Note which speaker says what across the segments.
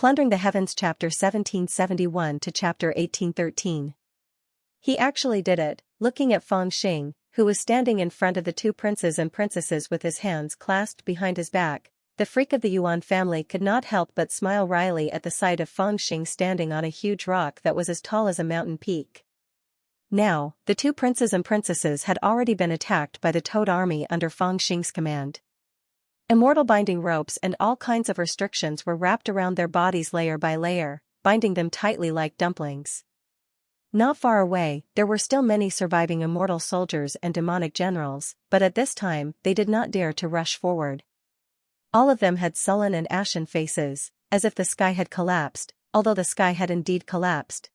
Speaker 1: Plundering the Heavens chapter 1771 to chapter 1813. He actually did it, looking at Feng Xing, who was standing in front of the two princes and princesses with his hands clasped behind his back. The freak of the Yuan family could not help but smile wryly at the sight of Feng Xing standing on a huge rock that was as tall as a mountain peak. Now, the two princes and princesses had already been attacked by the Toad army under Feng Xing's command. Immortal binding ropes and all kinds of restrictions were wrapped around their bodies layer by layer, binding them tightly like dumplings. Not far away, there were still many surviving immortal soldiers and demonic generals, but at this time they did not dare to rush forward. All of them had sullen and ashen faces, as if the sky had collapsed, although the sky had indeed collapsed.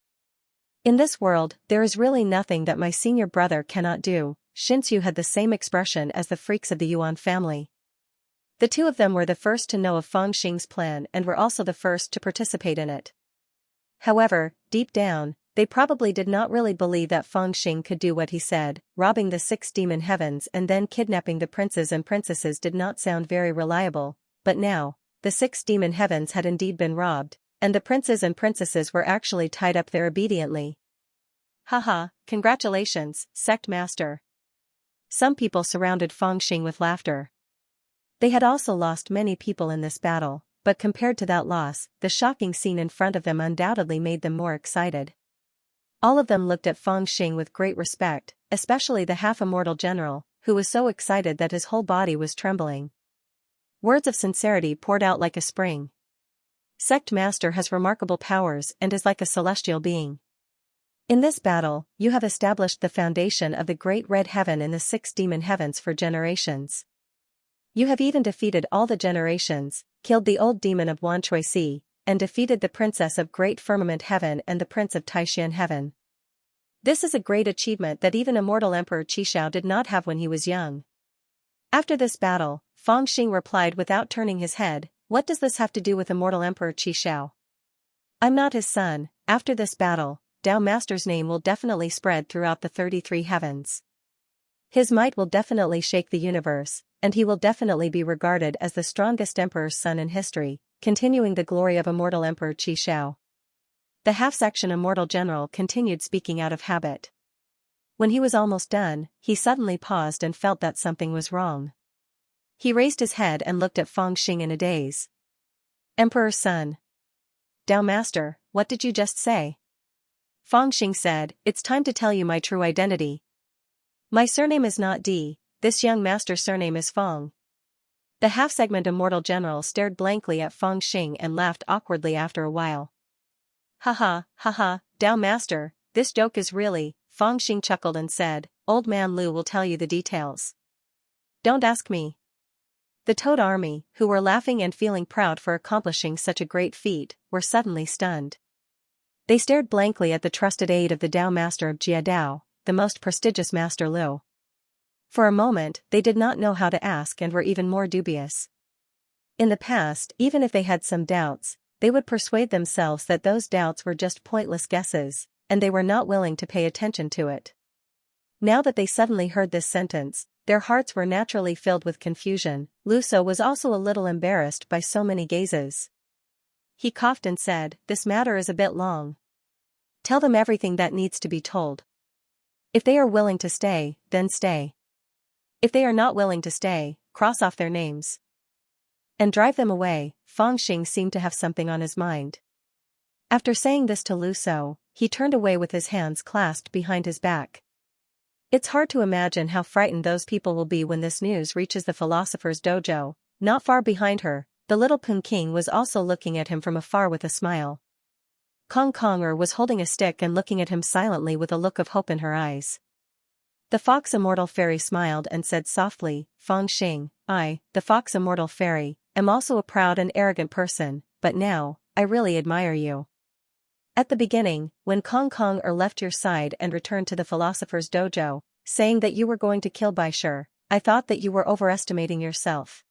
Speaker 1: In this world, there is really nothing that my senior brother cannot do. Xianxia had the same expression as the freaks of the Yuan family. The two of them were the first to know of Feng Xing's plan and were also the first to participate in it. However, deep down, they probably did not really believe that Feng Xing could do what he said. Robbing the 6 demon heavens and then kidnapping the princes and princesses did not sound very reliable, but now, the 6 demon heavens had indeed been robbed, and the princes and princesses were actually tied up there obediently. Haha, congratulations, sect master. Some people surrounded Feng Xing with laughter. They had also lost many people in this battle, but compared to that loss, the shocking scene in front of them undoubtedly made them more excited. All of them looked at Feng Xing with great respect, especially the half-immortal general, who was so excited that his whole body was trembling. Words of sincerity poured out like a spring. Sect Master has remarkable powers and is like a celestial being. In this battle, you have established the foundation of the great red heaven in the 6 demon heavens for generations. You have even defeated all the generations, killed the old demon of Wanchuisi, and defeated the princess of Great Firmament Heaven and the prince of Taishan Heaven. This is a great achievement that even immortal Emperor Qishao did not have when he was young. After this battle, Feng Xing replied without turning his head, "What does this have to do with immortal Emperor Qishao? I'm not his son." After this battle, Dao Master's name will definitely spread throughout the 33 heavens. His might will definitely shake the universe, and he will definitely be regarded as the strongest emperor's son in history, continuing the glory of immortal Emperor Qishao. The half-section immortal general continued speaking out of habit. When he was almost done, he suddenly paused and felt that something was wrong. He raised his head and looked at Feng Xing in a daze. "Emperor's son. Dao Master, what did you just say?" Feng Xing said, "It's time to tell you my true identity. My surname is not Di, this young master's surname is Feng." The half-segment immortal general stared blankly at Feng Xing and laughed awkwardly after a while. Haha, Dao Master, this joke is really," Feng Xing chuckled and said, "Old man Lu will tell you the details. Don't ask me." The Toad army, who were laughing and feeling proud for accomplishing such a great feat, were suddenly stunned. They stared blankly at the trusted aide of the Dao Master of Jia Dao, the most prestigious Master Lu. For a moment, they did not know how to ask and were even more dubious. In the past, even if they had some doubts, they would persuade themselves that those doubts were just pointless guesses, and they were not willing to pay attention to it. Now that they suddenly heard this sentence, their hearts were naturally filled with confusion. Lu So was also a little embarrassed by so many gazes. He coughed and said, "This matter is a bit long. Tell them everything that needs to be told. If they are willing to stay, then stay. If they are not willing to stay, cross off their names. And drive them away." Feng Xing seemed to have something on his mind. After saying this to Lu So, he turned away with his hands clasped behind his back. It's hard to imagine how frightened those people will be when this news reaches the philosopher's dojo. Not far behind her, the little Pun King was also looking at him from afar with a smile. Kong Konger was holding a stick and looking at him silently with a look of hope in her eyes. The Fox Immortal Fairy smiled and said softly, "Feng Xing, I, the Fox Immortal Fairy, am also a proud and arrogant person, but now, I really admire you. At the beginning, when Kong Konger left your side and returned to the philosopher's dojo, saying that you were going to kill Bai Shi, I thought that you were overestimating yourself.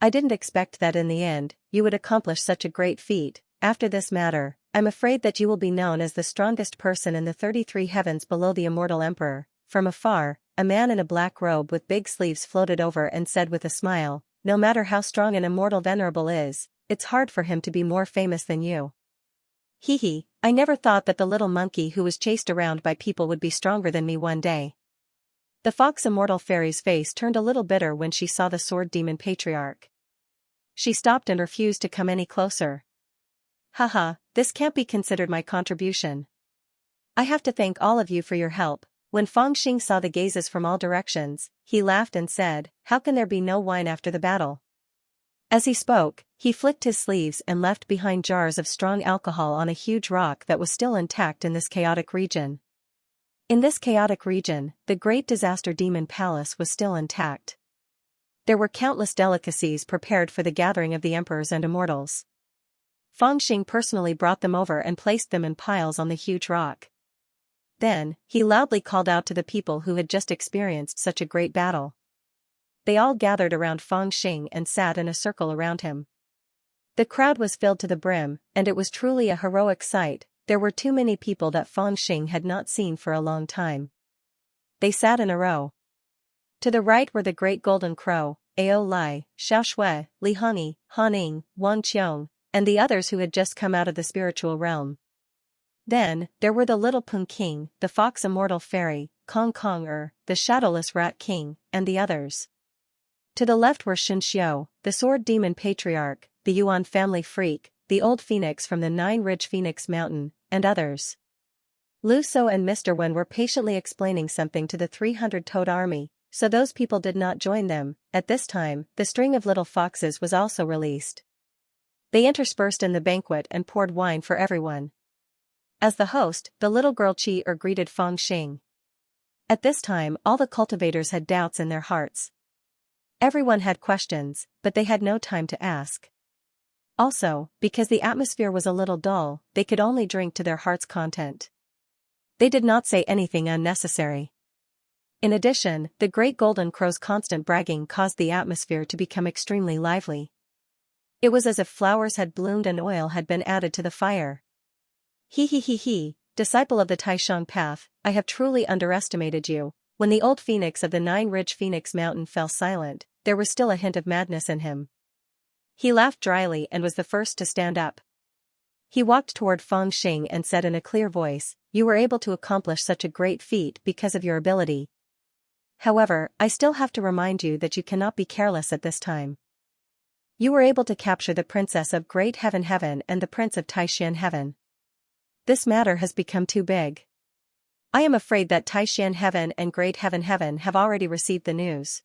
Speaker 1: I didn't expect that in the end, you would accomplish such a great feat. After this matter, I'm afraid that you will be known as the strongest person in the 33 heavens below the immortal emperor." From afar, a man in a black robe with big sleeves floated over and said with a smile, "No matter how strong an immortal venerable is, it's hard for him to be more famous than you. Hee hee, I never thought that the little monkey who was chased around by people would be stronger than me one day. The fox immortal fairy's face turned a little bitter when she saw the sword demon patriarch. She stopped and refused to come any closer. Haha, this can't be considered my contribution. I have to thank all of you for your help. When Fangxing saw the gazes from all directions, he laughed and said, how can there be no wine after the battle? As he spoke, he flicked his sleeves and left behind jars of strong alcohol on a huge rock that was still intact in this chaotic region. In this chaotic region, the great disaster demon palace was still intact. There were countless delicacies prepared for the gathering of the emperors and immortals. Fangxing personally brought them over and placed them in piles on the huge rock. Then, he loudly called out to the people who had just experienced such a great battle. They all gathered around Fangxing and sat in a circle around him. The crowd was filled to the brim, and it was truly a heroic sight. There were too many people that Fangxing had not seen for a long time. They sat in a row. To the right were the Great Golden Crow, Ao Lai, Xiao Shui, Li Hongyi, Han Ning, Wang Qiong, and the others who had just come out of the spiritual realm. Then, there were the Little Pun King, the Fox Immortal Fairy, Kong Kong the Shadowless Rat King, and the others. To the left were Xianxia, the Sword Demon Patriarch, the Yuan Family Freak, the Old Phoenix from the Nine-Ridge Phoenix Mountain, and others. Lu So and Mr. Wen were patiently explaining something to the 300-toed army, so those people did not join them. At this time, the string of little foxes was also released. They interspersed in the banquet and poured wine for everyone. As the host, the little girl Qi greeted Fangxing. At this time, all the cultivators had doubts in their hearts. Everyone had questions, but they had no time to ask. Also, because the atmosphere was a little dull, they could only drink to their heart's content. They did not say anything unnecessary. In addition, the Great Golden Crow's constant bragging caused the atmosphere to become extremely lively. It was as if flowers had bloomed and oil had been added to the fire. He, disciple of the Taishang path, I have truly underestimated you. When the old phoenix of the Nine-Ridge Phoenix Mountain fell silent, there was still a hint of madness in him. He laughed dryly and was the first to stand up. He walked toward Fangxing and said in a clear voice, you were able to accomplish such a great feat because of your ability. However, I still have to remind you that you cannot be careless at this time. You were able to capture the Princess of Great Heaven and the Prince of Taishan Heaven. This matter has become too big. I am afraid that Taishan Heaven and Great Heaven have already received the news.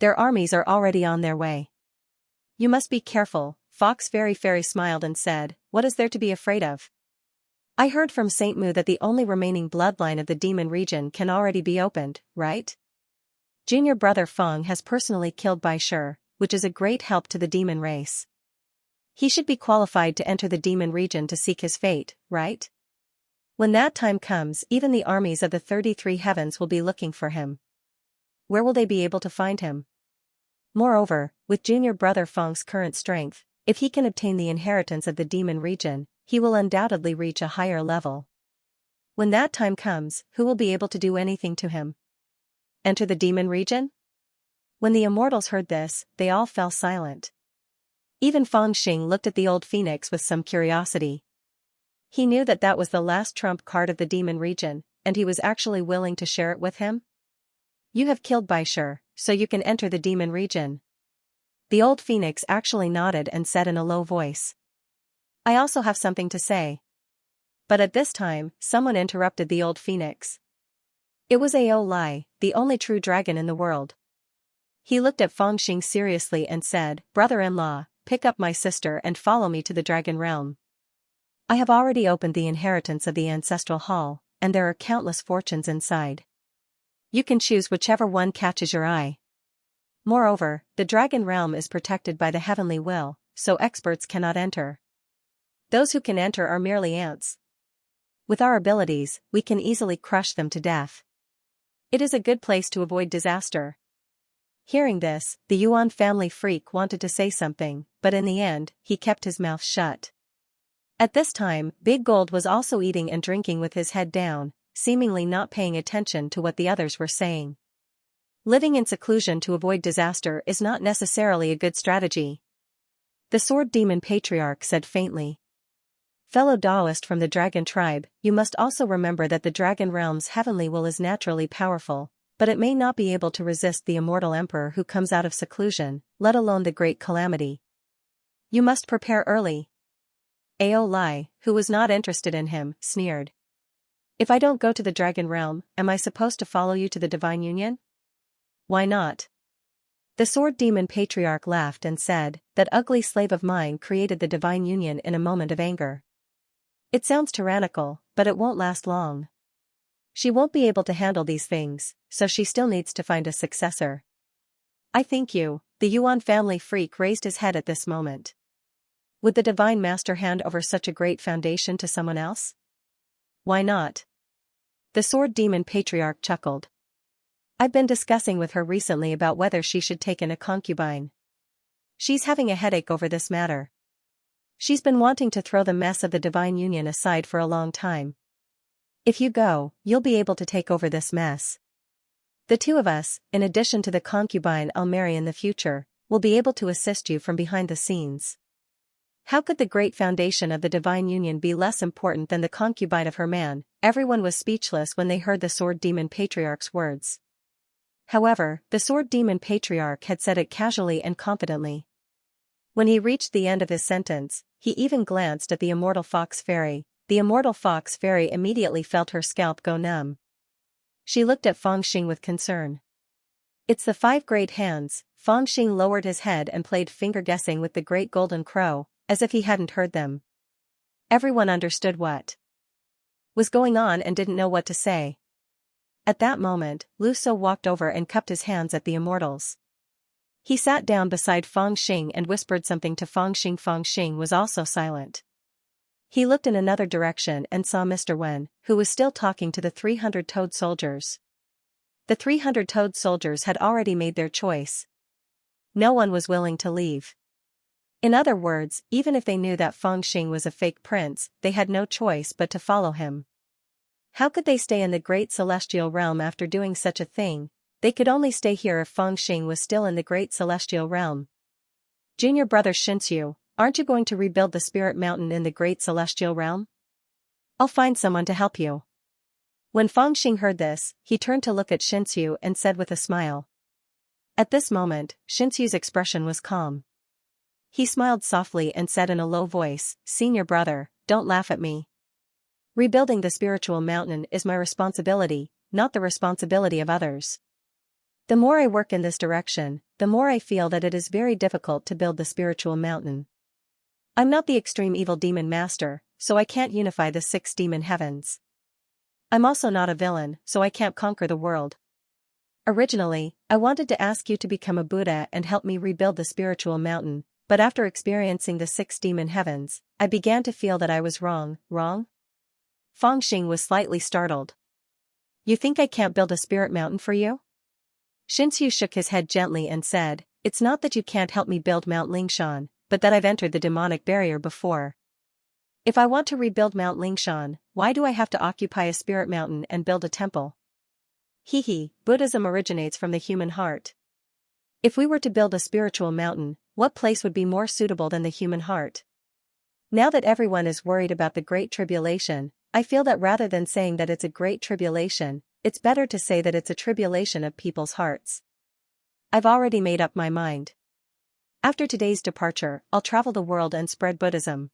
Speaker 1: Their armies are already on their way. You must be careful. Fox Fairy smiled and said, what is there to be afraid of? I heard from Saint Mu that the only remaining bloodline of the demon region can already be opened, right? Junior brother Feng has personally killed Bai Shi, which is a great help to the demon race. He should be qualified to enter the demon region to seek his fate, right? When that time comes, even the armies of the 33 heavens will be looking for him. Where will they be able to find him? Moreover, with junior brother Feng's current strength, if he can obtain the inheritance of the demon region, he will undoubtedly reach a higher level. When that time comes, who will be able to do anything to him? Enter the demon region? When the immortals heard this, they all fell silent. Even Fangxing looked at the old phoenix with some curiosity. He knew that that was the last trump card of the demon region, and he was actually willing to share it with him. You have killed Bai Shi, so you can enter the demon region. The old phoenix actually nodded and said in a low voice. I also have something to say. But at this time, someone interrupted the old phoenix. It was Ao Lai, the only true dragon in the world. He looked at Fangxing seriously and said, brother-in-law, pick up my sister and follow me to the dragon realm. I have already opened the inheritance of the ancestral hall, and there are countless fortunes inside. You can choose whichever one catches your eye. Moreover, the dragon realm is protected by the heavenly will, so experts cannot enter. Those who can enter are merely ants. With our abilities, we can easily crush them to death. It is a good place to avoid disaster. Hearing this, the Yuan family freak wanted to say something, but in the end, he kept his mouth shut. At this time, Big Gold was also eating and drinking with his head down, seemingly not paying attention to what the others were saying. Living in seclusion to avoid disaster is not necessarily a good strategy. The sword demon patriarch said faintly. Fellow Taoist from the dragon tribe, you must also remember that the dragon realm's heavenly will is naturally powerful, but it may not be able to resist the immortal emperor who comes out of seclusion, let alone the great calamity. You must prepare early. Ao Lai, who was not interested in him, sneered. If I don't go to the dragon realm, am I supposed to follow you to the divine union? Why not? The sword demon patriarch laughed and said, that ugly slave of mine created the divine union in a moment of anger. It sounds tyrannical, but it won't last long. She won't be able to handle these things, so she still needs to find a successor. I think you, the Yuan family freak raised his head at this moment. Would the divine master hand over such a great foundation to someone else? Why not? The sword demon patriarch chuckled. I've been discussing with her recently about whether she should take in a concubine. She's having a headache over this matter. She's been wanting to throw the mess of the divine union aside for a long time. If you go, you'll be able to take over this mess. The two of us, in addition to the concubine I'll marry in the future, will be able to assist you from behind the scenes. How could the great foundation of the divine union be less important than the concubine of her man? Everyone was speechless when they heard the sword demon patriarch's words. However, the sword demon patriarch had said it casually and confidently. When he reached the end of his sentence, he even glanced at the immortal fox fairy. The immortal fox fairy immediately felt her scalp go numb. She looked at Fangxing with concern. It's the 5 great hands. Fangxing lowered his head and played finger-guessing with the great golden crow, as if he hadn't heard them. Everyone understood what was going on and didn't know what to say. At that moment, Lu So walked over and cupped his hands at the immortals. He sat down beside Fangxing and whispered something to Fangxing. Fangxing was also silent. He looked in another direction and saw Mr. Wen, who was still talking to the 300 toad soldiers. The 300 toad soldiers had already made their choice. No one was willing to leave. In other words, even if they knew that Fangxing was a fake prince, they had no choice but to follow him. How could they stay in the great celestial realm after doing such a thing? They could only stay here if Fangxing was still in the great celestial realm. Junior brother Xianxia, aren't you going to rebuild the spirit mountain in the great celestial realm? I'll find someone to help you. When Fangxing heard this, he turned to look at Xianxia and said with a smile. At this moment, Xianxia's expression was calm. He smiled softly and said in a low voice, Senior brother, don't laugh at me. Rebuilding the spiritual mountain is my responsibility, not the responsibility of others. The more I work in this direction, the more I feel that it is very difficult to build the spiritual mountain. I'm not the extreme evil demon master, so I can't unify the 6 demon heavens. I'm also not a villain, so I can't conquer the world. Originally, I wanted to ask you to become a Buddha and help me rebuild the spiritual mountain, but after experiencing the 6 demon heavens, I began to feel that I was wrong. Wrong? Fangxing was slightly startled. You think I can't build a spirit mountain for you? Xianxia shook his head gently and said, it's not that you can't help me build Mount Lingshan, but that I've entered the demonic barrier before. If I want to rebuild Mount Lingshan, why do I have to occupy a spirit mountain and build a temple? Buddhism originates from the human heart. If we were to build a spiritual mountain, what place would be more suitable than the human heart? Now that everyone is worried about the Great Tribulation, I feel that rather than saying that it's a great tribulation, it's better to say that it's a tribulation of people's hearts. I've already made up my mind. After today's departure, I'll travel the world and spread Buddhism.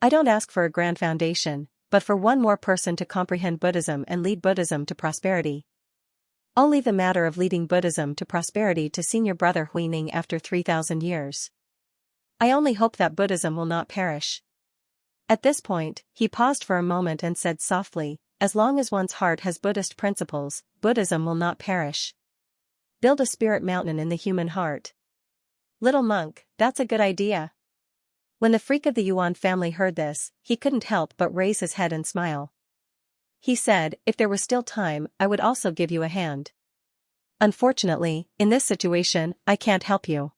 Speaker 1: I don't ask for a grand foundation, but for one more person to comprehend Buddhism and lead Buddhism to prosperity. I'll leave the matter of leading Buddhism to prosperity to Senior Brother Huining after 3,000 years. I only hope that Buddhism will not perish. At this point, he paused for a moment and said softly, as long as one's heart has Buddhist principles, Buddhism will not perish. Build a spirit mountain in the human heart. Little monk, that's a good idea. When the freak of the Yuan family heard this, he couldn't help but raise his head and smile. He said, if there was still time, I would also give you a hand. Unfortunately, in this situation, I can't help you.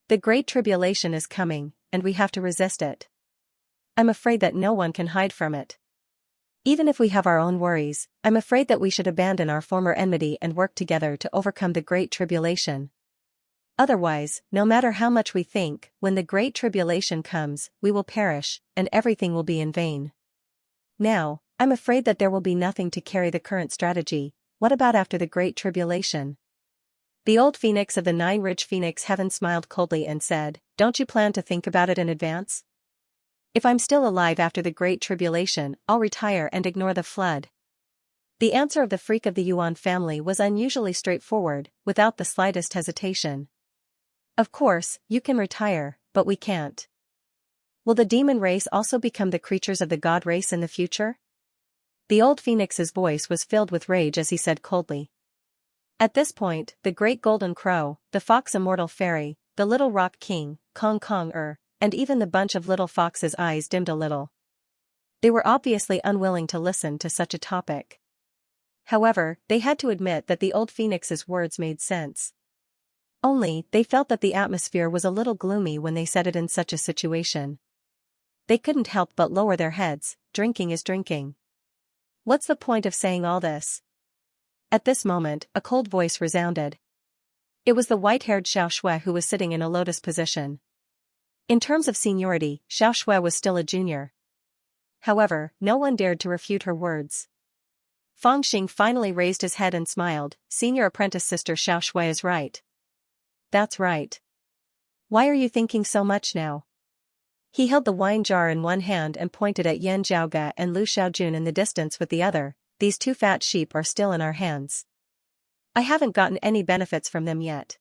Speaker 1: The Great Tribulation is coming, and we have to resist it. I'm afraid that no one can hide from it. Even if we have our own worries, I'm afraid that we should abandon our former enmity and work together to overcome the Great Tribulation. Otherwise, no matter how much we think, when the great tribulation comes, we will perish, and everything will be in vain. Now, I'm afraid that there will be nothing to carry the current strategy. What about after the great tribulation? The old phoenix of the nine-ridged phoenix heaven smiled coldly and said, "Don't you plan to think about it in advance? If I'm still alive after the great tribulation, I'll retire and ignore the flood." The answer of the freak of the Yuan family was unusually straightforward, without the slightest hesitation. "Of course, you can retire, but we can't." "Will the demon race also become the creatures of the god race in the future?" The old phoenix's voice was filled with rage as he said coldly. At this point, the great golden crow, the fox immortal fairy, the little rock king, Kong Kong and even the bunch of little fox's eyes dimmed a little. They were obviously unwilling to listen to such a topic. However, they had to admit that the old phoenix's words made sense. Only, they felt that the atmosphere was a little gloomy when they said it in such a situation. They couldn't help but lower their heads. Drinking is drinking. What's the point of saying all this? At this moment, a cold voice resounded. It was the white-haired Xianxia who was sitting in a lotus position. In terms of seniority, Xianxia was still a junior. However, no one dared to refute her words. Feng Xing finally raised his head and smiled. "Senior apprentice sister Xianxia is right." "That's right. Why are you thinking so much now?" He held the wine jar in one hand and pointed at Yan Zhaoga and Lu Xiaojun in the distance with the other. "These two fat sheep are still in our hands. I haven't gotten any benefits from them yet.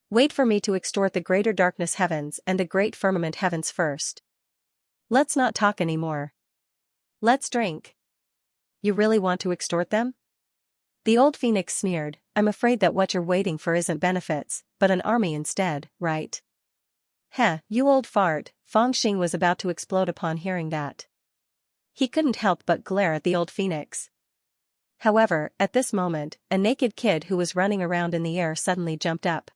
Speaker 1: Wait for me to extort the greater darkness heavens and the great firmament heavens first. Let's not talk anymore. Let's drink." "You really want to extort them?" The old phoenix sneered. "I'm afraid that what you're waiting for isn't benefits, but an army instead, right?" "Heh, you old fart." Feng Xing was about to explode upon hearing that. He couldn't help but glare at the old phoenix. However, at this moment, a naked kid who was running around in the air suddenly jumped up.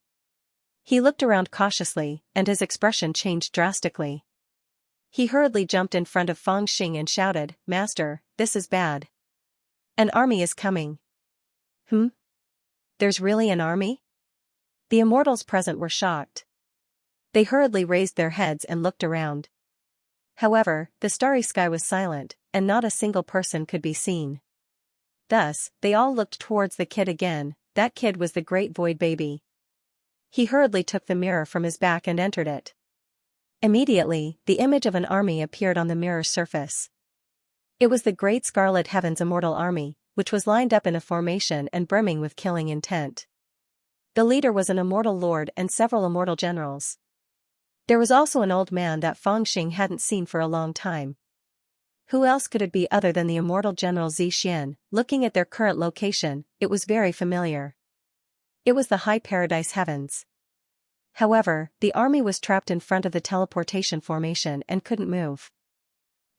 Speaker 1: He looked around cautiously, and his expression changed drastically. He hurriedly jumped in front of Feng Xing and shouted, "Master, this is bad. An army is coming." There's really an army?" The immortals present were shocked. They hurriedly raised their heads and looked around. However, the starry sky was silent, and not a single person could be seen. Thus, they all looked towards the kid again. That kid was the great void baby. He hurriedly took the mirror from his back and entered it. Immediately, the image of an army appeared on the mirror's surface. It was the great Scarlet Heaven's immortal army, which was lined up in a formation and brimming with killing intent. The leader was an immortal lord and several immortal generals. There was also an old man that Feng Xing hadn't seen for a long time. Who else could it be other than the immortal general Xian? Looking at their current location, it was very familiar. It was the high paradise heavens. However, the army was trapped in front of the teleportation formation and couldn't move.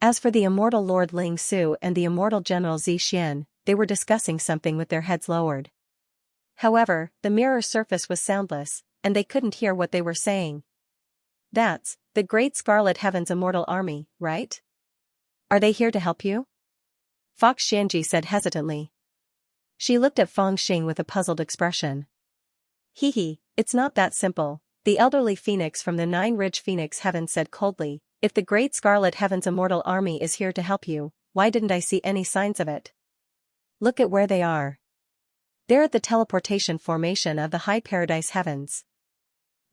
Speaker 1: As for the immortal Lord Ling Su and the immortal general Xian, they were discussing something with their heads lowered. However, the mirror's surface was soundless, and they couldn't hear what they were saying. "That's the great Scarlet Heaven's immortal army, right? Are they here to help you?" Fox Xianji said hesitantly. She looked at Feng Xing with a puzzled expression. "Hee, it's not that simple," the elderly phoenix from the nine-ridged phoenix heaven said coldly. "If the great Scarlet Heaven's immortal army is here to help you, why didn't I see any signs of it? Look at where they are. They're at the teleportation formation of the high paradise heavens.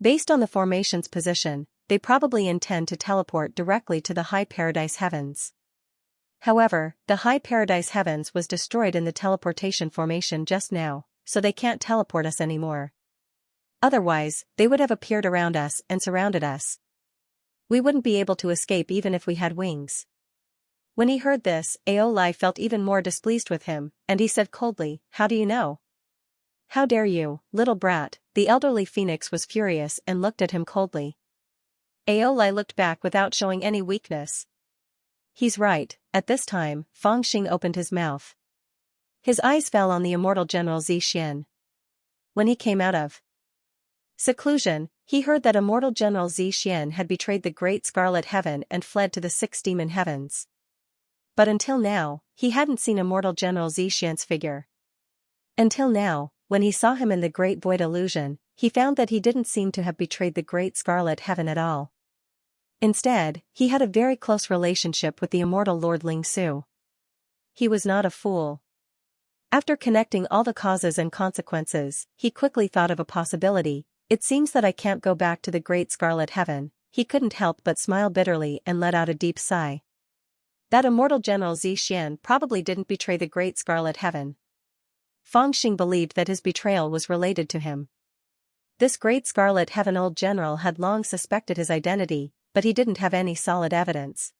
Speaker 1: Based on the formation's position, they probably intend to teleport directly to the high paradise heavens. However, the high paradise heavens was destroyed in the teleportation formation just now, so they can't teleport us anymore. Otherwise, they would have appeared around us and surrounded us. We wouldn't be able to escape even if we had wings." When he heard this, Aolai felt even more displeased with him, and he said coldly, "How do you know?" "How dare you, little brat?" The elderly phoenix was furious and looked at him coldly. Aolai looked back without showing any weakness. He's right. At this time, Feng Xing opened his mouth. His eyes fell on the immortal general Xian. When he came out of seclusion, he heard that immortal general Xian had betrayed the great Scarlet Heaven and fled to the six demon heavens. But until now, he hadn't seen immortal general Xian's figure. Until now, when he saw him in the great void illusion, he found that he didn't seem to have betrayed the Great Scarlet Heaven at all. Instead, he had a very close relationship with the immortal Lord Ling Su. He was not a fool. After connecting all the causes and consequences, he quickly thought of a possibility. It seems that I can't go back to the Great Scarlet Heaven. He couldn't help but smile bitterly and let out a deep sigh. That immortal General Xian probably didn't betray the Great Scarlet Heaven. Fangxing believed that his betrayal was related to him. This Great Scarlet Heaven old general had long suspected his identity, but he didn't have any solid evidence.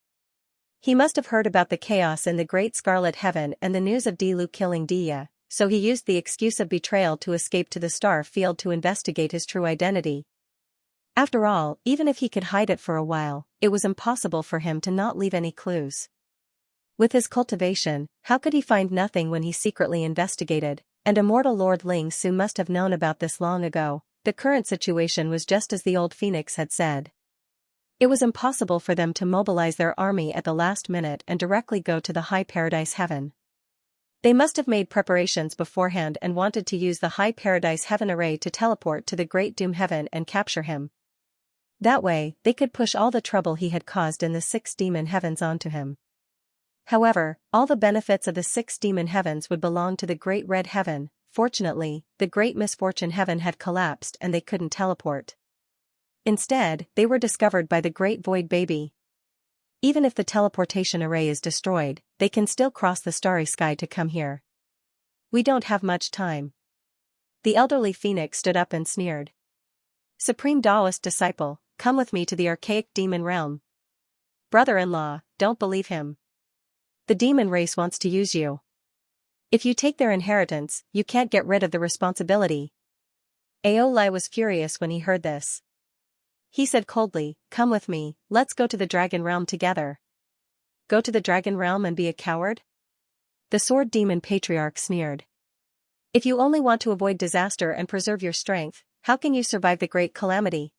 Speaker 1: He must have heard about the chaos in the Great Scarlet Heaven and the news of Di Lu killing Dia, so he used the excuse of betrayal to escape to the star field to investigate his true identity. After all, even if he could hide it for a while, it was impossible for him to not leave any clues. With his cultivation, how could he find nothing when he secretly investigated? And immortal Lord Ling Su must have known about this long ago. The current situation was just as the old phoenix had said. It was impossible for them to mobilize their army at the last minute and directly go to the High Paradise Heaven. They must have made preparations beforehand and wanted to use the High Paradise Heaven array to teleport to the Great Doom Heaven and capture him. That way, they could push all the trouble he had caused in the 6 demon heavens onto him. However, all the benefits of the 6 demon heavens would belong to the Great Red Heaven. Fortunately, the Great Misfortune Heaven had collapsed and they couldn't teleport. Instead, they were discovered by the Great Void Baby. Even if the teleportation array is destroyed, they can still cross the starry sky to come here. We don't have much time. The elderly phoenix stood up and sneered. Supreme Taoist disciple, come with me to the archaic demon realm. Brother-in-law, don't believe him. The demon race wants to use you. If you take their inheritance, you can't get rid of the responsibility. Aolai was furious when he heard this. He said coldly, come with me, let's go to the dragon realm together. Go to the dragon realm and be a coward? The sword demon patriarch sneered. If you only want to avoid disaster and preserve your strength, how can you survive the great calamity?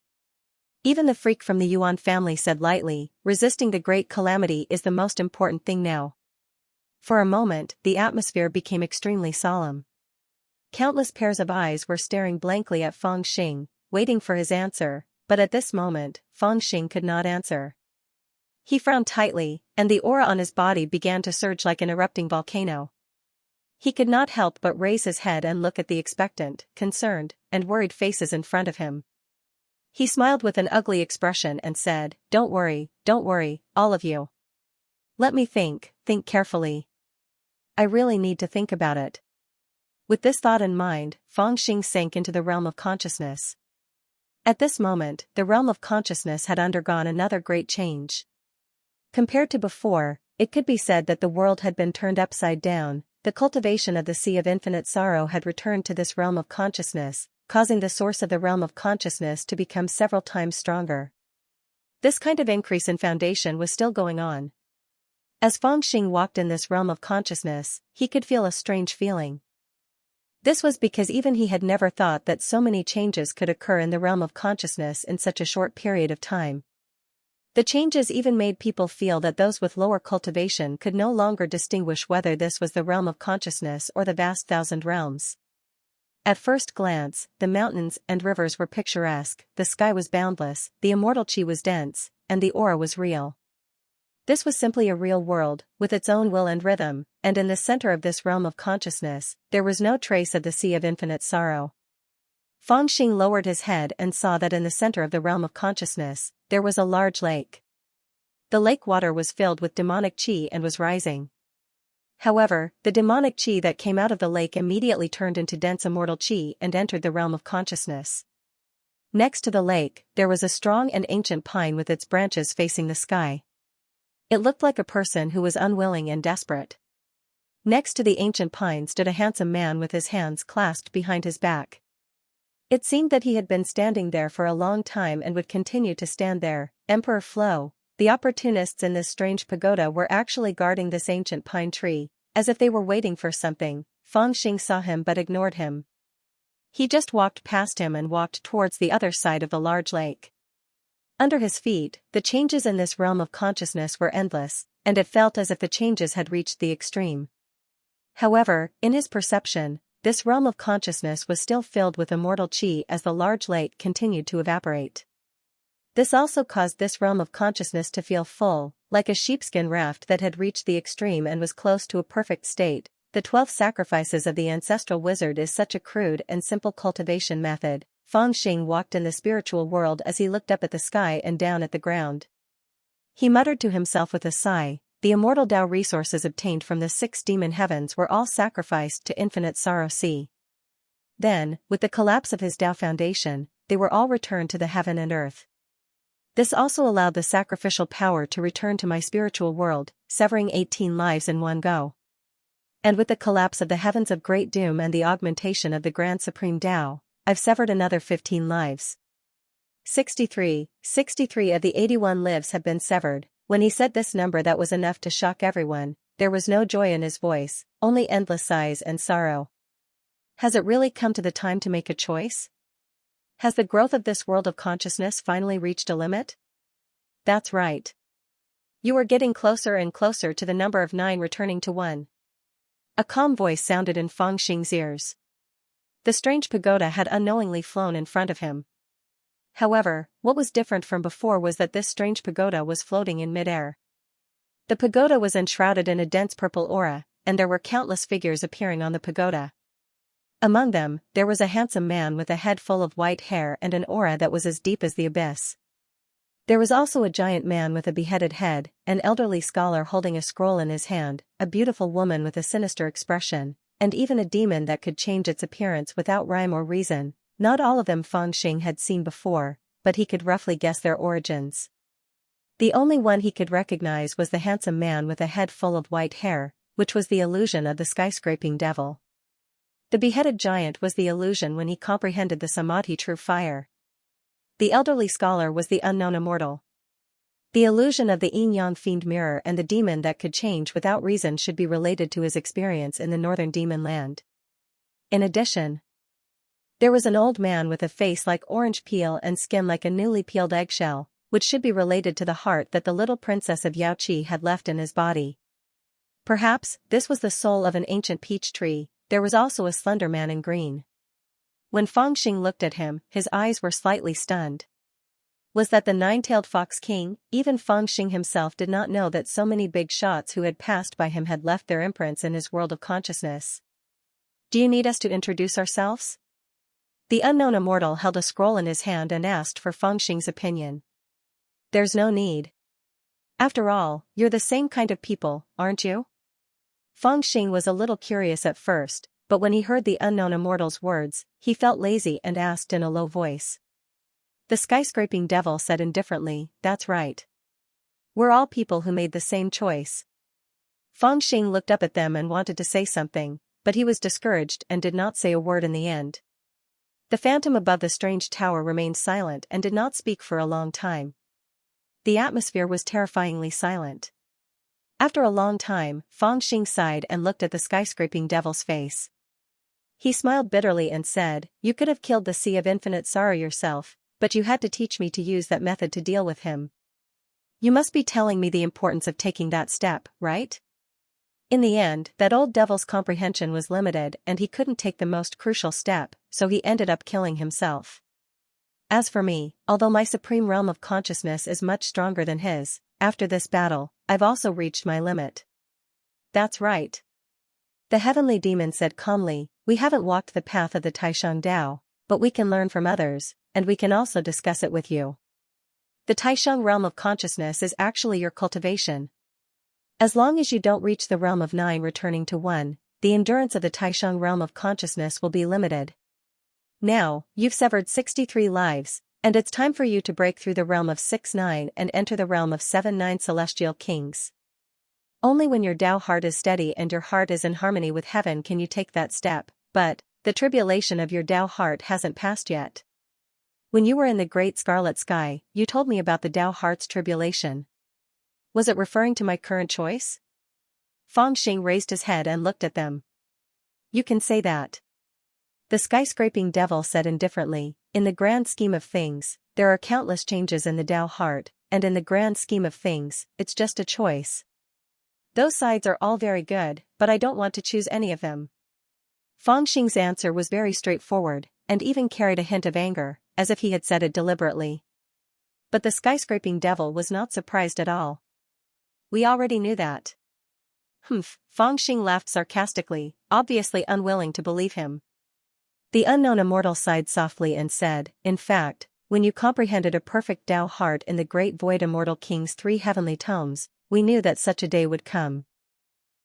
Speaker 1: Even the freak from the Yuan family said lightly, resisting the great calamity is the most important thing now. For a moment, the atmosphere became extremely solemn. Countless pairs of eyes were staring blankly at Fangxing, waiting for his answer. But at this moment, Fangxing could not answer. He frowned tightly, and the aura on his body began to surge like an erupting volcano. He could not help but raise his head and look at the expectant, concerned, and worried faces in front of him. He smiled with an ugly expression and said, don't worry, all of you. Let me think carefully. I really need to think about it. With this thought in mind, Fangxing sank into the realm of consciousness. At this moment, the realm of consciousness had undergone another great change. Compared to before, it could be said that the world had been turned upside down. The cultivation of the Sea of Infinite Sorrow had returned to this realm of consciousness, causing the source of the realm of consciousness to become several times stronger. This kind of increase in foundation was still going on. As Fangxing walked in this realm of consciousness, he could feel a strange feeling. This was because even he had never thought that so many changes could occur in the realm of consciousness in such a short period of time. The changes even made people feel that those with lower cultivation could no longer distinguish whether this was the realm of consciousness or the vast thousand realms. At first glance, the mountains and rivers were picturesque, the sky was boundless, the immortal chi was dense, and the aura was real. This was simply a real world, with its own will and rhythm, and in the center of this realm of consciousness, there was no trace of the Sea of Infinite Sorrow. Fangxing lowered his head and saw that in the center of the realm of consciousness, there was a large lake. The lake water was filled with demonic chi and was rising. However, the demonic chi that came out of the lake immediately turned into dense immortal chi and entered the realm of consciousness. Next to the lake, there was a strong and ancient pine with its branches facing the sky. It looked like a person who was unwilling and desperate. Next to the ancient pine stood a handsome man with his hands clasped behind his back. It seemed that he had been standing there for a long time and would continue to stand there. Emperor Flo, the opportunists in this strange pagoda were actually guarding this ancient pine tree, as if they were waiting for something. Fangxing saw him but ignored him. He just walked past him and walked towards the other side of the large lake. Under his feet, the changes in this realm of consciousness were endless, and it felt as if the changes had reached the extreme. However, in his perception, this realm of consciousness was still filled with immortal qi as the large lake continued to evaporate. This also caused this realm of consciousness to feel full, like a sheepskin raft that had reached the extreme and was close to a perfect state. The 12 sacrifices of the ancestral wizard is such a crude and simple cultivation method. Feng Xing walked in the spiritual world as he looked up at the sky and down at the ground. He muttered to himself with a sigh, the immortal Tao resources obtained from the 6 demon heavens were all sacrificed to infinite sorrow. See. Then, with the collapse of his Tao foundation, they were all returned to the heaven and earth. This also allowed the sacrificial power to return to my spiritual world, severing 18 lives in one go. And with the collapse of the heavens of Great Doom and the augmentation of the Grand Supreme Tao, I've severed another 15 lives. 63 of the 81 lives have been severed. When he said this number that was enough to shock everyone, there was no joy in his voice, only endless sighs and sorrow. Has it really come to the time to make a choice? Has the growth of this world of consciousness finally reached a limit? That's right. You are getting closer and closer to the number of 9 returning to 1. A calm voice sounded in Feng Xing's ears. The strange pagoda had unknowingly flown in front of him. However, what was different from before was that this strange pagoda was floating in mid-air. The pagoda was enshrouded in a dense purple aura, and there were countless figures appearing on the pagoda. Among them, there was a handsome man with a head full of white hair and an aura that was as deep as the abyss. There was also a giant man with a beheaded head, an elderly scholar holding a scroll in his hand, a beautiful woman with a sinister expression, and even a demon that could change its appearance without rhyme or reason. Not all of them Feng Xing had seen before, but he could roughly guess their origins. The only one he could recognize was the handsome man with a head full of white hair, which was the illusion of the skyscraping devil. The beheaded giant was the illusion when he comprehended the samadhi true fire. The elderly scholar was the unknown immortal. The illusion of the yin-yang fiend mirror and the demon that could change without reason should be related to his experience in the northern demon land. In addition, there was an old man with a face like orange peel and skin like a newly peeled eggshell, which should be related to the heart that the little princess of Yaoqi had left in his body. Perhaps, this was the soul of an ancient peach tree. There was also a slender man in green. When Feng Xing looked at him, his eyes were slightly stunned. Was that the 9-tailed fox king? Even Feng Xing himself did not know that so many big shots who had passed by him had left their imprints in his world of consciousness. Do you need us to introduce ourselves? The unknown immortal held a scroll in his hand and asked for Feng Xing's opinion. There's no need. After all, you're the same kind of people, aren't you? Feng Xing was a little curious at first, but when he heard the unknown immortal's words, he felt lazy and asked in a low voice. The skyscraping devil said indifferently, that's right. We're all people who made the same choice. Feng Xing looked up at them and wanted to say something, but he was discouraged and did not say a word in the end. The phantom above the strange tower remained silent and did not speak for a long time. The atmosphere was terrifyingly silent. After a long time, Feng Xing sighed and looked at the skyscraping devil's face. He smiled bitterly and said, you could have killed the Sea of Infinite Sorrow yourself, but you had to teach me to use that method to deal with him. You must be telling me the importance of taking that step, right? In the end, that old devil's comprehension was limited and he couldn't take the most crucial step, so he ended up killing himself. As for me, although my supreme realm of consciousness is much stronger than his, after this battle, I've also reached my limit. That's right. The heavenly demon said calmly, we haven't walked the path of the Taishang Dao, but we can learn from others, and we can also discuss it with you. The Taishang realm of consciousness is actually your cultivation. As long as you don't reach the realm of 9 returning to 1, the endurance of the Taishang realm of consciousness will be limited. Now, you've severed 63 lives, and it's time for you to break through the realm of 6-9 and enter the realm of 7-9 celestial kings. Only when your Tao heart is steady and your heart is in harmony with heaven can you take that step, but the tribulation of your Tao heart hasn't passed yet. When you were in the great scarlet sky, you told me about the Tao heart's tribulation. Was it referring to my current choice? Feng Xing raised his head and looked at them. You can say that. The skyscraping devil said indifferently, in the grand scheme of things, there are countless changes in the Tao heart, and in the grand scheme of things, it's just a choice. Those sides are all very good, but I don't want to choose any of them. Fang Xing's answer was very straightforward, and even carried a hint of anger, as if he had said it deliberately. But the skyscraping devil was not surprised at all. We already knew that. Humph, Fang Xing laughed sarcastically, obviously unwilling to believe him. The unknown immortal sighed softly and said, in fact, when you comprehended a perfect Tao heart in the great void immortal king's 3 heavenly tomes, we knew that such a day would come.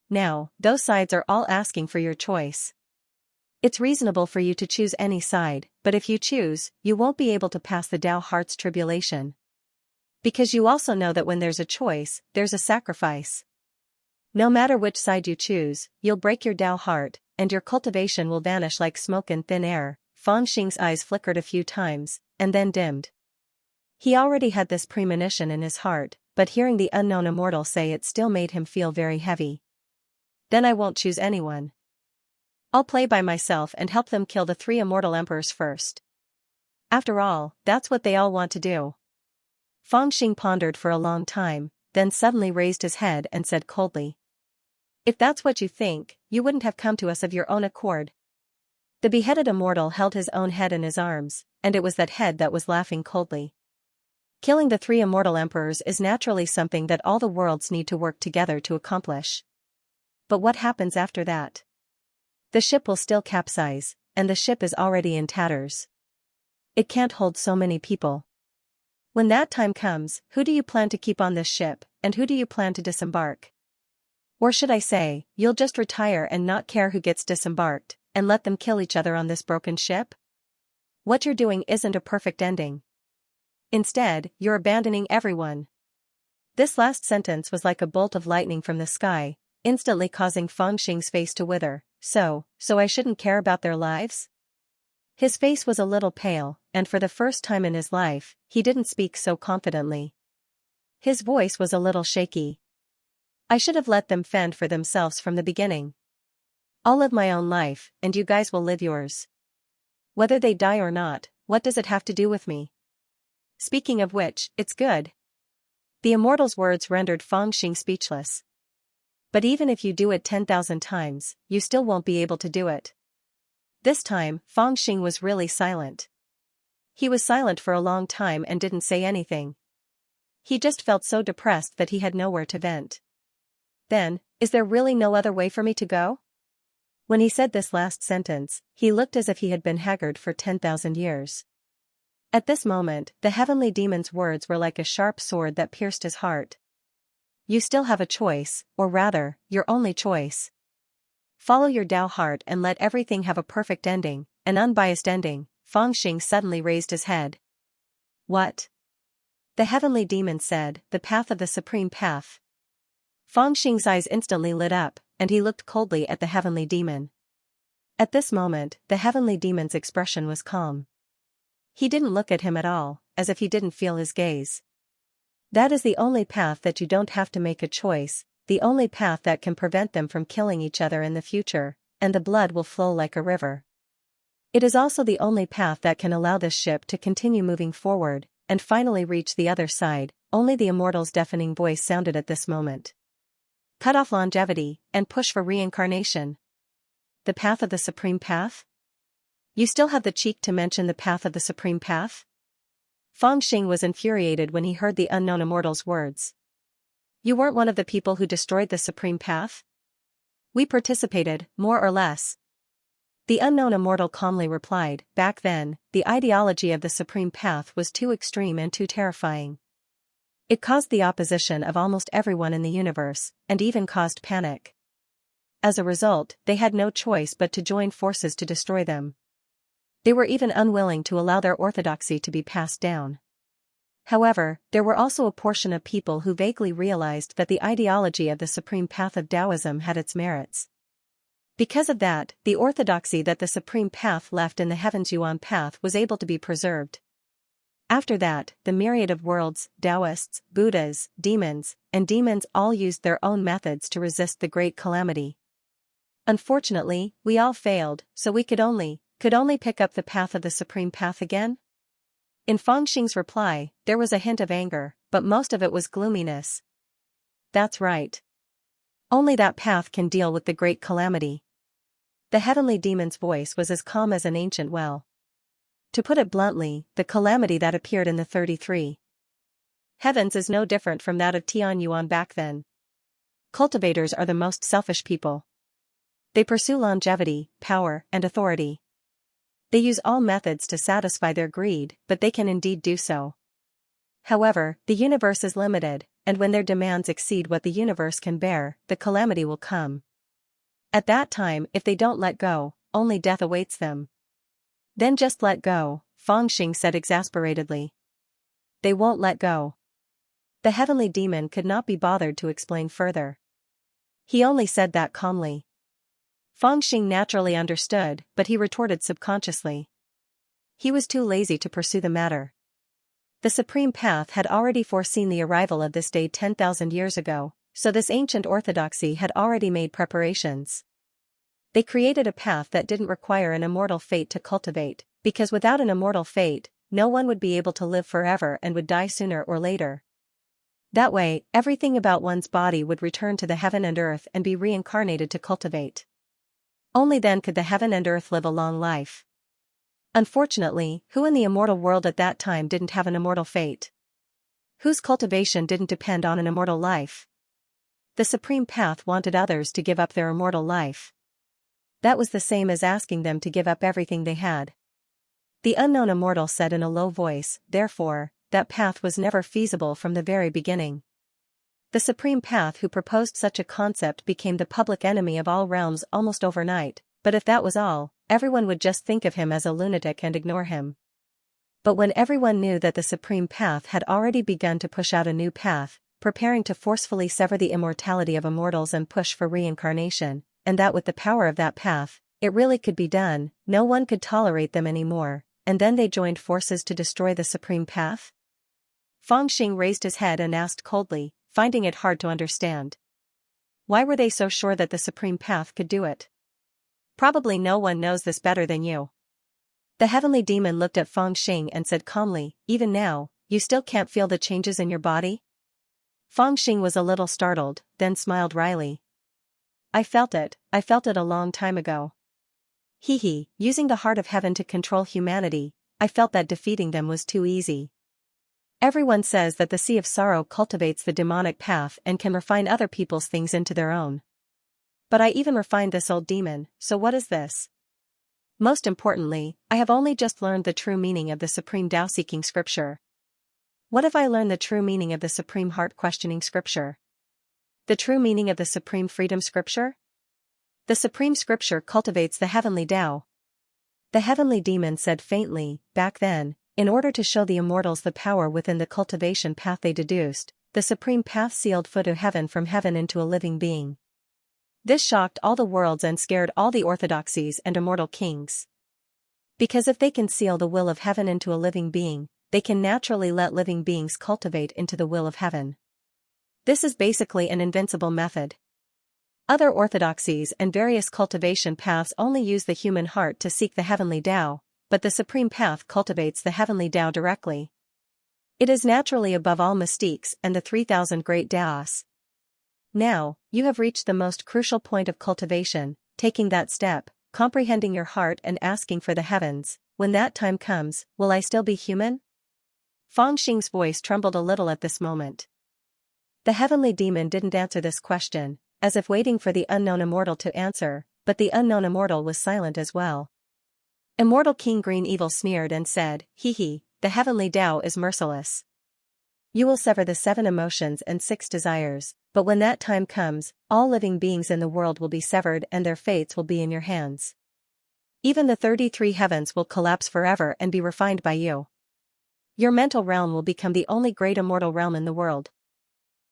Speaker 1: Now, those sides are all asking for your choice. It's reasonable for you to choose any side, but if you choose, you won't be able to pass the Tao heart's tribulation. Because you also know that when there's a choice, there's a sacrifice. No matter which side you choose, you'll break your Tao heart, and your cultivation will vanish like smoke in thin air. Fang Xing's eyes flickered a few times, and then dimmed. He already had this premonition in his heart, but hearing the unknown immortal say it still made him feel very heavy. Then I won't choose anyone. I'll play by myself and help them kill the 3 immortal emperors first. After all, that's what they all want to do. Fang Xing pondered for a long time, then suddenly raised his head and said coldly. If that's what you think, you wouldn't have come to us of your own accord. The beheaded immortal held his own head in his arms, and it was that head that was laughing coldly. Killing the 3 immortal emperors is naturally something that all the worlds need to work together to accomplish. But what happens after that? The ship will still capsize, and the ship is already in tatters. It can't hold so many people. When that time comes, who do you plan to keep on this ship, and who do you plan to disembark? Or should I say, you'll just retire and not care who gets disembarked, and let them kill each other on this broken ship? What you're doing isn't a perfect ending. Instead, you're abandoning everyone. This last sentence was like a bolt of lightning from the sky, instantly causing Fang Xing's face to wither. So I shouldn't care about their lives? His face was a little pale, and for the first time in his life, he didn't speak so confidently. His voice was a little shaky. I should have let them fend for themselves from the beginning. I'll live my own life, and you guys will live yours. Whether they die or not, what does it have to do with me? Speaking of which, it's good. The immortal's words rendered Fang Xing speechless. But even if you do it 10,000 times, you still won't be able to do it. This time, Fang Xing was really silent. He was silent for a long time and didn't say anything. He just felt so depressed that he had nowhere to vent. Then, is there really no other way for me to go? When he said this last sentence, he looked as if he had been haggard for 10,000 years. At this moment, the heavenly demon's words were like a sharp sword that pierced his heart. You still have a choice, or rather, your only choice. Follow your Tao heart and let everything have a perfect ending, an unbiased ending. Fang Xing suddenly raised his head. What? The heavenly demon said, the path of the supreme path. Fang Xing's eyes instantly lit up, and he looked coldly at the heavenly demon. At this moment, the heavenly demon's expression was calm. He didn't look at him at all, as if he didn't feel his gaze. That is the only path that you don't have to make a choice, the only path that can prevent them from killing each other in the future, and the blood will flow like a river. It is also the only path that can allow this ship to continue moving forward, and finally reach the other side. Only the immortal's deafening voice sounded at this moment. Cut off longevity, and push for reincarnation. The path of the supreme path? You still have the cheek to mention the path of the supreme path? Fang Xing was infuriated when he heard the unknown immortal's words. You weren't one of the people who destroyed the supreme path? We participated, more or less. The unknown immortal calmly replied, back then, the ideology of the supreme path was too extreme and too terrifying. It caused the opposition of almost everyone in the universe, and even caused panic. As a result, they had no choice but to join forces to destroy them. They were even unwilling to allow their orthodoxy to be passed down. However, there were also a portion of people who vaguely realized that the ideology of the supreme path of Taoism had its merits. Because of that, the orthodoxy that the supreme path left in the Heaven's Yuan path was able to be preserved. After that, the myriad of worlds, Taoists, Buddhas, demons all used their own methods to resist the great calamity. Unfortunately, we all failed, so we could only pick up the path of the supreme path again? In Fang Xing's reply, there was a hint of anger, but most of it was gloominess. That's right. Only that path can deal with the great calamity. The heavenly demon's voice was as calm as an ancient well. To put it bluntly, the calamity that appeared in the 33 heavens is no different from that of Tianyuan back then. Cultivators are the most selfish people. They pursue longevity, power, and authority. They use all methods to satisfy their greed, but they can indeed do so. However, the universe is limited, and when their demands exceed what the universe can bear, the calamity will come. At that time, if they don't let go, only death awaits them. Then just let go, Fangxing said exasperatedly. They won't let go. The heavenly demon could not be bothered to explain further. He only said that calmly. Fangxing naturally understood, but he retorted subconsciously. He was too lazy to pursue the matter. The Supreme Path had already foreseen the arrival of this day 10,000 years ago, so this ancient orthodoxy had already made preparations. They created a path that didn't require an immortal fate to cultivate, because without an immortal fate, no one would be able to live forever and would die sooner or later. That way, everything about one's body would return to the heaven and earth and be reincarnated to cultivate. Only then could the heaven and earth live a long life. Unfortunately, who in the immortal world at that time didn't have an immortal fate? Whose cultivation didn't depend on an immortal life? The Supreme Path wanted others to give up their immortal life. That was the same as asking them to give up everything they had. The unknown immortal said in a low voice, therefore, that path was never feasible from the very beginning. The Supreme Path who proposed such a concept became the public enemy of all realms almost overnight, but if that was all, everyone would just think of him as a lunatic and ignore him. But when everyone knew that the Supreme Path had already begun to push out a new path, preparing to forcefully sever the immortality of immortals and push for reincarnation, and that with the power of that path, it really could be done, no one could tolerate them anymore, and then they joined forces to destroy the Supreme Path? Fangxing raised his head and asked coldly, finding it hard to understand. Why were they so sure that the Supreme Path could do it? Probably no one knows this better than you. The heavenly demon looked at Fangxing and said calmly, even now, you still can't feel the changes in your body? Fangxing was a little startled, then smiled wryly. I felt it a long time ago. Using the heart of heaven to control humanity, I felt that defeating them was too easy. Everyone says that the sea of sorrow cultivates the demonic path and can refine other people's things into their own. But I even refined this old demon, so what is this? Most importantly, I have only just learned the true meaning of the Supreme Tao-seeking scripture. What if I learn the true meaning of the Supreme Heart-questioning scripture? The true meaning of the Supreme Freedom scripture? The Supreme Scripture cultivates the heavenly Tao. The heavenly demon said faintly, back then, in order to show the immortals the power within the cultivation path they deduced, the Supreme Path sealed foot to heaven from heaven into a living being. This shocked all the worlds and scared all the orthodoxies and immortal kings. Because if they can seal the will of heaven into a living being, they can naturally let living beings cultivate into the will of heaven. This is basically an invincible method. Other orthodoxies and various cultivation paths only use the human heart to seek the heavenly Tao, but the Supreme Path cultivates the heavenly Tao directly. It is naturally above all mystiques and the 3,000 great Taos. Now, you have reached the most crucial point of cultivation, taking that step, comprehending your heart and asking for the heavens. When that time comes, will I still be human? Fangxing's voice trembled a little at this moment. The heavenly demon didn't answer this question, as if waiting for the unknown immortal to answer, but the unknown immortal was silent as well. Immortal King Green Evil sneered and said, the heavenly Tao is merciless. You will sever the 7 emotions and 6 desires, but when that time comes, all living beings in the world will be severed and their fates will be in your hands. Even the 33 heavens will collapse forever and be refined by you. Your mental realm will become the only great immortal realm in the world.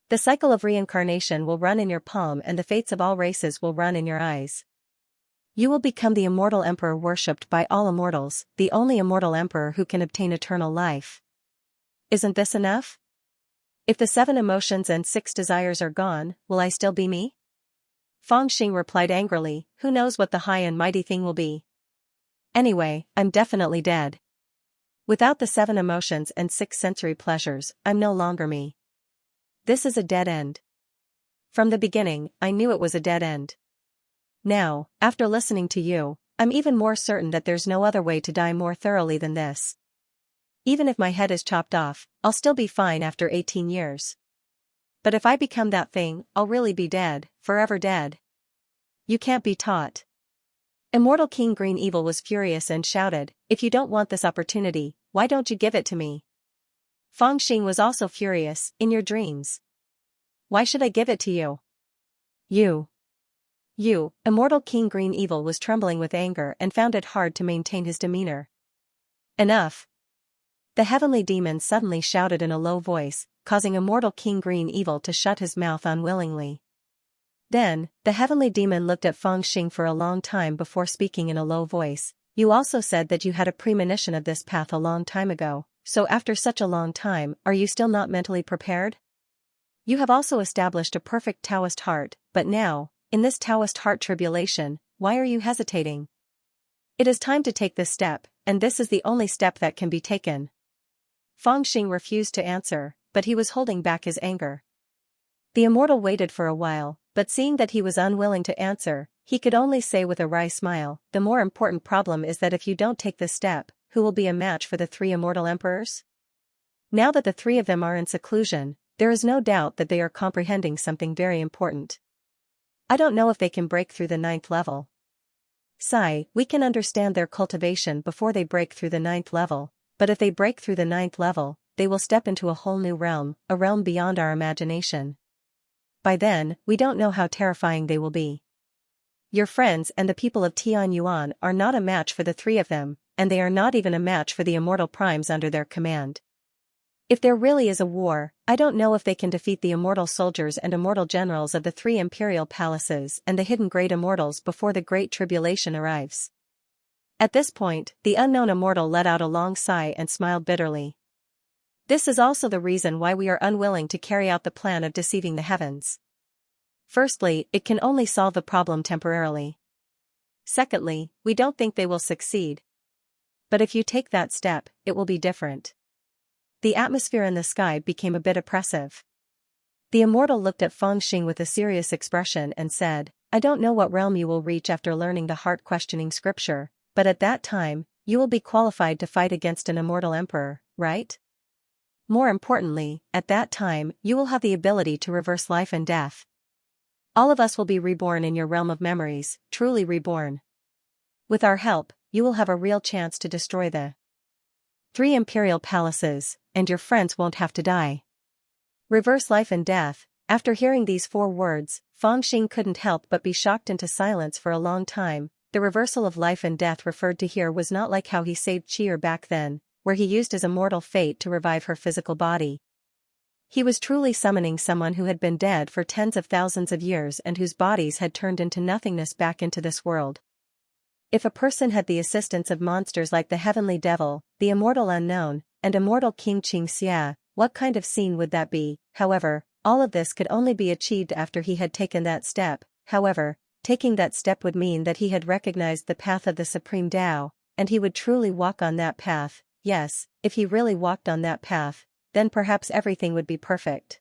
Speaker 1: The cycle of reincarnation will run in your palm and the fates of all races will run in your eyes. You will become the immortal emperor worshipped by all immortals, the only immortal emperor who can obtain eternal life. Isn't this enough? If the 7 emotions and 6 desires are gone, will I still be me? Fangxing replied angrily, who knows what the high and mighty thing will be? Anyway, I'm definitely dead. Without the 7 emotions and 6 sensory pleasures, I'm no longer me. This is a dead end. From the beginning, I knew it was a dead end. Now, after listening to you, I'm even more certain that there's no other way to die more thoroughly than this. Even if my head is chopped off, I'll still be fine after 18 years. But if I become that thing, I'll really be dead, forever dead. You can't be taught. Immortal King Green Evil was furious and shouted, "If you don't want this opportunity, why don't you give it to me?" Feng Xing was also furious, "In your dreams. Why should I give it to you? You. Immortal King Green Evil was trembling with anger and found it hard to maintain his demeanor. Enough. The heavenly demon suddenly shouted in a low voice, causing Immortal King Green Evil to shut his mouth unwillingly. Then, the heavenly demon looked at Feng Xing for a long time before speaking in a low voice. You also said that you had a premonition of this path a long time ago, so after such a long time, are you still not mentally prepared? You have also established a perfect Taoist heart, but now, in this Taoist heart tribulation, why are you hesitating? It is time to take this step, and this is the only step that can be taken. Feng Xing refused to answer, but he was holding back his anger. The immortal waited for a while, but seeing that he was unwilling to answer, he could only say with a wry smile, "The more important problem is that if you don't take this step, who will be a match for the three immortal emperors?" Now that the three of them are in seclusion, there is no doubt that they are comprehending something very important. I don't know if they can break through the 9th level. Sigh, we can understand their cultivation before they break through the 9th level, but if they break through the 9th level, they will step into a whole new realm, a realm beyond our imagination. By then, we don't know how terrifying they will be. Your friends and the people of Tianyuan are not a match for the three of them, and they are not even a match for the immortal primes under their command. If there really is a war, I don't know if they can defeat the immortal soldiers and immortal generals of the three imperial palaces and the hidden great immortals before the great tribulation arrives. At this point, the unknown immortal let out a long sigh and smiled bitterly. This is also the reason why we are unwilling to carry out the plan of deceiving the heavens. Firstly, it can only solve the problem temporarily. Secondly, we don't think they will succeed. But if you take that step, it will be different. The atmosphere in the sky became a bit oppressive. The immortal looked at Feng Xing with a serious expression and said, "I don't know what realm you will reach after learning the heart-questioning scripture, but at that time, you will be qualified to fight against an immortal emperor, right? More importantly, at that time, you will have the ability to reverse life and death. All of us will be reborn in your realm of memories, truly reborn. With our help, you will have a real chance to destroy the three imperial palaces, and your friends won't have to die. Reverse life and death." After hearing these 4 words, Feng Xing couldn't help but be shocked into silence for a long time. The reversal of life and death referred to here was not like how he saved Chi'er back then, where he used his immortal fate to revive her physical body. He was truly summoning someone who had been dead for tens of thousands of years and whose bodies had turned into nothingness back into this world. If a person had the assistance of monsters like the Heavenly Devil, the Immortal Unknown, and Immortal King Xianxia, what kind of scene would that be? However, all of this could only be achieved after he had taken that step. However, taking that step would mean that he had recognized the path of the Supreme Tao, and he would truly walk on that path. Yes, if he really walked on that path, then perhaps everything would be perfect.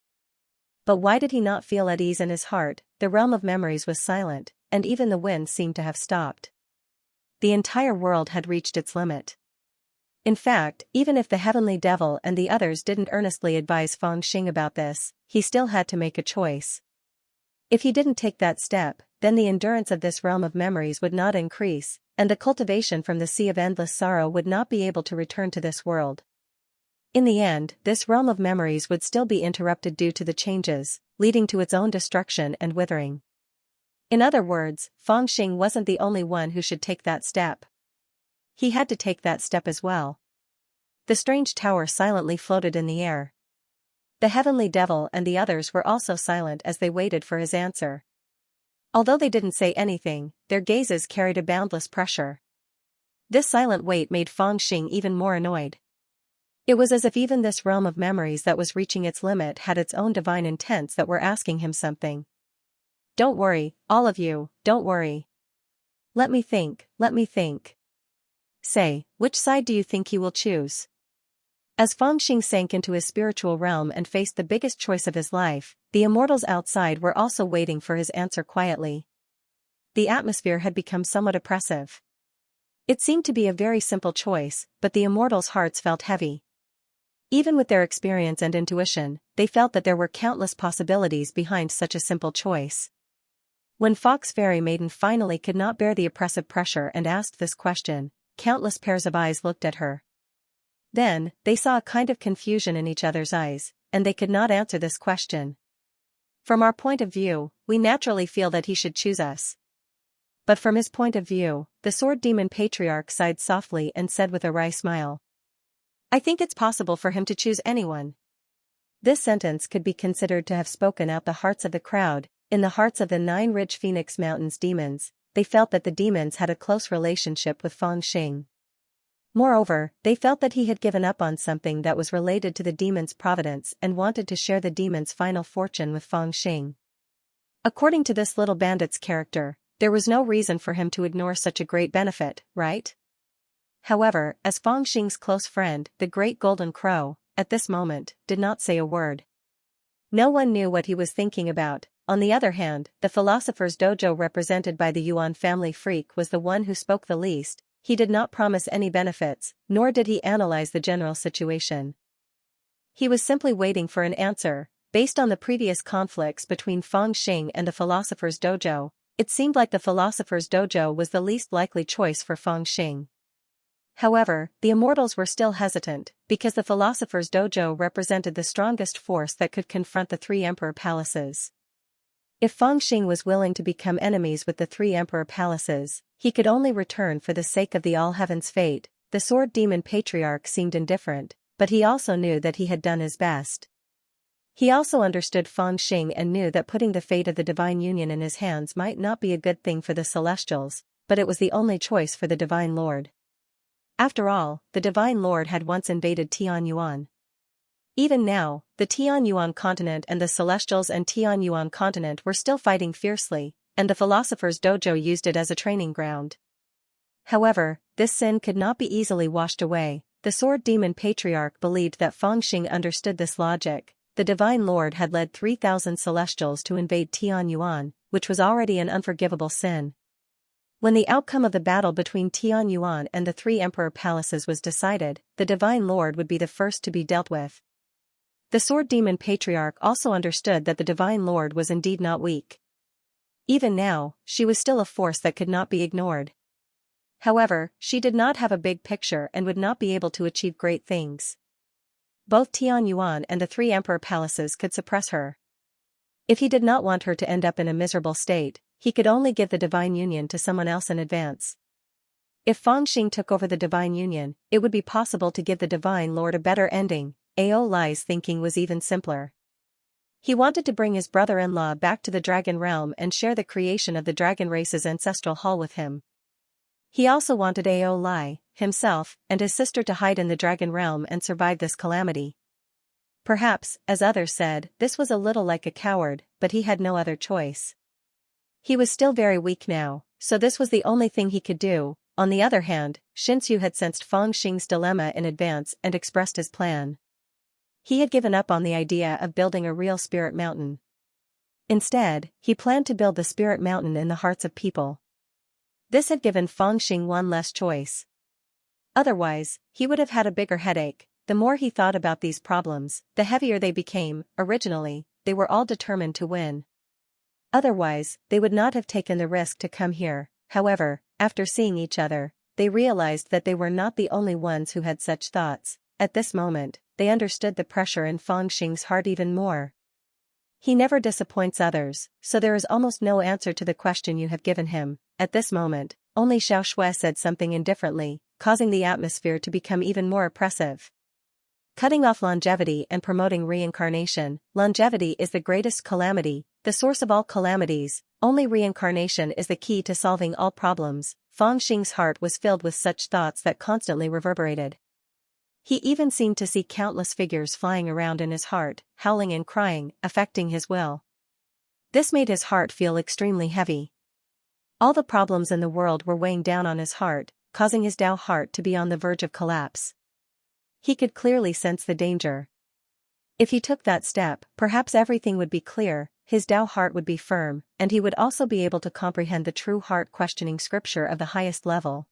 Speaker 1: But why did he not feel at ease in his heart? The realm of memories was silent, and even the wind seemed to have stopped. The entire world had reached its limit. In fact, even if the Heavenly Devil and the others didn't earnestly advise Feng Xing about this, he still had to make a choice. If he didn't take that step, then the endurance of this realm of memories would not increase, and the cultivation from the Sea of Endless Sorrow would not be able to return to this world. In the end, this realm of memories would still be interrupted due to the changes, leading to its own destruction and withering. In other words, Feng Xing wasn't the only one who should take that step. He had to take that step as well. The strange tower silently floated in the air. The Heavenly Devil and the others were also silent as they waited for his answer. Although they didn't say anything, their gazes carried a boundless pressure. This silent wait made Feng Xing even more annoyed. It was as if even this realm of memories that was reaching its limit had its own divine intents that were asking him something. "Don't worry, all of you, don't worry. Let me think, let me think. Say, which side do you think he will choose?" As Feng Xing sank into his spiritual realm and faced the biggest choice of his life, the immortals outside were also waiting for his answer quietly. the atmosphere had become somewhat oppressive. It seemed to be a very simple choice, but the immortals' hearts felt heavy. Even with their experience and intuition, they felt that there were countless possibilities behind such a simple choice. When Fox Fairy Maiden finally could not bear the oppressive pressure and asked this question, countless pairs of eyes looked at her. Then, they saw a kind of confusion in each other's eyes, and they could not answer this question. From our point of view, we naturally feel that he should choose us. But from his point of view, the Sword Demon Patriarch sighed softly and said with a wry smile, I think it's possible for him to choose anyone. This sentence could be considered to have spoken out the hearts of the crowd. In the hearts of the 9 rich Phoenix Mountains demons, they felt that the demons had a close relationship with Feng Xing. Moreover, they felt that he had given up on something that was related to the demon's providence and wanted to share the demon's final fortune with Feng Xing. According to this little bandit's character, there was no reason for him to ignore such a great benefit, right? However, as Feng Xing's close friend, the Great Golden Crow, at this moment, did not say a word. No one knew what he was thinking about. On the other hand, the Philosopher's Dojo represented by the Yuan family freak was the one who spoke the least. He did not promise any benefits, nor did he analyze the general situation. He was simply waiting for an answer. Based on the previous conflicts between Feng Xing and the Philosopher's Dojo, it seemed like the Philosopher's Dojo was the least likely choice for Feng Xing. However, the immortals were still hesitant, because the Philosopher's Dojo represented the strongest force that could confront the 3 Emperor Palaces. If Feng Xing was willing to become enemies with the 3 Emperor Palaces, he could only return for the sake of the All Heaven's fate. The Sword Demon Patriarch seemed indifferent, but he also knew that he had done his best. He also understood Feng Xing and knew that putting the fate of the Divine Union in his hands might not be a good thing for the Celestials, but it was the only choice for the Divine Lord. After all, the Divine Lord had once invaded Tianyuan. Even now, the Tianyuan continent and the Celestials and Tianyuan continent were still fighting fiercely, and the Philosopher's Dojo used it as a training ground. However, this sin could not be easily washed away. The Sword Demon Patriarch believed that Feng Xing understood this logic. The Divine Lord had led 3,000 Celestials to invade Tianyuan, which was already an unforgivable sin. When the outcome of the battle between Tianyuan and the 3 Emperor Palaces was decided, the Divine Lord would be the first to be dealt with. The Sword Demon Patriarch also understood that the Divine Lord was indeed not weak. Even now, she was still a force that could not be ignored. However, she did not have a big picture and would not be able to achieve great things. Both Tianyuan and the 3 Emperor Palaces could suppress her. If he did not want her to end up in a miserable state, he could only give the Divine Union to someone else in advance. If Feng Xing took over the Divine Union, it would be possible to give the Divine Lord a better ending. Ao Lai's thinking was even simpler. He wanted to bring his brother-in-law back to the Dragon Realm and share the creation of the Dragon Race's ancestral hall with him. He also wanted Ao Lai, himself, and his sister to hide in the Dragon Realm and survive this calamity. Perhaps, as others said, this was a little like a coward, but he had no other choice. He was still very weak now, so this was the only thing he could do. On the other hand, Xianxia had sensed Feng Xing's dilemma in advance and expressed his plan. He had given up on the idea of building a real spirit mountain. Instead, he planned to build the spirit mountain in the hearts of people. This had given Feng Xing one less choice. Otherwise, he would have had a bigger headache. The more he thought about these problems, the heavier they became. Originally, they were all determined to win. Otherwise, they would not have taken the risk to come here. However, after seeing each other, they realized that they were not the only ones who had such thoughts. At this moment, they understood the pressure in Feng Xing's heart even more. He never disappoints others, so there is almost no answer to the question you have given him. At this moment, only Xiaoxue said something indifferently, causing the atmosphere to become even more oppressive. Cutting off longevity and promoting reincarnation. Longevity is the greatest calamity, the source of all calamities. Only reincarnation is the key to solving all problems. Feng Xing's heart was filled with such thoughts that constantly reverberated. He even seemed to see countless figures flying around in his heart, howling and crying, affecting his will. This made his heart feel extremely heavy. All the problems in the world were weighing down on his heart, causing his Tao heart to be on the verge of collapse. He could clearly sense the danger. If he took that step, perhaps everything would be clear. his Tao heart would be firm, and he would also be able to comprehend the true heart-questioning scripture of the highest level.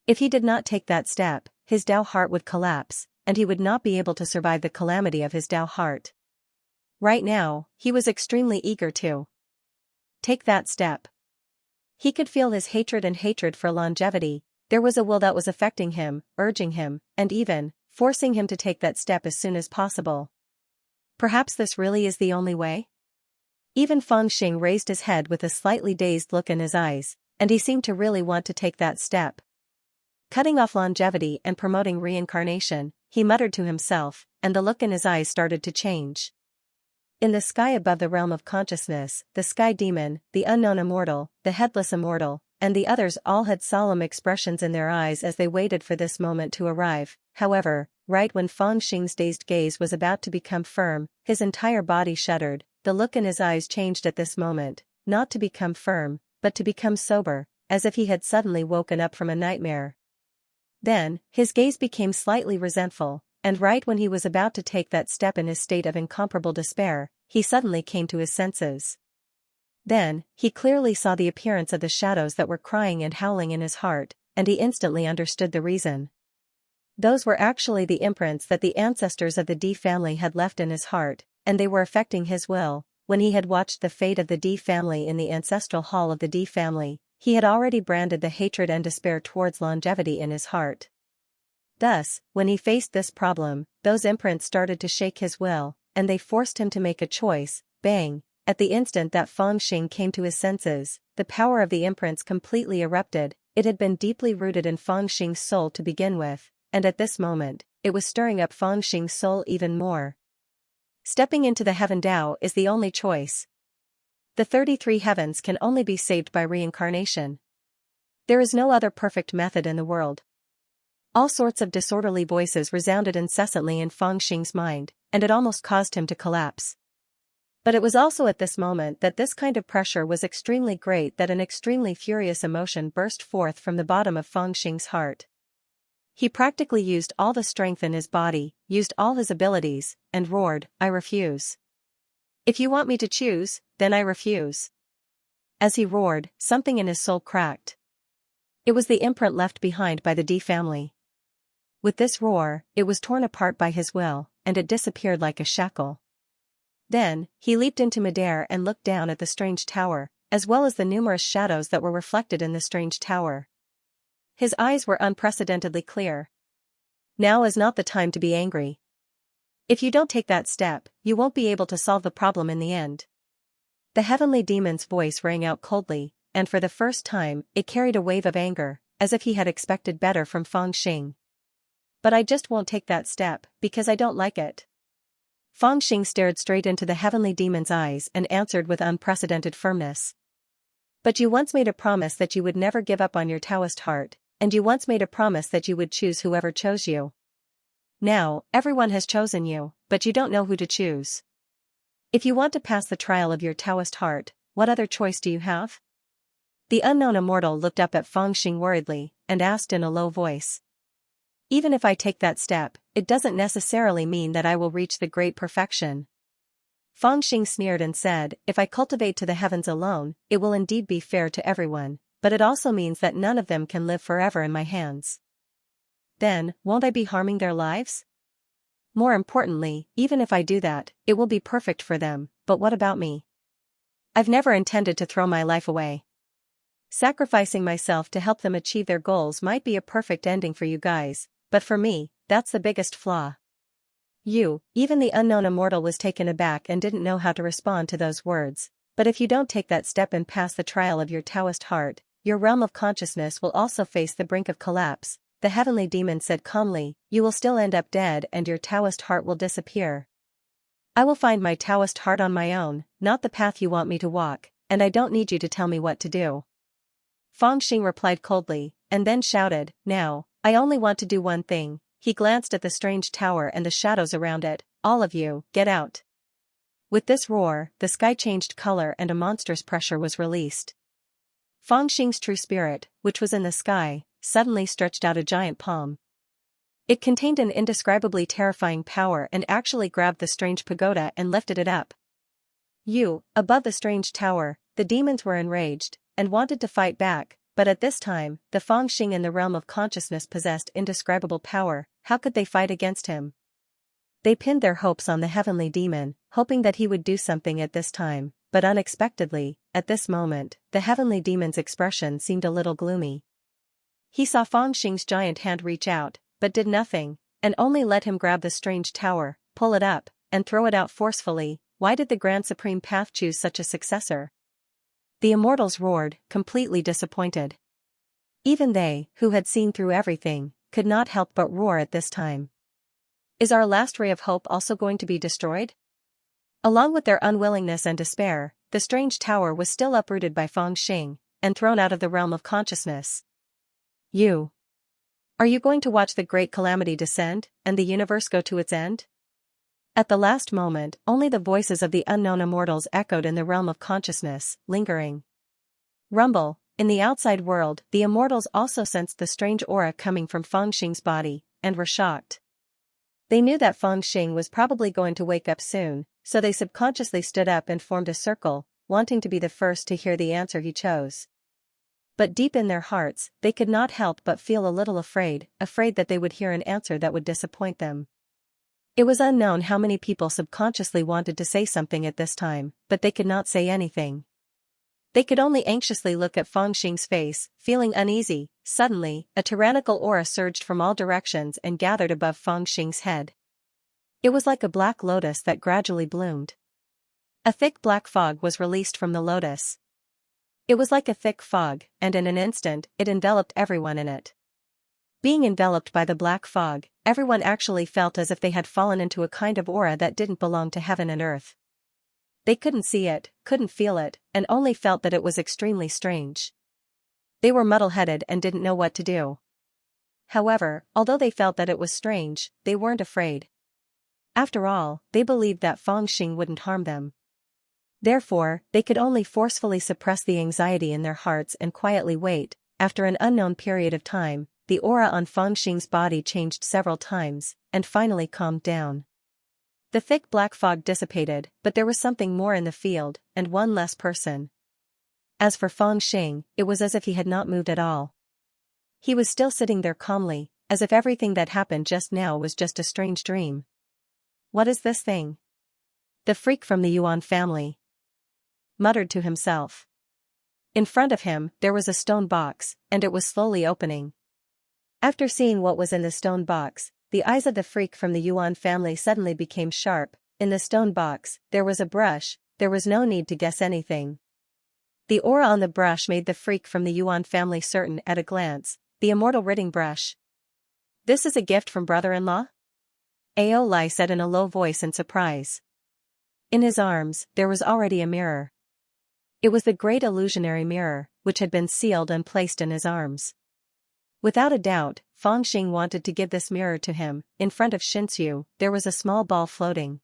Speaker 1: If he did not take that step, his Tao heart would collapse, and he would not be able to survive the calamity of his Tao heart. Right now, he was extremely eager to take that step. He could feel his hatred for longevity. There was a will that was affecting him, urging him, and even forcing him to take that step as soon as possible. Perhaps this really is the only way? Even Feng Xing raised his head with a slightly dazed look in his eyes, and he seemed to really want to take that step. Cutting off longevity and promoting reincarnation, he muttered to himself, and the look in his eyes started to change. In the sky above the realm of consciousness, the sky demon, the unknown immortal, the headless immortal, and the others all had solemn expressions in their eyes as they waited for this moment to arrive. However, right when Feng Xing's dazed gaze was about to become firm, his entire body shuddered. The look in his eyes changed at this moment, not to become firm, but to become sober, as if he had suddenly woken up from a nightmare. Then, his gaze became slightly resentful, and right when he was about to take that step in his state of incomparable despair, he suddenly came to his senses. Then, he clearly saw the appearance of the shadows that were crying and howling in his heart, and he instantly understood the reason. Those were actually the imprints that the ancestors of the D family had left in his heart, and they were affecting his will. When he had watched the fate of the D family in the ancestral hall of the D family, he had already branded the hatred and despair towards longevity in his heart. Thus, when he faced this problem, those imprints started to shake his will, and they forced him to make a choice. Bang! At the instant that Feng Xing came to his senses, the power of the imprints completely erupted. It had been deeply rooted in Feng Xing's soul to begin with, and at this moment, it was stirring up Feng Xing's soul even more. Stepping into the Heaven Tao is the only choice. The 33 heavens can only be saved by reincarnation. There is no other perfect method in the world. All sorts of disorderly voices resounded incessantly in Feng Xing's mind, and it almost caused him to collapse. But it was also at this moment that this kind of pressure was extremely great that an extremely furious emotion burst forth from the bottom of Feng Xing's heart. He practically used all the strength in his body, used all his abilities, and roared, "I refuse. If you want me to choose, then I refuse." As he roared, something in his soul cracked. It was the imprint left behind by the D family. With this roar, it was torn apart by his will, and it disappeared like a shackle. Then, he leaped into midair and looked down at the strange tower, as well as the numerous shadows that were reflected in the strange tower. His eyes were unprecedentedly clear. Now is not the time to be angry. If you don't take that step, you won't be able to solve the problem in the end. The heavenly demon's voice rang out coldly, and for the first time, it carried a wave of anger, as if he had expected better from Feng Xing. But I just won't take that step, because I don't like it. Feng Xing stared straight into the heavenly demon's eyes and answered with unprecedented firmness. But you once made a promise that you would never give up on your Taoist heart, and you once made a promise that you would choose whoever chose you. Now, everyone has chosen you, but you don't know who to choose. If you want to pass the trial of your Taoist heart, what other choice do you have? The unknown immortal looked up at Feng Xing worriedly, and asked in a low voice. Even if I take that step, it doesn't necessarily mean that I will reach the great perfection. Feng Xing sneered and said, if I cultivate to the heavens alone, it will indeed be fair to everyone, but it also means that none of them can live forever in my hands. Then, won't I be harming their lives? More importantly, even if I do that, it will be perfect for them, but what about me? I've never intended to throw my life away. Sacrificing myself to help them achieve their goals might be a perfect ending for you guys, but for me, that's the biggest flaw. Even the unknown immortal was taken aback and didn't know how to respond to those words. But if you don't take that step and pass the trial of your Taoist heart, your realm of consciousness will also face the brink of collapse. The heavenly demon said calmly, you will still end up dead and your Taoist heart will disappear. I will find my Taoist heart on my own, not the path you want me to walk, and I don't need you to tell me what to do. Feng Xing replied coldly, and then shouted, now, I only want to do one thing. He glanced at the strange tower and the shadows around it, all of you, get out. With this roar, the sky changed color and a monstrous pressure was released. Feng Xing's true spirit, which was in the sky, suddenly stretched out a giant palm. It contained an indescribably terrifying power and actually grabbed the strange pagoda and lifted it up. Above the strange tower, the demons were enraged, and wanted to fight back, but at this time, the Fangxing in the realm of consciousness possessed indescribable power. How could they fight against him? They pinned their hopes on the heavenly demon, hoping that he would do something at this time, but unexpectedly, at this moment, the heavenly demon's expression seemed a little gloomy. He saw Fangxing's giant hand reach out, but did nothing, and only let him grab the strange tower, pull it up, and throw it out forcefully. Why did the Grand Supreme Path choose such a successor? The immortals roared, completely disappointed. Even they, who had seen through everything, could not help but roar at this time. Is our last ray of hope also going to be destroyed? Along with their unwillingness and despair, the strange tower was still uprooted by Fangxing, and thrown out of the realm of consciousness. Are you going to watch the great calamity descend, and the universe go to its end? At the last moment, only the voices of the unknown immortals echoed in the realm of consciousness, lingering. Rumble. In the outside world, the immortals also sensed the strange aura coming from Fangxing's body, and were shocked. They knew that Fangxing was probably going to wake up soon, so they subconsciously stood up and formed a circle, wanting to be the first to hear the answer he chose. But deep in their hearts, they could not help but feel a little afraid that they would hear an answer that would disappoint them. It was unknown how many people subconsciously wanted to say something at this time, but they could not say anything. They could only anxiously look at Fangxing's face, feeling uneasy. Suddenly, a tyrannical aura surged from all directions and gathered above Fangxing's head. It was like a black lotus that gradually bloomed. A thick black fog was released from the lotus. It was like a thick fog, and in an instant, it enveloped everyone in it. Being enveloped by the black fog, everyone actually felt as if they had fallen into a kind of aura that didn't belong to heaven and earth. They couldn't see it, couldn't feel it, and only felt that it was extremely strange. They were muddle-headed and didn't know what to do. However, although they felt that it was strange, they weren't afraid. After all, they believed that Fangxing wouldn't harm them. Therefore, they could only forcefully suppress the anxiety in their hearts and quietly wait. After an unknown period of time, the aura on Fangxing's body changed several times, and finally calmed down. The thick black fog dissipated, but there was something more in the field, and one less person. As for Fangxing, it was as if he had not moved at all. He was still sitting there calmly, as if everything that happened just now was just a strange dream. What is this thing? The freak from the Yuan family muttered to himself. In front of him, there was a stone box, and it was slowly opening. After seeing what was in the stone box, the eyes of the freak from the Yuan family suddenly became sharp. In the stone box, there was a brush. There was no need to guess anything. The aura on the brush made the freak from the Yuan family certain at a glance. The immortal ridding brush. This is a gift from brother-in-law? Aolai said in a low voice in surprise. In his arms, there was already a mirror. It was the great illusionary mirror, which had been sealed and placed in his arms. Without a doubt, Fangxing wanted to give this mirror to him. In front of Xianxia, there was a small ball floating.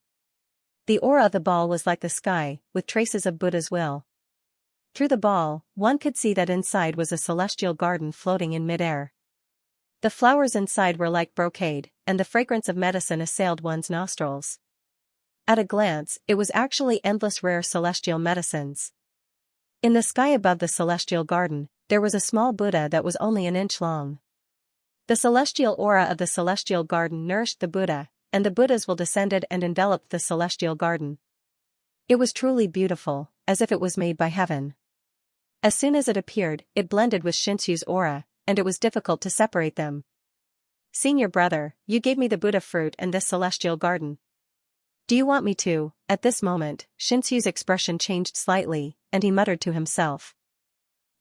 Speaker 1: The aura of the ball was like the sky, with traces of Buddha's will. Through the ball, one could see that inside was a celestial garden floating in midair. The flowers inside were like brocade, and the fragrance of medicine assailed one's nostrils. At a glance, it was actually endless rare celestial medicines. In the sky above the celestial garden, there was a small Buddha that was only an inch long. The celestial aura of the celestial garden nourished the Buddha, and the Buddha's will descended and enveloped the celestial garden. It was truly beautiful, as if it was made by heaven. As soon as it appeared, it blended with Xianxia's aura, and it was difficult to separate them. Senior brother, you gave me the Buddha fruit and this celestial garden. Do you want me to? At this moment, Xianxia's expression changed slightly, and he muttered to himself.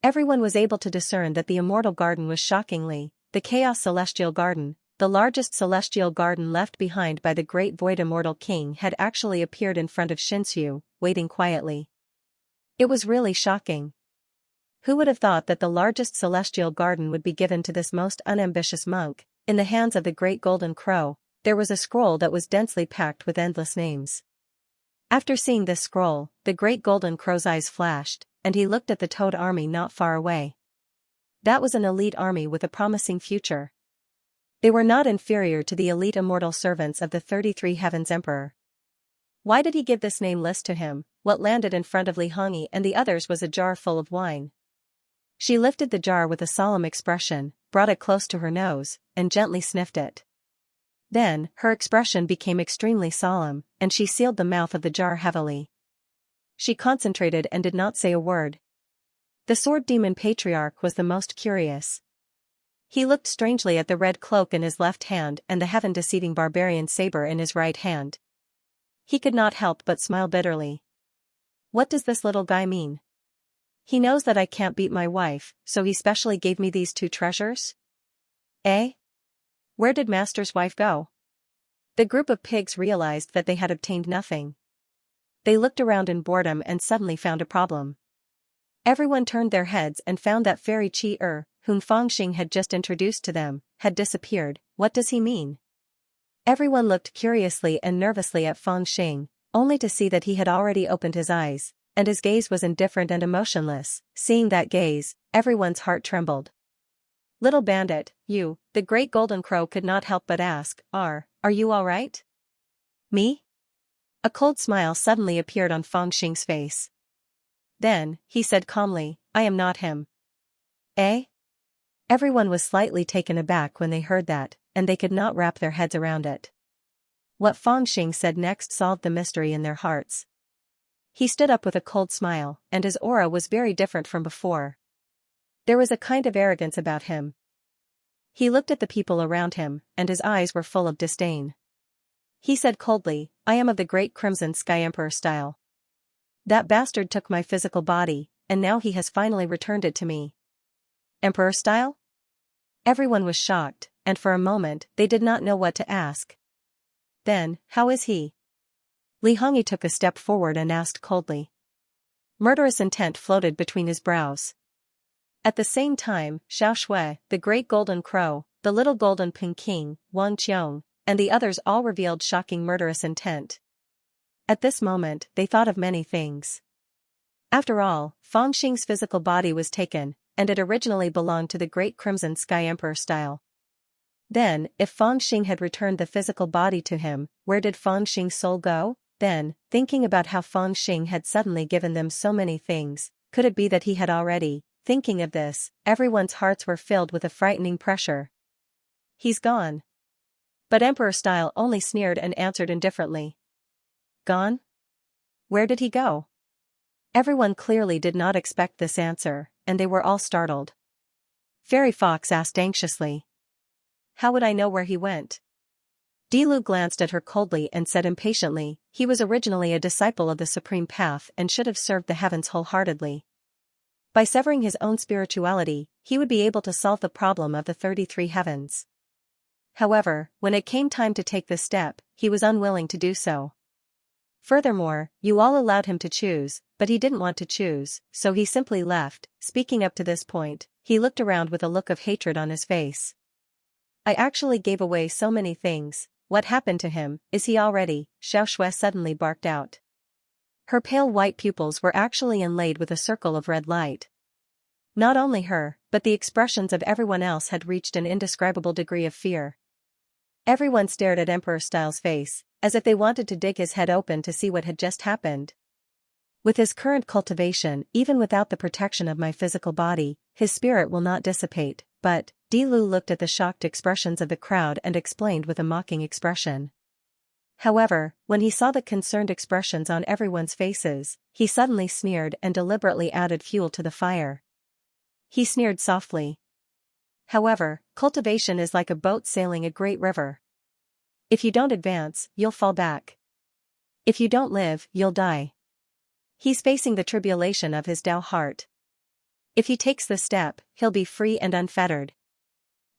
Speaker 1: Everyone was able to discern that the immortal garden was shockingly the Chaos Celestial Garden. The largest celestial garden left behind by the great void immortal king had actually appeared in front of Xianxia, waiting quietly. It was really shocking. Who would have thought that the largest celestial garden would be given to this most unambitious monk? In the hands of the great golden crow, there was a scroll that was densely packed with endless names. After seeing this scroll, the great golden crow's eyes flashed, and he looked at the toad army not far away. That was an elite army with a promising future. They were not inferior to the elite immortal servants of the 33 Heavens Emperor. Why did he give this name list to him? What landed in front of Li Hongyi and the others was a jar full of wine. She lifted the jar with a solemn expression, brought it close to her nose, and gently sniffed it. Then, her expression became extremely solemn, and she sealed the mouth of the jar heavily. She concentrated and did not say a word. The sword demon patriarch was the most curious. He looked strangely at the red cloak in his left hand and the heaven-deceiving barbarian saber in his right hand. He could not help but smile bitterly. What does this little guy mean? He knows that I can't beat my wife, so he specially gave me these 2 treasures? Eh? Where did Master's wife go? The group of pigs realized that they had obtained nothing. They looked around in boredom and suddenly found a problem. Everyone turned their heads and found that Fairy Qi whom Fangxing had just introduced to them, had disappeared. What does he mean? Everyone looked curiously and nervously at Fangxing, only to see that he had already opened his eyes, and his gaze was indifferent and emotionless. Seeing that gaze, everyone's heart trembled. Little bandit, you, the great golden crow could not help but ask, are you all right? Me? A cold smile suddenly appeared on Fangxing's face. Then, he said calmly, I am not him. Eh? Everyone was slightly taken aback when they heard that, and they could not wrap their heads around it. What Fangxing said next solved the mystery in their hearts. He stood up with a cold smile, and his aura was very different from before. There was a kind of arrogance about him. He looked at the people around him, and his eyes were full of disdain. He said coldly, I am of the great Crimson Sky Emperor style. That bastard took my physical body, and now he has finally returned it to me. Emperor style? Everyone was shocked, and for a moment they did not know what to ask. Then, how is he? Li Hongyi took a step forward and asked coldly. Murderous intent floated between his brows. At the same time, Xiaoxue, the great golden crow, the little golden Peking, Wang Qiong, and the others all revealed shocking murderous intent. At this moment, they thought of many things. After all, Fangxing's physical body was taken, and it originally belonged to the great Crimson Sky Emperor style. Then, if Fangxing had returned the physical body to him, where did Fangxing's soul go? Then, thinking about how Fangxing had suddenly given them so many things, could it be that he had already? Thinking of this, everyone's hearts were filled with a frightening pressure. He's gone. But Emperor Style only sneered and answered indifferently. Gone? Where did he go? Everyone clearly did not expect this answer, and they were all startled. Fairy Fox asked anxiously. How would I know where he went? Dilu glanced at her coldly and said impatiently, he was originally a disciple of the Supreme Path and should have served the heavens wholeheartedly. By severing his own spirituality, he would be able to solve the problem of the 33 heavens. However, when it came time to take this step, he was unwilling to do so. Furthermore, you all allowed him to choose, but he didn't want to choose, so he simply left. Speaking up to this point, he looked around with a look of hatred on his face. I actually gave away so many things. What happened to him? Is he already? Xiaoxue suddenly barked out. Her pale white pupils were actually inlaid with a circle of red light. Not only her, but the expressions of everyone else had reached an indescribable degree of fear. Everyone stared at Emperor Style's face, as if they wanted to dig his head open to see what had just happened. With his current cultivation, even without the protection of my physical body, his spirit will not dissipate, but, Dilu looked at the shocked expressions of the crowd and explained with a mocking expression. However, when he saw the concerned expressions on everyone's faces, he suddenly sneered and deliberately added fuel to the fire. He sneered softly. However, cultivation is like a boat sailing a great river. If you don't advance, you'll fall back. If you don't live, you'll die. He's facing the tribulation of his Tao heart. If he takes this step, he'll be free and unfettered.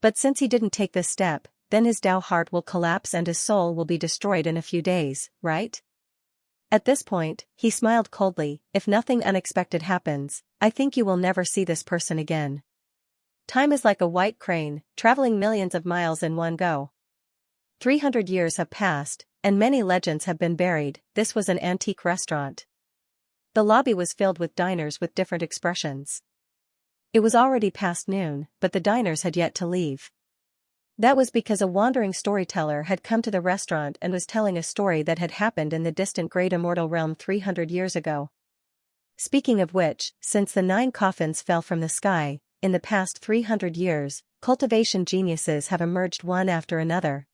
Speaker 1: But since he didn't take this step, then his Tao heart will collapse and his soul will be destroyed in a few days, right? At this point, he smiled coldly, if nothing unexpected happens, I think you will never see this person again. Time is like a white crane, traveling millions of miles in one go. 300 years have passed, and many legends have been buried. This was an antique restaurant. The lobby was filled with diners with different expressions. It was already past noon, but the diners had yet to leave. That was because a wandering storyteller had come to the restaurant and was telling a story that had happened in the distant great immortal realm 300 years ago. Speaking of which, since the 9 coffins fell from the sky, in the past 300 years, cultivation geniuses have emerged one after another.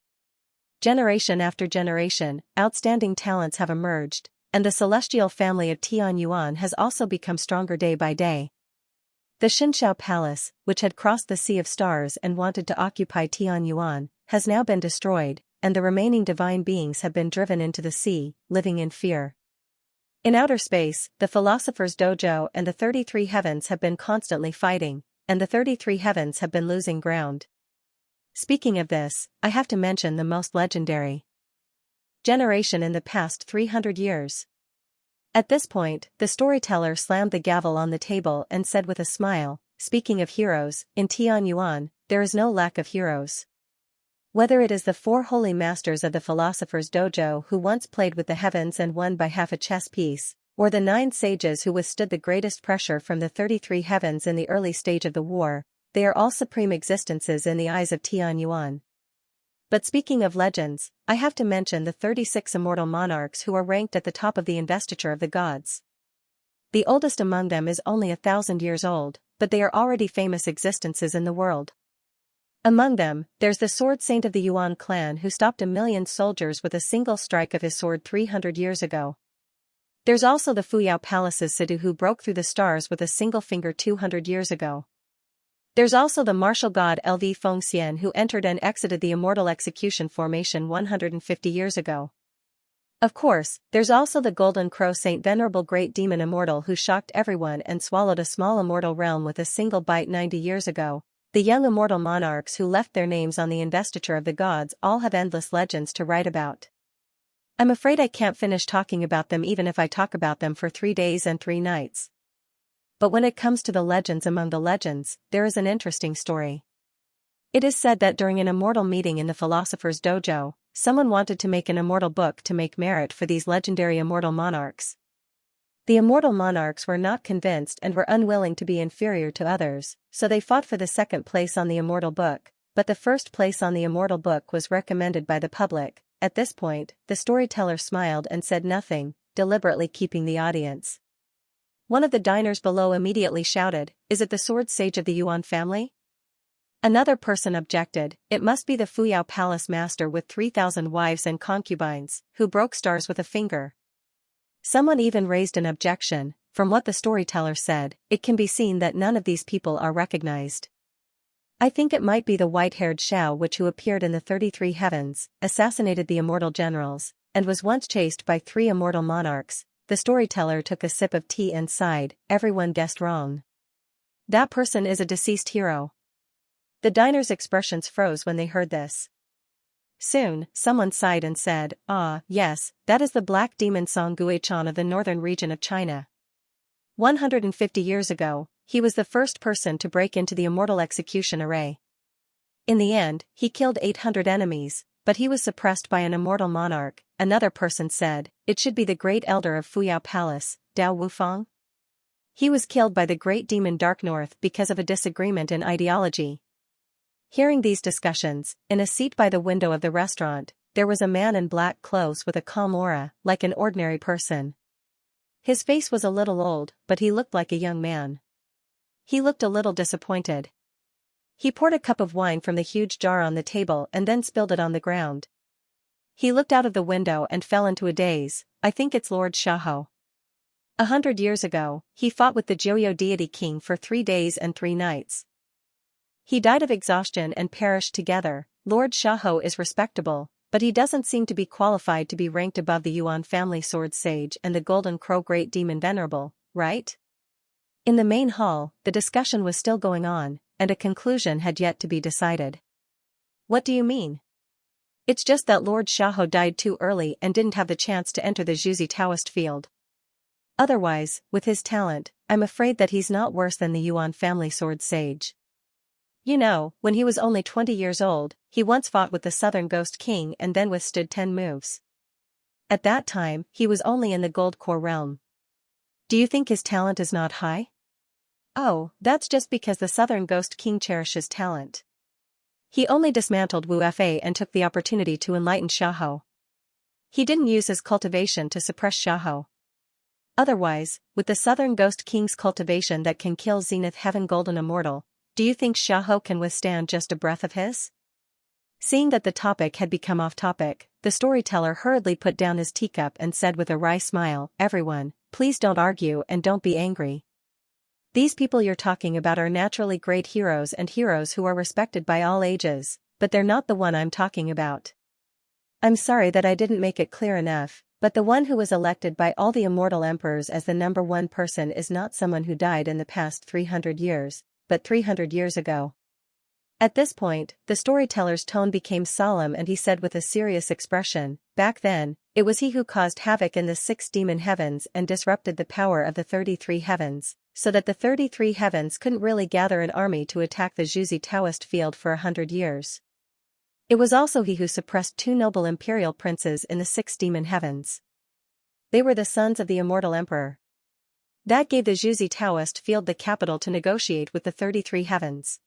Speaker 1: Generation after generation, outstanding talents have emerged, and the celestial family of Tianyuan has also become stronger day by day. The Xianxia Palace, which had crossed the Sea of Stars and wanted to occupy Tianyuan, has now been destroyed, and the remaining divine beings have been driven into the sea, living in fear. In outer space, the Philosopher's Dojo and the 33 Heavens have been constantly fighting, and the 33 Heavens have been losing ground. Speaking of this, I have to mention the most legendary generation in the past 300 years. At this point, the storyteller slammed the gavel on the table and said with a smile, "Speaking of heroes, in Tianyuan, there is no lack of heroes. Whether it is the 4 holy masters of the Philosopher's Dojo who once played with the heavens and won by half a chess piece, or the 9 sages who withstood the greatest pressure from the 33 Heavens in the early stage of the war, they are all supreme existences in the eyes of Tianyuan. But speaking of legends, I have to mention the 36 immortal monarchs who are ranked at the top of the investiture of the gods. The oldest among them is only 1,000 years old, but they are already famous existences in the world. Among them, there's the sword saint of the Yuan clan who stopped 1,000,000 soldiers with a single strike of his sword 300 years ago. There's also the Fuyao Palace's Sidu who broke through the stars with a single finger 200 years ago. There's also the martial god Lv Fengxian who entered and exited the immortal execution formation 150 years ago. Of course, there's also the Golden Crow Saint Venerable Great Demon Immortal who shocked everyone and swallowed a small immortal realm with a single bite 90 years ago. The young immortal monarchs who left their names on the investiture of the gods all have endless legends to write about. I'm afraid I can't finish talking about them even if I talk about them for 3 days and 3 nights. But when it comes to the legends among the legends, there is an interesting story. It is said that during an immortal meeting in the Philosopher's Dojo, someone wanted to make an immortal book to make merit for these legendary immortal monarchs. The immortal monarchs were not convinced and were unwilling to be inferior to others, so they fought for the second place on the immortal book, but the first place on the immortal book was recommended by the public. At this point, the storyteller smiled and said nothing, deliberately keeping the audience. One of the diners below immediately shouted, "Is it the sword sage of the Yuan family?" Another person objected, "It must be the Fuyao Palace master with 3,000 wives and concubines, who broke stars with a finger." Someone even raised an objection. From what the storyteller said, it can be seen that none of these people are recognized. I think it might be the white-haired Xiao Witch who appeared in the 33 Heavens, assassinated the immortal generals, and was once chased by 3 immortal monarchs. The storyteller took a sip of tea and sighed, everyone guessed wrong. That person is a deceased hero. The diners' expressions froze when they heard this. Soon, someone sighed and said, "Ah, yes, that is the black demon Song Guichan of the northern region of China. 150 years ago, he was the first person to break into the immortal execution array. In the end, he killed 800 enemies, but he was suppressed by an immortal monarch." Another person said, "It should be the great elder of Fuyao Palace, Dao Wufang. He was killed by the great demon Dark North because of a disagreement in ideology." Hearing these discussions, in a seat by the window of the restaurant, there was a man in black clothes with a calm aura, like an ordinary person. His face was a little old, but he looked like a young man. He looked a little disappointed. He poured a cup of wine from the huge jar on the table and then spilled it on the ground. He looked out of the window and fell into a daze. "I think it's Lord Xiahou. 100 years ago, he fought with the Jiuyo deity king for 3 days and 3 nights. He died of exhaustion and perished together. Lord Xiahou is respectable, but he doesn't seem to be qualified to be ranked above the Yuan family sword sage and the Golden Crow Great Demon Venerable, right?" In the main hall, the discussion was still going on, and a conclusion had yet to be decided. "What do you mean?" "It's just that Lord Xiahou died too early and didn't have the chance to enter the Zhuzi Taoist field. Otherwise, with his talent, I'm afraid that he's not worse than the Yuan family sword sage. You know, when he was only 20 years old, he once fought with the Southern Ghost King and then withstood 10 moves. At that time, he was only in the Gold Core realm. Do you think his talent is not high?" "Oh, that's just because the Southern Ghost King cherishes talent. He only dismantled Wu Fa and took the opportunity to enlighten Xiahou. He didn't use his cultivation to suppress Xiahou. Otherwise, with the Southern Ghost King's cultivation that can kill Zenith Heaven Golden Immortal, do you think Xiahou can withstand just a breath of his? Seeing that the topic had become off topic, the storyteller hurriedly put down his teacup and said with a wry smile, "Everyone, please don't argue and don't be angry. These people you're talking about are naturally great heroes and heroes who are respected by all ages, but they're not the one I'm talking about. I'm sorry that I didn't make it clear enough, but the one who was elected by all the immortal emperors as the number one person is not someone who died in the past 300 years, but 300 years ago." At this point, the storyteller's tone became solemn and he said with a serious expression, "Back then, it was he who caused havoc in the 6 demon heavens and disrupted the power of the 33 heavens, so that the 33 heavens couldn't really gather an army to attack the Zhuzi Taoist field for 100 years. It was also he who suppressed 2 noble imperial princes in the 6 demon heavens. They were the sons of the immortal emperor. That gave the Zhuzi Taoist field the capital to negotiate with the 33 heavens.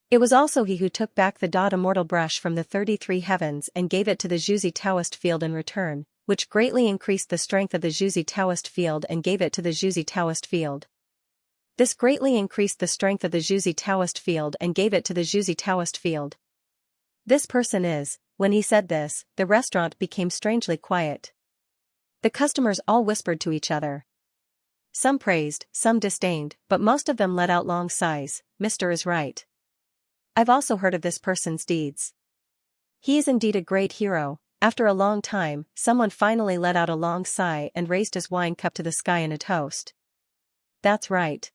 Speaker 1: It was also he who took back the dot immortal brush from the 33 heavens and gave it to the Zhuzi Taoist field in return, which greatly increased the strength of the Zhuzi Taoist field and gave it to the Zhuzi Taoist field. This greatly increased the strength of the Zhuzi Taoist field and gave it to the Zhuzi Taoist field. This person is," when he said this, the restaurant became strangely quiet. The customers all whispered to each other. Some praised, some disdained, but most of them let out long sighs. "Mr. is right. I've also heard of this person's deeds. He is indeed a great hero." After a long time, someone finally let out a long sigh and raised his wine cup to the sky in a toast. "That's right.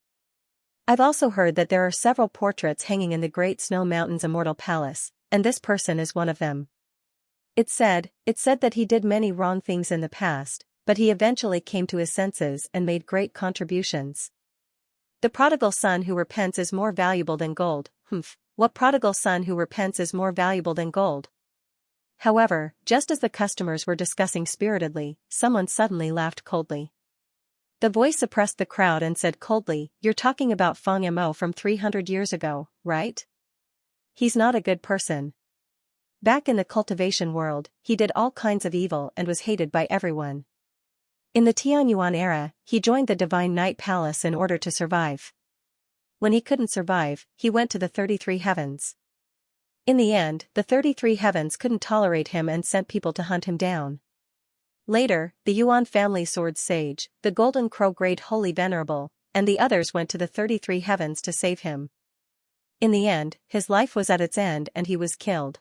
Speaker 1: I've also heard that there are several portraits hanging in the Great Snow Mountain's Immortal Palace, and this person is one of them. It said that he did many wrong things in the past, but he eventually came to his senses and made great contributions. The prodigal son who repents is more valuable than gold." What prodigal son who repents is more valuable than gold? However, just as the customers were discussing spiritedly, someone suddenly laughed coldly. The voice suppressed the crowd and said coldly, "You're talking about Feng Mo from 300 years ago, right? He's not a good person. Back in the cultivation world, he did all kinds of evil and was hated by everyone. In the Tianyuan era, he joined the Divine Night Palace in order to survive. When he couldn't survive, he went to the 33 heavens. In the end, the 33 heavens couldn't tolerate him and sent people to hunt him down. Later, the Yuan family sword sage, the Golden Crow Great Holy Venerable, and the others went to the 33 heavens to save him. In the end, his life was at its end and he was killed.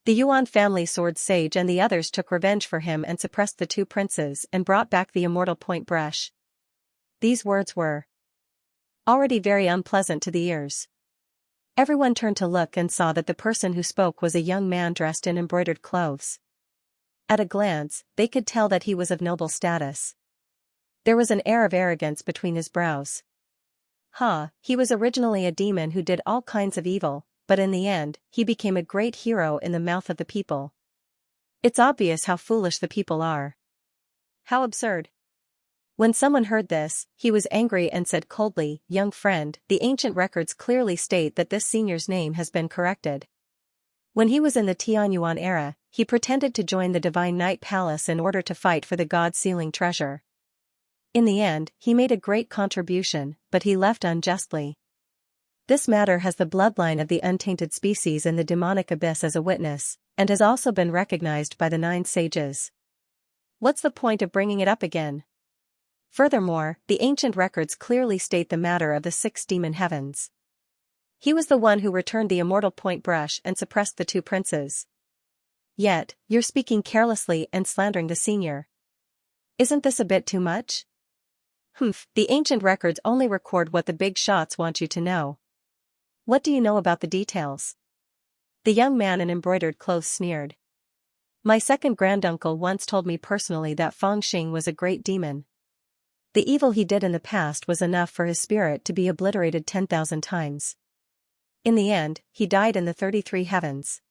Speaker 1: The Yuan family sword sage and the others took revenge for him and suppressed the 2 princes and brought back the immortal point brush." These words were already very unpleasant to the ears. Everyone turned to look and saw that the person who spoke was a young man dressed in embroidered clothes. At a glance, they could tell that he was of noble status. There was an air of arrogance between his brows. He was originally a demon who did all kinds of evil, but in the end, he became a great hero in the mouth of the people. It's obvious how foolish the people are. How absurd. When someone heard this, he was angry and said coldly, "Young friend, the ancient records clearly state that this senior's name has been corrected. When he was in the Tianyuan era, he pretended to join the Divine Night Palace in order to fight for the God-sealing treasure. In the end, he made a great contribution, but he left unjustly. This matter has the bloodline of the untainted species in the demonic abyss as a witness, and has also been recognized by the 9 sages. What's the point of bringing it up again? Furthermore, the ancient records clearly state the matter of the 6 demon heavens. He was the one who returned the immortal point brush and suppressed the 2 princes. Yet, you're speaking carelessly and slandering the senior. Isn't this a bit too much?" The ancient records only record what the big shots want you to know. What do you know about the details?" The young man in embroidered clothes sneered. "My second granduncle once told me personally that Feng Xing was a great demon. The evil he did in the past was enough for his spirit to be obliterated 10,000 times. In the end, he died in the 33 heavens.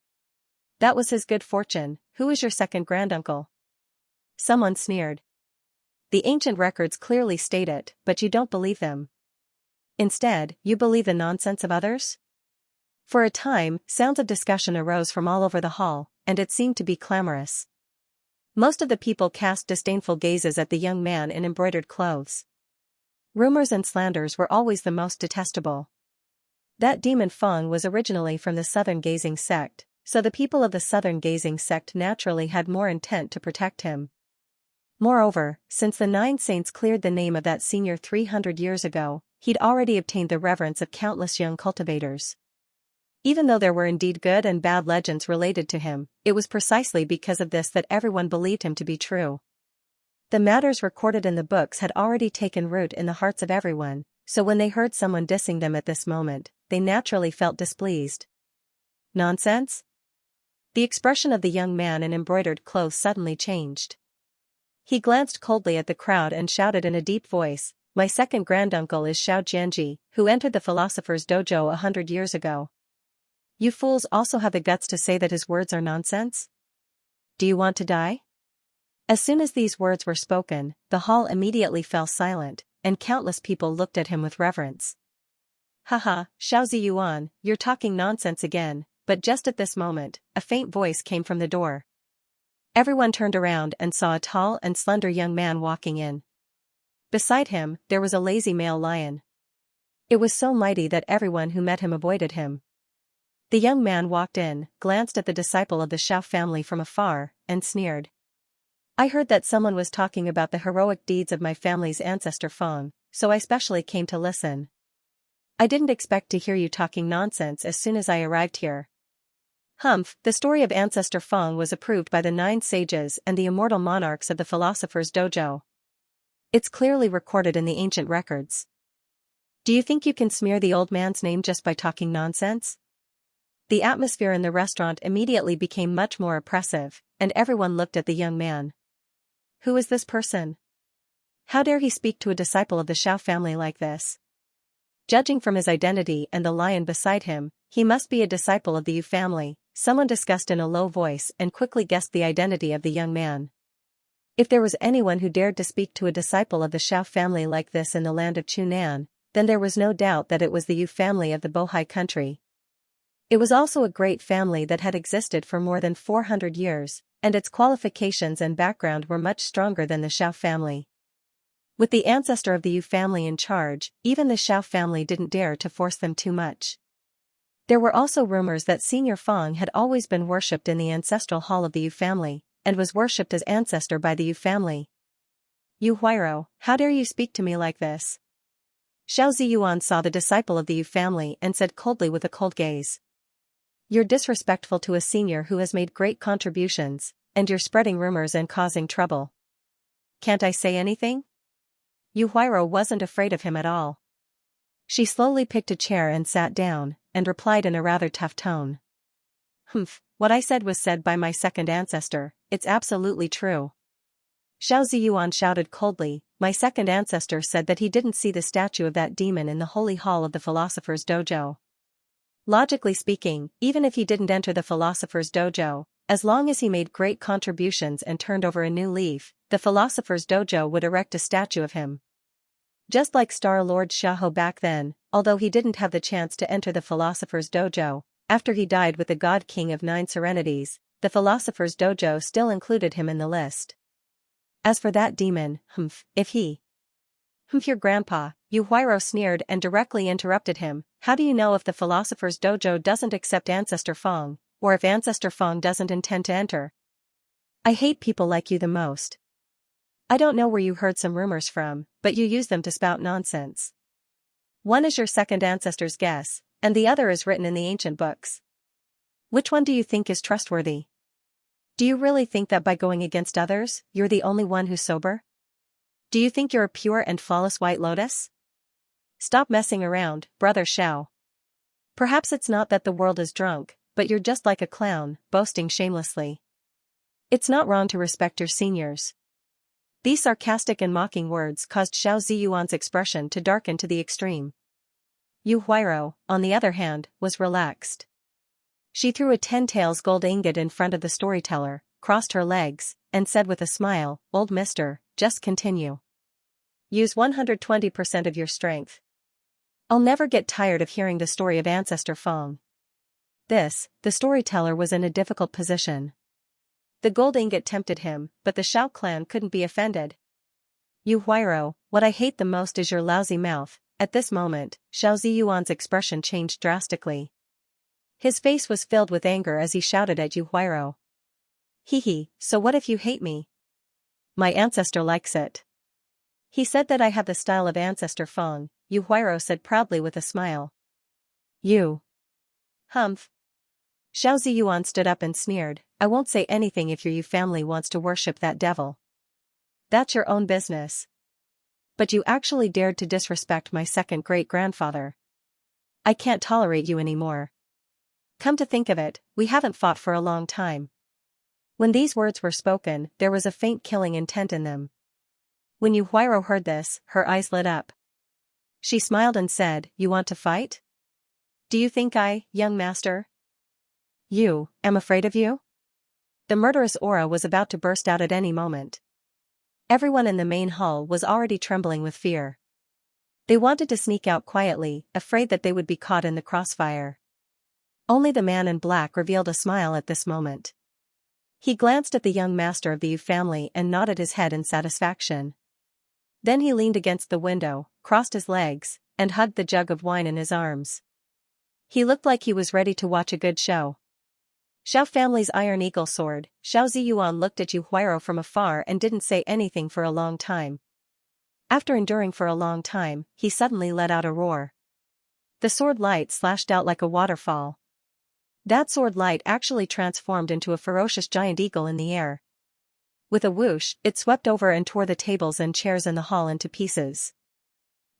Speaker 1: That was his good fortune." "Who is your second granduncle?" Someone sneered. "The ancient records clearly state it, but you don't believe them. Instead, you believe the nonsense of others?" For a time, sounds of discussion arose from all over the hall, and it seemed to be clamorous. Most of the people cast disdainful gazes at the young man in embroidered clothes. Rumors and slanders were always the most detestable. That demon Feng was originally from the Southern Gazing sect, so the people of the Southern Gazing sect naturally had more intent to protect him. Moreover, since the 9 saints cleared the name of that senior 300 years ago, he'd already obtained the reverence of countless young cultivators. Even though there were indeed good and bad legends related to him, it was precisely because of this that everyone believed him to be true. The matters recorded in the books had already taken root in the hearts of everyone, so when they heard someone dissing them at this moment, they naturally felt displeased. Nonsense? The expression of the young man in embroidered clothes suddenly changed. He glanced coldly at the crowd and shouted in a deep voice, "My second granduncle is Xianxia, who entered the philosopher's dojo 100 years ago. You fools also have the guts to say that his words are nonsense? Do you want to die?" As soon as these words were spoken, the hall immediately fell silent, and countless people looked at him with reverence. "Haha, Xiaoziyuan, you're talking nonsense again," but just at this moment, a faint voice came from the door. Everyone turned around and saw a tall and slender young man walking in. Beside him, there was a lazy male lion. It was so mighty that everyone who met him avoided him. The young man walked in, glanced at the disciple of the Xiao family from afar, and sneered. "I heard that someone was talking about the heroic deeds of my family's ancestor Feng, so I specially came to listen. I didn't expect to hear you talking nonsense as soon as I arrived here." Humph, the story of ancestor Feng was approved by the 9 sages and the immortal monarchs of the philosopher's dojo. It's clearly recorded in the ancient records. Do you think you can smear the old man's name just by talking nonsense? The atmosphere in the restaurant immediately became much more oppressive, and everyone looked at the young man. Who is this person? How dare he speak to a disciple of the Xiao family like this? Judging from his identity and the lion beside him, he must be a disciple of the Yu family, someone discussed in a low voice and quickly guessed the identity of the young man. If there was anyone who dared to speak to a disciple of the Xiao family like this in the land of Chunan, then there was no doubt that it was the Yu family of the Bohai country. It was also a great family that had existed for more than 400 years, and its qualifications and background were much stronger than the Xiao family. With the ancestor of the Yu family in charge, even the Xiao family didn't dare to force them too much. There were also rumors that Senior Feng had always been worshipped in the ancestral hall of the Yu family, and was worshipped as ancestor by the Yu family. "You Huiro, how dare you speak to me like this?" Xiao Ziyuan saw the disciple of the Yu family and said coldly with a cold gaze. "You're disrespectful to a senior who has made great contributions, and you're spreading rumors and causing trouble. Can't I say anything?" Yu Huiro wasn't afraid of him at all. She slowly picked a chair and sat down, and replied in a rather tough tone. "Humph, what I said was said by my second ancestor, it's absolutely true." Xiao Ziyuan shouted coldly, "My second ancestor said that he didn't see the statue of that demon in the holy hall of the philosopher's dojo. Logically speaking, even if he didn't enter the philosopher's dojo, as long as he made great contributions and turned over a new leaf, the philosopher's dojo would erect a statue of him. Just like Star Lord Xiaoho back then, although he didn't have the chance to enter the philosopher's dojo, after he died with the God King of 9 Serenities, the philosopher's dojo still included him in the list. As for that demon, if he... Your grandpa," Yu Huiro sneered and directly interrupted him. "How do you know if the philosopher's dojo doesn't accept Ancestor Feng, or if Ancestor Feng doesn't intend to enter? I hate people like you the most. I don't know where you heard some rumors from, but you use them to spout nonsense. One is your second ancestor's guess, and the other is written in the ancient books. Which one do you think is trustworthy? Do you really think that by going against others, you're the only one who's sober? Do you think you're a pure and flawless white lotus? Stop messing around, brother Xiao. Perhaps it's not that the world is drunk, but you're just like a clown, boasting shamelessly. It's not wrong to respect your seniors." These sarcastic and mocking words caused Xiao Ziyuan's expression to darken to the extreme. Yu Huiro, on the other hand, was relaxed. She threw a 10 taels gold ingot in front of the storyteller, crossed her legs, and said with a smile, "Old mister, just continue. Use 120% of your strength. I'll never get tired of hearing the story of Ancestor Feng." The storyteller was in a difficult position. The gold ingot tempted him, but the Shao clan couldn't be offended. "You Huairo, what I hate the most is your lousy mouth." At this moment, Xiao Ziyuan's expression changed drastically. His face was filled with anger as he shouted at Yu Huairo. "Hee, so what if you hate me? My ancestor likes it." "He said that I have the style of ancestor Feng," Yu Huairo said proudly with a smile. "You." "Humph." Xiao Ziyuan stood up and sneered, "I won't say anything if your Yu family wants to worship that devil. That's your own business. But you actually dared to disrespect my second great-grandfather. I can't tolerate you anymore. Come to think of it, we haven't fought for a long time." When these words were spoken, there was a faint killing intent in them. When Yu Huairo heard this, her eyes lit up. She smiled and said, "You want to fight? Do you think I, young master, am afraid of you?" The murderous aura was about to burst out at any moment. Everyone in the main hall was already trembling with fear. They wanted to sneak out quietly, afraid that they would be caught in the crossfire. Only the man in black revealed a smile at this moment. He glanced at the young master of the Yu family and nodded his head in satisfaction. Then he leaned against the window, crossed his legs, and hugged the jug of wine in his arms. He looked like he was ready to watch a good show. Xiao family's Iron Eagle sword. Xiao Ziyuan looked at Yu Huairo from afar and didn't say anything for a long time. After enduring for a long time, he suddenly let out a roar. The sword light slashed out like a waterfall. That sword light actually transformed into a ferocious giant eagle in the air. With a whoosh, it swept over and tore the tables and chairs in the hall into pieces.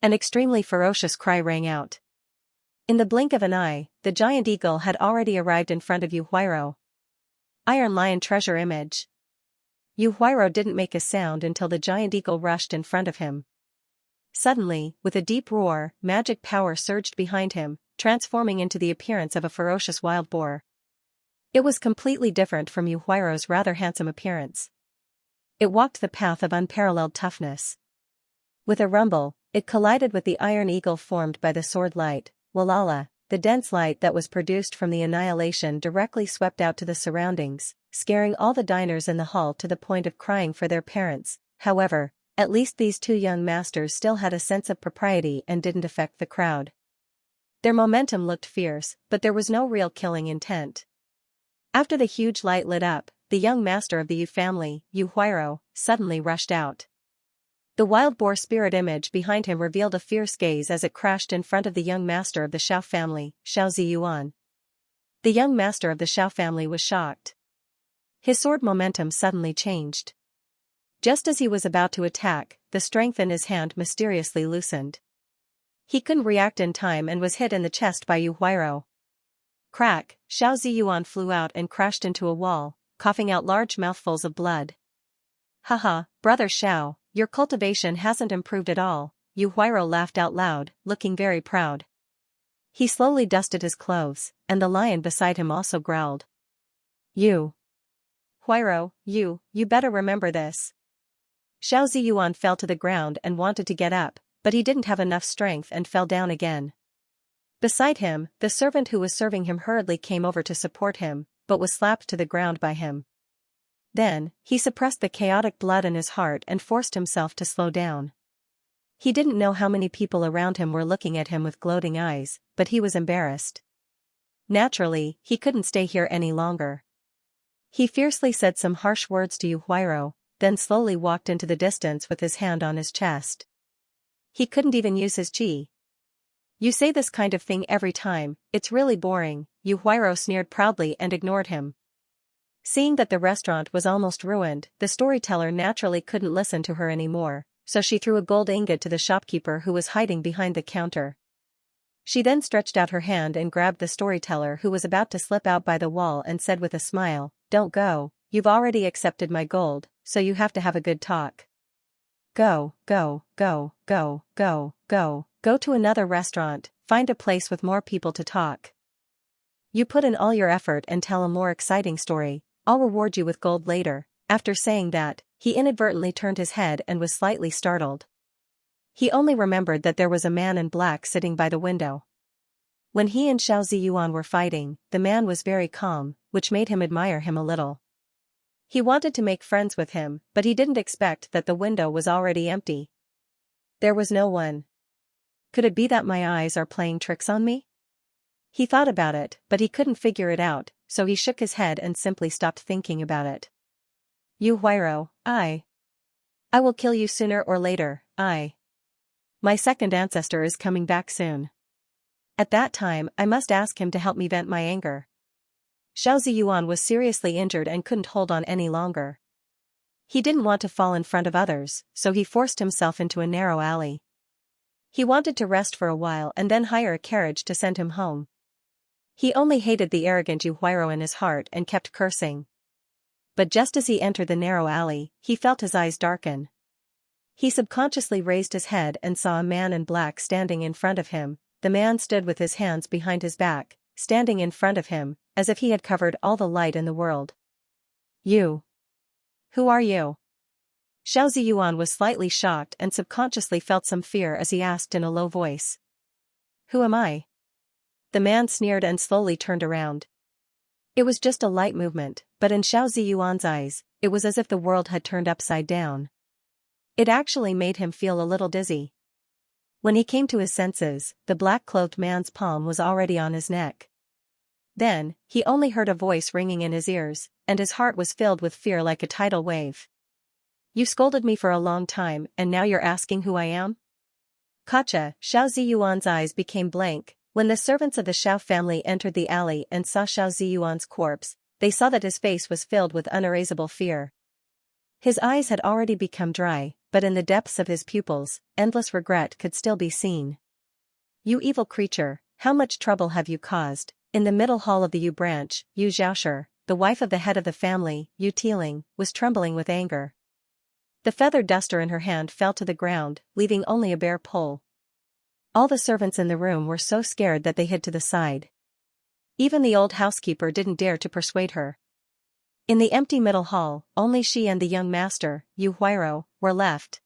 Speaker 1: An extremely ferocious cry rang out. In the blink of an eye, the giant eagle had already arrived in front of Yu Huairo. Iron Lion treasure image. Yu Huairo didn't make a sound until the giant eagle rushed in front of him. Suddenly, with a deep roar, magic power surged behind him, transforming into the appearance of a ferocious wild boar. It was completely different from Yu Huairo's rather handsome appearance. It walked the path of unparalleled toughness. With a rumble, it collided with the iron eagle formed by the sword light. Walala, the dense light that was produced from the annihilation directly swept out to the surroundings, scaring all the diners in the hall to the point of crying for their parents. However, at least these two young masters still had a sense of propriety and didn't affect the crowd. Their momentum looked fierce, but there was no real killing intent. After the huge light lit up, the young master of the Yu family, Yu Huairo, suddenly rushed out. The wild boar spirit image behind him revealed a fierce gaze as it crashed in front of the young master of the Xiao family, Xiao Ziyuan. The young master of the Xiao family was shocked. His sword momentum suddenly changed. Just as he was about to attack, the strength in his hand mysteriously loosened. He couldn't react in time and was hit in the chest by Yu Huairo. Crack, Xiao Ziyuan flew out and crashed into a wall, coughing out large mouthfuls of blood. "Haha, brother Xiao, your cultivation hasn't improved at all," Yu Huairo laughed out loud, looking very proud. He slowly dusted his clothes, and the lion beside him also growled. "You Huairo, you better remember this." Xiao Ziyuan fell to the ground and wanted to get up, but he didn't have enough strength and fell down again. Beside him, the servant who was serving him hurriedly came over to support him, but was slapped to the ground by him. Then, he suppressed the chaotic blood in his heart and forced himself to slow down. He didn't know how many people around him were looking at him with gloating eyes, but he was embarrassed. Naturally, he couldn't stay here any longer. He fiercely said some harsh words to Yu Huairo, then slowly walked into the distance with his hand on his chest. He couldn't even use his chi. "You say this kind of thing every time, it's really boring," Yu Huairo sneered proudly and ignored him. Seeing that the restaurant was almost ruined, the storyteller naturally couldn't listen to her anymore, so she threw a gold ingot to the shopkeeper who was hiding behind the counter. She then stretched out her hand and grabbed the storyteller who was about to slip out by the wall and said with a smile, "Don't go, you've already accepted my gold, so you have to have a good talk. Go to another restaurant, find a place with more people to talk. You put in all your effort and tell a more exciting story, I'll reward you with gold later." After saying that, he inadvertently turned his head and was slightly startled. He only remembered that there was a man in black sitting by the window. When he and Xiao Ziyuan were fighting, the man was very calm, which made him admire him a little. He wanted to make friends with him, but he didn't expect that the window was already empty. There was no one. Could it be that my eyes are playing tricks on me? He thought about it, but he couldn't figure it out, so he shook his head and simply stopped thinking about it. You Huiro, I will kill you sooner or later, My second ancestor is coming back soon. At that time I must ask him to help me vent my anger. Xiao Ziyuan was seriously injured and couldn't hold on any longer. He didn't want to fall in front of others, so he forced himself into a narrow alley. He wanted to rest for a while and then hire a carriage to send him home. He only hated the arrogant Yu Huiro in his heart and kept cursing. But just as he entered the narrow alley, he felt his eyes darken. He subconsciously raised his head and saw a man in black standing in front of him. The man stood with his hands behind his back, standing in front of him, as if he had covered all the light in the world. You. Who are you? Xiao Ziyuan was slightly shocked and subconsciously felt some fear as he asked in a low voice. Who am I? The man sneered and slowly turned around. It was just a light movement, but in Xiao Ziyuan's eyes, it was as if the world had turned upside down. It actually made him feel a little dizzy. When he came to his senses, the black-clothed man's palm was already on his neck. Then, he only heard a voice ringing in his ears, and his heart was filled with fear like a tidal wave. You scolded me for a long time and now you're asking who I am? Gotcha. Xiao Ziyuan's eyes became blank. When the servants of the Xiao family entered the alley and saw Xiao Ziyuan's corpse, they saw that his face was filled with unerasable fear. His eyes had already become dry, but in the depths of his pupils, endless regret could still be seen. You evil creature, how much trouble have you caused? In the middle hall of the Yu branch, Yu Xiaoshi, the wife of the head of the family, Yu Tiling, was trembling with anger. The feather duster in her hand fell to the ground, leaving only a bare pole. All the servants in the room were so scared that they hid to the side. Even the old housekeeper didn't dare to persuade her. In the empty middle hall, only she and the young master, Yu Huiro, were left.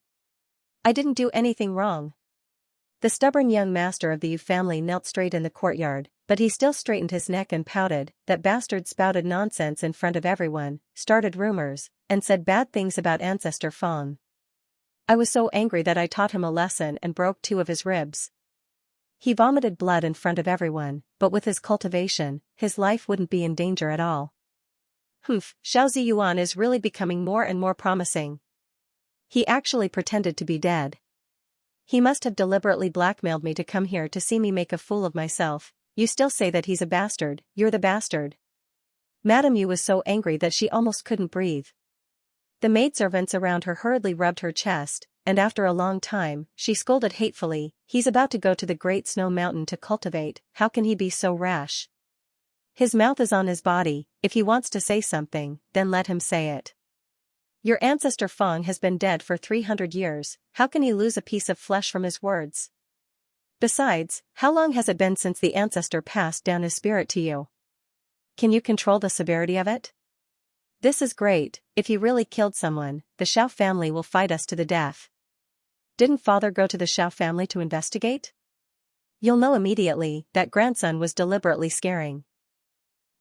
Speaker 1: I didn't do anything wrong. The stubborn young master of the Yu family knelt straight in the courtyard, but he still straightened his neck and pouted. That bastard spouted nonsense in front of everyone, started rumors, and said bad things about Ancestor Feng. I was so angry that I taught him a lesson and broke 2 of his ribs. He vomited blood in front of everyone, but with his cultivation, his life wouldn't be in danger at all. Humph, Xiao Ziyuan is really becoming more and more promising. He actually pretended to be dead. He must have deliberately blackmailed me to come here to see me make a fool of myself. You still say that he's a bastard, you're the bastard. Madame Yu was so angry that she almost couldn't breathe. The maidservants around her hurriedly rubbed her chest, and after a long time, she scolded hatefully, he's about to go to the Great Snow Mountain to cultivate, how can he be so rash? His mouth is on his body, if he wants to say something, then let him say it. Your ancestor Feng has been dead for 300 years, how can he lose a piece of flesh from his words? Besides, how long has it been since the ancestor passed down his spirit to you? Can you control the severity of it? This is great. If he really killed someone, the Xiao family will fight us to the death. Didn't father go to the Xiao family to investigate? You'll know immediately that grandson was deliberately scaring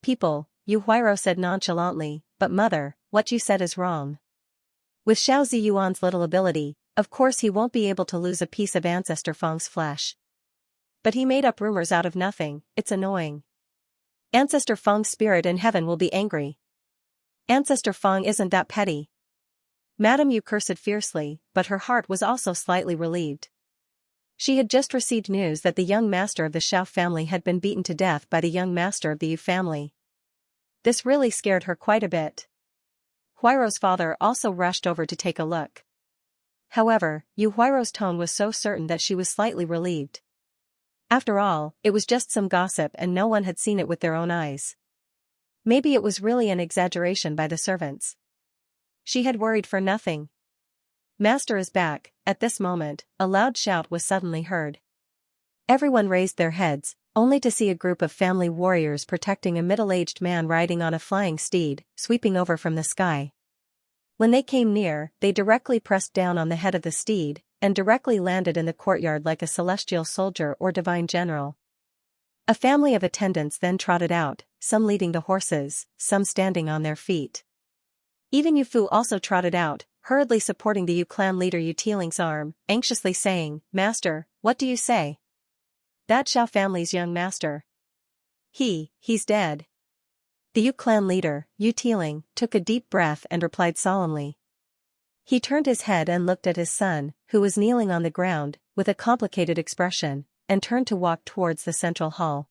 Speaker 1: people, Yu Huiro said nonchalantly, but mother, what you said is wrong. With Xiao Ziyuan's little ability, of course he won't be able to lose a piece of Ancestor Feng's flesh. But he made up rumors out of nothing, it's annoying. Ancestor Feng's spirit in heaven will be angry. Ancestor Feng isn't that petty. Madame Yu cursed fiercely, but her heart was also slightly relieved. She had just received news that the young master of the Xiao family had been beaten to death by the young master of the Yu family. This really scared her quite a bit. Huiro's father also rushed over to take a look. However, Yu Huiro's tone was so certain that she was slightly relieved. After all, it was just some gossip and no one had seen it with their own eyes. Maybe it was really an exaggeration by the servants. She had worried for nothing. Master is back. At this moment, a loud shout was suddenly heard. Everyone raised their heads, only to see a group of family warriors protecting a middle-aged man riding on a flying steed, sweeping over from the sky. When they came near, they directly pressed down on the head of the steed, and directly landed in the courtyard like a celestial soldier or divine general. A family of attendants then trotted out, some leading the horses, some standing on their feet. Even Yu Fu also trotted out, hurriedly supporting the Yu clan leader Yu Tieling's arm, anxiously saying, "Master, what do you say? That Xiao family's young master. He's dead." The Yu clan leader, Yu Tieling, took a deep breath and replied solemnly. He turned his head and looked at his son, who was kneeling on the ground, with a complicated expression, and turned to walk towards the central hall.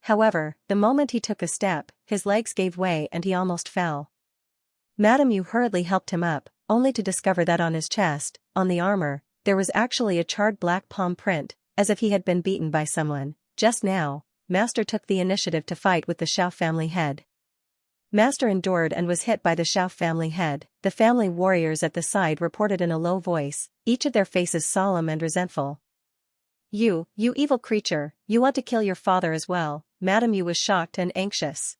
Speaker 1: However, the moment he took a step, his legs gave way and he almost fell. Madame Yu hurriedly helped him up, only to discover that on his chest, on the armor, there was actually a charred black palm print, as if he had been beaten by someone. Just now, Master took the initiative to fight with the Xiao family head. Master endured and was hit by the Xiao family head. The family warriors at the side reported in a low voice, each of their faces solemn and resentful. You evil creature, you want to kill your father as well." Madame Yu was shocked and anxious.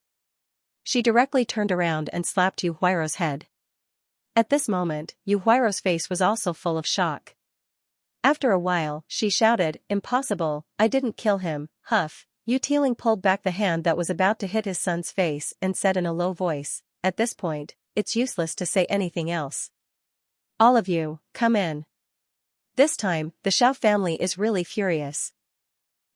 Speaker 1: She directly turned around and slapped Yu Huairou's head. At this moment, Yu Huairou's face was also full of shock. After a while, she shouted, "Impossible, I didn't kill him." Huff. Yu Tieling pulled back the hand that was about to hit his son's face and said in a low voice, "At this point, it's useless to say anything else. All of you, come in." This time, the Xiao family is really furious.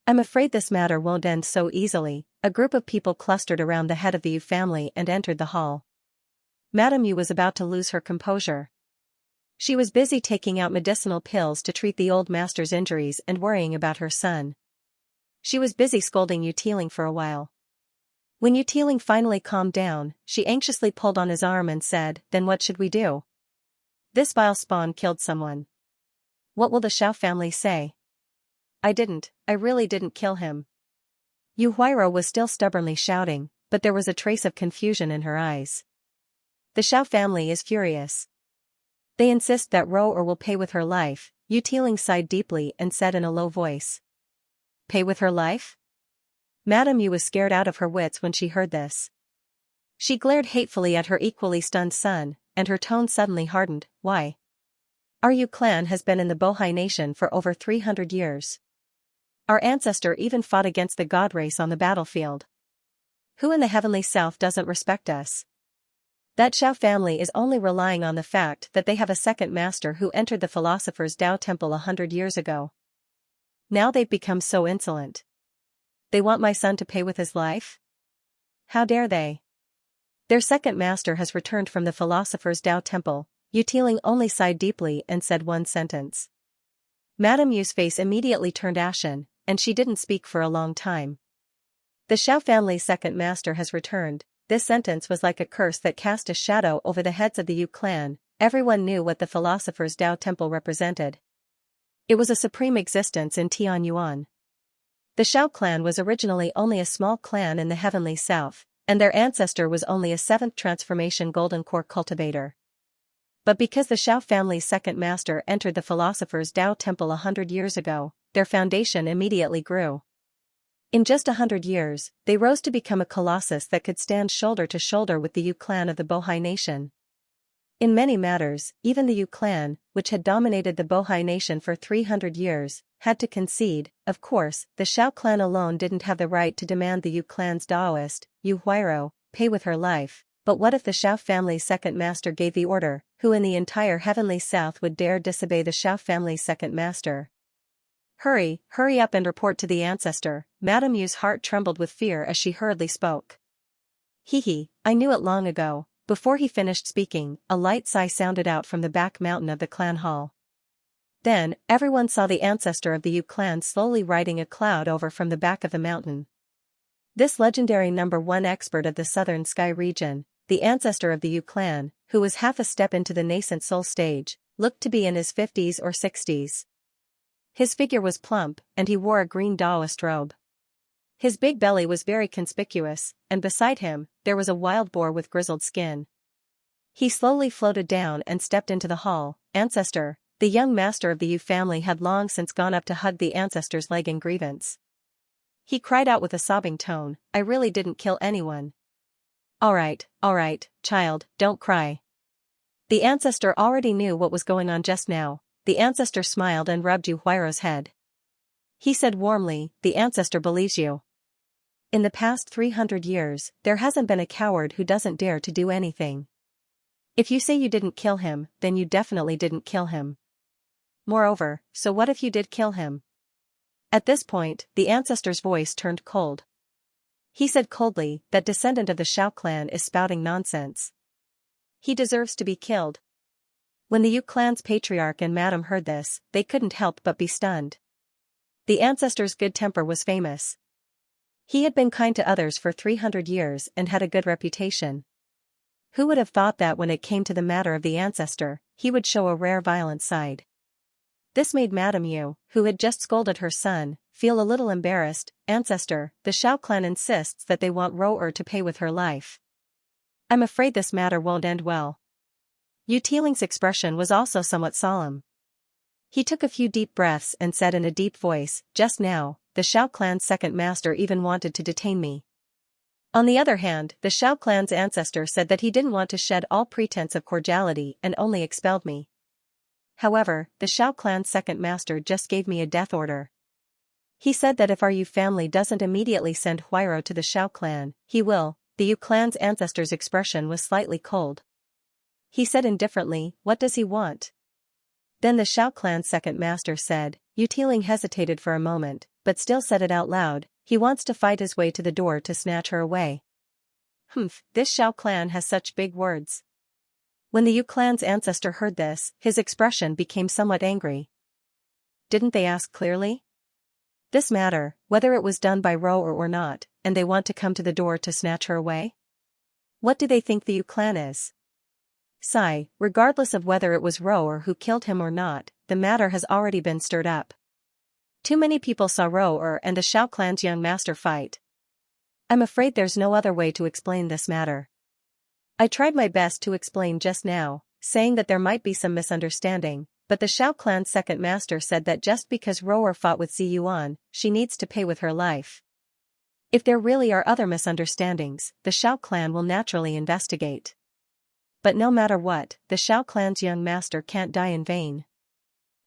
Speaker 1: "I'm afraid this matter won't end so easily." A group of people clustered around the head of the Yu family and entered the hall. Madame Yu was about to lose her composure. She was busy taking out medicinal pills to treat the old master's injuries and worrying about her son. She was busy scolding Yu Tieling for a while. When Yu Tieling finally calmed down, she anxiously pulled on his arm and said, "Then what should we do? This vile spawn killed someone. What will the Xiao family say?" I really didn't kill him." Yu Huairou was still stubbornly shouting, but there was a trace of confusion in her eyes. "The Xiao family is furious. They insist that Ro will pay with her life." Yu Tieling sighed deeply and said in a low voice. "Pay with her life?" Madame Yu was scared out of her wits when she heard this. She glared hatefully at her equally stunned son, and her tone suddenly hardened. "Why? Our Yu clan has been in the Bohai nation for over 300 years. Our ancestor even fought against the god race on the battlefield. Who in the heavenly south doesn't respect us? That Xiao family is only relying on the fact that they have a second master who entered the philosopher's Tao temple 100 years ago. Now they've become so insolent. They want my son to pay with his life? How dare they? Their second master has returned from the philosopher's Tao temple." Yu Tieling only sighed deeply and said one sentence. Madame Yu's face immediately turned ashen, and she didn't speak for a long time. "The Xiao family's second master has returned." This sentence was like a curse that cast a shadow over the heads of the Yu clan. Everyone knew what the philosopher's Tao temple represented. It was a supreme existence in Tianyuan. The Xiao clan was originally only a small clan in the heavenly south, and their ancestor was only a 7th transformation golden core cultivator. But because the Xiao family's second master entered the philosopher's Tao temple 100 years ago, their foundation immediately grew. In just 100 years, they rose to become a colossus that could stand shoulder to shoulder with the Yu clan of the Bohai nation. In many matters, even the Yu clan, which had dominated the Bohai nation for 300 years, had to concede. Of course, the Xiao clan alone didn't have the right to demand the Yu clan's Daoist, Yu Huairou, pay with her life. But what if the Xiao family's second master gave the order? Who in the entire heavenly south would dare disobey the Xiao family's second master? Hurry up and report to the ancestor." Madame Yu's heart trembled with fear as she hurriedly spoke. I knew it long ago." Before he finished speaking, a light sigh sounded out from the back mountain of the clan hall. Then, everyone saw the ancestor of the Yu clan slowly riding a cloud over from the back of the mountain. This legendary #1 expert of the southern sky region, the ancestor of the Yu clan, who was half a step into the nascent soul stage, looked to be in his 50s or 60s. His figure was plump, and he wore a green Daoist robe. His big belly was very conspicuous, and beside him, there was a wild boar with grizzled skin. He slowly floated down and stepped into the hall. "Ancestor." The young master of the Yu family had long since gone up to hug the ancestor's leg in grievance. He cried out with a sobbing tone, "I really didn't kill anyone." All right, child, don't cry." The ancestor already knew what was going on just now. The ancestor smiled and rubbed Yu Huairou's head. He said warmly, "The ancestor believes you." In the past 300 years, there hasn't been a coward who doesn't dare to do anything. If you say you didn't kill him, then you definitely didn't kill him. Moreover, so what if you did kill him? At this point, the ancestor's voice turned cold. He said coldly, that descendant of the Shao clan is spouting nonsense. He deserves to be killed. When the Yu clan's patriarch and madam heard this, they couldn't help but be stunned. The ancestor's good temper was famous. He had been kind to others for 300 years and had a good reputation. Who would have thought that when it came to the matter of the ancestor, he would show a rare violent side? This made Madame Yu, who had just scolded her son, feel a little embarrassed. Ancestor, the Shao clan insists that they want Ro-er to pay with her life. I'm afraid this matter won't end well. Yu Tiling's expression was also somewhat solemn. He took a few deep breaths and said in a deep voice, just now, the Shao clan's second master even wanted to detain me. On the other hand, the Shao clan's ancestor said that he didn't want to shed all pretense of cordiality and only expelled me. However, the Shao clan's second master just gave me a death order. He said that if our Yu family doesn't immediately send Huairo to the Shao clan, he will. The Yu clan's ancestor's expression was slightly cold. He said indifferently, what does he want? Then the Shao clan's second master said. Yu Tiling hesitated for a moment, but still said it out loud, he wants to fight his way to the door to snatch her away. Humph, this Shao clan has such big words. When the Yu clan's ancestor heard this, his expression became somewhat angry. Didn't they ask clearly? This matter, whether it was done by Ro-er or not, and they want to come to the door to snatch her away? What do they think the Yu clan is? Sigh, regardless of whether it was Ro-er who killed him or not, the matter has already been stirred up. Too many people saw Ro-er and the Shao clan's young master fight. I'm afraid there's no other way to explain this matter. I tried my best to explain just now, saying that there might be some misunderstanding, but the Shao clan's second master said that just because Ro-er fought with Zi Yuan, she needs to pay with her life. If there really are other misunderstandings, the Shao clan will naturally investigate. But no matter what, the Shao clan's young master can't die in vain.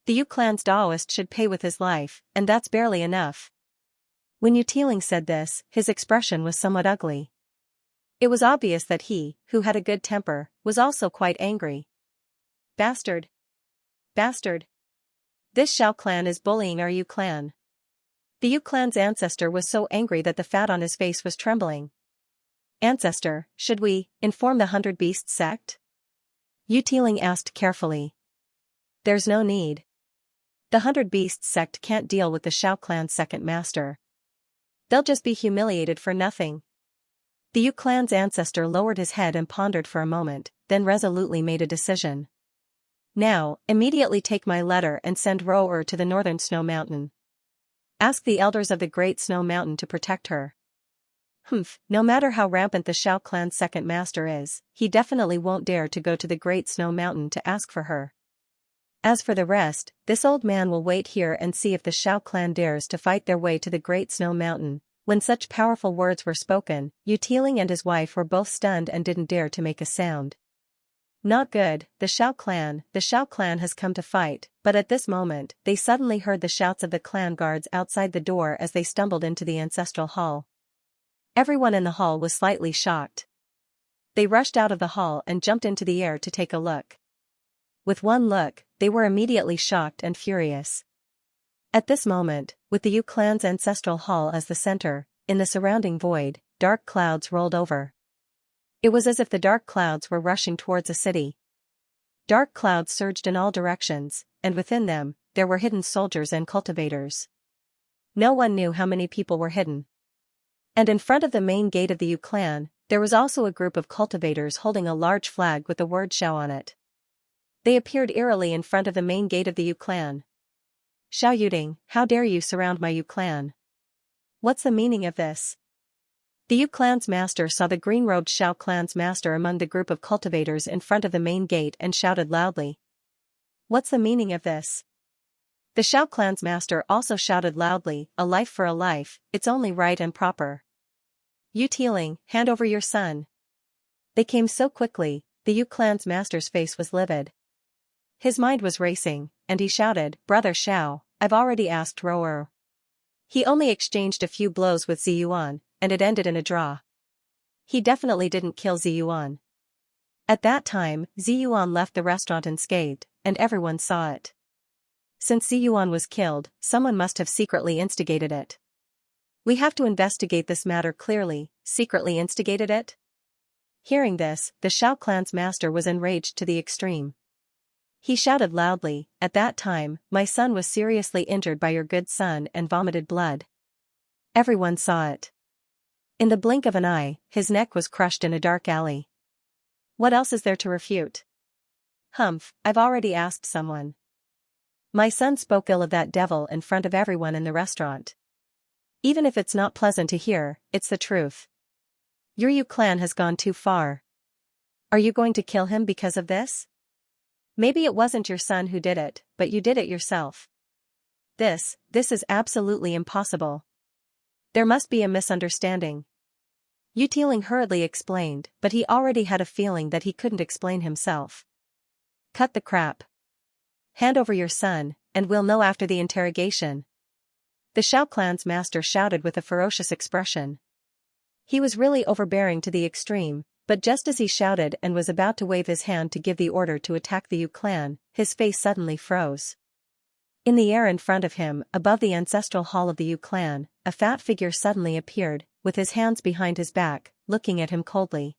Speaker 1: The Yu clan's Daoist should pay with his life, and that's barely enough. When Yu Tiling said this, his expression was somewhat ugly. It was obvious that he, who had a good temper, was also quite angry. Bastard! Bastard! This Shao clan is bullying our Yu clan. The Yu clan's ancestor was so angry that the fat on his face was trembling. Ancestor, should we inform the 100 Beasts sect? Yu Tiling asked carefully. There's no need. The 100 Beasts sect can't deal with the Shao clan's second master. They'll just be humiliated for nothing. The Yu clan's ancestor lowered his head and pondered for a moment, then resolutely made a decision. Now, immediately take my letter and send Ro-er to the northern snow mountain. Ask the elders of the Great Snow Mountain to protect her. Humph, no matter how rampant the Shao clan's second master is, he definitely won't dare to go to the Great Snow Mountain to ask for her. As for the rest, this old man will wait here and see if the Shao clan dares to fight their way to the Great Snow Mountain. When such powerful words were spoken, Yu Tiling and his wife were both stunned and didn't dare to make a sound. Not good, the Shao clan has come to fight, but at this moment, they suddenly heard the shouts of the clan guards outside the door as they stumbled into the ancestral hall. Everyone in the hall was slightly shocked. They rushed out of the hall and jumped into the air to take a look. With one look, they were immediately shocked and furious. At this moment, with the Yu clan's ancestral hall as the center, in the surrounding void, dark clouds rolled over. It was as if the dark clouds were rushing towards a city. Dark clouds surged in all directions, and within them, there were hidden soldiers and cultivators. No one knew how many people were hidden. And in front of the main gate of the Yu clan, there was also a group of cultivators holding a large flag with the word Shao on it. They appeared eerily in front of the main gate of the Yu clan. Shao Yuding, how dare you surround my Yu clan? What's the meaning of this? The Yu clan's master saw the green-robed Shao clan's master among the group of cultivators in front of the main gate and shouted loudly. What's the meaning of this? The Shao clan's master also shouted loudly, a life for a life, it's only right and proper. Yu Tiling, hand over your son. They came so quickly, the Yu clan's master's face was livid. His mind was racing, and he shouted, Brother Shao, I've already asked Ro-er. He only exchanged a few blows with Zi Yuan, and it ended in a draw. He definitely didn't kill Ziyuan. At that time, Ziyuan left the restaurant unscathed, and everyone saw it. Since Ziyuan was killed, someone must have secretly instigated it. We have to investigate this matter clearly. Secretly instigated it? Hearing this, the Shao clan's master was enraged to the extreme. He shouted loudly, "At that time, my son was seriously injured by your good son and vomited blood." Everyone saw it. In the blink of an eye, his neck was crushed in a dark alley. What else is there to refute? Humph, I've already asked someone. My son spoke ill of that devil in front of everyone in the restaurant. Even if it's not pleasant to hear, it's the truth. Your Yu clan has gone too far. Are you going to kill him because of this? Maybe it wasn't your son who did it, but you did it yourself. This is absolutely impossible. There must be a misunderstanding. Yu Tiling hurriedly explained, but he already had a feeling that he couldn't explain himself. Cut the crap. Hand over your son, and we'll know after the interrogation. The Shao clan's master shouted with a ferocious expression. He was really overbearing to the extreme, but just as he shouted and was about to wave his hand to give the order to attack the Yu clan, his face suddenly froze. In the air in front of him, above the ancestral hall of the Yu clan, a fat figure suddenly appeared, with his hands behind his back, looking at him coldly.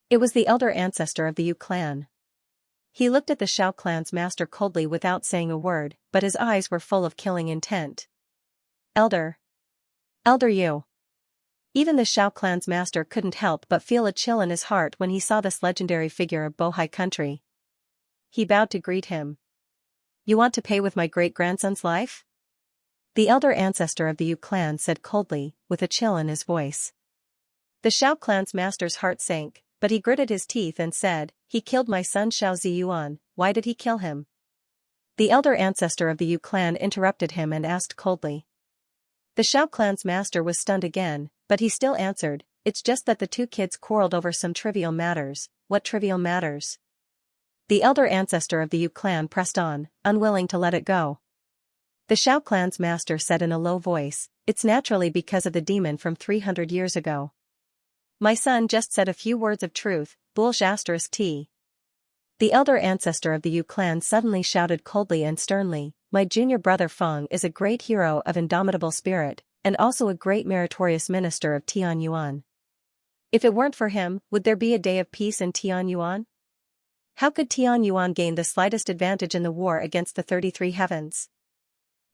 Speaker 1: It was the elder ancestor of the Yu clan. He looked at the Shao clan's master coldly without saying a word, but his eyes were full of killing intent. Elder Yu. Even the Shao clan's master couldn't help but feel a chill in his heart when he saw this legendary figure of Bohai country. He bowed to greet him. You want to pay with my great-grandson's life? The elder ancestor of the Yu clan said coldly, with a chill in his voice. The Shao clan's master's heart sank, but he gritted his teeth and said, "He killed my son Shao Ziyuan. Why did he kill him?" The elder ancestor of the Yu clan interrupted him and asked coldly. The Shao clan's master was stunned again, but he still answered, "It's just that the two kids quarreled over some trivial matters." What trivial matters? The elder ancestor of the Yu clan pressed on, unwilling to let it go. The Shao clan's master said in a low voice, "It's naturally because of the demon from 300 years ago. My son just said a few words of truth, *T. The elder ancestor of the Yu clan suddenly shouted coldly and sternly, "My junior brother Feng is a great hero of indomitable spirit, and also a great meritorious minister of Tianyuan. If it weren't for him, would there be a day of peace in Tianyuan? How could Tianyuan gain the slightest advantage in the war against the 33 heavens?"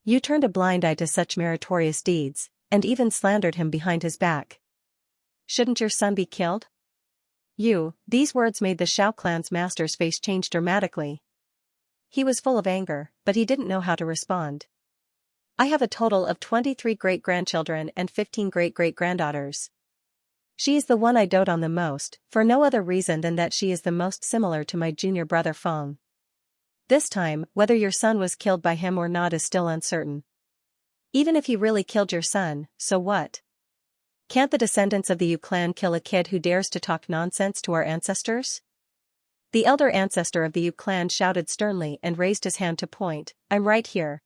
Speaker 1: You turned a blind eye to such meritorious deeds, and even slandered him behind his back. Shouldn't your son be killed? These words made the Shao clan's master's face change dramatically. He was full of anger, but he didn't know how to respond. I have a total of 23 great-grandchildren and 15 great-great-granddaughters. She is the one I dote on the most, for no other reason than that she is the most similar to my junior brother Feng. This time, whether your son was killed by him or not is still uncertain. Even if he really killed your son, so what? Can't the descendants of the Yu clan kill a kid who dares to talk nonsense to our ancestors? The elder ancestor of the Yu clan shouted sternly and raised his hand to point, "I'm right here.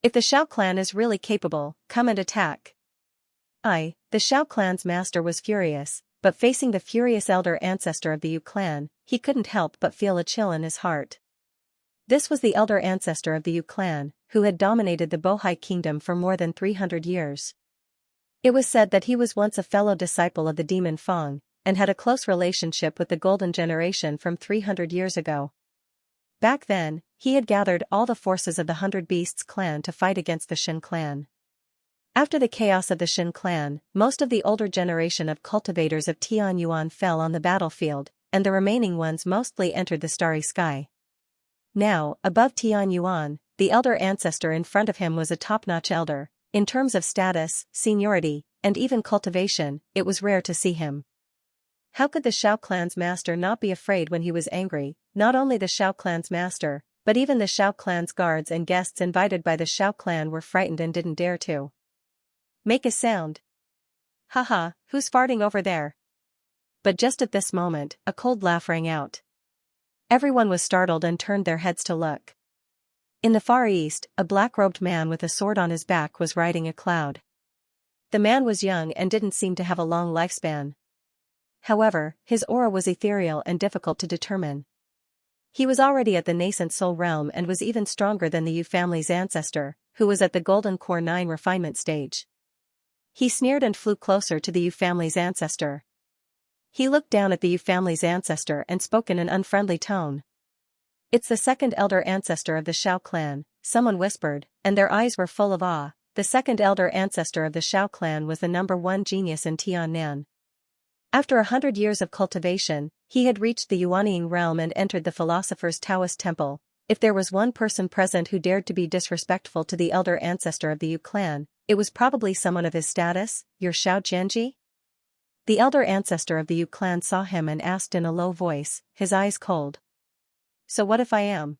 Speaker 1: If the Shao clan is really capable, come and attack." The Shao clan's master was furious, but facing the furious elder ancestor of the Yu clan, he couldn't help but feel a chill in his heart. This was the elder ancestor of the Yu clan, who had dominated the Bohai kingdom for more than 300 years. It was said that he was once a fellow disciple of the demon Feng, and had a close relationship with the Golden Generation from 300 years ago. Back then, he had gathered all the forces of the 100 Beasts clan to fight against the Shin clan. After the chaos of the Shin clan, most of the older generation of cultivators of Tianyuan fell on the battlefield, and the remaining ones mostly entered the starry sky. Now, above Tianyuan, the elder ancestor in front of him was a top-notch elder. In terms of status, seniority, and even cultivation, it was rare to see him. How could the Shao clan's master not be afraid when he was angry? Not only the Shao clan's master, but even the Shao clan's guards and guests invited by the Shao clan were frightened and didn't dare to make a sound. Haha, who's farting over there? But just at this moment, a cold laugh rang out. Everyone was startled and turned their heads to look. In the far east, a black-robed man with a sword on his back was riding a cloud. The man was young and didn't seem to have a long lifespan. However, his aura was ethereal and difficult to determine. He was already at the nascent soul realm and was even stronger than the Yu family's ancestor, who was at the Golden Core 9 refinement stage. He sneered and flew closer to the Yu family's ancestor. He looked down at the Yu family's ancestor and spoke in an unfriendly tone. "It's the second elder ancestor of the Shao clan," someone whispered, and their eyes were full of awe. The second elder ancestor of the Shao clan was the #1 genius in Tiannan. After 100 years of cultivation, he had reached the Yuanying realm and entered the philosopher's Taoist temple. If there was one person present who dared to be disrespectful to the elder ancestor of the Yu clan, it was probably someone of his status. "You're Xianxia?" The elder ancestor of the Yu clan saw him and asked in a low voice, his eyes cold. "So what if I am?"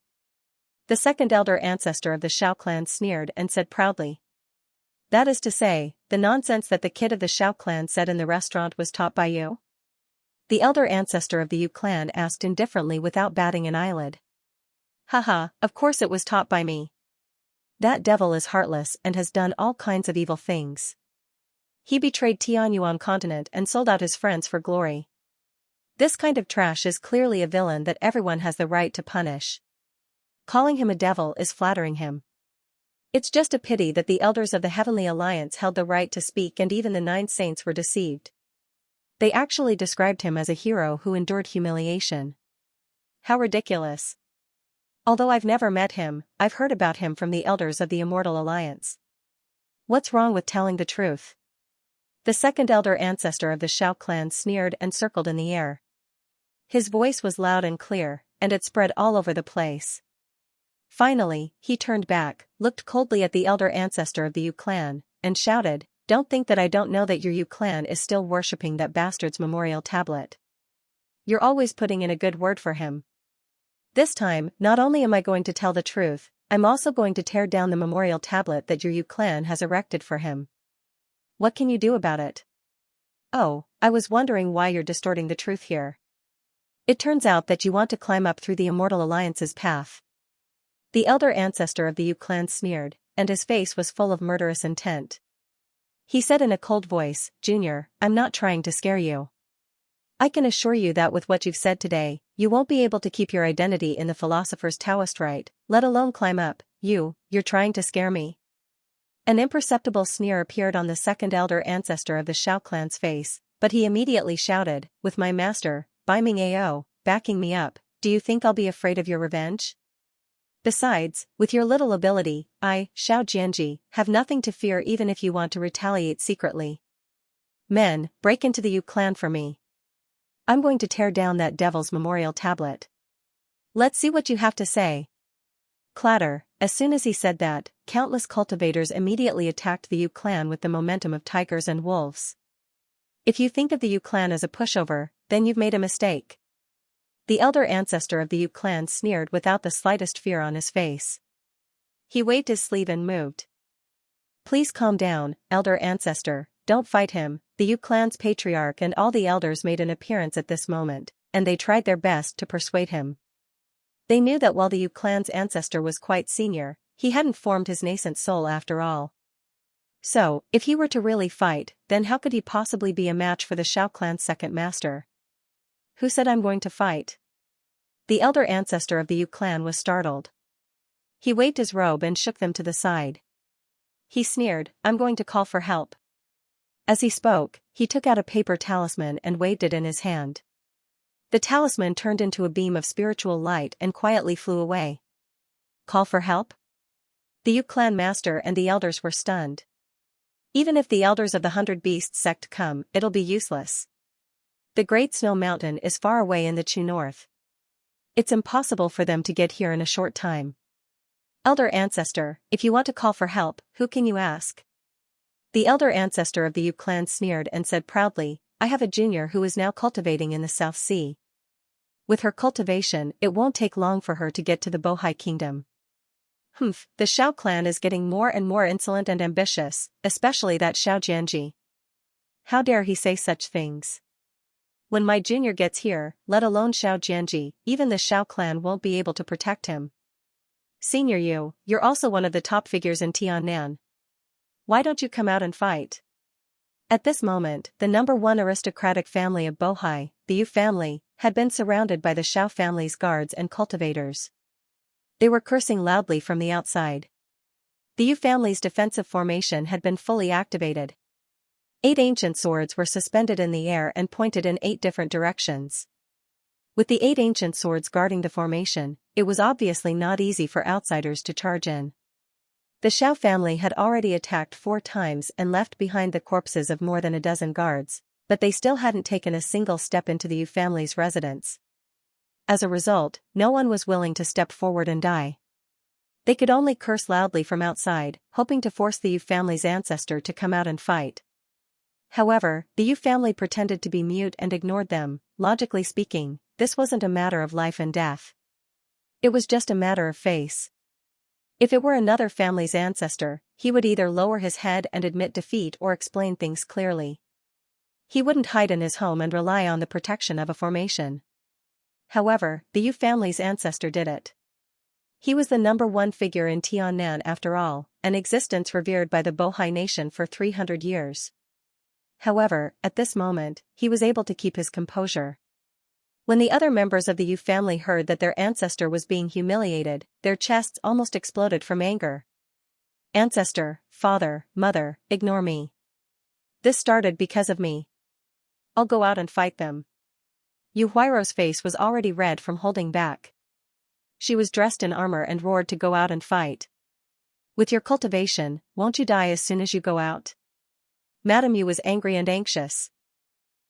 Speaker 1: The second elder ancestor of the Shao clan sneered and said proudly. "That is to say, the nonsense that the kid of the Shao clan said in the restaurant was taught by you?" The elder ancestor of the Yu clan asked indifferently without batting an eyelid. "Haha, of course it was taught by me. That devil is heartless and has done all kinds of evil things. He betrayed Tianyuan continent and sold out his friends for glory. This kind of trash is clearly a villain that everyone has the right to punish. Calling him a devil is flattering him. It's just a pity that the elders of the Heavenly Alliance held the right to speak and even the 9 saints were deceived. They actually described him as a hero who endured humiliation. How ridiculous. Although I've never met him, I've heard about him from the elders of the Immortal Alliance. What's wrong with telling the truth?" The second elder ancestor of the Shao clan sneered and circled in the air. His voice was loud and clear, and it spread all over the place. Finally, he turned back, looked coldly at the elder ancestor of the Yu clan, and shouted, "Don't think that I don't know that your Yu clan is still worshipping that bastard's memorial tablet. You're always putting in a good word for him. This time, not only am I going to tell the truth, I'm also going to tear down the memorial tablet that your Yu clan has erected for him. What can you do about it?" "Oh, I was wondering why you're distorting the truth here. It turns out that you want to climb up through the Immortal Alliance's path." The elder ancestor of the Yu clan sneered, and his face was full of murderous intent. He said in a cold voice, "Junior, I'm not trying to scare you. I can assure you that with what you've said today, you won't be able to keep your identity in the philosopher's Taoist rite, let alone climb up. You're trying to scare me." An imperceptible sneer appeared on the second elder ancestor of the Shao clan's face, but he immediately shouted, "With my master, Baiming Ao, backing me up, do you think I'll be afraid of your revenge? Besides, with your little ability, I, Xiao Jianji, have nothing to fear even if you want to retaliate secretly. Men, break into the Yu clan for me. I'm going to tear down that devil's memorial tablet. Let's see what you have to say." Clatter. As soon as he said that, countless cultivators immediately attacked the Yu clan with the momentum of tigers and wolves. "If you think of the Yu clan as a pushover, then you've made a mistake." The elder ancestor of the Yu clan sneered without the slightest fear on his face. He waved his sleeve and moved. "Please calm down, elder ancestor, don't fight him." The Yu clan's patriarch and all the elders made an appearance at this moment, and they tried their best to persuade him. They knew that while the Yu clan's ancestor was quite senior, he hadn't formed his nascent soul after all. So, if he were to really fight, then how could he possibly be a match for the Shao clan's second master? "Who said I'm going to fight?" The elder ancestor of the Yu clan was startled. He waved his robe and shook them to the side. He sneered, "I'm going to call for help." As he spoke, he took out a paper talisman and waved it in his hand. The talisman turned into a beam of spiritual light and quietly flew away. Call for help? The Yu clan master and the elders were stunned. Even if the elders of the 100 Beasts sect come, it'll be useless. The Great Snow Mountain is far away in the Chu North. It's impossible for them to get here in a short time. Elder ancestor, if you want to call for help, who can you ask? The elder ancestor of the Yu clan sneered and said proudly, "I have a junior who is now cultivating in the South Sea. With her cultivation, it won't take long for her to get to the Bohai Kingdom." Humph, the Shao clan is getting more and more insolent and ambitious, especially that Xiao Jianji. How dare he say such things? When my junior gets here, let alone Xiao Jianji, even the Shao clan won't be able to protect him. Senior Yu, you're also one of the top figures in Tiannan. Why don't you come out and fight? At this moment, the #1 aristocratic family of Bohai, the Yu family, had been surrounded by the Xiao family's guards and cultivators. They were cursing loudly from the outside. The Yu family's defensive formation had been fully activated. 8 ancient swords were suspended in the air and pointed in 8 different directions. With the 8 ancient swords guarding the formation, it was obviously not easy for outsiders to charge in. The Xiao family had already attacked 4 times and left behind the corpses of more than a dozen guards, but they still hadn't taken a single step into the Yu family's residence. As a result, no one was willing to step forward and die. They could only curse loudly from outside, hoping to force the Yu family's ancestor to come out and fight. However, the Yu family pretended to be mute and ignored them. Logically speaking, this wasn't a matter of life and death. It was just a matter of face. If it were another family's ancestor, he would either lower his head and admit defeat or explain things clearly. He wouldn't hide in his home and rely on the protection of a formation. However, the Yu family's ancestor did it. He was the #1 figure in Tiannan after all, an existence revered by the Bohai nation for 300 years. However, at this moment, he was able to keep his composure. When the other members of the Yu family heard that their ancestor was being humiliated, their chests almost exploded from anger. Ancestor, father, mother, ignore me. This started because of me. I'll go out and fight them. Yu Huairo's face was already red from holding back. She was dressed in armor and roared to go out and fight. With your cultivation, won't you die as soon as you go out? Madame Yu was angry and anxious.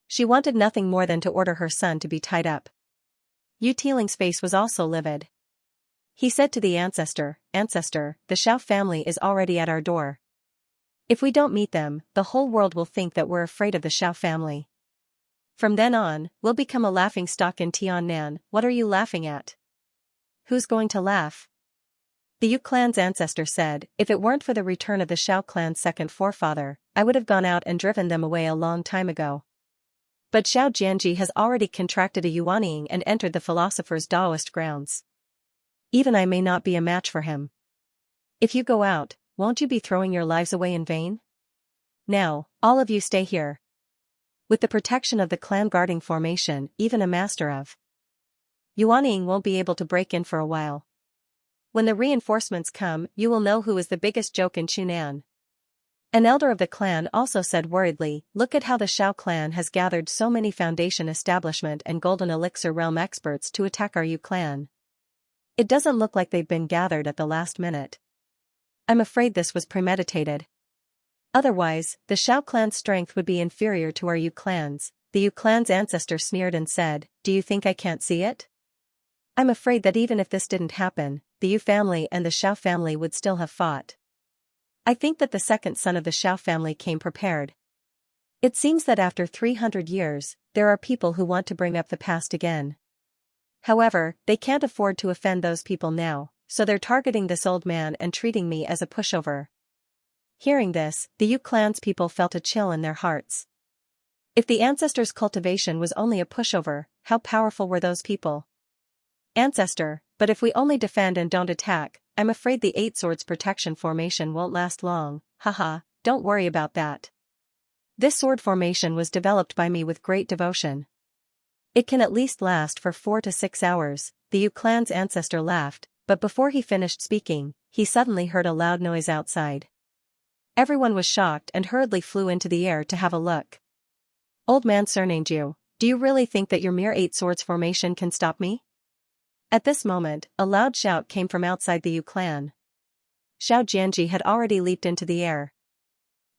Speaker 1: She wanted nothing more than to order her son to be tied up. Yu Tiling's face was also livid. He said to the ancestor, "Ancestor, the Xiao family is already at our door. If we don't meet them, the whole world will think that we're afraid of the Xiao family. From then on, we'll become a laughing stock in Tiannan. What are you laughing at? Who's going to laugh?" The Yu clan's ancestor said, "If it weren't for the return of the Xiao clan's second forefather, I would have gone out and driven them away a long time ago. But Xiao Jianji has already contracted a yuanying and entered the philosopher's Taoist grounds. Even I may not be a match for him. If you go out, won't you be throwing your lives away in vain? Now, all of you stay here." With the protection of the clan guarding formation, even a master of yuanying won't be able to break in for a while. When the reinforcements come, you will know who is the biggest joke in Chunan. An elder of the clan also said worriedly, "Look at how the Xiao clan has gathered so many Foundation Establishment and Golden Elixir Realm experts to attack our Yu clan. It doesn't look like they've been gathered at the last minute. I'm afraid this was premeditated. Otherwise, the Xiao clan's strength would be inferior to our Yu clan's." The Yu clan's ancestor sneered and said, "Do you think I can't see it? I'm afraid that even if this didn't happen, the Yu family and the Xiao family would still have fought. I think that the second son of the Xiao family came prepared. It seems that after 300 years, there are people who want to bring up the past again. However, they can't afford to offend those people now, so they're targeting this old man and treating me as a pushover." Hearing this, the Yu clan's people felt a chill in their hearts. If the ancestor's cultivation was only a pushover, how powerful were those people? "Ancestor, but if we only defend and don't attack, I'm afraid the 8 swords protection formation won't last long." "Haha, don't worry about that. This sword formation was developed by me with great devotion. It can at least last for 4 to 6 hours, the Yu clan's ancestor laughed, but before he finished speaking, he suddenly heard a loud noise outside. Everyone was shocked and hurriedly flew into the air to have a look. "Old man surnamed Yu, do you really think that your mere 8 swords formation can stop me?" At this moment, a loud shout came from outside the Yu clan. Xiao Jianji had already leaped into the air.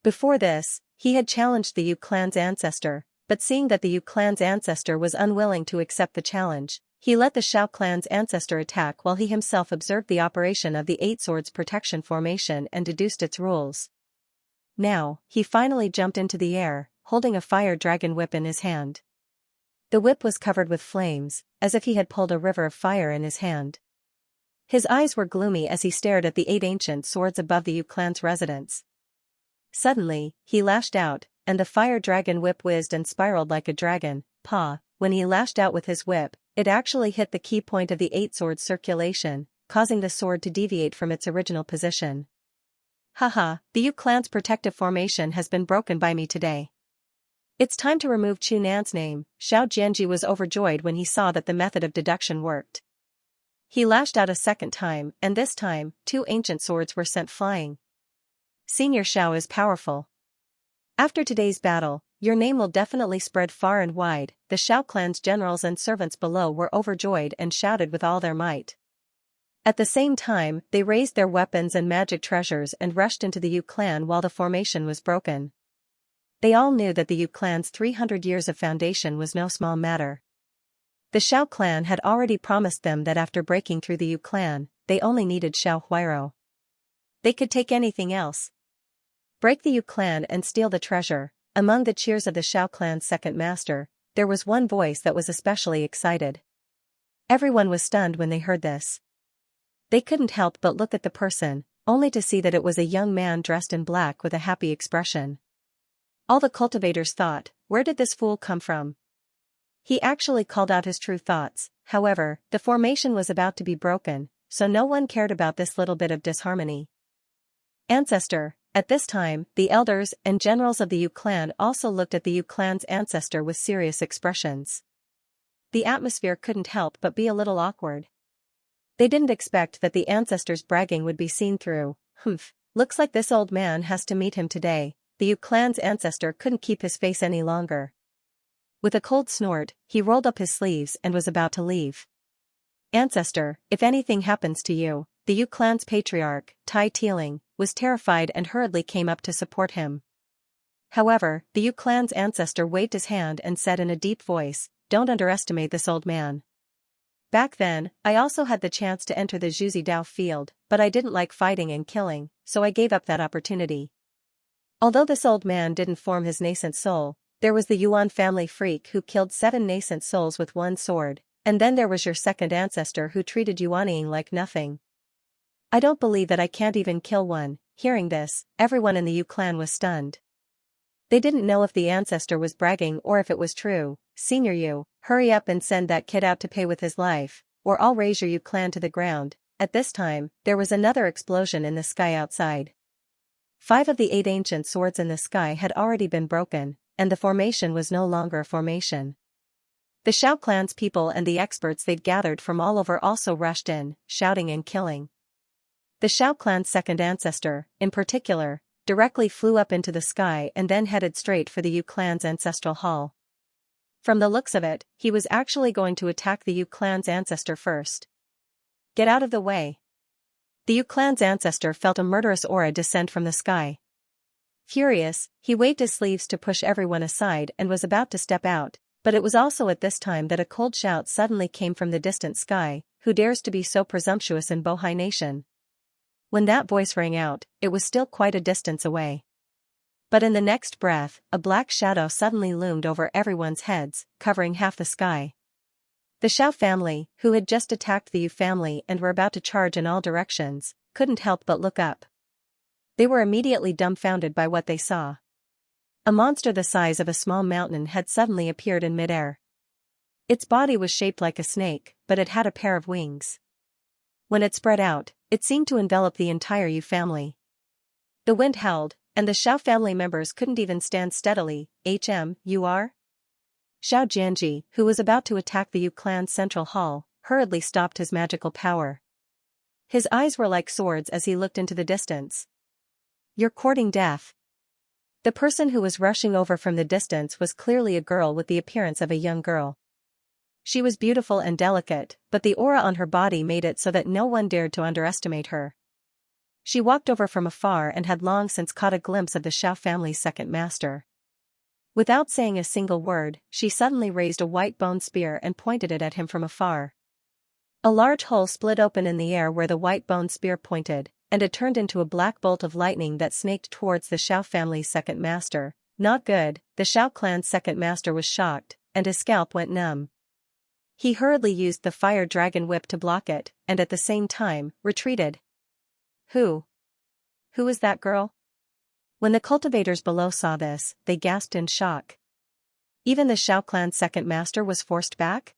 Speaker 1: Before this, he had challenged the Yu clan's ancestor, but seeing that the Yu clan's ancestor was unwilling to accept the challenge, he let the Xiao clan's ancestor attack while he himself observed the operation of the 8 swords protection formation and deduced its rules. Now, he finally jumped into the air, holding a fire dragon whip in his hand. The whip was covered with flames, as if he had pulled a river of fire in his hand. His eyes were gloomy as he stared at the 8 ancient swords above the Yu clan's residence. Suddenly, he lashed out, and the fire dragon whip whizzed and spiraled like a dragon paw. When he lashed out with his whip, it actually hit the key point of the 8 swords circulation, causing the sword to deviate from its original position. "Haha, the Yu clan's protective formation has been broken by me today. It's time to remove Chu Nan's name. Xiao Jianji was overjoyed when he saw that the method of deduction worked. He lashed out a second time, and this time, 2 ancient swords were sent flying. Senior Xiao is powerful. After today's battle, your name will definitely spread far and wide. The Xiao clan's generals and servants below were overjoyed and shouted with all their might. At the same time, they raised their weapons and magic treasures and rushed into the Yu clan while the formation was broken. They all knew that the Yu clan's 300 years of foundation was no small matter. The Xiao clan had already promised them that after breaking through the Yu clan, they only needed Xiao Huairou. They could take anything else. Break the Yu clan and steal the treasure. Among the cheers of the Xiao clan's second master, there was one voice that was especially excited. Everyone was stunned when they heard this. They couldn't help but look at the person, only to see that it was a young man dressed in black with a happy expression. All the cultivators thought, where did this fool come from? He actually called out his true thoughts. However, the formation was about to be broken, so no one cared about this little bit of disharmony. Ancestor. At this time, the elders and generals of the Yu clan also looked at the Yu clan's ancestor with serious expressions. The atmosphere couldn't help but be a little awkward. They didn't expect that the ancestor's bragging would be seen through. Looks like this old man has to meet him today. The Yu clan's ancestor couldn't keep his face any longer. With a cold snort, he rolled up his sleeves and was about to leave. Ancestor, if anything happens to you, the Yu clan's patriarch, Tai Teeling, was terrified and hurriedly came up to support him. However, the Yu clan's ancestor waved his hand and said in a deep voice, "Don't underestimate this old man. Back then, I also had the chance to enter the Zhuzi Dao field, but I didn't like fighting and killing, so I gave up that opportunity." Although this old man didn't form his nascent soul, there was the Yuan family freak who killed 7 nascent souls with 1 sword, and then there was your second ancestor who treated Yuaning like nothing. I don't believe that I can't even kill one. Hearing this, everyone in the Yu clan was stunned. They didn't know if the ancestor was bragging or if it was true. Senior Yu, hurry up and send that kid out to pay with his life, or I'll raise your Yu clan to the ground. At this time, there was another explosion in the sky outside. 5 of the 8 ancient swords in the sky had already been broken, and the formation was no longer a formation. The Xiao clan's people and the experts they'd gathered from all over also rushed in, shouting and killing. The Xiao clan's second ancestor, in particular, directly flew up into the sky and then headed straight for the Yu clan's ancestral hall. From the looks of it, he was actually going to attack the Yu clan's ancestor first. Get out of the way. The Yu clan's ancestor felt a murderous aura descend from the sky. Furious, he waved his sleeves to push everyone aside and was about to step out, but it was also at this time that a cold shout suddenly came from the distant sky. Who dares to be so presumptuous in Bohai Nation? When that voice rang out, it was still quite a distance away. But in the next breath, a black shadow suddenly loomed over everyone's heads, covering half the sky. The Xiao family, who had just attacked the Yu family and were about to charge in all directions, couldn't help but look up. They were immediately dumbfounded by what they saw. A monster the size of a small mountain had suddenly appeared in midair. Its body was shaped like a snake, but it had a pair of wings. When it spread out, it seemed to envelop the entire Yu family. The wind howled, and the Xiao family members couldn't even stand steadily. You are? Xiao Jianji, who was about to attack the Yu clan's central hall, hurriedly stopped his magical power. His eyes were like swords as he looked into the distance. You're courting death. The person who was rushing over from the distance was clearly a girl with the appearance of a young girl. She was beautiful and delicate, but the aura on her body made it so that no one dared to underestimate her. She walked over from afar and had long since caught a glimpse of the Xiao family's second master. Without saying a single word, she suddenly raised a white bone spear and pointed it at him from afar. A large hole split open in the air where the white bone spear pointed, and it turned into a black bolt of lightning that snaked towards the Xiao family's second master. Not good. The Xiao clan's second master was shocked, and his scalp went numb. He hurriedly used the fire dragon whip to block it, and at the same time, retreated. Who is that girl? When the cultivators below saw this, they gasped in shock. Even the Xiao clan's second master was forced back?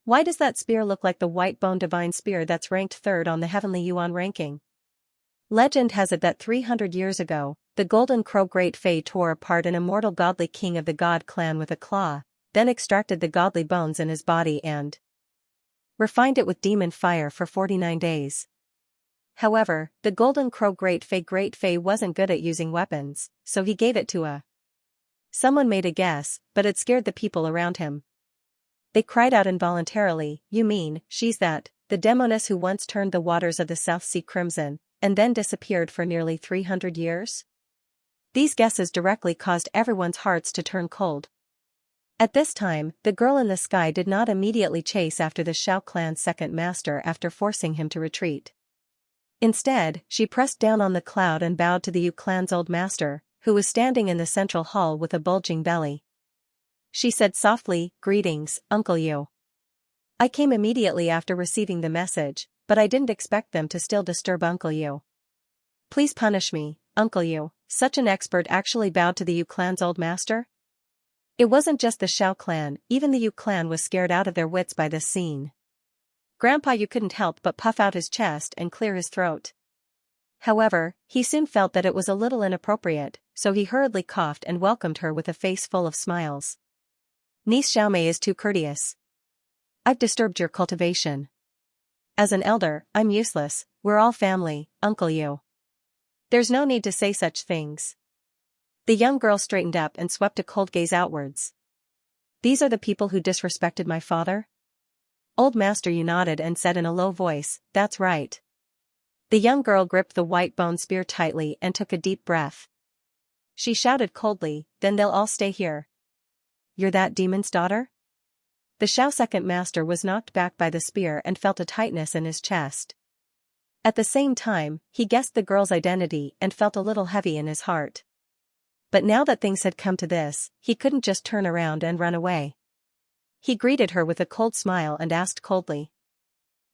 Speaker 1: Why does that spear look like the white bone divine spear that's ranked 3rd on the heavenly Yuan ranking? Legend has it that 300 years ago, the Golden Crow Great Fae tore apart an immortal godly king of the God clan with a claw, then extracted the godly bones in his body and refined it with demon fire for 49 days. However, the Golden Crow Great Fae wasn't good at using weapons, so he gave it to someone made a guess, but it scared the people around him. They cried out involuntarily, "You mean, she's that, the demoness who once turned the waters of the South Sea crimson, and then disappeared for nearly 300 years? These guesses directly caused everyone's hearts to turn cold. At this time, the girl in the sky did not immediately chase after the Xiao clan's second master after forcing him to retreat. Instead, she pressed down on the cloud and bowed to the Yu clan's old master, who was standing in the central hall with a bulging belly. She said softly, "Greetings, Uncle Yu. I came immediately after receiving the message, but I didn't expect them to still disturb Uncle Yu. Please punish me, Uncle Yu." Such an expert actually bowed to the Yu clan's old master? It wasn't just the Xiao clan, even the Yu clan was scared out of their wits by this scene. Grandpa Yu couldn't help but puff out his chest and clear his throat. However, he soon felt that it was a little inappropriate, so he hurriedly coughed and welcomed her with a face full of smiles. "Niece Xiaomei is too courteous. I've disturbed your cultivation. As an elder, I'm useless, we're all family, Uncle Yu. There's no need to say such things." The young girl straightened up and swept a cold gaze outwards. "These are the people who disrespected my father?" Old Master Yu nodded and said in a low voice, "That's right." The young girl gripped the white bone spear tightly and took a deep breath. She shouted coldly, "Then they'll all stay here. You're that demon's daughter?" The Xiao second master was knocked back by the spear and felt a tightness in his chest. At the same time, he guessed the girl's identity and felt a little heavy in his heart. But now that things had come to this, he couldn't just turn around and run away. He greeted her with a cold smile and asked coldly.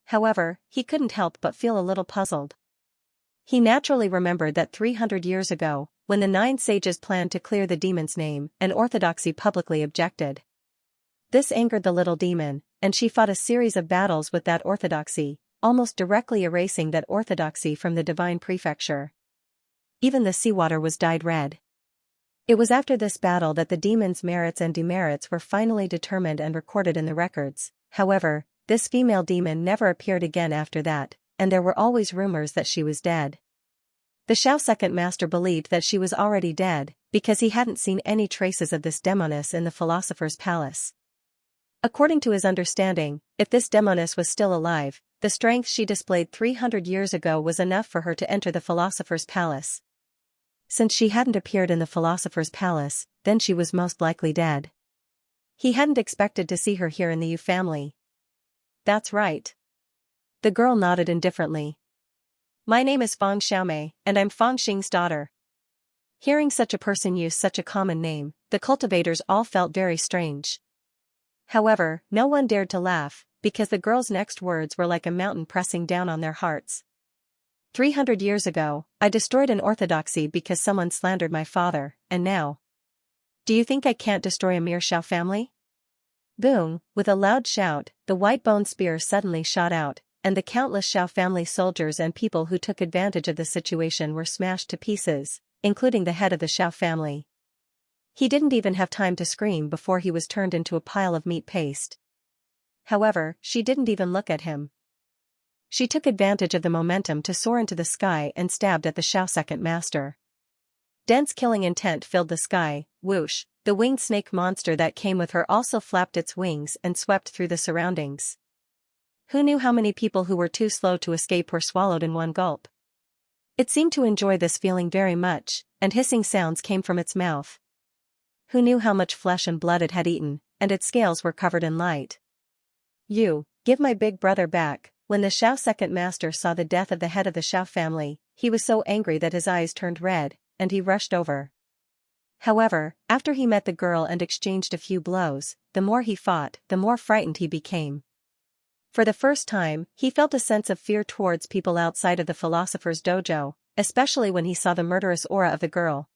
Speaker 1: However, he couldn't help but feel a little puzzled. He naturally remembered that 300 years ago, when the 9 sages planned to clear the demon's name, and orthodoxy publicly objected. This angered the little demon, and she fought a series of battles with that orthodoxy, almost directly erasing that orthodoxy from the divine prefecture. Even the seawater was dyed red. It was after this battle that the demon's merits and demerits were finally determined and recorded in the records. However, this female demon never appeared again after that, and there were always rumors that she was dead. The Xiao second master believed that she was already dead, because he hadn't seen any traces of this demoness in the philosopher's palace. According to his understanding, if this demoness was still alive, the strength she displayed 300 years ago was enough for her to enter the philosopher's palace. Since she hadn't appeared in the philosopher's palace, then she was most likely dead. He hadn't expected to see her here in the Yu family. That's right. The girl nodded indifferently. My name is Fang Xiaomei, and I'm Fang Xing's daughter. Hearing such a person use such a common name, the cultivators all felt very strange. However, no one dared to laugh, because the girl's next words were like a mountain pressing down on their hearts. 300 years ago, I destroyed an orthodoxy because someone slandered my father, and now? Do you think I can't destroy a mere Xiao family? Boom, with a loud shout, the white bone spear suddenly shot out, and the countless Xiao family soldiers and people who took advantage of the situation were smashed to pieces, including the head of the Xiao family. He didn't even have time to scream before he was turned into a pile of meat paste. However, she didn't even look at him. She took advantage of the momentum to soar into the sky and stabbed at the Xiao second master. Dense killing intent filled the sky. Whoosh, the winged snake monster that came with her also flapped its wings and swept through the surroundings. Who knew how many people who were too slow to escape were swallowed in one gulp? It seemed to enjoy this feeling very much, and hissing sounds came from its mouth. Who knew how much flesh and blood it had eaten, and its scales were covered in light. You, give my big brother back. When the Xiao second master saw the death of the head of the Xiao family, he was so angry that his eyes turned red, and he rushed over. However, after he met the girl and exchanged a few blows, the more he fought, the more frightened he became. For the first time, he felt a sense of fear towards people outside of the philosopher's dojo, especially when he saw the murderous aura of the girl.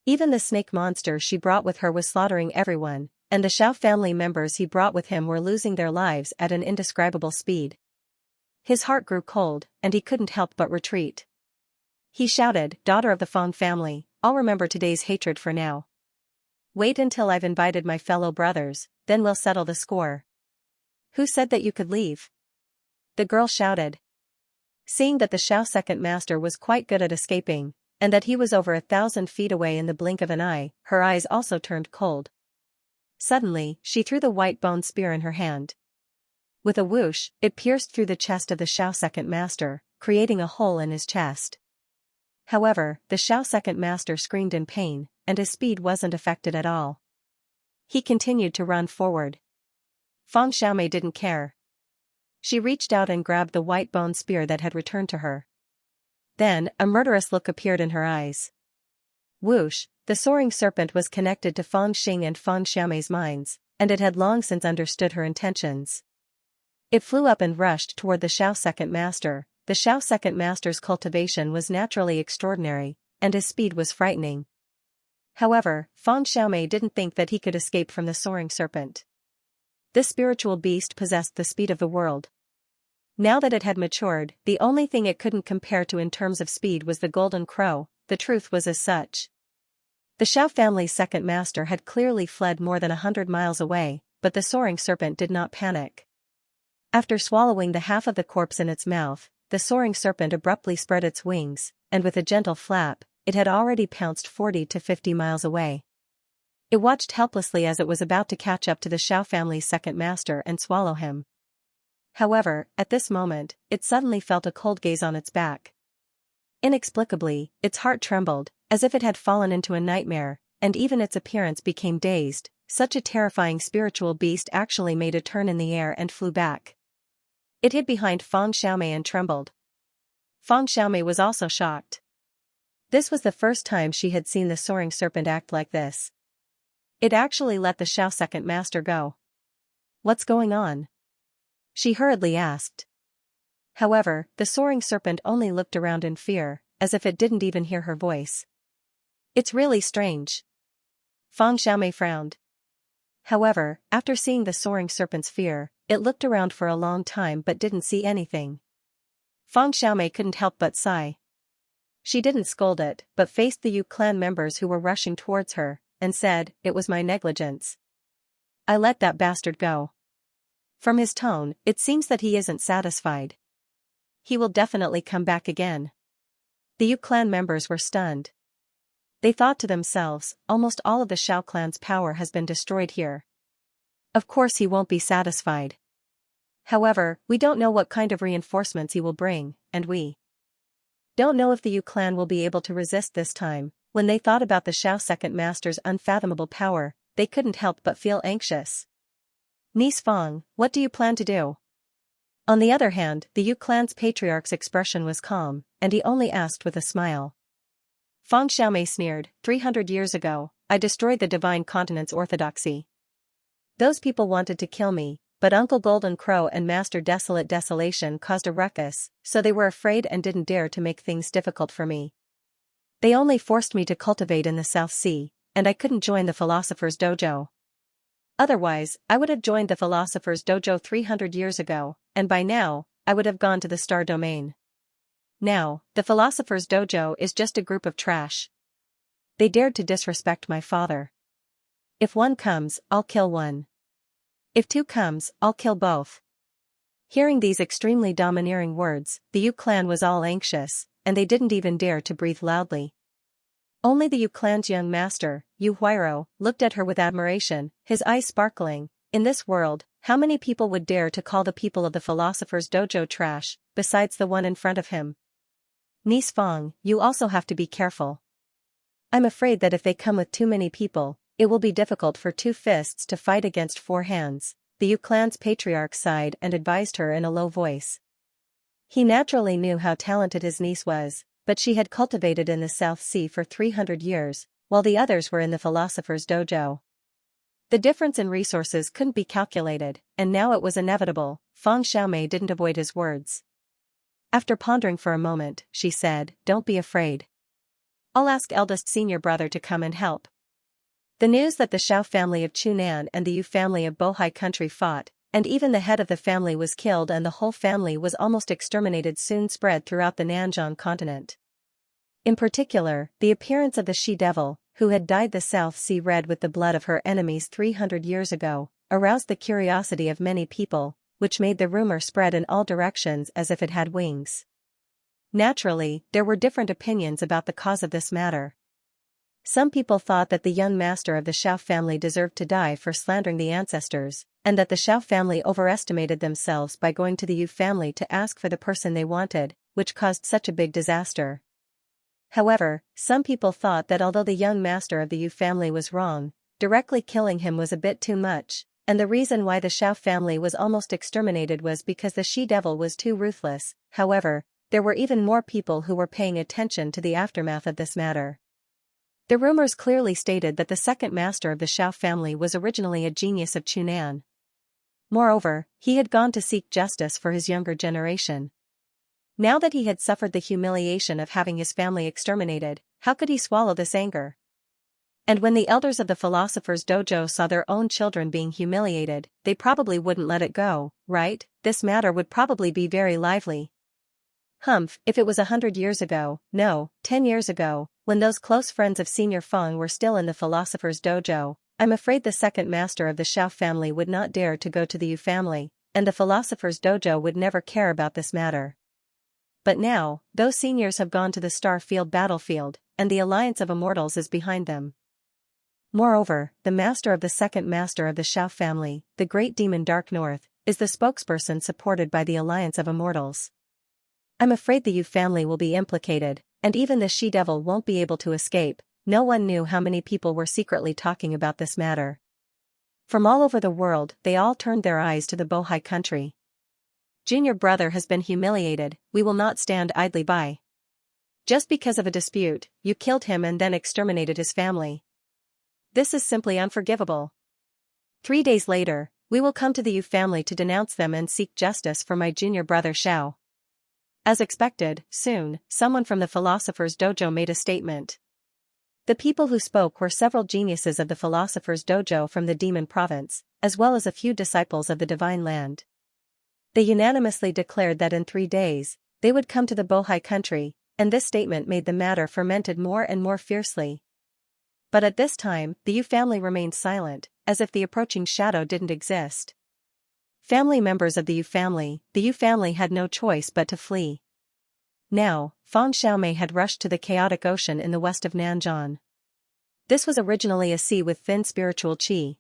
Speaker 1: Even the snake monster she brought with her was slaughtering everyone, and the Xiao family members he brought with him were losing their lives at an indescribable speed. His heart grew cold, and he couldn't help but retreat. He shouted, daughter of the Fong family, I'll remember today's hatred for now. Wait until I've invited my fellow brothers, then we'll settle the score. Who said that you could leave? The girl shouted. Seeing that the Xiao second master was quite good at escaping, and that he was over 1,000 feet away in the blink of an eye, her eyes also turned cold. Suddenly, she threw the white bone spear in her hand. With a whoosh, it pierced through the chest of the Xiao second master, creating a hole in his chest. However, the Xiao second master screamed in pain, and his speed wasn't affected at all. He continued to run forward. Fang Xiaomei didn't care. She reached out and grabbed the white bone spear that had returned to her. Then, a murderous look appeared in her eyes. Whoosh, the soaring serpent was connected to Fang Xing and Fang Xiaomei's minds, and it had long since understood her intentions. It flew up and rushed toward the Xiao second master. The Xiao second master's cultivation was naturally extraordinary, and his speed was frightening. However, Fang Xiaomei didn't think that he could escape from the soaring serpent. This spiritual beast possessed the speed of the world. Now that it had matured, the only thing it couldn't compare to in terms of speed was the golden crow. The truth was as such. The Xiao family's second master had clearly fled more than 100 miles away, but the soaring serpent did not panic. After swallowing the half of the corpse in its mouth, the soaring serpent abruptly spread its wings, and with a gentle flap, it had already pounced 40 to 50 miles away. It watched helplessly as it was about to catch up to the Xiao family's second master and swallow him. However, at this moment, it suddenly felt a cold gaze on its back. Inexplicably, its heart trembled, as if it had fallen into a nightmare, and even its appearance became dazed. Such a terrifying spiritual beast actually made a turn in the air and flew back. It hid behind Fang Xiaomei and trembled. Fang Xiaomei was also shocked. This was the first time she had seen the soaring serpent act like this. It actually let the Xiao second master go. What's going on? She hurriedly asked. However, the soaring serpent only looked around in fear, as if it didn't even hear her voice. It's really strange. Fang Xiaomei frowned. However, after seeing the soaring serpent's fear, it looked around for a long time but didn't see anything. Fang Xiaomei couldn't help but sigh. She didn't scold it, but faced the Yu clan members who were rushing towards her, and said, it was my negligence. I let that bastard go. From his tone, it seems that he isn't satisfied. He will definitely come back again. The Yu clan members were stunned. They thought to themselves, almost all of the Xiao clan's power has been destroyed here. Of course he won't be satisfied. However, we don't know what kind of reinforcements he will bring, and we don't know if the Yu clan will be able to resist this time. When they thought about the Xiao second master's unfathomable power, they couldn't help but feel anxious. Niece Fang, what do you plan to do? On the other hand, the Yu clan's patriarch's expression was calm, and he only asked with a smile. Fang Xiaomei sneered, 300 years ago, I destroyed the divine continent's orthodoxy. Those people wanted to kill me, but Uncle Golden Crow and Master Desolate Desolation caused a ruckus, so they were afraid and didn't dare to make things difficult for me. They only forced me to cultivate in the South Sea, and I couldn't join the Philosopher's Dojo. Otherwise, I would have joined the Philosopher's Dojo 300 years ago, and by now, I would have gone to the Star Domain. Now, the Philosopher's Dojo is just a group of trash. They dared to disrespect my father. If one comes, I'll kill one. If two comes, I'll kill both. Hearing these extremely domineering words, the Yu clan was all anxious, and they didn't even dare to breathe loudly. Only the Yu clan's young master, Yu Huairo, looked at her with admiration, his eyes sparkling. In this world, how many people would dare to call the people of the Philosopher's Dojo trash, besides the one in front of him? Niece Fang, you also have to be careful. I'm afraid that if they come with too many people, it will be difficult for two fists to fight against four hands. The Yu clan's patriarch sighed and advised her in a low voice. He naturally knew how talented his niece was, but she had cultivated in the South Sea for 300 years, while the others were in the Philosopher's Dojo. The difference in resources couldn't be calculated, and now it was inevitable. Fang Xiaomei didn't avoid his words. After pondering for a moment, she said, don't be afraid. I'll ask eldest senior brother to come and help. The news that the Xiao family of Chunan and the Yu family of Bohai country fought, and even the head of the family was killed and the whole family was almost exterminated soon spread throughout the Nanzhong continent. In particular, the appearance of the she-devil, who had dyed the South Sea red with the blood of her enemies 300 years ago, aroused the curiosity of many people, which made the rumor spread in all directions as if it had wings. Naturally, there were different opinions about the cause of this matter. Some people thought that the young master of the Xiao family deserved to die for slandering the ancestors, and that the Xiao family overestimated themselves by going to the Yu family to ask for the person they wanted, which caused such a big disaster. However, some people thought that although the young master of the Yu family was wrong, directly killing him was a bit too much, and the reason why the Xiao family was almost exterminated was because the she-devil was too ruthless. However, there were even more people who were paying attention to the aftermath of this matter. The rumors clearly stated that the second master of the Xiao family was originally a genius of Qunan. Moreover, he had gone to seek justice for his younger generation. Now that he had suffered the humiliation of having his family exterminated, how could he swallow this anger? And when the elders of the philosopher's dojo saw their own children being humiliated, they probably wouldn't let it go, right? This matter would probably be very lively. Humph, if it was 100 years ago, no, 10 years ago, when those close friends of Senior Feng were still in the philosopher's dojo, I'm afraid the second master of the Xiao family would not dare to go to the Yu family, and the philosopher's dojo would never care about this matter. But now, those seniors have gone to the Starfield battlefield, and the Alliance of Immortals is behind them. Moreover, the master of the second master of the Xiao family, the great demon Dark North, is the spokesperson supported by the Alliance of Immortals. I'm afraid the Yu family will be implicated, and even the she-devil won't be able to escape. No one knew how many people were secretly talking about this matter. From all over the world, they all turned their eyes to the Bohai country. Junior brother has been humiliated, we will not stand idly by. Just because of a dispute, you killed him and then exterminated his family. This is simply unforgivable. 3 days later, we will come to the Yu family to denounce them and seek justice for my junior brother Xiao. As expected, soon, someone from the philosopher's dojo made a statement. The people who spoke were several geniuses of the philosopher's dojo from the demon province, as well as a few disciples of the divine land. They unanimously declared that in 3 days, they would come to the Bohai country, and this statement made the matter fermented more and more fiercely. But at this time, the Yu family remained silent, as if the approaching shadow didn't exist. Family members of the Yu family had no choice but to flee. Now, Fang Xiaomei had rushed to the chaotic ocean in the west of Nanzhan. This was originally a sea with thin spiritual qi.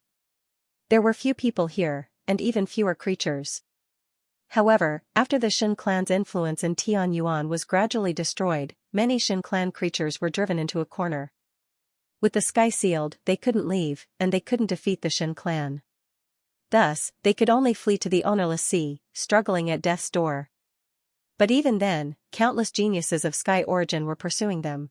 Speaker 1: There were few people here, and even fewer creatures. However, after the Shen clan's influence in Tianyuan was gradually destroyed, many Shen clan creatures were driven into a corner. With the sky sealed, they couldn't leave, and they couldn't defeat the Shen clan. Thus, they could only flee to the ownerless sea, struggling at death's door. But even then, countless geniuses of sky origin were pursuing them.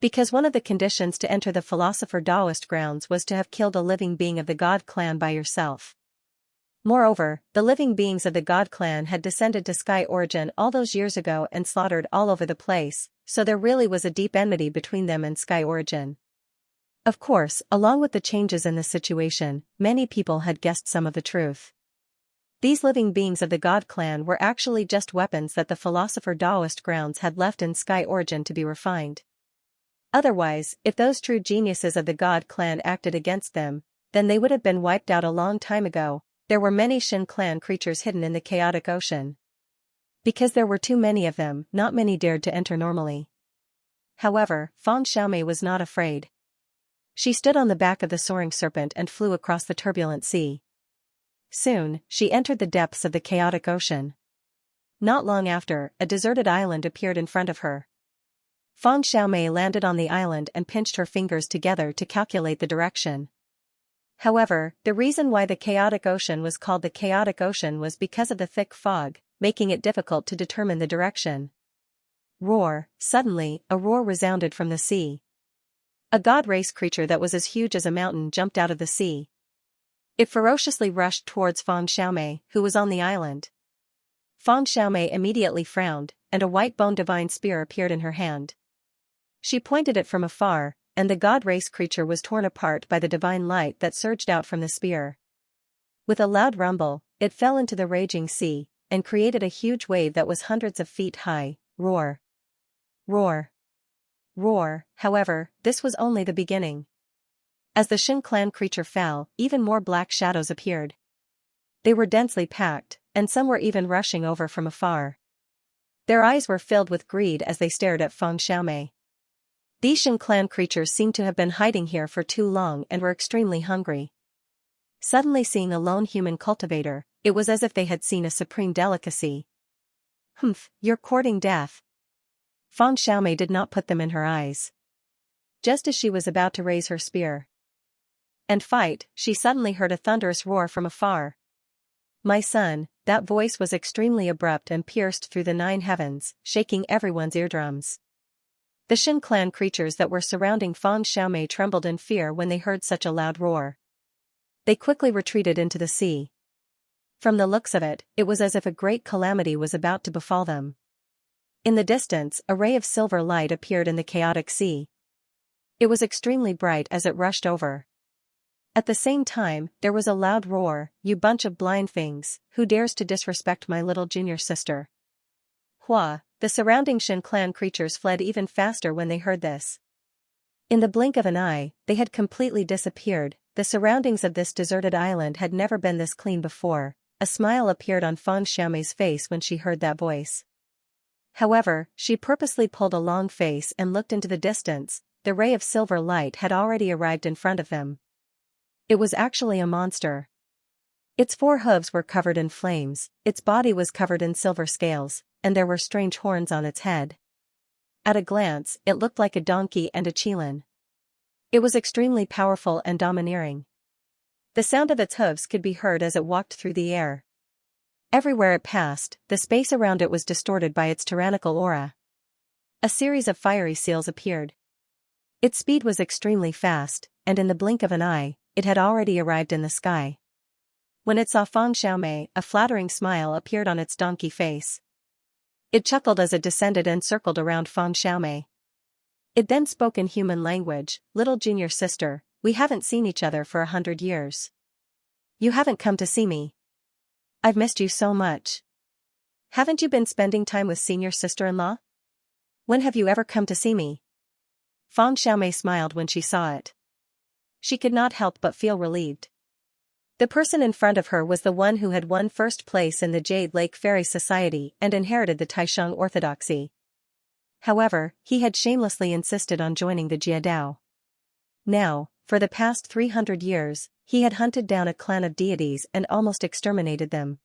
Speaker 1: Because one of the conditions to enter the philosopher Taoist grounds was to have killed a living being of the God clan by yourself. Moreover, the living beings of the God clan had descended to sky origin all those years ago and slaughtered all over the place, so there really was a deep enmity between them and sky origin. Of course, along with the changes in the situation, many people had guessed some of the truth. These living beings of the God clan were actually just weapons that the philosopher Taoist grounds had left in sky origin to be refined. Otherwise, if those true geniuses of the God clan acted against them, then they would have been wiped out a long time ago. There were many Shen clan creatures hidden in the chaotic ocean. Because there were too many of them, not many dared to enter normally. However, Fang Xiaomei was not afraid. She stood on the back of the soaring serpent and flew across the turbulent sea. Soon, she entered the depths of the chaotic ocean. Not long after, a deserted island appeared in front of her. Fang Xiaomei landed on the island and pinched her fingers together to calculate the direction. However, the reason why the chaotic ocean was called the chaotic ocean was because of the thick fog, making it difficult to determine the direction. Roar! Suddenly, a roar resounded from the sea. A god race creature that was as huge as a mountain jumped out of the sea. It ferociously rushed towards Fang Xiaomei, who was on the island. Fang Xiaomei immediately frowned, and a white bone divine spear appeared in her hand. She pointed it from afar, and the god race creature was torn apart by the divine light that surged out from the spear. With a loud rumble, it fell into the raging sea, and created a huge wave that was hundreds of feet high. Roar! Roar! roar. However, this was only the beginning. As the Shin clan creature fell, even more black shadows appeared. They were densely packed, and some were even rushing over from afar. Their eyes were filled with greed as they stared at Feng Xiaomei. These Shin clan creatures seemed to have been hiding here for too long and were extremely hungry. Suddenly seeing a lone human cultivator, it was as if they had seen a supreme delicacy. Humph, you're courting death. Feng Xiaomei did not put them in her eyes. Just as she was about to raise her spear and fight, she suddenly heard a thunderous roar from afar. My son, that voice was extremely abrupt and pierced through the 9 heavens, shaking everyone's eardrums. The Shin clan creatures that were surrounding Feng Xiaomei trembled in fear when they heard such a loud roar. They quickly retreated into the sea. From the looks of it, it was as if a great calamity was about to befall them. In the distance, a ray of silver light appeared in the chaotic sea. It was extremely bright as it rushed over. At the same time, there was a loud roar, "You bunch of blind things, who dares to disrespect my little junior sister?" Hua, the surrounding Shin clan creatures fled even faster when they heard this. In the blink of an eye, they had completely disappeared. The surroundings of this deserted island had never been this clean before. A smile appeared on Feng Xiaomei's face when she heard that voice. However, she purposely pulled a long face and looked into the distance. The ray of silver light had already arrived in front of them. It was actually a monster. Its 4 hooves were covered in flames, its body was covered in silver scales, and there were strange horns on its head. At a glance, it looked like a donkey and a qilin. It was extremely powerful and domineering. The sound of its hooves could be heard as it walked through the air. Everywhere it passed, the space around it was distorted by its tyrannical aura. A series of fiery seals appeared. Its speed was extremely fast, and in the blink of an eye, it had already arrived in the sky. When it saw Feng Xiaomei, a flattering smile appeared on its donkey face. It chuckled as it descended and circled around Feng Xiaomei. It then spoke in human language, "Little junior sister, we haven't seen each other for 100 years. You haven't come to see me. I've missed you so much. Haven't you been spending time with senior sister-in-law? When have you ever come to see me?" Feng Xiaomei smiled when she saw it. She could not help but feel relieved. The person in front of her was the one who had won first place in the Jade Lake Fairy Society and inherited the Taisheng orthodoxy. However, he had shamelessly insisted on joining the Jiadao. Now, for the past 300 years, he had hunted down a clan of deities and almost exterminated them.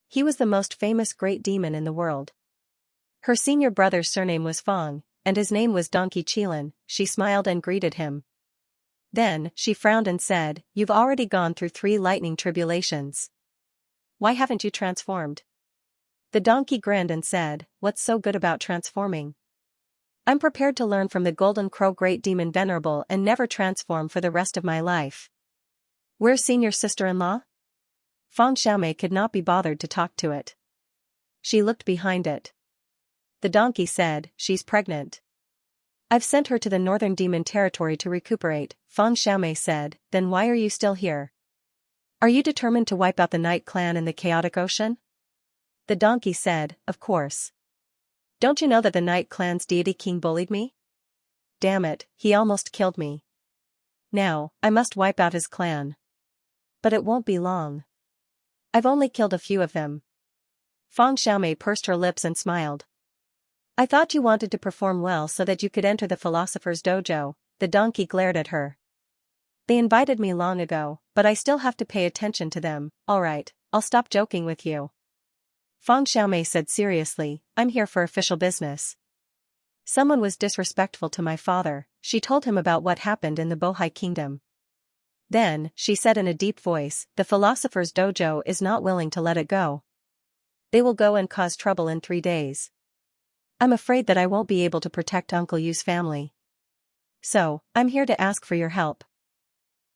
Speaker 1: He was the most famous great demon in the world. Her senior brother's surname was Feng, and his name was Donkey Qilin. She smiled and greeted him. Then, she frowned and said, "You've already gone through 3 lightning tribulations. Why haven't you transformed?" The donkey grinned and said, "What's so good about transforming? I'm prepared to learn from the Golden Crow Great Demon Venerable and never transform for the rest of my life." "Where's senior sister-in-law?" Feng Xiaomei could not be bothered to talk to it. She looked behind it. The donkey said, "She's pregnant. I've sent her to the northern demon territory to recuperate." Feng Xiaomei said, "Then why are you still here? Are you determined to wipe out the Night Clan in the chaotic ocean?" The donkey said, "Of course. Don't you know that the Night Clan's deity king bullied me? Damn it, he almost killed me. Now, I must wipe out his clan. But it won't be long. I've only killed a few of them." Feng Xiaomei pursed her lips and smiled. "I thought you wanted to perform well so that you could enter the philosopher's dojo." The donkey glared at her. "They invited me long ago, but I still have to pay attention to them." "Alright, I'll stop joking with you." Feng Xiaomei said seriously, "I'm here for official business. Someone was disrespectful to my father." She told him about what happened in the Bohai Kingdom. Then, she said in a deep voice, "The philosopher's dojo is not willing to let it go. They will go and cause trouble in 3 days. I'm afraid that I won't be able to protect Uncle Yu's family. So, I'm here to ask for your help.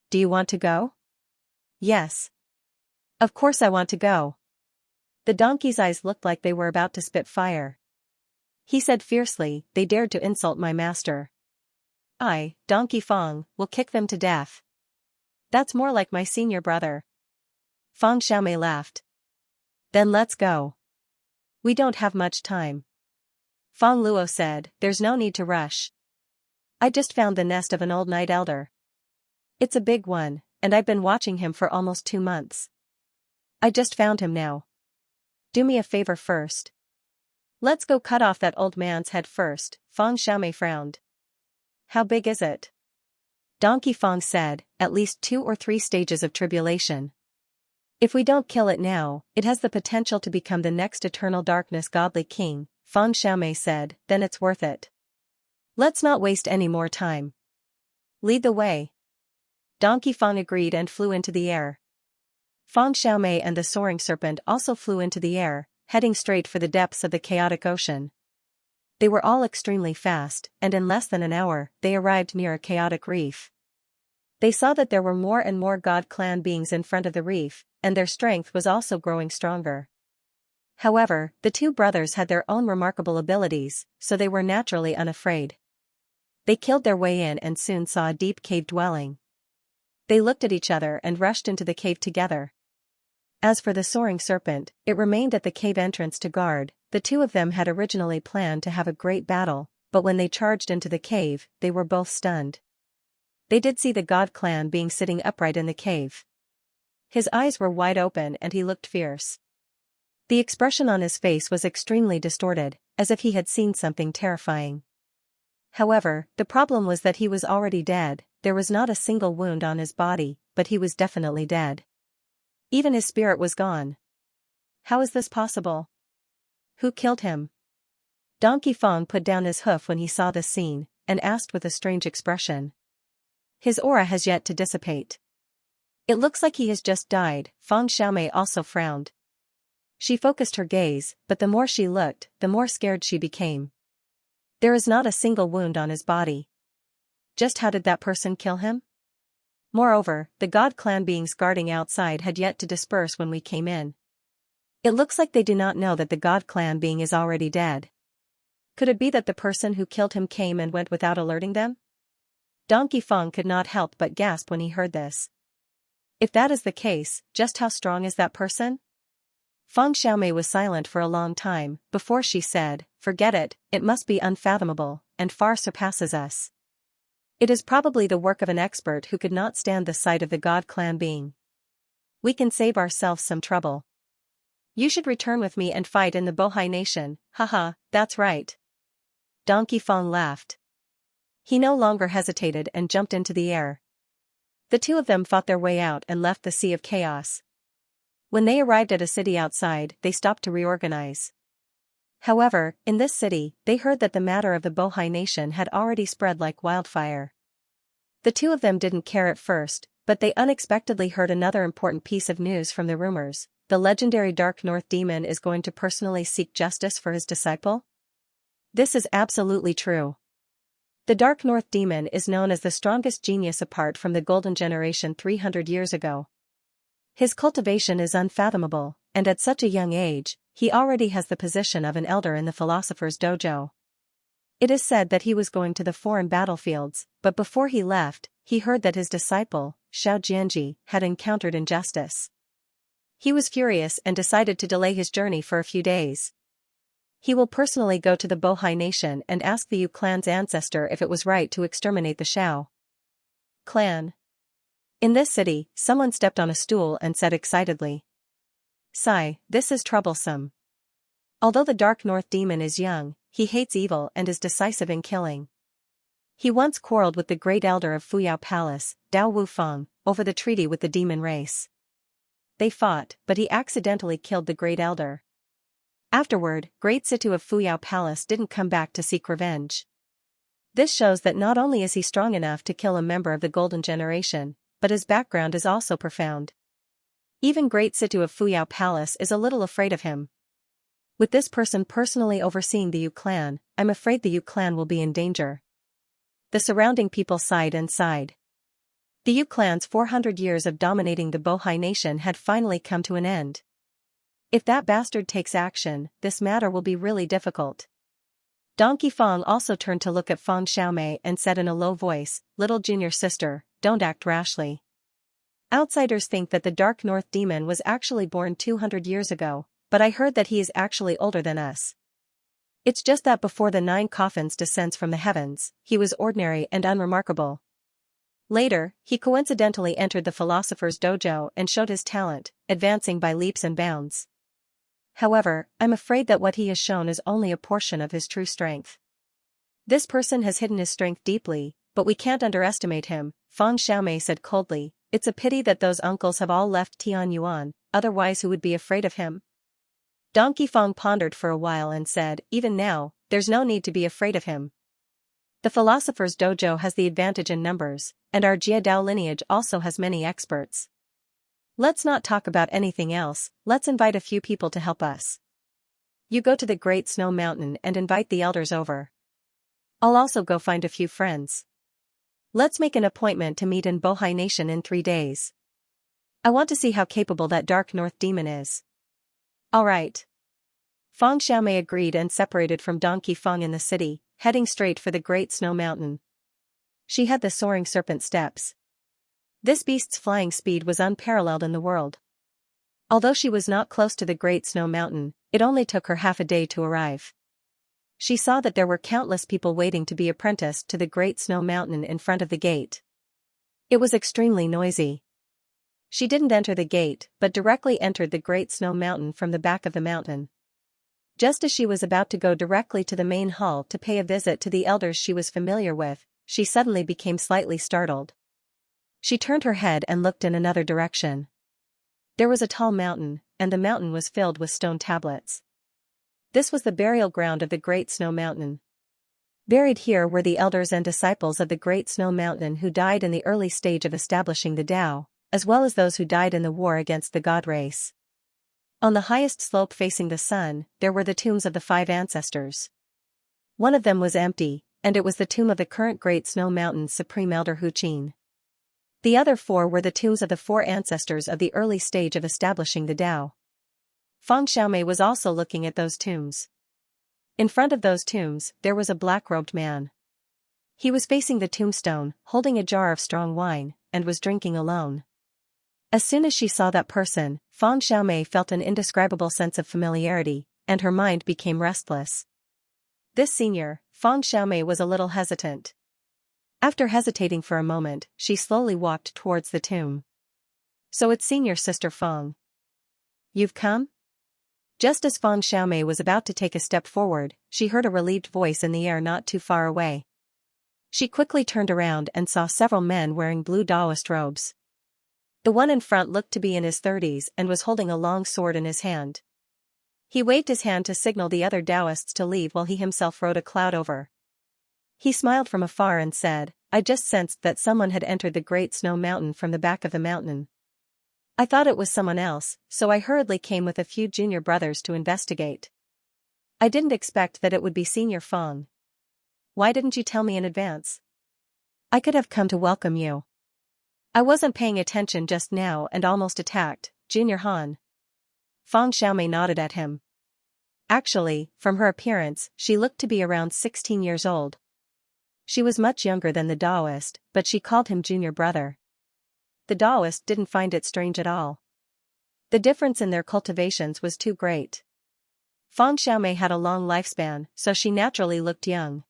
Speaker 1: Do you want to go?" "Yes. Of course I want to go." The donkey's eyes looked like they were about to spit fire. He said fiercely, "They dared to insult my master. I, Donkey Feng, will kick them to death. That's more like my senior brother." Feng Xiaomei laughed. "Then let's go. We don't have much time." Feng Luo said, "There's no need to rush. I just found the nest of an old night elder. It's a big one, and I've been watching him for almost 2 months. I just found him now. Do me a favor first. Let's go cut off that old man's head first, Fang Xiaomei frowned. How big is it? Donkey Fang said, at least 2 or 3 stages of tribulation. If we don't kill it now, it has the potential to become the next eternal darkness godly king, Fang Xiaomei said, then it's worth it. Let's not waste any more time. Lead the way. Donkey Fang agreed and flew into the air. Fang Xiaomei and the soaring serpent also flew into the air, heading straight for the depths of the chaotic ocean. They were all extremely fast, and in less than an hour, they arrived near a chaotic reef. They saw that there were more and more god clan beings in front of the reef, and their strength was also growing stronger. However, the 2 brothers had their own remarkable abilities, so they were naturally unafraid. They killed their way in and soon saw a deep cave dwelling. They looked at each other and rushed into the cave together. As for the soaring serpent, it remained at the cave entrance to guard. The 2 of them had originally planned to have a great battle, but when they charged into the cave, they were both stunned. They did see the god clan being sitting upright in the cave. His eyes were wide open and he looked fierce. The expression on his face was extremely distorted, as if he had seen something terrifying. However, the problem was that he was already dead. There was not a single wound on his body, but he was definitely dead. Even his spirit was gone. How is this possible? Who killed him? Donkey Fang put down his hoof when he saw this scene, and asked with a strange expression. His aura has yet to dissipate. It looks like he has just died, Fang Xiaomei also frowned. She focused her gaze, but the more she looked, the more scared she became. There is not a single wound on his body. Just how did that person kill him? Moreover, the god clan beings guarding outside had yet to disperse when we came in. It looks like they do not know that the god clan being is already dead. Could it be that the person who killed him came and went without alerting them? Donkey Fang could not help but gasp when he heard this. If that is the case, just how strong is that person? Fang Xiaomei was silent for a long time, before she said, forget it, it must be unfathomable, and far surpasses us. It is probably the work of an expert who could not stand the sight of the god clan being. We can save ourselves some trouble. You should return with me and fight in the Bohai Nation, haha, that's right. Donkey Fang laughed. He no longer hesitated and jumped into the air. The 2 of them fought their way out and left the sea of chaos. When they arrived at a city outside, they stopped to reorganize. However, in this city, they heard that the matter of the Bohai Nation had already spread like wildfire. The 2 of them didn't care at first, but they unexpectedly heard another important piece of news from the rumors. The legendary Dark North Demon is going to personally seek justice for his disciple? This is absolutely true. The Dark North Demon is known as the strongest genius apart from the Golden Generation 300 years ago. His cultivation is unfathomable, and at such a young age, he already has the position of an elder in the Philosopher's Dojo. It is said that he was going to the foreign battlefields, but before he left, he heard that his disciple, Xianxia, had encountered injustice. He was furious and decided to delay his journey for a few days. He will personally go to the Bohai Nation and ask the Yu clan's ancestor if it was right to exterminate the Xiao clan. In this city, someone stepped on a stool and said excitedly, "Sigh, this is troublesome." Although the Dark North Demon is young, he hates evil and is decisive in killing. He once quarreled with the great elder of Fuyao Palace, Dao Wufeng, over the treaty with the demon race. They fought, but he accidentally killed the great elder. Afterward, Great Situ of Fuyao Palace didn't come back to seek revenge. This shows that not only is he strong enough to kill a member of the Golden Generation, but his background is also profound. Even Great Situ of Fuyao Palace is a little afraid of him. With this person personally overseeing the Yu clan, I'm afraid the Yu clan will be in danger. The surrounding people sighed and sighed. The Yu clan's 400 years of dominating the Bohai Nation had finally come to an end. If that bastard takes action, this matter will be really difficult. Donkey Fang also turned to look at Fang Xiaomei and said in a low voice, "Little junior sister, don't act rashly. Outsiders think that the Dark North Demon was actually born 200 years ago, but I heard that he is actually older than us." It's just that before the 9 coffins descends from the heavens, he was ordinary and unremarkable. Later, he coincidentally entered the philosopher's dojo and showed his talent, advancing by leaps and bounds. However, I'm afraid that what he has shown is only a portion of his true strength. This person has hidden his strength deeply, but we can't underestimate him, Feng Xiaomei said coldly. It's a pity that those uncles have all left Tianyuan, otherwise who would be afraid of him? Donkey Feng pondered for a while and said, even now, there's no need to be afraid of him. The philosopher's dojo has the advantage in numbers, and our Jiadao lineage also has many experts. Let's not talk about anything else, let's invite a few people to help us. You go to the Great Snow Mountain and invite the elders over. I'll also go find a few friends. Let's make an appointment to meet in Bohai Nation in 3 days. I want to see how capable that dark north demon is. All right. Feng Xiaomei agreed and separated from Donkey Feng in the city, heading straight for the Great Snow Mountain. She had the soaring serpent steps. This beast's flying speed was unparalleled in the world. Although she was not close to the Great Snow Mountain, it only took her half a day to arrive. She saw that there were countless people waiting to be apprenticed to the Great Snow Mountain in front of the gate. It was extremely noisy. She didn't enter the gate, but directly entered the Great Snow Mountain from the back of the mountain. Just as she was about to go directly to the main hall to pay a visit to the elders she was familiar with, she suddenly became slightly startled. She turned her head and looked in another direction. There was a tall mountain, and the mountain was filled with stone tablets. This was the burial ground of the Great Snow Mountain. Buried here were the elders and disciples of the Great Snow Mountain who died in the early stage of establishing the Tao, as well as those who died in the war against the god race. On the highest slope facing the sun, there were the tombs of the 5 ancestors. One of them was empty, and it was the tomb of the current Great Snow Mountain's Supreme Elder Hu Qin. The other 4 were the tombs of the 4 ancestors of the early stage of establishing the Tao. Feng Xiaomei was also looking at those tombs. In front of those tombs, there was a black-robed man. He was facing the tombstone, holding a jar of strong wine, and was drinking alone. As soon as she saw that person, Feng Xiaomei felt an indescribable sense of familiarity, and her mind became restless. This senior, Feng Xiaomei was a little hesitant. After hesitating for a moment, she slowly walked towards the tomb. So it's senior sister Feng. You've come? Just as Feng Xiaomei was about to take a step forward, she heard a relieved voice in the air not too far away. She quickly turned around and saw several men wearing blue Taoist robes. The one in front looked to be in his 30s and was holding a long sword in his hand. He waved his hand to signal the other Taoists to leave while he himself rode a cloud over. He smiled from afar and said, I just sensed that someone had entered the Great Snow Mountain from the back of the mountain. I thought it was someone else, so I hurriedly came with a few junior brothers to investigate. I didn't expect that it would be Senior Feng. Why didn't you tell me in advance? I could have come to welcome you. I wasn't paying attention just now and almost attacked, Junior Han. Feng Xiaomei nodded at him. Actually, from her appearance, she looked to be around 16 years old. She was much younger than the Taoist, but she called him junior brother. The Taoist didn't find it strange at all. The difference in their cultivations was too great. Feng Xiaomei had a long lifespan, so she naturally looked young.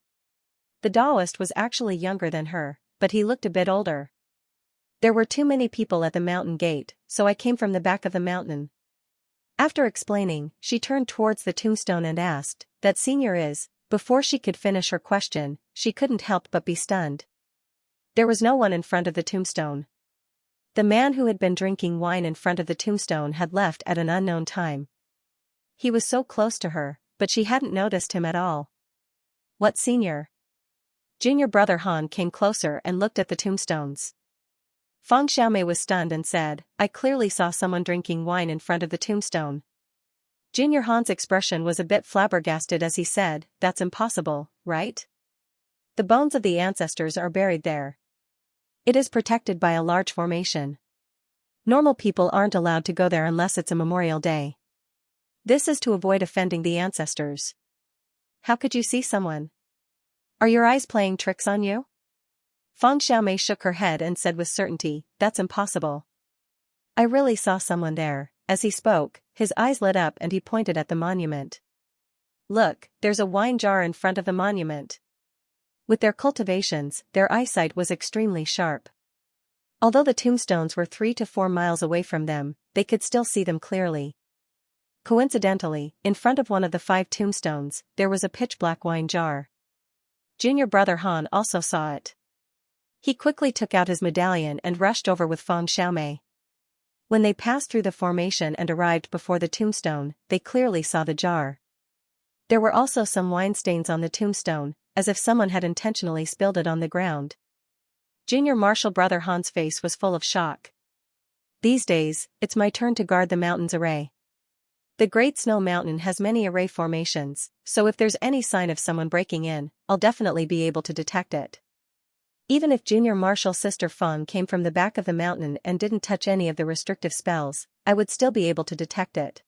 Speaker 1: The Taoist was actually younger than her, but he looked a bit older. There were too many people at the mountain gate, so I came from the back of the mountain. After explaining, she turned towards the tombstone and asked, that senior is. Before she could finish her question, she couldn't help but be stunned. There was no one in front of the tombstone. The man who had been drinking wine in front of the tombstone had left at an unknown time. He was so close to her, but she hadn't noticed him at all. What senior? Junior brother Han came closer and looked at the tombstones. Feng Xiaomei was stunned and said, I clearly saw someone drinking wine in front of the tombstone. Junior Han's expression was a bit flabbergasted as he said, that's impossible, right? The bones of the ancestors are buried there. It is protected by a large formation. Normal people aren't allowed to go there unless it's a memorial day. This is to avoid offending the ancestors. How could you see someone? Are your eyes playing tricks on you? Feng Xiaomei shook her head and said with certainty, that's impossible. I really saw someone there. As he spoke, his eyes lit up and he pointed at the monument. "Look, there's a wine jar in front of the monument." With their cultivations, their eyesight was extremely sharp. Although the tombstones were 3 to 4 miles away from them, they could still see them clearly. Coincidentally, in front of one of the 5 tombstones, there was a pitch-black wine jar. Junior brother Han also saw it. He quickly took out his medallion and rushed over with Feng Xiaomei. When they passed through the formation and arrived before the tombstone, they clearly saw the jar. There were also some wine stains on the tombstone, as if someone had intentionally spilled it on the ground. Junior Marshal Brother Han's face was full of shock. "These days, it's my turn to guard the mountain's array. The Great Snow Mountain has many array formations, so if there's any sign of someone breaking in, I'll definitely be able to detect it." Even if Junior Marshal's sister Feng came from the back of the mountain and didn't touch any of the restrictive spells, I would still be able to detect it.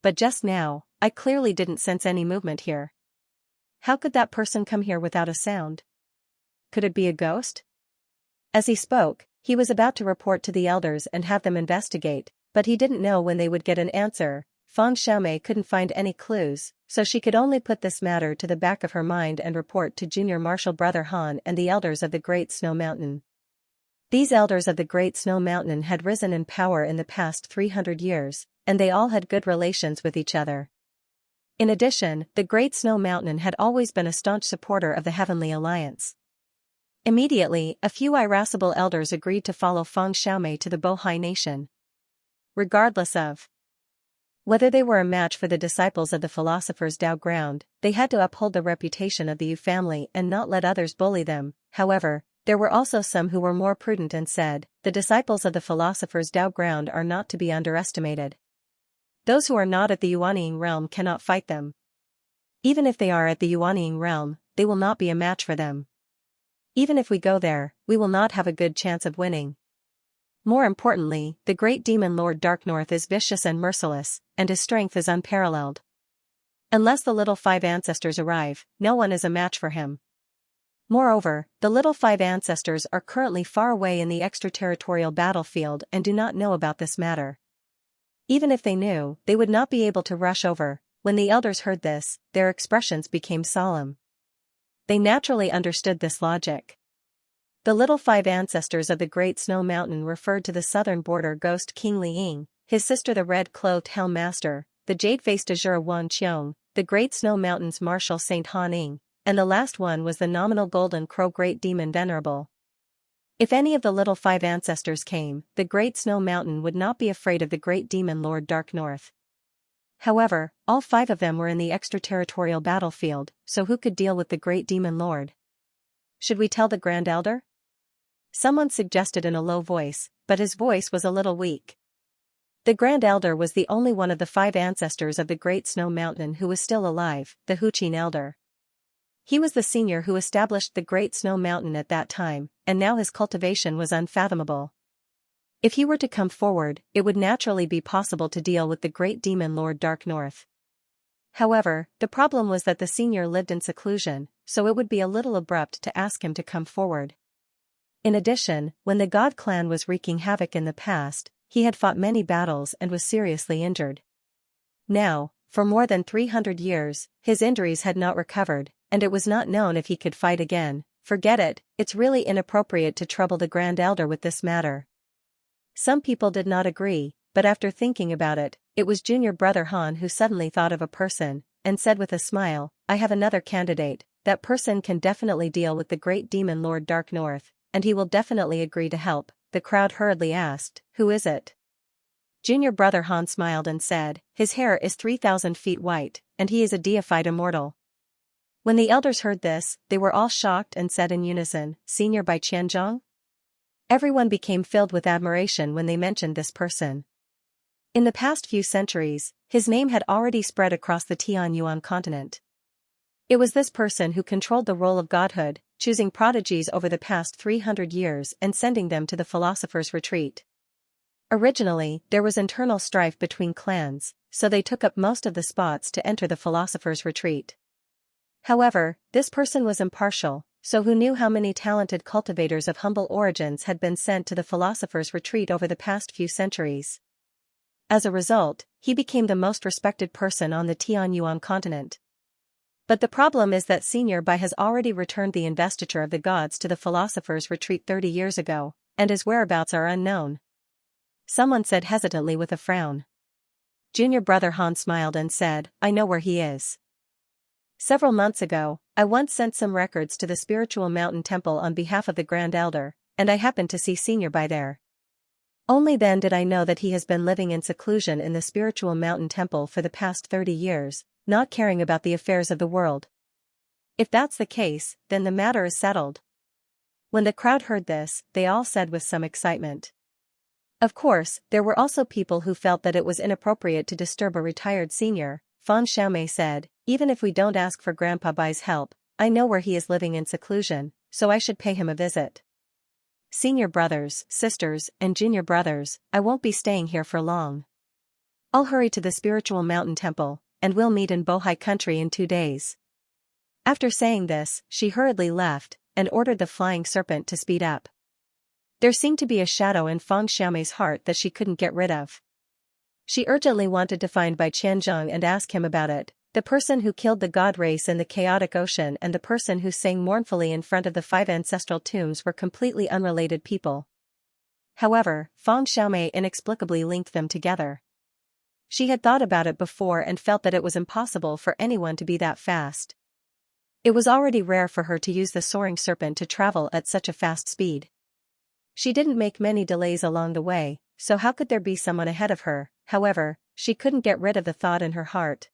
Speaker 1: But just now, I clearly didn't sense any movement here. How could that person come here without a sound? Could it be a ghost? As he spoke, he was about to report to the elders and have them investigate, but he didn't know when they would get an answer. Feng Xiaomei couldn't find any clues, so she could only put this matter to the back of her mind and report to Junior Marshal Brother Han and the elders of the Great Snow Mountain. These elders of the Great Snow Mountain had risen in power in the past 300 years, and they all had good relations with each other. In addition, the Great Snow Mountain had always been a staunch supporter of the Heavenly Alliance. Immediately, a few irascible elders agreed to follow Feng Xiaomei to the Bohai Nation. Regardless of whether they were a match for the disciples of the philosopher's Tao ground, they had to uphold the reputation of the Yu family and not let others bully them. However, there were also some who were more prudent and said, "The disciples of the philosopher's Tao ground are not to be underestimated. Those who are not at the Yuanying realm cannot fight them. Even if they are at the Yuanying realm, they will not be a match for them. Even if we go there, we will not have a good chance of winning. More importantly, the great demon Lord Dark North is vicious and merciless, and his strength is unparalleled. Unless the little 5 ancestors arrive, no one is a match for him. Moreover, the little 5 ancestors are currently far away in the extraterritorial battlefield and do not know about this matter. Even if they knew, they would not be able to rush over." When the elders heard this, their expressions became solemn. They naturally understood this logic. The little 5 ancestors of the Great Snow Mountain referred to the southern border ghost King Liying, his sister the red-clothed Helm Master, the jade-faced Azure Wan Qiong, the Great Snow Mountain's Marshal Saint Han Ing, and the last one was the nominal Golden Crow Great Demon Venerable. If any of the little 5 ancestors came, the Great Snow Mountain would not be afraid of the Great Demon Lord Dark North. However, all 5 of them were in the extraterritorial battlefield, so who could deal with the Great Demon Lord? "Should we tell the Grand Elder?" someone suggested in a low voice, but his voice was a little weak. The Grand Elder was the only one of the 5 ancestors of the Great Snow Mountain who was still alive, the Huqin Elder. He was the senior who established the Great Snow Mountain at that time, and now his cultivation was unfathomable. If he were to come forward, it would naturally be possible to deal with the Great Demon Lord Dark North. However, the problem was that the senior lived in seclusion, so it would be a little abrupt to ask him to come forward. In addition, when the God clan was wreaking havoc in the past, he had fought many battles and was seriously injured. Now, for more than 300 years, his injuries had not recovered, and it was not known if he could fight again. Forget it, it's really inappropriate to trouble the Grand Elder with this matter. Some people did not agree, but after thinking about it, it was Junior Brother Han who suddenly thought of a person, and said with a smile, "I have another candidate. That person can definitely deal with the Great Demon Lord Dark North, and he will definitely agree to help." The crowd hurriedly asked, "Who is it?" Junior Brother Han smiled and said, "His hair is 3,000 feet white, and he is a deified immortal." When the elders heard this, they were all shocked and said in unison, "Senior Bai Qianzhong?" Everyone became filled with admiration when they mentioned this person. In the past few centuries, his name had already spread across the Tianyuan continent. It was this person who controlled the role of godhood, choosing prodigies over the past 300 years and sending them to the philosopher's retreat. Originally, there was internal strife between clans, so they took up most of the spots to enter the philosopher's retreat. However, this person was impartial, so who knew how many talented cultivators of humble origins had been sent to the philosopher's retreat over the past few centuries. As a result, he became the most respected person on the Tianyuan continent. But the problem is that Senior Bai has already returned the investiture of the gods to the philosopher's retreat 30 years ago, and his whereabouts are unknown. Someone said hesitantly with a frown. Junior brother Han smiled and said, I know where he is. Several months ago, I once sent some records to the spiritual mountain temple on behalf of the Grand Elder, and I happened to see Senior Bai there. Only then did I know that he has been living in seclusion in the spiritual mountain temple for the past 30 years, not caring about the affairs of the world. If that's the case, then the matter is settled. When the crowd heard this, they all said with some excitement. Of course, there were also people who felt that it was inappropriate to disturb a retired senior. Fan Xiaomei said, even if we don't ask for Grandpa Bai's help, I know where he is living in seclusion, so I should pay him a visit. Senior brothers, sisters, and junior brothers, I won't be staying here for long. I'll hurry to the spiritual mountain temple, and we'll meet in Bohai country in 2 days. After saying this, she hurriedly left, and ordered the flying serpent to speed up. There seemed to be a shadow in Fan Xiaomei's heart that she couldn't get rid of. She urgently wanted to find Bai Qianzhong and ask him about it, the person who killed the god race in the chaotic ocean and the person who sang mournfully in front of the 5 ancestral tombs were completely unrelated people. However, Fan Xiaomei inexplicably linked them together. She had thought about it before and felt that it was impossible for anyone to be that fast. It was already rare for her to use the soaring serpent to travel at such a fast speed. She didn't make many delays along the way, so how could there be someone ahead of her? However, she couldn't get rid of the thought in her heart.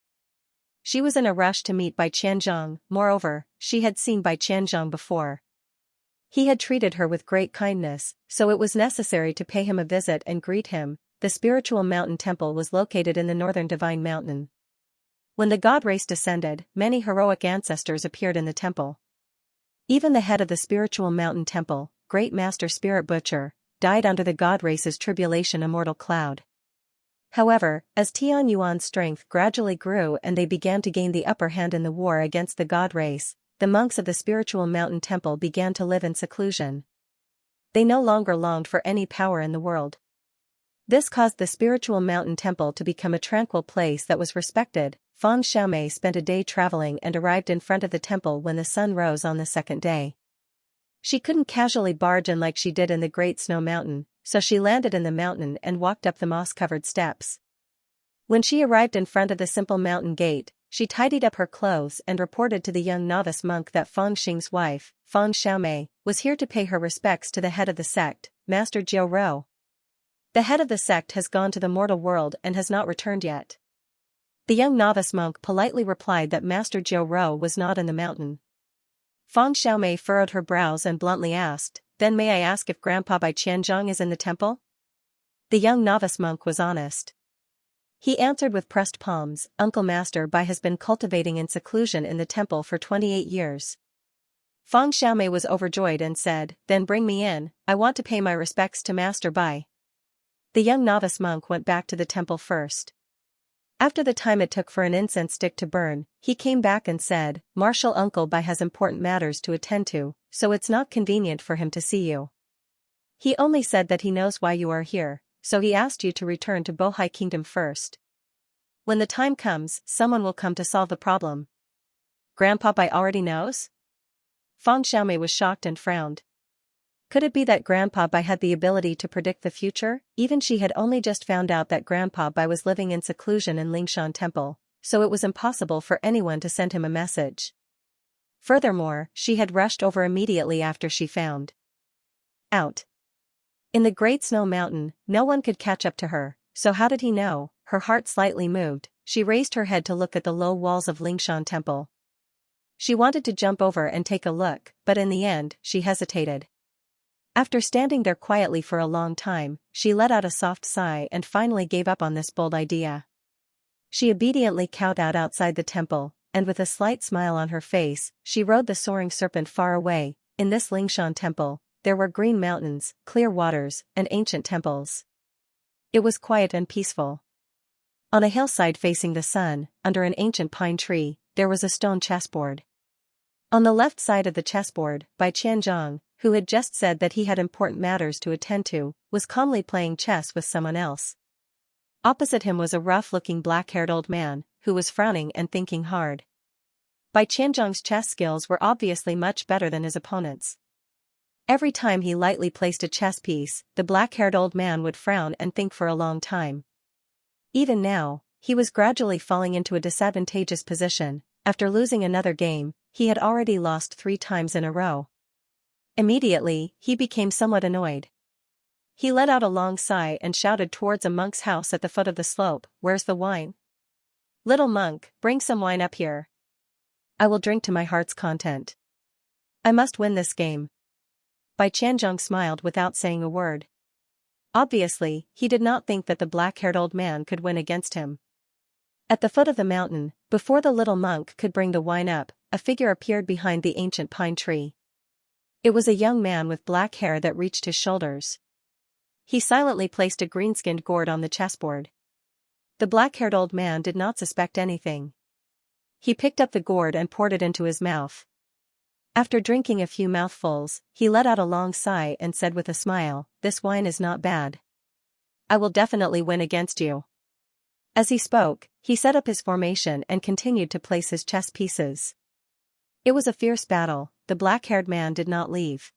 Speaker 1: She was in a rush to meet Bai Qianzhong. Moreover, she had seen Bai Qianzhong before. He had treated her with great kindness, so it was necessary to pay him a visit and greet him. The spiritual mountain temple was located in the northern Divine Mountain. When the god race descended, many heroic ancestors appeared in the temple. Even the head of the spiritual mountain temple, Great Master Spirit Butcher, died under the god race's tribulation immortal cloud. However, as Tian Yuan's strength gradually grew and they began to gain the upper hand in the war against the god race, the monks of the spiritual mountain temple began to live in seclusion. They no longer longed for any power in the world. This caused the spiritual mountain temple to become a tranquil place that was respected. Fan Xiaomei spent a day traveling and arrived in front of the temple when the sun rose on the second day. She couldn't casually barge in like she did in the Great Snow Mountain, so she landed in the mountain and walked up the moss-covered steps. When she arrived in front of the simple mountain gate, she tidied up her clothes and reported to the young novice monk that Fang Xing's wife, Fan Xiaomei, was here to pay her respects to the head of the sect, Master Jiu Rou. The head of the sect has gone to the mortal world and has not returned yet. The young novice monk politely replied that Master Jiu Rou was not in the mountain. Fan Xiaomei furrowed her brows and bluntly asked, then may I ask if Grandpa Bai Qianzhong is in the temple? The young novice monk was honest. He answered with pressed palms, Uncle Master Bai has been cultivating in seclusion in the temple for 28 years. Fan Xiaomei was overjoyed and said, then bring me in, I want to pay my respects to Master Bai. The young novice monk went back to the temple first. After the time it took for an incense stick to burn, he came back and said, Martial Uncle Bai has important matters to attend to, so it's not convenient for him to see you. He only said that he knows why you are here, so he asked you to return to Bohai Kingdom first. When the time comes, someone will come to solve the problem. Grandpa Bai already knows? Fan Xiaomei was shocked and frowned. Could it be that Grandpa Bai had the ability to predict the future? Even she had only just found out that Grandpa Bai was living in seclusion in Lingshan Temple, so it was impossible for anyone to send him a message. Furthermore, she had rushed over immediately after she found out. In the Great Snow Mountain, no one could catch up to her, so how did he know? Her heart slightly moved, she raised her head to look at the low walls of Lingshan Temple. She wanted to jump over and take a look, but in the end, she hesitated. After standing there quietly for a long time, she let out a soft sigh and finally gave up on this bold idea. She obediently kowtowed outside the temple, and with a slight smile on her face, she rode the soaring serpent far away. In this Lingshan temple, there were green mountains, clear waters, and ancient temples. It was quiet and peaceful. On a hillside facing the sun, under an ancient pine tree, there was a stone chessboard. On the left side of the chessboard, Bai Qianzhong, who had just said that he had important matters to attend to, was calmly playing chess with someone else. Opposite him was a rough-looking black-haired old man, who was frowning and thinking hard. Bai Qianzhong's chess skills were obviously much better than his opponent's. Every time he lightly placed a chess piece, the black-haired old man would frown and think for a long time. Even now, he was gradually falling into a disadvantageous position. After losing another game, he had already lost 3 times in a row. Immediately, he became somewhat annoyed. He let out a long sigh and shouted towards a monk's house at the foot of the slope, "Where's the wine? Little monk, bring some wine up here. I will drink to my heart's content. I must win this game." Bai Qianzhong smiled without saying a word. Obviously, he did not think that the black-haired old man could win against him. At the foot of the mountain, before the little monk could bring the wine up, a figure appeared behind the ancient pine tree. It was a young man with black hair that reached his shoulders. He silently placed a green-skinned gourd on the chessboard. The black-haired old man did not suspect anything. He picked up the gourd and poured it into his mouth. After drinking a few mouthfuls, he let out a long sigh and said with a smile, "This wine is not bad. I will definitely win against you." As he spoke, he set up his formation and continued to place his chess pieces. It was a fierce battle. The black-haired man did not leave.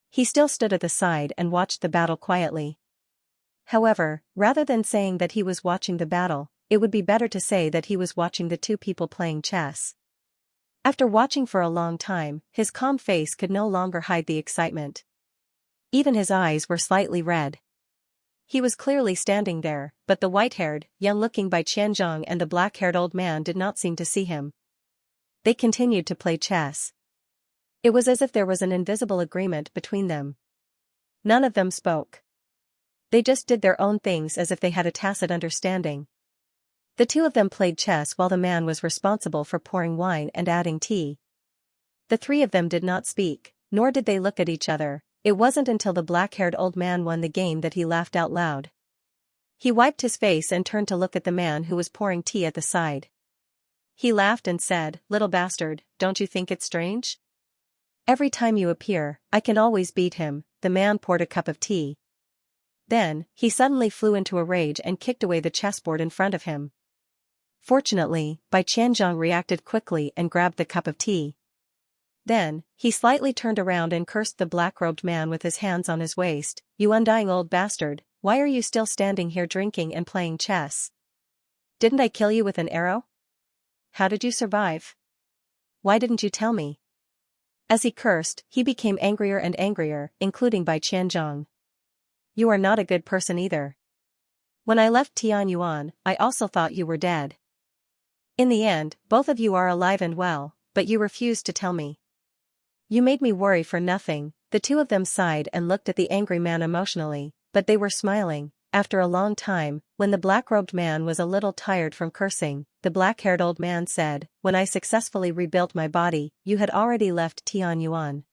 Speaker 1: He still stood at the side and watched the battle quietly. However, rather than saying that he was watching the battle, it would be better to say that he was watching the two people playing chess. After watching for a long time, his calm face could no longer hide the excitement. Even his eyes were slightly red. He was clearly standing there, but the white-haired, young-looking Bai Qianzhong and the black-haired old man did not seem to see him. They continued to play chess. It was as if there was an invisible agreement between them. None of them spoke. They just did their own things as if they had a tacit understanding. The two of them played chess while the man was responsible for pouring wine and adding tea. The 3 of them did not speak, nor did they look at each other. It wasn't until the black-haired old man won the game that he laughed out loud. He wiped his face and turned to look at the man who was pouring tea at the side. He laughed and said, "Little bastard, don't you think it's strange? Every time you appear, I can always beat him." The man poured a cup of tea. Then, he suddenly flew into a rage and kicked away the chessboard in front of him. Fortunately, Bai Qianzhong reacted quickly and grabbed the cup of tea. Then, he slightly turned around and cursed the black-robed man with his hands on his waist. "You undying old bastard, why are you still standing here drinking and playing chess? Didn't I kill you with an arrow? How did you survive? Why didn't you tell me?" As he cursed, he became angrier and angrier, including Bai Qianzhong. "You are not a good person either. When I left Tianyuan, I also thought you were dead. In the end, both of you are alive and well, but you refused to tell me. You made me worry for nothing." The two of them sighed and looked at the angry man emotionally, but they were smiling. After a long time, when the black-robed man was a little tired from cursing, the black-haired old man said, "When I successfully rebuilt my body, you had already left Tianyuan.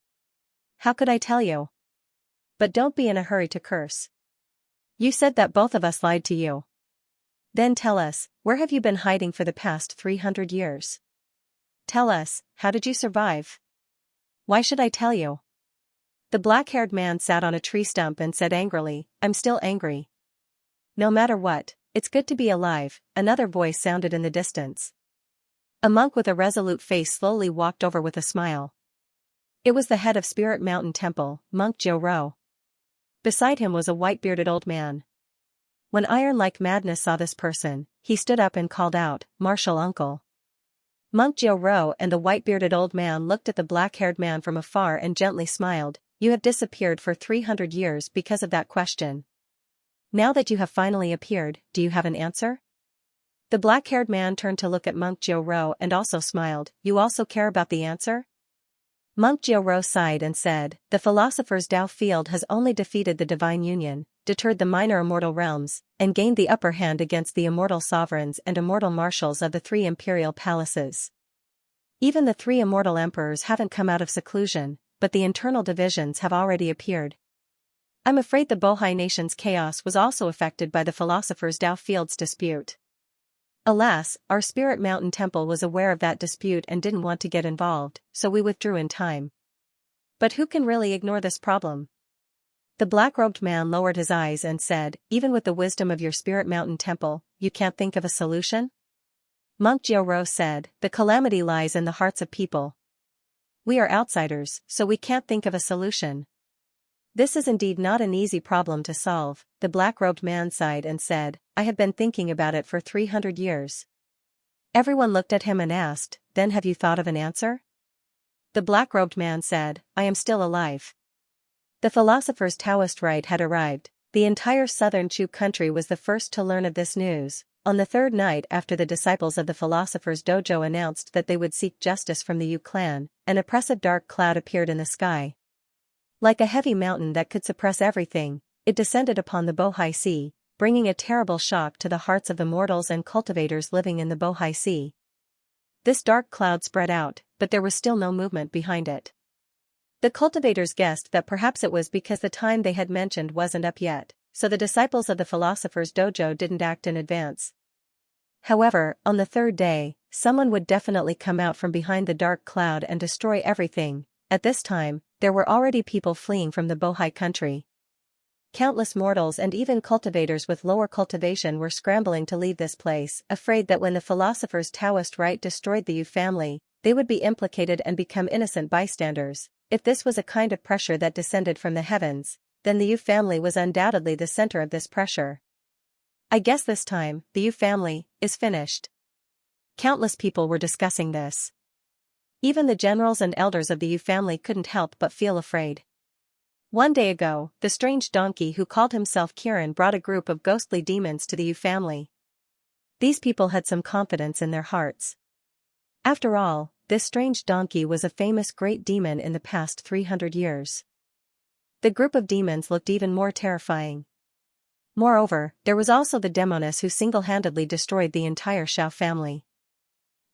Speaker 1: How could I tell you? But don't be in a hurry to curse. You said that both of us lied to you. Then tell us, where have you been hiding for the past 300 years? Tell us, how did you survive? Why should I tell you?" The black-haired man sat on a tree stump and said angrily, "I'm still angry. No matter what, it's good to be alive." Another voice sounded in the distance. A monk with a resolute face slowly walked over with a smile. It was the head of Spirit Mountain Temple, Monk Jiu. Beside him was a white-bearded old man. When Iron Like Madness saw this person, he stood up and called out, "Martial uncle." Monk Jiu and the white-bearded old man looked at the black-haired man from afar and gently smiled. "You have disappeared for 300 years because of that question. Now that you have finally appeared, do you have an answer?" The black-haired man turned to look at Monk Jiu and also smiled. "You also care about the answer?" Monk Jiu sighed and said, "The philosopher's Tao field has only defeated the divine union, deterred the minor immortal realms, and gained the upper hand against the immortal sovereigns and immortal marshals of the 3 imperial palaces. Even the 3 immortal emperors haven't come out of seclusion, but the internal divisions have already appeared. I'm afraid the Bohai nation's chaos was also affected by the philosopher's Tao field's dispute. Alas, our Spirit Mountain Temple was aware of that dispute and didn't want to get involved, so we withdrew in time. But who can really ignore this problem?" The black-robed man lowered his eyes and said, "Even with the wisdom of your Spirit Mountain Temple, you can't think of a solution?" Monk Jiao said, "The calamity lies in the hearts of people. We are outsiders, so we can't think of a solution." "This is indeed not an easy problem to solve," the black-robed man sighed and said, "I have been thinking about it for 300 years. Everyone looked at him and asked, "Then have you thought of an answer?" The black-robed man said, "I am still alive." The philosopher's Taoist rite had arrived. The entire southern Chu country was the first to learn of this news. On the third night after the disciples of the philosopher's dojo announced that they would seek justice from the Yu clan, an oppressive dark cloud appeared in the sky. Like a heavy mountain that could suppress everything, it descended upon the Bohai Sea, bringing a terrible shock to the hearts of the mortals and cultivators living in the Bohai Sea. This dark cloud spread out, but there was still no movement behind it. The cultivators guessed that perhaps it was because the time they had mentioned wasn't up yet, so the disciples of the philosopher's dojo didn't act in advance. However, on the third day, someone would definitely come out from behind the dark cloud and destroy everything. At this time, there were already people fleeing from the Bohai country. Countless mortals and even cultivators with lower cultivation were scrambling to leave this place, afraid that when the philosopher's Taoist rite destroyed the Yu family, they would be implicated and become innocent bystanders. If this was a kind of pressure that descended from the heavens, then the Yu family was undoubtedly the center of this pressure. "I guess this time, the Yu family is finished." Countless people were discussing this. Even the generals and elders of the Yu family couldn't help but feel afraid. One day ago, the strange donkey who called himself Kiran brought a group of ghostly demons to the Yu family. These people had some confidence in their hearts. After all, this strange donkey was a famous great demon in the past 300 years. The group of demons looked even more terrifying. Moreover, there was also the demoness who single-handedly destroyed the entire Xiao family.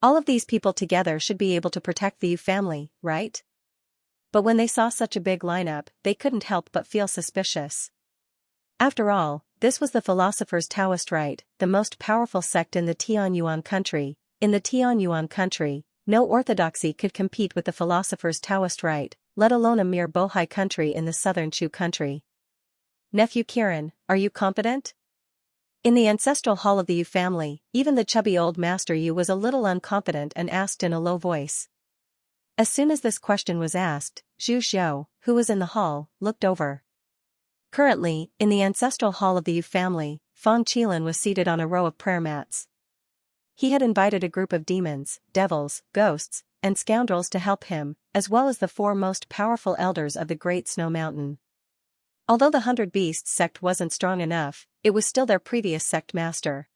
Speaker 1: All of these people together should be able to protect the Yu family, right? But when they saw such a big lineup, they couldn't help but feel suspicious. After all, this was the philosopher's Taoist rite, the most powerful sect in the Tianyuan country. In the Tianyuan country, no orthodoxy could compete with the philosopher's Taoist rite, let alone a mere Bohai country in the southern Chu country. "Nephew Kiran, are you competent?" In the ancestral hall of the Yu family, even the chubby old master Yu was a little unconfident and asked in a low voice. As soon as this question was asked, Zhu Xiao, who was in the hall, looked over. Currently, in the ancestral hall of the Yu family, Feng Qilin was seated on a row of prayer mats. He had invited a group of demons, devils, ghosts, and scoundrels to help him, as well as the four most powerful elders of the Great Snow Mountain. Although the 100 Beasts sect wasn't strong enough, it was still their previous sect master.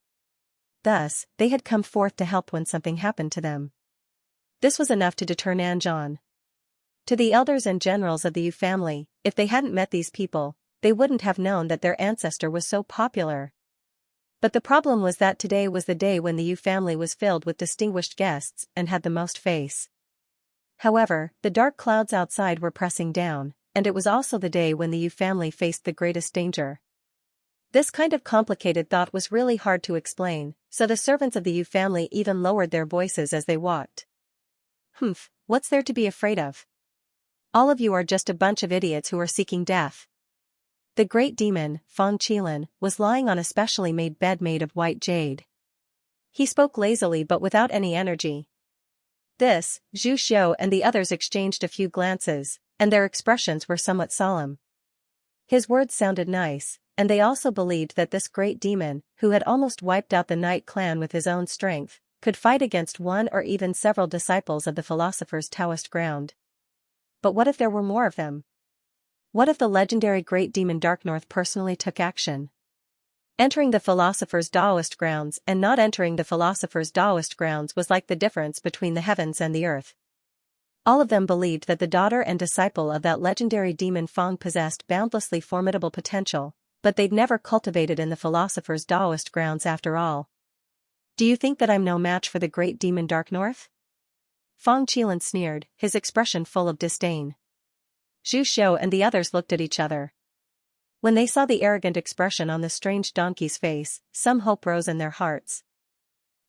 Speaker 1: Thus, they had come forth to help when something happened to them. This was enough to deter Nanzhan. To the elders and generals of the Yu family, if they hadn't met these people, they wouldn't have known that their ancestor was so popular. But the problem was that today was the day when the Yu family was filled with distinguished guests and had the most face. However, the dark clouds outside were pressing down, and it was also the day when the Yu family faced the greatest danger. This kind of complicated thought was really hard to explain, so the servants of the Yu family even lowered their voices as they walked. "Humph, what's there to be afraid of? All of you are just a bunch of idiots who are seeking death." The great demon, Feng Qilin, was lying on a specially made bed made of white jade. He spoke lazily but without any energy. This, Zhu Xiao and the others exchanged a few glances, and their expressions were somewhat solemn. His words sounded nice, and they also believed that this great demon, who had almost wiped out the Night Clan with his own strength, could fight against one or even several disciples of the philosopher's Taoist ground. But what if there were more of them? What if the legendary great demon Dark North personally took action? Entering the philosopher's Taoist grounds and not entering the philosopher's Taoist grounds was like the difference between the heavens and the earth. All of them believed that the daughter and disciple of that legendary demon Feng possessed boundlessly formidable potential, but they'd never cultivated in the philosopher's Taoist grounds after all. "Do you think that I'm no match for the great demon Dark North?" Feng Qilin sneered, his expression full of disdain. Zhu Xiao and the others looked at each other. When they saw the arrogant expression on the strange donkey's face, some hope rose in their hearts.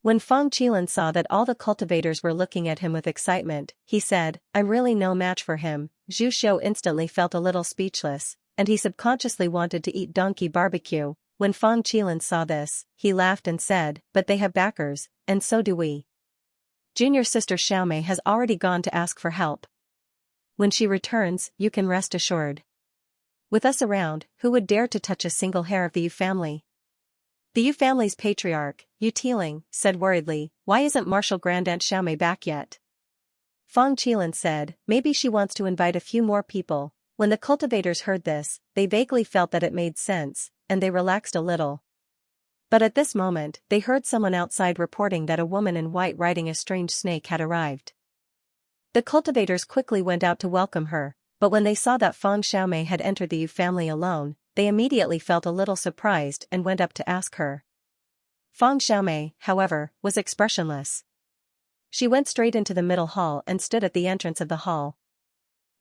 Speaker 1: When Feng Qilin saw that all the cultivators were looking at him with excitement, he said, "I'm really no match for him." Zhu Xiao instantly felt a little speechless, and he subconsciously wanted to eat donkey barbecue. When Feng Qilin saw this, he laughed and said, "But they have backers, and so do we. Junior sister Xiaomei has already gone to ask for help. When she returns, you can rest assured. With us around, who would dare to touch a single hair of the Yu family?" The Yu family's patriarch, Yu Tiling, said worriedly, "Why isn't Martial Grandaunt Xiaomei back yet?" Feng Qilin said, "Maybe she wants to invite a few more people." When the cultivators heard this, they vaguely felt that it made sense, and they relaxed a little. But at this moment, they heard someone outside reporting that a woman in white riding a strange snake had arrived. The cultivators quickly went out to welcome her, but when they saw that Feng Xiaomei had entered the Yu family alone, they immediately felt a little surprised and went up to ask her. Feng Xiaomei, however, was expressionless. She went straight into the middle hall and stood at the entrance of the hall.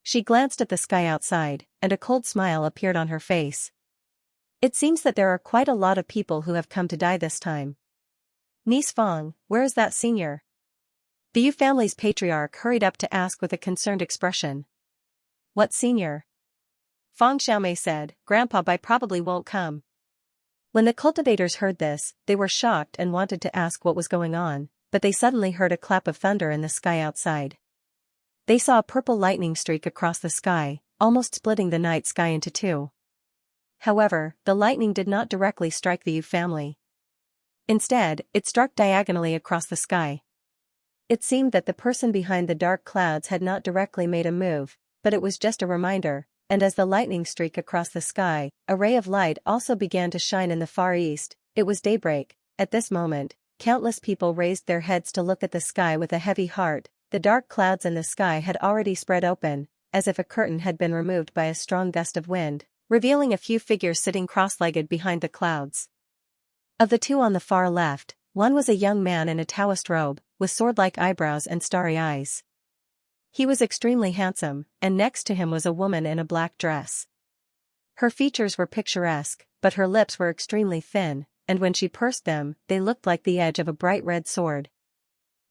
Speaker 1: She glanced at the sky outside, and a cold smile appeared on her face. "It seems that there are quite a lot of people who have come to die this time. Niece Feng, where is that senior?" The Yu family's patriarch hurried up to ask with a concerned expression. "What senior?" Feng Xiaomei said, "Grandpa Bai probably won't come." When the cultivators heard this, they were shocked and wanted to ask what was going on, but they suddenly heard a clap of thunder in the sky outside. They saw a purple lightning streak across the sky, almost splitting the night sky into two. However, the lightning did not directly strike the Yu family. Instead, it struck diagonally across the sky. It seemed that the person behind the dark clouds had not directly made a move, but it was just a reminder, and as the lightning streak across the sky, a ray of light also began to shine in the far east. It was daybreak. At this moment, countless people raised their heads to look at the sky with a heavy heart. The dark clouds in the sky had already spread open, as if a curtain had been removed by a strong gust of wind, revealing a few figures sitting cross-legged behind the clouds. Of the two on the far left, one was a young man in a Taoist robe, with sword-like eyebrows and starry eyes. He was extremely handsome, and next to him was a woman in a black dress. Her features were picturesque, but her lips were extremely thin, and when she pursed them, they looked like the edge of a bright red sword.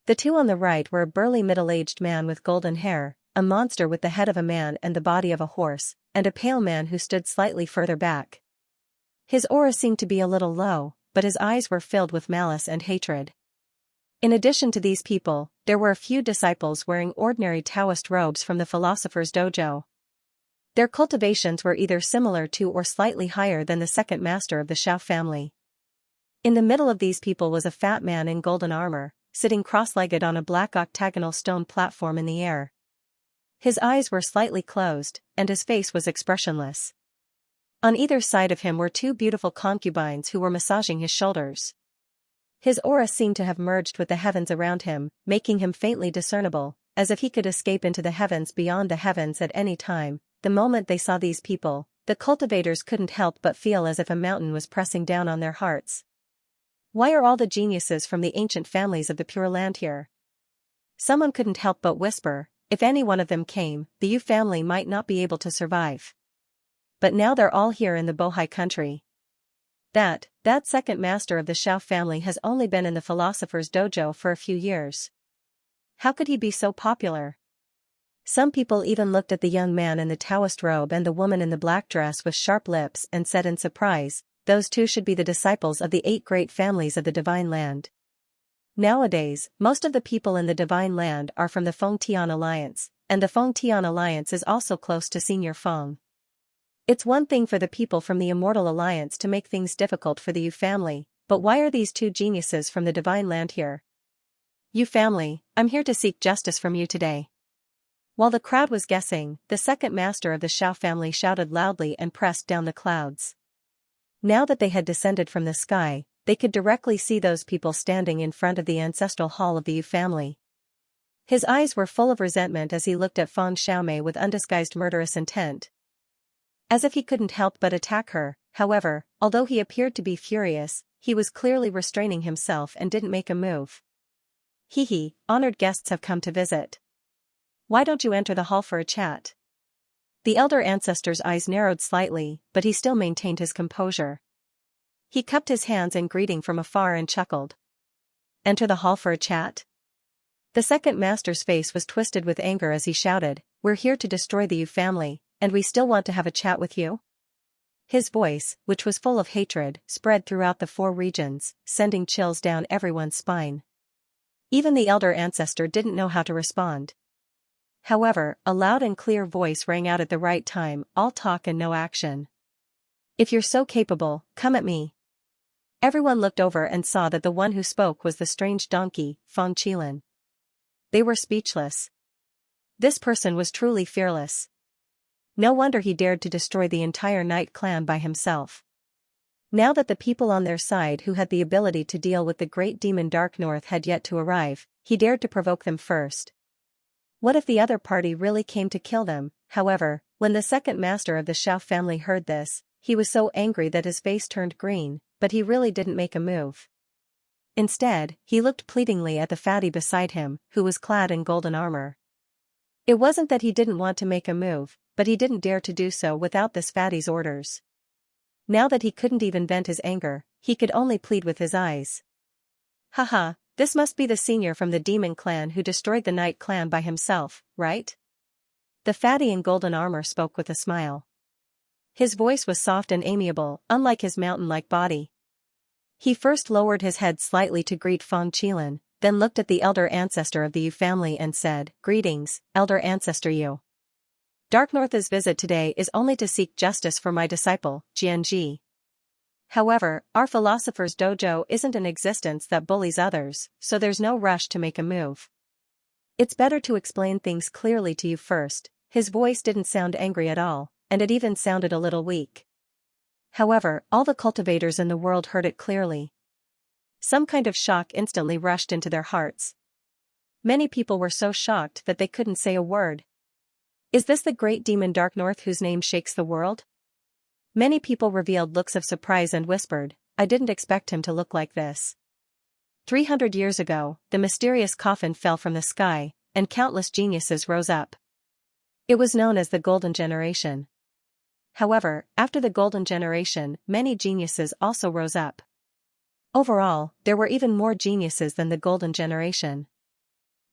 Speaker 1: The two on the right were a burly middle-aged man with golden hair, a monster with the head of a man and the body of a horse, and a pale man who stood slightly further back. His aura seemed to be a little low, but his eyes were filled with malice and hatred. In addition to these people, there were a few disciples wearing ordinary Taoist robes from the philosopher's dojo. Their cultivations were either similar to or slightly higher than the second master of the Xiao family. In the middle of these people was a fat man in golden armor, sitting cross-legged on a black octagonal stone platform in the air. His eyes were slightly closed, and his face was expressionless. On either side of him were two beautiful concubines who were massaging his shoulders. His aura seemed to have merged with the heavens around him, making him faintly discernible, as if he could escape into the heavens beyond the heavens at any time. The moment they saw these people, the cultivators couldn't help but feel as if a mountain was pressing down on their hearts. Why are all the geniuses from the ancient families of the Pure Land here? Someone couldn't help but whisper, if any one of them came, the Yu family might not be able to survive. But now they're all here in the Bohai country. That second master of the Xiao family has only been in the philosopher's dojo for a few years. How could he be so popular? Some people even looked at the young man in the Taoist robe and the woman in the black dress with sharp lips and said in surprise, those two should be the disciples of the 8 great families of the Divine Land. Nowadays, most of the people in the Divine Land are from the Feng Tian Alliance, and the Feng Tian Alliance is also close to Senior Feng. It's one thing for the people from the Immortal Alliance to make things difficult for the Yu family, but why are these two geniuses from the Divine Land here? Yu family, I'm here to seek justice from you today. While the crowd was guessing, the second master of the Xiao family shouted loudly and pressed down the clouds. Now that they had descended from the sky, they could directly see those people standing in front of the ancestral hall of the Yu family. His eyes were full of resentment as he looked at Feng Xiaomei with undisguised murderous intent. As if he couldn't help but attack her, however, although he appeared to be furious, he was clearly restraining himself and didn't make a move. Hee, honored guests have come to visit. Why don't you enter the hall for a chat? The elder ancestor's eyes narrowed slightly, but he still maintained his composure. He cupped his hands in greeting from afar and chuckled. Enter the hall for a chat? The second master's face was twisted with anger as he shouted, we're here to destroy the Yu family, and we still want to have a chat with you? His voice, which was full of hatred, spread throughout the four regions, sending chills down everyone's spine. Even the elder ancestor didn't know how to respond. However, a loud and clear voice rang out at the right time, all talk and no action. If you're so capable, come at me. Everyone looked over and saw that the one who spoke was the strange donkey, Feng Qilin. They were speechless. This person was truly fearless. No wonder he dared to destroy the entire Night Clan by himself. Now that the people on their side who had the ability to deal with the great demon Dark North had yet to arrive, he dared to provoke them first. What if the other party really came to kill them? However, when the second master of the Xiao family heard this, he was so angry that his face turned green, but he really didn't make a move. Instead, he looked pleadingly at the fatty beside him, who was clad in golden armor. It wasn't that he didn't want to make a move, but he didn't dare to do so without this fatty's orders. Now that he couldn't even vent his anger, he could only plead with his eyes. Haha, this must be the senior from the demon clan who destroyed the Night Clan by himself, right? The fatty in golden armor spoke with a smile. His voice was soft and amiable, unlike his mountain-like body. He first lowered his head slightly to greet Feng Qilin, then looked at the elder ancestor of the Yu family and said, "Greetings, elder ancestor Yu. Dark North's visit today is only to seek justice for my disciple, Xianxia. However, our philosopher's dojo isn't an existence that bullies others, so there's no rush to make a move. It's better to explain things clearly to you first." His voice didn't sound angry at all, and it even sounded a little weak. However, all the cultivators in the world heard it clearly. Some kind of shock instantly rushed into their hearts. Many people were so shocked that they couldn't say a word. Is this the great demon Dark North whose name shakes the world? Many people revealed looks of surprise and whispered, "I didn't expect him to look like this." 300 years ago, the mysterious coffin fell from the sky, and countless geniuses rose up. It was known as the Golden Generation. However, after the Golden Generation, many geniuses also rose up. Overall, there were even more geniuses than the Golden Generation.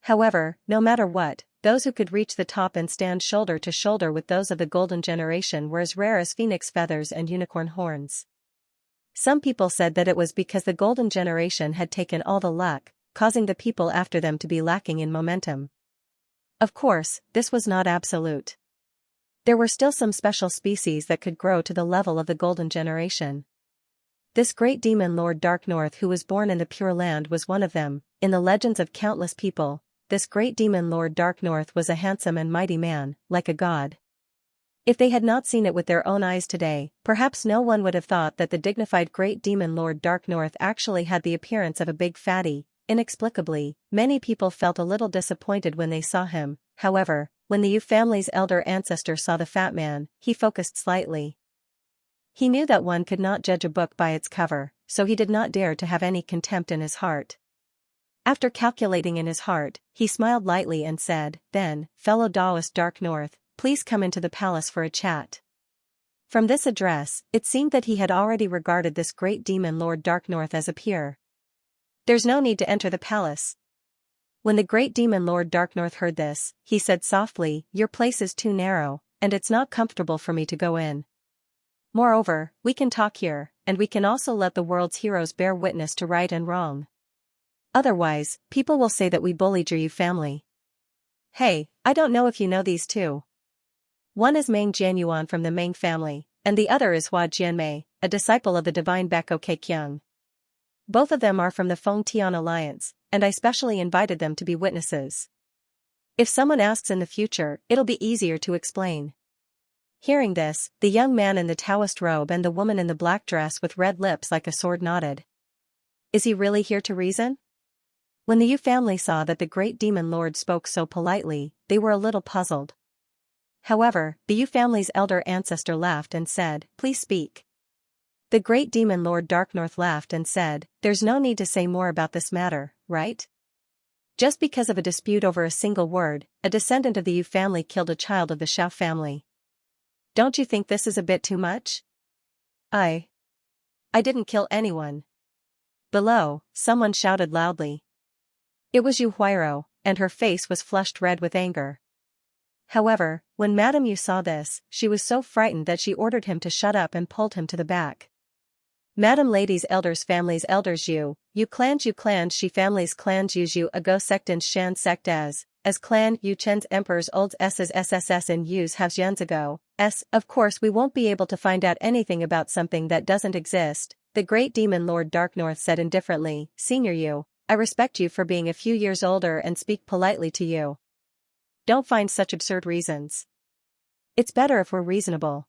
Speaker 1: However, no matter what, those who could reach the top and stand shoulder to shoulder with those of the Golden Generation were as rare as phoenix feathers and unicorn horns. Some people said that it was because the Golden Generation had taken all the luck, causing the people after them to be lacking in momentum. Of course, this was not absolute. There were still some special species that could grow to the level of the Golden Generation. This great demon Lord Dark North who was born in the Pure Land was one of them. In the legends of countless people, this great demon Lord Dark North was a handsome and mighty man, like a god. If they had not seen it with their own eyes today, perhaps no one would have thought that the dignified great demon Lord Dark North actually had the appearance of a big fatty. Inexplicably, many people felt a little disappointed when they saw him. However, when the Yu family's elder ancestor saw the fat man, he focused slightly. He knew that one could not judge a book by its cover, so he did not dare to have any contempt in his heart. After calculating in his heart, he smiled lightly and said, "Then, fellow Taoist Dark North, please come into the palace for a chat." From this address, it seemed that he had already regarded this great demon Lord Dark North as a peer. "There's no need to enter the palace." When the great demon Lord Dark North heard this, he said softly, "Your place is too narrow, and it's not comfortable for me to go in. Moreover, we can talk here, and we can also let the world's heroes bear witness to right and wrong. Otherwise, people will say that we bullied your Yu family. Hey, I don't know if you know these two. One is Meng Jianyuan from the Meng family, and the other is Hua Jianmei, a disciple of the divine Beko Keqiang. Both of them are from the Feng Tian Alliance, and I specially invited them to be witnesses. If someone asks in the future, it'll be easier to explain." Hearing this, the young man in the Taoist robe and the woman in the black dress with red lips like a sword nodded. Is he really here to reason? When the Yu family saw that the great demon lord spoke so politely, they were a little puzzled. However, the Yu family's elder ancestor laughed and said, "Please speak." The great demon Lord Dark North laughed and said, "There's no need to say more about this matter, right? Just because of a dispute over a single word, a descendant of the Yu family killed a child of the Xiao family. Don't you think this is a bit too much?" I didn't kill anyone." Below, someone shouted loudly. It was Yu Huairou, and her face was flushed red with anger. However, when Madame Yu saw this, she was so frightened that she ordered him to shut up and pulled him to the back. Madam ladies elders families elders you clans she families clans you a go sect and shan sect as clan you chens emperors olds sss and use have years ago, of course we won't be able to find out anything about something that doesn't exist, the great demon Lord Darknorth said indifferently, Senior you, I respect you for being a few years older and speak politely to you. Don't find such absurd reasons. It's better if we're reasonable.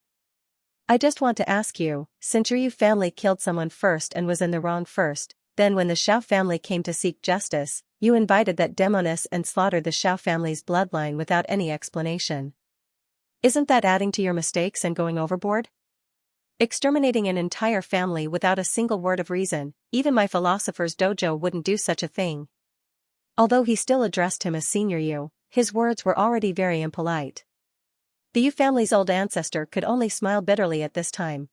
Speaker 1: I just want to ask you, since your Yu family killed someone first and was in the wrong first, then when the Xiao family came to seek justice, you invited that demoness and slaughtered the Xiao family's bloodline without any explanation. Isn't that adding to your mistakes and going overboard? Exterminating an entire family without a single word of reason, even my philosopher's dojo wouldn't do such a thing. Although he still addressed him as Senior Yu, his words were already very impolite. The Yu family's old ancestor could only smile bitterly at this time.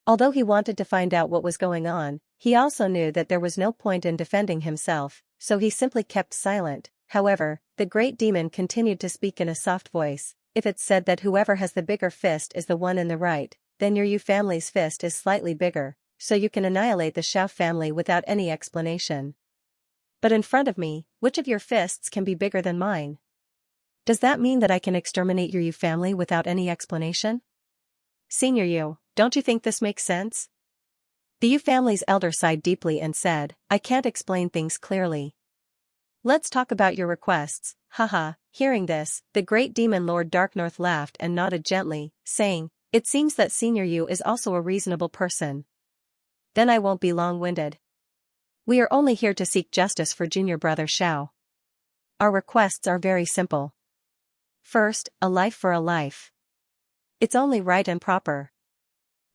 Speaker 1: Although he wanted to find out what was going on, he also knew that there was no point in defending himself, so he simply kept silent. However, the great demon continued to speak in a soft voice, if it's said that whoever has the bigger fist is the one in the right, then your Yu family's fist is slightly bigger, so you can annihilate the Xiao family without any explanation. But in front of me, which of your fists can be bigger than mine? Does that mean that I can exterminate your Yu family without any explanation? Senior Yu, don't you think this makes sense? The Yu family's elder sighed deeply and said, I can't explain things clearly. Let's talk about your requests, haha. Hearing this, the great demon Lord Darknorth laughed and nodded gently, saying, it seems that Senior Yu is also a reasonable person. Then I won't be long-winded. We are only here to seek justice for junior brother Xiao. Our requests are very simple. First, a life for a life. It's only right and proper.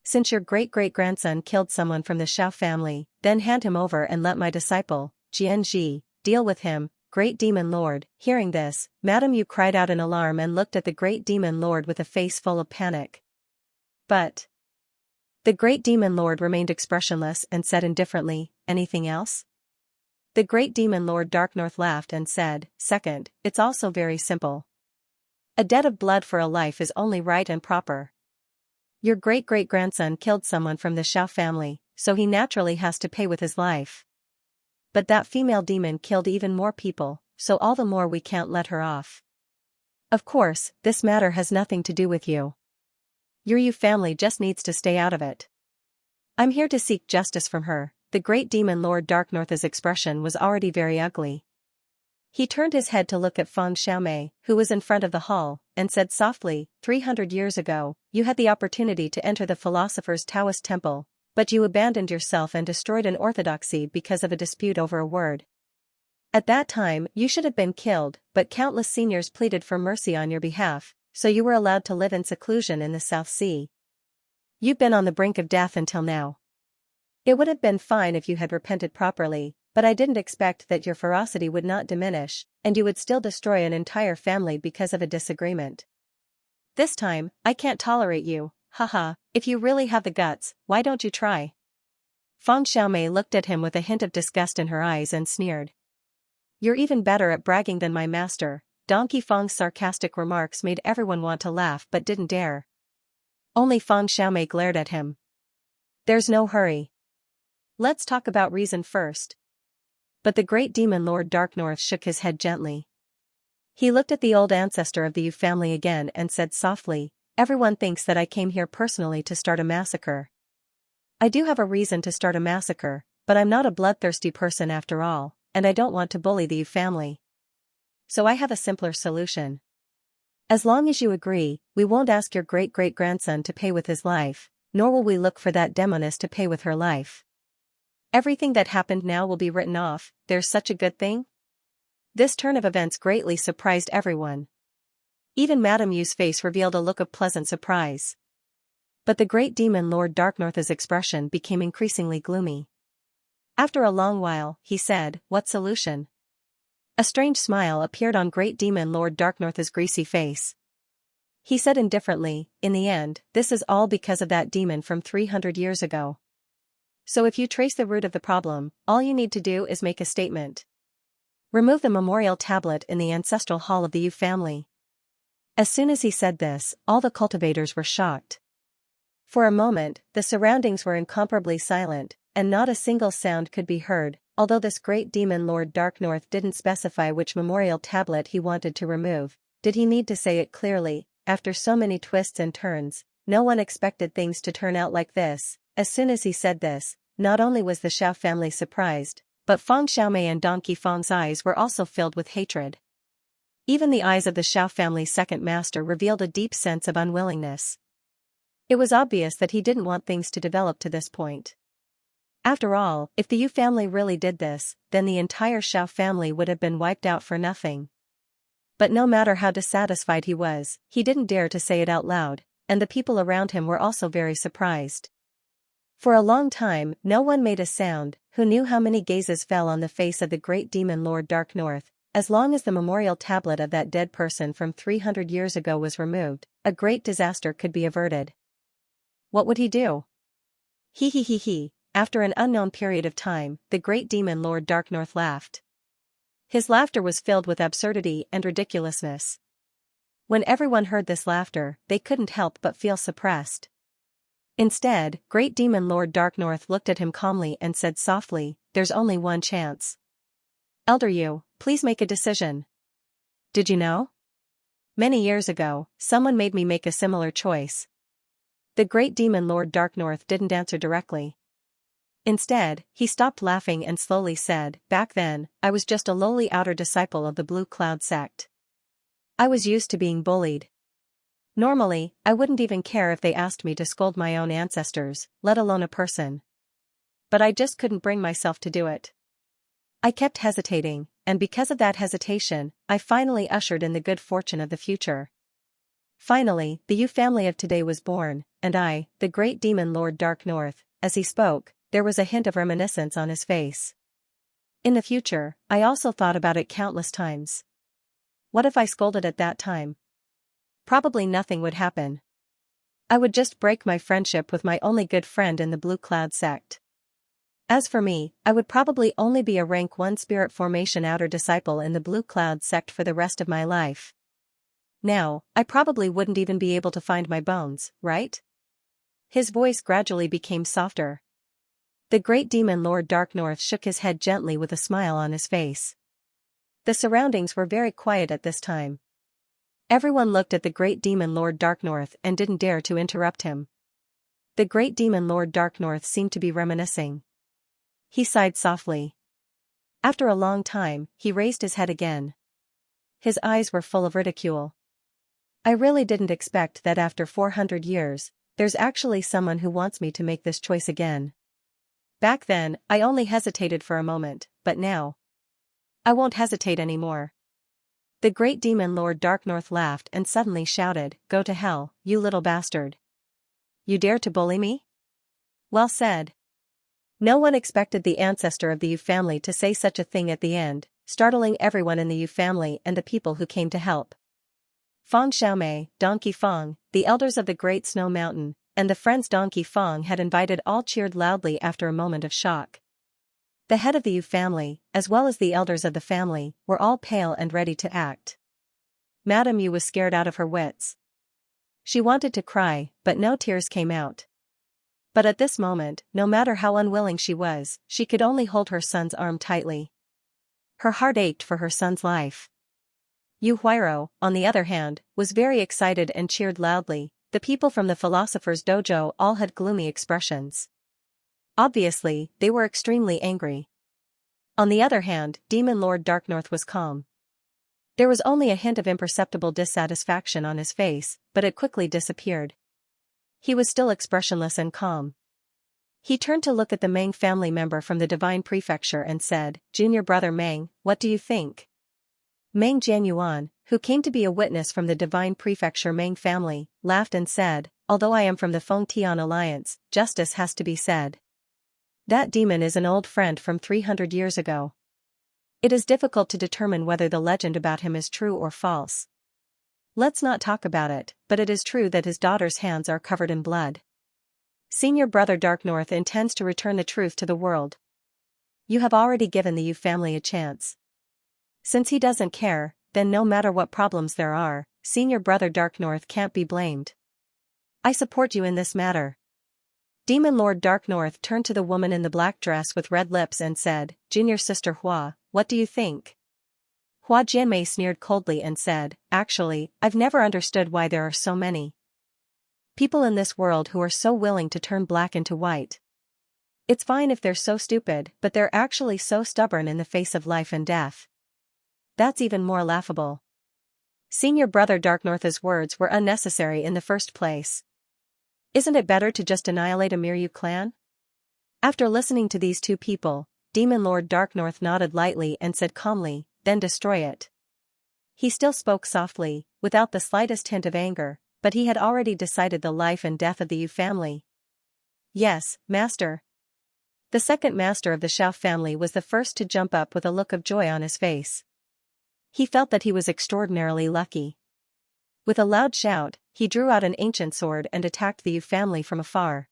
Speaker 1: Since your great-great-grandson killed someone from the Xiao family, then hand him over and let my disciple, Jianji, deal with him, great demon lord. Hearing this, Madame Yu cried out in alarm and looked at the great demon lord with a face full of panic. But the great demon lord remained expressionless and said indifferently, anything else? The great demon Lord Darknorth laughed and said, second, it's also very simple. A debt of blood for a life is only right and proper. Your great-great-grandson killed someone from the Xiao family, so he naturally has to pay with his life. But that female demon killed even more people, so all the more we can't let her off. Of course, this matter has nothing to do with you. Your Yu family just needs to stay out of it. I'm here to seek justice from her. The great demon Lord Darknorth's expression was already very ugly. He turned his head to look at Feng Xiaomei, who was in front of the hall, and said softly, 300 years ago, you had the opportunity to enter the philosopher's Taoist temple, but you abandoned yourself and destroyed an orthodoxy because of a dispute over a word. At that time, you should have been killed, but countless seniors pleaded for mercy on your behalf, so you were allowed to live in seclusion in the South Sea. You've been on the brink of death until now. It would have been fine if you had repented properly, but I didn't expect that your ferocity would not diminish, and you would still destroy an entire family because of a disagreement. This time, I can't tolerate you, haha. If you really have the guts, why don't you try? Feng Xiaomei looked at him with a hint of disgust in her eyes and sneered. You're even better at bragging than my master. Donkey Feng's sarcastic remarks made everyone want to laugh but didn't dare. Only Feng Xiaomei glared at him. There's no hurry. Let's talk about reason first. But the great demon Lord Darknorth shook his head gently. He looked at the old ancestor of the Yu family again and said softly, everyone thinks that I came here personally to start a massacre. I do have a reason to start a massacre, but I'm not a bloodthirsty person after all, and I don't want to bully the Yu family. So I have a simpler solution. As long as you agree, we won't ask your great-great-grandson to pay with his life, nor will we look for that demoness to pay with her life. Everything that happened now will be written off. There's such a good thing? This turn of events greatly surprised everyone. Even Madame Yu's face revealed a look of pleasant surprise. But the great demon Lord Darknorth's expression became increasingly gloomy. After a long while, he said, what solution? A strange smile appeared on great demon Lord Darknorth's greasy face. He said indifferently, in the end, this is all because of that demon from 300 years ago. So if you trace the root of the problem, all you need to do is make a statement. Remove the memorial tablet in the ancestral hall of the Yu family. As soon as he said this, all the cultivators were shocked. For a moment, the surroundings were incomparably silent, and not a single sound could be heard, although this great demon Lord Dark North didn't specify which memorial tablet he wanted to remove. Did he need to say it clearly? After so many twists and turns, no one expected things to turn out like this. As soon as he said this, not only was the Xiao family surprised, but Feng Xiaomei and Donkey Feng's eyes were also filled with hatred. Even the eyes of the Xiao family's second master revealed a deep sense of unwillingness. It was obvious that he didn't want things to develop to this point. After all, if the Yu family really did this, then the entire Xiao family would have been wiped out for nothing. But no matter how dissatisfied he was, he didn't dare to say it out loud, and the people around him were also very surprised. For a long time, no one made a sound. Who knew how many gazes fell on the face of the great demon Lord Dark North? As long as the memorial tablet of that dead person from 300 years ago was removed, a great disaster could be averted. What would he do? He. After an unknown period of time, the great demon Lord Dark North laughed. His laughter was filled with absurdity and ridiculousness. When everyone heard this laughter, they couldn't help but feel suppressed. Instead, great demon Lord Dark North looked at him calmly and said softly, "There's only one chance. Elder Yu, please make a decision. Did you know? Many years ago, someone made me make a similar choice." The great demon Lord Dark North didn't answer directly. Instead, he stopped laughing and slowly said, "Back then, I was just a lowly outer disciple of the Blue Cloud sect. I was used to being bullied. Normally, I wouldn't even care if they asked me to scold my own ancestors, let alone a person. But I just couldn't bring myself to do it. I kept hesitating, and because of that hesitation, I finally ushered in the good fortune of the future. Finally, the Yu family of today was born, and I, the great demon Lord Dark North." As he spoke, there was a hint of reminiscence on his face. "In the future, I also thought about it countless times. What if I scolded at that time? Probably nothing would happen. I would just break my friendship with my only good friend in the Blue Cloud sect. As for me, I would probably only be a rank 1 spirit formation outer disciple in the Blue Cloud sect for the rest of my life. Now, I probably wouldn't even be able to find my bones, right?" His voice gradually became softer. The great demon Lord Dark North shook his head gently with a smile on his face. The surroundings were very quiet at this time. Everyone looked at the great demon Lord Dark North and didn't dare to interrupt him. The great demon Lord Dark North seemed to be reminiscing. He sighed softly. After a long time, he raised his head again. His eyes were full of ridicule. "I really didn't expect that after 400 years, there's actually someone who wants me to make this choice again. Back then, I only hesitated for a moment, but now I won't hesitate anymore." The great demon Lord Dark North laughed and suddenly shouted, "Go to hell, you little bastard. You dare to bully me? Well said." No one expected the ancestor of the Yu family to say such a thing at the end, startling everyone in the Yu family and the people who came to help. Feng Xiaomei, Donkey Feng, the elders of the Great Snow Mountain, and the friends Donkey Feng had invited all cheered loudly after a moment of shock. The head of the Yu family, as well as the elders of the family, were all pale and ready to act. Madame Yu was scared out of her wits. She wanted to cry, but no tears came out. But at this moment, no matter how unwilling she was, she could only hold her son's arm tightly. Her heart ached for her son's life. Yu Huairou, on the other hand, was very excited and cheered loudly. The people from the philosopher's dojo all had gloomy expressions. Obviously, they were extremely angry. On the other hand, Demon Lord Dark North was calm. There was only a hint of imperceptible dissatisfaction on his face, but it quickly disappeared. He was still expressionless and calm. He turned to look at the Meng family member from the Divine Prefecture and said, "Junior brother Meng, what do you think?" Meng Jianyuan, who came to be a witness from the Divine Prefecture Meng family, laughed and said, "Although I am from the Feng Tian Alliance, justice has to be said. That demon is an old friend from 300 years ago. It is difficult to determine whether the legend about him is true or false. Let's not talk about it, but it is true that his daughter's hands are covered in blood. Senior brother Dark North intends to return the truth to the world. You have already given the Yu family a chance. Since he doesn't care, then no matter what problems there are, Senior Brother Dark North can't be blamed. I support you in this matter. Demon Lord Dark North turned to the woman in the black dress with red lips and said, Junior Sister Hua, what do you think? Hua Jianmei sneered coldly and said, actually, I've never understood why there are so many people in this world who are so willing to turn black into white. It's fine if they're so stupid, but they're actually so stubborn in the face of life and death. That's even more laughable. Senior Brother Dark North's words were unnecessary in the first place. Isn't it better to just annihilate a Miryu clan? After listening to these two people, Demon Lord Dark North nodded lightly and said calmly, then destroy it. He still spoke softly, without the slightest hint of anger, but he had already decided the life and death of the Yu family. Yes, Master. The second master of the Xiao family was the first to jump up with a look of joy on his face. He felt that he was extraordinarily lucky. With a loud shout, he drew out an ancient sword and attacked the Yu family from afar.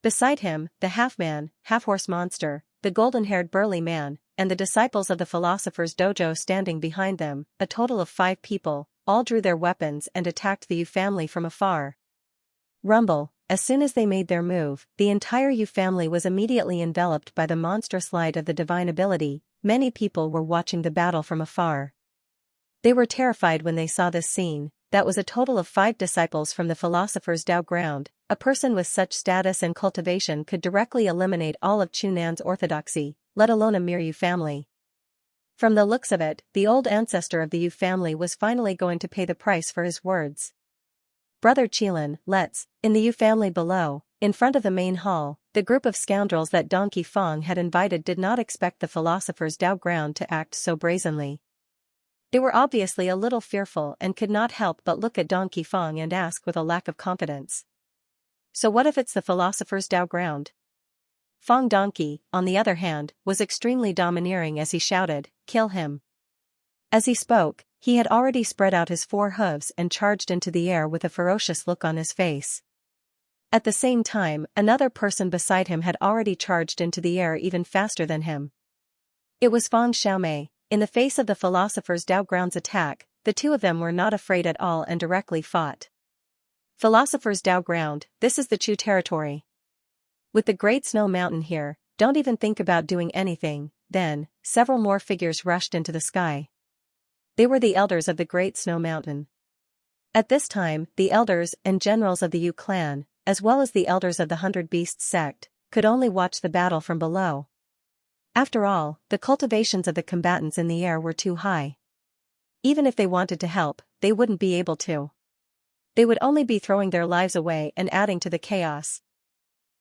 Speaker 1: Beside him, the half-man, half-horse monster, the golden-haired burly man, and the disciples of the philosopher's dojo standing behind them, a total of 5 people, all drew their weapons and attacked the Yu family from afar. Rumble. As soon as they made their move, the entire Yu family was immediately enveloped by the monstrous light of the divine ability. Many people were watching the battle from afar. They were terrified when they saw this scene. That was a total of 5 disciples from the philosopher's Tao ground. A person with such status and cultivation could directly eliminate all of Chunan's orthodoxy, let alone a mere Yu family. From the looks of it, the old ancestor of the Yu family was finally going to pay the price for his words. Brother Qilin, let's, in the Yu family below, in front of the main hall, the group of scoundrels that Donkey Fong had invited did not expect the philosopher's Tao ground to act so brazenly. They were obviously a little fearful and could not help but look at Donkey Fong and ask with a lack of confidence. So what if it's the philosopher's Tao ground? Fong Donkey, on the other hand, was extremely domineering as he shouted, kill him. As he spoke, he had already spread out his 4 hooves and charged into the air with a ferocious look on his face. At the same time, another person beside him had already charged into the air even faster than him. It was Fang Xiaomei. In the face of the philosopher's Tao ground's attack, the two of them were not afraid at all and directly fought. Philosopher's Tao ground, this is the Chu territory. With the Great Snow Mountain here, don't even think about doing anything. Then, several more figures rushed into the sky. They were the elders of the Great Snow Mountain. At this time, the elders and generals of the Yu clan, as well as the elders of the 100 Beasts sect, could only watch the battle from below. After all, the cultivations of the combatants in the air were too high. Even if they wanted to help, they wouldn't be able to. They would only be throwing their lives away and adding to the chaos.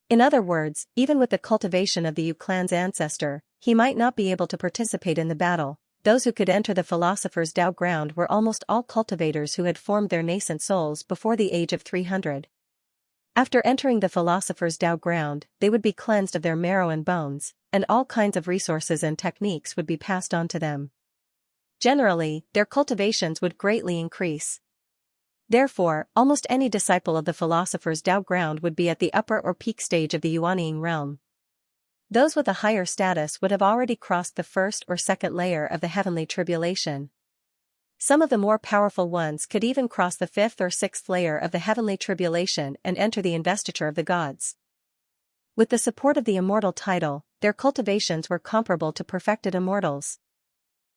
Speaker 1: In other words, even with the cultivation of the Yu clan's ancestor, he might not be able to participate in the battle. Those who could enter the philosopher's Tao ground were almost all cultivators who had formed their nascent souls before the age of 300. After entering the philosopher's Tao ground, they would be cleansed of their marrow and bones, and all kinds of resources and techniques would be passed on to them. Generally, their cultivations would greatly increase. Therefore, almost any disciple of the philosopher's Tao ground would be at the upper or peak stage of the Yuanying realm. Those with a higher status would have already crossed the first or second layer of the heavenly tribulation. Some of the more powerful ones could even cross the 5th or 6th layer of the heavenly tribulation and enter the investiture of the gods. With the support of the immortal title, their cultivations were comparable to perfected immortals.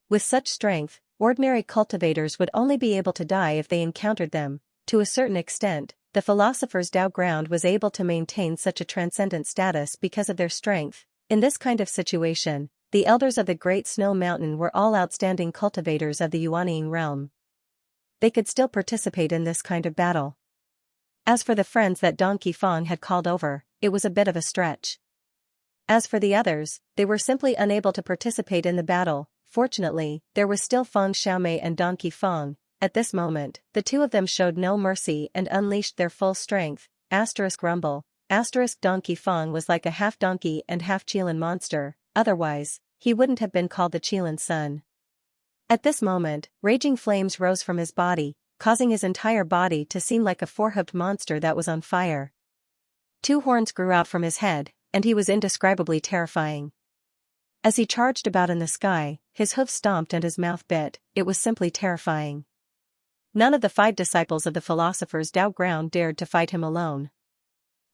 Speaker 1: With such strength, ordinary cultivators would only be able to die if they encountered them. To a certain extent, the philosopher's Tao ground was able to maintain such a transcendent status because of their strength. In this kind of situation, the elders of the Great Snow Mountain were all outstanding cultivators of the Yuanying realm. They could still participate in this kind of battle. As for the friends that Donkey Fong had called over, it was a bit of a stretch. As for the others, they were simply unable to participate in the battle. Fortunately, there was still Fang Xiaomei and Donkey Fong. At this moment, the two of them showed no mercy and unleashed their full strength. Rumble. Donkey Fong was like a half-donkey and half-Qilin monster, otherwise, he wouldn't have been called the Qilin son. At this moment, raging flames rose from his body, causing his entire body to seem like a 4-hoofed monster that was on fire. 2 horns grew out from his head, and he was indescribably terrifying. As he charged about in the sky, his hooves stomped and his mouth bit, it was simply terrifying. None of the 5 disciples of the philosopher's Tao ground dared to fight him alone.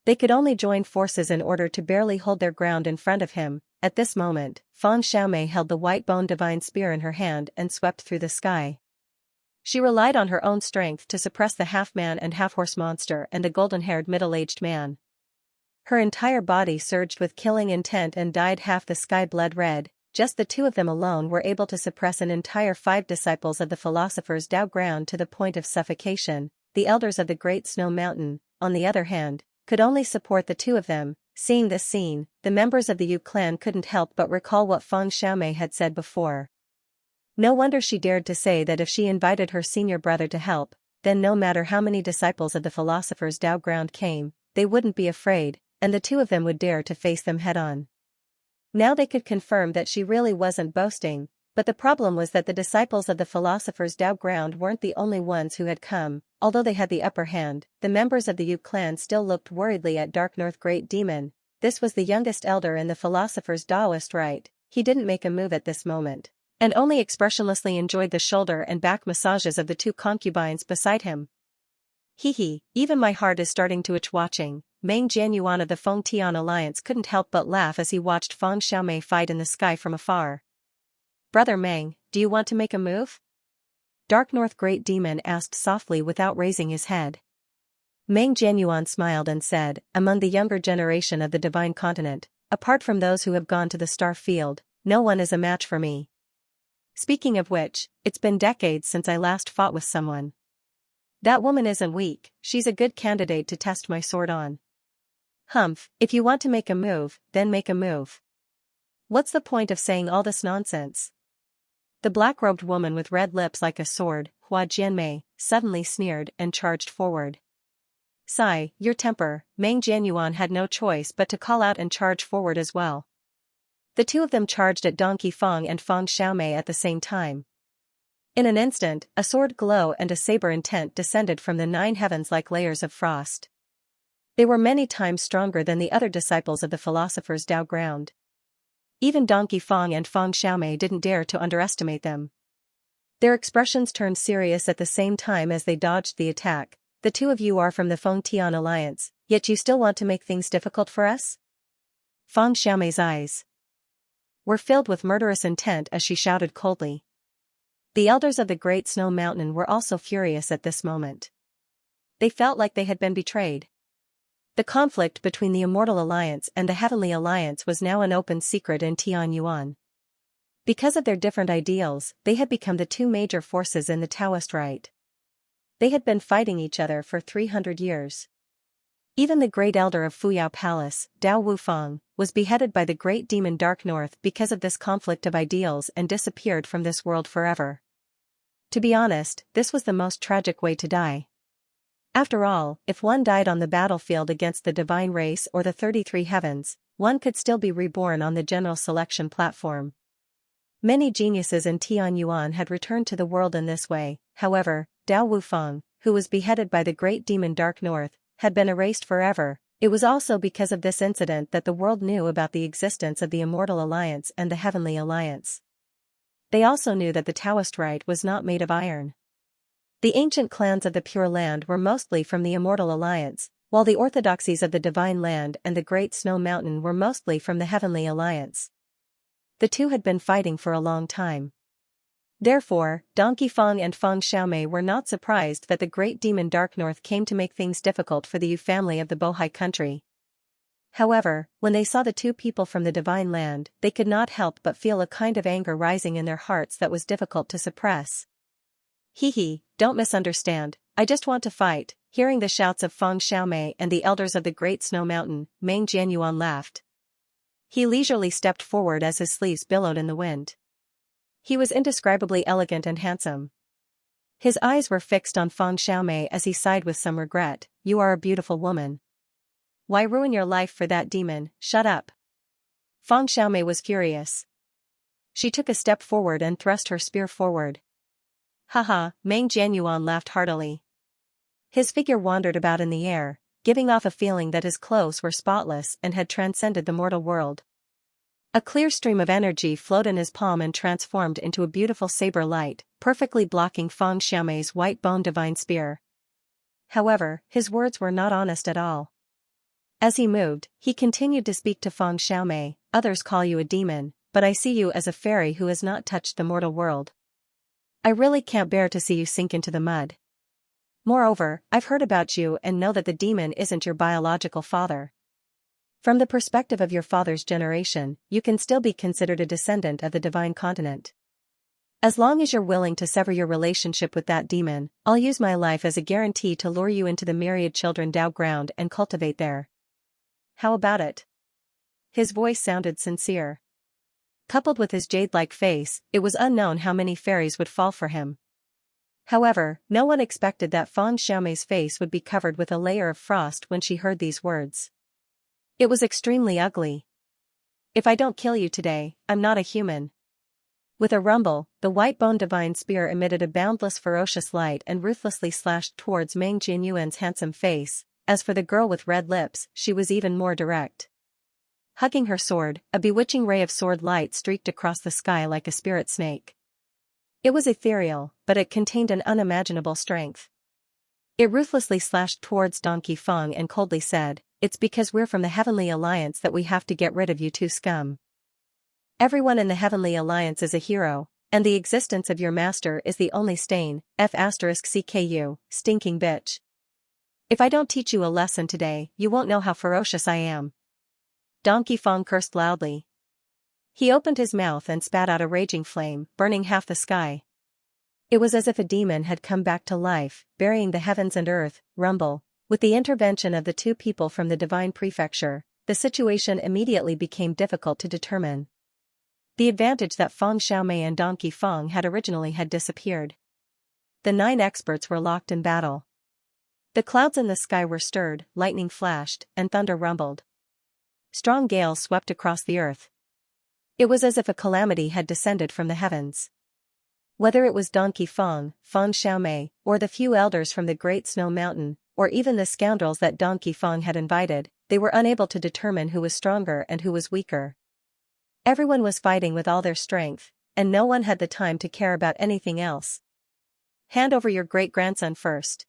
Speaker 1: They could only join forces in order to barely hold their ground in front of him. At this moment, Feng Xiaomei held the white-boned divine spear in her hand and swept through the sky. She relied on her own strength to suppress the half-man and half-horse monster and the golden-haired middle-aged man. Her entire body surged with killing intent and dyed half the sky blood red. Just the 2 of them alone were able to suppress an entire 5 disciples of the philosopher's Tao ground to the point of suffocation. The elders of the Great Snow Mountain, on the other hand, could only support the 2 of them. Seeing this scene, the members of the Yu clan couldn't help but recall what Feng Xiaomei had said before. No wonder she dared to say that if she invited her senior brother to help, then no matter how many disciples of the philosopher's Tao ground came, they wouldn't be afraid, and the 2 of them would dare to face them head-on. Now they could confirm that she really wasn't boasting, but the problem was that the disciples of the philosopher's Tao ground weren't the only ones who had come. Although they had the upper hand, the members of the Yu clan still looked worriedly at Dark North Great Demon. This was the youngest elder in the philosopher's Taoist rite. He didn't make a move at this moment, and only expressionlessly enjoyed the shoulder and back massages of the 2 concubines beside him. Hee, even my heart is starting to itch watching. Meng Jianyuan of the Feng Tian Alliance couldn't help but laugh as he watched Feng Xiaomei fight in the sky from afar. Brother Meng, do you want to make a move? Dark North Great Demon asked softly without raising his head. Meng Jianyuan smiled and said, among the younger generation of the Divine Continent, apart from those who have gone to the Star Field, no one is a match for me. Speaking of which, it's been decades since I last fought with someone. That woman isn't weak, she's a good candidate to test my sword on. Humph, if you want to make a move, then make a move. What's the point of saying all this nonsense? The black-robed woman with red lips like a sword, Hua Jianmei, suddenly sneered and charged forward. Sigh, your temper. Meng Jianyuan had no choice but to call out and charge forward as well. The 2 of them charged at Donkey Feng and Feng Xiaomei at the same time. In an instant, a sword glow and a saber intent descended from the 9 heavens like layers of frost. They were many times stronger than the other disciples of the philosopher's Tao ground. Even Donkey Feng and Feng Xiaomei didn't dare to underestimate them. Their expressions turned serious at the same time as they dodged the attack. The 2 of you are from the Feng Tian Alliance, yet you still want to make things difficult for us? Feng Xiaomei's eyes were filled with murderous intent as she shouted coldly. The elders of the Great Snow Mountain were also furious at this moment. They felt like they had been betrayed. The conflict between the Immortal Alliance and the Heavenly Alliance was now an open secret in Tianyuan. Because of their different ideals, they had become the 2 major forces in the Taoist rite. They had been fighting each other for 300 years. Even the great elder of Fuyao Palace, Dao Wufeng, was beheaded by the great demon Dark North because of this conflict of ideals and disappeared from this world forever. To be honest, this was the most tragic way to die. After all, if one died on the battlefield against the divine race or the 33 heavens, one could still be reborn on the general selection platform. Many geniuses in Tianyuan had returned to the world in this way. However, Dao Wufeng, who was beheaded by the great demon Dark North, had been erased forever. It was also because of this incident that the world knew about the existence of the Immortal Alliance and the Heavenly Alliance. They also knew that the Taoist rite was not made of iron. The ancient clans of the Pure Land were mostly from the Immortal Alliance, while the orthodoxies of the Divine Land and the Great Snow Mountain were mostly from the Heavenly Alliance. The 2 had been fighting for a long time. Therefore, Donkey Feng and Feng Xiaomei were not surprised that the great demon Dark North came to make things difficult for the Yu family of the Bohai country. However, when they saw the 2 people from the Divine Land, they could not help but feel a kind of anger rising in their hearts that was difficult to suppress. Hee, don't misunderstand, I just want to fight. Hearing the shouts of Feng Xiaomei and the elders of the Great Snow Mountain, Meng Jianyuan laughed. He leisurely stepped forward as his sleeves billowed in the wind. He was indescribably elegant and handsome. His eyes were fixed on Feng Xiaomei as he sighed with some regret. You are a beautiful woman. Why ruin your life for that demon? Shut up. Feng Xiaomei was furious. She took a step forward and thrust her spear forward. Haha, Meng Jianyuan laughed heartily. His figure wandered about in the air, giving off a feeling that his clothes were spotless and had transcended the mortal world. A clear stream of energy flowed in his palm and transformed into a beautiful saber light, perfectly blocking Feng Xiaomei's white-bone divine spear. However, his words were not honest at all. As he moved, he continued to speak to Feng Xiaomei. Others call you a demon, but I see you as a fairy who has not touched the mortal world. I really can't bear to see you sink into the mud. Moreover, I've heard about you and know that the demon isn't your biological father. From the perspective of your father's generation, you can still be considered a descendant of the divine continent. As long as you're willing to sever your relationship with that demon, I'll use my life as a guarantee to lure you into the myriad children Dao ground and cultivate there. How about it? His voice sounded sincere. Coupled with his jade-like face, it was unknown how many fairies would fall for him. However, no one expected that Feng Xiaomei's face would be covered with a layer of frost when she heard these words. It was extremely ugly. If I don't kill you today, I'm not a human. With a rumble, the white-bone divine spear emitted a boundless ferocious light and ruthlessly slashed towards Meng Jinyuan's handsome face. As for the girl with red lips, she was even more direct. Hugging her sword, a bewitching ray of sword light streaked across the sky like a spirit snake. It was ethereal, but it contained an unimaginable strength. It ruthlessly slashed towards Donkey Feng and coldly said, "It's because we're from the Heavenly Alliance that we have to get rid of you two scum. Everyone in the Heavenly Alliance is a hero, and the existence of your master is the only stain, F*CKU, stinking bitch. If I don't teach you a lesson today, you won't know how ferocious I am." Donkey Feng cursed loudly. He opened his mouth and spat out a raging flame, burning half the sky. It was as if a demon had come back to life, burying the heavens and earth. Rumble. With the intervention of the two people from the divine prefecture, the situation immediately became difficult to determine. The advantage that Feng Xiaomei and Donkey Feng had originally had disappeared. The 9 experts were locked in battle. The clouds in the sky were stirred, lightning flashed, and thunder rumbled. Strong gales swept across the earth. It was as if a calamity had descended from the heavens. Whether it was Donkey Feng, Feng Xiaomei, or the few elders from the Great Snow Mountain, or even the scoundrels that Donkey Feng had invited, they were unable to determine who was stronger and who was weaker. Everyone was fighting with all their strength, and no one had the time to care about anything else. Hand over your great-grandson first.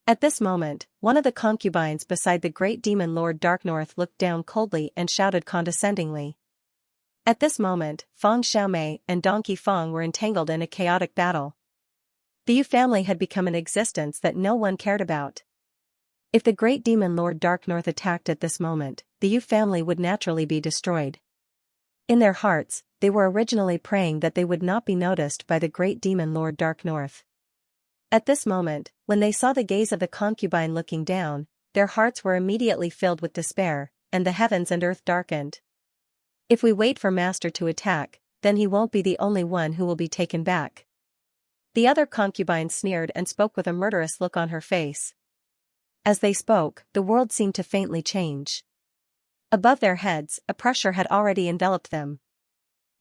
Speaker 1: At this moment, one of the concubines beside the great demon Lord Darknorth looked down coldly and shouted condescendingly. At this moment, Feng Xiaomei and Donkey Feng were entangled in a chaotic battle. The Yu family had become an existence that no one cared about. If the great demon Lord Darknorth attacked at this moment, the Yu family would naturally be destroyed. In their hearts, they were originally praying that they would not be noticed by the great demon Lord Darknorth. At this moment, when they saw the gaze of the concubine looking down, their hearts were immediately filled with despair, and the heavens and earth darkened. If we wait for Master to attack, then he won't be the only one who will be taken back. The other concubine sneered and spoke with a murderous look on her face. As they spoke, the world seemed to faintly change. Above their heads, a pressure had already enveloped them.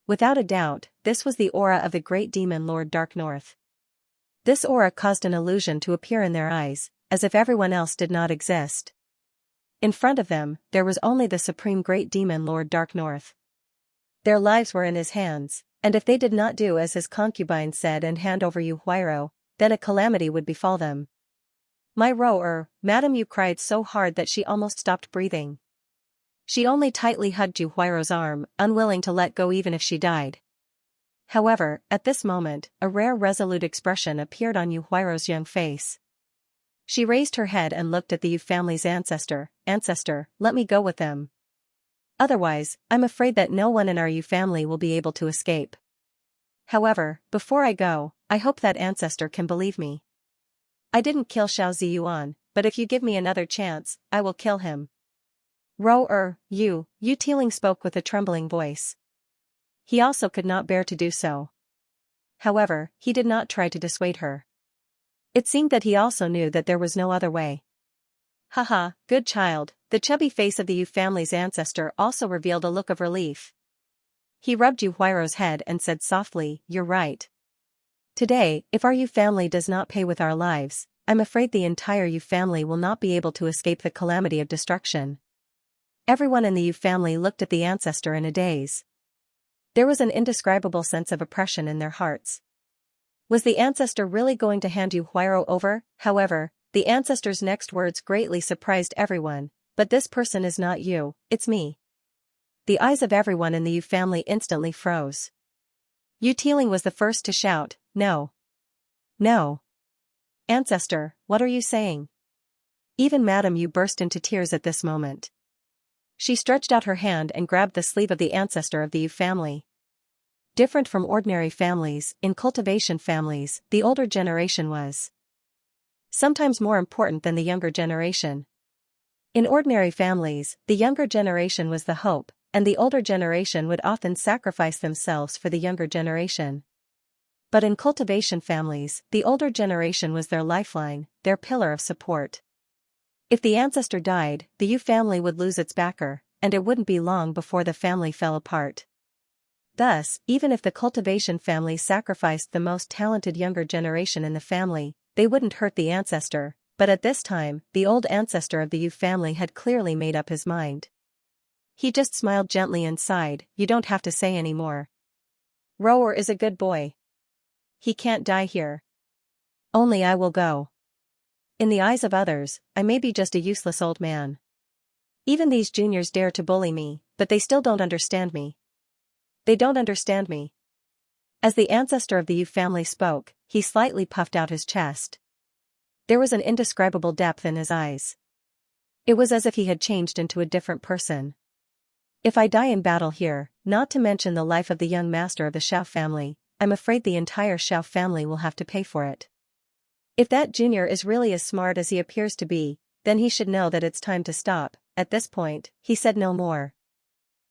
Speaker 1: Without a doubt, this was the aura of the great demon Lord Darknorth. This aura caused an illusion to appear in their eyes, as if everyone else did not exist. In front of them, there was only the supreme great demon Lord Darknorth. Their lives were in his hands, and if they did not do as his concubine said and hand over Yu Huairou, then a calamity would befall them. "My roer, Madame Yu cried so hard that she almost stopped breathing. She only tightly hugged Yu Huairou's arm, unwilling to let go even if she died. However, at this moment, a rare resolute expression appeared on Yu Huairou's young face. She raised her head and looked at the Yu family's ancestor. "Ancestor, let me go with them. Otherwise, I'm afraid that no one in our Yu family will be able to escape. However, before I go, I hope that ancestor can believe me. I didn't kill Xiao Ziyuan, but if you give me another chance, I will kill him." Yu Teeling spoke with a trembling voice. He also could not bear to do so. However, he did not try to dissuade her. It seemed that he also knew that there was no other way. "Haha, good child." The chubby face of the Yu family's ancestor also revealed a look of relief. He rubbed Yu Huairou's head and said softly, "You're right. Today, if our Yu family does not pay with our lives, I'm afraid the entire Yu family will not be able to escape the calamity of destruction." Everyone in the Yu family looked at the ancestor in a daze. There was an indescribable sense of oppression in their hearts. Was the ancestor really going to hand Yu Huairou over? However, the ancestor's next words greatly surprised everyone. But this person is not you, it's me. The eyes of everyone in the Yu family instantly froze. Yu Tiling was the first to shout, "No. No. Ancestor, what are you saying?" Even Madame Yu burst into tears at this moment. She stretched out her hand and grabbed the sleeve of the ancestor of the Yu family. Different from ordinary families, in cultivation families, the older generation was sometimes more important than the younger generation. In ordinary families, the younger generation was the hope, and the older generation would often sacrifice themselves for the younger generation. But in cultivation families, the older generation was their lifeline, their pillar of support. If the ancestor died, the Yu family would lose its backer, and it wouldn't be long before the family fell apart. Thus, even if the cultivation family sacrificed the most talented younger generation in the family, they wouldn't hurt the ancestor. But at this time, the old ancestor of the Yu family had clearly made up his mind. He just smiled gently and sighed, "You don't have to say any more. Rower is a good boy. He can't die here. Only I will go. In the eyes of others, I may be just a useless old man. Even these juniors dare to bully me, but they still don't understand me. They don't understand me." As the ancestor of the Yu family spoke, he slightly puffed out his chest. There was an indescribable depth in his eyes. It was as if he had changed into a different person. "If I die in battle here, not to mention the life of the young master of the Xiao family, I'm afraid the entire Xiao family will have to pay for it. If that junior is really as smart as he appears to be, then he should know that it's time to stop." At this point, he said no more.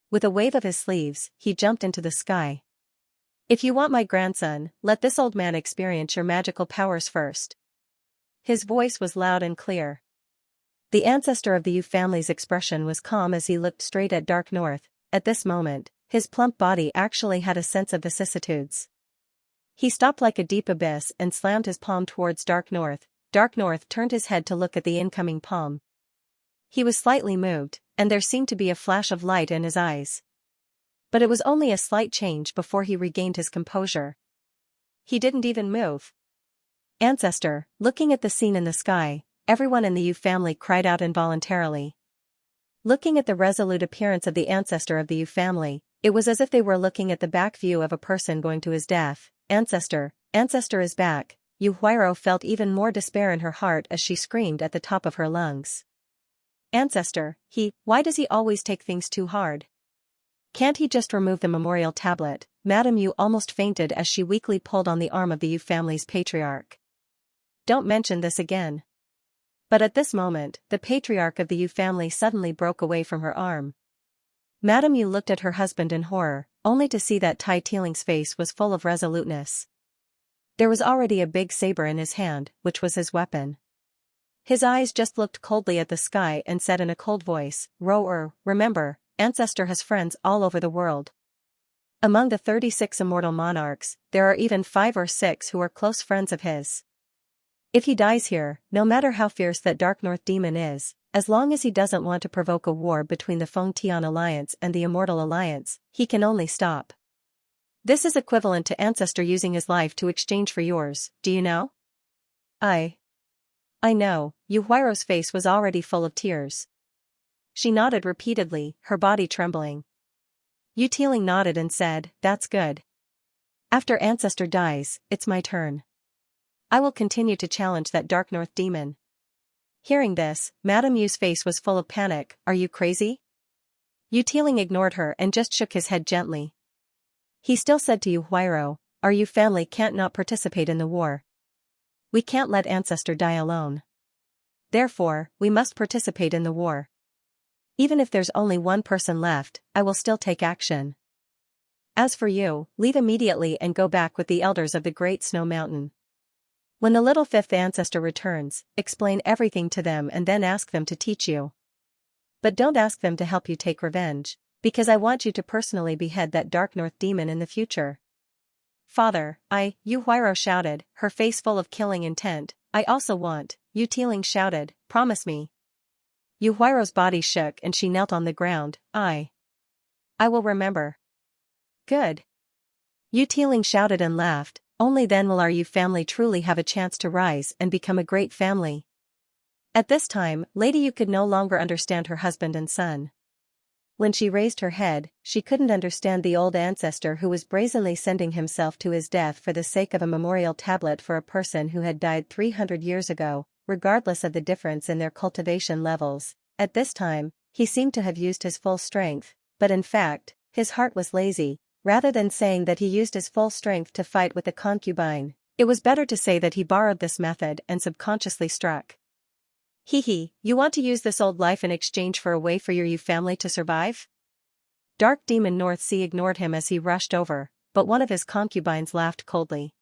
Speaker 1: With a wave of his sleeves, he jumped into the sky. "If you want my grandson, let this old man experience your magical powers first." His voice was loud and clear. The ancestor of the Yu family's expression was calm as he looked straight at Dark North. At this moment, his plump body actually had a sense of vicissitudes. He stopped like a deep abyss and slammed his palm towards Dark North. Dark North turned his head to look at the incoming palm. He was slightly moved, and there seemed to be a flash of light in his eyes. But it was only a slight change before he regained his composure. He didn't even move. "Ancestor," looking at the scene in the sky, everyone in the Yu family cried out involuntarily. Looking at the resolute appearance of the ancestor of the Yu family, it was as if they were looking at the back view of a person going to his death. "Ancestor, ancestor is back." Yu Huairou felt even more despair in her heart as she screamed at the top of her lungs. "Ancestor, why does he always take things too hard? Can't he just remove the memorial tablet?" Madame Yu almost fainted as she weakly pulled on the arm of the Yu family's patriarch. "Don't mention this again." But at this moment, the patriarch of the Yu family suddenly broke away from her arm. Madame Yu looked at her husband in horror, only to see that Tai Teeling's face was full of resoluteness. There was already a big saber in his hand, which was his weapon. His eyes just looked coldly at the sky and said in a cold voice, "Rower, remember, ancestor has friends all over the world. Among the 36 immortal monarchs, there are even 5 or 6 who are close friends of his. If he dies here, no matter how fierce that Dark North demon is, as long as he doesn't want to provoke a war between the Feng Tian Alliance and the Immortal Alliance, he can only stop. This is equivalent to ancestor using his life to exchange for yours, do you know?" I know." Yu Huairou's face was already full of tears. She nodded repeatedly, her body trembling. Yu Tiling nodded and said, "That's good. After ancestor dies, it's my turn. I will continue to challenge that Dark North demon." Hearing this, Madame Yu's face was full of panic. "Are you crazy?" Yu Tiling ignored her and just shook his head gently. He still said to Yu Huairou, "Our Yu family can't not participate in the war. We can't let ancestor die alone. Therefore, we must participate in the war. Even if there's only one person left, I will still take action. As for you, leave immediately and go back with the elders of the Great Snow Mountain. When the little 5th ancestor returns, explain everything to them and then ask them to teach you. But don't ask them to help you take revenge, because I want you to personally behead that Dark North demon in the future." "Father, Yu Huairou shouted, her face full of killing intent. "I also want," Yu Tiling shouted, "promise me." Yuhuiro's body shook and she knelt on the ground. I will remember. Good. Yu Tiling shouted and laughed, only then will our Yu family truly have a chance to rise and become a great family. At this time, Lady Yu could no longer understand her husband and son. When she raised her head, she couldn't understand the old ancestor who was brazenly sending himself to his death for the sake of a memorial tablet for a person who had died 300 years ago, regardless of the difference in their cultivation levels. At this time, he seemed to have used his full strength, but in fact, his heart was lazy. Rather than saying that he used his full strength to fight with the concubine, it was better to say that he borrowed this method and subconsciously struck. You want to use this old life in exchange for a way for your Yu family to survive? Dark Demon North Sea ignored him as he rushed over, but one of his concubines laughed coldly.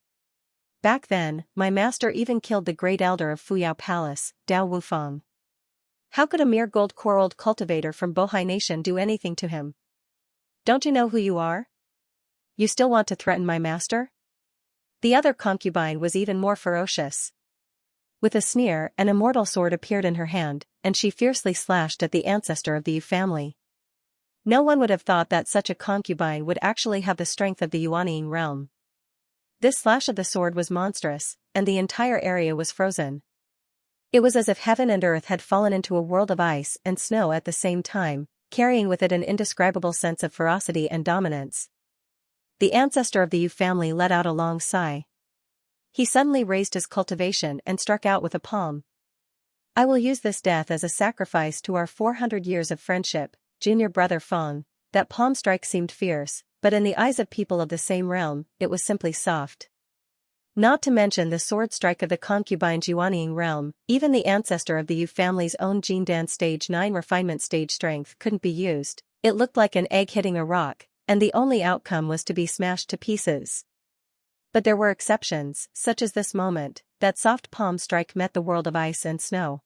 Speaker 1: Back then, my master even killed the great elder of Fuyao Palace, Dao Wufang. How could a mere gold-core old cultivator from Bohai Nation do anything to him? Don't you know who you are? You still want to threaten my master? The other concubine was even more ferocious. With a sneer, an immortal sword appeared in her hand, and she fiercely slashed at the ancestor of the Yu family. No one would have thought that such a concubine would actually have the strength of the Yuanying realm. This slash of the sword was monstrous, and the entire area was frozen. It was as if heaven and earth had fallen into a world of ice and snow at the same time, carrying with it an indescribable sense of ferocity and dominance. The ancestor of the Yu family let out a long sigh. He suddenly raised his cultivation and struck out with a palm. I will use this death as a sacrifice to our 400 years of friendship, junior brother Feng. That palm strike seemed fierce, but in the eyes of people of the same realm, it was simply soft. Not to mention the sword strike of the concubine's Yuanying realm, even the ancestor of the Yu family's own Jindan Stage 9 refinement stage strength couldn't be used. It looked like an egg hitting a rock, and the only outcome was to be smashed to pieces. But there were exceptions, such as this moment. That soft palm strike met the world of ice and snow.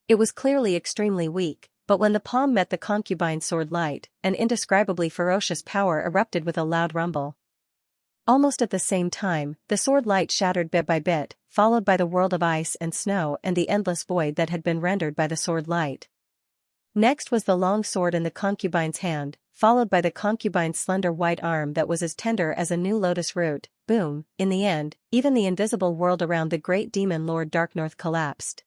Speaker 1: It was clearly extremely weak, but when the palm met the concubine's sword light, an indescribably ferocious power erupted with a loud rumble. Almost at the same time, the sword light shattered bit by bit, followed by the world of ice and snow and the endless void that had been rendered by the sword light. Next was the long sword in the concubine's hand, followed by the concubine's slender white arm that was as tender as a new lotus root. Boom, in the end, even the invisible world around the great demon Lord Darknorth collapsed.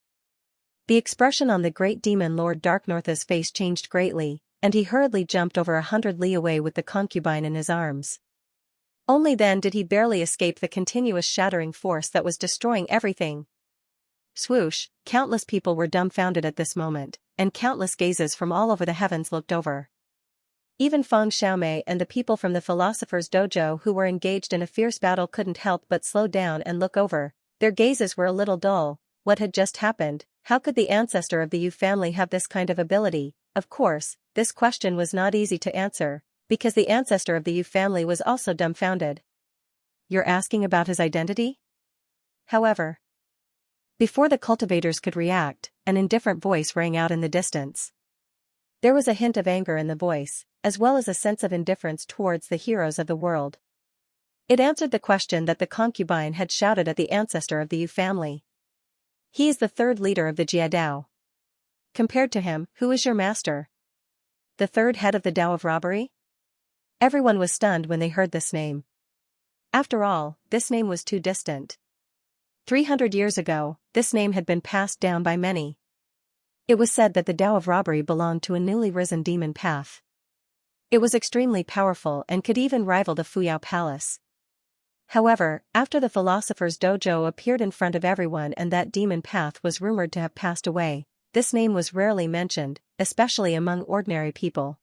Speaker 1: The expression on the great demon Lord Darknorth's face changed greatly, and he hurriedly jumped over 100 li away with the concubine in his arms. Only then did he barely escape the continuous shattering force that was destroying everything. Swoosh, countless people were dumbfounded at this moment, and countless gazes from all over the heavens looked over. Even Feng Xiaomei and the people from the philosopher's dojo who were engaged in a fierce battle couldn't help but slow down and look over. Their gazes were a little dull. What had just happened? How could the ancestor of the Yu family have this kind of ability? Of course, this question was not easy to answer, because the ancestor of the Yu family was also dumbfounded. You're asking about his identity? However, before the cultivators could react, an indifferent voice rang out in the distance. There was a hint of anger in the voice, as well as a sense of indifference towards the heroes of the world. It answered the question that the concubine had shouted at the ancestor of the Yu family. He is the third leader of the Jiadao. Compared to him, who is your master? The third head of the Dao of robbery? Everyone was stunned when they heard this name. After all, this name was too distant. 300 years ago, this name had been passed down by many. It was said that the Dao of robbery belonged to a newly risen demon path. It was extremely powerful and could even rival the Fuyao Palace. However, after the philosopher's dojo appeared in front of everyone and that demon path was rumored to have passed away, this name was rarely mentioned, especially among ordinary people.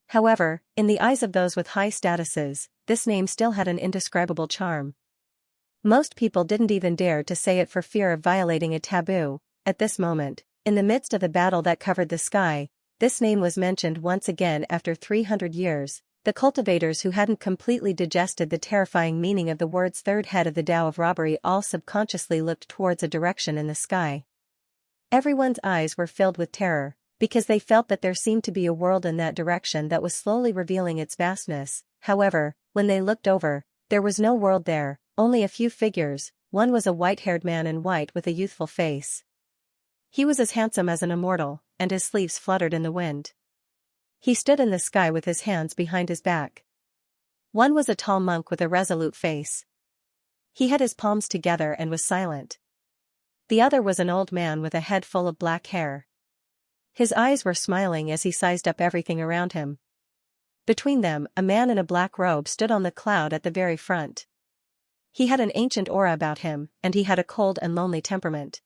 Speaker 1: However, in the eyes of those with high statuses, this name still had an indescribable charm. Most people didn't even dare to say it for fear of violating a taboo. At this moment, in the midst of the battle that covered the sky, this name was mentioned once again after 300 years. The cultivators who hadn't completely digested the terrifying meaning of the words third head of the Dao of robbery all subconsciously looked towards a direction in the sky. Everyone's eyes were filled with terror, because they felt that there seemed to be a world in that direction that was slowly revealing its vastness. However, when they looked over, there was no world there, only a few figures. One was a white-haired man in white with a youthful face. He was as handsome as an immortal, and his sleeves fluttered in the wind. He stood in the sky with his hands behind his back. One was a tall monk with a resolute face. He had his palms together and was silent. The other was an old man with a head full of black hair. His eyes were smiling as he sized up everything around him. Between them, a man in a black robe stood on the cloud at the very front. He had an ancient aura about him, and he had a cold and lonely temperament.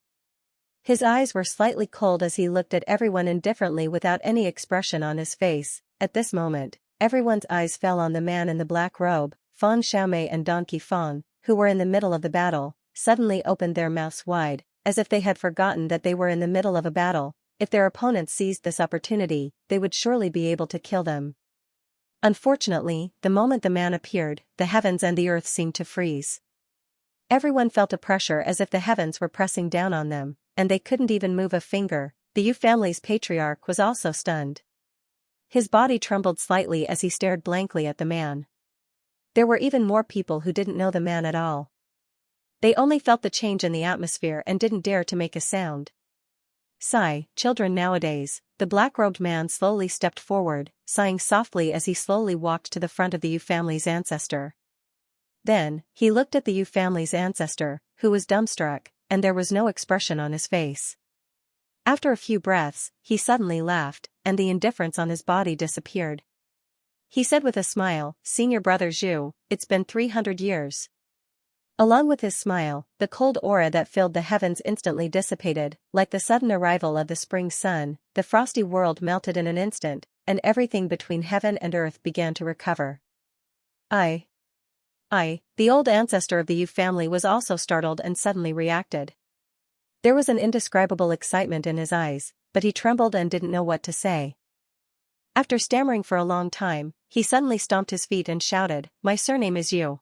Speaker 1: His eyes were slightly cold as he looked at everyone indifferently without any expression on his face. At this moment, everyone's eyes fell on the man in the black robe. Fang Xiaomei and Donkey Fang, who were in the middle of the battle, suddenly opened their mouths wide, as if they had forgotten that they were in the middle of a battle. If their opponents seized this opportunity, they would surely be able to kill them. Unfortunately, the moment the man appeared, the heavens and the earth seemed to freeze. Everyone felt a pressure as if the heavens were pressing down on them, and they couldn't even move a finger. The Yu family's patriarch was also stunned. His body trembled slightly as he stared blankly at the man. There were even more people who didn't know the man at all. They only felt the change in the atmosphere and didn't dare to make a sound. Sigh, children nowadays. The black-robed man slowly stepped forward, sighing softly as he slowly walked to the front of the Yu family's ancestor. Then, he looked at the Yu family's ancestor, who was dumbstruck, and there was no expression on his face. After a few breaths, he suddenly laughed, and the indifference on his body disappeared. He said with a smile, "Senior brother Zhu, it's been 300 years. Along with his smile, the cold aura that filled the heavens instantly dissipated. Like the sudden arrival of the spring sun, the frosty world melted in an instant, and everything between heaven and earth began to recover. The old ancestor of the Yu family was also startled and suddenly reacted. There was an indescribable excitement in his eyes, but he trembled and didn't know what to say. After stammering for a long time, he suddenly stomped his feet and shouted, "My surname is Yu."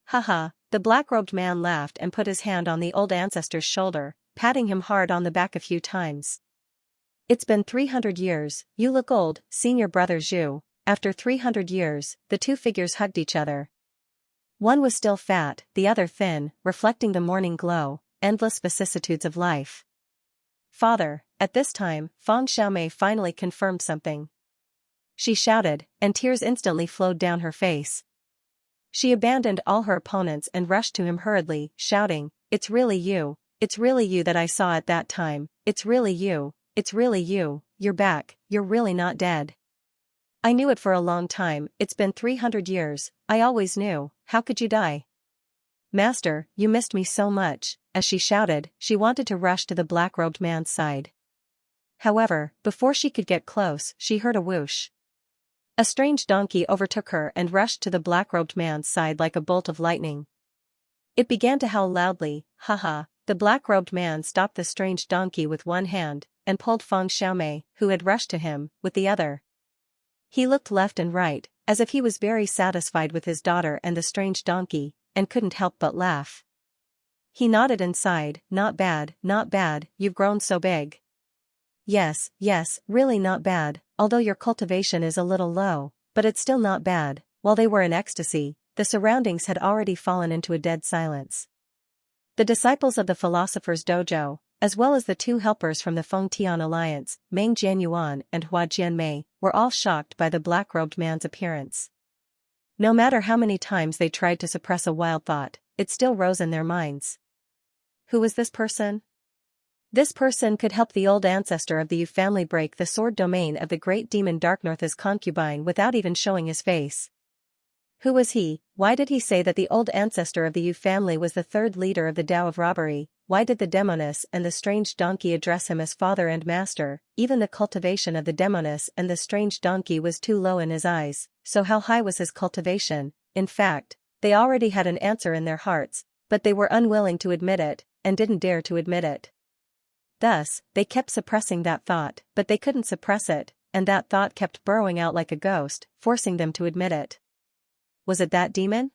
Speaker 1: Haha. The black-robed man laughed and put his hand on the old ancestor's shoulder, patting him hard on the back a few times. "It's been 300 years, you look old, senior brother Zhu." After 300 years, the two figures hugged each other. One was still fat, the other thin, reflecting the morning glow, endless vicissitudes of life. "Father." At this time, Fang Xiaomei finally confirmed something. She shouted, and tears instantly flowed down her face. She abandoned all her opponents and rushed to him hurriedly, shouting, "It's really you. It's really you that I saw at that time. It's really you. It's really you. You're back. You're really not dead. I knew it for a long time. It's been 300 years. I always knew. How could you die? Master, you missed me so much." As she shouted, she wanted to rush to the black-robed man's side. However, before she could get close, she heard a whoosh. A strange donkey overtook her and rushed to the black-robed man's side like a bolt of lightning. It began to howl loudly. Haha. The black-robed man stopped the strange donkey with one hand, and pulled Fang Xiaomei, who had rushed to him, with the other. He looked left and right, as if he was very satisfied with his daughter and the strange donkey, and couldn't help but laugh. He nodded and sighed, "Not bad, not bad, you've grown so big." Yes, really not bad, although your cultivation is a little low, but it's still not bad." While they were in ecstasy, the surroundings had already fallen into a dead silence. The disciples of the philosopher's dojo, as well as the two helpers from the Fengtian alliance, Meng Jianyuan and Hua Jianmei, were all shocked by the black-robed man's appearance. No matter how many times they tried to suppress a wild thought, it still rose in their minds. Who was this person? This person could help the old ancestor of the Yu family break the sword domain of the great demon Darknorth's concubine without even showing his face. Who was he? Why did he say that the old ancestor of the Yu family was the third leader of the Tao of robbery? Why did the demoness and the strange donkey address him as father and master? Even the cultivation of the demoness and the strange donkey was too low in his eyes, so how high was his cultivation? In fact, they already had an answer in their hearts, but they were unwilling to admit it, and didn't dare to admit it. Thus, they kept suppressing that thought, but they couldn't suppress it, and that thought kept burrowing out like a ghost, forcing them to admit it. Was it that demon?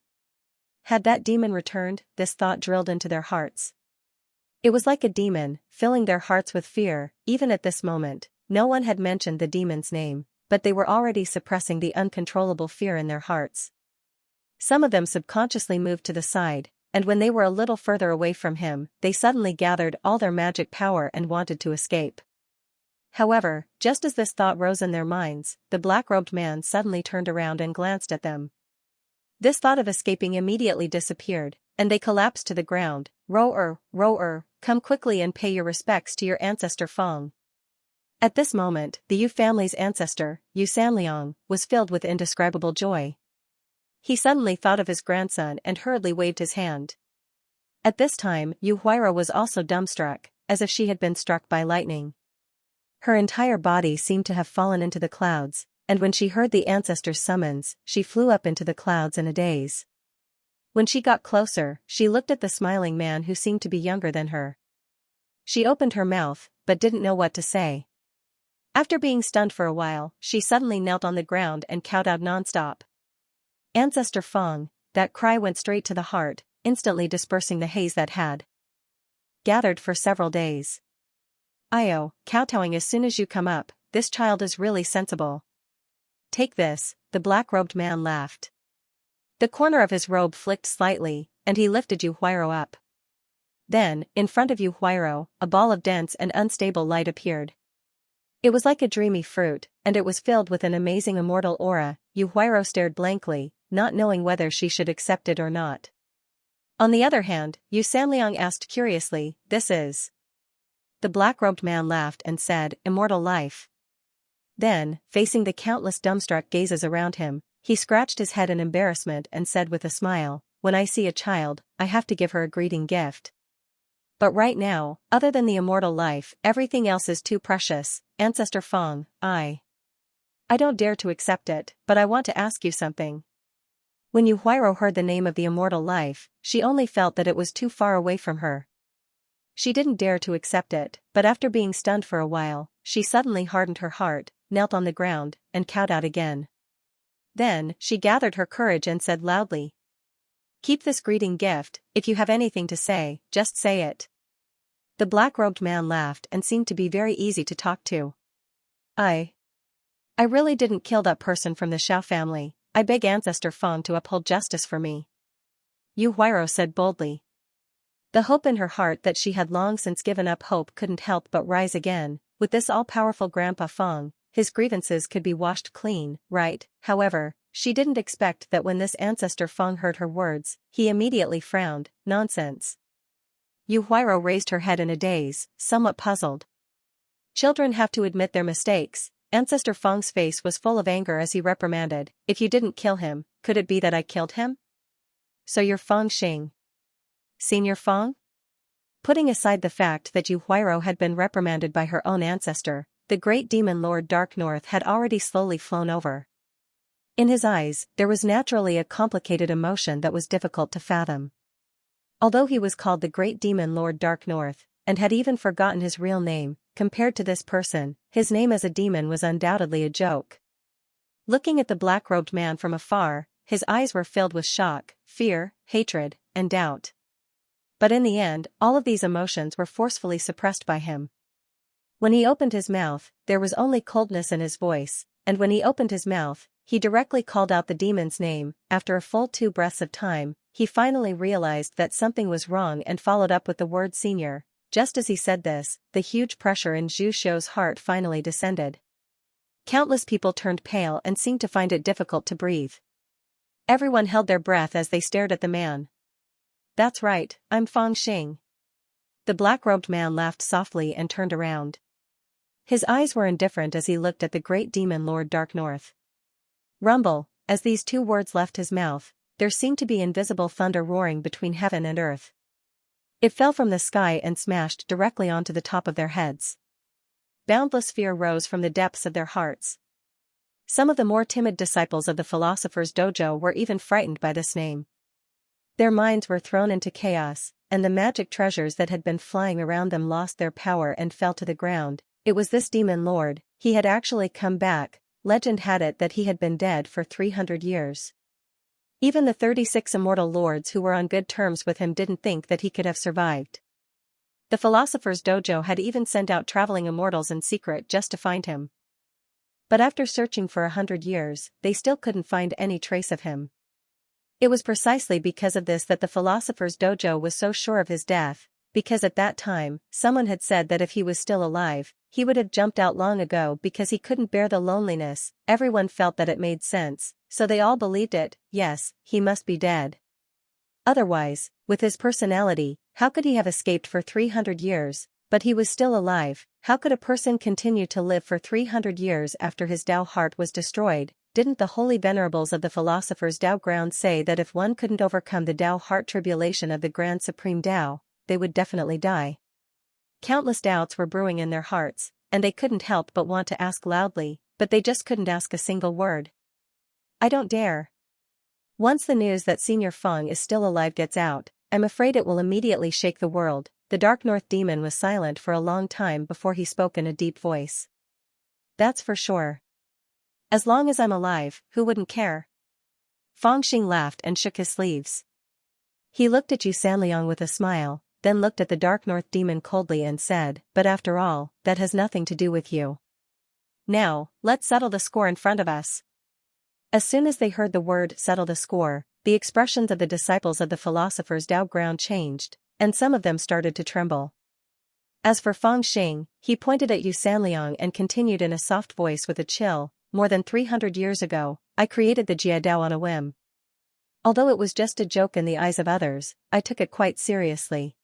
Speaker 1: Had that demon returned? This thought drilled into their hearts. It was like a demon, filling their hearts with fear. Even at this moment, no one had mentioned the demon's name, but they were already suppressing the uncontrollable fear in their hearts. Some of them subconsciously moved to the side, and when they were a little further away from him, they suddenly gathered all their magic power and wanted to escape. However, just as this thought rose in their minds, the black-robed man suddenly turned around and glanced at them. This thought of escaping immediately disappeared, and they collapsed to the ground. Rower, come quickly and pay your respects to your ancestor Feng. At this moment, the Yu family's ancestor, Xianxia, was filled with indescribable joy. He suddenly thought of his grandson and hurriedly waved his hand. At this time, Yu Huairou was also dumbstruck, as if she had been struck by lightning. Her entire body seemed to have fallen into the clouds, and when she heard the ancestor's summons, she flew up into the clouds in a daze. When she got closer, she looked at the smiling man who seemed to be younger than her. She opened her mouth, but didn't know what to say. After being stunned for a while, she suddenly knelt on the ground and kowtowed nonstop. Ancestor Feng, that cry went straight to the heart, instantly dispersing the haze that had gathered for several days. Io, kowtowing as soon as you come up, this child is really sensible. Take this, the black-robed man laughed. The corner of his robe flicked slightly, and he lifted Yu Huairou up. Then, in front of Yu Huairou, a ball of dense and unstable light appeared. It was like a dreamy fruit, and it was filled with an amazing immortal aura. Yu Huairou stared blankly, not knowing whether she should accept it or not. On the other hand, Xianxia asked curiously, this is? The black-robed man laughed and said, immortal life. Then, facing the countless dumbstruck gazes around him, he scratched his head in embarrassment and said with a smile, when I see a child, I have to give her a greeting gift. But right now, other than the immortal life, everything else is too precious. Ancestor Feng, I don't dare to accept it, but I want to ask you something. When Yu Huairou heard the name of the immortal life, she only felt that it was too far away from her. She didn't dare to accept it, but after being stunned for a while, she suddenly hardened her heart, knelt on the ground, and kowtowed again. Then, she gathered her courage and said loudly, keep this greeting gift, if you have anything to say, just say it. The black-robed man laughed and seemed to be very easy to talk to. I really didn't kill that person from the Xiao family. I beg Ancestor Feng to uphold justice for me. Yu Huairou said boldly. The hope in her heart that she had long since given up hope couldn't help but rise again. With this all-powerful Grandpa Feng, his grievances could be washed clean, right? However, she didn't expect that when this Ancestor Feng heard her words, he immediately frowned. Nonsense. Yu Huairou raised her head in a daze, somewhat puzzled. Children have to admit their mistakes. Ancestor Feng's face was full of anger as he reprimanded, if you didn't kill him, could it be that I killed him? So you're Feng Xing. Senior Feng? Putting aside the fact that Yu Huairou had been reprimanded by her own ancestor, the great demon Lord Dark North had already slowly flown over. In his eyes, there was naturally a complicated emotion that was difficult to fathom. Although he was called the great demon Lord Dark North, and had even forgotten his real name, compared to this person, his name as a demon was undoubtedly a joke. Looking at the black-robed man from afar, his eyes were filled with shock, fear, hatred, and doubt. But in the end, all of these emotions were forcefully suppressed by him. When he opened his mouth, there was only coldness in his voice, and when he opened his mouth, he directly called out the demon's name. After a full 2 breaths of time, he finally realized that something was wrong and followed up with the word senior. Just as he said this, the huge pressure in Zhu Xiu's heart finally descended. Countless people turned pale and seemed to find it difficult to breathe. Everyone held their breath as they stared at the man. That's right, I'm Feng Xing. The black-robed man laughed softly and turned around. His eyes were indifferent as he looked at the great demon Lord Dark North. Rumble, as these 2 words left his mouth, there seemed to be invisible thunder roaring between heaven and earth. It fell from the sky and smashed directly onto the top of their heads. Boundless fear rose from the depths of their hearts. Some of the more timid disciples of the philosopher's dojo were even frightened by this name. Their minds were thrown into chaos, and the magic treasures that had been flying around them lost their power and fell to the ground. It was this demon lord, he had actually come back. Legend had it that he had been dead for 300 years. Even the 36 immortal lords who were on good terms with him didn't think that he could have survived. The philosopher's dojo had even sent out traveling immortals in secret just to find him. But after searching for 100 years, they still couldn't find any trace of him. It was precisely because of this that the philosopher's dojo was so sure of his death. because at that time, someone had said that if he was still alive, he would have jumped out long ago because he couldn't bear the loneliness. Everyone felt that it made sense, so they all believed it. Yes, he must be dead. Otherwise, with his personality, how could he have escaped for 300 years? But he was still alive. How could a person continue to live for 300 years after his Tao heart was destroyed? Didn't the holy venerables of the philosophers' Tao ground say that if one couldn't overcome the Tao heart tribulation of the Grand Supreme Tao, they would definitely die? Countless doubts were brewing in their hearts, and they couldn't help but want to ask loudly, but they just couldn't ask a single word. I don't dare. Once the news that Senior Feng is still alive gets out, I'm afraid it will immediately shake the world. The Dark North Demon was silent for a long time before he spoke in a deep voice. That's for sure. As long as I'm alive, who wouldn't care? Fangxing laughed and shook his sleeves. He looked at Xianxia with a smile, then looked at the Dark North Demon coldly and said, but after all, that has nothing to do with you. Now, let's settle the score in front of us. As soon as they heard the word settle the score, the expressions of the disciples of the philosophers' Tao ground changed, and some of them started to tremble. As for Fangxing, he pointed at Xianxia and continued in a soft voice with a chill, more than 300 years ago, I created the Jia Dao on a whim. Although it was just a joke in the eyes of others, I took it quite seriously.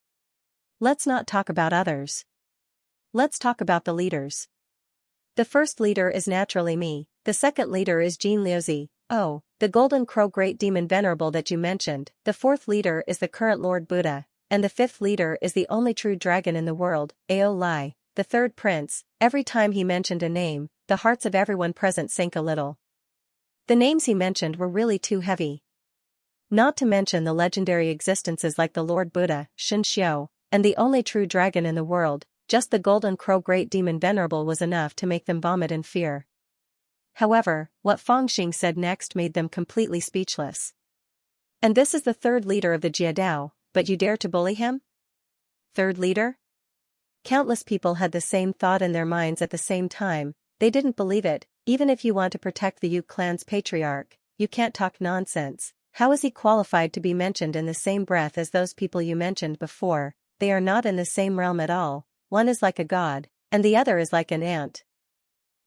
Speaker 1: Let's not talk about others. Let's talk about the leaders. The first leader is naturally me, the second leader is Jin Liuzi, oh, the Golden Crow Great Demon Venerable that you mentioned, the fourth leader is the current Lord Buddha, and the fifth leader is the only true dragon in the world, Ao Lai, the third prince. Every time he mentioned a name, the hearts of everyone present sank a little. The names he mentioned were really too heavy. Not to mention the legendary existences like the Lord Buddha, Xianxia, and the only true dragon in the world, just the Golden Crow Great Demon Venerable was enough to make them vomit in fear. However, what Fangxing said next made them completely speechless. And this is the third leader of the Jia Dao, but you dare to bully him? Third leader? Countless people had the same thought in their minds at the same time. They didn't believe it. Even if you want to protect the Yu clan's patriarch, you can't talk nonsense. How is he qualified to be mentioned in the same breath as those people you mentioned before? They are not in the same realm at all. One is like a god, and the other is like an ant.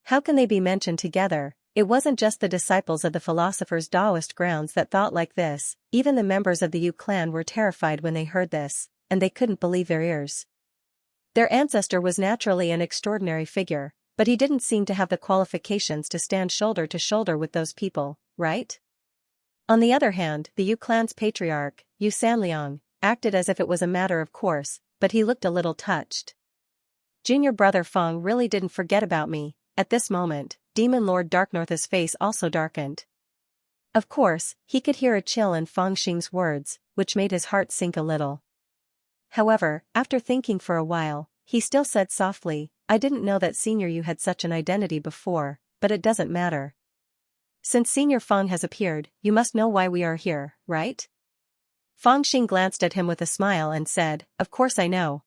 Speaker 1: How can they be mentioned together? It wasn't just the disciples of the philosophers' Taoist grounds that thought like this. Even the members of the Yu clan were terrified when they heard this, and they couldn't believe their ears. Their ancestor was naturally an extraordinary figure, but he didn't seem to have the qualifications to stand shoulder to shoulder with those people, right? On the other hand, the Yu clan's patriarch, Xianxia, acted as if it was a matter of course, but he looked a little touched. Junior brother Feng really didn't forget about me. At this moment, Demon Lord Darknorth's face also darkened. Of course, he could hear a chill in Fangxing's words, which made his heart sink a little. However, after thinking for a while, he still said softly, I didn't know that Senior Yu had such an identity before, but it doesn't matter. Since Senior Feng has appeared, you must know why we are here, right? Fangxing glanced at him with a smile and said, of course I know.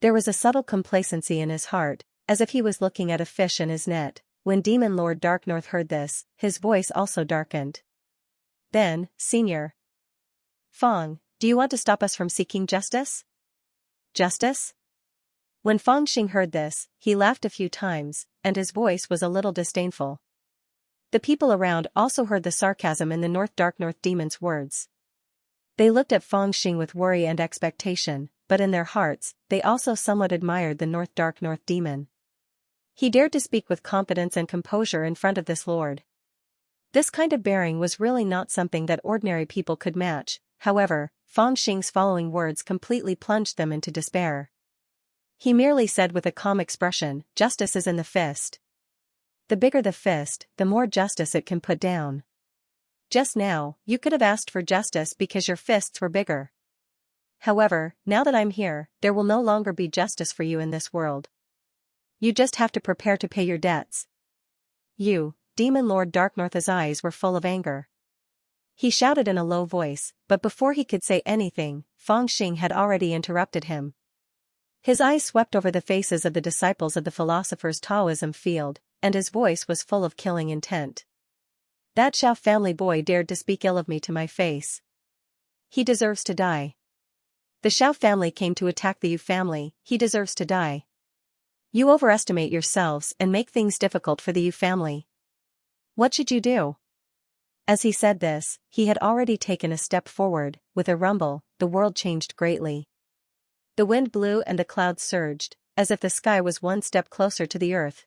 Speaker 1: There was a subtle complacency in his heart, as if he was looking at a fish in his net. When Demon Lord Darknorth heard this, his voice also darkened. Then, Senior Feng, do you want to stop us from seeking justice? Justice? When Fangxing heard this, he laughed a few times, and his voice was a little disdainful. The people around also heard the sarcasm in the Darknorth Demon's words. They looked at Fangxing with worry and expectation, but in their hearts, they also somewhat admired the Darknorth Demon. He dared to speak with confidence and composure in front of this lord. This kind of bearing was really not something that ordinary people could match. However, Fangxing's following words completely plunged them into despair. He merely said with a calm expression, justice is in the fist. The bigger the fist, the more justice it can put down. Just now, you could have asked for justice because your fists were bigger. However, now that I'm here, there will no longer be justice for you in this world. You just have to prepare to pay your debts. You, Demon Lord Darknorth's eyes were full of anger. He shouted in a low voice, but before he could say anything, Fangxing had already interrupted him. His eyes swept over the faces of the disciples of the philosopher's Taoism field, and his voice was full of killing intent. That Xiao family boy dared to speak ill of me to my face. He deserves to die. The Xiao family came to attack the Yu family, he deserves to die. You overestimate yourselves and make things difficult for the Yu family. What should you do? As he said this, he had already taken a step forward. With a rumble, the world changed greatly. The wind blew and the clouds surged, as if the sky was one step closer to the earth.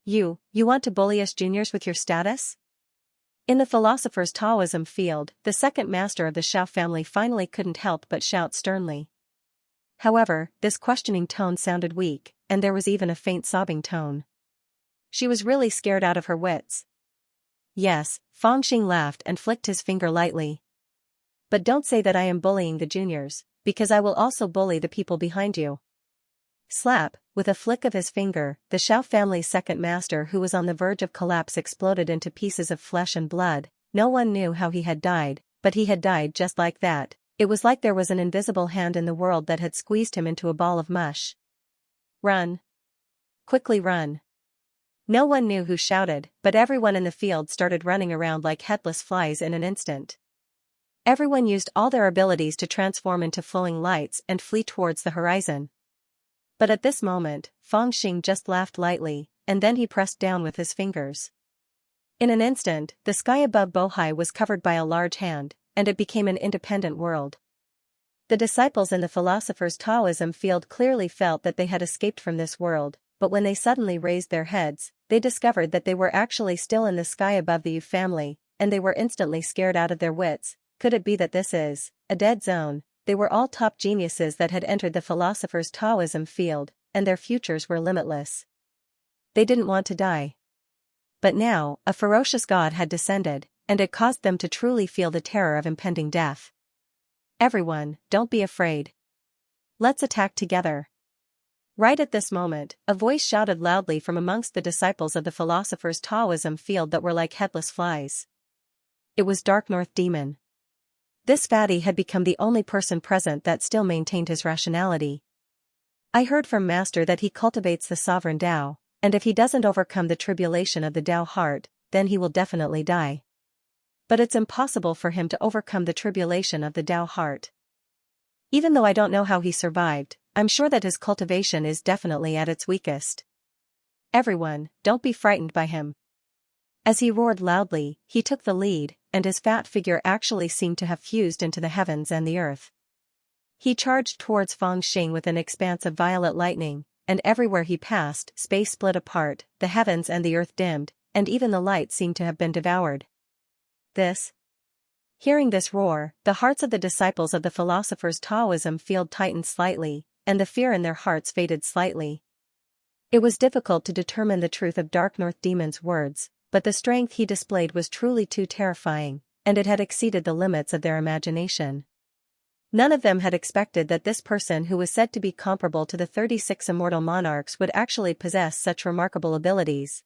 Speaker 1: You want to bully us juniors with your status? In the philosopher's Taoism field, the second master of the Xiao family finally couldn't help but shout sternly. However, this questioning tone sounded weak, and there was even a faint sobbing tone. She was really scared out of her wits. Yes, Fangxing laughed and flicked his finger lightly. But don't say that I am bullying the juniors, because I will also bully the people behind you. Slap, with a flick of his finger, the Xiao family's second master who was on the verge of collapse exploded into pieces of flesh and blood. No one knew how he had died, but he had died just like that. It was like there was an invisible hand in the world that had squeezed him into a ball of mush. Run. Quickly run. No one knew who shouted, but everyone in the field started running around like headless flies in an instant. Everyone used all their abilities to transform into flowing lights and flee towards the horizon. But at this moment, Fangxing just laughed lightly, and then he pressed down with his fingers. In an instant, the sky above Bohai was covered by a large hand, and it became an independent world. The disciples in the philosopher's Taoism field clearly felt that they had escaped from this world, but when they suddenly raised their heads, they discovered that they were actually still in the sky above the Yu family, and they were instantly scared out of their wits. Could it be that this is a dead zone? They were all top geniuses that had entered the philosopher's Taoism field, and their futures were limitless. They didn't want to die. But now, a ferocious god had descended, and it caused them to truly feel the terror of impending death. Everyone, don't be afraid. Let's attack together. Right at this moment, a voice shouted loudly from amongst the disciples of the philosopher's Taoism field that were like headless flies. It was Dark North Demon. This fatty had become the only person present that still maintained his rationality. I heard from Master that he cultivates the sovereign Tao, and if he doesn't overcome the tribulation of the Tao heart, then he will definitely die. But it's impossible for him to overcome the tribulation of the Tao heart. Even though I don't know how he survived, I'm sure that his cultivation is definitely at its weakest. Everyone, don't be frightened by him. As he roared loudly, he took the lead, and his fat figure actually seemed to have fused into the heavens and the earth. He charged towards Fangxing with an expanse of violet lightning, and everywhere he passed, space split apart, the heavens and the earth dimmed, and even the light seemed to have been devoured. Hearing this roar, the hearts of the disciples of the philosopher's Taoism field tightened slightly, and the fear in their hearts faded slightly. It was difficult to determine the truth of Dark North Demon's words, but the strength he displayed was truly too terrifying, and it had exceeded the limits of their imagination. None of them had expected that this person who was said to be comparable to the 36 immortal monarchs would actually possess such remarkable abilities.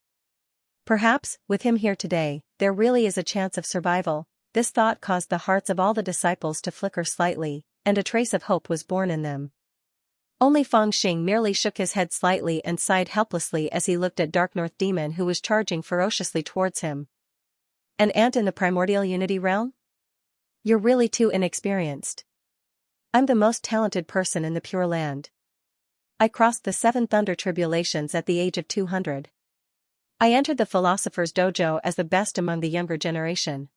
Speaker 1: Perhaps, with him here today, there really is a chance of survival. This thought caused the hearts of all the disciples to flicker slightly, and a trace of hope was born in them. Only Fangxing merely shook his head slightly and sighed helplessly as he looked at Dark North Demon who was charging ferociously towards him. An ant in the primordial unity realm? You're really too inexperienced. I'm the most talented person in the Pure Land. I crossed the 7 thunder tribulations at the age of 200. I entered the philosopher's dojo as the best among the younger generation.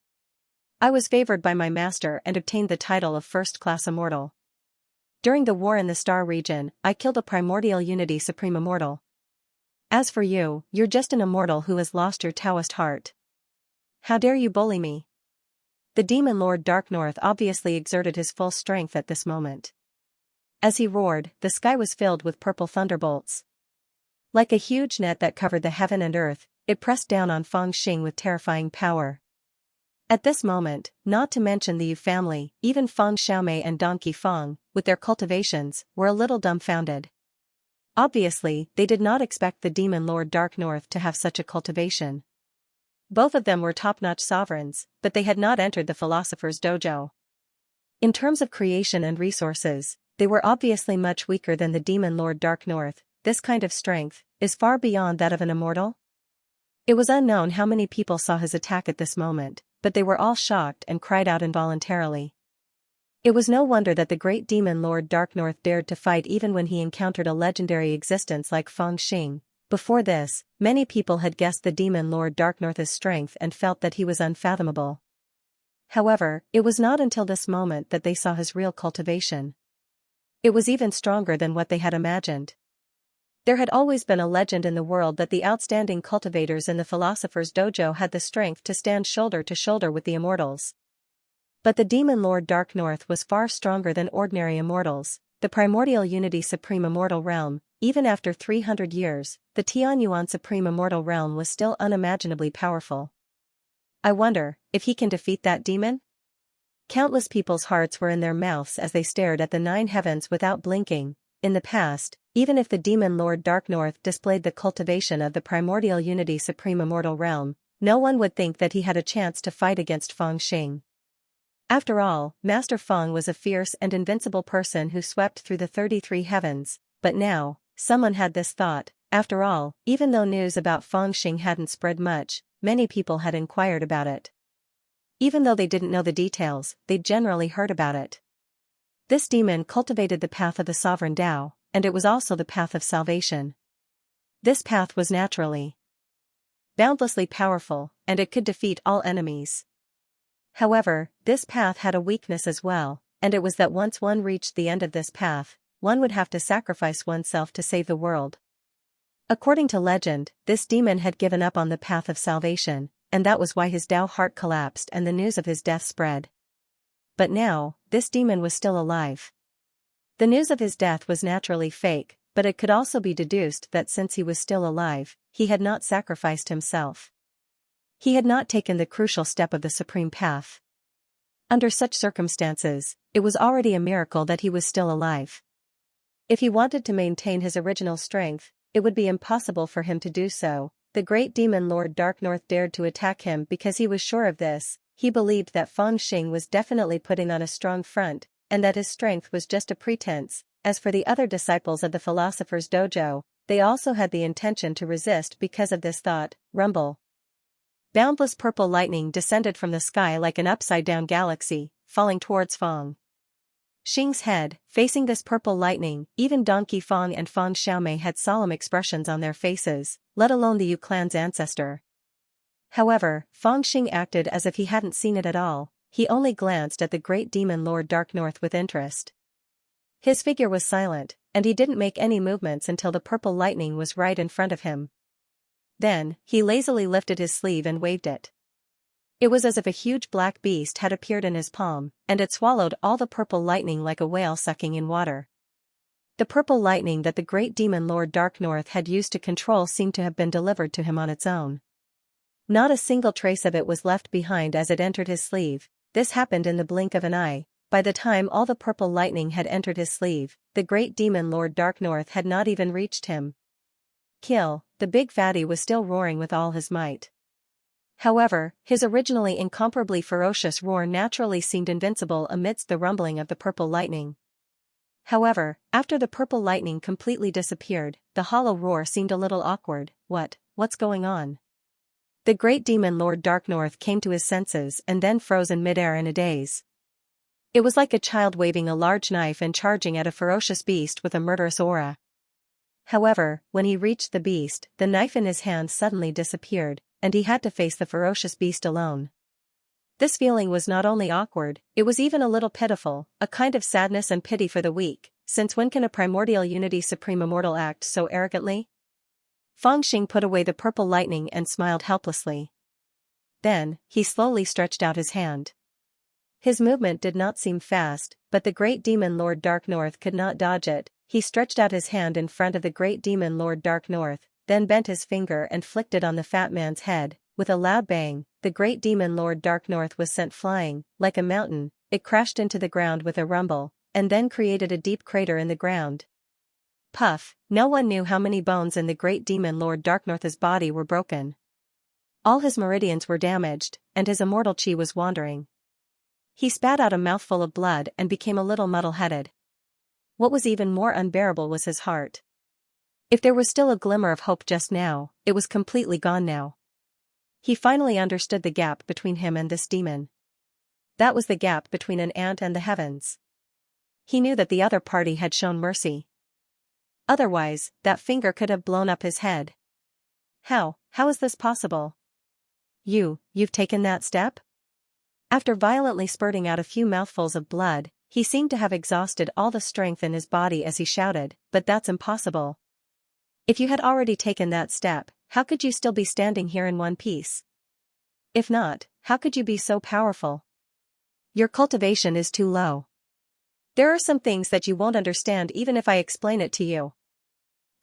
Speaker 1: I was favored by my master and obtained the title of first-class immortal. During the war in the Star region, I killed a primordial unity supreme immortal. As for you, you're just an immortal who has lost your Taoist heart. How dare you bully me? The demon lord Dark North obviously exerted his full strength at this moment. As he roared, the sky was filled with purple thunderbolts. Like a huge net that covered the heaven and earth, it pressed down on Fangxing with terrifying power. At this moment, not to mention the Yu family, even Feng Xiaomei and Donkey Feng, with their cultivations, were a little dumbfounded. Obviously, they did not expect the demon lord Dark North to have such a cultivation. Both of them were top-notch sovereigns, but they had not entered the philosopher's dojo. In terms of creation and resources, they were obviously much weaker than the demon lord Dark North. This kind of strength is far beyond that of an immortal. It was unknown how many people saw his attack at this moment, but they were all shocked and cried out involuntarily. It was no wonder that the great demon Lord Dark North dared to fight even when he encountered a legendary existence like Feng Xing. Before this, many people had guessed the demon Lord Dark North's strength and felt that he was unfathomable. However, it was not until this moment that they saw his real cultivation. It was even stronger than what they had imagined. There had always been a legend in the world that the outstanding cultivators in the Philosopher's Dojo had the strength to stand shoulder to shoulder with the immortals. But the demon Lord Dark North was far stronger than ordinary immortals. The primordial unity supreme immortal realm, even after 300 years, the Tianyuan supreme immortal realm was still unimaginably powerful. I wonder if he can defeat that demon? Countless people's hearts were in their mouths as they stared at the 9 heavens without blinking. In the past, even if the demon Lord Dark North displayed the cultivation of the primordial unity supreme immortal realm, no one would think that he had a chance to fight against Feng Xing. After all, Master Feng was a fierce and invincible person who swept through the 33 heavens, but now, someone had this thought. After all, even though news about Feng Xing hadn't spread much, many people had inquired about it. Even though they didn't know the details, they'd generally heard about it. This demon cultivated the path of the sovereign Tao, and it was also the path of salvation. This path was naturally boundlessly powerful, and it could defeat all enemies. However, this path had a weakness as well, and it was that once one reached the end of this path, one would have to sacrifice oneself to save the world. According to legend, this demon had given up on the path of salvation, and that was why his Tao heart collapsed and the news of his death spread. But now, this demon was still alive. The news of his death was naturally fake, but it could also be deduced that since he was still alive, he had not sacrificed himself. He had not taken the crucial step of the supreme path. Under such circumstances, it was already a miracle that he was still alive. If he wanted to maintain his original strength, it would be impossible for him to do so. The great demon Lord Dark North dared to attack him because he was sure of this. He believed that Feng Xing was definitely putting on a strong front, and that his strength was just a pretense. As for the other disciples of the Philosopher's Dojo, they also had the intention to resist because of this thought. Rumble. Boundless purple lightning descended from the sky like an upside-down galaxy, falling towards Feng Xing's head. Facing this purple lightning, even Donkey Feng and Feng Xiaomei had solemn expressions on their faces, let alone the Yu clan's ancestor. However, Feng Xing acted as if he hadn't seen it at all. He only glanced at the great demon Lord Dark North with interest. His figure was silent, and he didn't make any movements until the purple lightning was right in front of him. Then, he lazily lifted his sleeve and waved it. It was as if a huge black beast had appeared in his palm, and it swallowed all the purple lightning like a whale sucking in water. The purple lightning that the great demon Lord Dark North had used to control seemed to have been delivered to him on its own. Not a single trace of it was left behind as it entered his sleeve. This happened in the blink of an eye. By the time all the purple lightning had entered his sleeve, the great demon Lord Dark North had not even reached him. Kill, the big fatty was still roaring with all his might. However, his originally incomparably ferocious roar naturally seemed invincible amidst the rumbling of the purple lightning. However, after the purple lightning completely disappeared, the hollow roar seemed a little awkward. What's going on? The great demon Lord Dark North came to his senses and then froze in midair in a daze. It was like a child waving a large knife and charging at a ferocious beast with a murderous aura. However, when he reached the beast, the knife in his hand suddenly disappeared, and he had to face the ferocious beast alone. This feeling was not only awkward, it was even a little pitiful, a kind of sadness and pity for the weak. Since when can a primordial unity supreme immortal act so arrogantly? Feng Xing put away the purple lightning and smiled helplessly. Then, he slowly stretched out his hand. His movement did not seem fast, but the great demon Lord Dark North could not dodge it. He stretched out his hand in front of the great demon Lord Dark North, then bent his finger and flicked it on the fat man's head. With a loud bang, the great demon Lord Dark North was sent flying. Like a mountain, it crashed into the ground with a rumble, and then created a deep crater in the ground. Puff, no one knew how many bones in the great demon Lord Dark North's body were broken. All his meridians were damaged, and his immortal chi was wandering. He spat out a mouthful of blood and became a little muddle-headed. What was even more unbearable was his heart. If there was still a glimmer of hope just now, it was completely gone now. He finally understood the gap between him and this demon. That was the gap between an ant and the heavens. He knew that the other party had shown mercy. Otherwise, that finger could have blown up his head. How is this possible? You've taken that step? After violently spurting out a few mouthfuls of blood, he seemed to have exhausted all the strength in his body as he shouted, "But that's impossible. If you had already taken that step, how could you still be standing here in one piece? If not, how could you be so powerful? Your cultivation is too low. There are some things that you won't understand even if I explain it to you."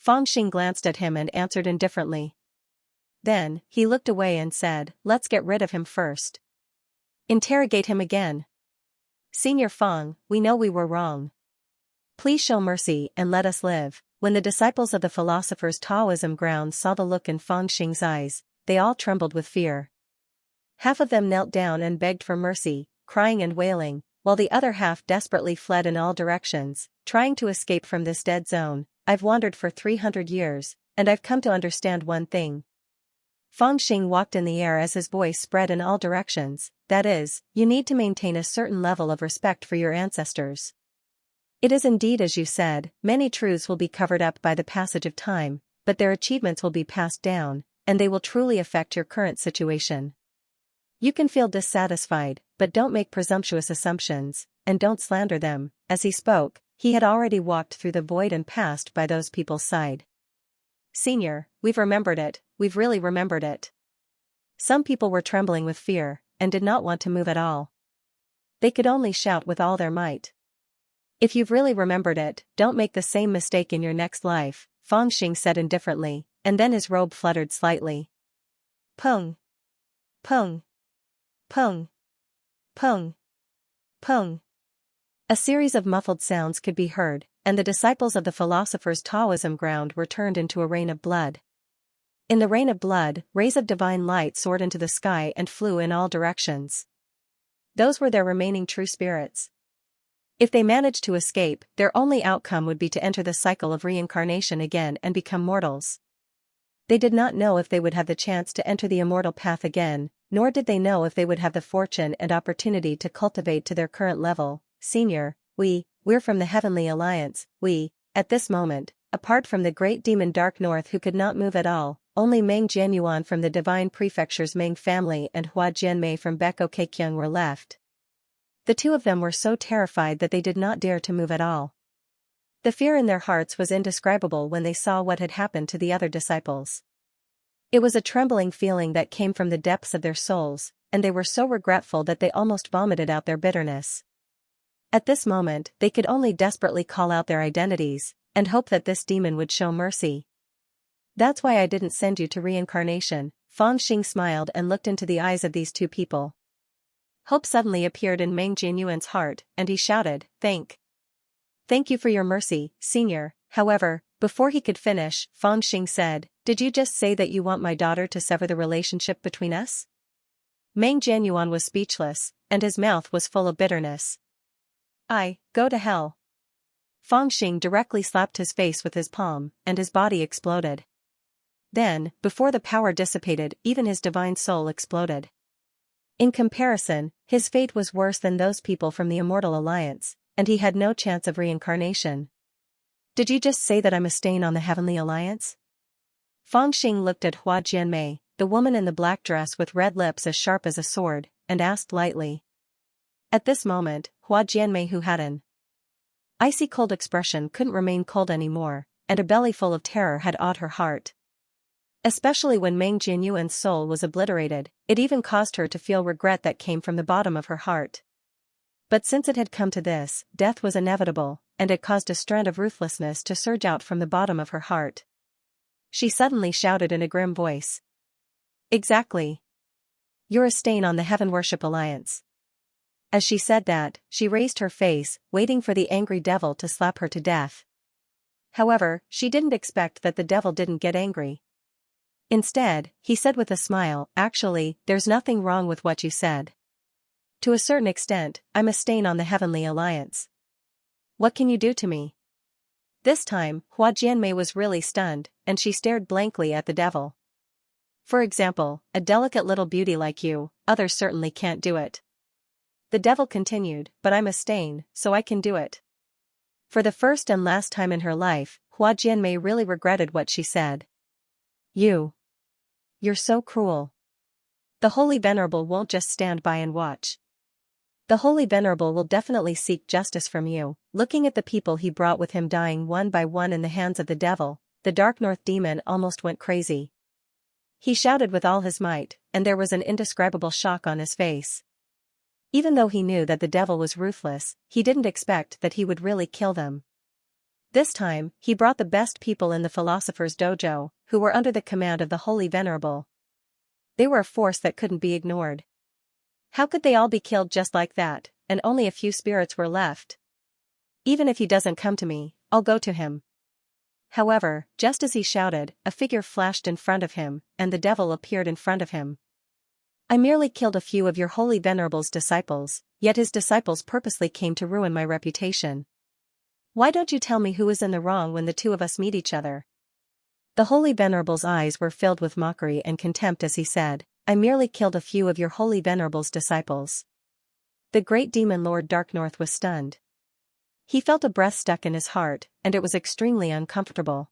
Speaker 1: Fangxing glanced at him and answered indifferently. Then, he looked away and said, "Let's get rid of him first. Interrogate him again. Senior Fang, we know we were wrong. Please show mercy and let us live." When the disciples of the philosopher's Taoism ground saw the look in Fangxing's eyes, they all trembled with fear. Half of them knelt down and begged for mercy, crying and wailing, while the other half desperately fled in all directions, trying to escape from this dead zone. "I've wandered for 300 years, and I've come to understand one thing." Fangxing walked in the air as his voice spread in all directions, that is, you need to maintain a certain level of respect for your ancestors. It is indeed as you said, many truths will be covered up by the passage of time, but their achievements will be passed down, and they will truly affect your current situation. You can feel dissatisfied, but don't make presumptuous assumptions, and don't slander them. As he spoke, he had already walked through the void and passed by those people's side. "Senior, we've remembered it, we've really remembered it." Some people were trembling with fear, and did not want to move at all. They could only shout with all their might. "If you've really remembered it, don't make the same mistake in your next life," Fangxing said indifferently, and then his robe fluttered slightly. Pung! Pung! Pung! Pung! Pung! A series of muffled sounds could be heard, and the disciples of the philosopher's Taoism ground were turned into a rain of blood. In the rain of blood, rays of divine light soared into the sky and flew in all directions. Those were their remaining true spirits. If they managed to escape, their only outcome would be to enter the cycle of reincarnation again and become mortals. They did not know if they would have the chance to enter the immortal path again, nor did they know if they would have the fortune and opportunity to cultivate to their current level. "Senior, we're from the Heavenly Alliance. At this moment, apart from the great demon Dark North who could not move at all, only Meng Jianyuan from the Divine Prefecture's Meng family and Hua Jianmei from Beko Keikyung were left. The two of them were so terrified that they did not dare to move at all. The fear in their hearts was indescribable when they saw what had happened to the other disciples. It was a trembling feeling that came from the depths of their souls, and they were so regretful that they almost vomited out their bitterness. At this moment, they could only desperately call out their identities, and hope that this demon would show mercy. "That's why I didn't send you to reincarnation." Fangxing smiled and looked into the eyes of these two people. Hope suddenly appeared in Meng Jianyuan's heart, and he shouted, Thank you for your mercy, Senior." However, before he could finish, Fangxing said, "Did you just say that you want my daughter to sever the relationship between us?" Meng Jianyuan was speechless, and his mouth was full of bitterness. Go to hell." Fangxing directly slapped his face with his palm, and his body exploded. Then, before the power dissipated, even his divine soul exploded. In comparison, his fate was worse than those people from the Immortal Alliance, and he had no chance of reincarnation. "Did you just say that I'm a stain on the Heavenly Alliance?" Fangxing looked at Hua Jianmei, the woman in the black dress with red lips as sharp as a sword, and asked lightly. At this moment, Hua Jianmei, who had an icy cold expression, couldn't remain cold anymore, and a belly full of terror had awed her heart. Especially when Meng Jianyuan's soul was obliterated, it even caused her to feel regret that came from the bottom of her heart. But since it had come to this, death was inevitable, and it caused a strand of ruthlessness to surge out from the bottom of her heart. She suddenly shouted in a grim voice. "Exactly. You're a stain on the Heaven Worship Alliance." As she said that, she raised her face, waiting for the angry devil to slap her to death. However, she didn't expect that the devil didn't get angry. Instead, he said with a smile, "Actually, there's nothing wrong with what you said. To a certain extent, I'm a stain on the Heavenly Alliance. What can you do to me?" This time, Hua Jianmei was really stunned, and she stared blankly at the devil. "For example, a delicate little beauty like you, others certainly can't do it." the devil continued, but I'm a stain, so I can do it. For the first and last time in her life, Hua Jianmei really regretted what she said. You're so cruel. The Holy Venerable won't just stand by and watch. The Holy Venerable will definitely seek justice from you. Looking at the people he brought with him dying one by one in the hands of the devil, the Dark North demon almost went crazy. He shouted with all his might, and there was an indescribable shock on his face. Even though he knew that the devil was ruthless, he didn't expect that he would really kill them. This time, he brought the best people in the Philosopher's Dojo, who were under the command of the Holy Venerable. They were a force that couldn't be ignored. How could they all be killed just like that, and only a few spirits were left? Even if he doesn't come to me, I'll go to him. However, just as he shouted, a figure flashed in front of him, and the devil appeared in front of him. I merely killed a few of your Holy Venerable's disciples, yet his disciples purposely came to ruin my reputation. Why don't you tell me who is in the wrong when the two of us meet each other? The Holy Venerable's eyes were filled with mockery and contempt as he said, I merely killed a few of your Holy Venerable's disciples. The great demon Lord Dark North was stunned. He felt a breath stuck in his heart, and it was extremely uncomfortable.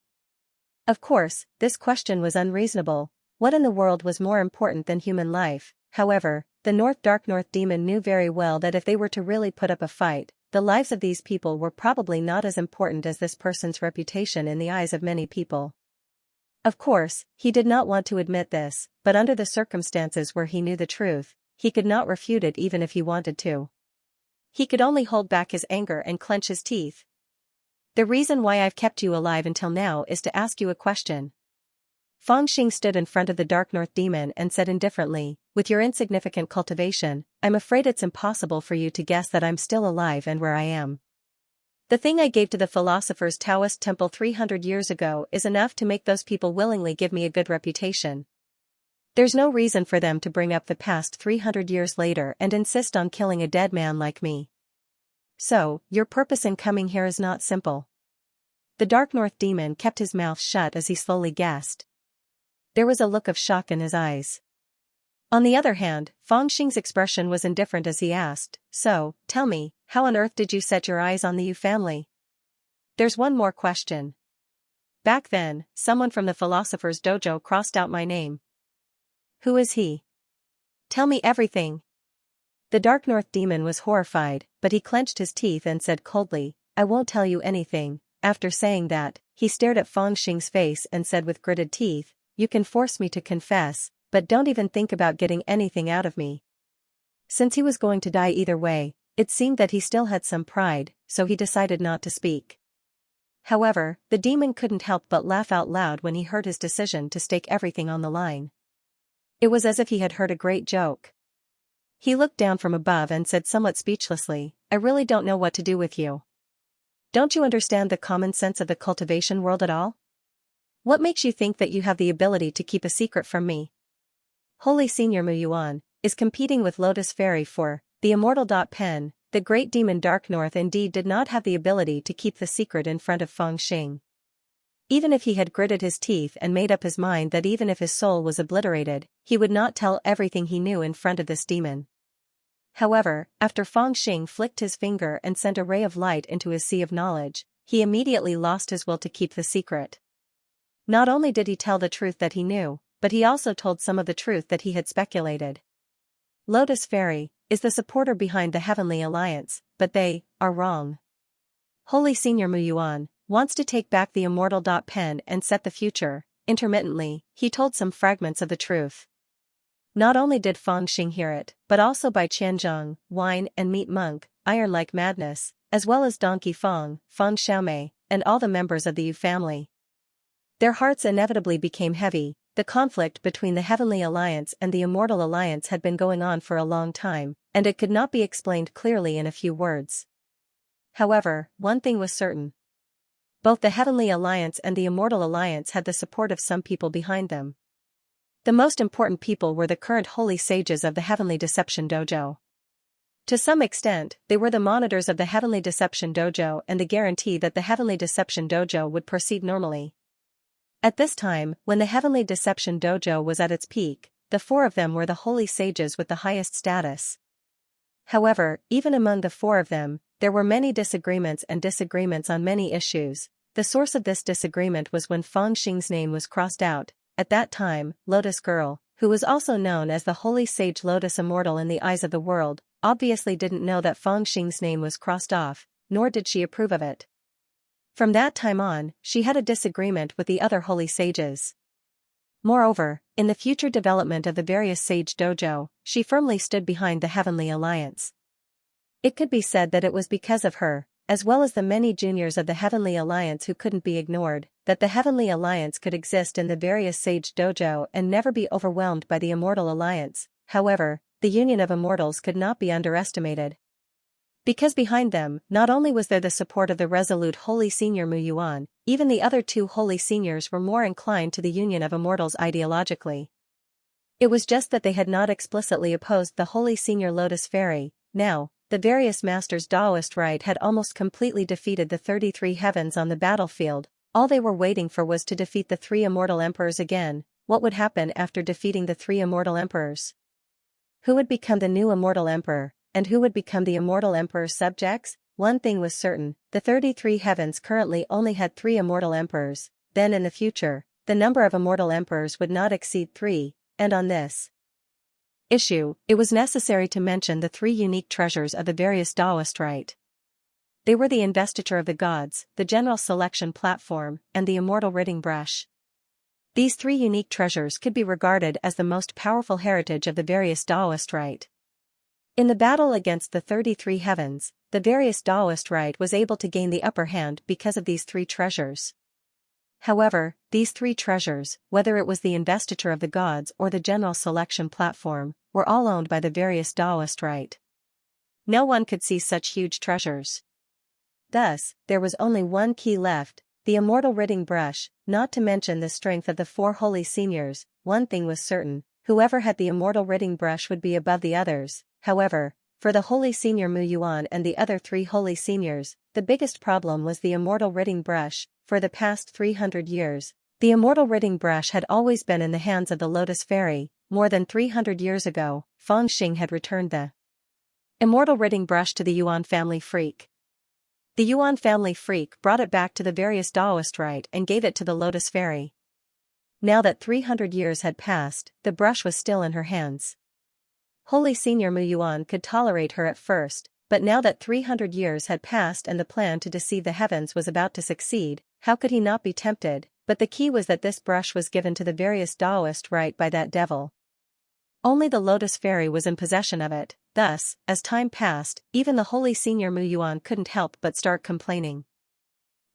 Speaker 1: Of course, this question was unreasonable. What in the world was more important than human life? However, the Dark North demon knew very well that if they were to really put up a fight, the lives of these people were probably not as important as this person's reputation in the eyes of many people. Of course, he did not want to admit this, but under the circumstances where he knew the truth, he could not refute it even if he wanted to. He could only hold back his anger and clench his teeth. The reason why I've kept you alive until now is to ask you a question. Fang Xing stood in front of the Dark North demon and said indifferently, with your insignificant cultivation, I'm afraid it's impossible for you to guess that I'm still alive and where I am. The thing I gave to the Philosopher's Taoist temple 300 years ago is enough to make those people willingly give me a good reputation. There's no reason for them to bring up the past 300 years later and insist on killing a dead man like me. So, your purpose in coming here is not simple. The Dark North demon kept his mouth shut as he slowly guessed. There was a look of shock in his eyes. On the other hand, Fang Xing's expression was indifferent as he asked, so, tell me, how on earth did you set your eyes on the Yu family? There's one more question. Back then, someone from the Philosopher's Dojo crossed out my name. Who is he? Tell me everything. The Dark North demon was horrified, but he clenched his teeth and said coldly, I won't tell you anything. After saying that, he stared at Fang Xing's face and said with gritted teeth, you can force me to confess, but don't even think about getting anything out of me. Since he was going to die either way, it seemed that he still had some pride, so he decided not to speak. However, the demon couldn't help but laugh out loud when he heard his decision to stake everything on the line. It was as if he had heard a great joke. He looked down from above and said somewhat speechlessly, I really don't know what to do with you. Don't you understand the common sense of the cultivation world at all? What makes you think that you have the ability to keep a secret from me? Holy Senior Mu Yuan is competing with Lotus Fairy for the immortal pen. The great demon Dark North indeed did not have the ability to keep the secret in front of Fang Xing. Even if he had gritted his teeth and made up his mind that even if his soul was obliterated, he would not tell everything he knew in front of this demon. However, after Fang Xing flicked his finger and sent a ray of light into his sea of knowledge, he immediately lost his will to keep the secret. Not only did he tell the truth that he knew, but he also told some of the truth that he had speculated. Lotus Fairy is the supporter behind the Heavenly Alliance, but they are wrong. Holy Senior Mu Yuan wants to take back the immortal pen and set the future. Intermittently, he told some fragments of the truth. Not only did Fang Xing hear it, but also by Qianzhong, Wine and Meat Monk, Iron Like Madness, as well as Donkey Fang Xiaomei, and all the members of the Yu family. Their hearts inevitably became heavy. The conflict between the Heavenly Alliance and the Immortal Alliance had been going on for a long time, and it could not be explained clearly in a few words. However, one thing was certain. Both the Heavenly Alliance and the Immortal Alliance had the support of some people behind them. The most important people were the current holy sages of the Heavenly Deception Dojo. To some extent, they were the monitors of the Heavenly Deception Dojo and the guarantee that the Heavenly Deception Dojo would proceed normally. At this time, when the Heavenly Deception Dojo was at its peak, the four of them were the holy sages with the highest status. However, even among the four of them, there were many disagreements on many issues. The source of this disagreement was when Feng Xing's name was crossed out. At that time, Lotus Girl, who was also known as the Holy Sage Lotus Immortal in the eyes of the world, obviously didn't know that Feng Xing's name was crossed off, nor did she approve of it. From that time on, she had a disagreement with the other holy sages. Moreover, in the future development of the various sage dojo, she firmly stood behind the Heavenly Alliance. It could be said that it was because of her, as well as the many juniors of the Heavenly Alliance who couldn't be ignored, that the Heavenly Alliance could exist in the various sage dojo and never be overwhelmed by the Immortal Alliance. However, the union of immortals could not be underestimated. Because behind them, not only was there the support of the resolute Holy Senior Mu Yuan, even the other two Holy Seniors were more inclined to the union of immortals ideologically. It was just that they had not explicitly opposed the Holy Senior Lotus Fairy. Now, the various masters' Taoist rite had almost completely defeated the 33 heavens on the battlefield. All they were waiting for was to defeat the 3 immortal emperors again. What would happen after defeating the 3 immortal emperors? Who would become the new immortal emperor, and who would become the immortal emperor's subjects? One thing was certain, the 33 heavens currently only had 3 immortal emperors. Then in the future, the number of immortal emperors would not exceed 3, and on this issue, it was necessary to mention the 3 unique treasures of the various Taoist rite. They were the investiture of the gods, the general selection platform, and the immortal ridding brush. These 3 unique treasures could be regarded as the most powerful heritage of the various Taoist rite. In the battle against the 33 heavens, the various Taoist rite was able to gain the upper hand because of these 3 treasures. However, these 3 treasures, whether it was the investiture of the gods or the general selection platform, were all owned by the various Taoist rite. No one could seize such huge treasures. Thus, there was only one key left, the immortal ridding brush. Not to mention the strength of the 4 holy seniors. One thing was certain, whoever had the immortal ridding brush would be above the others. However, for the Holy Senior Mu Yuan and the other 3 holy seniors, the biggest problem was the immortal ridding brush. For the past 300 years, the immortal ridding brush had always been in the hands of the Lotus Fairy. More than 300 years ago, Feng Xing had returned the immortal ridding brush to the Yuan family freak. The Yuan family freak brought it back to the various Taoist rite and gave it to the Lotus Fairy. Now that 300 years had passed, the brush was still in her hands. Holy Senior Mu Yuan could tolerate her at first, but now that 300 years had passed and the plan to deceive the heavens was about to succeed, how could he not be tempted? But the key was that this brush was given to the various Taoist rite by that devil. Only the Lotus Fairy was in possession of it. Thus, as time passed, even the Holy Senior Mu Yuan couldn't help but start complaining.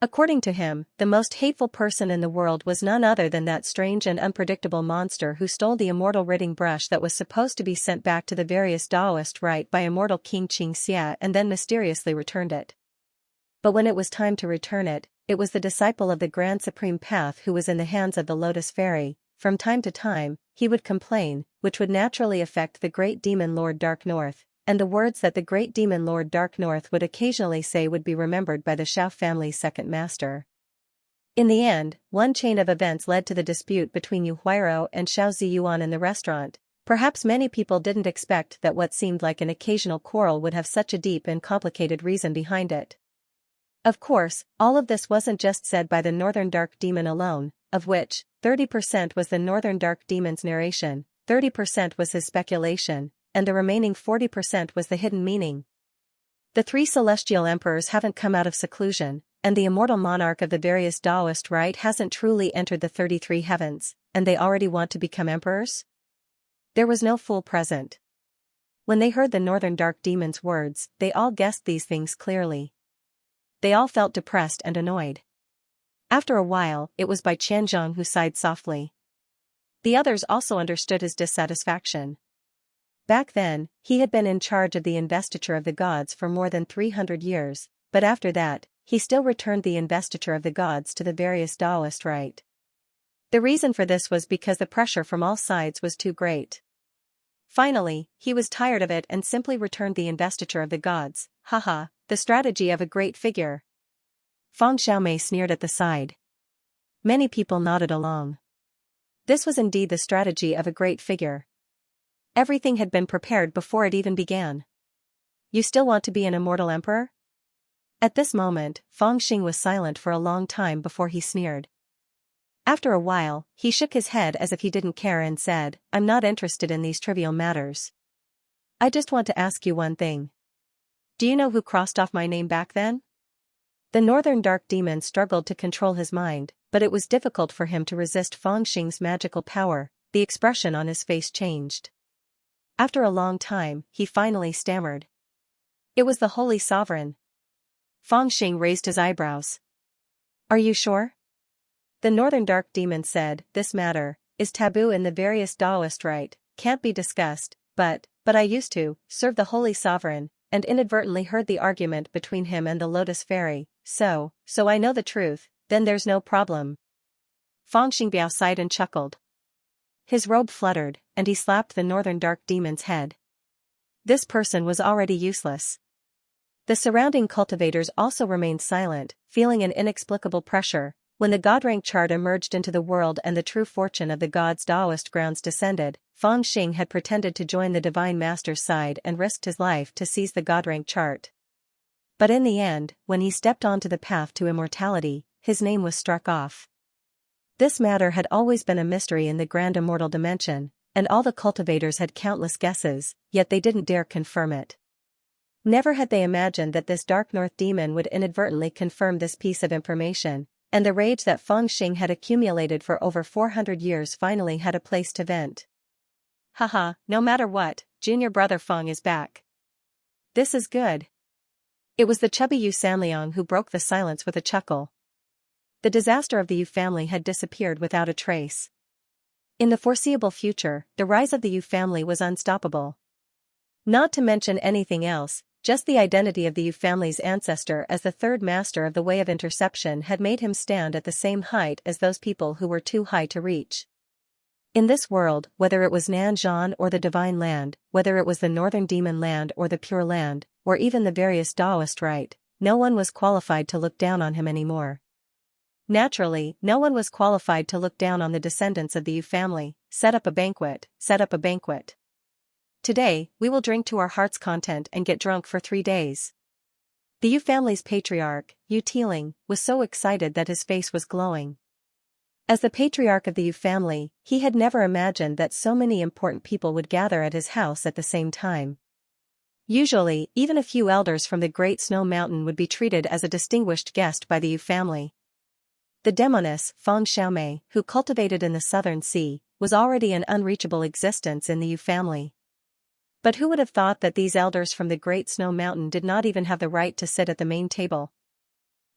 Speaker 1: According to him, the most hateful person in the world was none other than that strange and unpredictable monster who stole the immortal ridding brush that was supposed to be sent back to the various Taoist rite by immortal King Xianxia and then mysteriously returned it. But when it was time to return it, it was the disciple of the Grand Supreme Path who was in the hands of the Lotus Fairy. From time to time, he would complain, which would naturally affect the great demon Lord Dark North, and the words that the great demon Lord Dark North would occasionally say would be remembered by the Xiao family's second master. In the end, one chain of events led to the dispute between Yu Huairou and Xiao Ziyuan in the restaurant. Perhaps many people didn't expect that what seemed like an occasional quarrel would have such a deep and complicated reason behind it. Of course, all of this wasn't just said by the Northern Dark Demon alone, of which 30% was the Northern Dark Demon's narration, 30% was his speculation, and the remaining 40% was the hidden meaning. The 3 celestial emperors haven't come out of seclusion, and the immortal monarch of the various Taoist rite hasn't truly entered the 33 heavens, and they already want to become emperors? There was no fool present. When they heard the Northern Dark Demon's words, they all guessed these things clearly. They all felt depressed and annoyed. After a while, it was Bai Qianzhong who sighed softly. The others also understood his dissatisfaction. Back then, he had been in charge of the investiture of the gods for more than 300 years, but after that, he still returned the investiture of the gods to the various Taoist rite. The reason for this was because the pressure from all sides was too great. Finally, he was tired of it and simply returned the investiture of the gods. Haha, the strategy of a great figure. Feng Xiaomei sneered at the side. Many people nodded along. This was indeed the strategy of a great figure. Everything had been prepared before it even began. You still want to be an immortal emperor? At this moment, Feng Xing was silent for a long time before he sneered. After a while, he shook his head as if he didn't care and said, I'm not interested in these trivial matters. I just want to ask you one thing. Do you know who crossed off my name back then? The northern dark demon struggled to control his mind, but it was difficult for him to resist Feng Xing's magical power. The expression on his face changed. After a long time, he finally stammered. It was the Holy Sovereign. Feng Xing raised his eyebrows. Are you sure? The northern dark demon said, this matter is taboo in the various Taoist rite, can't be discussed, but I used to serve the Holy Sovereign, and inadvertently heard the argument between him and the Lotus Fairy, so I know the truth, then there's no problem. Feng Xing sighed and chuckled. His robe fluttered, and he slapped the northern dark demon's head. This person was already useless. The surrounding cultivators also remained silent, feeling an inexplicable pressure. When the god rank chart emerged into the world and the true fortune of the gods' Taoist grounds descended, Feng Xing had pretended to join the Divine Master's side and risked his life to seize the god rank chart. But in the end, when he stepped onto the path to immortality, his name was struck off. This matter had always been a mystery in the grand immortal dimension, and all the cultivators had countless guesses, yet they didn't dare confirm it. Never had they imagined that this dark north demon would inadvertently confirm this piece of information, and the rage that Feng Xing had accumulated for over 400 years finally had a place to vent. Haha, no matter what, junior brother Feng is back. This is good. It was the chubby Yu Sanliang who broke the silence with a chuckle. The disaster of the Yu family had disappeared without a trace. In the foreseeable future, the rise of the Yu family was unstoppable. Not to mention anything else, just the identity of the Yu family's ancestor as the third master of the Way of Interception had made him stand at the same height as those people who were too high to reach. In this world, whether it was Nanzhan or the Divine Land, whether it was the Northern Demon Land or the Pure Land, or even the various Taoist rite, no one was qualified to look down on him anymore. Naturally, no one was qualified to look down on the descendants of the Yu family. Set up a banquet, set up a banquet. Today, we will drink to our heart's content and get drunk for 3 days. The Yu family's patriarch, Yu Tiling, was so excited that his face was glowing. As the patriarch of the Yu family, he had never imagined that so many important people would gather at his house at the same time. Usually, even a few elders from the Great Snow Mountain would be treated as a distinguished guest by the Yu family. The demoness, Feng Xiaomei, who cultivated in the Southern Sea, was already an unreachable existence in the Yu family. But who would have thought that these elders from the Great Snow Mountain did not even have the right to sit at the main table?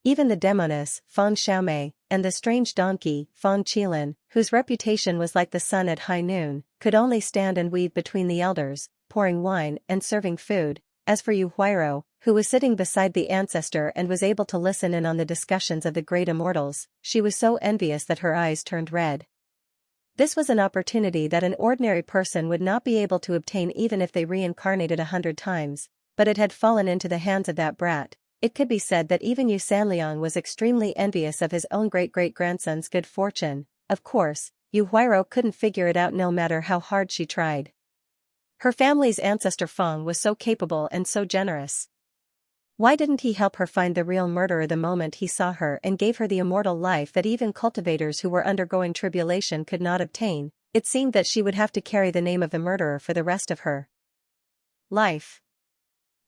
Speaker 1: Even the demoness, Feng Xiaomei, and the strange donkey, Feng Qilin, whose reputation was like the sun at high noon, could only stand and weave between the elders, pouring wine and serving food. As for Yu Huairou, who was sitting beside the ancestor and was able to listen in on the discussions of the great immortals, she was so envious that her eyes turned red. This was an opportunity that an ordinary person would not be able to obtain even if they reincarnated 100 times, but it had fallen into the hands of that brat. It could be said that even Yu Sanliang was extremely envious of his own great-great-grandson's good fortune. Of course, Yu Huairou couldn't figure it out no matter how hard she tried. Her family's ancestor Feng was so capable and so generous. Why didn't he help her find the real murderer the moment he saw her and gave her the immortal life that even cultivators who were undergoing tribulation could not obtain? It seemed that she would have to carry the name of the murderer for the rest of her life.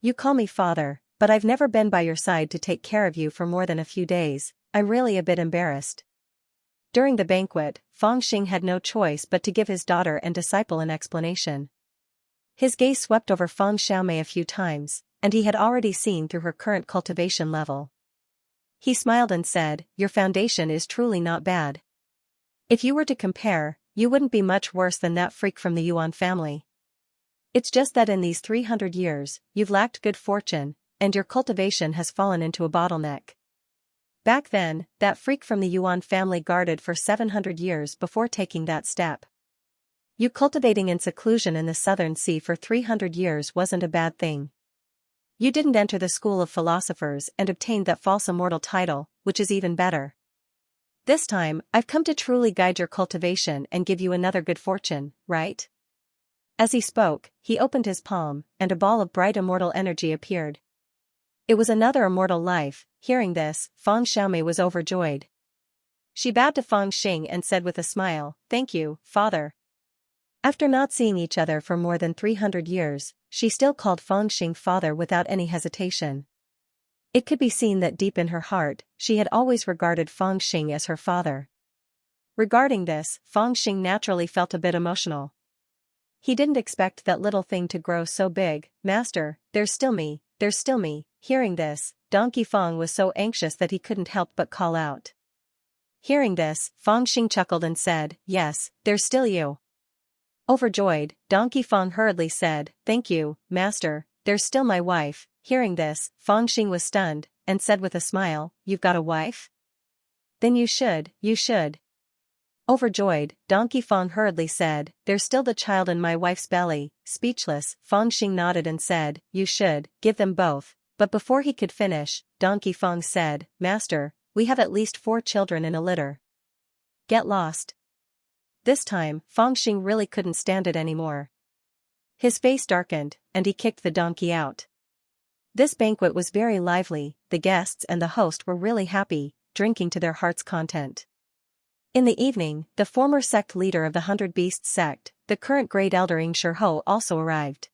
Speaker 1: You call me father, but I've never been by your side to take care of you for more than a few days. I'm really a bit embarrassed. During the banquet, Feng Xing had no choice but to give his daughter and disciple an explanation. His gaze swept over Feng Xiaomei a few times, and he had already seen through her current cultivation level. He smiled and said, "Your foundation is truly not bad. If you were to compare, you wouldn't be much worse than that freak from the Yuan family. It's just that in these 300 years, you've lacked good fortune, and your cultivation has fallen into a bottleneck. Back then, that freak from the Yuan family guarded for 700 years before taking that step. You cultivating in seclusion in the Southern Sea for 300 years wasn't a bad thing. You didn't enter the school of philosophers and obtained that false immortal title, which is even better. This time, I've come to truly guide your cultivation and give you another good fortune, right? As he spoke, he opened his palm, and a ball of bright immortal energy appeared. It was another immortal life. Hearing this, Feng Xiaomei was overjoyed. She bowed to Feng Xing and said with a smile, "Thank you, father." After not seeing each other for more than 300 years, she still called Feng Xing father without any hesitation. It could be seen that deep in her heart, she had always regarded Feng Xing as her father. Regarding this, Feng Xing naturally felt a bit emotional. He didn't expect that little thing to grow so big. "Master, there's still me, there's still me." Hearing this, Donkey Feng was so anxious that he couldn't help but call out. Hearing this, Feng Xing chuckled and said, "Yes, there's still you." Overjoyed, Donkey Feng hurriedly said, "Thank you, master, there's still my wife." Hearing this, Feng Xing was stunned, and said with a smile, "You've got a wife? Then you should. Overjoyed, Donkey Feng hurriedly said, "There's still the child in my wife's belly." Speechless, Feng Xing nodded and said, "You should give them both." But before he could finish, Donkey Feng said, "Master, we have at least 4 children in a litter. Get lost." This time, Feng Xing really couldn't stand it anymore. His face darkened, and he kicked the donkey out. This banquet was very lively. The guests and the host were really happy, drinking to their heart's content. In the evening, the former sect leader of the 100 Beasts sect, the current great elder Xianxia Ho, also arrived.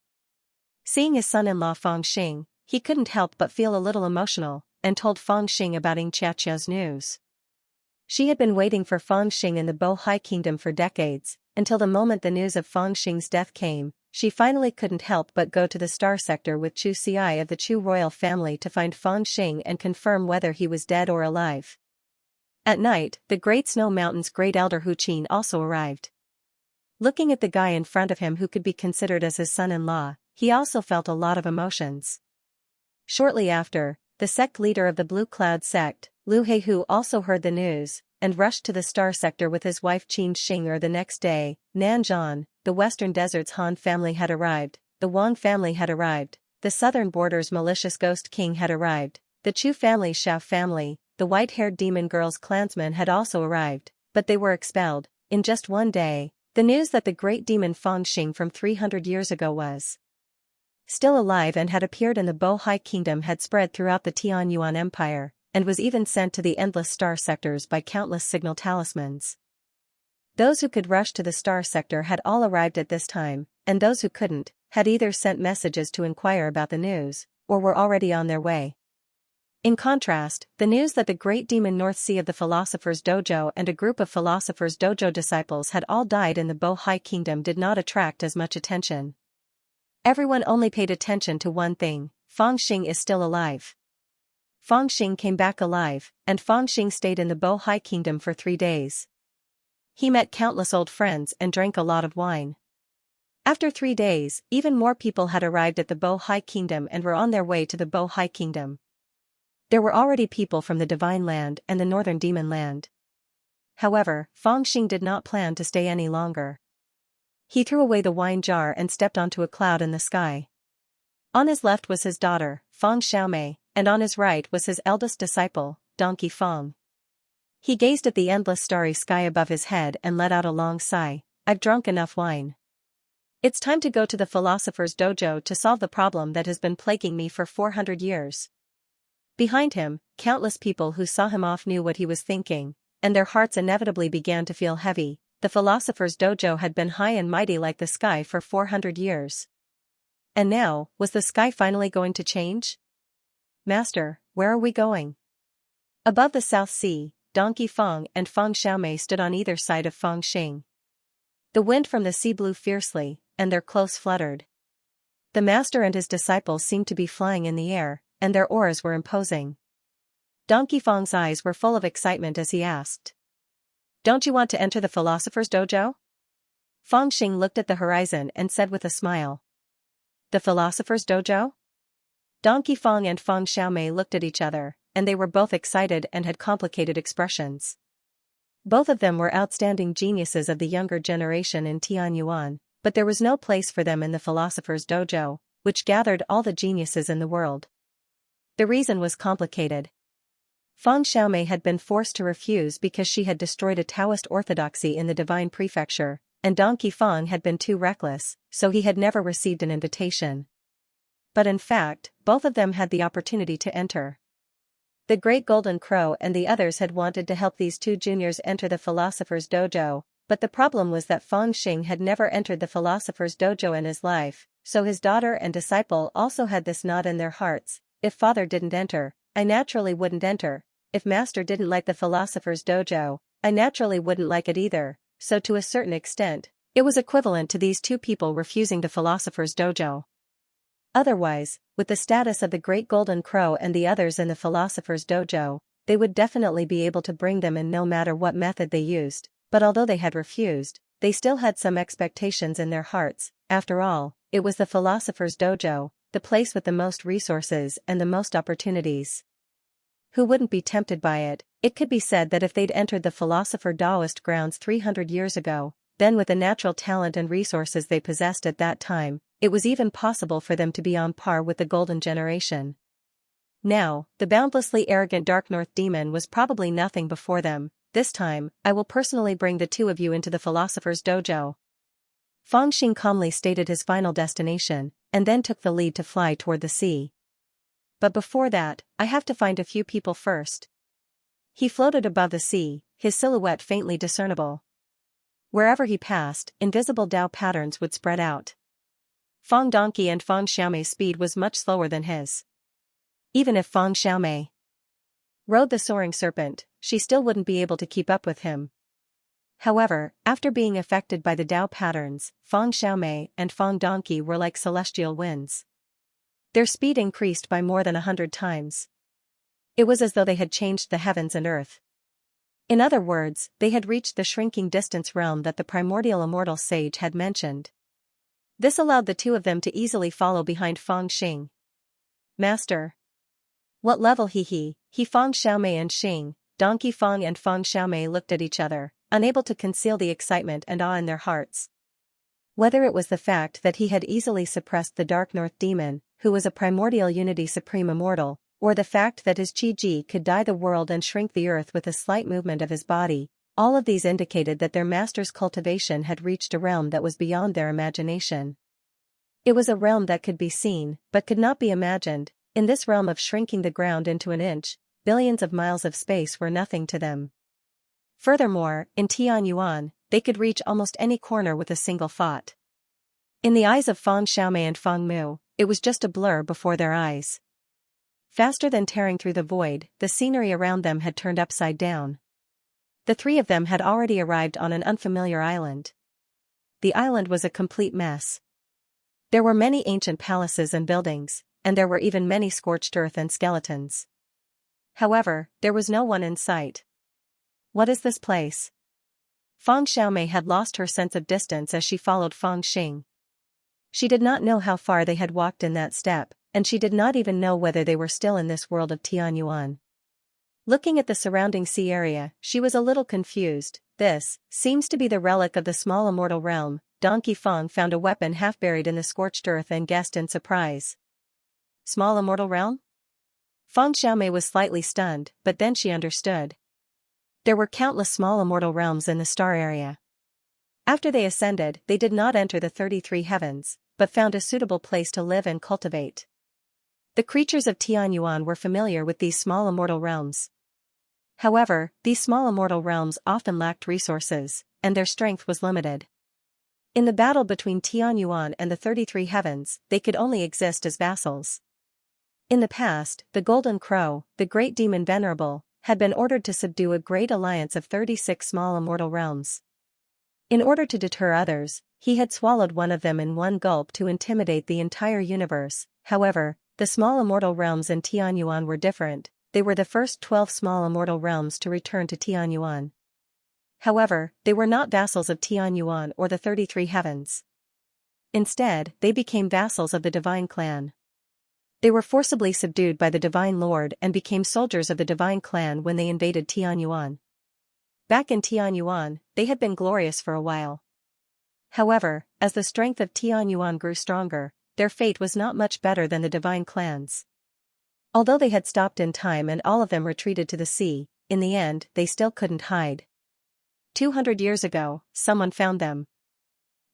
Speaker 1: Seeing his son-in-law Feng Xing, he couldn't help but feel a little emotional, and told Feng Xing about Xianxia's news. She had been waiting for Feng Xing in the Bohai Kingdom for decades, until the moment the news of Feng Xing's death came. She finally couldn't help but go to the Star Sector with Chu Xiai of the Chu royal family to find Feng Xing and confirm whether he was dead or alive. At night, the Great Snow Mountain's great elder Hu Qin also arrived. Looking at the guy in front of him who could be considered as his son-in-law, he also felt a lot of emotions. Shortly after, the sect leader of the Blue Cloud sect, Lu Heihu, also heard the news, and rushed to the Star Sector with his wife Qin Xing'er. The next day, Nanzhan, the Western Desert's Han family had arrived, the Wang family had arrived, the Southern Border's malicious Ghost King had arrived, the Chu family's Shao family, the white-haired demon girl's clansmen had also arrived, but they were expelled. In just one day, the news that the great demon Feng Xing from 300 years ago was still alive and had appeared in the Bohai Kingdom had spread throughout the Tianyuan Empire, and was even sent to the endless star sectors by countless signal talismans. Those who could rush to the Star Sector had all arrived at this time, and those who couldn't, had either sent messages to inquire about the news, or were already on their way. In contrast, the news that the great demon North Sea of the Philosopher's Dojo and a group of Philosopher's Dojo disciples had all died in the Bohai Kingdom did not attract as much attention. Everyone only paid attention to one thing: Feng Xing is still alive. Feng Xing came back alive, and Feng Xing stayed in the Bohai Kingdom for 3 days. He met countless old friends and drank a lot of wine. After 3 days, even more people had arrived at the Bohai Kingdom and were on their way to the Bohai Kingdom. There were already people from the Divine Land and the Northern Demon Land. However, Feng Xing did not plan to stay any longer. He threw away the wine jar and stepped onto a cloud in the sky. On his left was his daughter, Feng Xiaomei, and on his right was his eldest disciple, Donkey Feng. He gazed at the endless starry sky above his head and let out a long sigh. "I've drunk enough wine. It's time to go to the Philosopher's Dojo to solve the problem that has been plaguing me for 400 years. Behind him, countless people who saw him off knew what he was thinking, and their hearts inevitably began to feel heavy. The Philosopher's Dojo had been high and mighty like the sky for 400 years. And now, was the sky finally going to change? "Master, where are we going?" Above the South Sea, Donkey Feng and Feng Xiaomei stood on either side of Feng Xing. The wind from the sea blew fiercely, and their clothes fluttered. The master and his disciples seemed to be flying in the air, and their auras were imposing. Donkey Feng's eyes were full of excitement as he asked, "Don't you want to enter the Philosopher's Dojo?" Feng Xing looked at the horizon and said with a smile, "The Philosopher's Dojo?" Donkey Feng and Feng Xiaomei looked at each other, and they were both excited and had complicated expressions. Both of them were outstanding geniuses of the younger generation in Tianyuan, but there was no place for them in the Philosopher's Dojo, which gathered all the geniuses in the world. The reason was complicated. Feng Xiaomei had been forced to refuse because she had destroyed a Taoist orthodoxy in the Divine Prefecture, and Donkey Fong had been too reckless, so he had never received an invitation. But in fact, both of them had the opportunity to enter. The Great Golden Crow and the others had wanted to help these two juniors enter the Philosopher's Dojo, but the problem was that Fong Xing had never entered the Philosopher's Dojo in his life, so his daughter and disciple also had this knot in their hearts: if father didn't enter, I naturally wouldn't enter; if master didn't like the Philosopher's Dojo, I naturally wouldn't like it either. So to a certain extent, it was equivalent to these two people refusing the Philosopher's Dojo. Otherwise, with the status of the Great Golden Crow and the others in the Philosopher's Dojo, they would definitely be able to bring them in no matter what method they used, but although they had refused, they still had some expectations in their hearts. After all, it was the Philosopher's Dojo, the place with the most resources and the most opportunities. Who wouldn't be tempted by it? It could be said that if they'd entered the Philosopher Taoist grounds 300 years ago, then with the natural talent and resources they possessed at that time, it was even possible for them to be on par with the Golden Generation. Now, the boundlessly arrogant Dark North Demon was probably nothing before them. This time, I will personally bring the two of you into the Philosopher's Dojo. Fong Xing calmly stated his final destination, and then took the lead to fly toward the sea. But before that, I have to find a few people first. He floated above the sea, his silhouette faintly discernible. Wherever he passed, invisible Dao patterns would spread out. Fong Donkey and Fong Xiaomei's speed was much slower than his. Even if Fong Xiaomei rode the soaring serpent, she still wouldn't be able to keep up with him. However, after being affected by the Dao patterns, Fong Xiaomei and Fong Donkey were like celestial winds. Their speed increased by more than 100 times. It was as though they had changed the heavens and earth. In other words, they had reached the shrinking distance realm that the primordial immortal sage had mentioned. This allowed the two of them to easily follow behind Fong Xing. Master. What level he Fong Xiaomei and Xing, Donkey Fong and Fong Xiaomei looked at each other, unable to conceal the excitement and awe in their hearts. Whether it was the fact that he had easily suppressed the Dark North Demon, who was a primordial unity supreme immortal, or the fact that his Qi-Ji could dye the world and shrink the earth with a slight movement of his body, all of these indicated that their master's cultivation had reached a realm that was beyond their imagination. It was a realm that could be seen, but could not be imagined. In this realm of shrinking the ground into an inch, billions of miles of space were nothing to them. Furthermore, in Tianyuan, they could reach almost any corner with a single thought. In the eyes of Fong Xiaomei and Fong Mu, it was just a blur before their eyes. Faster than tearing through the void, the scenery around them had turned upside down. The three of them had already arrived on an unfamiliar island. The island was a complete mess. There were many ancient palaces and buildings, and there were even many scorched earth and skeletons. However, there was no one in sight. What is this place? Fong Xiaomei had lost her sense of distance as she followed Fong Xing. She did not know how far they had walked in that step, and she did not even know whether they were still in this world of Tianyuan. Looking at the surrounding sea area, she was a little confused. This seems to be the relic of the small immortal realm. Donkey Fong found a weapon half buried in the scorched earth and guessed in surprise. Small immortal realm? Fong Xiaomei was slightly stunned, but then she understood. There were countless small immortal realms in the star area. After they ascended, they did not enter the 33 heavens, but found a suitable place to live and cultivate. The creatures of Tianyuan were familiar with these small immortal realms. However, these small immortal realms often lacked resources, and their strength was limited. In the battle between Tianyuan and the 33 heavens, they could only exist as vassals. In the past, the Golden Crow, the great demon venerable, had been ordered to subdue a great alliance of 36 small immortal realms. In order to deter others, he had swallowed one of them in one gulp to intimidate the entire universe. However, the small immortal realms in Tianyuan were different. They were the first 12 small immortal realms to return to Tianyuan. However, they were not vassals of Tianyuan or the 33 heavens. Instead, they became vassals of the Divine Clan. They were forcibly subdued by the Divine Lord and became soldiers of the Divine Clan when they invaded Tianyuan. Back in Tianyuan, they had been glorious for a while. However, as the strength of Tianyuan grew stronger, their fate was not much better than the Divine Clans. Although they had stopped in time and all of them retreated to the sea, in the end they still couldn't hide. 200 years ago, someone found them.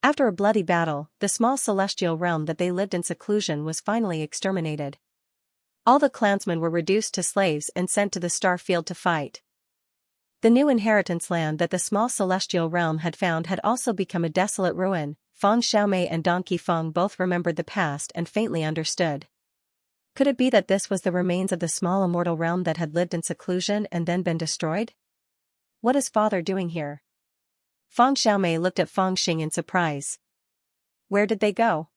Speaker 1: After a bloody battle, the small celestial realm that they lived in seclusion was finally exterminated. All the clansmen were reduced to slaves and sent to the star field to fight. The new inheritance land that the small celestial realm had found had also become a desolate ruin. Feng Xiaomei and Donkey Feng both remembered the past and faintly understood. Could it be that this was the remains of the small immortal realm that had lived in seclusion and then been destroyed? What is father doing here? Feng Xiaomei looked at Feng Xing in surprise. Where did they go?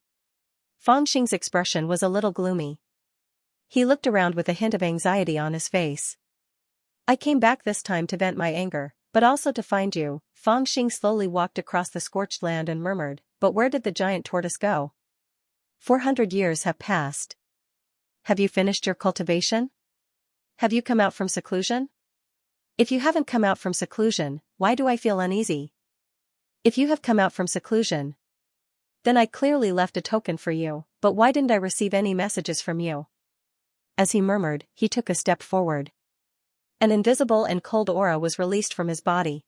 Speaker 1: Feng Xing's expression was a little gloomy. He looked around with a hint of anxiety on his face. I came back this time to vent my anger, but also to find you. Feng Xing slowly walked across the scorched land and murmured, but where did the giant tortoise go? 400 years have passed. Have you finished your cultivation? Have you come out from seclusion? If you haven't come out from seclusion, why do I feel uneasy? If you have come out from seclusion, then I clearly left a token for you, but why didn't I receive any messages from you? As he murmured, he took a step forward. An invisible and cold aura was released from his body.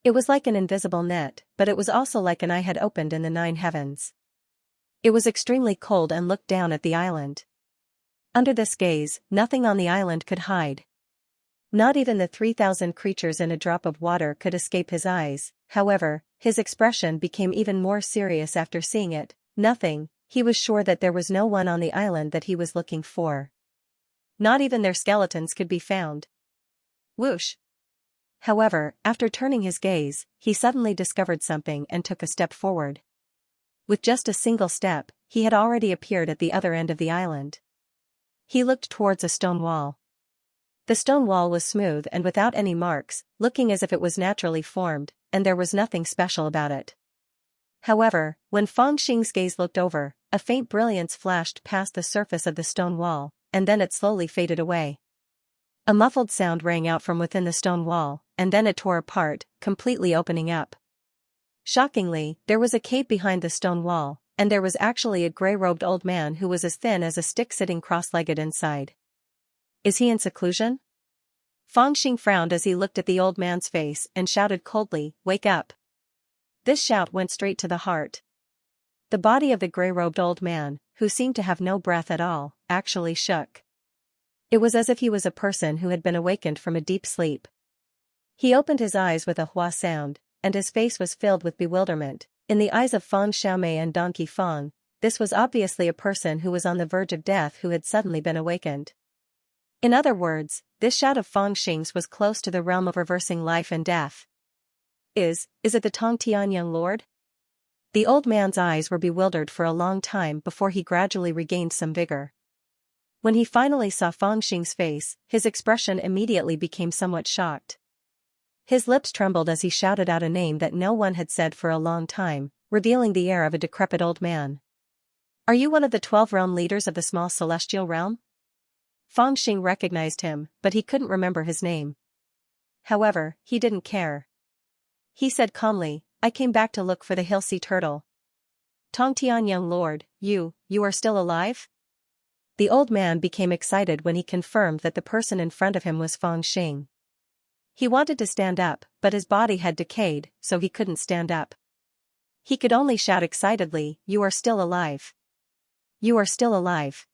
Speaker 1: It was like an invisible net, but it was also like an eye had opened in the 9 heavens. It was extremely cold and looked down at the island. Under this gaze, nothing on the island could hide. Not even the 3,000 creatures in a drop of water could escape his eyes. However, his expression became even more serious after seeing it. Nothing, he was sure that there was no one on the island that he was looking for. Not even their skeletons could be found. Whoosh! However, after turning his gaze, he suddenly discovered something and took a step forward. With just a single step, he had already appeared at the other end of the island. He looked towards a stone wall. The stone wall was smooth and without any marks, looking as if it was naturally formed, and there was nothing special about it. However, when Feng Xing's gaze looked over, a faint brilliance flashed past the surface of the stone wall, and then it slowly faded away. A muffled sound rang out from within the stone wall, and then it tore apart, completely opening up. Shockingly, there was a cave behind the stone wall, and there was actually a gray-robed old man who was as thin as a stick sitting cross-legged inside. Is he in seclusion? Feng Xing frowned as he looked at the old man's face and shouted coldly, "Wake up!" This shout went straight to the heart. The body of the gray-robed old man, who seemed to have no breath at all, actually shook. It was as if he was a person who had been awakened from a deep sleep. He opened his eyes with a hua sound, and his face was filled with bewilderment. In the eyes of Feng Xiaomei and Donkey Feng, this was obviously a person who was on the verge of death who had suddenly been awakened. In other words, this shout of Feng Xing's was close to the realm of reversing life and death. Is it the Tongtian young lord? The old man's eyes were bewildered for a long time before he gradually regained some vigor. When he finally saw Feng Xing's face, his expression immediately became somewhat shocked. His lips trembled as he shouted out a name that no one had said for a long time, revealing the air of a decrepit old man. Are you one of the 12 realm leaders of the small celestial realm? Feng Xing recognized him, but he couldn't remember his name. However, he didn't care. He said calmly, I came back to look for the hill sea turtle. Tongtian young lord, you are still alive? The old man became excited when he confirmed that the person in front of him was Feng Xing. He wanted to stand up, but his body had decayed, so he couldn't stand up. He could only shout excitedly, You are still alive. You are still alive.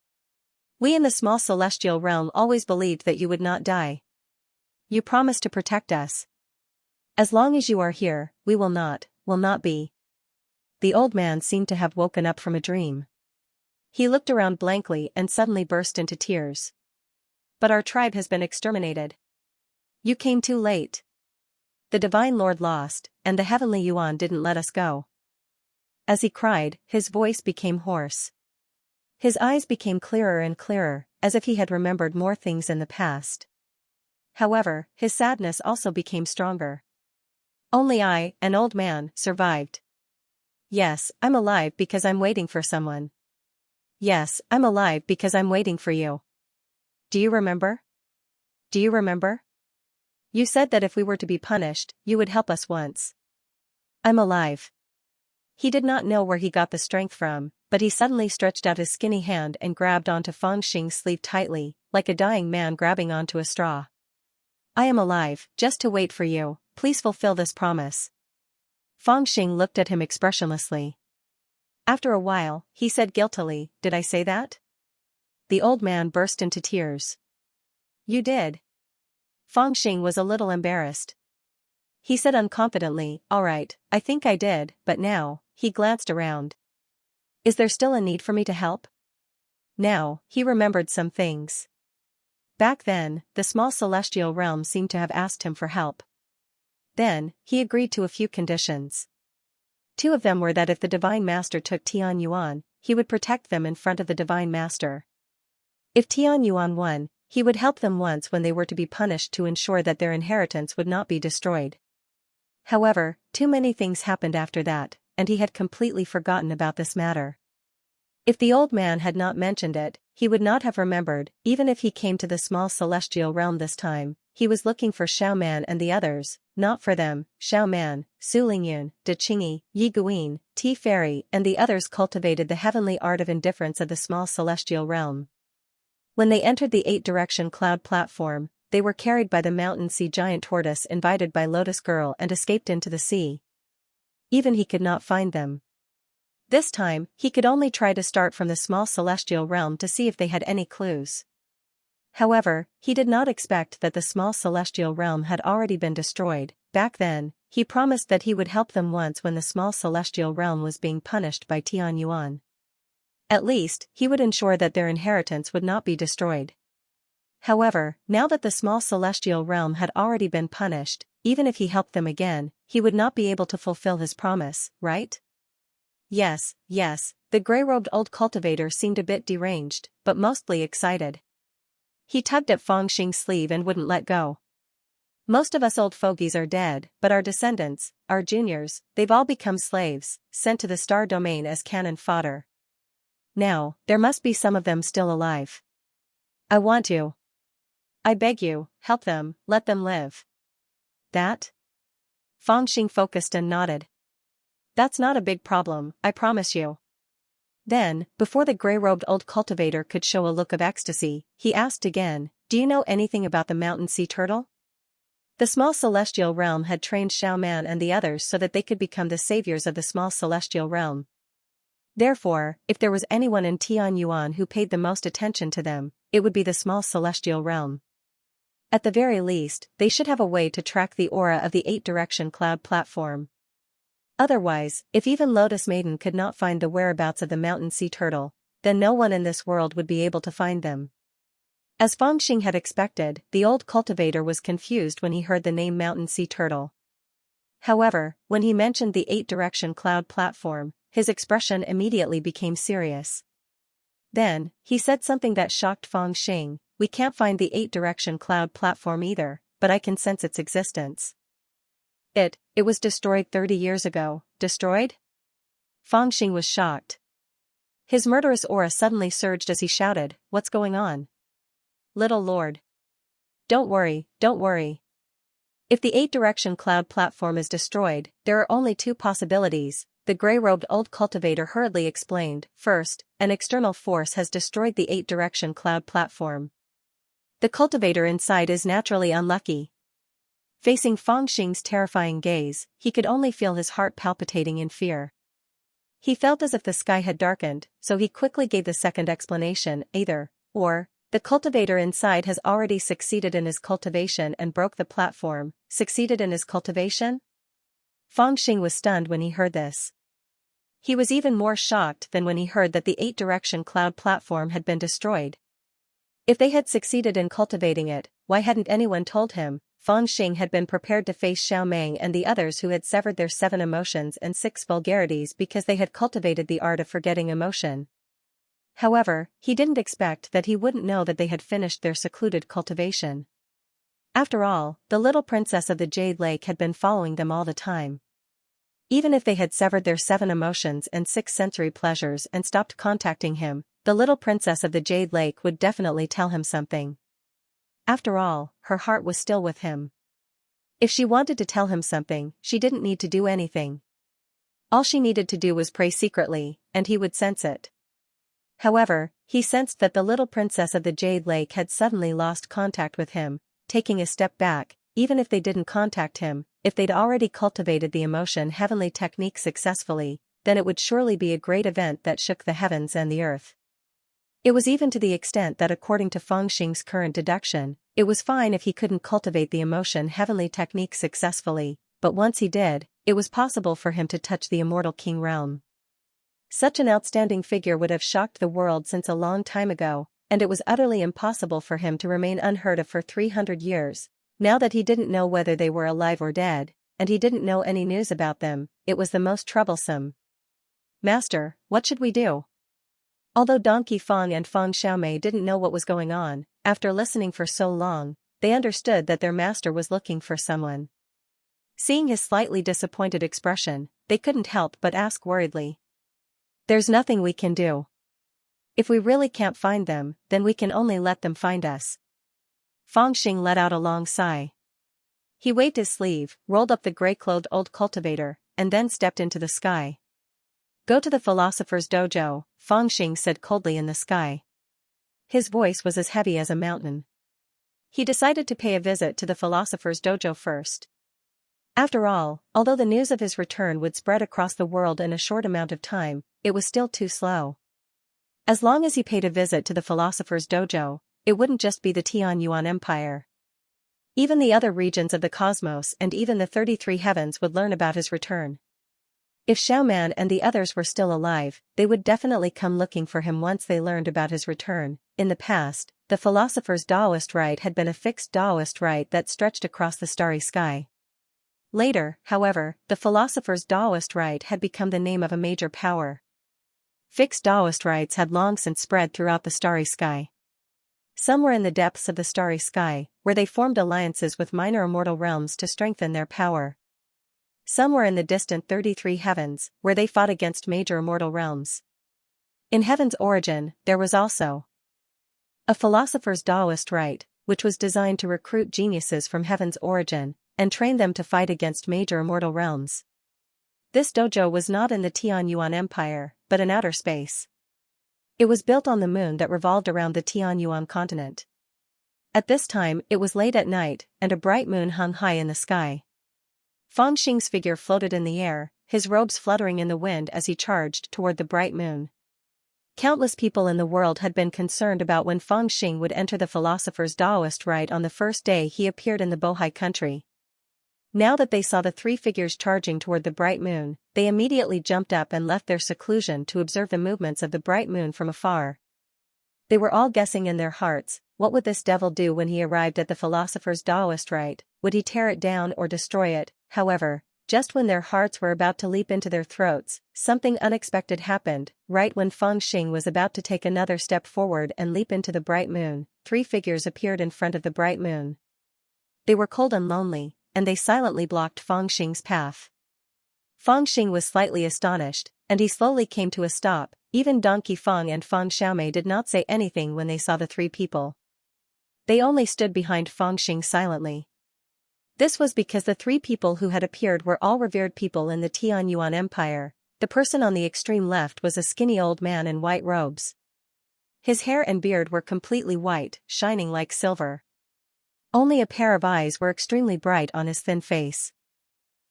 Speaker 1: We in the small celestial realm always believed that you would not die. You promised to protect us. As long as you are here, we will not be. The old man seemed to have woken up from a dream. He looked around blankly and suddenly burst into tears. But our tribe has been exterminated. You came too late. The Divine Lord lost, and the Heavenly Yuan didn't let us go. As he cried, his voice became hoarse. His eyes became clearer and clearer, as if he had remembered more things in the past. However, his sadness also became stronger. Only I, an old man, survived. Yes, I'm alive because I'm waiting for someone. Yes, I'm alive because I'm waiting for you. Do you remember? Do you remember? You said that if we were to be punished, you would help us once. I'm alive. He did not know where he got the strength from, but he suddenly stretched out his skinny hand and grabbed onto Feng Xing's sleeve tightly, like a dying man grabbing onto a straw. I am alive, just to wait for you, please fulfill this promise. Fang Xing looked at him expressionlessly. After a while, he said guiltily, "Did I say that?" The old man burst into tears. "You did." Fang Xing was a little embarrassed. He said unconfidently, "All right, I think I did, but now," he glanced around. "Is there still a need for me to help?" Now, he remembered some things. Back then, the small celestial realm seemed to have asked him for help. Then, he agreed to a few conditions. Two of them were that if the Divine Master took Tian Yuan, he would protect them in front of the Divine Master. If Tian Yuan won, he would help them once when they were to be punished to ensure that their inheritance would not be destroyed. However, too many things happened after that, and he had completely forgotten about this matter. If the old man had not mentioned it, he would not have remembered. Even if he came to the small celestial realm this time, he was looking for Xiao Man and the others, not for them. Xiao Man, Su Lingyun, De Qingyi, Yi Guin, Ti Fairy and the others cultivated the heavenly art of indifference of the small celestial realm. When they entered the 8-direction cloud platform, they were carried by the mountain sea giant tortoise invited by Lotus Girl and escaped into the sea. Even he could not find them. This time, he could only try to start from the small celestial realm to see if they had any clues. However, he did not expect that the small celestial realm had already been destroyed. Back then, he promised that he would help them once when the small celestial realm was being punished by Tian Yuan. At least, he would ensure that their inheritance would not be destroyed. However, now that the small celestial realm had already been punished, even if he helped them again, he would not be able to fulfill his promise, right? Yes, the grey-robed old cultivator seemed a bit deranged, but mostly excited. He tugged at Fang Xing's sleeve and wouldn't let go. "Most of us old fogies are dead, but our descendants, our juniors, they've all become slaves, sent to the star domain as cannon fodder. Now, there must be some of them still alive. I want you. I beg you, help them, let them live." "That?" Fang Xing focused and nodded. "That's not a big problem, I promise you." Then, before the grey-robed old cultivator could show a look of ecstasy, he asked again, "Do you know anything about the mountain sea turtle?" The small celestial realm had trained Xiao Man and the others so that they could become the saviors of the small celestial realm. Therefore, if there was anyone in Tian Yuan who paid the most attention to them, it would be the small celestial realm. At the very least, they should have a way to track the aura of the 8-direction cloud platform. Otherwise, if even Lotus Maiden could not find the whereabouts of the mountain sea turtle, then no one in this world would be able to find them. As Fang Xing had expected, the old cultivator was confused when he heard the name mountain sea turtle. However, when he mentioned the 8-direction cloud platform, his expression immediately became serious. Then, he said something that shocked Fang Xing, "We can't find the 8-direction cloud platform either, but I can sense its existence." It was destroyed 30 years ago. Destroyed? Fang Xing was shocked. His murderous aura suddenly surged as he shouted, "What's going on? Little Lord. Don't worry. If the 8-direction cloud platform is destroyed, there are only two possibilities," the grey-robed old cultivator hurriedly explained. "First, an external force has destroyed the 8-direction cloud platform. The cultivator inside is naturally unlucky." Facing Fang Xing's terrifying gaze, he could only feel his heart palpitating in fear. He felt as if the sky had darkened, so he quickly gave the second explanation, either, or, the cultivator inside has already succeeded in his cultivation and broke the platform. Succeeded in his cultivation? Fang Xing was stunned when he heard this. He was even more shocked than when he heard that the 8-direction cloud platform had been destroyed. If they had succeeded in cultivating it, why hadn't anyone told him? Fang Xing had been prepared to face Xiao Meng and the others who had severed their 7 emotions and 6 vulgarities because they had cultivated the art of forgetting emotion. However, he didn't expect that he wouldn't know that they had finished their secluded cultivation. After all, the little princess of the Jade Lake had been following them all the time. Even if they had severed their 7 emotions and 6 sensory pleasures and stopped contacting him, the little princess of the Jade Lake would definitely tell him something. After all, her heart was still with him. If she wanted to tell him something, she didn't need to do anything. All she needed to do was pray secretly, and he would sense it. However, he sensed that the little princess of the Jade Lake had suddenly lost contact with him. Taking a step back, even if they didn't contact him, if they'd already cultivated the emotion heavenly technique successfully, then it would surely be a great event that shook the heavens and the earth. It was even to the extent that according to Feng Xing's current deduction, it was fine if he couldn't cultivate the emotion heavenly technique successfully, but once he did, it was possible for him to touch the immortal king realm. Such an outstanding figure would have shocked the world since a long time ago, and it was utterly impossible for him to remain unheard of for 300 years. Now that he didn't know whether they were alive or dead, and he didn't know any news about them, it was the most troublesome. "Master, what should we do?" Although Donkey Feng and Feng Xiaomei didn't know what was going on, after listening for so long, they understood that their master was looking for someone. Seeing his slightly disappointed expression, they couldn't help but ask worriedly. "There's nothing we can do. If we really can't find them, then we can only let them find us." Feng Xing let out a long sigh. He waved his sleeve, rolled up the gray-clothed old cultivator, and then stepped into the sky. "Go to the philosopher's dojo," Feng Xing said coldly in the sky. His voice was as heavy as a mountain. He decided to pay a visit to the philosopher's dojo first. After all, although the news of his return would spread across the world in a short amount of time, it was still too slow. As long as he paid a visit to the philosopher's dojo, it wouldn't just be the Tianyuan Empire. Even the other regions of the cosmos and even the 33 heavens would learn about his return. If Xiaoman and the others were still alive, they would definitely come looking for him once they learned about his return. In the past, the philosopher's Taoist rite had been a fixed Taoist rite that stretched across the starry sky. Later, however, the philosopher's Taoist rite had become the name of a major power. Fixed Taoist rites had long since spread throughout the starry sky. Some were in the depths of the starry sky, where they formed alliances with minor immortal realms to strengthen their power. Some were in the distant 33 heavens, where they fought against major immortal realms. In Heaven's origin, there was also a philosopher's Taoist rite, which was designed to recruit geniuses from Heaven's origin, and train them to fight against major immortal realms. This dojo was not in the Tianyuan Empire, but in outer space. It was built on the moon that revolved around the Tianyuan continent. At this time, it was late at night, and a bright moon hung high in the sky. Feng Xing's figure floated in the air, his robes fluttering in the wind as he charged toward the bright moon. Countless people in the world had been concerned about when Feng Xing would enter the philosopher's Taoist rite on the first day he appeared in the Bohai country. Now that they saw the three figures charging toward the bright moon, they immediately jumped up and left their seclusion to observe the movements of the bright moon from afar. They were all guessing in their hearts, what would this devil do when he arrived at the philosopher's Taoist rite? Would he tear it down or destroy it? However, just when their hearts were about to leap into their throats, something unexpected happened. Right when Feng Xing was about to take another step forward and leap into the bright moon, three figures appeared in front of the bright moon. They were cold and lonely, and they silently blocked Feng Xing's path. Feng Xing was slightly astonished, and he slowly came to a stop. Even Donkey Feng and Feng Xiaomei did not say anything when they saw the three people. They only stood behind Feng Xing silently. This was because the three people who had appeared were all revered people in the Tianyuan Empire. The person on the extreme left was a skinny old man in white robes. His hair and beard were completely white, shining like silver. Only a pair of eyes were extremely bright on his thin face.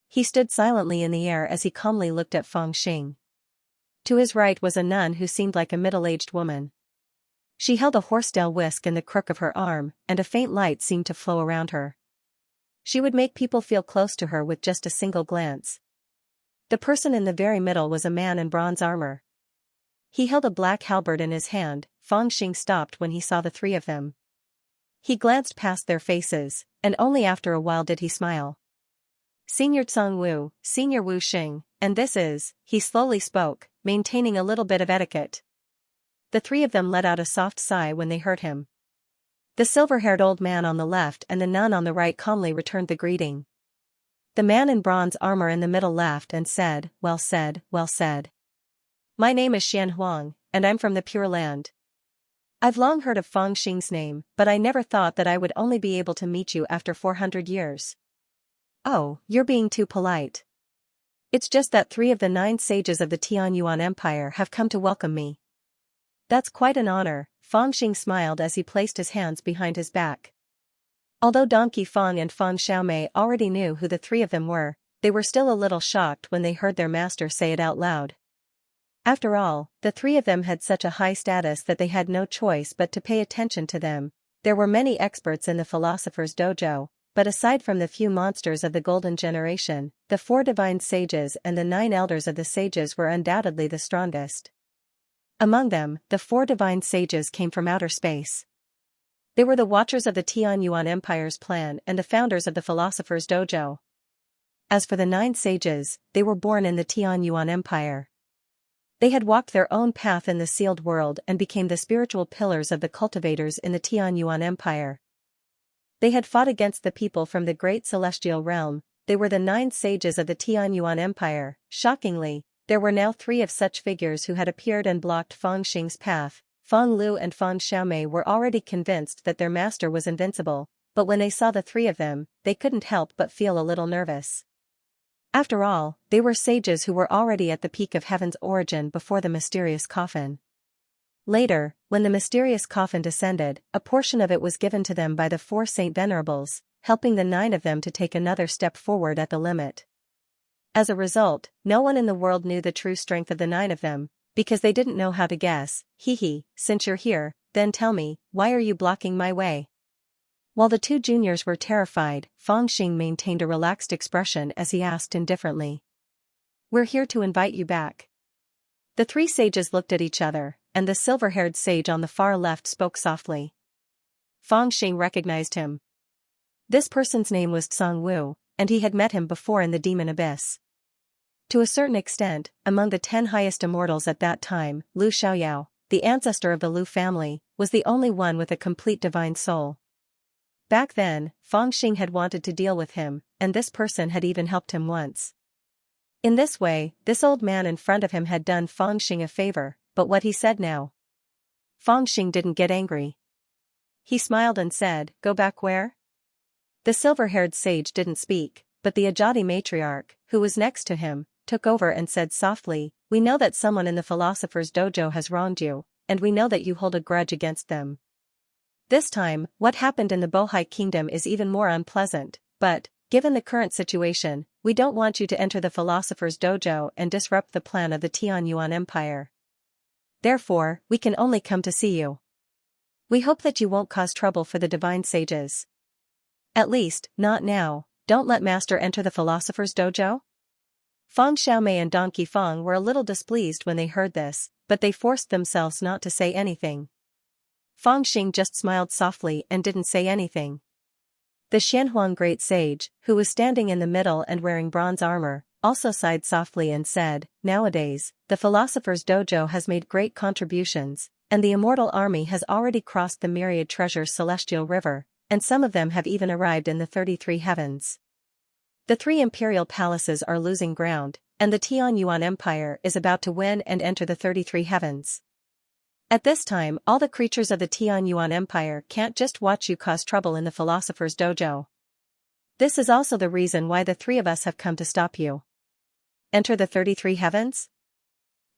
Speaker 1: He stood silently in the air as he calmly looked at Feng Xing. To his right was a nun who seemed like a middle-aged woman. She held a horsetail whisk in the crook of her arm, and a faint light seemed to flow around her. She would make people feel close to her with just a single glance. The person in the very middle was a man in bronze armor. He held a black halberd in his hand. Feng Xing stopped when he saw the three of them. He glanced past their faces, and only after a while did he smile. "Senior Tsang Wu, Senior Wu Xing, and this is," he slowly spoke, maintaining a little bit of etiquette. The three of them let out a soft sigh when they heard him. The silver-haired old man on the left and the nun on the right calmly returned the greeting. The man in bronze armor in the middle laughed and said, "Well said, well said. My name is Xian Huang, and I'm from the Pure Land. I've long heard of Feng Xing's name, but I never thought that I would only be able to meet you after 400 years. Oh, you're being too polite. It's just that 3 of the 9 sages of the Tianyuan Empire have come to welcome me." "That's quite an honor," Feng Xing smiled as he placed his hands behind his back. Although Donkey Fong and Feng Xiaomei already knew who the three of them were, they were still a little shocked when they heard their master say it out loud. After all, the three of them had such a high status that they had no choice but to pay attention to them. There were many experts in the philosopher's dojo, but aside from the few monsters of the golden generation, the 4 divine sages and the 9 elders of the sages were undoubtedly the strongest. Among them, the 4 divine sages came from outer space. They were the watchers of the Tianyuan Empire's plan and the founders of the philosopher's dojo. As for the 9 sages, they were born in the Tianyuan Empire. They had walked their own path in the sealed world and became the spiritual pillars of the cultivators in the Tianyuan Empire. They had fought against the people from the great celestial realm. They were the 9 sages of the Tianyuan Empire. Shockingly, there were now 3 of such figures who had appeared and blocked Feng Xing's path. Feng Lu and Feng Xiaomei were already convinced that their master was invincible, but when they saw the 3 of them, they couldn't help but feel a little nervous. After all, they were sages who were already at the peak of heaven's origin before the mysterious coffin. Later, when the mysterious coffin descended, a portion of it was given to them by the 4 Saint Venerables, helping the 9 of them to take another step forward at the limit. As a result, no one in the world knew the true strength of the 9 of them, because they didn't know how to guess. Since you're here, then tell me, why are you blocking my way? While the 2 juniors were terrified, Feng Xing maintained a relaxed expression as he asked indifferently. We're here to invite you back. The 3 sages looked at each other, and the silver-haired sage on the far left spoke softly. Feng Xing recognized him. This person's name was Tsang Wu, and he had met him before in the demon abyss. To a certain extent, among the 10 highest immortals at that time, Lu Xiaoyao, the ancestor of the Lu family, was the only one with a complete divine soul. Back then, Feng Xing had wanted to deal with him, and this person had even helped him once. In this way, this old man in front of him had done Feng Xing a favor, but what he said now? Feng Xing didn't get angry. He smiled and said, "Go back where?" The silver-haired sage didn't speak, but the Ajati matriarch, who was next to him, took over and said softly, "We know that someone in the philosopher's dojo has wronged you, and we know that you hold a grudge against them. This time, what happened in the Bohai Kingdom is even more unpleasant, but, given the current situation, we don't want you to enter the philosopher's dojo and disrupt the plan of the Tianyuan Empire. Therefore, we can only come to see you. We hope that you won't cause trouble for the divine sages. At least, not now. Don't let master enter the philosopher's dojo?" Feng Xiaomei and Donkey Fong were a little displeased when they heard this, but they forced themselves not to say anything. Feng Xing just smiled softly and didn't say anything. The Xianhuang great sage, who was standing in the middle and wearing bronze armor, also sighed softly and said, "Nowadays, the philosopher's dojo has made great contributions, and the immortal army has already crossed the myriad treasures celestial river, and some of them have even arrived in the 33 heavens. The 3 imperial palaces are losing ground, and the Tianyuan Empire is about to win and enter the 33 heavens. At this time, all the creatures of the Tianyuan Empire can't just watch you cause trouble in the philosopher's dojo. This is also the reason why the 3 of us have come to stop you. Enter the 33 heavens?"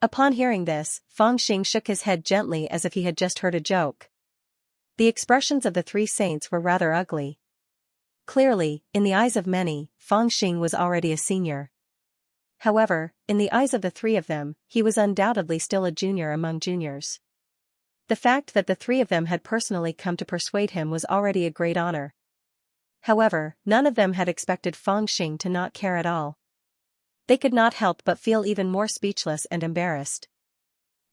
Speaker 1: Upon hearing this, Feng Xing shook his head gently as if he had just heard a joke. The expressions of the 3 saints were rather ugly. Clearly, in the eyes of many, Feng Xing was already a senior. However, in the eyes of the 3 of them, he was undoubtedly still a junior among juniors. The fact that the 3 of them had personally come to persuade him was already a great honor. However, none of them had expected Feng Xing to not care at all. They could not help but feel even more speechless and embarrassed.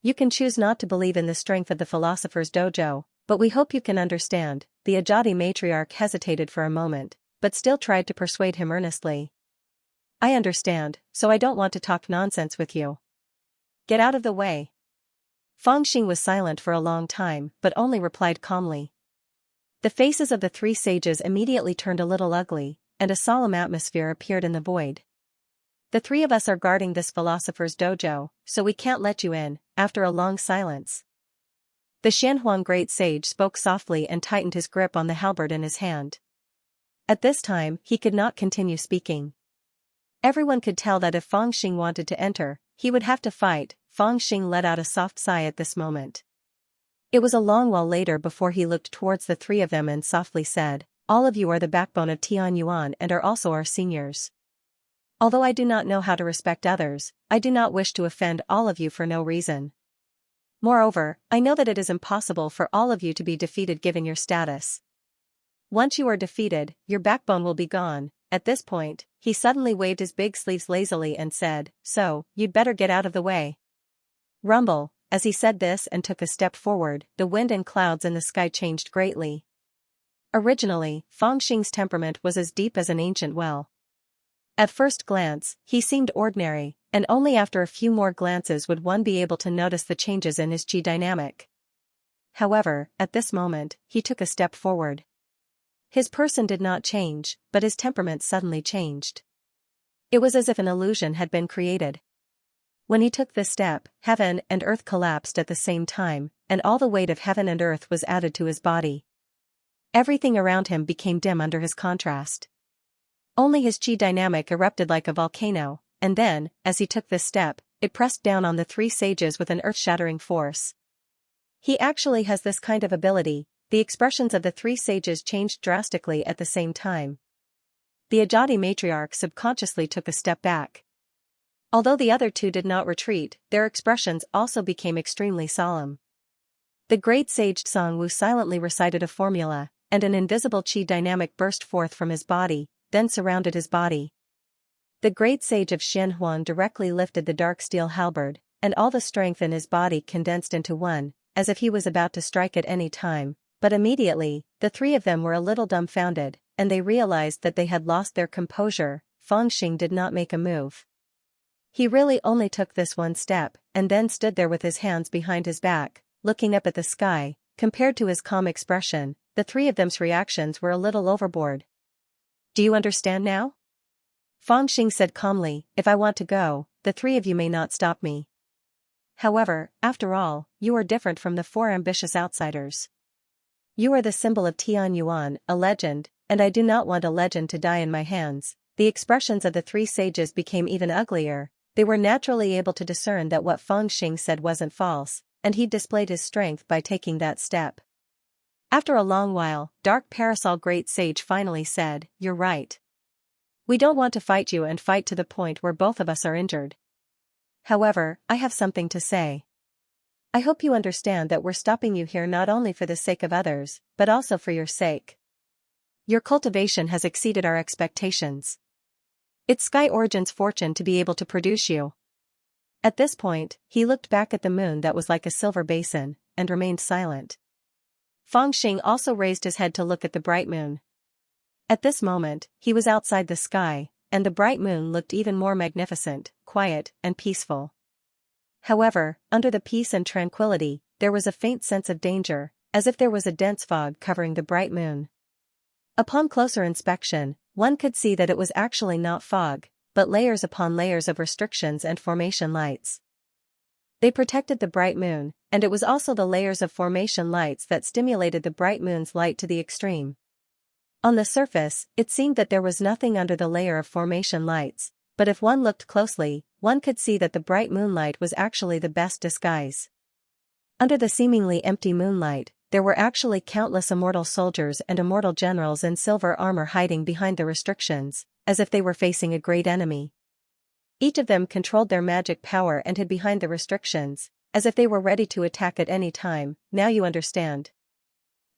Speaker 1: "You can choose not to believe in the strength of the philosopher's dojo, but we hope you can understand." The Ajati matriarch hesitated for a moment, but still tried to persuade him earnestly. "I understand, so I don't want to talk nonsense with you. Get out of the way." Feng Xing was silent for a long time, but only replied calmly. The faces of the 3 sages immediately turned a little ugly, and a solemn atmosphere appeared in the void. "The 3 of us are guarding this philosopher's dojo, so we can't let you in." After a long silence, the Xianhuang great sage spoke softly and tightened his grip on the halberd in his hand. At this time, he could not continue speaking. Everyone could tell that if Feng Xing wanted to enter, he would have to fight. Feng Xing let out a soft sigh at this moment. It was a long while later before he looked towards the 3 of them and softly said, all of you are the backbone of Tianyuan and are also our seniors. Although I do not know how to respect others, I do not wish to offend all of you for no reason. Moreover, I know that it is impossible for all of you to be defeated given your status. Once you are defeated, your backbone will be gone. At this point, he suddenly waved his big sleeves lazily and said, "So, you'd better get out of the way." Rumble. As he said this and took a step forward, the wind and clouds in the sky changed greatly. Originally, Fangxing's temperament was as deep as an ancient well. At first glance, he seemed ordinary, and only after a few more glances would one be able to notice the changes in his qi dynamic. However, at this moment, he took a step forward. His person did not change, but his temperament suddenly changed. It was as if an illusion had been created. When he took this step, heaven and earth collapsed at the same time, and all the weight of heaven and earth was added to his body. Everything around him became dim under his contrast. Only his qi dynamic erupted like a volcano, and then, as he took this step, it pressed down on the three sages with an earth-shattering force. He actually has this kind of ability. The expressions of the three sages changed drastically at the same time. The Ajati matriarch subconsciously took a step back. Although the other two did not retreat, their expressions also became extremely solemn. The great sage Songwu silently recited a formula, and an invisible qi dynamic burst forth from his body, then surrounded his body. The great sage of Xianxia directly lifted the dark steel halberd, and all the strength in his body condensed into one, as if he was about to strike at any time, but immediately, the three of them were a little dumbfounded, and they realized that they had lost their composure. Fangxing did not make a move. He really only took this one step, and then stood there with his hands behind his back, looking up at the sky. Compared to his calm expression, the three of them's reactions were a little overboard. "Do you understand now?" Fangxing said calmly, "If I want to go, the three of you may not stop me. However, after all, you are different from the four ambitious outsiders. You are the symbol of Tianyuan, a legend, and I do not want a legend to die in my hands." The expressions of the three sages became even uglier. They were naturally able to discern that what Fangxing said wasn't false, and he displayed his strength by taking that step. After a long while, Dark Parasol Great Sage finally said, "You're right. We don't want to fight you and fight to the point where both of us are injured. However, I have something to say. I hope you understand that we're stopping you here not only for the sake of others, but also for your sake. Your cultivation has exceeded our expectations. It's Sky Origin's fortune to be able to produce you." At this point, he looked back at the moon that was like a silver basin, and remained silent. Fangxing also raised his head to look at the bright moon. At this moment, he was outside the sky, and the bright moon looked even more magnificent, quiet, and peaceful. However, under the peace and tranquility, there was a faint sense of danger, as if there was a dense fog covering the bright moon. Upon closer inspection, one could see that it was actually not fog, but layers upon layers of restrictions and formation lights. They protected the bright moon, and it was also the layers of formation lights that stimulated the bright moon's light to the extreme. On the surface, it seemed that there was nothing under the layer of formation lights, but if one looked closely, one could see that the bright moonlight was actually the best disguise. Under the seemingly empty moonlight, there were actually countless immortal soldiers and immortal generals in silver armor hiding behind the restrictions, as if they were facing a great enemy. Each of them controlled their magic power and hid behind the restrictions, as if they were ready to attack at any time. "Now you understand."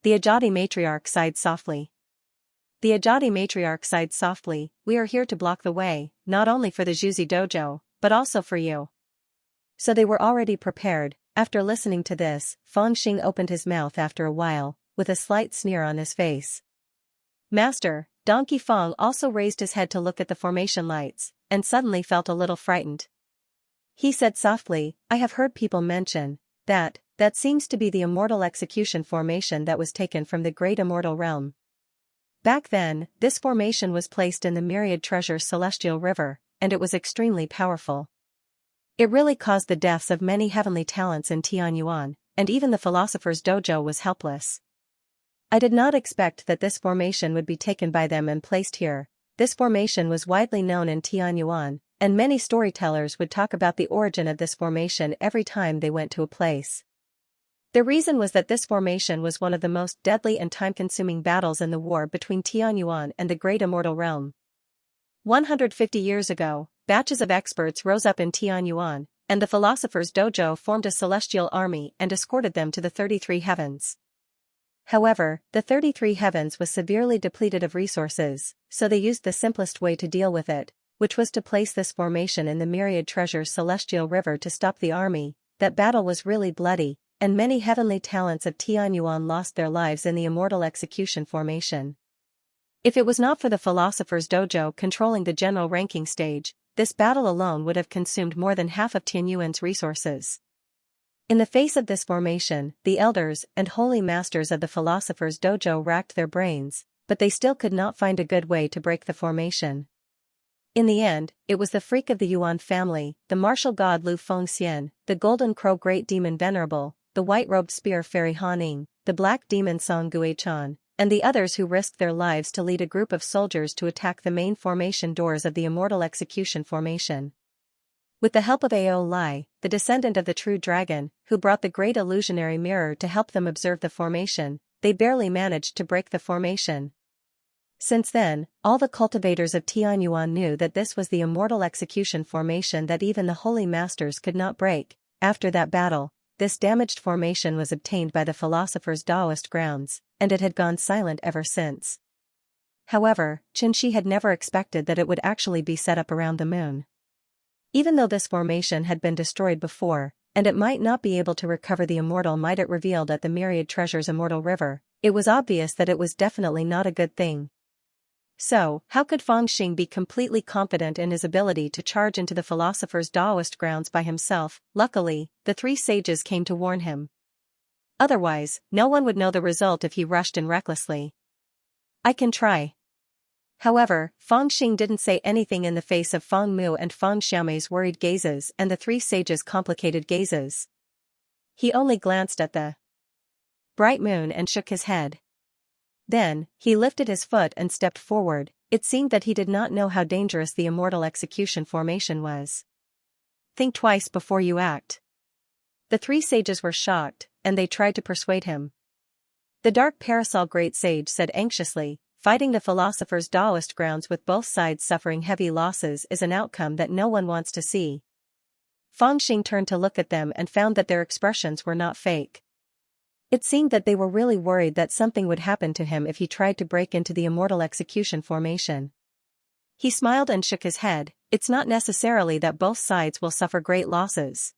Speaker 1: The Ajati matriarch sighed softly. "We are here to block the way, not only for the Juzi dojo, but also for you." So they were already prepared. After listening to this, Fangxing opened his mouth after a while, with a slight sneer on his face. "Master." Donkey Fong also raised his head to look at the formation lights, and suddenly felt a little frightened. He said softly, "I have heard people mention that seems to be the immortal execution formation that was taken from the great immortal realm. Back then, this formation was placed in the myriad treasures Celestial River, and it was extremely powerful. It really caused the deaths of many heavenly talents in Tianyuan, and even the philosopher's dojo was helpless. I did not expect that this formation would be taken by them and placed here. This formation was widely known in Tianyuan, and many storytellers would talk about the origin of this formation every time they went to a place. The reason was that this formation was one of the most deadly and time-consuming battles in the war between Tianyuan and the Great Immortal Realm. 150 years ago, batches of experts rose up in Tianyuan, and the Philosopher's Dojo formed a celestial army and escorted them to the 33 heavens. However, the 33 heavens was severely depleted of resources, so they used the simplest way to deal with it, which was to place this formation in the Myriad Treasures Celestial River to stop the army. That battle was really bloody, and many heavenly talents of Tianyuan lost their lives in the Immortal Execution formation. If it was not for the Philosopher's Dojo controlling the general ranking stage, this battle alone would have consumed more than half of Tianyuan's resources. In the face of this formation, the elders and holy masters of the Philosopher's Dojo racked their brains, but they still could not find a good way to break the formation. In the end, it was the freak of the Yuan family, the martial god Lu Fengxian, the golden crow great demon Venerable, the white-robed spear fairy Haning, the black demon Song Guichan, and the others who risked their lives to lead a group of soldiers to attack the main formation doors of the Immortal Execution formation. With the help of Ao Lai, the descendant of the true dragon, who brought the great illusionary mirror to help them observe the formation, they barely managed to break the formation. Since then, all the cultivators of Tianyuan knew that this was the Immortal Execution formation that even the holy masters could not break. After that battle, this damaged formation was obtained by the Philosopher's Taoist grounds, and it had gone silent ever since. However, Xianxia had never expected that it would actually be set up around the moon. Even though this formation had been destroyed before, and it might not be able to recover the immortal might it revealed at the Myriad Treasures Immortal River, it was obvious that it was definitely not a good thing. So, how could Fengxing be completely confident in his ability to charge into the Philosopher's Taoist grounds by himself? Luckily, the three sages came to warn him. Otherwise, no one would know the result if he rushed in recklessly. I can try. However, Fengxing didn't say anything in the face of Feng Mu and Feng Xiaomei's worried gazes and the three sages' complicated gazes. He only glanced at the bright moon and shook his head. Then, he lifted his foot and stepped forward. It seemed that he did not know how dangerous the Immortal Execution formation was. Think twice before you act. The three sages were shocked, and they tried to persuade him. The Dark Parasol Great Sage said anxiously, fighting the Philosopher's Taoist grounds with both sides suffering heavy losses is an outcome that no one wants to see. Fengxing turned to look at them and found that their expressions were not fake. It seemed that they were really worried that something would happen to him if he tried to break into the Immortal Execution formation. He smiled and shook his head. It's not necessarily that both sides will suffer great losses.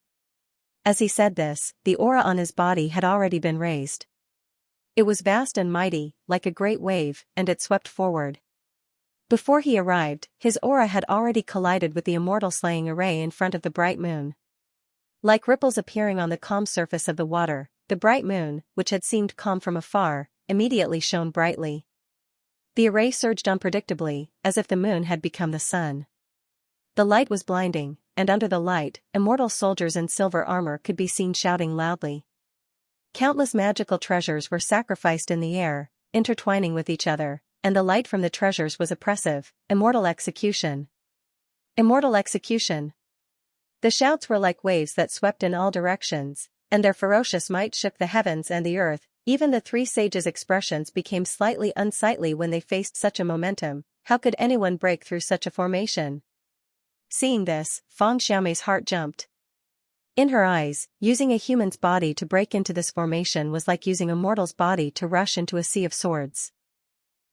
Speaker 1: As he said this, the aura on his body had already been raised. It was vast and mighty, like a great wave, and it swept forward. Before he arrived, his aura had already collided with the immortal slaying array in front of the bright moon. Like ripples appearing on the calm surface of the water, the bright moon, which had seemed calm from afar, immediately shone brightly. The array surged unpredictably, as if the moon had become the sun. The light was blinding, and under the light, immortal soldiers in silver armor could be seen shouting loudly. Countless magical treasures were sacrificed in the air, intertwining with each other, and the light from the treasures was oppressive. Immortal Execution. Immortal Execution. The shouts were like waves that swept in all directions, and their ferocious might shook the heavens and the earth. Even the three sages' expressions became slightly unsightly when they faced such a momentum. How could anyone break through such a formation? Seeing this, Feng Xiaomei's heart jumped. In her eyes, using a human's body to break into this formation was like using a mortal's body to rush into a sea of swords.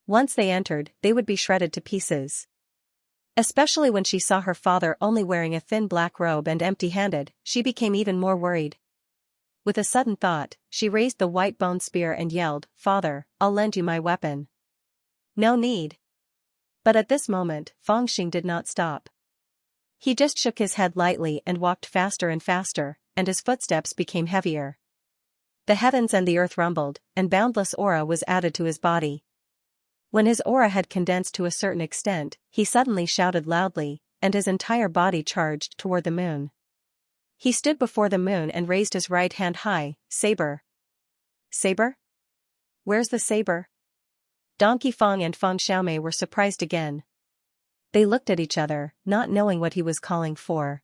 Speaker 1: Once they entered, they would be shredded to pieces. Especially when she saw her father only wearing a thin black robe and empty-handed, she became even more worried. With a sudden thought, she raised the white bone spear and yelled, "Father, I'll lend you my weapon." No need. But at this moment, Fengxing did not stop. He just shook his head lightly and walked faster and faster, and his footsteps became heavier. The heavens and the earth rumbled, and boundless aura was added to his body. When his aura had condensed to a certain extent, he suddenly shouted loudly, and his entire body charged toward the moon. He stood before the moon and raised his right hand high. Saber. Saber? Where's the saber? Donkey Feng and Feng Xiaomei were surprised again. They looked at each other, not knowing what he was calling for.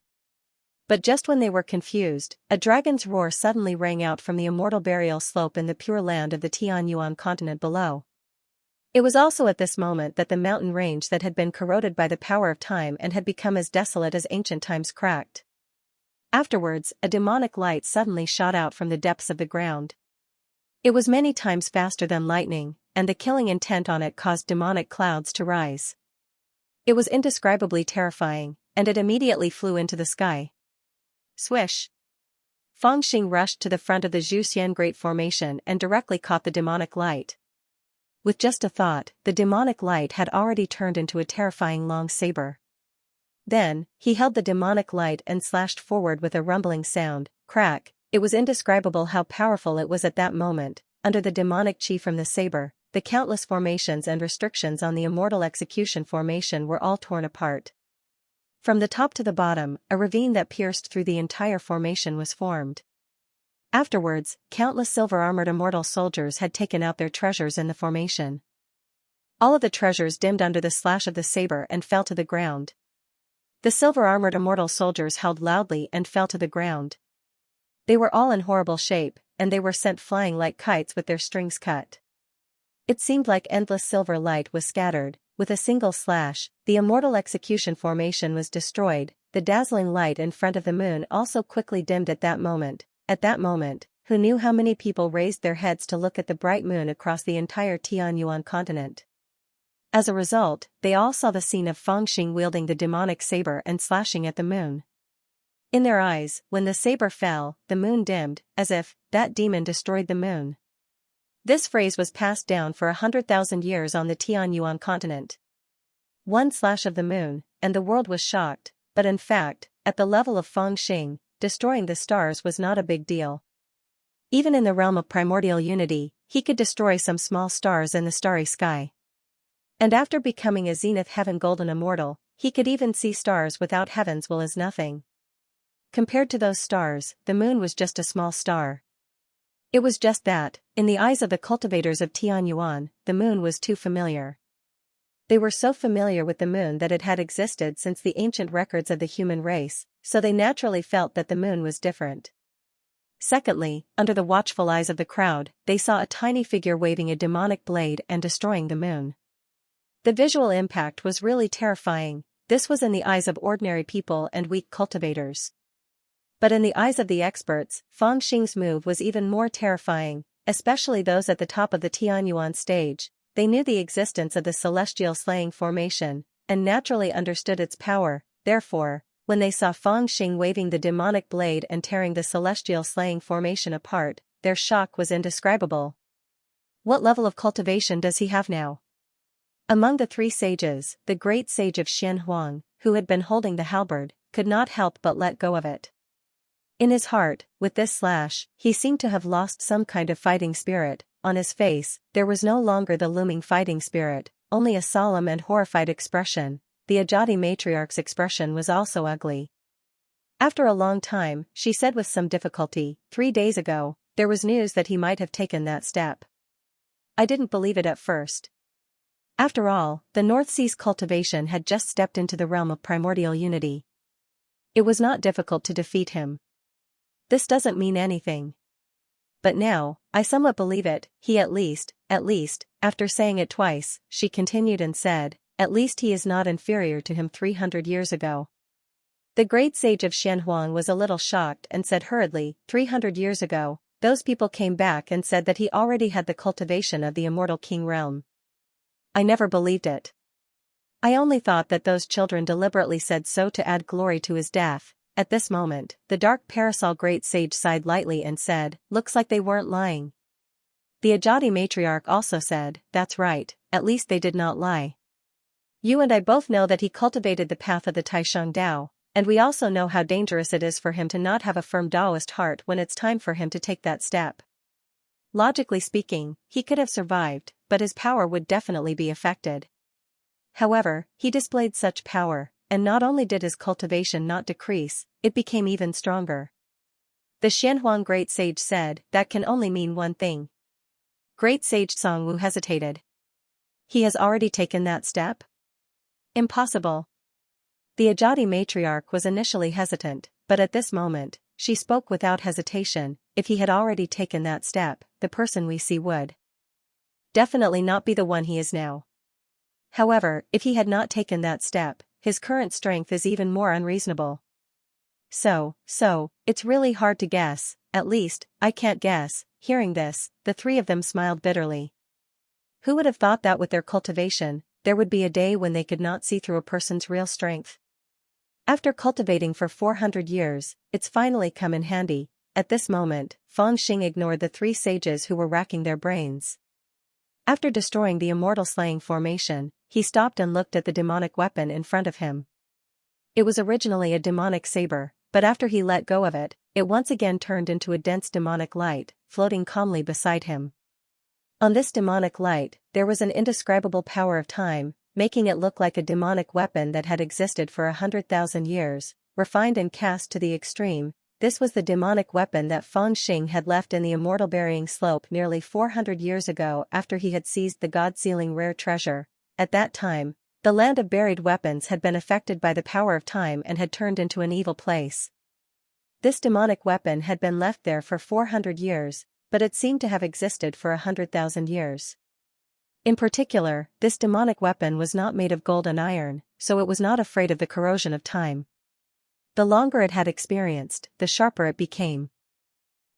Speaker 1: But just when they were confused, a dragon's roar suddenly rang out from the immortal burial slope in the pure land of the Tianyuan continent below. It was also at this moment that the mountain range that had been corroded by the power of time and had become as desolate as ancient times cracked. Afterwards, a demonic light suddenly shot out from the depths of the ground. It was many times faster than lightning, and the killing intent on it caused demonic clouds to rise. It was indescribably terrifying, and it immediately flew into the sky. Swish! Fangxing rushed to the front of the Zhuxian Great Formation and directly caught the demonic light. With just a thought, the demonic light had already turned into a terrifying long saber. Then, he held the demonic light and slashed forward with a rumbling sound, crack. It was indescribable how powerful it was at that moment. Under the demonic chi from the saber, the countless formations and restrictions on the immortal execution formation were all torn apart. From the top to the bottom, a ravine that pierced through the entire formation was formed. Afterwards, countless silver-armored immortal soldiers had taken out their treasures in the formation. All of the treasures dimmed under the slash of the saber and fell to the ground. The silver-armored immortal soldiers howled loudly and fell to the ground. They were all in horrible shape, and they were sent flying like kites with their strings cut. It seemed like endless silver light was scattered. With a single slash, the immortal execution formation was destroyed. The dazzling light in front of the moon also quickly dimmed at that moment. At that moment, who knew how many people raised their heads to look at the bright moon across the entire Tianyuan continent? As a result, they all saw the scene of Fangxing wielding the demonic saber and slashing at the moon. In their eyes, when the saber fell, the moon dimmed, as if that demon destroyed the moon. This phrase was passed down for 100,000 years on the Tianyuan continent. One slash of the moon, and the world was shocked, but in fact, at the level of Fangxing, destroying the stars was not a big deal. Even in the realm of primordial unity, he could destroy some small stars in the starry sky. And after becoming a zenith heaven golden immortal, he could even see stars without heavens well as nothing. Compared to those stars, the moon was just a small star. It was just that, in the eyes of the cultivators of Tianyuan, the moon was too familiar. They were so familiar with the moon that it had existed since the ancient records of the human race, so they naturally felt that the moon was different. Secondly, under the watchful eyes of the crowd, they saw a tiny figure waving a demonic blade and destroying the moon. The visual impact was really terrifying. This was in the eyes of ordinary people and weak cultivators. But in the eyes of the experts, Fangxing's move was even more terrifying, especially those at the top of the Tianyuan stage. They knew the existence of the celestial slaying formation, and naturally understood its power. Therefore, when they saw Fangxing waving the demonic blade and tearing the celestial slaying formation apart, their shock was indescribable. What level of cultivation does he have now? Among the three sages, the great sage of Xianxia, who had been holding the halberd, could not help but let go of it. In his heart, with this slash, he seemed to have lost some kind of fighting spirit. On his face, there was no longer the looming fighting spirit, only a solemn and horrified expression. The Ajati matriarch's expression was also ugly. After a long time, she said with some difficulty, 3 days ago, there was news that he might have taken that step. I didn't believe it at first. After all, the North Sea's cultivation had just stepped into the realm of primordial unity. It was not difficult to defeat him. This doesn't mean anything. But now, I somewhat believe it. He at least, after saying it twice, she continued and said, at least he is not inferior to him 300 years ago. The great sage of Xianxia was a little shocked and said hurriedly, 300 years ago, those people came back and said that he already had the cultivation of the immortal king realm. I never believed it. I only thought that those children deliberately said so to add glory to his death. At this moment, the dark parasol great sage sighed lightly and said, looks like they weren't lying. The Ajati matriarch also said, that's right, at least they did not lie. You and I both know that he cultivated the path of the Taisheng Dao, and we also know how dangerous it is for him to not have a firm Taoist heart when it's time for him to take that step. Logically speaking, he could have survived, but his power would definitely be affected. However, he displayed such power, and not only did his cultivation not decrease, it became even stronger. The Xianxia great sage said, that can only mean one thing. Great sage Songwu hesitated. He has already taken that step? Impossible. The Ajati matriarch was initially hesitant, but at this moment, she spoke without hesitation. If he had already taken that step, the person we see would definitely not be the one he is now. However, if he had not taken that step, his current strength is even more unreasonable. So, it's really hard to guess, at least, I can't guess. Hearing this, the three of them smiled bitterly. Who would have thought that with their cultivation, there would be a day when they could not see through a person's real strength? After cultivating for 400 years, it's finally come in handy. At this moment, Feng Xing ignored the three sages who were racking their brains. After destroying the immortal slaying formation, he stopped and looked at the demonic weapon in front of him. It was originally a demonic saber, but after he let go of it, it once again turned into a dense demonic light, floating calmly beside him. On this demonic light, there was an indescribable power of time, making it look like a demonic weapon that had existed for 100,000 years, refined and cast to the extreme. This was the demonic weapon that Feng Xing had left in the immortal burying slope nearly 400 years ago after he had seized the god-sealing rare treasure. At that time, the land of buried weapons had been affected by the power of time and had turned into an evil place. This demonic weapon had been left there for 400 years, but it seemed to have existed for 100,000 years. In particular, this demonic weapon was not made of gold and iron, so it was not afraid of the corrosion of time. The longer it had experienced, the sharper it became.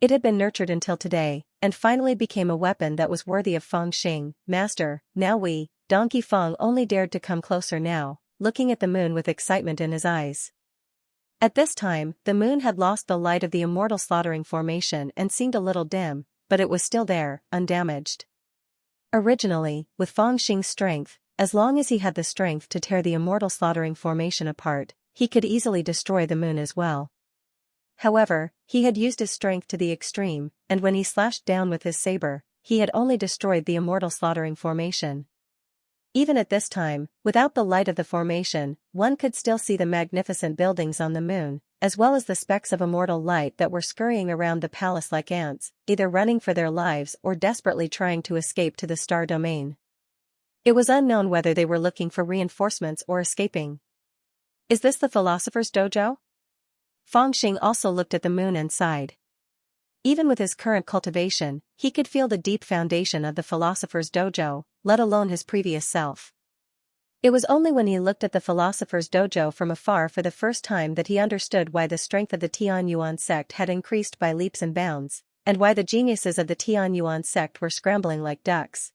Speaker 1: It had been nurtured until today, and finally became a weapon that was worthy of Feng Xing. Master, now Donkey Feng only dared to come closer now, looking at the moon with excitement in his eyes. At this time, the moon had lost the light of the immortal slaughtering formation and seemed a little dim, but it was still there, undamaged. Originally, with Feng Xing's strength, as long as he had the strength to tear the immortal slaughtering formation apart, he could easily destroy the moon as well. However, he had used his strength to the extreme, and when he slashed down with his saber, he had only destroyed the immortal slaughtering formation. Even at this time, without the light of the formation, one could still see the magnificent buildings on the moon, as well as the specks of immortal light that were scurrying around the palace like ants, either running for their lives or desperately trying to escape to the star domain. It was unknown whether they were looking for reinforcements or escaping. Is this the philosopher's dojo? Feng Xing also looked at the moon and sighed. Even with his current cultivation, he could feel the deep foundation of the philosopher's dojo, let alone his previous self. It was only when he looked at the philosopher's dojo from afar for the first time that he understood why the strength of the Tianyuan sect had increased by leaps and bounds, and why the geniuses of the Tianyuan sect were scrambling like ducks.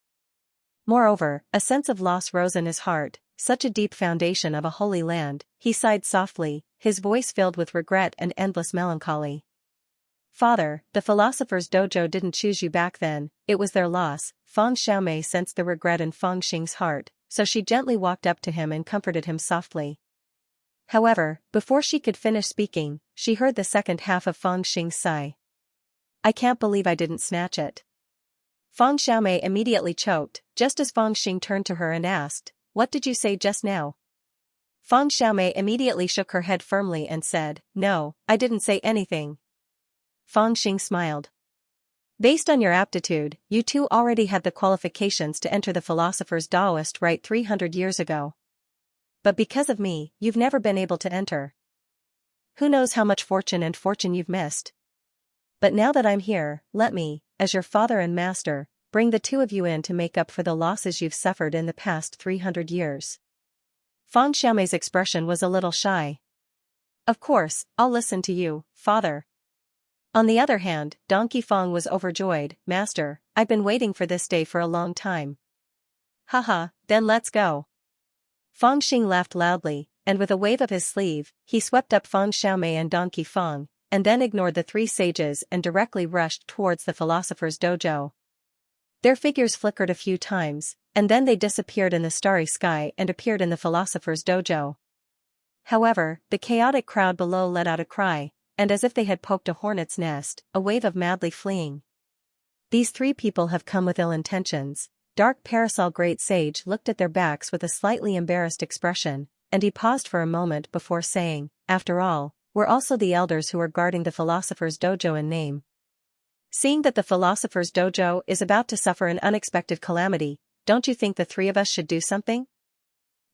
Speaker 1: Moreover, a sense of loss rose in his heart. Such a deep foundation of a holy land, he sighed softly, his voice filled with regret and endless melancholy. Father, the philosopher's dojo didn't choose you back then, it was their loss. Feng Xiaomei sensed the regret in Feng Xing's heart, so she gently walked up to him and comforted him softly. However, before she could finish speaking, she heard the second half of Feng Xing's sigh. I can't believe I didn't snatch it. Feng Xiaomei immediately choked, just as Feng Xing turned to her and asked, What did you say just now? Feng Xiaomei immediately shook her head firmly and said, No, I didn't say anything. Feng Xing smiled. Based on your aptitude, you two already had the qualifications to enter the philosopher's Taoist rite 300 years ago. But because of me, you've never been able to enter. Who knows how much fortune you've missed? But now that I'm here, let me, as your father and master, bring the two of you in to make up for the losses you've suffered in the past 300 years. Feng Xiaomei's expression was a little shy. Of course, I'll listen to you, father. On the other hand, Donkey Feng was overjoyed. Master, I've been waiting for this day for a long time. Haha, then let's go. Feng Xing laughed loudly, and with a wave of his sleeve, he swept up Feng Xiaomei and Donkey Feng, and then ignored the three sages and directly rushed towards the philosopher's dojo. Their figures flickered a few times, and then they disappeared in the starry sky and appeared in the philosopher's dojo. However, the chaotic crowd below let out a cry, and as if they had poked a hornet's nest, a wave of madly fleeing. These three people have come with ill intentions. Dark Parasol Great Sage looked at their backs with a slightly embarrassed expression, and he paused for a moment before saying, After all, we're also the elders who are guarding the philosopher's dojo in name. Seeing that the philosopher's dojo is about to suffer an unexpected calamity, don't you think the three of us should do something?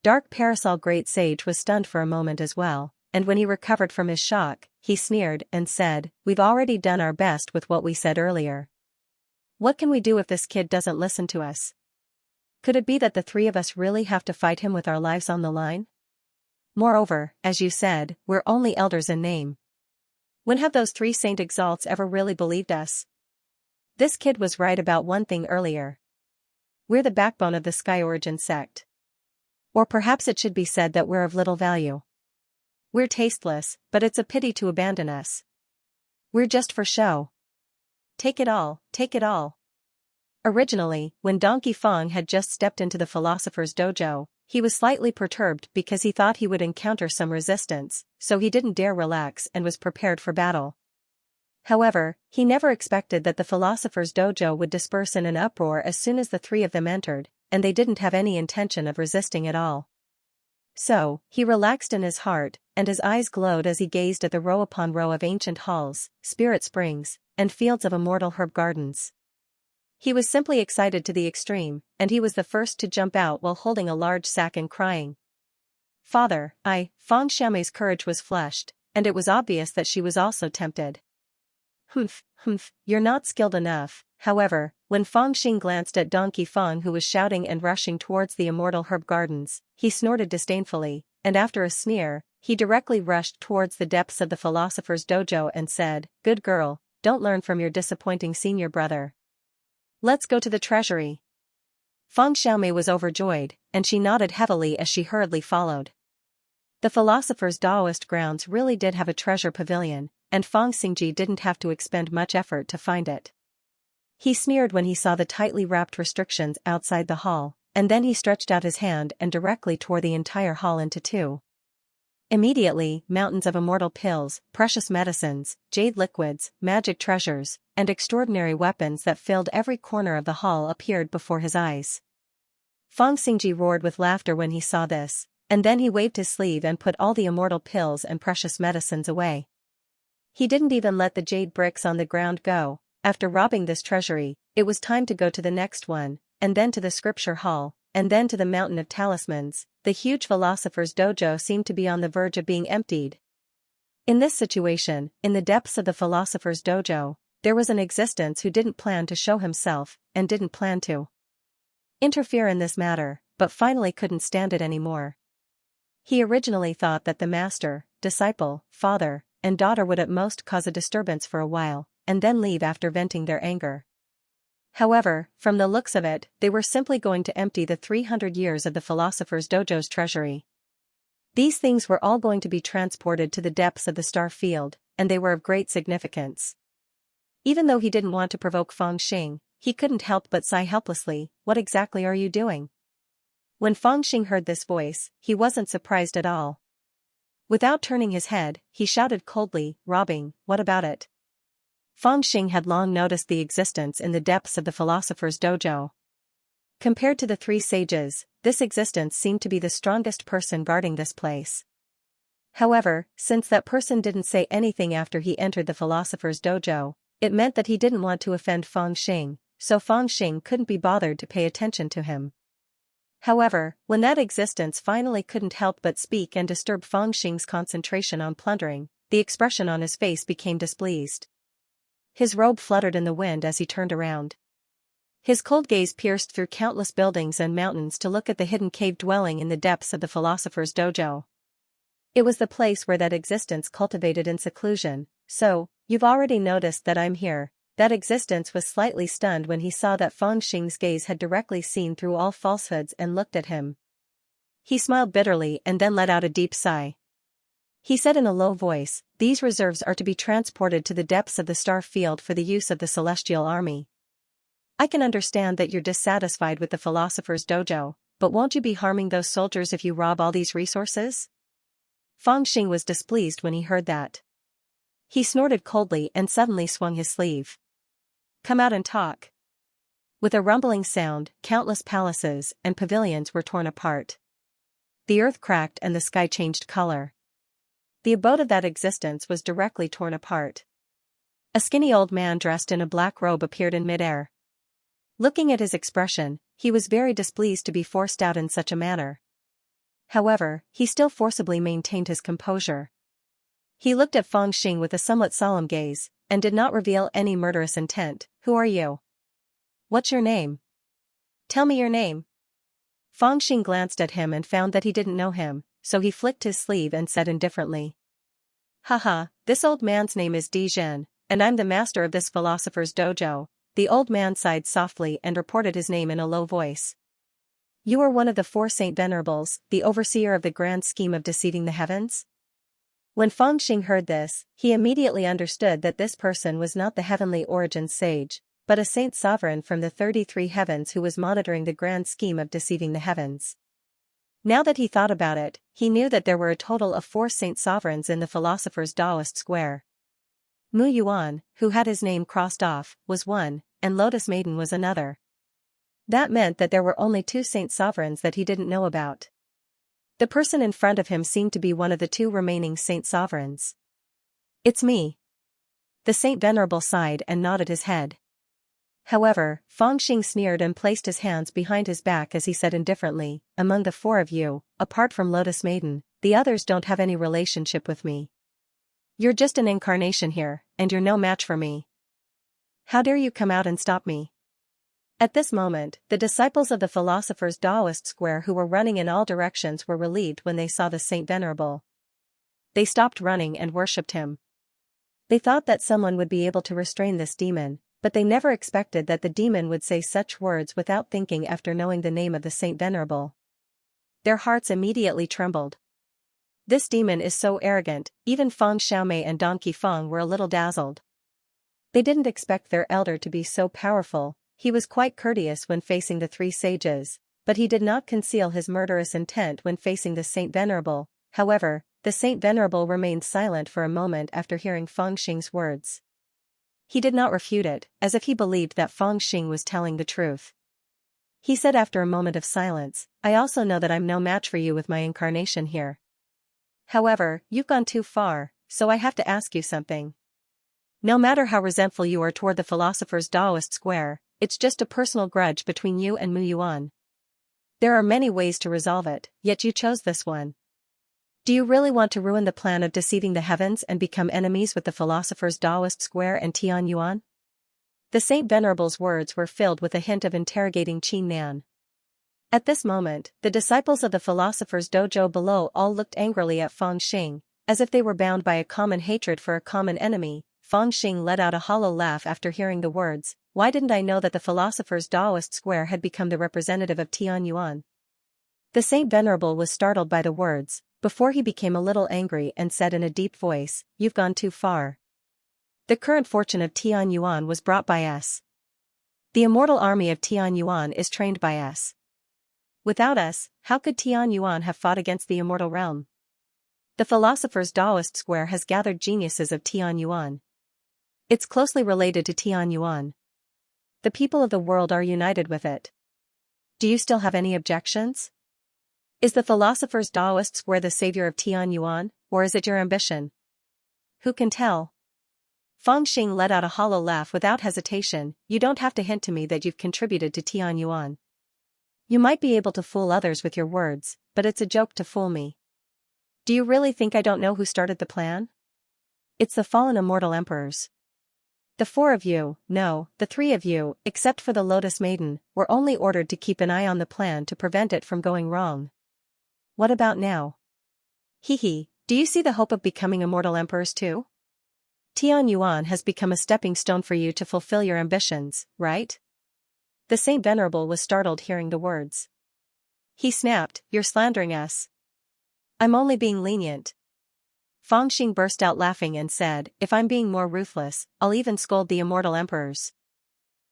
Speaker 1: Dark Parasol Great Sage was stunned for a moment as well, and when he recovered from his shock, he sneered and said, "We've already done our best with what we said earlier. What can we do if this kid doesn't listen to us? Could it be that the three of us really have to fight him with our lives on the line? Moreover, as you said, we're only elders in name. When have those three Saint Exalts ever really believed us? This kid was right about one thing earlier. We're the backbone of the Sky Origin sect. Or perhaps it should be said that we're of little value. We're tasteless, but it's a pity to abandon us. We're just for show. Take it all, take it all." Originally, when Donkey Fong had just stepped into the philosopher's dojo, he was slightly perturbed because he thought he would encounter some resistance, so he didn't dare relax and was prepared for battle. However, he never expected that the philosopher's dojo would disperse in an uproar as soon as the three of them entered, and they didn't have any intention of resisting at all. So, he relaxed in his heart, and his eyes glowed as he gazed at the row upon row of ancient halls, spirit springs, and fields of immortal herb gardens. He was simply excited to the extreme, and he was the first to jump out while holding a large sack and crying, "Father, Fong Xiaomei's courage was flushed, and it was obvious that she was also tempted. Humph, you're not skilled enough." However, when Fong Xing glanced at Donkey Fong, who was shouting and rushing towards the immortal herb gardens, he snorted disdainfully, and after a sneer, he directly rushed towards the depths of the philosopher's dojo and said, "Good girl, don't learn from your disappointing senior brother. Let's go to the treasury." Fong Xiaomei was overjoyed, and she nodded heavily as she hurriedly followed. The philosopher's Taoist grounds really did have a treasure pavilion, and Fong Xingji didn't have to expend much effort to find it. He sneered when he saw the tightly wrapped restrictions outside the hall, and then he stretched out his hand and directly tore the entire hall into two. Immediately, mountains of immortal pills, precious medicines, jade liquids, magic treasures, and extraordinary weapons that filled every corner of the hall appeared before his eyes. Fong Xingji roared with laughter when he saw this, and then he waved his sleeve and put all the immortal pills and precious medicines away. He didn't even let the jade bricks on the ground go. After robbing this treasury, it was time to go to the next one, and then to the scripture hall, and then to the mountain of talismans. The huge philosopher's dojo seemed to be on the verge of being emptied. In this situation, in the depths of the philosopher's dojo, there was an existence who didn't plan to show himself, and didn't plan to interfere in this matter, but finally couldn't stand it anymore. He originally thought that the master, disciple, father, and daughter would at most cause a disturbance for a while, and then leave after venting their anger. However, from the looks of it, they were simply going to empty the 300 years of the philosopher's dojo's treasury. These things were all going to be transported to the depths of the star field, and they were of great significance. Even though he didn't want to provoke Fong Xing, he couldn't help but sigh helplessly. "What exactly are you doing?" When Fong Xing heard this voice, he wasn't surprised at all. Without turning his head, he shouted coldly, "Robbing, what about it?" Fong Xing had long noticed the existence in the depths of the philosopher's dojo. Compared to the three sages, this existence seemed to be the strongest person guarding this place. However, since that person didn't say anything after he entered the philosopher's dojo, it meant that he didn't want to offend Fong Xing, so Fong Xing couldn't be bothered to pay attention to him. However, when that existence finally couldn't help but speak and disturb Fong Xing's concentration on plundering, the expression on his face became displeased. His robe fluttered in the wind as he turned around. His cold gaze pierced through countless buildings and mountains to look at the hidden cave dwelling in the depths of the philosopher's dojo. It was the place where that existence cultivated in seclusion. "So, you've already noticed that I'm here." That existence was slightly stunned when he saw that Fong Xing's gaze had directly seen through all falsehoods and looked at him. He smiled bitterly and then let out a deep sigh. He said in a low voice, "These reserves are to be transported to the depths of the star field for the use of the celestial army. I can understand that you're dissatisfied with the philosopher's dojo, but won't you be harming those soldiers if you rob all these resources?" Fong Xing was displeased when he heard that. He snorted coldly and suddenly swung his sleeve. "Come out and talk." With a rumbling sound, countless palaces and pavilions were torn apart. The earth cracked and the sky changed color. The abode of that existence was directly torn apart. A skinny old man dressed in a black robe appeared in midair. Looking at his expression, he was very displeased to be forced out in such a manner. However, he still forcibly maintained his composure. He looked at Fang Xing with a somewhat solemn gaze, and did not reveal any murderous intent. Who are you? What's your name? Tell me your name. Fang Xing glanced at him and found that he didn't know him, so he flicked his sleeve and said indifferently. Haha, this old man's name is Di Zhen, and I'm the master of this philosopher's dojo. The old man sighed softly and reported his name in a low voice. You are one of the 4 Saint Venerables, the overseer of the grand scheme of deceiving the heavens? When Fang Xing heard this, he immediately understood that this person was not the heavenly origins sage, but a saint sovereign from the 33 heavens who was monitoring the grand scheme of deceiving the heavens. Now that he thought about it, he knew that there were a total of 4 saint sovereigns in the philosopher's Taoist square. Mu Yuan, who had his name crossed off, was one, and Lotus Maiden was another. That meant that there were only 2 saint sovereigns that he didn't know about. The person in front of him seemed to be one of the 2 remaining saint sovereigns. It's me. The Saint Venerable sighed and nodded his head. However, Fang Xing sneered and placed his hands behind his back as he said indifferently, among the 4 of you, apart from Lotus Maiden, the others don't have any relationship with me. You're just an incarnation here, and you're no match for me. How dare you come out and stop me? At this moment, the disciples of the philosopher's Taoist square who were running in all directions were relieved when they saw the Saint Venerable. They stopped running and worshipped him. They thought that someone would be able to restrain this demon, but they never expected that the demon would say such words without thinking after knowing the name of the Saint Venerable. Their hearts immediately trembled. This demon is so arrogant, even Fang Xiaomei and Donkey Feng were a little dazzled. They didn't expect their elder to be so powerful. He was quite courteous when facing the 3 sages, but he did not conceal his murderous intent when facing the Saint Venerable. However, the Saint Venerable remained silent for a moment after hearing Fang Xing's words. He did not refute it, as if he believed that Fang Xing was telling the truth. He said after a moment of silence, I also know that I'm no match for you with my incarnation here. However, you've gone too far, so I have to ask you something. No matter how resentful you are toward the philosopher's Taoist square, it's just a personal grudge between you and Mu Yuan. There are many ways to resolve it, yet you chose this one. Do you really want to ruin the plan of deceiving the heavens and become enemies with the philosopher's Taoist square and Tian Yuan? The Saint Venerable's words were filled with a hint of interrogating Qin Nan. At this moment, the disciples of the philosopher's dojo below all looked angrily at Fang Xing, as if they were bound by a common hatred for a common enemy. Fang Xing let out a hollow laugh after hearing the words, why didn't I know that the philosopher's Taoist square had become the representative of Tian Yuan? The Saint Venerable was startled by the words, before he became a little angry and said in a deep voice, you've gone too far. The current fortune of Tian Yuan was brought by us. The immortal army of Tian Yuan is trained by us. Without us, how could Tian Yuan have fought against the immortal realm? The philosopher's Taoist square has gathered geniuses of Tian Yuan. It's closely related to Tian Yuan. The people of the world are united with it. Do you still have any objections? Is the philosopher's Taoist square the savior of Tian Yuan, or is it your ambition? Who can tell? Fang Xing let out a hollow laugh without hesitation. You don't have to hint to me that you've contributed to Tian Yuan. You might be able to fool others with your words, but it's a joke to fool me. Do you really think I don't know who started the plan? It's the fallen immortal emperors. The 4 of you, no, the 3 of you, except for the Lotus Maiden, were only ordered to keep an eye on the plan to prevent it from going wrong. What about now? Hee, do you see the hope of becoming immortal emperors too? Tian Yuan has become a stepping stone for you to fulfill your ambitions, right? The Saint Venerable was startled hearing the words. He snapped, you're slandering us. I'm only being lenient. Fang Xing burst out laughing and said, if I'm being more ruthless, I'll even scold the immortal emperors.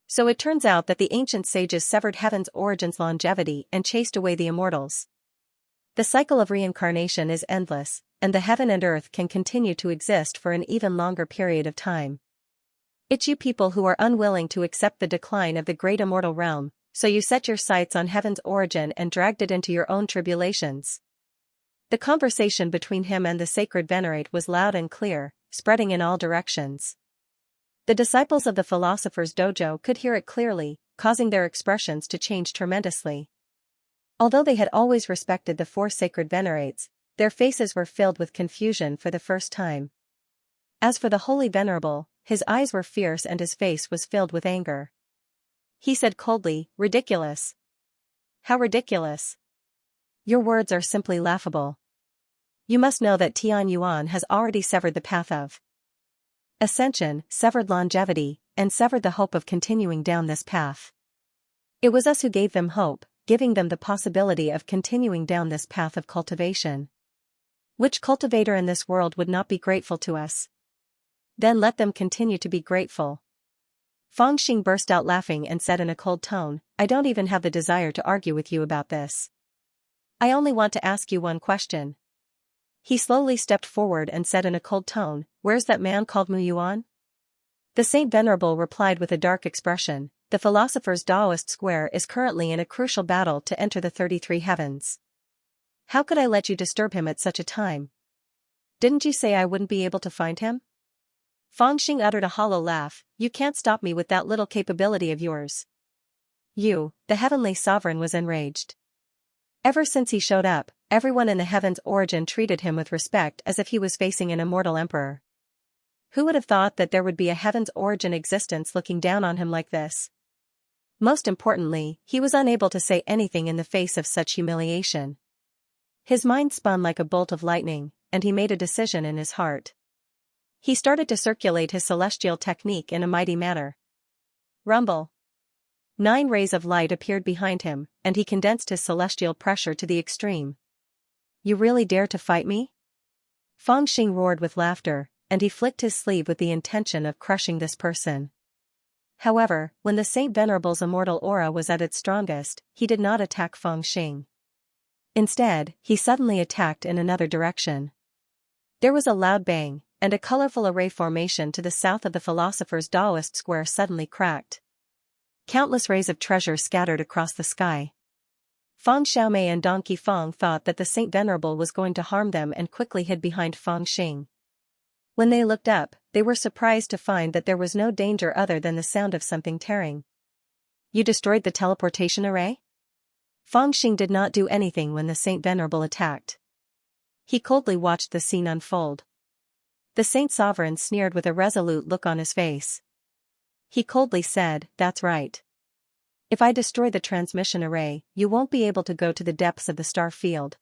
Speaker 1: So it turns out that the ancient sages severed heaven's origin's longevity and chased away the immortals. The cycle of reincarnation is endless, and the heaven and earth can continue to exist for an even longer period of time. It's you people who are unwilling to accept the decline of the great immortal realm, so you set your sights on heaven's origin and dragged it into your own tribulations. The conversation between him and the sacred venerate was loud and clear, spreading in all directions. The disciples of the philosopher's dojo could hear it clearly, causing their expressions to change tremendously. Although they had always respected the 4 sacred venerates, their faces were filled with confusion for the first time. As for the holy venerable, his eyes were fierce and his face was filled with anger. He said coldly, "Ridiculous. How ridiculous. Your words are simply laughable. You must know that Tian Yuan has already severed the path of ascension, severed longevity, and severed the hope of continuing down this path. It was us who gave them hope, giving them the possibility of continuing down this path of cultivation. Which cultivator in this world would not be grateful to us? Then let them continue to be grateful." Fang Xing burst out laughing and said in a cold tone, "I don't even have the desire to argue with you about this. I only want to ask you one question." He slowly stepped forward and said in a cold tone, "Where's that man called Mu Yuan?" The Saint Venerable replied with a dark expression, "The philosopher's Taoist square is currently in a crucial battle to enter the 33 heavens. How could I let you disturb him at such a time? Didn't you say I wouldn't be able to find him?" Fang Xing uttered a hollow laugh, "You can't stop me with that little capability of yours." The heavenly sovereign was enraged. Ever since he showed up, everyone in the heaven's origin treated him with respect as if he was facing an immortal emperor. Who would have thought that there would be a heaven's origin existence looking down on him like this? Most importantly, he was unable to say anything in the face of such humiliation. His mind spun like a bolt of lightning, and he made a decision in his heart. He started to circulate his celestial technique in a mighty manner. Rumble. 9 rays of light appeared behind him, and he condensed his celestial pressure to the extreme. "You really dare to fight me?" Fang Xing roared with laughter, and he flicked his sleeve with the intention of crushing this person. However, when the Saint Venerable's immortal aura was at its strongest, he did not attack Fang Xing. Instead, he suddenly attacked in another direction. There was a loud bang, and a colorful array formation to the south of the philosopher's Taoist square suddenly cracked. Countless rays of treasure scattered across the sky. Fang Xiaomei and Don Qifeng thought that the Saint Venerable was going to harm them and quickly hid behind Fang Xing. When they looked up, they were surprised to find that there was no danger other than the sound of something tearing. "You destroyed the teleportation array?" Fang Xing did not do anything when the Saint Venerable attacked. He coldly watched the scene unfold. The Saint Sovereign sneered with a resolute look on his face. He coldly said, "That's right. If I destroy the transmission array, you won't be able to go to the depths of the star field.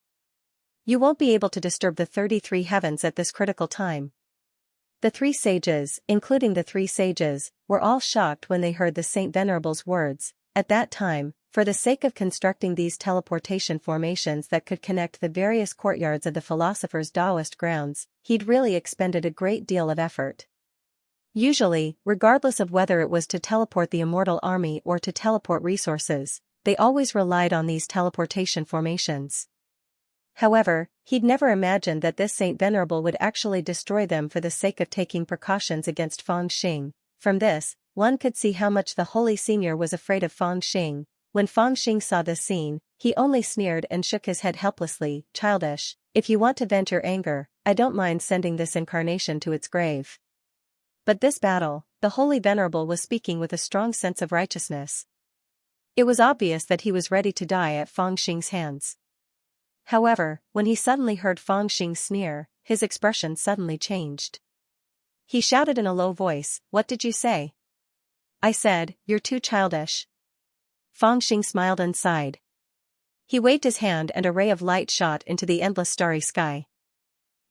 Speaker 1: You won't be able to disturb the 33 heavens at this critical time." The 3 sages, including the 3 sages, were all shocked when they heard the Saint Venerable's words. At that time, for the sake of constructing these teleportation formations that could connect the various courtyards of the philosopher's Taoist grounds, he'd really expended a great deal of effort. Usually, regardless of whether it was to teleport the immortal army or to teleport resources, they always relied on these teleportation formations. However, he'd never imagined that this Saint Venerable would actually destroy them for the sake of taking precautions against Fang Xing. From this, one could see how much the Holy Senior was afraid of Fang Xing. When Fang Xing saw this scene, he only sneered and shook his head helplessly. "Childish, if you want to vent your anger, I don't mind sending this incarnation to its grave." But this battle, the Holy Venerable was speaking with a strong sense of righteousness. It was obvious that he was ready to die at Fang Xing's hands. However, when he suddenly heard Fang Xing sneer, his expression suddenly changed. He shouted in a low voice, "What did you say?" "I said, you're too childish." Fang Xing smiled and sighed. He waved his hand and a ray of light shot into the endless starry sky.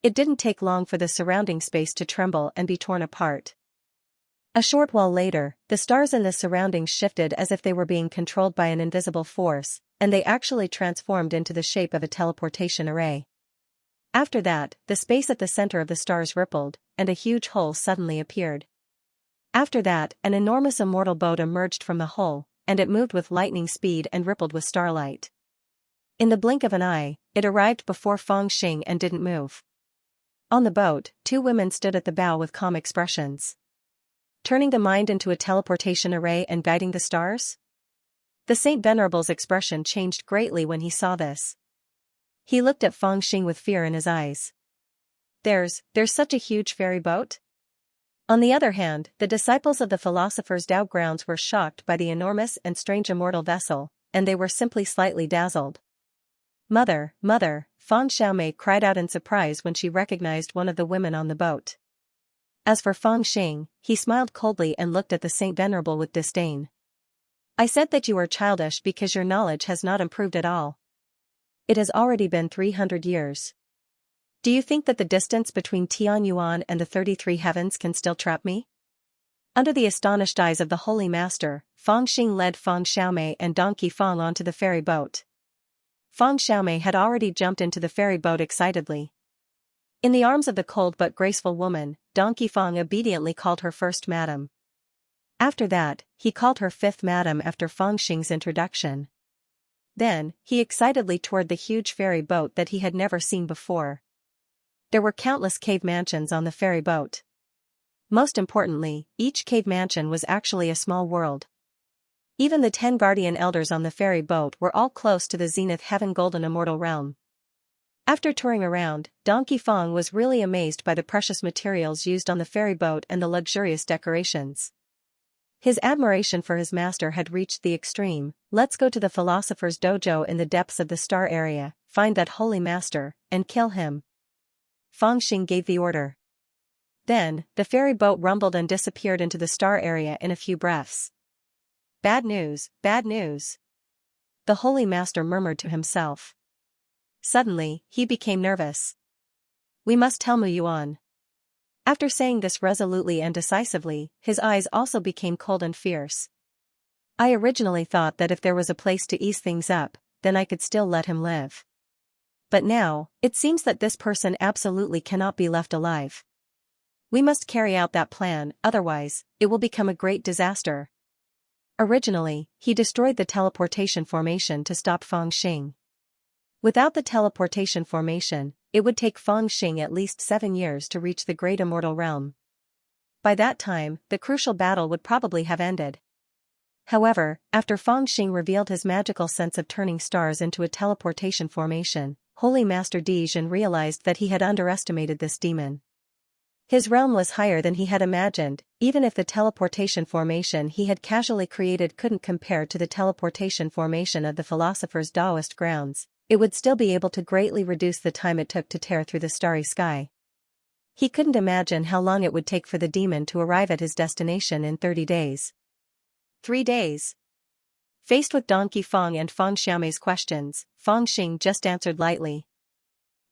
Speaker 1: It didn't take long for the surrounding space to tremble and be torn apart. A short while later, the stars in the surroundings shifted as if they were being controlled by an invisible force, and they actually transformed into the shape of a teleportation array. After that, the space at the center of the stars rippled, and a huge hole suddenly appeared. After that, an enormous immortal boat emerged from the hole, and it moved with lightning speed and rippled with starlight. In the blink of an eye, it arrived before Fang Xing and didn't move. On the boat, 2 women stood at the bow with calm expressions. Turning the mind into a teleportation array and guiding the stars? The Saint Venerable's expression changed greatly when he saw this. He looked at Fang Xing with fear in his eyes. There's such a huge ferry boat? On the other hand, the disciples of the philosopher's Tao grounds were shocked by the enormous and strange immortal vessel, and they were simply slightly dazzled. Mother, Fang Xiaomei cried out in surprise when she recognized one of the women on the boat. As for Feng Xing, he smiled coldly and looked at the Saint Venerable with disdain. I said that you are childish because your knowledge has not improved at all. It has already been 300 years. Do you think that the distance between Tianyuan and the 33 heavens can still trap me? Under the astonished eyes of the Holy Master, Feng Xing led Feng Xiaomei and Donkey Feng onto the ferry boat. Feng Xiaomei had already jumped into the ferry boat excitedly. In the arms of the cold but graceful woman, Donkey Feng obediently called her first madam. After that, he called her fifth madam after Feng Xing's introduction. Then, he excitedly toured the huge ferry boat that he had never seen before. There were countless cave mansions on the ferry boat. Most importantly, each cave mansion was actually a small world. Even the 10 guardian elders on the ferry boat were all close to the zenith heaven golden immortal realm. After touring around, Donkey Feng was really amazed by the precious materials used on the ferry boat and the luxurious decorations. His admiration for his master had reached the extreme. Let's go to the philosopher's dojo in the depths of the star area, find that holy master, and kill him. Feng Xing gave the order. Then, the ferry boat rumbled and disappeared into the star area in a few breaths. Bad news, bad news. The holy master murmured to himself. Suddenly, he became nervous. We must tell Mu Yuan. After saying this resolutely and decisively, his eyes also became cold and fierce. I originally thought that if there was a place to ease things up, then I could still let him live. But now, it seems that this person absolutely cannot be left alive. We must carry out that plan, otherwise, it will become a great disaster. Originally, he destroyed the teleportation formation to stop Feng Xing. Without the teleportation formation, it would take Feng Xing at least 7 years to reach the great immortal realm. By that time, the crucial battle would probably have ended. However, after Feng Xing revealed his magical sense of turning stars into a teleportation formation, Holy Master Dijin realized that he had underestimated this demon. His realm was higher than he had imagined, even if the teleportation formation he had casually created couldn't compare to the teleportation formation of the philosopher's Taoist grounds. It would still be able to greatly reduce the time it took to tear through the starry sky. He couldn't imagine how long it would take for the demon to arrive at his destination in 30 days. 3 days. Faced with Donkey Feng and Feng Xiaomei's questions, Feng Xing just answered lightly.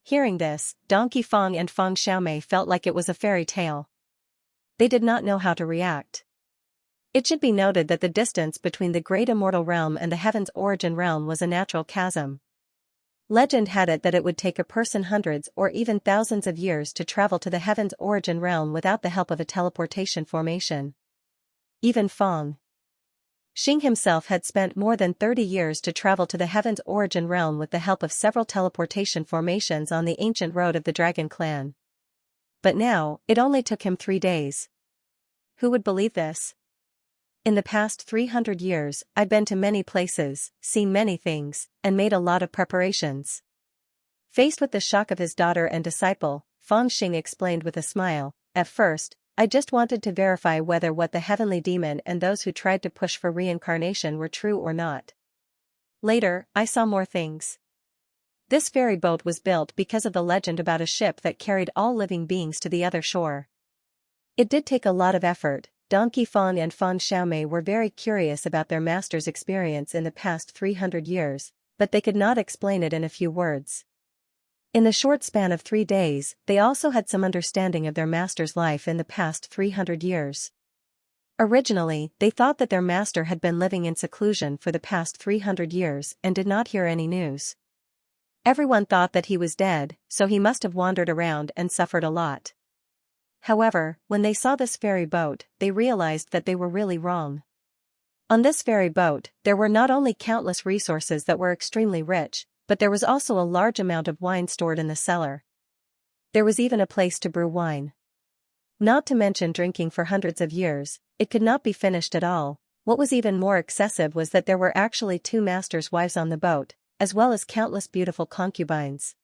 Speaker 1: Hearing this, Donkey Feng and Feng Xiaomei felt like it was a fairy tale. They did not know how to react. It should be noted that the distance between the great immortal realm and the heaven's origin realm was a natural chasm. Legend had it that it would take a person hundreds or even thousands of years to travel to the heaven's origin realm without the help of a teleportation formation. Even Feng Xing himself had spent more than 30 years to travel to the heaven's origin realm with the help of several teleportation formations on the ancient road of the Dragon Clan. But now, it only took him 3 days. Who would believe this? In the past 300 years, I've been to many places, seen many things, and made a lot of preparations. Faced with the shock of his daughter and disciple, Feng Xing explained with a smile, at first, I just wanted to verify whether what the heavenly demon and those who tried to push for reincarnation were true or not. Later, I saw more things. This ferry boat was built because of the legend about a ship that carried all living beings to the other shore. It did take a lot of effort. Donkey Feng and Feng Xiaomei were very curious about their master's experience in the past 300 years, but they could not explain it in a few words. In the short span of 3 days, they also had some understanding of their master's life in the past 300 years. Originally, they thought that their master had been living in seclusion for the past 300 years and did not hear any news. Everyone thought that he was dead, so he must have wandered around and suffered a lot. However, when they saw this ferry boat, they realized that they were really wrong. On this ferry boat, there were not only countless resources that were extremely rich, but there was also a large amount of wine stored in the cellar. There was even a place to brew wine. Not to mention drinking for hundreds of years, it could not be finished at all. What was even more excessive was that there were actually 2 masters' wives on the boat, as well as countless beautiful concubines.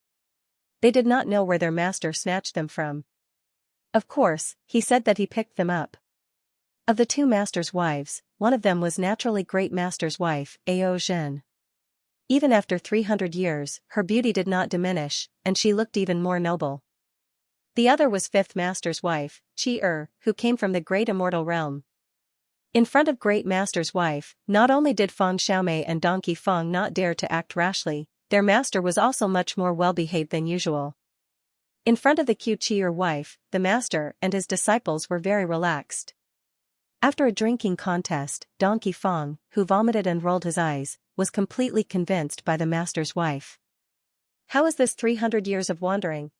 Speaker 1: They did not know where their master snatched them from. Of course, he said that he picked them up. Of the 2 masters' wives, one of them was naturally great master's wife, Ao Zhen. Even after 300 years, her beauty did not diminish, and she looked even more noble. The other was fifth master's wife, Qi who came from the great immortal realm. In front of great master's wife, not only did Feng Xiaomei and Donkey Feng not dare to act rashly, their master was also much more well-behaved than usual. In front of the Qi wife, the master and his disciples were very relaxed. After a drinking contest, Donkey Feng, who vomited and rolled his eyes, was completely convinced by the master's wife. How is this 300 years of wandering?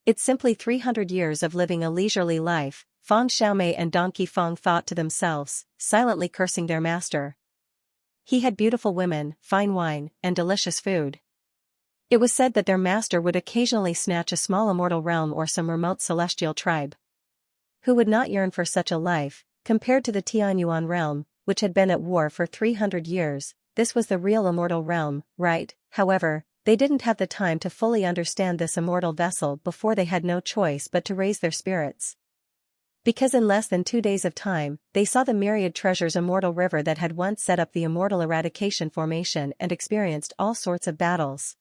Speaker 1: It's simply 300 years of living a leisurely life, Feng Xiaomei and Donkey Feng thought to themselves, silently cursing their master. He had beautiful women, fine wine, and delicious food. It was said that their master would occasionally snatch a small immortal realm or some remote celestial tribe. Who would not yearn for such a life? Compared to the Tianyuan realm, which had been at war for 300 years, this was the real immortal realm, right? However, they didn't have the time to fully understand this immortal vessel before they had no choice but to raise their spirits. Because in less than 2 days of time, they saw the myriad treasures immortal river that had once set up the immortal eradication formation and experienced all sorts of battles.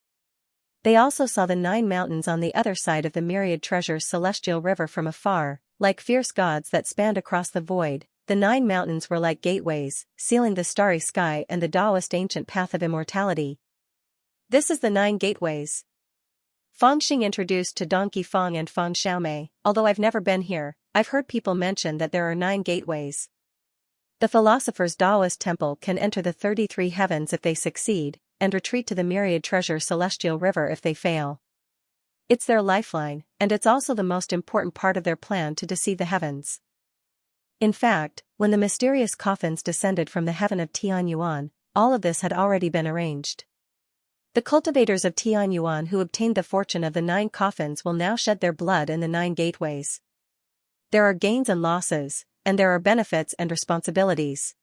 Speaker 1: They also saw the 9 mountains on the other side of the myriad treasures celestial river from afar. Like fierce gods that spanned across the void, the 9 mountains were like gateways, sealing the starry sky and the Taoist ancient path of immortality. This is the 9 gateways. Feng Xing introduced to Donkey Feng and Feng Xiaomei. Although I've never been here, I've heard people mention that there are 9 gateways. The philosopher's Taoist temple can enter the 33 heavens if they succeed, and retreat to the myriad treasure celestial river if they fail. It's their lifeline, and it's also the most important part of their plan to deceive the heavens. In fact, when the mysterious coffins descended from the heaven of Tianyuan, all of this had already been arranged. The cultivators of Tianyuan who obtained the fortune of the 9 coffins will now shed their blood in the 9 gateways. There are gains and losses, and there are benefits and responsibilities.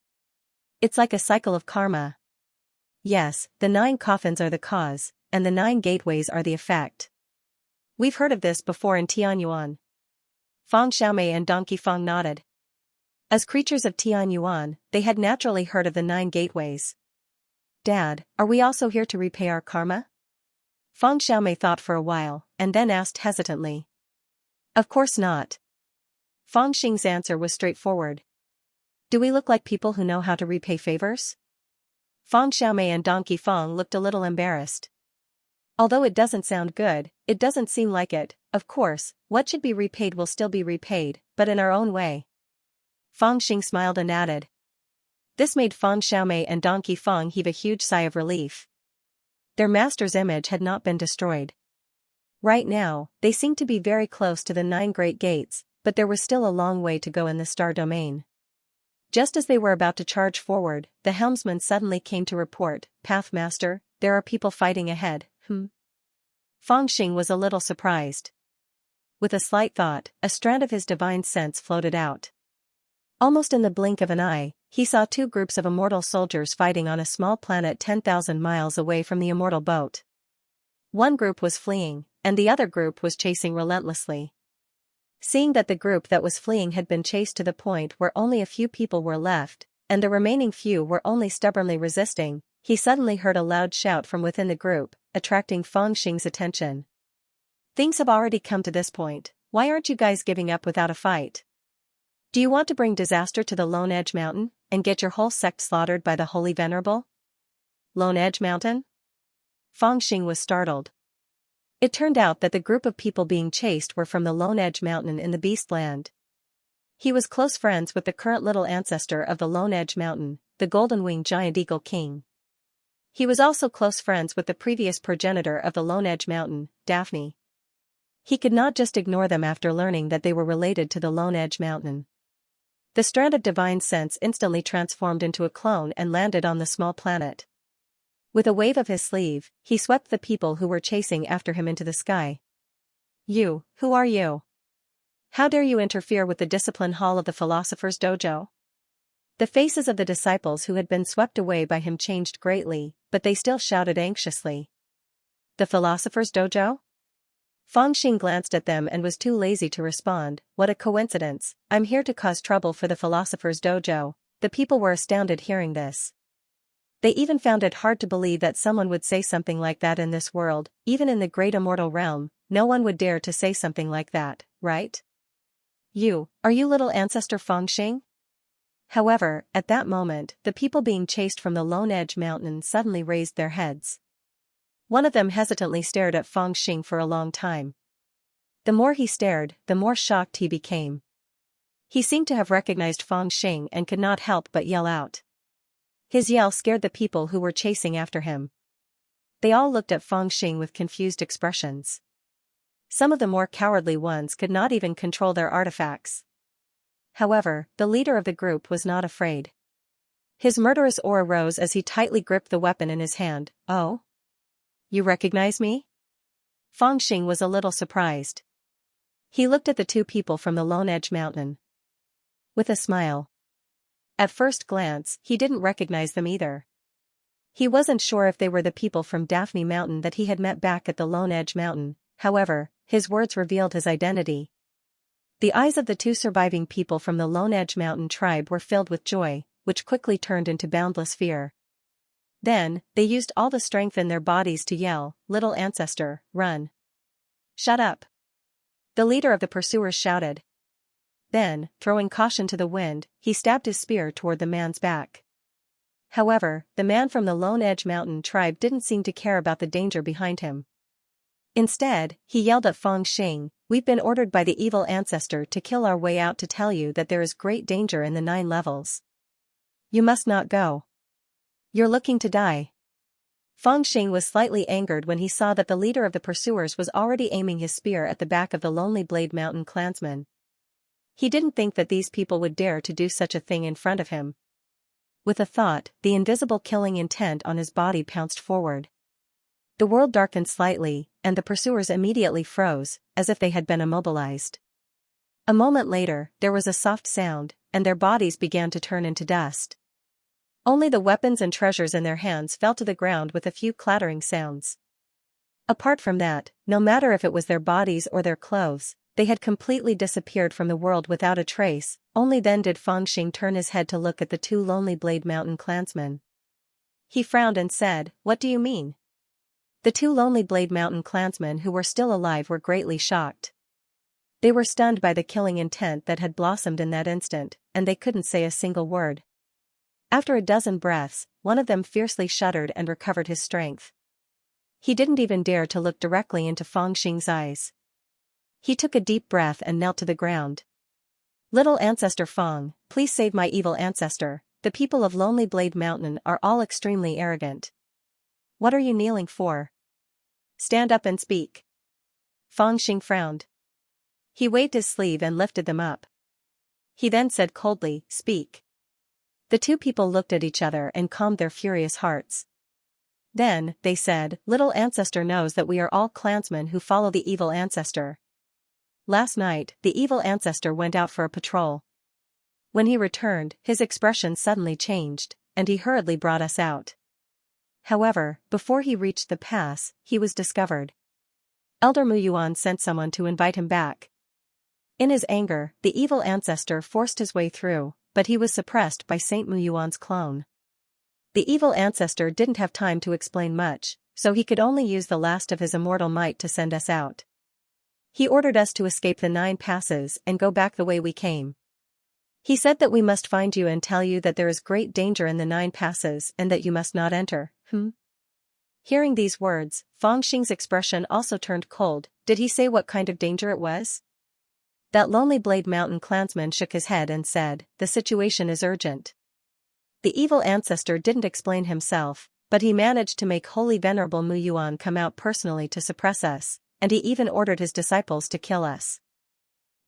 Speaker 1: It's like a cycle of karma. Yes, the 9 coffins are the cause, and the 9 gateways are the effect. We've heard of this before in Tianyuan. Feng Xiaomei and Donkey Feng nodded. As creatures of Tianyuan, they had naturally heard of the 9 gateways. Dad, are we also here to repay our karma? Feng Xiaomei thought for a while, and then asked hesitantly. Of course not. Feng Xing's answer was straightforward. Do we look like people who know how to repay favors? Feng Xiaomei and Donkey Feng looked a little embarrassed. Although it doesn't sound good, it doesn't seem like it. Of course, what should be repaid will still be repaid, but in our own way. Feng Xing smiled and added. This made Feng Xiaomei and Donkey Feng heave a huge sigh of relief. Their master's image had not been destroyed. Right now, they seemed to be very close to the 9 great gates, but there was still a long way to go in the star domain. Just as they were about to charge forward, the helmsman suddenly came to report, Pathmaster, there are people fighting ahead. Feng Xing was a little surprised. With a slight thought, a strand of his divine sense floated out. Almost in the blink of an eye, he saw 2 groups of immortal soldiers fighting on a small planet 10,000 miles away from the immortal boat. One group was fleeing, and the other group was chasing relentlessly. Seeing that the group that was fleeing had been chased to the point where only a few people were left, and the remaining few were only stubbornly resisting, he suddenly heard a loud shout from within the group, attracting Feng Xing's attention. Things have already come to this point, why aren't you guys giving up without a fight? Do you want to bring disaster to the Lone Edge Mountain, and get your whole sect slaughtered by the Holy Venerable? Lone Edge Mountain? Feng Xing was startled. It turned out that the group of people being chased were from the Lone Edge Mountain in the Beastland. He was close friends with the current little ancestor of the Lone Edge Mountain, the Golden-Winged Giant Eagle King. He was also close friends with the previous progenitor of the Lone Edge Mountain, Daphne. He could not just ignore them after learning that they were related to the Lone Edge Mountain. The strand of divine sense instantly transformed into a clone and landed on the small planet. With a wave of his sleeve, he swept the people who were chasing after him into the sky. You, who are you? How dare you interfere with the discipline hall of the Philosopher's Dojo? The faces of the disciples who had been swept away by him changed greatly, but they still shouted anxiously. The Philosopher's Dojo? Feng Xing glanced at them and was too lazy to respond. What a coincidence, I'm here to cause trouble for the Philosopher's Dojo. The people were astounded hearing this. They even found it hard to believe that someone would say something like that in this world, even in the great immortal realm, no one would dare to say something like that, right? Are you little ancestor Fangxing? However, at that moment, the people being chased from the Lone Edge Mountain suddenly raised their heads. One of them hesitantly stared at Fangxing for a long time. The more he stared, the more shocked he became. He seemed to have recognized Fangxing and could not help but yell out. His yell scared the people who were chasing after him. They all looked at Fangxing with confused expressions. Some of the more cowardly ones could not even control their artifacts. However, the leader of the group was not afraid. His murderous aura rose as he tightly gripped the weapon in his hand. Oh? You recognize me? Fangxing was a little surprised. He looked at the two people from the Lone Edge Mountain with a smile. At first glance, he didn't recognize them either. He wasn't sure if they were the people from Daphne Mountain that he had met back at the Lone Edge Mountain. However, his words revealed his identity. The eyes of the two surviving people from the Lone Edge Mountain tribe were filled with joy, which quickly turned into boundless fear. Then, they used all the strength in their bodies to yell, "Little ancestor, run!" "Shut up!" the leader of the pursuers shouted. Then, throwing caution to the wind, he stabbed his spear toward the man's back. However, the man from the Lone Edge Mountain tribe didn't seem to care about the danger behind him. Instead, he yelled at Fangxing, "We've been ordered by the evil ancestor to kill our way out to tell you that there is great danger in the 9 levels. You must not go. You're looking to die." Fangxing was slightly angered when he saw that the leader of the pursuers was already aiming his spear at the back of the Lonely Blade Mountain clansman. He didn't think that these people would dare to do such a thing in front of him. With a thought, the invisible killing intent on his body pounced forward. The world darkened slightly, and the pursuers immediately froze, as if they had been immobilized. A moment later, there was a soft sound, and their bodies began to turn into dust. Only the weapons and treasures in their hands fell to the ground with a few clattering sounds. Apart from that, no matter if it was their bodies or their clothes, they had completely disappeared from the world without a trace. Only then did Fangxing turn his head to look at the two Lonely Blade Mountain clansmen. He frowned and said, "What do you mean?" The two Lonely Blade Mountain clansmen who were still alive were greatly shocked. They were stunned by the killing intent that had blossomed in that instant, and they couldn't say a single word. After a dozen breaths, one of them fiercely shuddered and recovered his strength. He didn't even dare to look directly into Fangxing's eyes. He took a deep breath and knelt to the ground. "Little ancestor Fang, please save my evil ancestor. The people of Lonely Blade Mountain are all extremely arrogant." "What are you kneeling for? Stand up and speak." Fangxing frowned. He waved his sleeve and lifted them up. He then said coldly, "Speak." The two people looked at each other and calmed their furious hearts. Then, they said, "Little ancestor knows that we are all clansmen who follow the evil ancestor. Last night, the evil ancestor went out for a patrol. When he returned, his expression suddenly changed, and he hurriedly brought us out. However, before he reached the pass, he was discovered. Elder Muyuan sent someone to invite him back. In his anger, the evil ancestor forced his way through, but he was suppressed by Saint Muyuan's clone. The evil ancestor didn't have time to explain much, so he could only use the last of his immortal might to send us out. He ordered us to escape the 9 passes and go back the way we came. He said that we must find you and tell you that there is great danger in the 9 passes and that you must not enter. Hearing these words, Fangxing's expression also turned cold. Did he say what kind of danger it was? That Lonely Blade Mountain clansman shook his head and said, "The situation is urgent." The evil ancestor didn't explain himself, but he managed to make Holy Venerable Muyuan come out personally to suppress us, and he even ordered his disciples to kill us.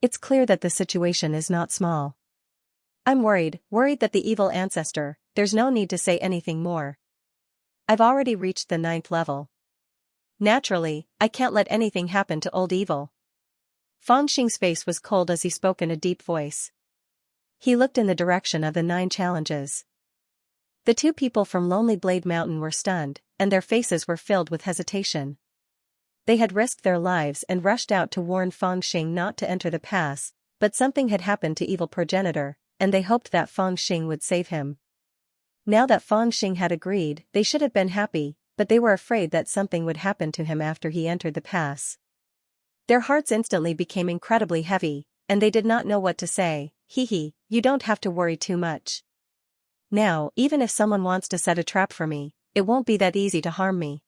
Speaker 1: It's clear that the situation is not small. I'm worried that the evil ancestor, there's no need to say anything more. I've already reached the 9th level. Naturally, I can't let anything happen to old evil. Fangxing's face was cold as he spoke in a deep voice. He looked in the direction of the 9 challenges. The two people from Lonely Blade Mountain were stunned, and their faces were filled with hesitation. They had risked their lives and rushed out to warn Fangxing not to enter the pass, but something had happened to evil progenitor, and they hoped that Fangxing would save him. Now that Fangxing had agreed, they should have been happy, but they were afraid that something would happen to him after he entered the pass. Their hearts instantly became incredibly heavy, and they did not know what to say. Hee, you don't have to worry too much. Now, even if someone wants to set a trap for me, it won't be that easy to harm me.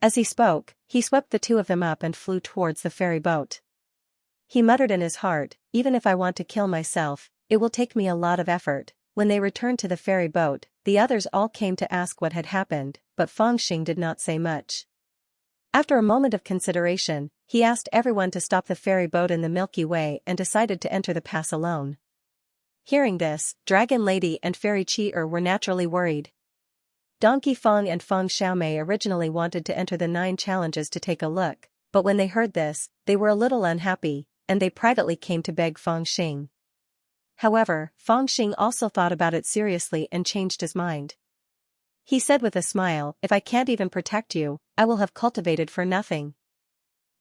Speaker 1: As he spoke, he swept the two of them up and flew towards the ferry boat. He muttered in his heart, even if I want to kill myself, it will take me a lot of effort. When they returned to the ferry boat, the others all came to ask what had happened, but Fangxing did not say much. After a moment of consideration, he asked everyone to stop the ferry boat in the Milky Way and decided to enter the pass alone. Hearing this, Dragon Lady and Fairy Chi-Er were naturally worried. Donkey Fong and Feng Xiaomei originally wanted to enter the 9 challenges to take a look, but when they heard this, they were a little unhappy, and they privately came to beg Fangxing. However, Fangxing also thought about it seriously and changed his mind. He said with a smile, if I can't even protect you, I will have cultivated for nothing.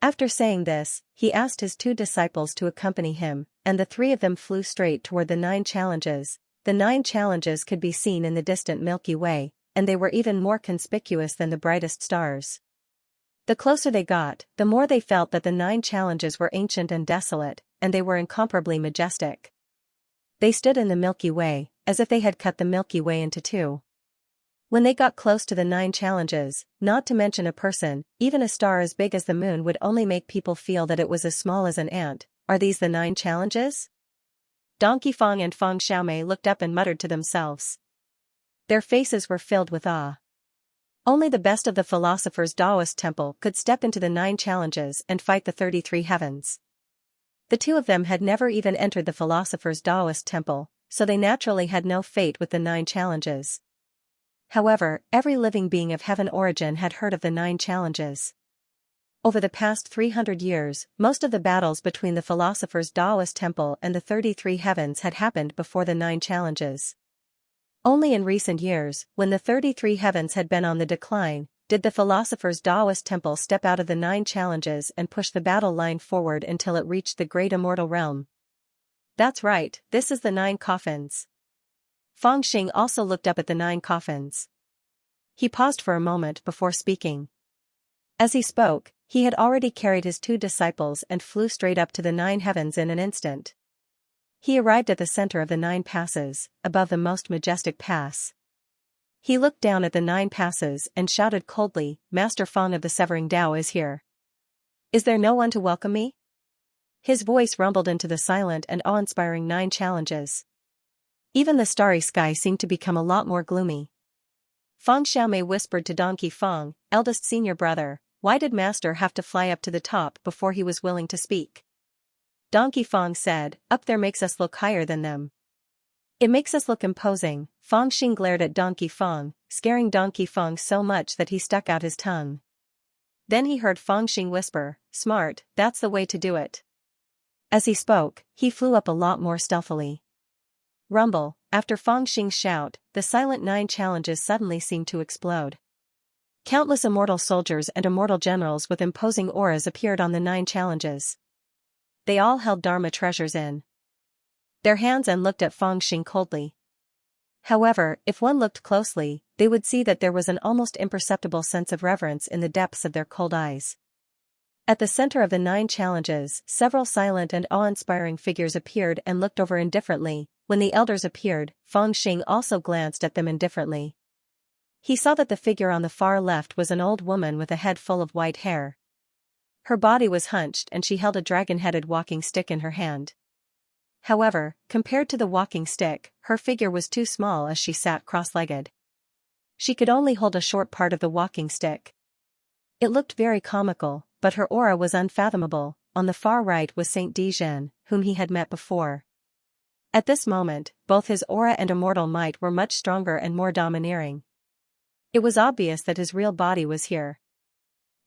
Speaker 1: After saying this, he asked his 2 disciples to accompany him, and the 3 of them flew straight toward the 9 challenges. The 9 challenges could be seen in the distant Milky Way, and they were even more conspicuous than the brightest stars. The closer they got, the more they felt that the 9 challenges were ancient and desolate, and they were incomparably majestic. They stood in the Milky Way, as if they had cut the Milky Way into 2. When they got close to the 9 challenges, not to mention a person, even a star as big as the moon would only make people feel that it was as small as an ant. Are these the 9 challenges? Donkey Fong and Feng Xiaomei looked up and muttered to themselves. Their faces were filled with awe. Only the best of the Philosopher's Taoist temple could step into the 9 challenges and fight the 33 heavens. The 2 of them had never even entered the Philosopher's Taoist temple, so they naturally had no fate with the 9 challenges. However, every living being of heaven origin had heard of the 9 challenges. Over the past 300 years, most of the battles between the Philosopher's Taoist temple and the 33 heavens had happened before the 9 challenges. Only in recent years, when the 33 heavens had been on the decline, did the Philosopher's Taoist temple step out of the 9 challenges and push the battle line forward until it reached the great immortal realm. That's right, this is the 9 coffins. Fangxing also looked up at the 9 coffins. He paused for a moment before speaking. As he spoke, he had already carried his 2 disciples and flew straight up to the 9 heavens in an instant. He arrived at the center of the 9 passes, above the most majestic pass. He looked down at the 9 passes and shouted coldly, Master Fong of the Severing Tao is here. Is there no one to welcome me? His voice rumbled into the silent and awe-inspiring 9 challenges. Even the starry sky seemed to become a lot more gloomy. Feng Xiaomei whispered to Donkey Fong, eldest senior brother, why did Master have to fly up to the top before he was willing to speak? Donkey Fong said, up there makes us look higher than them. It makes us look imposing. Fangxing glared at Donkey Fong, scaring Donkey Fong so much that he stuck out his tongue. Then he heard Fangxing whisper, smart, that's the way to do it. As he spoke, he flew up a lot more stealthily. Rumble, after Fangxing's shout, the silent 9 challenges suddenly seemed to explode. Countless immortal soldiers and immortal generals with imposing auras appeared on the 9 challenges. They all held Dharma treasures in their hands and looked at Fangxing coldly. However, if one looked closely, they would see that there was an almost imperceptible sense of reverence in the depths of their cold eyes. At the center of the 9 challenges, several silent and awe-inspiring figures appeared and looked over indifferently. When the elders appeared, Fangxing also glanced at them indifferently. He saw that the figure on the far left was an old woman with a head full of white hair. Her body was hunched and she held a dragon-headed walking stick in her hand. However, compared to the walking stick, her figure was too small as she sat cross-legged. She could only hold a short part of the walking stick. It looked very comical, but her aura was unfathomable. On the far right was Saint Dezhen, whom he had met before. At this moment, both his aura and immortal might were much stronger and more domineering. It was obvious that his real body was here.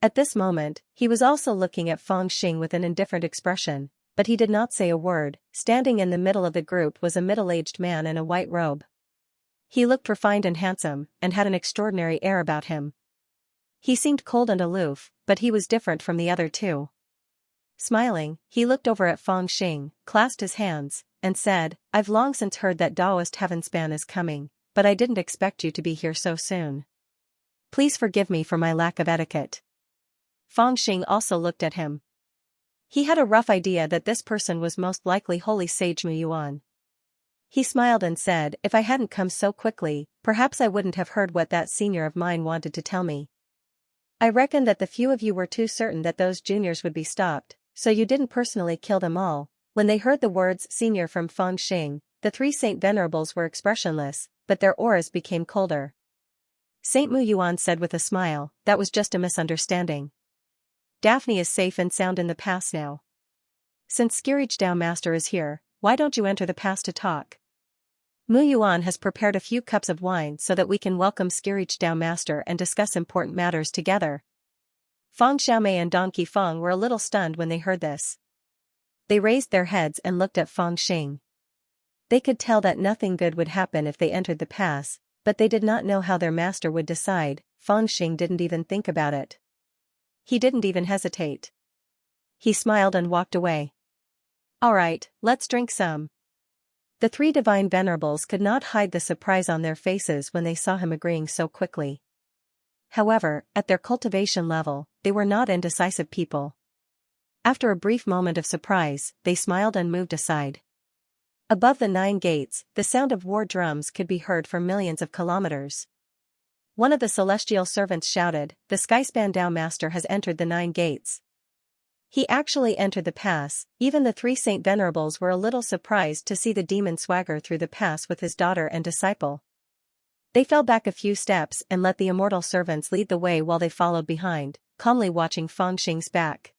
Speaker 1: At this moment, he was also looking at Fangxing with an indifferent expression, but he did not say a word. Standing in the middle of the group was a middle-aged man in a white robe. He looked refined and handsome, and had an extraordinary air about him. He seemed cold and aloof, but he was different from the other 2. Smiling, he looked over at Fangxing, clasped his hands, and said, I've long since heard that Taoist heavenspan is coming, but I didn't expect you to be here so soon. Please forgive me for my lack of etiquette. Fangxing also looked at him. He had a rough idea that this person was most likely Holy Sage Mu Yuan. He smiled and said, "If I hadn't come so quickly, perhaps I wouldn't have heard what that senior of mine wanted to tell me. I reckon that the few of you were too certain that those juniors would be stopped, so you didn't personally kill them all." When they heard the words senior from Feng Xing, the three Saint Venerables were expressionless, but their auras became colder. Saint Mu Yuan said with a smile, "That was just a misunderstanding. Daphne is safe and sound in the pass now. Since Xianxia Master is here, why don't you enter the pass to talk? Mu Yuan has prepared a few cups of wine so that we can welcome Xianxia Master and discuss important matters together." Feng Xiaomei and Don Qifeng were a little stunned when they heard this. They raised their heads and looked at Feng Xing. They could tell that nothing good would happen if they entered the pass, but they did not know how their master would decide. Feng Xing didn't even think about it. He didn't even hesitate. He smiled and walked away. "All right, let's drink some." The three divine venerables could not hide the surprise on their faces when they saw him agreeing so quickly. However, at their cultivation level, they were not indecisive people. After a brief moment of surprise, they smiled and moved aside. Above the 9 gates, the sound of war drums could be heard for millions of kilometers. One of the celestial servants shouted, "The Skyspan Dao Master has entered the 9 gates." He actually entered the pass. Even the three Saint Venerables were a little surprised to see the demon swagger through the pass with his daughter and disciple. They fell back a few steps and let the immortal servants lead the way while they followed behind, calmly watching Feng Xing's back.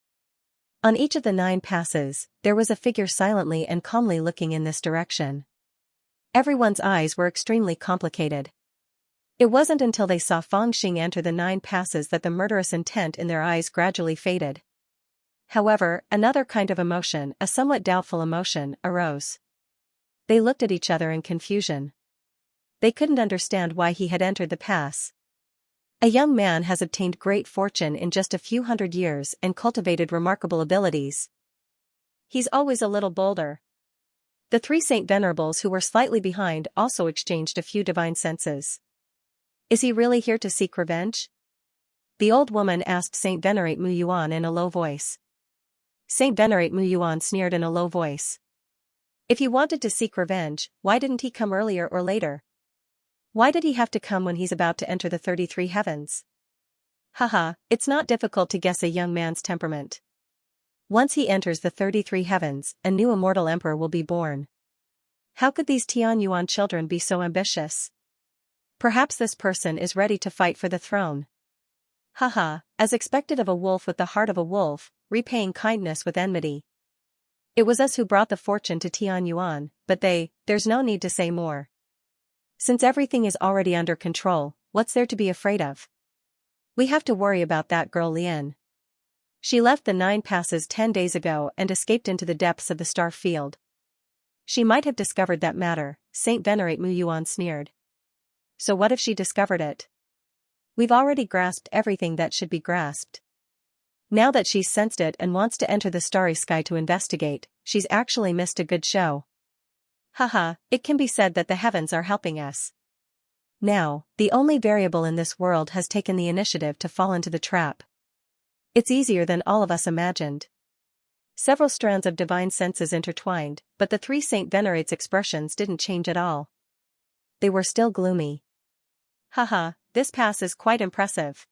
Speaker 1: On each of the 9 passes, there was a figure silently and calmly looking in this direction. Everyone's eyes were extremely complicated. It wasn't until they saw Feng Xing enter the 9 passes that the murderous intent in their eyes gradually faded. However, another kind of emotion, a somewhat doubtful emotion, arose. They looked at each other in confusion. They couldn't understand why he had entered the pass. A young man has obtained great fortune in just a few hundred years and cultivated remarkable abilities. He's always a little bolder. The three Saint Venerables who were slightly behind also exchanged a few divine senses. Is he really here to seek revenge? The old woman asked Saint Venerate Mu Yuan in a low voice. Saint Venerate Mu Yuan sneered in a low voice. If he wanted to seek revenge, why didn't he come earlier or later? Why did he have to come when he's about to enter the 33 heavens? Haha, it's not difficult to guess a young man's temperament. Once he enters the 33 heavens, a new immortal emperor will be born. How could these Tianyuan children be so ambitious? Perhaps this person is ready to fight for the throne. Haha, as expected of a wolf with the heart of a wolf, repaying kindness with enmity. It was us who brought the fortune to Tianyuan, but there's no need to say more. Since everything is already under control, what's there to be afraid of? We have to worry about that girl Lian. She left the 9 passes 10 days ago and escaped into the depths of the star field. She might have discovered that matter, Saint Venerate Mu Yuan sneered. So what if she discovered it? We've already grasped everything that should be grasped. Now that she's sensed it and wants to enter the starry sky to investigate, she's actually missed a good show. Haha, it can be said that the heavens are helping us. Now, the only variable in this world has taken the initiative to fall into the trap. It's easier than all of us imagined. Several strands of divine senses intertwined, but the three Saint Venerates' expressions didn't change at all. They were still gloomy. Haha, this pass is quite impressive.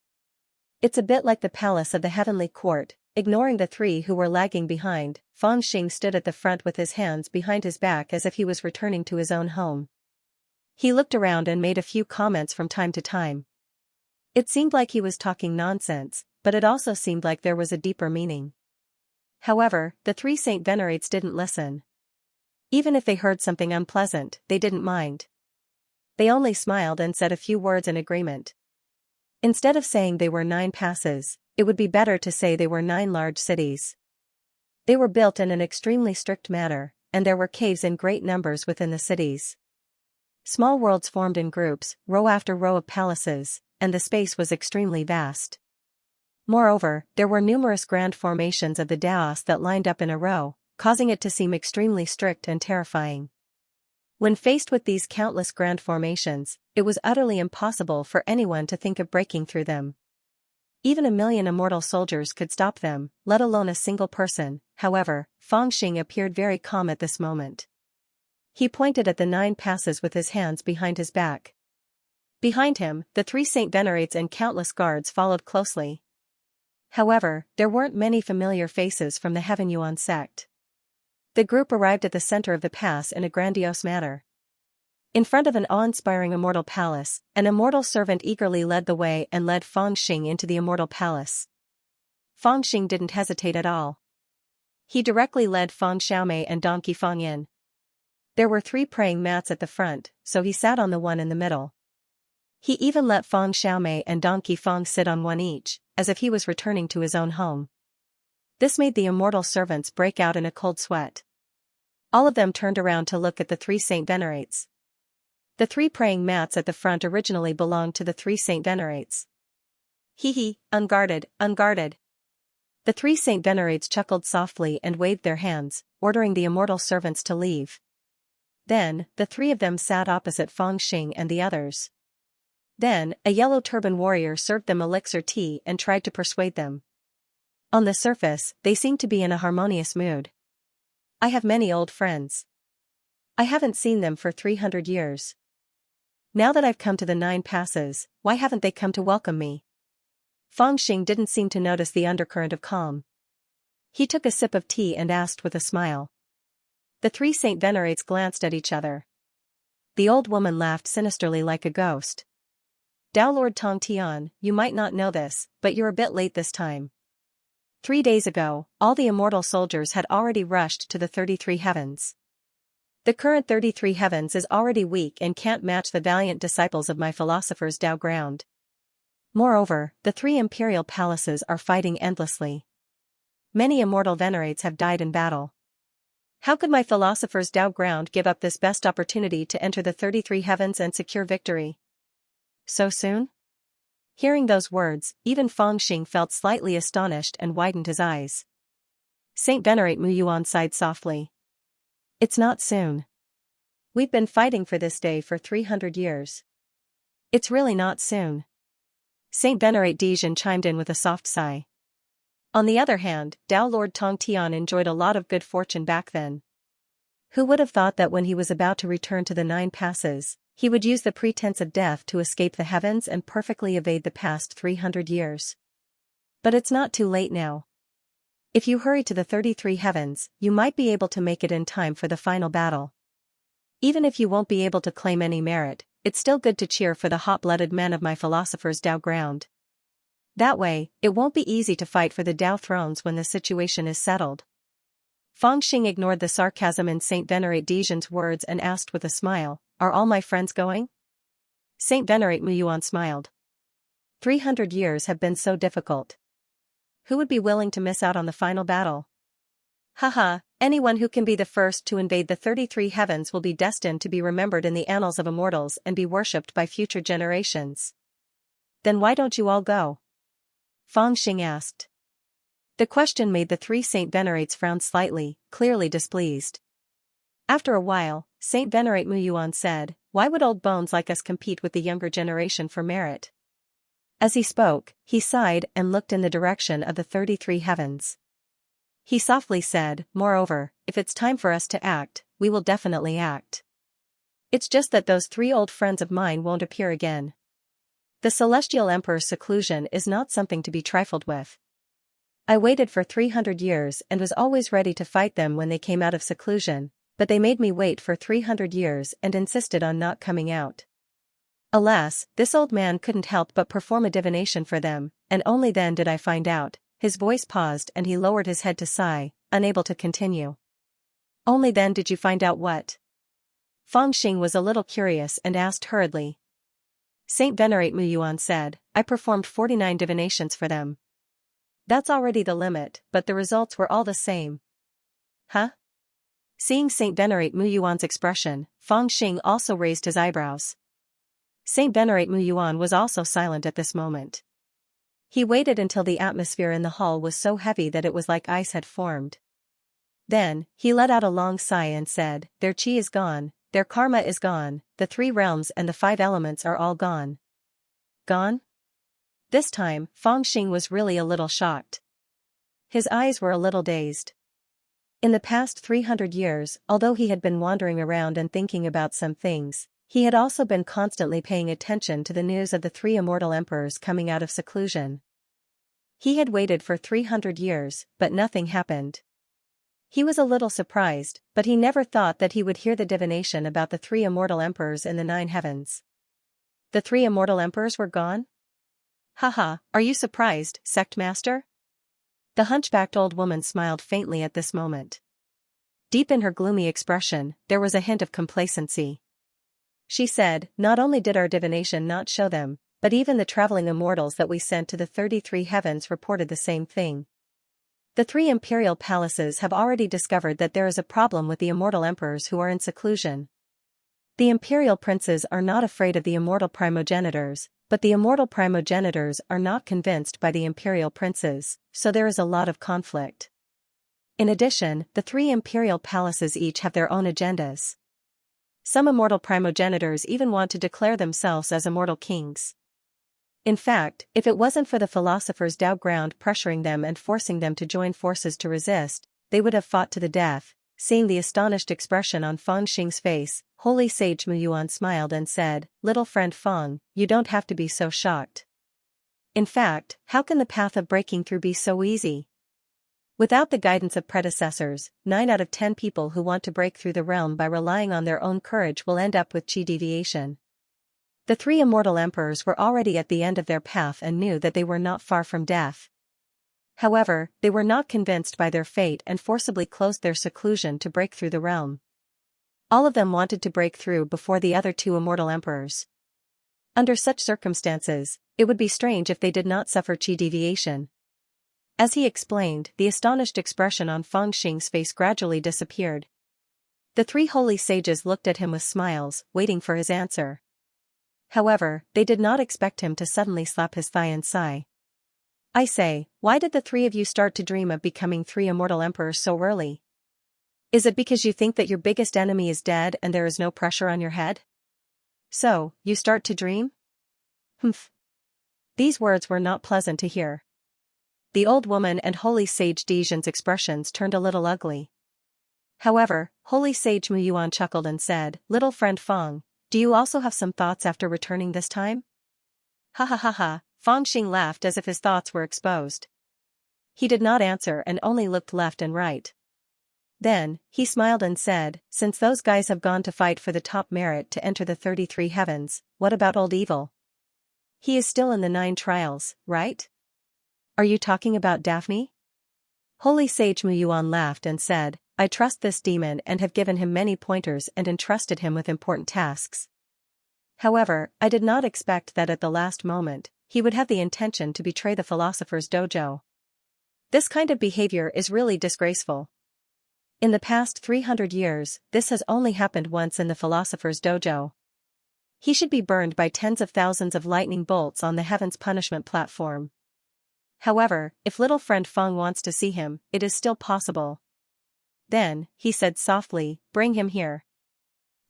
Speaker 1: It's a bit like the palace of the heavenly court. Ignoring the three who were lagging behind, Feng Xing stood at the front with his hands behind his back as if he was returning to his own home. He looked around and made a few comments from time to time. It seemed like he was talking nonsense, but it also seemed like there was a deeper meaning. However, the three Saint Venerates didn't listen. Even if they heard something unpleasant, they didn't mind. They only smiled and said a few words in agreement. Instead of saying they were 9 passes, it would be better to say they were 9 large cities. They were built in an extremely strict manner, and there were caves in great numbers within the cities. Small worlds formed in groups, row after row of palaces, and the space was extremely vast. Moreover, there were numerous grand formations of the Daos that lined up in a row, causing it to seem extremely strict and terrifying. When faced with these countless grand formations, it was utterly impossible for anyone to think of breaking through them. Even a million immortal soldiers could stop them, let alone a single person. However, Fangxing appeared very calm at this moment. He pointed at the 9 passes with his hands behind his back. Behind him, the 3 Saint Venerates and countless guards followed closely. However, there weren't many familiar faces from the Heaven Yuan sect. The group arrived at the center of the pass in a grandiose manner. In front of an awe-inspiring immortal palace, an immortal servant eagerly led the way and led Fangxing into the immortal palace. Fangxing didn't hesitate at all. He directly led Fang Xiaomei and Donkey Fang in. There were 3 praying mats at the front, so he sat on the one in the middle. He even let Fang Xiaomei and Donkey Fang sit on one each, as if he was returning to his own home. This made the immortal servants break out in a cold sweat. All of them turned around to look at the 3 Saint Venerates. The 3 praying mats at the front originally belonged to the 3 Saint Venerates. Hee, unguarded, unguarded. The 3 Saint Venerates chuckled softly and waved their hands, ordering the immortal servants to leave. Then, the 3 of them sat opposite Fangxing and the others. Then, a yellow turban warrior served them elixir tea and tried to persuade them. On the surface, they seemed to be in a harmonious mood. I have many old friends. I haven't seen them for 300 years. Now that I've come to the 9 passes, why haven't they come to welcome me? Fangxing didn't seem to notice the undercurrent of calm. He took a sip of tea and asked with a smile. The 3 Saint Venerates glanced at each other. The old woman laughed sinisterly like a ghost. Tao Lord Tong Tian, you might not know this, but you're a bit late this time. 3 days ago, all the immortal soldiers had already rushed to the 33 heavens. The current 33 heavens is already weak and can't match the valiant disciples of my philosopher's Tao ground. Moreover, the 3 imperial palaces are fighting endlessly. Many immortal venerates have died in battle. How could my philosopher's Tao ground give up this best opportunity to enter the 33 heavens and secure victory? So soon? Hearing those words, even Fangxing felt slightly astonished and widened his eyes. Saint Venerate Muyuan sighed softly. It's not soon. We've been fighting for this day for 300 years. It's really not soon. Saint Venerate Dijin chimed in with a soft sigh. On the other hand, Tao Lord Tong Tian enjoyed a lot of good fortune back then. Who would have thought that when he was about to return to the 9 passes, he would use the pretense of death to escape the heavens and perfectly evade the past 300 years. But it's not too late now. If you hurry to the 33 heavens, you might be able to make it in time for the final battle. Even if you won't be able to claim any merit, it's still good to cheer for the hot-blooded men of my philosopher's Tao ground. That way, it won't be easy to fight for the Tao thrones when the situation is settled. Fangxing ignored the sarcasm in Saint Venerate Dijin's words and asked with a smile, are all my friends going? Saint Venerate Muyuan smiled. 300 years have been so difficult. Who would be willing to miss out on the final battle? Haha, anyone who can be the first to invade the 33 heavens will be destined to be remembered in the annals of immortals and be worshipped by future generations. Then why don't you all go? Fangxing asked. The question made the 3 Saint Venerates frown slightly, clearly displeased. After a while, Saint Venerate Muyuan said, why would old bones like us compete with the younger generation for merit? As he spoke, he sighed and looked in the direction of the 33 heavens. He softly said, moreover, if it's time for us to act, we will definitely act. It's just that those 3 old friends of mine won't appear again. The Celestial Emperor's seclusion is not something to be trifled with. I waited for 300 years and was always ready to fight them when they came out of seclusion, but they made me wait for 300 years and insisted on not coming out. Alas, this old man couldn't help but perform a divination for them, and only then did I find out. His voice paused and he lowered his head to sigh, unable to continue. Only then did you find out what? Fangxing was a little curious and asked hurriedly. Saint Venerate Muyuan said, I performed 49 divinations for them. That's already the limit, but the results were all the same. Huh? Seeing Saint Venerate Muyuan's expression, Fangxing also raised his eyebrows. Saint Venerate Muyuan was also silent at this moment. He waited until the atmosphere in the hall was so heavy that it was like ice had formed. Then, he let out a long sigh and said, their chi is gone, their karma is gone, the 3 realms and the 5 elements are all gone. Gone? This time, Fangxing was really a little shocked. His eyes were a little dazed. In the past 300 years, although he had been wandering around and thinking about some things, he had also been constantly paying attention to the news of the three immortal emperors coming out of seclusion. He had waited for 300 years, but nothing happened. He was a little surprised, but he never thought that he would hear the divination about the three immortal emperors in the 9 heavens. The 3 immortal emperors were gone? Haha, are you surprised, sect master? The hunchbacked old woman smiled faintly at this moment. Deep in her gloomy expression, there was a hint of complacency. She said, not only did our divination not show them, but even the traveling immortals that we sent to the 33 heavens reported the same thing. The 3 imperial palaces have already discovered that there is a problem with the immortal emperors who are in seclusion. The imperial princes are not afraid of the immortal primogenitors, but the immortal primogenitors are not convinced by the imperial princes, so there is a lot of conflict. In addition, the 3 imperial palaces each have their own agendas. Some immortal primogenitors even want to declare themselves as immortal kings. In fact, if it wasn't for the philosophers Dao ground pressuring them and forcing them to join forces to resist, they would have fought to the death. Seeing the astonished expression on Fangxing's face, Holy Sage Muyuan smiled and said, Little friend Fang, you don't have to be so shocked. In fact, how can the path of breaking through be so easy? Without the guidance of predecessors, 9 out of 10 people who want to break through the realm by relying on their own courage will end up with chi deviation. The 3 immortal emperors were already at the end of their path and knew that they were not far from death. However, they were not convinced by their fate and forcibly closed their seclusion to break through the realm. All of them wanted to break through before the other 2 immortal emperors. Under such circumstances, it would be strange if they did not suffer chi deviation. As he explained, the astonished expression on Fangxing's face gradually disappeared. The 3 holy sages looked at him with smiles, waiting for his answer. However, they did not expect him to suddenly slap his thigh and sigh. I say, why did the 3 of you start to dream of becoming 3 immortal emperors so early? Is it because you think that your biggest enemy is dead and there is no pressure on your head? So, you start to dream? Humph. These words were not pleasant to hear. The old woman and Holy Sage Dezhen's expressions turned a little ugly. However, Holy Sage Muyuan chuckled and said, Little friend Fang, do you also have some thoughts after returning this time? Ha ha ha ha, Fangxing laughed as if his thoughts were exposed. He did not answer and only looked left and right. Then, he smiled and said, Since those guys have gone to fight for the top merit to enter the 33 heavens, what about old evil? He is still in the 9 trials, right? Are you talking about Daphne? Holy Sage Muyuan laughed and said, I trust this demon and have given him many pointers and entrusted him with important tasks. However, I did not expect that at the last moment, he would have the intention to betray the philosopher's dojo. This kind of behavior is really disgraceful. In the past 300 years, this has only happened once in the philosopher's dojo. He should be burned by tens of thousands of lightning bolts on the heaven's punishment platform. However, if little friend Fang wants to see him, it is still possible. Then, he said softly, bring him here.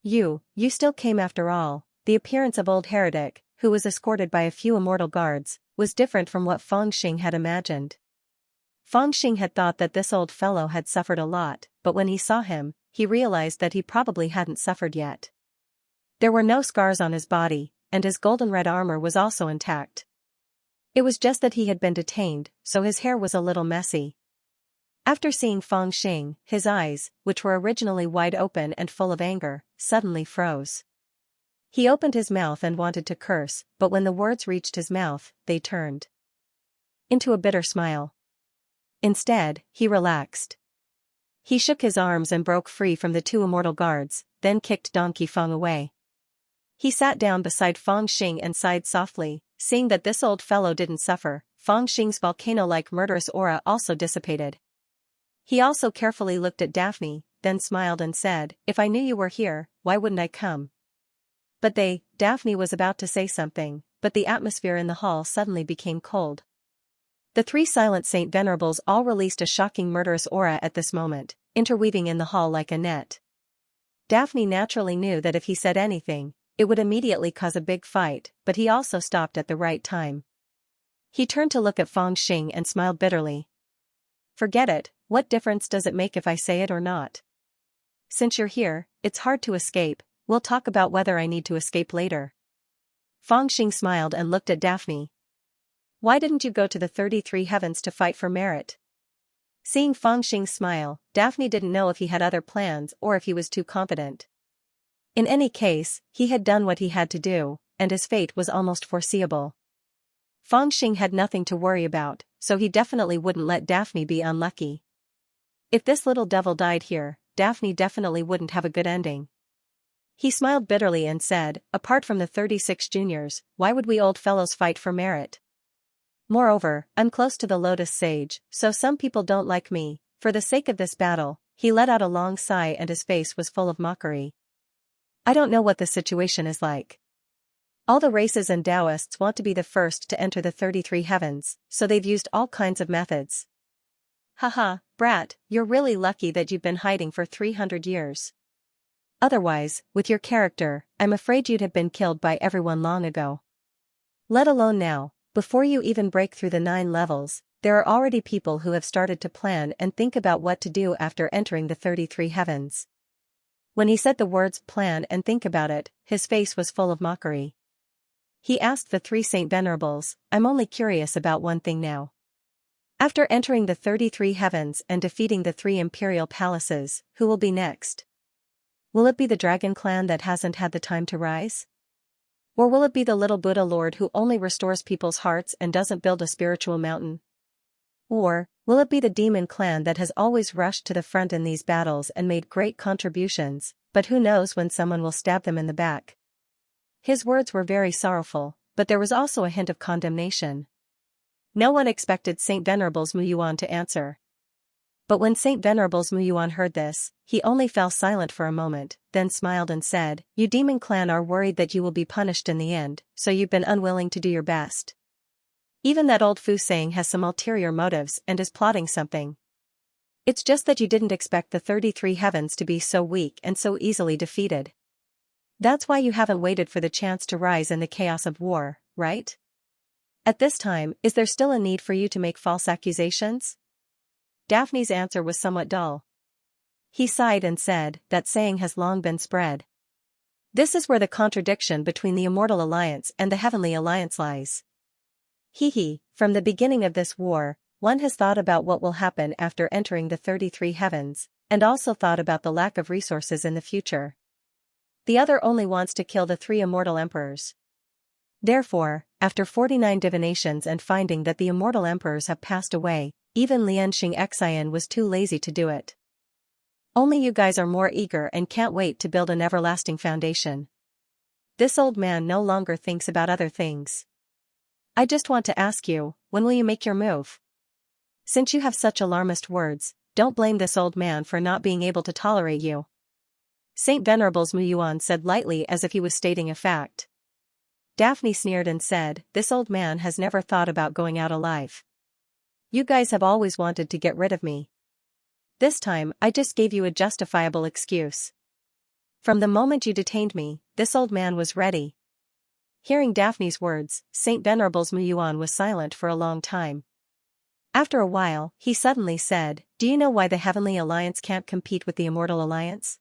Speaker 1: You still came after all. The appearance of old heretic, who was escorted by a few immortal guards, was different from what Fangxing had imagined. Fangxing had thought that this old fellow had suffered a lot, but when he saw him, he realized that he probably hadn't suffered yet. There were no scars on his body, and his golden red armor was also intact. It was just that he had been detained, so his hair was a little messy. After seeing Fangxing, his eyes, which were originally wide open and full of anger, suddenly froze. He opened his mouth and wanted to curse, but when the words reached his mouth, they turned into a bitter smile. Instead, he relaxed. He shook his arms and broke free from the 2 immortal guards, then kicked Donkey Feng away. He sat down beside Fangxing and sighed softly, seeing that this old fellow didn't suffer. Fangxing's volcano-like murderous aura also dissipated. He also carefully looked at Daphne, then smiled and said, If I knew you were here, why wouldn't I come? But Daphne was about to say something, but the atmosphere in the hall suddenly became cold. The 3 silent Saint Venerables all released a shocking murderous aura at this moment, interweaving in the hall like a net. Daphne naturally knew that if he said anything, it would immediately cause a big fight, but he also stopped at the right time. He turned to look at Fang Xing and smiled bitterly. Forget it, what difference does it make if I say it or not? Since you're here, it's hard to escape, we'll talk about whether I need to escape later. Fang Xing smiled and looked at Daphne. Why didn't you go to the 33 heavens to fight for merit? Seeing Fang Xing smile, Daphne didn't know if he had other plans or if he was too confident. In any case, he had done what he had to do, and his fate was almost foreseeable. Fang Xing had nothing to worry about, so he definitely wouldn't let Daphne be unlucky. If this little devil died here, Daphne definitely wouldn't have a good ending. He smiled bitterly and said, apart from the 36 juniors, why would we old fellows fight for merit? Moreover, I'm close to the Lotus Sage, so some people don't like me. For the sake of this battle, he let out a long sigh and his face was full of mockery. I don't know what the situation is like. All the races and Taoists want to be the first to enter the 33 heavens, so they've used all kinds of methods. Haha, brat, you're really lucky that you've been hiding for 300 years. Otherwise, with your character, I'm afraid you'd have been killed by everyone long ago. Let alone now, before you even break through the 9 levels, there are already people who have started to plan and think about what to do after entering the 33 heavens. When he said the words plan and think about it, his face was full of mockery. He asked the 3 Saint Venerables, I'm only curious about one thing now. After entering the 33 heavens and defeating the 3 imperial palaces, who will be next? Will it be the dragon clan that hasn't had the time to rise? Or will it be the little Buddha Lord who only restores people's hearts and doesn't build a spiritual mountain? Or, will it be the demon clan that has always rushed to the front in these battles and made great contributions, but who knows when someone will stab them in the back? His words were very sorrowful, but there was also a hint of condemnation. No one expected Saint Venerables Muyuan to answer. But when Saint Venerables Muyuan heard this, he only fell silent for a moment, then smiled and said, You demon clan are worried that you will be punished in the end, so you've been unwilling to do your best. Even that old Fusang has some ulterior motives and is plotting something. It's just that you didn't expect the 33 heavens to be so weak and so easily defeated. That's why you haven't waited for the chance to rise in the chaos of war, right? At this time, is there still a need for you to make false accusations? Daphne's answer was somewhat dull. He sighed and said, that saying has long been spread. This is where the contradiction between the Immortal Alliance and the Heavenly Alliance lies. From the beginning of this war, one has thought about what will happen after entering the 33 heavens, and also thought about the lack of resources in the future. The other only wants to kill the 3 immortal emperors. Therefore, after 49 divinations and finding that the immortal emperors have passed away, even Xianxia was too lazy to do it. Only you guys are more eager and can't wait to build an everlasting foundation. This old man no longer thinks about other things. I just want to ask you, when will you make your move? Since you have such alarmist words, don't blame this old man for not being able to tolerate you. Saint Venerables Muyuan said lightly as if he was stating a fact. Daphne sneered and said, This old man has never thought about going out alive. You guys have always wanted to get rid of me. This time, I just gave you a justifiable excuse. From the moment you detained me, this old man was ready. Hearing Daphne's words, Saint Venerables Muyuan was silent for a long time. After a while, he suddenly said, Do you know why the Heavenly Alliance can't compete with the Immortal Alliance?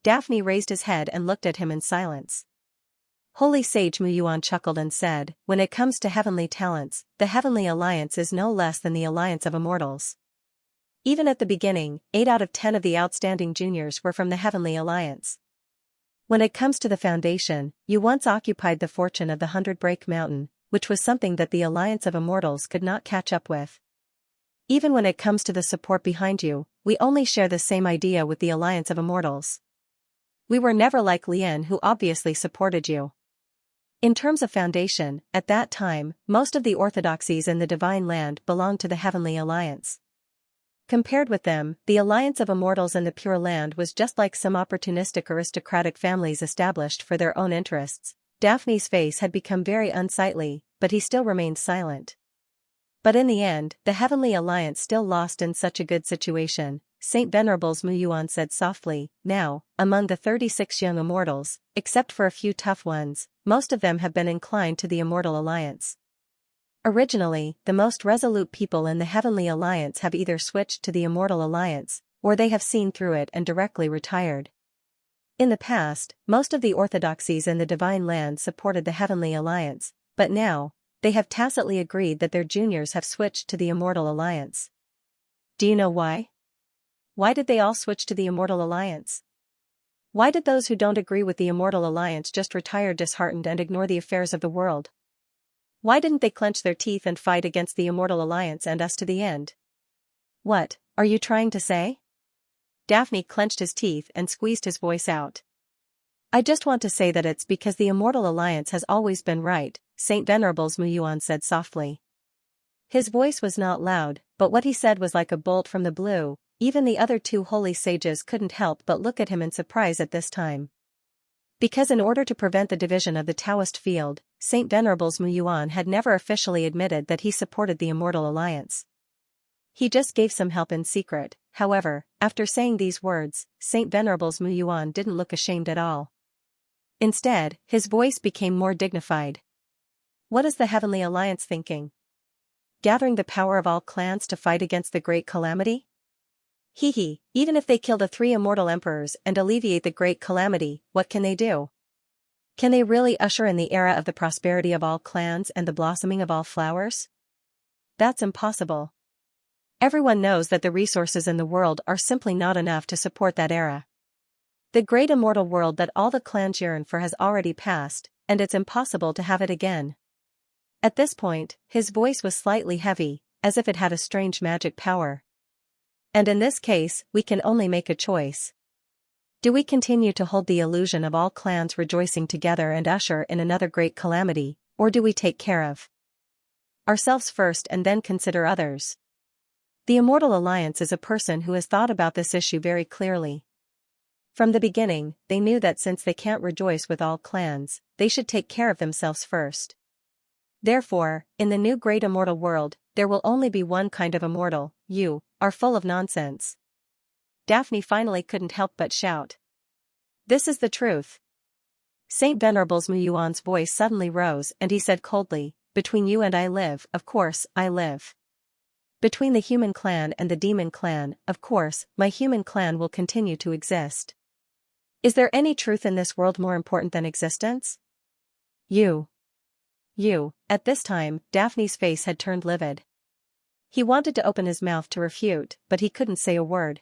Speaker 1: Daphne raised his head and looked at him in silence. Holy Sage Muyuan chuckled and said, When it comes to heavenly talents, the Heavenly Alliance is no less than the Alliance of Immortals. Even at the beginning, 8 out of 10 of the outstanding juniors were from the Heavenly Alliance. When it comes to the foundation, you once occupied the fortune of the 100 Break Mountain, which was something that the Alliance of Immortals could not catch up with. Even when it comes to the support behind you, we only share the same idea with the Alliance of Immortals. We were never like Lien, who obviously supported you. In terms of foundation, at that time, most of the orthodoxies in the Divine Land belonged to the Heavenly Alliance. Compared with them, the Alliance of Immortals in the Pure Land was just like some opportunistic aristocratic families established for their own interests. Daphne's face had become very unsightly, but he still remained silent. But in the end, the Heavenly Alliance still lost in such a good situation. Saint Venerables Muyuan said softly, Now, among the 36 young immortals, except for a few tough ones, most of them have been inclined to the Immortal Alliance. Originally, the most resolute people in the Heavenly Alliance have either switched to the Immortal Alliance, or they have seen through it and directly retired. In the past, most of the orthodoxies in the Divine Land supported the Heavenly Alliance, but now, they have tacitly agreed that their juniors have switched to the Immortal Alliance. Do you know why? Why did they all switch to the Immortal Alliance? Why did those who don't agree with the Immortal Alliance just retire disheartened and ignore the affairs of the world? Why didn't they clench their teeth and fight against the Immortal Alliance and us to the end? What are you trying to say? Daphne clenched his teeth and squeezed his voice out. I just want to say that it's because the Immortal Alliance has always been right, Saint Venerables Muyuan said softly. His voice was not loud, but what he said was like a bolt from the blue. Even the other two holy sages couldn't help but look at him in surprise at this time. Because in order to prevent the division of the Taoist field, Saint Venerables Muyuan had never officially admitted that he supported the Immortal Alliance. He just gave some help in secret. However, after saying these words, Saint Venerables Muyuan didn't look ashamed at all. Instead, his voice became more dignified. What is the Heavenly Alliance thinking? Gathering the power of all clans to fight against the Great Calamity? Hee, even if they kill the 3 immortal emperors and alleviate the Great Calamity, what can they do? Can they really usher in the era of the prosperity of all clans and the blossoming of all flowers? That's impossible. Everyone knows that the resources in the world are simply not enough to support that era. The great immortal world that all the clans yearn for has already passed, and it's impossible to have it again. At this point, his voice was slightly heavy, as if it had a strange magic power. And in this case, we can only make a choice. Do we continue to hold the illusion of all clans rejoicing together and usher in another great calamity, or do we take care of ourselves first and then consider others? The Immortal Alliance is a person who has thought about this issue very clearly. From the beginning, they knew that since they can't rejoice with all clans, they should take care of themselves first. Therefore, in the new great immortal world, there will only be one kind of immortal. You are full of nonsense. Daphne finally couldn't help but shout. This is the truth. Saint Venerables Muyuan's voice suddenly rose and he said coldly, between you and I live, of course, I live. Between the human clan and the demon clan, of course, my human clan will continue to exist. Is there any truth in this world more important than existence? You. At this time, Daphne's face had turned livid. He wanted to open his mouth to refute, but he couldn't say a word.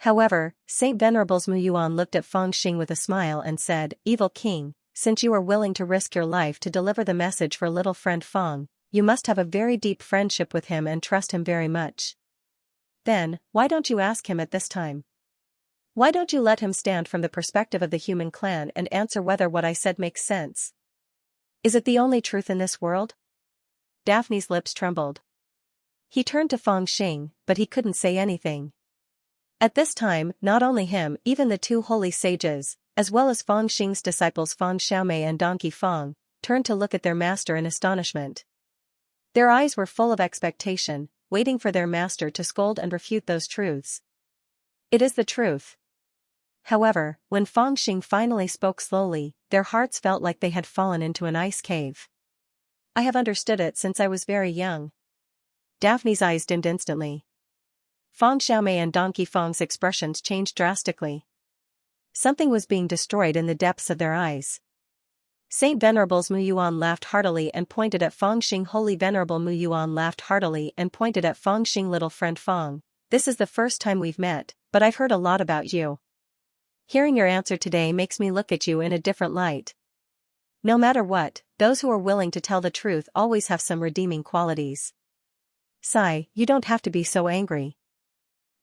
Speaker 1: However, Saint Venerables Muyuan looked at Feng Xing with a smile and said, Evil King, since you are willing to risk your life to deliver the message for little friend Feng, you must have a very deep friendship with him and trust him very much. Then, why don't you ask him at this time? Why don't you let him stand from the perspective of the human clan and answer whether what I said makes sense? Is it the only truth in this world? Daphne's lips trembled. He turned to Feng Xing, but he couldn't say anything. At this time, not only him, even the 2 holy sages, as well as Feng Xing's disciples Feng Xiaomei and Donkey Feng, turned to look at their master in astonishment. Their eyes were full of expectation, waiting for their master to scold and refute those truths. It is the truth. However, when Feng Xing finally spoke slowly, their hearts felt like they had fallen into an ice cave. I have understood it since I was very young. Daphne's eyes dimmed instantly. Feng Xiaomei and Donkey Feng's expressions changed drastically. Something was being destroyed in the depths of their eyes. Saint Venerables Muyuan laughed heartily and pointed at Feng Xing. Holy Venerable Muyuan laughed heartily and pointed at Feng Xing. Little friend Feng, this is the first time we've met, but I've heard a lot about you. Hearing your answer today makes me look at you in a different light. No matter what, those who are willing to tell the truth always have some redeeming qualities. Sigh, you don't have to be so angry.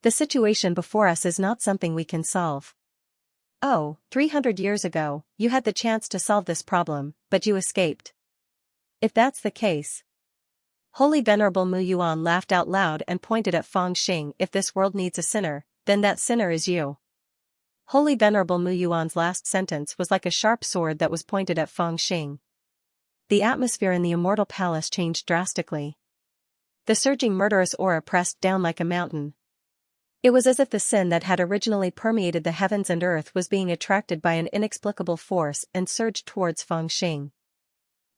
Speaker 1: The situation before us is not something we can solve. Oh, 300 years ago, you had the chance to solve this problem, but you escaped. If that's the case. Holy Venerable Muyuan laughed out loud and pointed at Feng Xing. If this world needs a sinner, then that sinner is you. Holy Venerable Muyuan's last sentence was like a sharp sword that was pointed at Feng Xing. The atmosphere in the Immortal Palace changed drastically. The surging murderous aura pressed down like a mountain. It was as if the sin that had originally permeated the heavens and earth was being attracted by an inexplicable force and surged towards Feng Xing.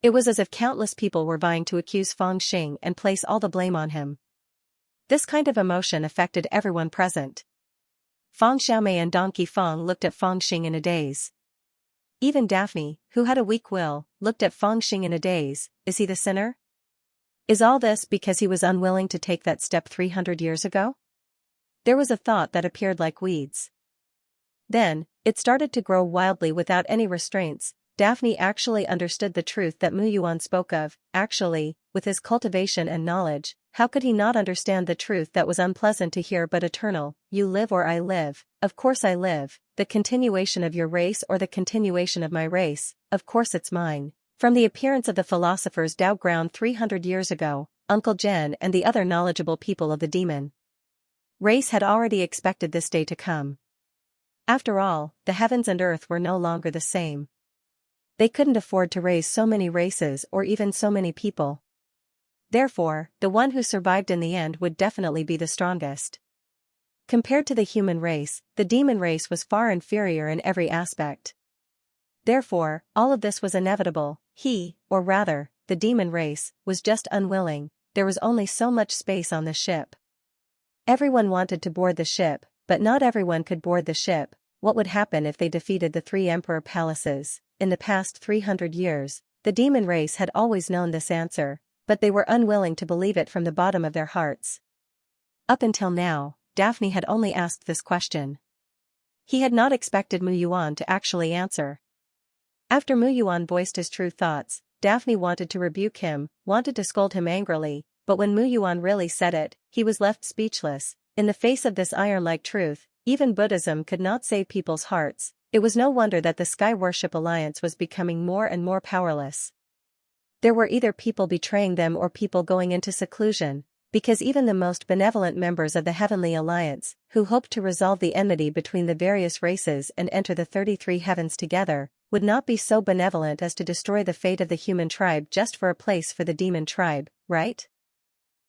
Speaker 1: It was as if countless people were vying to accuse Feng Xing and place all the blame on him. This kind of emotion affected everyone present. Feng Xiaomei and Donkey Feng looked at Feng Xing in a daze. Even Daphne, who had a weak will, looked at Feng Xing in a daze. Is he the sinner? Is all this because he was unwilling to take that step 300 years ago? There was a thought that appeared like weeds. Then, it started to grow wildly without any restraints. Daphne actually understood the truth that Mu Yuan spoke of. Actually, with his cultivation and knowledge, how could he not understand the truth that was unpleasant to hear but eternal? You live or I live. Of course I live. The continuation of your race or the continuation of my race, of course it's mine. From the appearance of the philosophers Dao ground 300 years ago, Uncle Jen and the other knowledgeable people of the demon race had already expected this day to come. After all, the heavens and earth were no longer the same. They couldn't afford to raise so many races or even so many people. Therefore, the one who survived in the end would definitely be the strongest. Compared to the human race, the demon race was far inferior in every aspect. Therefore, all of this was inevitable. He, or rather, the demon race, was just unwilling. There was only so much space on the ship. Everyone wanted to board the ship, but not everyone could board the ship. What would happen if they defeated the 3 emperor palaces? In the past 300 years, the demon race had always known this answer, but they were unwilling to believe it from the bottom of their hearts. Up until now, Daphne had only asked this question. He had not expected Mu Yuan to actually answer. After Mu Yuan voiced his true thoughts, Daphne wanted to rebuke him, wanted to scold him angrily, but when Mu Yuan really said it, he was left speechless. In the face of this iron-like truth, even Buddhism could not save people's hearts. It was no wonder that the Sky Worship Alliance was becoming more and more powerless. There were either people betraying them or people going into seclusion, because even the most benevolent members of the Heavenly Alliance, who hoped to resolve the enmity between the various races and enter the 33 heavens together, would not be so benevolent as to destroy the fate of the human tribe just for a place for the demon tribe, right?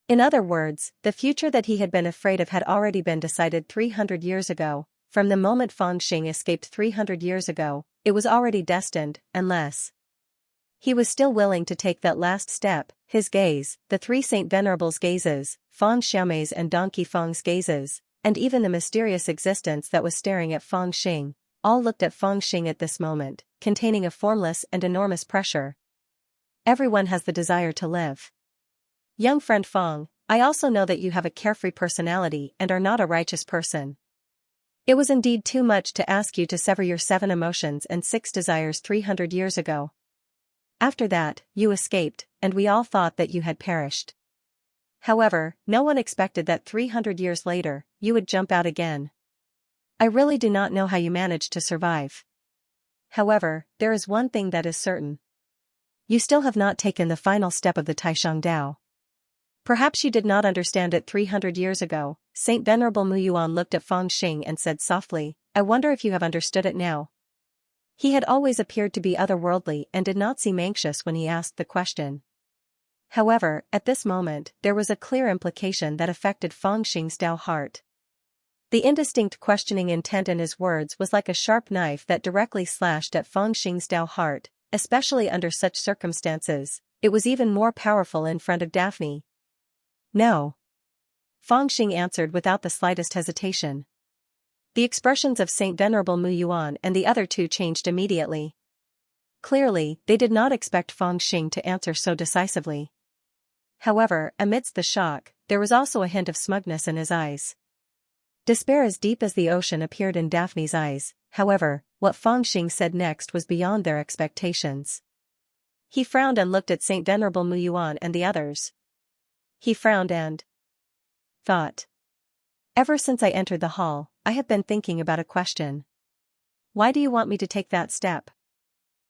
Speaker 1: In other words, the future that he had been afraid of had already been decided 300 years ago. From the moment Feng Xing escaped 300 years ago, it was already destined, unless he was still willing to take that last step. His gaze, the 3 Saint Venerables' gazes, Feng Xiaomei's and Donkey Feng's gazes, and even the mysterious existence that was staring at Feng Xing, all looked at Feng Xing at this moment, containing a formless and enormous pressure. Everyone has the desire to live. Young friend Feng, I also know that you have a carefree personality and are not a righteous person. It was indeed too much to ask you to sever your 7 emotions and 6 desires 300 years ago. After that, you escaped, and we all thought that you had perished. However, no one expected that 300 years later, you would jump out again. I really do not know how you managed to survive. However, there is one thing that is certain. You still have not taken the final step of the Taishang Dao. Perhaps you did not understand it 300 years ago. Saint Venerable Mu Yuan looked at Feng Xing and said softly, I wonder if you have understood it now. He had always appeared to be otherworldly and did not seem anxious when he asked the question. However, at this moment, there was a clear implication that affected Feng Xing's Dao heart. The indistinct questioning intent in his words was like a sharp knife that directly slashed at Feng Xing's Dao heart, especially under such circumstances. It was even more powerful in front of Daphne. No. Feng Xing answered without the slightest hesitation. The expressions of Saint Venerable Mu Yuan and the other 2 changed immediately. Clearly, they did not expect Feng Xing to answer so decisively. However, amidst the shock, there was also a hint of smugness in his eyes. Despair as deep as the ocean appeared in Daphne's eyes. However, what Feng Xing said next was beyond their expectations. He frowned and looked at Saint Venerable Mu Yuan and the others. He frowned and thought. Ever since I entered the hall, I have been thinking about a question. Why do you want me to take that step?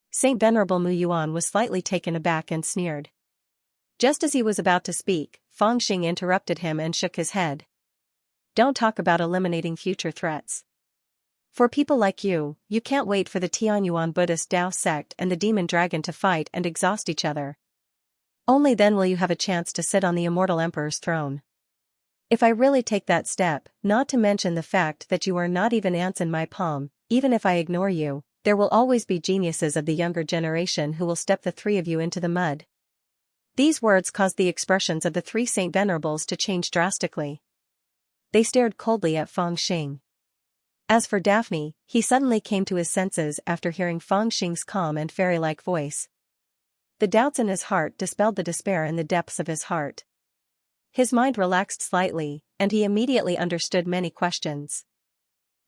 Speaker 1: Saint Venerable Mu Yuan was slightly taken aback and sneered. Just as he was about to speak, Feng Xing interrupted him and shook his head. Don't talk about eliminating future threats. For people like you, you can't wait for the Tianyuan Buddhist Dao sect and the demon dragon to fight and exhaust each other. Only then will you have a chance to sit on the immortal emperor's throne. If I really take that step, not to mention the fact that you are not even ants in my palm, even if I ignore you, There will always be geniuses of the younger generation who will step the three of you into the mud. These words caused the expressions of the three Saint Venerables to change drastically. They stared coldly at Feng Xing. As for Daphne, he suddenly came to his senses after hearing Feng Xing's calm and fairy-like voice. The doubts in his heart dispelled the despair in the depths of his heart. His mind relaxed slightly, and he immediately understood many questions.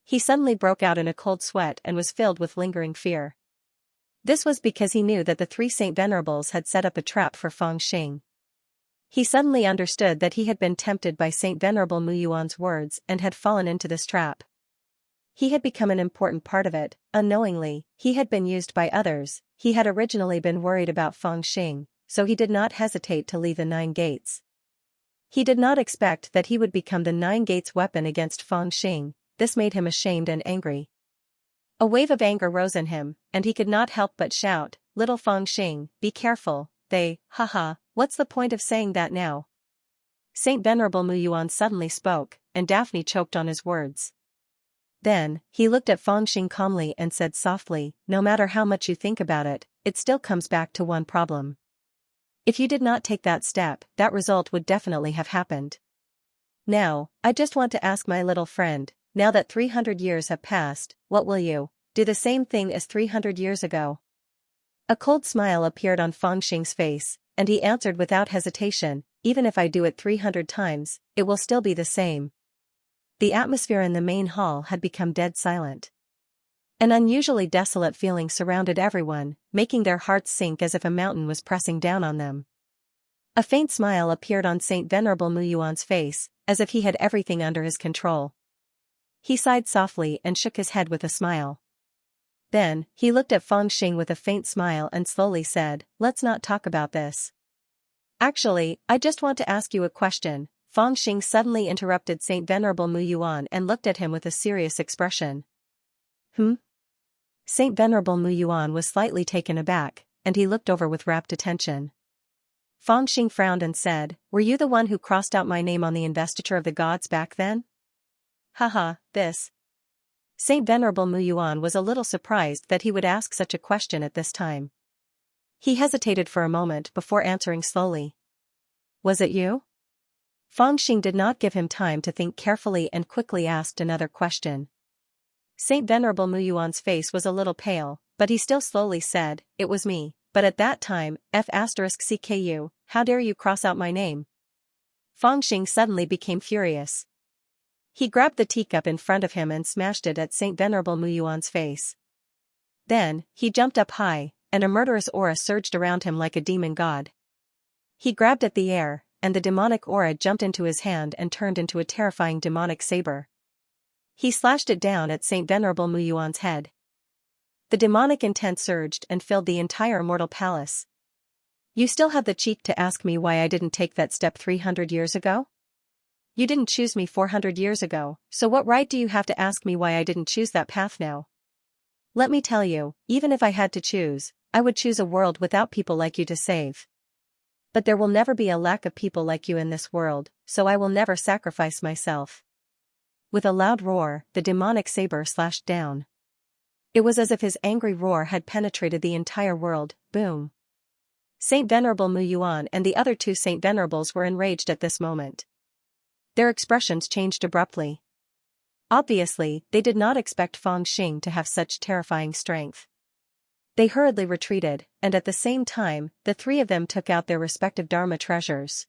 Speaker 1: He suddenly broke out in a cold sweat and was filled with lingering fear. This was because he knew that the three Saint Venerables had set up a trap for Feng Xing. He suddenly understood that he had been tempted by Saint Venerable Muyuan's words and had fallen into this trap. He had become an important part of it. Unknowingly, he had been used by others. He had originally been worried about Feng Xing, so he did not hesitate to leave the Nine Gates. He did not expect that he would become the Nine Gates' weapon against Feng Xing. This made him ashamed and angry. A wave of anger rose in him, and he could not help but shout, "Little Feng Xing, be careful, haha, what's the point of saying that now?" Saint Venerable Muyuan suddenly spoke, and Daphne choked on his words. Then, he looked at Feng Xing calmly and said softly, "No matter how much you think about it, it still comes back to one problem. If you did not take that step, that result would definitely have happened. Now, I just want to ask my little friend, now that 300 years have passed, what will you do the same thing as 300 years ago?" A cold smile appeared on Feng Xing's face, and he answered without hesitation, "Even if I do it 300 times, it will still be the same." The atmosphere in the main hall had become dead silent. An unusually desolate feeling surrounded everyone, making their hearts sink as if a mountain was pressing down on them. A faint smile appeared on Saint Venerable Muyuan's face, as if he had everything under his control. He sighed softly and shook his head with a smile. Then, he looked at Feng Xing with a faint smile and slowly said, "Let's not talk about this. Actually, I just want to ask you a question." Feng Xing suddenly interrupted Saint Venerable Muyuan and looked at him with a serious expression. Saint Venerable Muyuan was slightly taken aback, and he looked over with rapt attention. Feng Xing frowned and said, "Were you the one who crossed out my name on the investiture of the gods back then?" Haha, this. Saint Venerable Muyuan was a little surprised that he would ask such a question at this time. He hesitated for a moment before answering slowly. "Was it you?" Feng Xing did not give him time to think carefully and quickly asked another question. Saint Venerable Muyuan's face was a little pale, but he still slowly said, "It was me, but at that time, *CKU, how dare you cross out my name?" Feng Xing suddenly became furious. He grabbed the teacup in front of him and smashed it at Saint Venerable Muyuan's face. Then, he jumped up high, and a murderous aura surged around him like a demon god. He grabbed at the air, and the demonic aura jumped into his hand and turned into a terrifying demonic saber. He slashed it down at Saint Venerable Muyuan's head. The demonic intent surged and filled the entire immortal palace. "You still have the cheek to ask me why I didn't take that step 300 years ago? You didn't choose me 400 years ago, so what right do you have to ask me why I didn't choose that path now? Let me tell you, even if I had to choose, I would choose a world without people like you to save. But there will never be a lack of people like you in this world, so I will never sacrifice myself." With a loud roar, the demonic saber slashed down. It was as if his angry roar had penetrated the entire world. Boom. Saint Venerable Muyuan and the other two Saint Venerables were enraged at this moment. Their expressions changed abruptly. Obviously, they did not expect Feng Xing to have such terrifying strength. They hurriedly retreated, and at the same time, the three of them took out their respective Dharma treasures.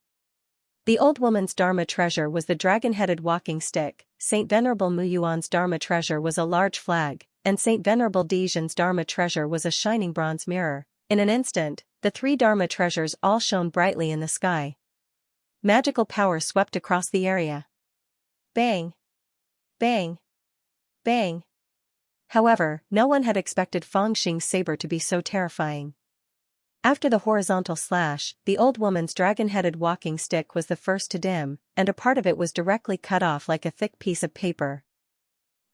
Speaker 1: The old woman's Dharma treasure was the dragon-headed walking stick, Saint Venerable Muyuan's Dharma treasure was a large flag, and Saint Venerable Dezhen's Dharma treasure was a shining bronze mirror. In an instant, the three Dharma treasures all shone brightly in the sky. Magical power swept across the area. Bang! Bang! Bang! However, no one had expected Feng Xing's saber to be so terrifying. After the horizontal slash, the old woman's dragon-headed walking stick was the first to dim, and a part of it was directly cut off like a thick piece of paper.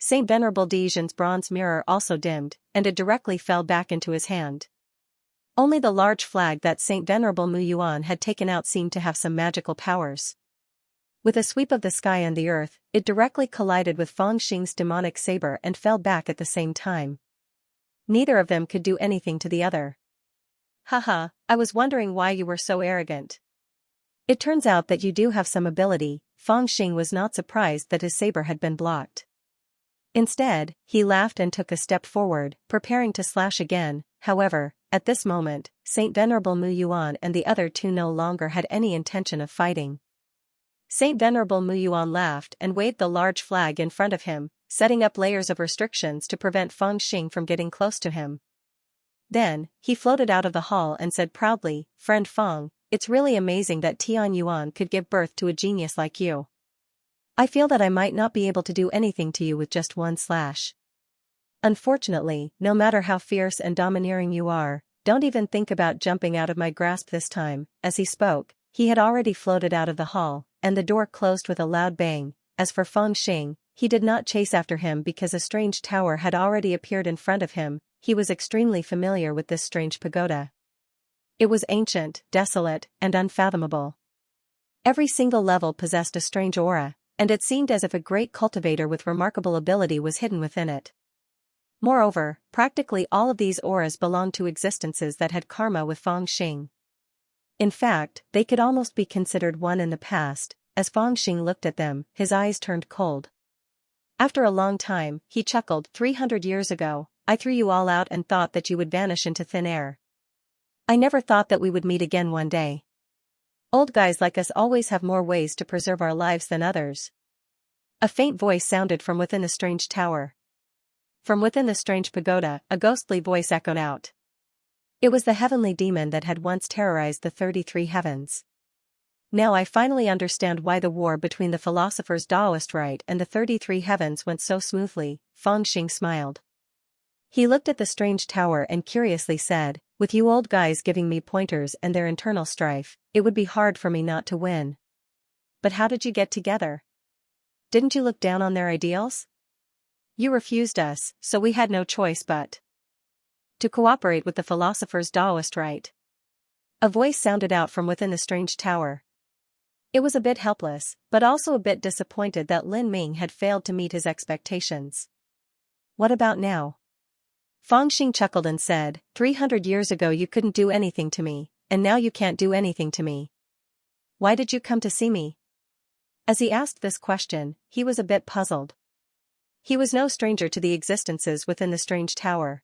Speaker 1: Saint Venerable Dezhen's bronze mirror also dimmed, and it directly fell back into his hand. Only the large flag that Saint Venerable Muyuan had taken out seemed to have some magical powers. With a sweep of the sky and the earth, it directly collided with Feng Xing's demonic saber and fell back at the same time. Neither of them could do anything to the other. Haha, I was wondering why you were so arrogant. It turns out that you do have some ability. Feng Xing was not surprised that his saber had been blocked. Instead, he laughed and took a step forward, preparing to slash again. However, at this moment, Saint Venerable Mu Yuan and the other two no longer had any intention of fighting. Saint Venerable Mu Yuan laughed and waved the large flag in front of him, setting up layers of restrictions to prevent Feng Xing from getting close to him. Then, he floated out of the hall and said proudly, "Friend Feng, it's really amazing that Tian Yuan could give birth to a genius like you. I feel that I might not be able to do anything to you with just one slash. Unfortunately, no matter how fierce and domineering you are, don't even think about jumping out of my grasp this time." As he spoke, he had already floated out of the hall, and the door closed with a loud bang. As for Feng Xing, he did not chase after him because a strange tower had already appeared in front of him. He was extremely familiar with this strange pagoda. It was ancient, desolate, and unfathomable. Every single level possessed a strange aura, and it seemed as if a great cultivator with remarkable ability was hidden within it. Moreover, practically all of these auras belonged to existences that had karma with Feng Xing. In fact, they could almost be considered one in the past. As Feng Xing looked at them, his eyes turned cold. After a long time, he chuckled. 300 years ago, I threw you all out and thought that you would vanish into thin air. I never thought that we would meet again one day. Old guys like us always have more ways to preserve our lives than others." A faint voice sounded from within the strange tower. From within the strange pagoda, a ghostly voice echoed out. It was the heavenly demon that had once terrorized the 33 heavens. Now I finally understand why the war between the philosopher's Taoist rite and the 33 heavens went so smoothly. Feng Xing smiled. He looked at the strange tower and curiously said, "With you old guys giving me pointers and their internal strife, it would be hard for me not to win. But how did you get together? Didn't you look down on their ideals? You refused us, so we had no choice but to cooperate with the philosopher's Taoist rite." A voice sounded out from within the strange tower. It was a bit helpless, but also a bit disappointed that Lin Ming had failed to meet his expectations. "What about now?" Feng Xing chuckled and said, 300 years ago you couldn't do anything to me, and now you can't do anything to me. Why did you come to see me?" As he asked this question, he was a bit puzzled. He was no stranger to the existences within the strange tower.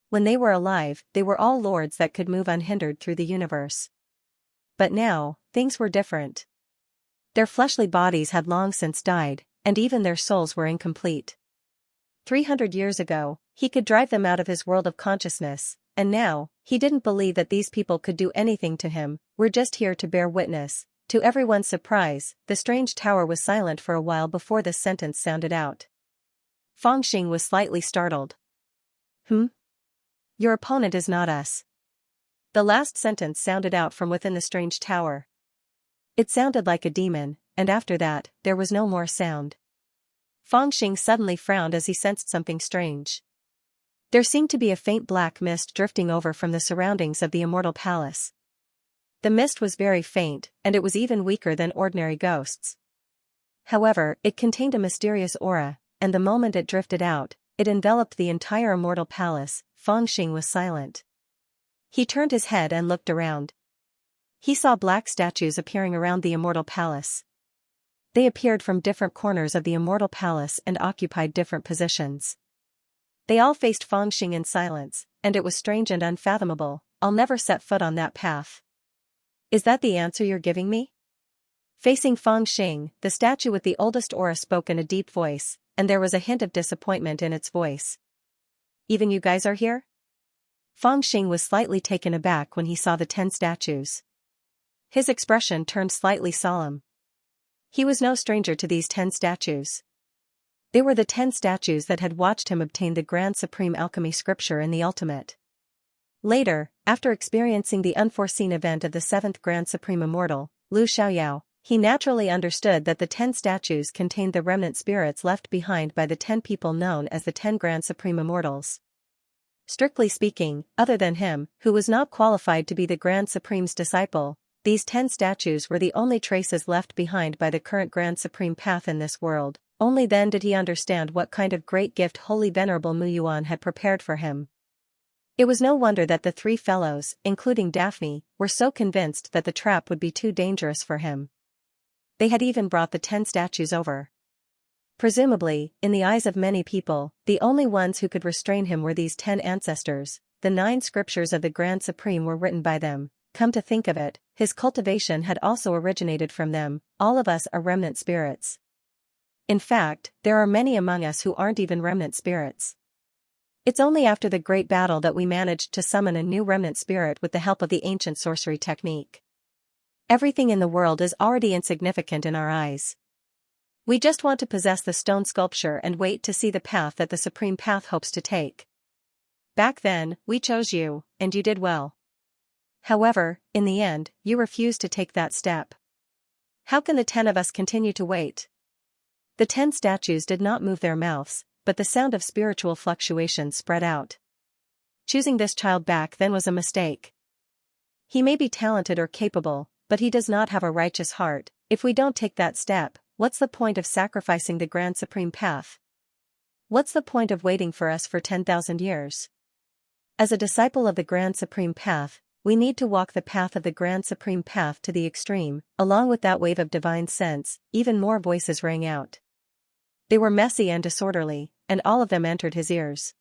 Speaker 1: When they were alive, they were all lords that could move unhindered through the universe. But now, things were different. Their fleshly bodies had long since died, and even their souls were incomplete. 300 years ago, he could drive them out of his world of consciousness, and now, he didn't believe that these people could do anything to him. "We're just here to bear witness." To everyone's surprise, the strange tower was silent for a while before this sentence sounded out. Feng Xing was slightly startled. Your opponent is not us." The last sentence sounded out from within the strange tower. It sounded like a demon, and after that, there was no more sound. Feng Xing suddenly frowned as he sensed something strange. There seemed to be a faint black mist drifting over from the surroundings of the immortal palace. The mist was very faint, and it was even weaker than ordinary ghosts. However, it contained a mysterious aura, and the moment it drifted out, it enveloped the entire immortal palace. Feng Xing was silent. He turned his head and looked around. He saw black statues appearing around the immortal palace. They appeared from different corners of the immortal palace and occupied different positions. They all faced Feng Xing in silence, and it was strange and unfathomable. "I'll never set foot on that path." "Is that the answer you're giving me?" Facing Feng Xing, the statue with the oldest aura spoke in a deep voice, and there was a hint of disappointment in its voice. "Even you guys are here?" Feng Xing was slightly taken aback when he saw the 10 statues. His expression turned slightly solemn. He was no stranger to these 10 statues. They were the 10 statues that had watched him obtain the Grand Supreme Alchemy Scripture in the Ultimate. Later, after experiencing the unforeseen event of the 7th Grand Supreme Immortal, Lu Xiaoyao, he naturally understood that the 10 statues contained the remnant spirits left behind by the 10 people known as the 10 Grand Supreme Immortals. Strictly speaking, other than him, who was not qualified to be the Grand Supreme's disciple, these 10 statues were the only traces left behind by the current Grand Supreme path in this world. Only then did he understand what kind of great gift Holy Venerable Mu Yuan had prepared for him. It was no wonder that the three fellows, including Daphne, were so convinced that the trap would be too dangerous for him. They had even brought the 10 statues over. Presumably, in the eyes of many people, the only ones who could restrain him were these 10 ancestors. The 9 scriptures of the Grand Supreme were written by them. Come to think of it, his cultivation had also originated from them. All of us are remnant spirits. In fact, there are many among us who aren't even remnant spirits. It's only after the great battle that we managed to summon a new remnant spirit with the help of the ancient sorcery technique. Everything in the world is already insignificant in our eyes. We just want to possess the stone sculpture and wait to see the path that the Supreme Path hopes to take. Back then, we chose you, and you did well. However, in the end, you refused to take that step. How can the 10 of us continue to wait? The 10 statues did not move their mouths, but the sound of spiritual fluctuation spread out. Choosing this child back then was a mistake. He may be talented or capable, but he does not have a righteous heart. If we don't take that step, what's the point of sacrificing the Grand Supreme Path? What's the point of waiting for us for 10,000 years? As a disciple of the Grand Supreme Path, we need to walk the path of the Grand Supreme Path to the extreme. Along with that wave of divine sense, even more voices rang out. They were messy and disorderly, and all of them entered his ears.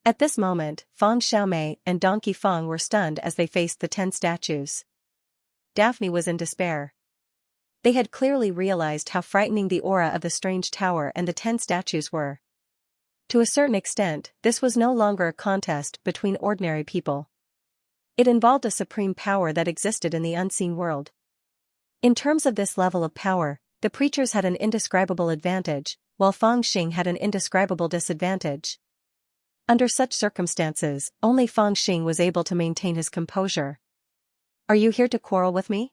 Speaker 1: At this moment, Feng Xiaomei and Donkey Feng were stunned as they faced the 10 statues. Daphne was in despair. They had clearly realized how frightening the aura of the strange tower and the 10 statues were. To a certain extent, this was no longer a contest between ordinary people. It involved a supreme power that existed in the unseen world. In terms of this level of power, the preachers had an indescribable advantage, while Feng Xing had an indescribable disadvantage. Under such circumstances, only Feng Xing was able to maintain his composure. Are you here to quarrel with me?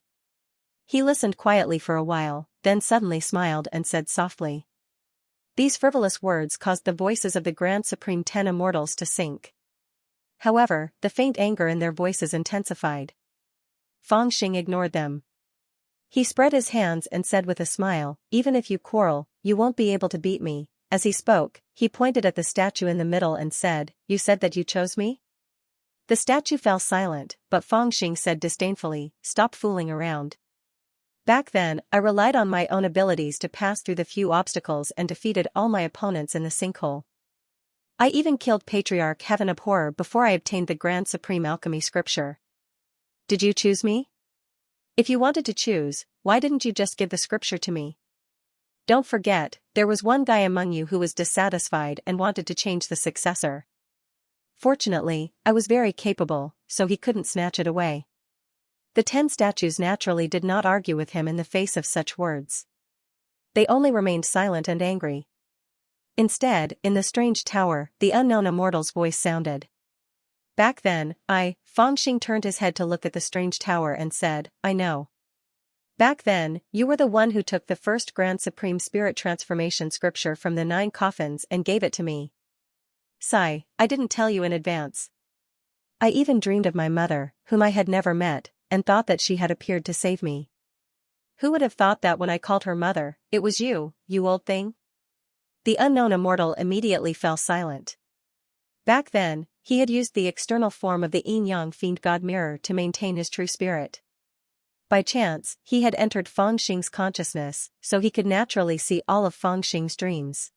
Speaker 1: He listened quietly for a while, then suddenly smiled and said softly. These frivolous words caused the voices of the Grand Supreme 10 immortals to sink. However, the faint anger in their voices intensified. Feng Xing ignored them. He spread his hands and said with a smile, even if you quarrel, you won't be able to beat me. As he spoke, he pointed at the statue in the middle and said, You said that you chose me? The statue fell silent, but Feng Xing said disdainfully, Stop fooling around. Back then, I relied on my own abilities to pass through the few obstacles and defeated all my opponents in the sinkhole. I even killed Patriarch Heaven Abhorrer before I obtained the Grand Supreme Alchemy Scripture. Did you choose me? If you wanted to choose, why didn't you just give the scripture to me? Don't forget, there was one guy among you who was dissatisfied and wanted to change the successor. Fortunately, I was very capable, so he couldn't snatch it away. The 10 statues naturally did not argue with him in the face of such words. They only remained silent and angry. Instead, in the strange tower, the unknown immortal's voice sounded. Back then, Feng Xing turned his head to look at the strange tower and said, I know. Back then, you were the one who took the first Grand Supreme Spirit Transformation Scripture from the 9 coffins and gave it to me. Sigh, I didn't tell you in advance. I even dreamed of my mother, whom I had never met, and thought that she had appeared to save me. Who would have thought that when I called her mother, it was you, you old thing? The unknown immortal immediately fell silent. Back then, he had used the external form of the yin-yang fiend god mirror to maintain his true spirit. By chance, he had entered Feng Xing's consciousness, so he could naturally see all of Feng Xing's dreams.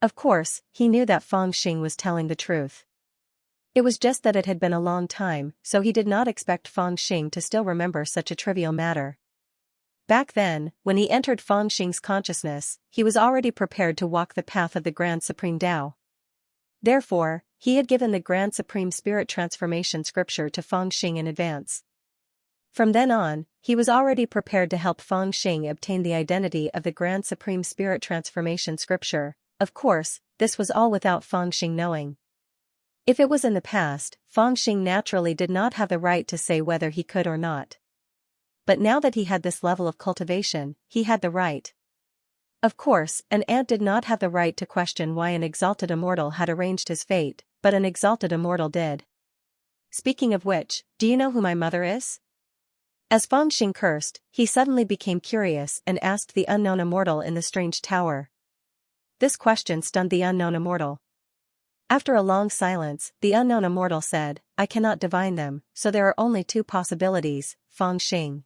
Speaker 1: Of course, he knew that Feng Xing was telling the truth. It was just that it had been a long time, so he did not expect Feng Xing to still remember such a trivial matter. Back then, when he entered Feng Xing's consciousness, he was already prepared to walk the path of the Grand Supreme Tao. Therefore, he had given the Grand Supreme Spirit Transformation Scripture to Feng Xing in advance. From then on, he was already prepared to help Feng Xing obtain the identity of the Grand Supreme Spirit Transformation Scripture. Of course, this was all without Feng Xing knowing. If it was in the past, Feng Xing naturally did not have the right to say whether he could or not. But now that he had this level of cultivation, he had the right. Of course, an ant did not have the right to question why an exalted immortal had arranged his fate, but an exalted immortal did. Speaking of which, do you know who my mother is? As Feng Xing cursed, he suddenly became curious and asked the unknown immortal in the strange tower. This question stunned the unknown immortal. After a long silence, the unknown immortal said, I cannot divine them, so there are only two possibilities, Feng Xing.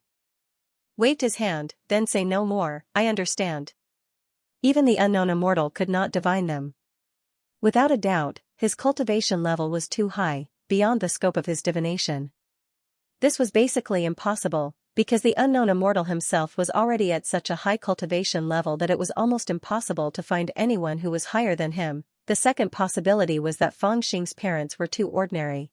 Speaker 1: Waved his hand, then say no more, I understand. Even the unknown immortal could not divine them. Without a doubt, his cultivation level was too high, beyond the scope of his divination. This was basically impossible, because the unknown immortal himself was already at such a high cultivation level that it was almost impossible to find anyone who was higher than him. The second possibility was that Feng Xing's parents were too ordinary.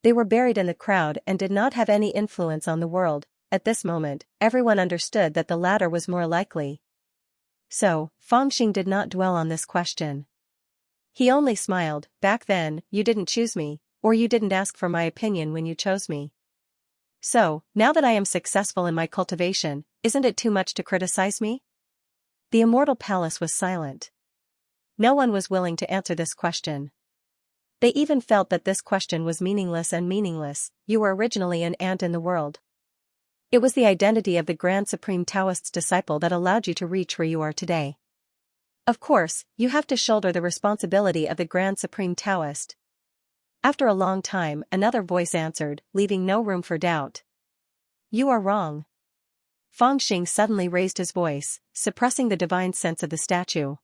Speaker 1: They were buried in the crowd and did not have any influence on the world. At this moment, everyone understood that the latter was more likely. So, Feng Xing did not dwell on this question. He only smiled. Back then, you didn't choose me, or you didn't ask for my opinion when you chose me. So, now that I am successful in my cultivation, isn't it too much to criticize me? The immortal palace was silent. No one was willing to answer this question. They even felt that this question was meaningless. You were originally an ant in the world. It was the identity of the Grand Supreme Taoist's disciple that allowed you to reach where you are today. Of course, you have to shoulder the responsibility of the Grand Supreme Taoist. After a long time, another voice answered, leaving no room for doubt. You are wrong. Feng Xing suddenly raised his voice, suppressing the divine sense of the statue.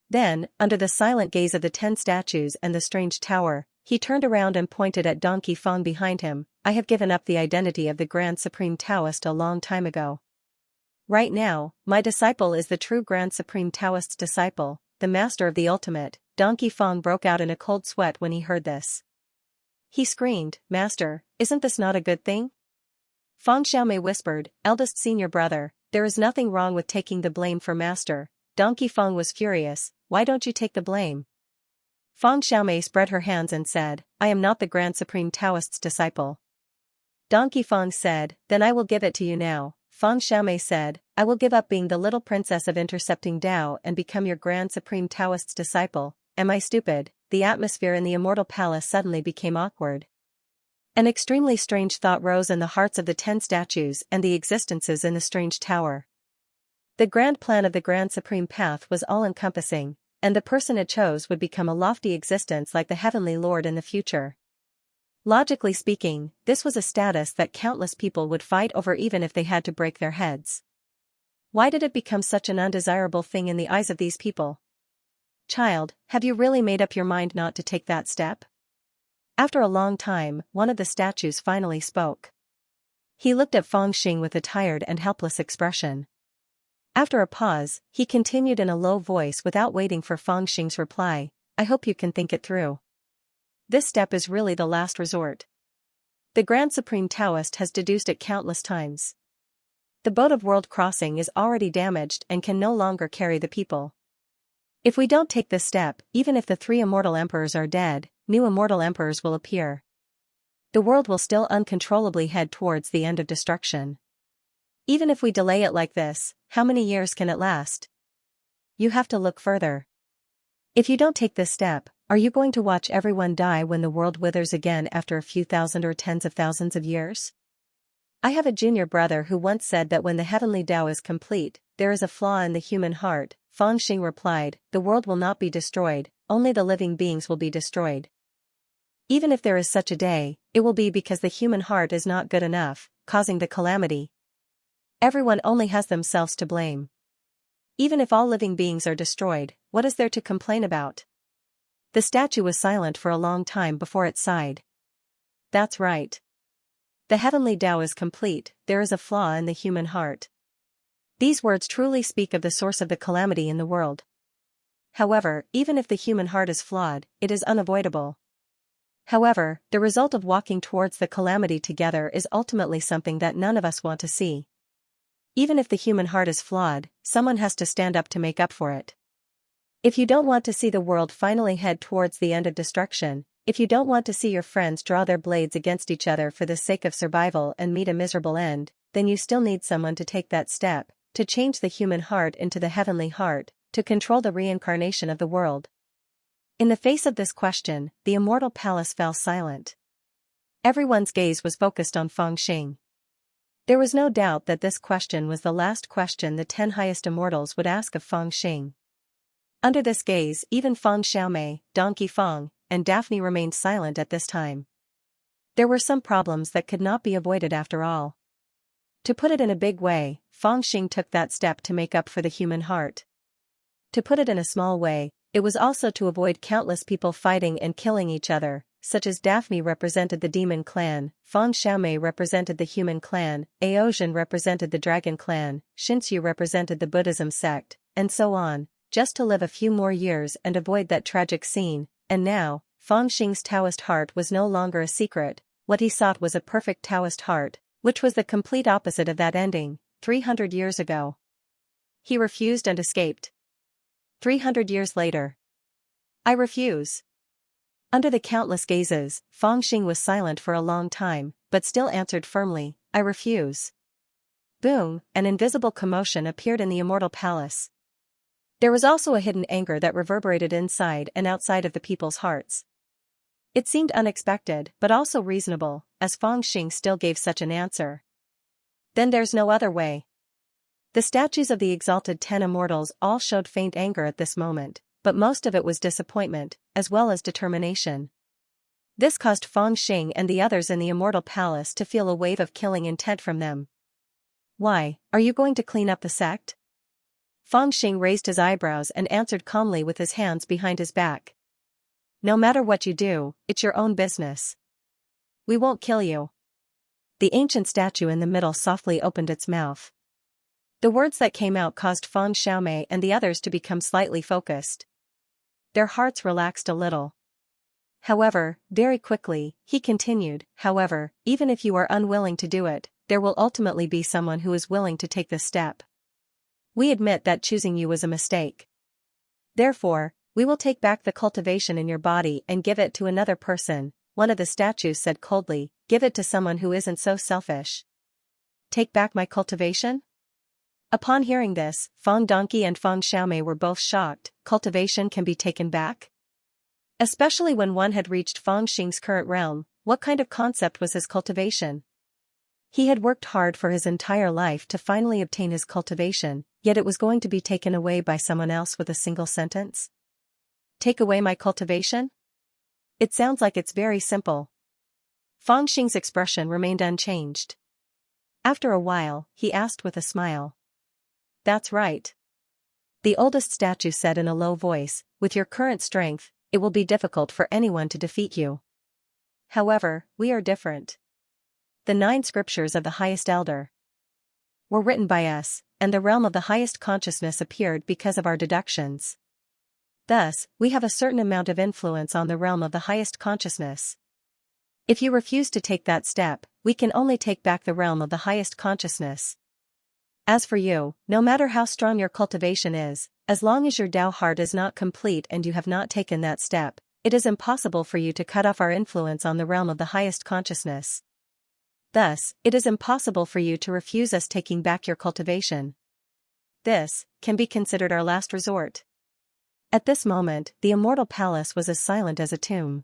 Speaker 1: Then, under the silent gaze of the 10 statues and the strange tower, he turned around and pointed at Donkey Feng behind him. I have given up the identity of the Grand Supreme Taoist a long time ago. Right now, my disciple is the true Grand Supreme Taoist's disciple, the master of the ultimate. Donkey Feng broke out in a cold sweat when he heard this. He screamed, Master, isn't this not a good thing? Feng Xiaomei whispered, eldest senior brother, there is nothing wrong with taking the blame for Master. Donkey Feng was furious, why don't you take the blame? Feng Xiaomei spread her hands and said, I am not the Grand Supreme Taoist's disciple. Donkey Feng said, then I will give it to you now. Feng Xiaomei said, I will give up being the little princess of intercepting Tao and become your Grand Supreme Taoist's disciple. Am I stupid? The atmosphere in the immortal palace suddenly became awkward. An extremely strange thought rose in the hearts of the 10 statues and the existences in the strange tower. The grand plan of the Grand Supreme Path was all-encompassing, and the person it chose would become a lofty existence like the Heavenly Lord in the future. Logically speaking, this was a status that countless people would fight over even if they had to break their heads. Why did it become such an undesirable thing in the eyes of these people? Child, have you really made up your mind not to take that step? After a long time, one of the statues finally spoke. He looked at Feng Xing with a tired and helpless expression. After a pause, he continued in a low voice without waiting for Feng Xing's reply, I hope you can think it through. This step is really the last resort. The Grand Supreme Taoist has deduced it countless times. The boat of world crossing is already damaged and can no longer carry the people. If we don't take this step, even if the 3 immortal emperors are dead, new immortal emperors will appear. The world will still uncontrollably head towards the end of destruction. Even if we delay it like this, how many years can it last? You have to look further. If you don't take this step, are you going to watch everyone die when the world withers again after a few thousand or tens of thousands of years? I have a junior brother who once said that when the heavenly Tao is complete, there is a flaw in the human heart. Feng Xing replied, the world will not be destroyed, only the living beings will be destroyed. Even if there is such a day, it will be because the human heart is not good enough, causing the calamity. Everyone only has themselves to blame. Even if all living beings are destroyed, what is there to complain about? The statue was silent for a long time before it sighed. That's right. The heavenly Tao is complete, there is a flaw in the human heart. These words truly speak of the source of the calamity in the world. However, even if the human heart is flawed, it is unavoidable. However, the result of walking towards the calamity together is ultimately something that none of us want to see. Even if the human heart is flawed, someone has to stand up to make up for it. If you don't want to see the world finally head towards the end of destruction, if you don't want to see your friends draw their blades against each other for the sake of survival and meet a miserable end, then you still need someone to take that step, to change the human heart into the heavenly heart, to control the reincarnation of the world. In the face of this question, the immortal palace fell silent. Everyone's gaze was focused on Feng Xing. There was no doubt that this question was the last question the 10 highest immortals would ask of Feng Xing. Under this gaze, even Feng Xiaomei, Donkey Feng, and Daphne remained silent at this time. There were some problems that could not be avoided after all. To put it in a big way, Feng Xing took that step to make up for the human heart. To put it in a small way, it was also to avoid countless people fighting and killing each other, such as Daphne represented the demon clan, Feng Xiaomei represented the human clan, Aozhen represented the dragon clan, Xianxia represented the Buddhism sect, and so on, just to live a few more years and avoid that tragic scene. And now, Feng Xing's Taoist heart was no longer a secret. What he sought was a perfect Taoist heart, which was the complete opposite of that ending, 300 years ago. He refused and escaped. 300 years later. I refuse. Under the countless gazes, Feng Xing was silent for a long time, but still answered firmly, I refuse. Boom, an invisible commotion appeared in the immortal palace. There was also a hidden anger that reverberated inside and outside of the people's hearts. It seemed unexpected but also reasonable, as Feng Xing still gave such an answer. Then there's no other way. The statues of the exalted 10 immortals all showed faint anger at this moment, but most of it was disappointment, as well as determination. This caused Feng Xing and the others in the immortal palace to feel a wave of killing intent from them. Why, are you going to clean up the sect? Feng Xing raised his eyebrows and answered calmly with his hands behind his back. No matter what you do, it's your own business. We won't kill you. The ancient statue in the middle softly opened its mouth. The words that came out caused Feng Xiaomei and the others to become slightly focused. Their hearts relaxed a little. However, very quickly, he continued, however, even if you are unwilling to do it, there will ultimately be someone who is willing to take this step. We admit that choosing you was a mistake. Therefore, we will take back the cultivation in your body and give it to another person, one of the statues said coldly, give it to someone who isn't so selfish. Take back my cultivation? Upon hearing this, Feng Donkey and Feng Xiaomei were both shocked. Cultivation can be taken back? Especially when one had reached Feng Xing's current realm, what kind of concept was his cultivation? He had worked hard for his entire life to finally obtain his cultivation, yet it was going to be taken away by someone else with a single sentence? Take away my cultivation? It sounds like it's very simple. Feng Xing's expression remained unchanged. After a while, he asked with a smile. That's right. The oldest statue said in a low voice, with your current strength, it will be difficult for anyone to defeat you. However, we are different. The 9 scriptures of the highest elder were written by us, and the realm of the highest consciousness appeared because of our deductions. Thus, we have a certain amount of influence on the realm of the highest consciousness. If you refuse to take that step, we can only take back the realm of the highest consciousness. As for you, no matter how strong your cultivation is, as long as your Tao heart is not complete and you have not taken that step, it is impossible for you to cut off our influence on the realm of the highest consciousness. Thus, it is impossible for you to refuse us taking back your cultivation. This can be considered our last resort. At this moment, the immortal palace was as silent as a tomb.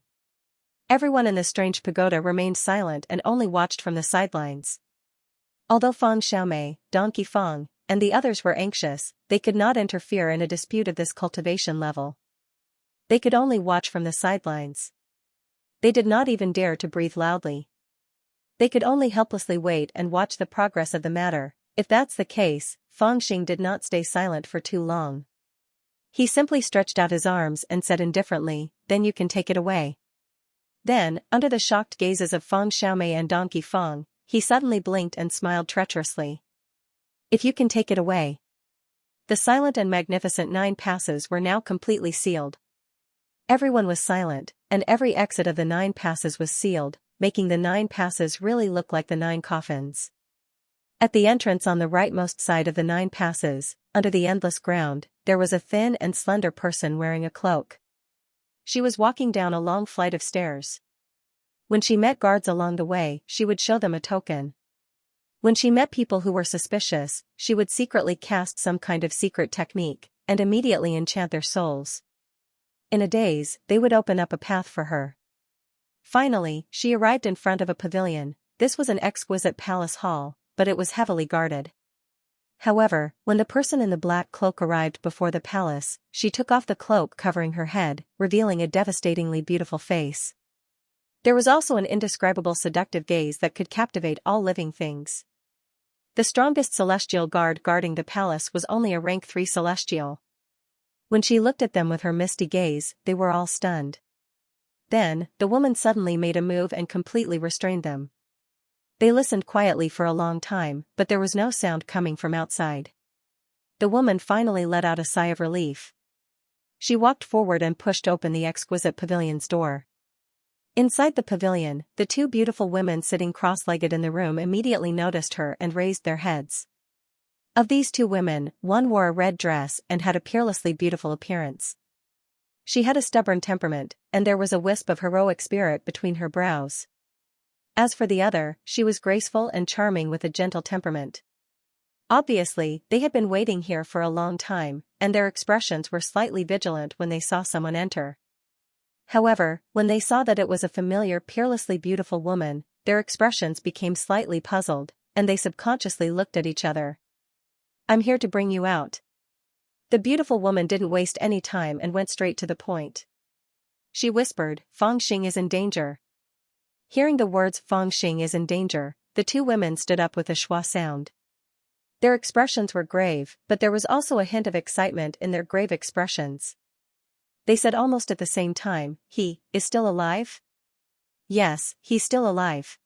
Speaker 1: Everyone in the strange pagoda remained silent and only watched from the sidelines. Although Feng Xiaomei, Donkey Feng, and the others were anxious, they could not interfere in a dispute of this cultivation level. They could only watch from the sidelines. They did not even dare to breathe loudly. They could only helplessly wait and watch the progress of the matter. If that's the case, Feng Xing did not stay silent for too long. He simply stretched out his arms and said indifferently, then you can take it away. Then, under the shocked gazes of Feng Xiaomei and Donkey Feng, he suddenly blinked and smiled treacherously. If you can take it away. The silent and magnificent 9 passes were now completely sealed. Everyone was silent, and every exit of the 9 passes was sealed, making the 9 passes really look like the 9 coffins. At the entrance on the rightmost side of the 9 passes, under the endless ground, there was a thin and slender person wearing a cloak. She was walking down a long flight of stairs. When she met guards along the way, she would show them a token. When she met people who were suspicious, she would secretly cast some kind of secret technique, and immediately enchant their souls. In a daze, they would open up a path for her. Finally, she arrived in front of a pavilion. This was an exquisite palace hall, but it was heavily guarded. However, when the person in the black cloak arrived before the palace, she took off the cloak covering her head, revealing a devastatingly beautiful face. There was also an indescribable seductive gaze that could captivate all living things. The strongest celestial guard guarding the palace was only a rank 3 celestial. When she looked at them with her misty gaze, they were all stunned. Then, the woman suddenly made a move and completely restrained them. They listened quietly for a long time, but there was no sound coming from outside. The woman finally let out a sigh of relief. She walked forward and pushed open the exquisite pavilion's door. Inside the pavilion, the two beautiful women sitting cross-legged in the room immediately noticed her and raised their heads. Of these two women, one wore a red dress and had a peerlessly beautiful appearance. She had a stubborn temperament, and there was a wisp of heroic spirit between her brows. As for the other, she was graceful and charming with a gentle temperament. Obviously, they had been waiting here for a long time, and their expressions were slightly vigilant when they saw someone enter. However, when they saw that it was a familiar, peerlessly beautiful woman, their expressions became slightly puzzled, and they subconsciously looked at each other. "I'm here to bring you out." The beautiful woman didn't waste any time and went straight to the point. She whispered, "Fangxing is in danger." Hearing the words "Fangxing is in danger," the two women stood up with a schwa sound. Their expressions were grave, but there was also a hint of excitement in their grave expressions. They said almost at the same time, "He is still alive?" "Yes, he's still alive."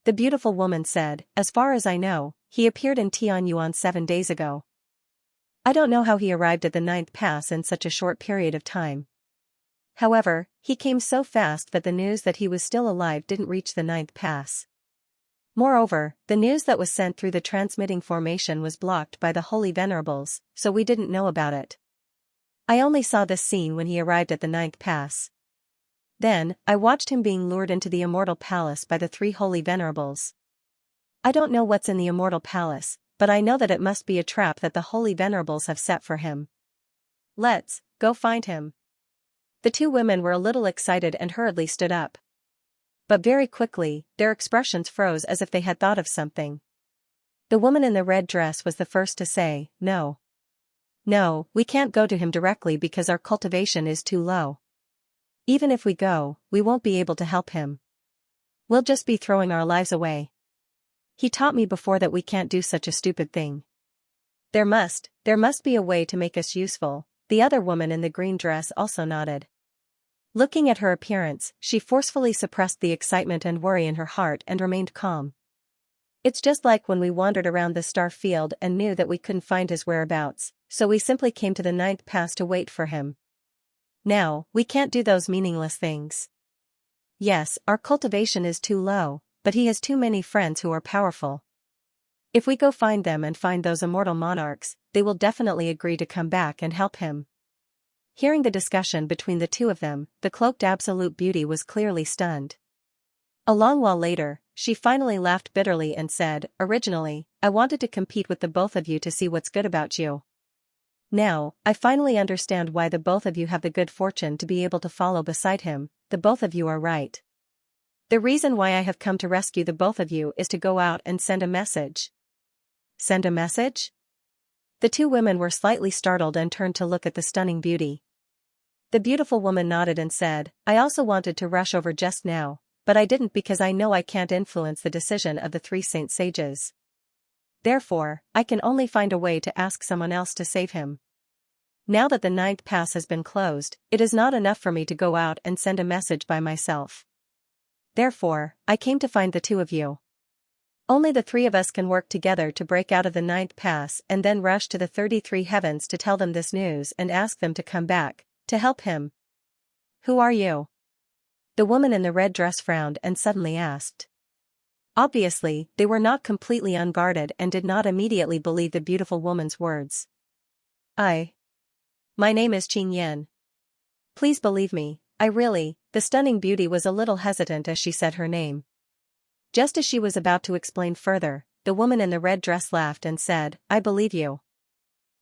Speaker 1: The beautiful woman said, "As far as I know, he appeared in Tianyuan 7 days ago. I don't know how he arrived at the 9th pass in such a short period of time. However, he came so fast that the news that he was still alive didn't reach the 9th pass. Moreover, the news that was sent through the transmitting formation was blocked by the Holy Venerables, so we didn't know about it. I only saw this scene when he arrived at the 9th pass. Then, I watched him being lured into the Immortal Palace by the 3 Holy Venerables. I don't know what's in the Immortal Palace, but I know that it must be a trap that the Holy Venerables have set for him. Let's go find him." The two women were a little excited and hurriedly stood up. But very quickly, their expressions froze as if they had thought of something. The woman in the red dress was the first to say, "No. No, we can't go to him directly because our cultivation is too low. Even if we go, we won't be able to help him. We'll just be throwing our lives away. He taught me before that we can't do such a stupid thing. There must be a way to make us useful." The other woman in the green dress also nodded. Looking at her appearance, she forcefully suppressed the excitement and worry in her heart and remained calm. "It's just like when we wandered around the star field and knew that we couldn't find his whereabouts, so we simply came to the 9th pass to wait for him. Now, we can't do those meaningless things. Yes, our cultivation is too low, but he has too many friends who are powerful. If we go find them and find those immortal monarchs, they will definitely agree to come back and help him." Hearing the discussion between the two of them, the cloaked absolute beauty was clearly stunned. A long while later, she finally laughed bitterly and said, "Originally, I wanted to compete with the both of you to see what's good about you. Now, I finally understand why the both of you have the good fortune to be able to follow beside him. The both of you are right. The reason why I have come to rescue the both of you is to go out and send a message." "Send a message?" The two women were slightly startled and turned to look at the stunning beauty. The beautiful woman nodded and said, "I also wanted to rush over just now, but I didn't because I know I can't influence the decision of the 3 Saint Sages. Therefore, I can only find a way to ask someone else to save him. Now that the 9th pass has been closed, it is not enough for me to go out and send a message by myself. Therefore, I came to find the two of you. Only the 3 of us can work together to break out of the 9th pass and then rush to the 33 heavens to tell them this news and ask them to come back, to help him." "Who are you?" The woman in the red dress frowned and suddenly asked. Obviously, they were not completely unguarded and did not immediately believe the beautiful woman's words. My name is Xianxia. Please believe me, the stunning beauty was a little hesitant as she said her name. Just as she was about to explain further, the woman in the red dress laughed and said, "I believe you."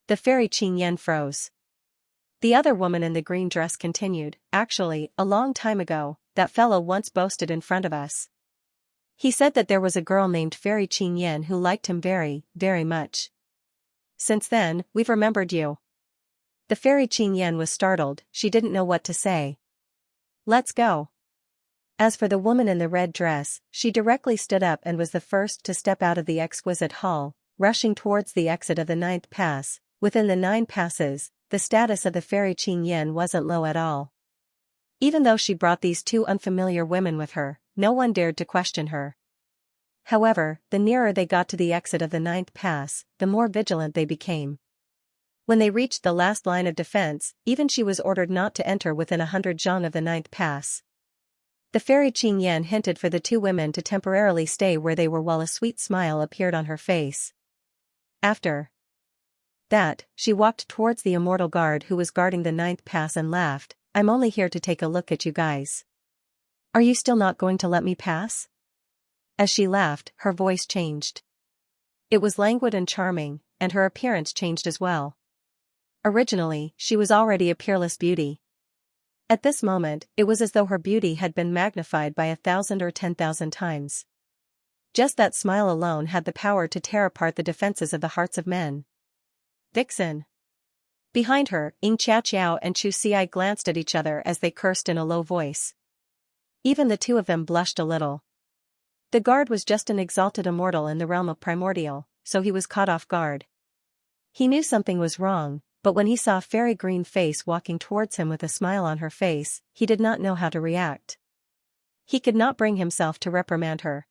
Speaker 1: The fairy Xianxia froze. The other woman in the green dress continued, "Actually, a long time ago, that fellow once boasted in front of us. He said that there was a girl named Fairy Xianxia who liked him very, very much. Since then, we've remembered you. The fairy Xianxia was startled, she didn't know what to say. Let's go. As for the woman in the red dress, she directly stood up and was the first to step out of the exquisite hall, rushing towards the exit of the 9th pass. Within the 9 passes, the status of the fairy Xianxia wasn't low at all. Even though she brought these 2 unfamiliar women with her, no one dared to question her. However, the nearer they got to the exit of the 9th pass, the more vigilant they became. When they reached the last line of defense, even she was ordered not to enter within 100 zhang of the 9th pass. The fairy Xianxia hinted for the 2 women to temporarily stay where they were while a sweet smile appeared on her face. After that, she walked towards the immortal guard who was guarding the 9th pass and laughed, "I'm only here to take a look at you guys. Are you still not going to let me pass?" As she laughed, her voice changed. It was languid and charming, and her appearance changed as well. Originally, she was already a peerless beauty. At this moment, it was as though her beauty had been magnified by 1,000 or 10,000 times. Just that smile alone had the power to tear apart the defenses of the hearts of men. Vixen. Behind her, Xianxia and Xia glanced at each other as they cursed in a low voice. Even the 2 of them blushed a little. The guard was just an exalted immortal in the realm of primordial, so he was caught off guard. He knew something was wrong, but when he saw a fairy green face walking towards him with a smile on her face, he did not know how to react. He could not bring himself to reprimand her.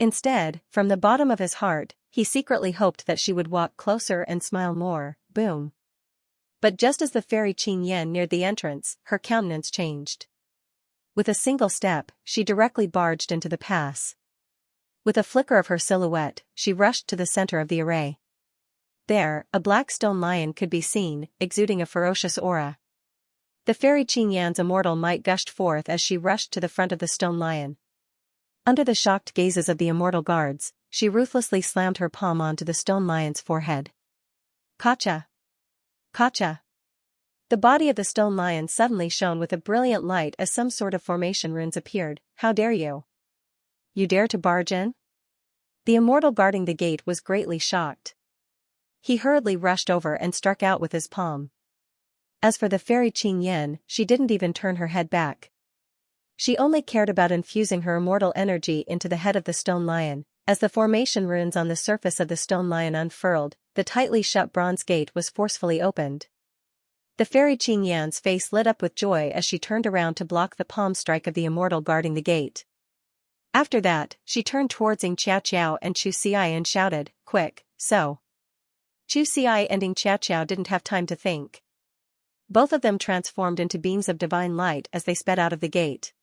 Speaker 1: Instead, from the bottom of his heart, he secretly hoped that she would walk closer and smile more. Boom. But just as the fairy Xianxia neared the entrance, her countenance changed. With a single step, she directly barged into the pass. With a flicker of her silhouette, she rushed to the center of the array. There, a black stone lion could be seen, exuding a ferocious aura. The fairy Xianxia's immortal might gushed forth as she rushed to the front of the stone lion. Under the shocked gazes of the immortal guards, she ruthlessly slammed her palm onto the stone lion's forehead. Kacha! Kacha! The body of the stone lion suddenly shone with a brilliant light as some sort of formation runes appeared. "How dare you? You dare to barge in?" The immortal guarding the gate was greatly shocked. He hurriedly rushed over and struck out with his palm. As for the fairy Xianxia, she didn't even turn her head back. She only cared about infusing her immortal energy into the head of the stone lion. As the formation runes on the surface of the stone lion unfurled, the tightly shut bronze gate was forcefully opened. The fairy Xianxia's face lit up with joy as she turned around to block the palm strike of the immortal guarding the gate. After that, she turned towards Xianxia and Xia and shouted, "Quick, so." Xia and Xianxia didn't have time to think. Both of them transformed into beams of divine light as they sped out of the gate.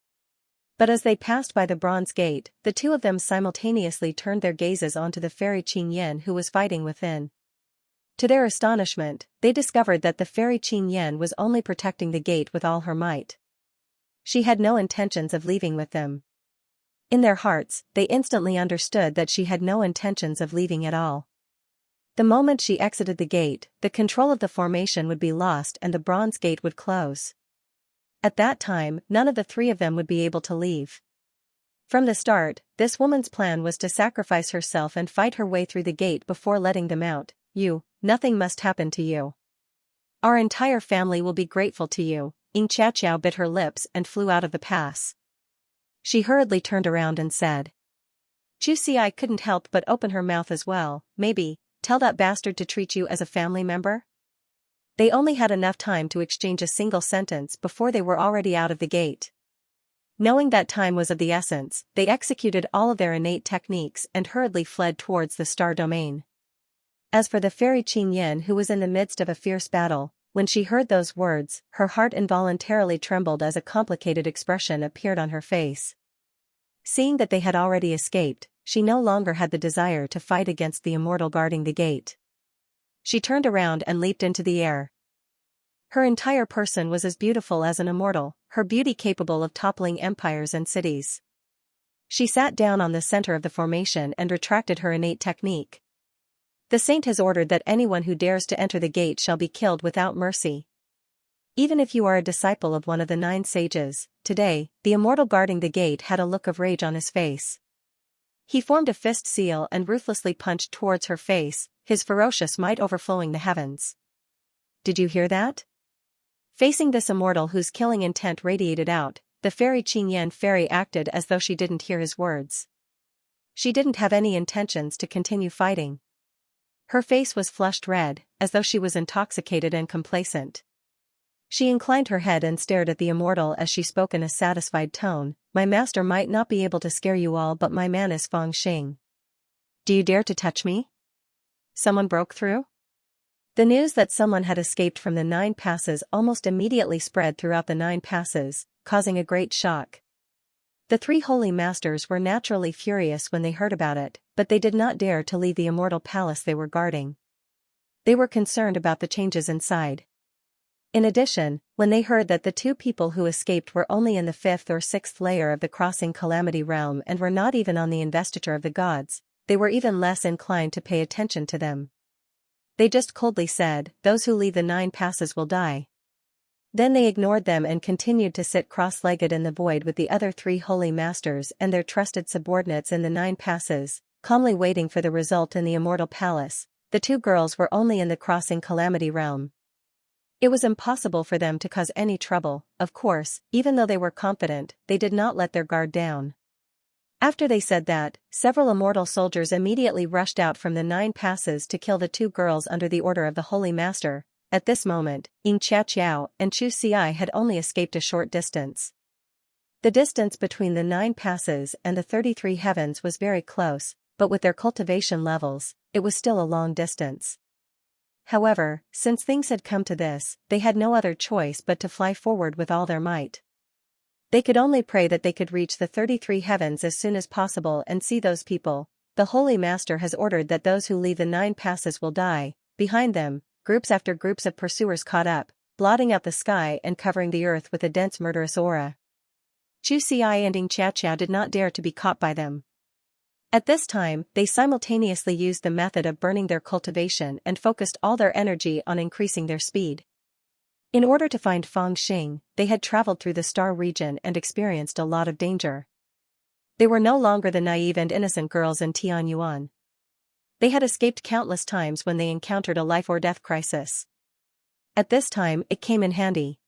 Speaker 1: But as they passed by the bronze gate, the 2 of them simultaneously turned their gazes onto the fairy Xianxia who was fighting within. To their astonishment, they discovered that the fairy Xianxia was only protecting the gate with all her might. She had no intentions of leaving with them. In their hearts, they instantly understood that she had no intentions of leaving at all. The moment she exited the gate, the control of the formation would be lost and the bronze gate would close. At that time, none of the 3 of them would be able to leave. From the start, this woman's plan was to sacrifice herself and fight her way through the gate before letting them out. Nothing must happen to you. Our entire family will be grateful to you." Xianxia bit her lips and flew out of the pass. She hurriedly turned around and said. Xia couldn't help but open her mouth as well. "Maybe, tell that bastard to treat you as a family member?" They only had enough time to exchange a single sentence before they were already out of the gate. Knowing that time was of the essence, they executed all of their innate techniques and hurriedly fled towards the star domain. As for the fairy Xianxia who was in the midst of a fierce battle, when she heard those words, her heart involuntarily trembled as a complicated expression appeared on her face. Seeing that they had already escaped, she no longer had the desire to fight against the immortal guarding the gate. She turned around and leaped into the air. Her entire person was as beautiful as an immortal, her beauty capable of toppling empires and cities. She sat down on the center of the formation and retracted her innate technique. "The saint has ordered that anyone who dares to enter the gate shall be killed without mercy. Even if you are a disciple of one of the 9 sages." Today, the immortal guarding the gate had a look of rage on his face. He formed a fist seal and ruthlessly punched towards her face, his ferocious might overflowing the heavens. Did you hear that? Facing this immortal whose killing intent radiated out, the fairy Qingyan fairy acted as though she didn't hear his words. She didn't have any intentions to continue fighting. Her face was flushed red, as though she was intoxicated and complacent. She inclined her head and stared at the immortal as she spoke in a satisfied tone. My master might not be able to scare you all, but my man is Feng Xing. Do you dare to touch me? Someone broke through? The news that someone had escaped from the 9 passes almost immediately spread throughout the 9 passes, causing a great shock. The 3 holy masters were naturally furious when they heard about it, but they did not dare to leave the immortal palace they were guarding. They were concerned about the changes inside. In addition, when they heard that the 2 people who escaped were only in the 5th or 6th layer of the crossing calamity realm and were not even on the investiture of the gods, they were even less inclined to pay attention to them. They just coldly said, those who leave the 9 passes will die. Then they ignored them and continued to sit cross-legged in the void with the other 3 holy masters and their trusted subordinates in the 9 passes, calmly waiting for the result in the immortal palace. The 2 girls were only in the crossing calamity realm. It was impossible for them to cause any trouble. Of course, even though they were confident, they did not let their guard down. After they said that, several immortal soldiers immediately rushed out from the 9 passes to kill the 2 girls under the order of the Holy Master. At this moment, Xianxia and Xianxia had only escaped a short distance. The distance between the 9 passes and the 33 heavens was very close, but with their cultivation levels, it was still a long distance. However, since things had come to this, they had no other choice but to fly forward with all their might. They could only pray that they could reach the 33 heavens as soon as possible and see those people. The Holy Master has ordered that those who leave the 9 passes will die. Behind them, groups after groups of pursuers caught up, blotting out the sky and covering the earth with a dense murderous aura. Xianxia and Xianxia did not dare to be caught by them. At this time, they simultaneously used the method of burning their cultivation and focused all their energy on increasing their speed. In order to find Feng Xing, they had traveled through the star region and experienced a lot of danger. They were no longer the naive and innocent girls in Tianyuan. They had escaped countless times when they encountered a life-or-death crisis. At this time, it came in handy.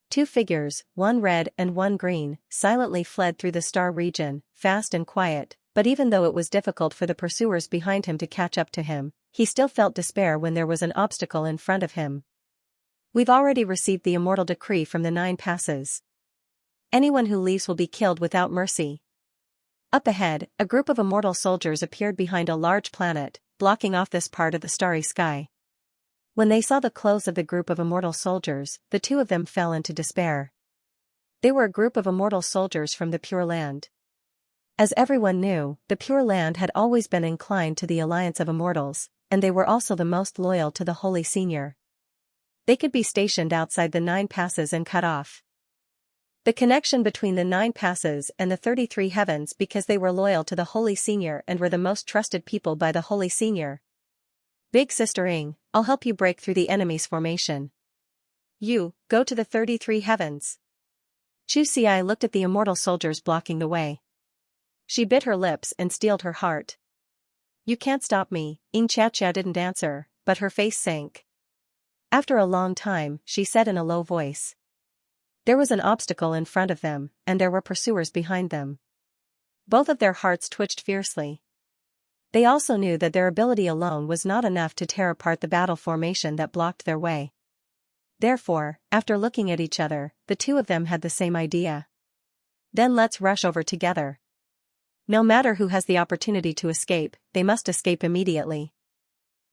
Speaker 1: 2 figures, one red and one green, silently fled through the star region, fast and quiet, but even though it was difficult for the pursuers behind him to catch up to him, he still felt despair when there was an obstacle in front of him. We've already received the immortal decree from the 9 passes. Anyone who leaves will be killed without mercy. Up ahead, a group of immortal soldiers appeared behind a large planet, blocking off this part of the starry sky. When they saw the clothes of the group of immortal soldiers, the 2 of them fell into despair. They were a group of immortal soldiers from the Pure Land. As everyone knew, the Pure Land had always been inclined to the alliance of immortals, and they were also the most loyal to the Holy Senior. They could be stationed outside the 9 passes and cut off the connection between the 9 passes and the 33 heavens because they were loyal to the Holy Senior and were the most trusted people by the Holy Senior. Big Sister Ing, I'll help you break through the enemy's formation. You, go to the 33 heavens. Xianxia looked at the immortal soldiers blocking the way. She bit her lips and steeled her heart. You can't stop me. Xianxia didn't answer, but her face sank. After a long time, she said in a low voice. There was an obstacle in front of them, and there were pursuers behind them. Both of their hearts twitched fiercely. They also knew that their ability alone was not enough to tear apart the battle formation that blocked their way. Therefore, after looking at each other, the 2 of them had the same idea. Then let's rush over together. No matter who has the opportunity to escape, they must escape immediately.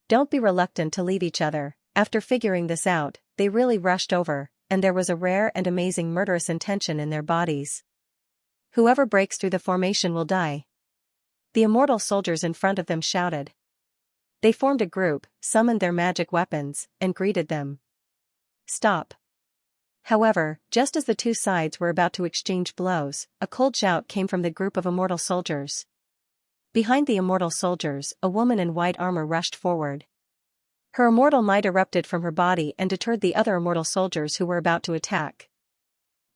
Speaker 1: Don't be reluctant to leave each other. After figuring this out, they really rushed over, and there was a rare and amazing murderous intention in their bodies. Whoever breaks through the formation will die. The immortal soldiers in front of them shouted. They formed a group, summoned their magic weapons, and greeted them. Stop. However, just as the 2 sides were about to exchange blows, a cold shout came from the group of immortal soldiers. Behind the immortal soldiers, a woman in white armor rushed forward. Her immortal might erupted from her body and deterred the other immortal soldiers who were about to attack.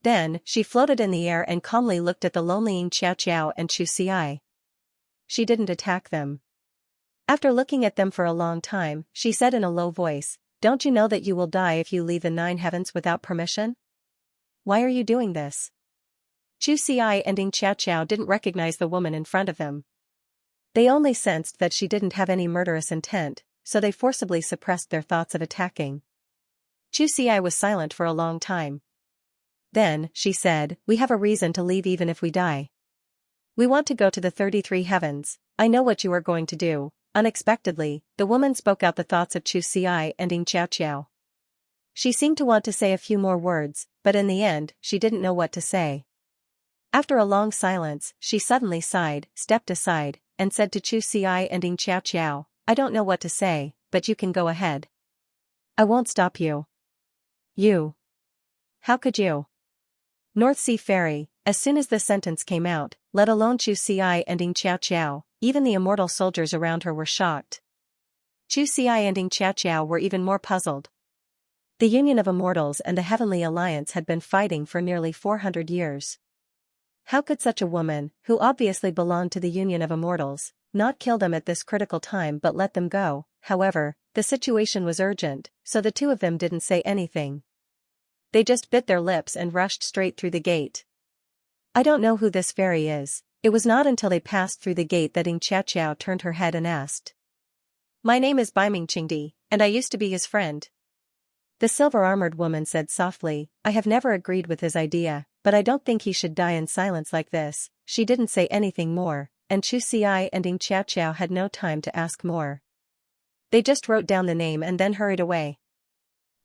Speaker 1: Then, she floated in the air and calmly looked at the lonely Xianxia and Xianxia. she didn't attack them. After looking at them for a long time, she said in a low voice, "Don't you know that you will die if you leave the 9 heavens without permission? Why are you doing this?" Chu Xi and Xianxia didn't recognize the woman in front of them. They only sensed that she didn't have any murderous intent, so they forcibly suppressed their thoughts of attacking. Chu Xi was silent for a long time. Then, she said, "We have a reason to leave even if we die. We want to go to the 33 heavens. I know what you are going to do." Unexpectedly, the woman spoke out the thoughts of Chu Xi and Xianxia. She seemed to want to say a few more words, but in the end, she didn't know what to say. After a long silence, she suddenly sighed, stepped aside, and said to Chu Xi and Xianxia, "I don't know what to say, but you can go ahead. I won't stop you." "You? How could you?" North Sea Fairy, as soon as the sentence came out, let alone Chu Xi and Xianxia, even the immortal soldiers around her were shocked. Chu Xi and Xianxia were even more puzzled. The Union of Immortals and the Heavenly Alliance had been fighting for nearly 400 years. How could such a woman, who obviously belonged to the Union of Immortals, not kill them at this critical time but let them go? However, the situation was urgent, so the two of them didn't say anything. They just bit their lips and rushed straight through the gate. "I don't know who this fairy is." It was not until they passed through the gate that Xianxia turned her head and asked. "My name is Baiming Qingdi, and I used to be his friend." The silver-armored woman said softly, "I have never agreed with his idea, but I don't think he should die in silence like this." She didn't say anything more, and Chu Xi and Xianxia had no time to ask more. They just wrote down the name and then hurried away.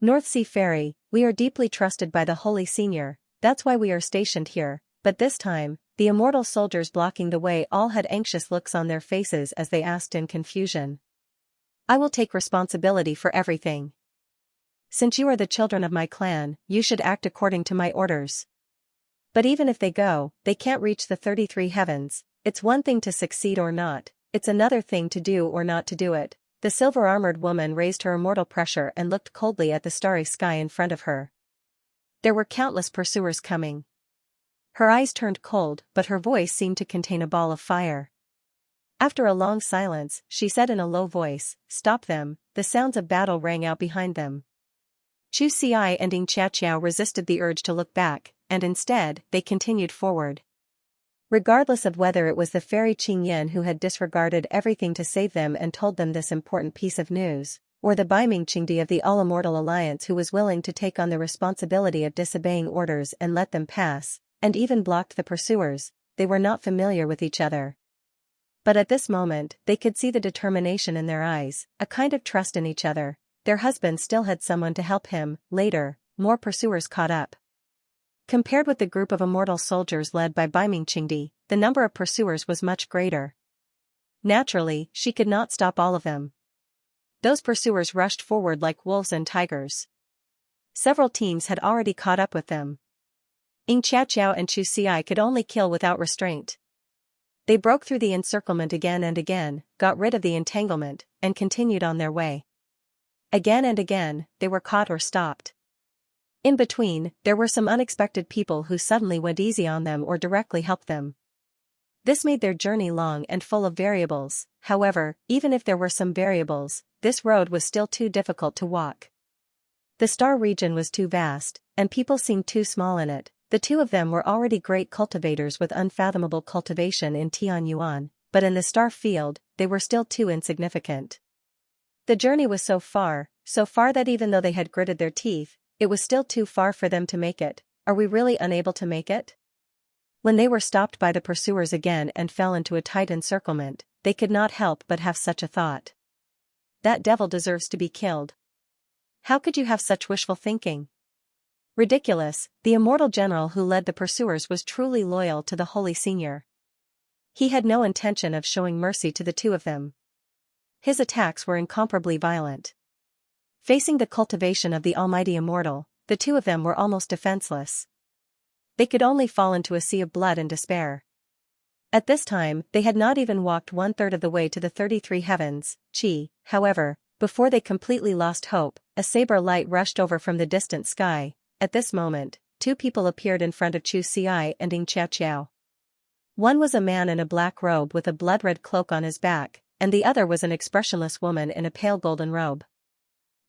Speaker 1: "North Sea Fairy, we are deeply trusted by the Holy Senior, that's why we are stationed here." But this time, the immortal soldiers blocking the way all had anxious looks on their faces as they asked in confusion. "I will take responsibility for everything. Since you are the children of my clan, you should act according to my orders. But even if they go, they can't reach the 33 heavens. It's one thing to succeed or not, it's another thing to do or not to do it." The silver-armored woman raised her immortal pressure and looked coldly at the starry sky in front of her. There were countless pursuers coming. Her eyes turned cold, but her voice seemed to contain a ball of fire. After a long silence, she said in a low voice, "Stop them." The sounds of battle rang out behind them. Chu Xi and Xianxia resisted the urge to look back, and instead, they continued forward. Regardless of whether it was the fairy Qingyan who had disregarded everything to save them and told them this important piece of news, or the Baiming Qingdi of the All-Immortal Alliance who was willing to take on the responsibility of disobeying orders and let them pass, and even blocked the pursuers, they were not familiar with each other. But at this moment, they could see the determination in their eyes, a kind of trust in each other. Their husband still had someone to help him. Later, more pursuers caught up. Compared with the group of immortal soldiers led by Baiming Qingdi, the number of pursuers was much greater. Naturally, she could not stop all of them. Those pursuers rushed forward like wolves and tigers. Several teams had already caught up with them. Xianxia and Chu Xi could only kill without restraint. They broke through the encirclement again and again, got rid of the entanglement, and continued on their way. Again and again, they were caught or stopped. In between, there were some unexpected people who suddenly went easy on them or directly helped them. This made their journey long and full of variables. However, even if there were some variables, this road was still too difficult to walk. The star region was too vast, and people seemed too small in it. The two of them were already great cultivators with unfathomable cultivation in Tianyuan, but in the star field, they were still too insignificant. The journey was so far that even though they had gritted their teeth, it was still too far for them to make it. Are we really unable to make it? When they were stopped by the pursuers again and fell into a tight encirclement, they could not help but have such a thought. That devil deserves to be killed. How could you have such wishful thinking? Ridiculous. The immortal general who led the pursuers was truly loyal to the Holy Senior. He had no intention of showing mercy to the two of them. His attacks were incomparably violent. Facing the cultivation of the Almighty Immortal, the two of them were almost defenseless. They could only fall into a sea of blood and despair. At this time, they had not even walked 1/3 of the way to the 33 heavens. However, before they completely lost hope, a saber light rushed over from the distant sky. At this moment, two people appeared in front of Chu Xi and Xianxia. One was a man in a black robe with a blood-red cloak on his back, and the other was an expressionless woman in a pale golden robe.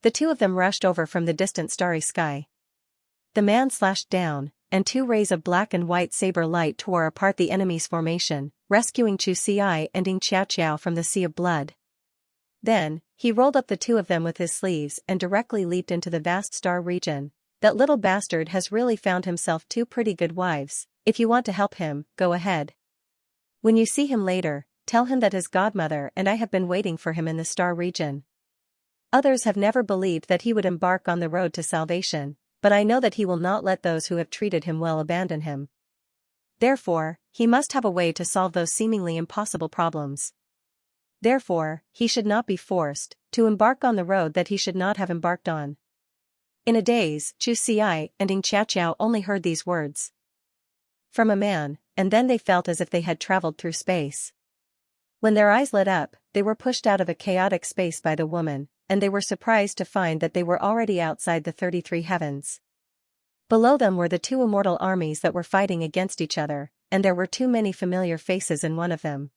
Speaker 1: The two of them rushed over from the distant starry sky. The man slashed down, and two rays of black and white saber light tore apart the enemy's formation, rescuing Xianxia and Xianxia from the sea of blood. Then, he rolled up the two of them with his sleeves and directly leaped into the vast star region. That little bastard has really found himself two pretty good wives. If you want to help him, go ahead. When you see him later, tell him that his godmother and I have been waiting for him in the star region. Others have never believed that he would embark on the road to salvation, but I know that he will not let those who have treated him well abandon him. Therefore, he must have a way to solve those seemingly impossible problems. Therefore, he should not be forced to embark on the road that he should not have embarked on. In a daze, Chu Xiai and Xianxia only heard these words from a man, and then they felt as if they had traveled through space. When their eyes lit up, they were pushed out of a chaotic space by the woman, and they were surprised to find that they were already outside the 33 heavens. Below them were the two immortal armies that were fighting against each other, and there were too many familiar faces in one of them.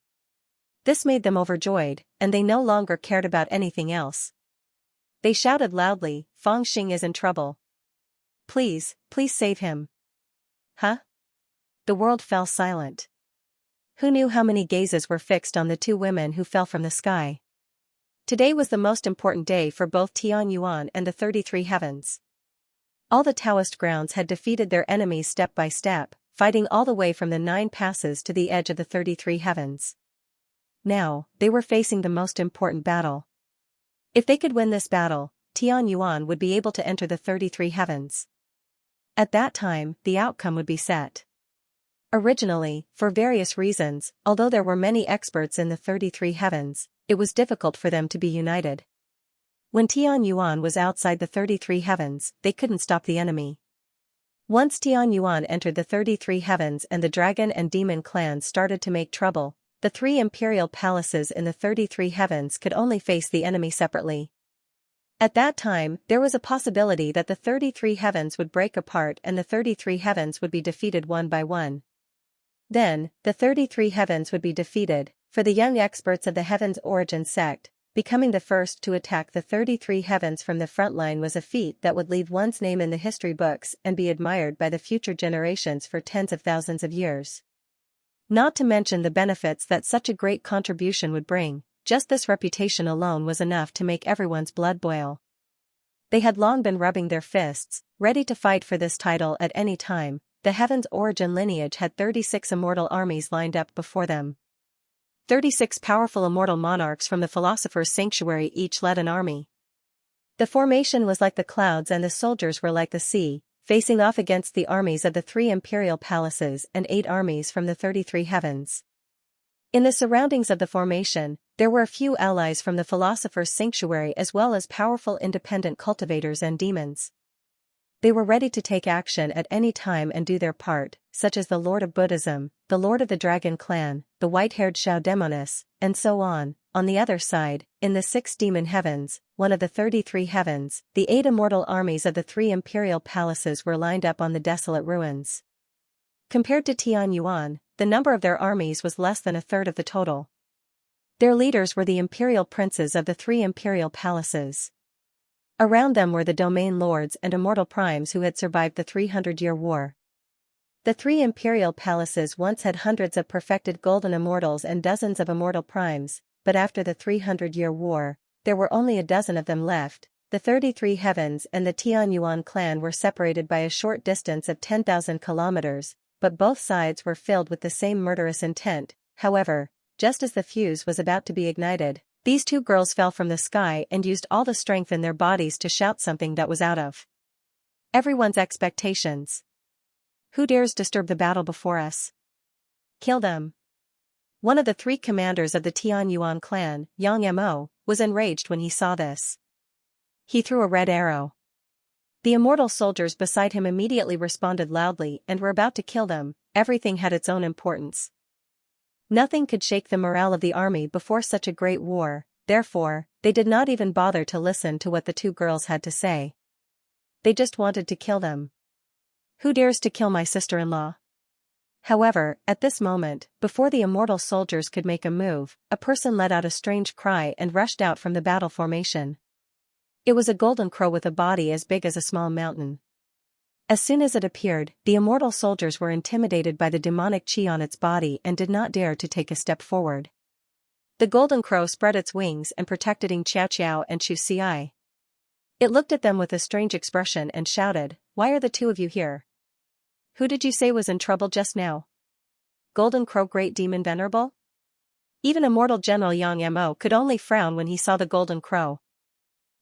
Speaker 1: This made them overjoyed, and they no longer cared about anything else. They shouted loudly, "Fang Xing is in trouble. Please, please save him." Huh? The world fell silent. Who knew how many gazes were fixed on the two women who fell from the sky? Today was the most important day for both Tianyuan and the 33 heavens. All the Taoist grounds had defeated their enemies step by step, fighting all the way from the 9 passes to the edge of the 33 heavens. Now, they were facing the most important battle. If they could win this battle, Tianyuan would be able to enter the 33 heavens. At that time, the outcome would be set. Originally, for various reasons, although there were many experts in the 33 heavens, it was difficult for them to be united. When Tianyuan was outside the 33 heavens, they couldn't stop the enemy. Once Tianyuan entered the 33 heavens and the dragon and demon clans started to make trouble, the 3 imperial palaces in the 33 heavens could only face the enemy separately. At that time, there was a possibility that the 33 heavens would break apart and the 33 heavens would be defeated one by one. Then, the 33 heavens would be defeated, for the young experts of the Heaven's Origin sect, becoming the first to attack the 33 heavens from the front line was a feat that would leave one's name in the history books and be admired by the future generations for tens of thousands of years. Not to mention the benefits that such a great contribution would bring, just this reputation alone was enough to make everyone's blood boil. They had long been rubbing their fists, ready to fight for this title at any time. The Heaven's Origin lineage had 36 immortal armies lined up before them. 36 powerful immortal monarchs from the Philosopher's Sanctuary each led an army. The formation was like the clouds and the soldiers were like the sea, facing off against the armies of the 3 imperial palaces and 8 armies from the 33 heavens. In the surroundings of the formation, there were a few allies from the Philosopher's Sanctuary as well as powerful independent cultivators and demons. They were ready to take action at any time and do their part, such as the Lord of Buddhism, the Lord of the Dragon Clan, the white-haired Shao Demoness, and so on. On the other side, in the 6 demon heavens, one of the 33 heavens, the 8 immortal armies of the 3 imperial palaces were lined up on the desolate ruins. Compared to Tianyuan, the number of their armies was less than a third of the total. Their leaders were the imperial princes of the 3 imperial palaces. Around them were the domain lords and immortal primes who had survived the 300-year war. The 3 imperial palaces once had hundreds of perfected golden immortals and dozens of immortal primes, but after the 300-year war, there were only a dozen of them left. The 33 heavens and the Tianyuan clan were separated by a short distance of 10,000 kilometers, but both sides were filled with the same murderous intent. However, just as the fuse was about to be ignited, these 2 girls fell from the sky and used all the strength in their bodies to shout something that was out of everyone's expectations. Who dares disturb the battle before us? Kill them. One of the 3 commanders of the Tianyuan clan, Yang Mo, was enraged when he saw this. He threw a red arrow. The immortal soldiers beside him immediately responded loudly and were about to kill them. Everything had its own importance. Nothing could shake the morale of the army before such a great war, therefore, they did not even bother to listen to what the 2 girls had to say. They just wanted to kill them. Who dares to kill my sister-in-law? However, at this moment, before the immortal soldiers could make a move, a person let out a strange cry and rushed out from the battle formation. It was a golden crow with a body as big as a small mountain. As soon as it appeared, the immortal soldiers were intimidated by the demonic chi on its body and did not dare to take a step forward. The golden crow spread its wings and protected Xianxia and Xianxia. It looked at them with a strange expression and shouted, "Why are the two of you here? Who did you say was in trouble just now? Golden Crow Great Demon Venerable?" Even immortal General Yang Mo could only frown when he saw the Golden Crow.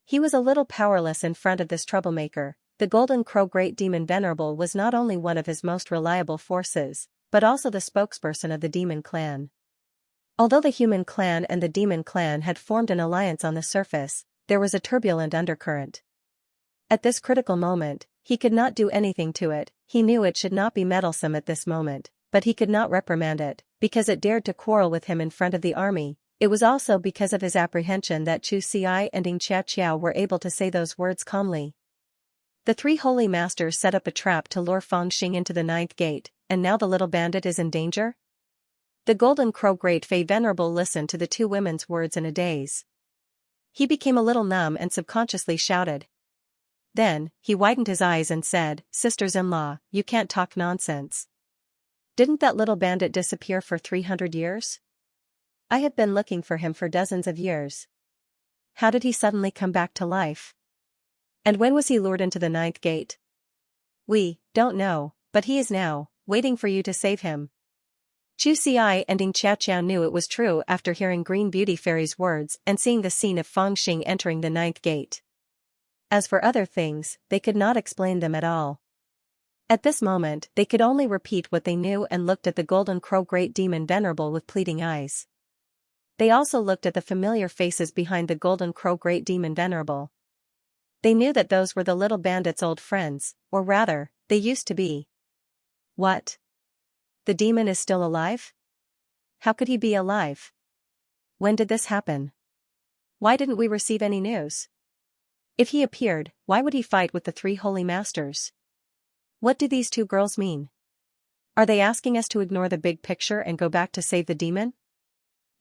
Speaker 1: He was a little powerless in front of this troublemaker. The Golden Crow Great Demon Venerable was not only one of his most reliable forces, but also the spokesperson of the Demon Clan. Although the Human Clan and the Demon Clan had formed an alliance on the surface, there was a turbulent undercurrent. At this critical moment, he could not do anything to it. He knew it should not be meddlesome at this moment, but he could not reprimand it, because it dared to quarrel with him in front of the army. It was also because of his apprehension that Chu Xi and Xianxia were able to say those words calmly. The three holy masters set up a trap to lure Fangxing into the ninth gate, and now the little bandit is in danger? The Golden Crow Great Fey Venerable listened to the two women's words in a daze. He became a little numb and subconsciously shouted. Then, he widened his eyes and said, "Sisters-in-law, you can't talk nonsense. Didn't that little bandit disappear for 300 years? I have been looking for him for dozens of years. How did he suddenly come back to life? And when was he lured into the ninth gate? We don't know, but he is now, waiting for you to save him." Chu Xi and Xianxia knew it was true after hearing Green Beauty Fairy's words and seeing the scene of Fangxing entering the ninth gate. As for other things, they could not explain them at all. At this moment, they could only repeat what they knew and looked at the Golden Crow Great Demon Venerable with pleading eyes. They also looked at the familiar faces behind the Golden Crow Great Demon Venerable. They knew that those were the little bandit's old friends, or rather, they used to be. What? The demon is still alive? How could he be alive? When did this happen? Why didn't we receive any news? If he appeared, why would he fight with the three holy masters? What do these two girls mean? Are they asking us to ignore the big picture and go back to save the demon?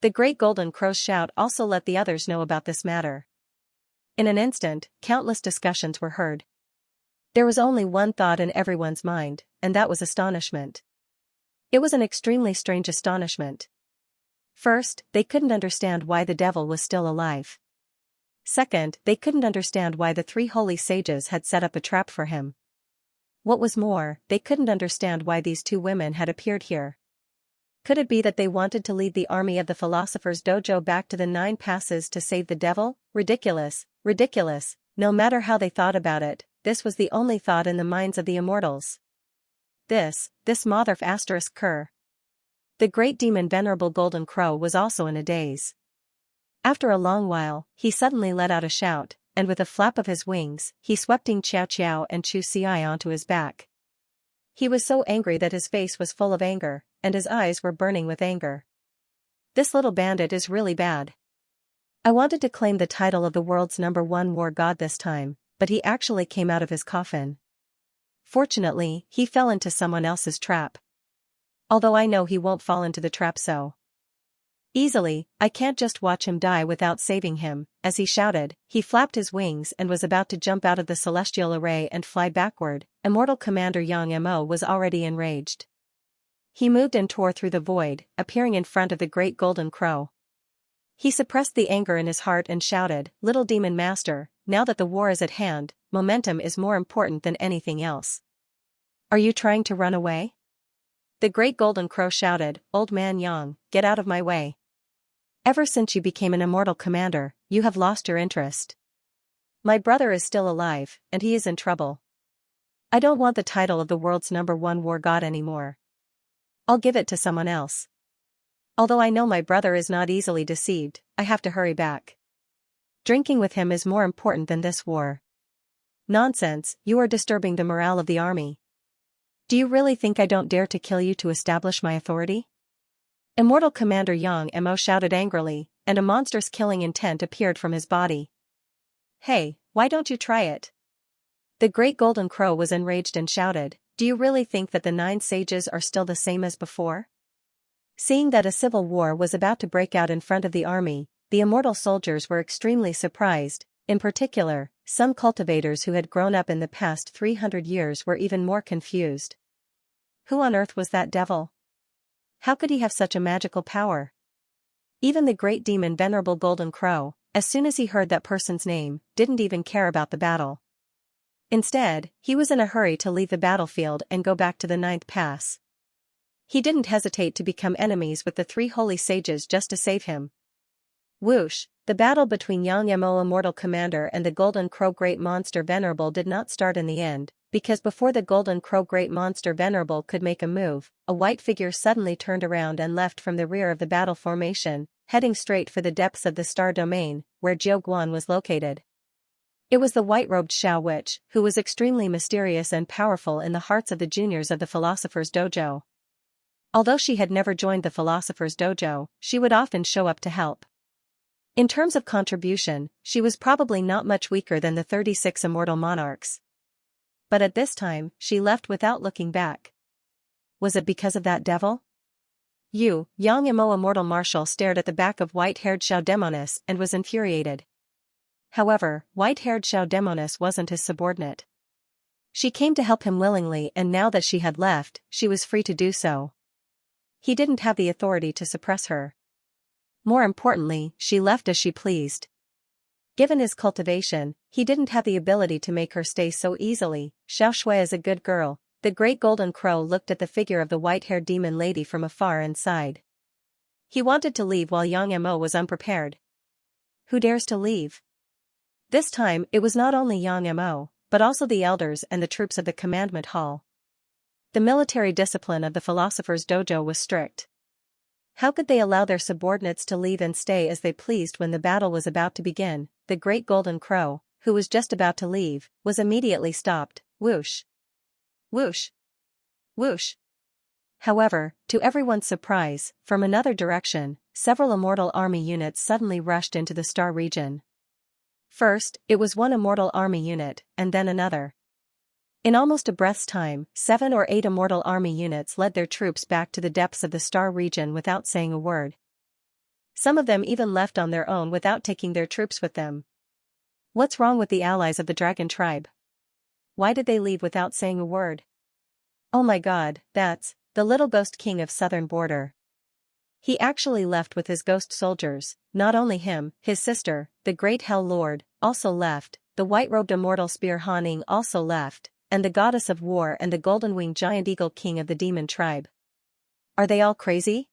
Speaker 1: The Great Golden Crow's shout also let the others know about this matter. In an instant, countless discussions were heard. There was only one thought in everyone's mind, and that was astonishment. It was an extremely strange astonishment. First, they couldn't understand why the devil was still alive. Second, they couldn't understand why the three holy sages had set up a trap for him. What was more, they couldn't understand why these two women had appeared here. Could it be that they wanted to lead the army of the Philosopher's Dojo back to the Nine Passes to save the devil? Ridiculous, ridiculous. No matter how they thought about it, this was the only thought in the minds of the immortals. This mother of cur. The great demon Venerable Golden Crow was also in a daze. After a long while, he suddenly let out a shout, and with a flap of his wings, he swept Xianxia and Chu Xi onto his back. He was so angry that his face was full of anger, and his eyes were burning with anger. This little bandit is really bad. I wanted to claim the title of the world's #1 war god this time, but he actually came out of his coffin. Fortunately, he fell into someone else's trap. Although I know he won't fall into the trap so easily, I can't just watch him die without saving him. As he shouted, he flapped his wings and was about to jump out of the celestial array and fly backward. Immortal Commander Yang Mo was already enraged. He moved and tore through the void, appearing in front of the great Golden Crow. He suppressed the anger in his heart and shouted, "Little Demon Master, now that the war is at hand, momentum is more important than anything else. Are you trying to run away?" The great Golden Crow shouted, "Old man Yang, get out of my way. Ever since you became an immortal commander, you have lost your interest. My brother is still alive, and he is in trouble. I don't want the title of the world's #1 war god anymore. I'll give it to someone else. Although I know my brother is not easily deceived, I have to hurry back. Drinking with him is more important than this war." "Nonsense, you are disturbing the morale of the army. Do you really think I don't dare to kill you to establish my authority?" Immortal Commander Yang Mo shouted angrily, and a monstrous killing intent appeared from his body. "Hey, why don't you try it?" The great Golden Crow was enraged and shouted, Do you really think that the 9 sages are still the same as before? Seeing that a civil war was about to break out in front of the army, the immortal soldiers were extremely surprised. In particular, some cultivators who had grown up in the past 300 years were even more confused. Who on earth was that devil? How could he have such a magical power? Even the great demon Venerable Golden Crow, as soon as he heard that person's name, didn't even care about the battle. Instead, he was in a hurry to leave the battlefield and go back to the 9th pass. He didn't hesitate to become enemies with the 3 holy sages just to save him. Whoosh, the battle between Xianxia Immortal Commander and the Golden Crow Great Monster Venerable did not start in the end, because before the Golden Crow Great Monster Venerable could make a move, a white figure suddenly turned around and left from the rear of the battle formation, heading straight for the depths of the star domain, where Jiu Guan was located. It was the white-robed Xiao Witch, who was extremely mysterious and powerful in the hearts of the juniors of the Philosopher's Dojo. Although she had never joined the Philosopher's Dojo, she would often show up to help. In terms of contribution, she was probably not much weaker than the 36 immortal monarchs. But at this time, she left without looking back. Was it because of that devil? Yang Imo Immortal Marshal stared at the back of white-haired Xiao Demonis and was infuriated. However, white-haired Xiao Demonis wasn't his subordinate. She came to help him willingly, and now that she had left, she was free to do so. He didn't have the authority to suppress her. More importantly, she left as she pleased. Given his cultivation, he didn't have the ability to make her stay so easily. Xiao Shui is a good girl. The great golden crow looked at the figure of the white-haired demon lady from afar and sighed. He wanted to leave while Yang Mo was unprepared. Who dares to leave? This time, it was not only Yang Mo, but also the elders and the troops of the commandment hall. The military discipline of the Philosopher's Dojo was strict. How could they allow their subordinates to leave and stay as they pleased when the battle was about to begin? The great golden crow, who was just about to leave, was immediately stopped. Whoosh! Whoosh! Whoosh! However, to everyone's surprise, from another direction, several immortal army units suddenly rushed into the star region. First, it was one immortal army unit, and then another. In almost a breath's time, 7 or 8 immortal army units led their troops back to the depths of the star region without saying a word. Some of them even left on their own without taking their troops with them. What's wrong with the allies of the dragon tribe? Why did they leave without saying a word? Oh my god, that's the little ghost king of southern border. He actually left with his ghost soldiers. Not only him, his sister, the great Hell Lord, also left, the white-robed immortal Spear Haning also left, and the goddess of war and the golden-winged giant eagle king of the demon tribe. Are they all crazy?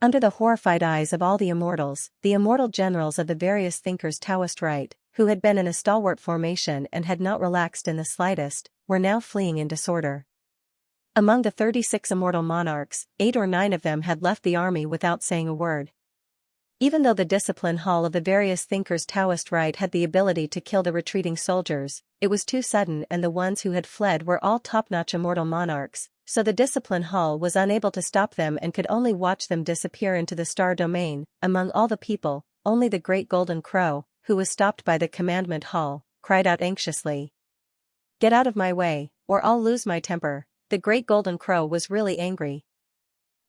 Speaker 1: Under the horrified eyes of all the immortals, the immortal generals of the various thinkers Taoist Rite, who had been in a stalwart formation and had not relaxed in the slightest, were now fleeing in disorder. Among the 36 immortal monarchs, 8 or 9 of them had left the army without saying a word. Even though the discipline hall of the various thinkers Taoist Rite had the ability to kill the retreating soldiers, it was too sudden, and the ones who had fled were all top-notch immortal monarchs, so the discipline hall was unable to stop them and could only watch them disappear into the star domain. Among all the people, only the great golden crow, who was stopped by the commandment hall, cried out anxiously. Get out of my way, or I'll lose my temper. The great golden crow was really angry.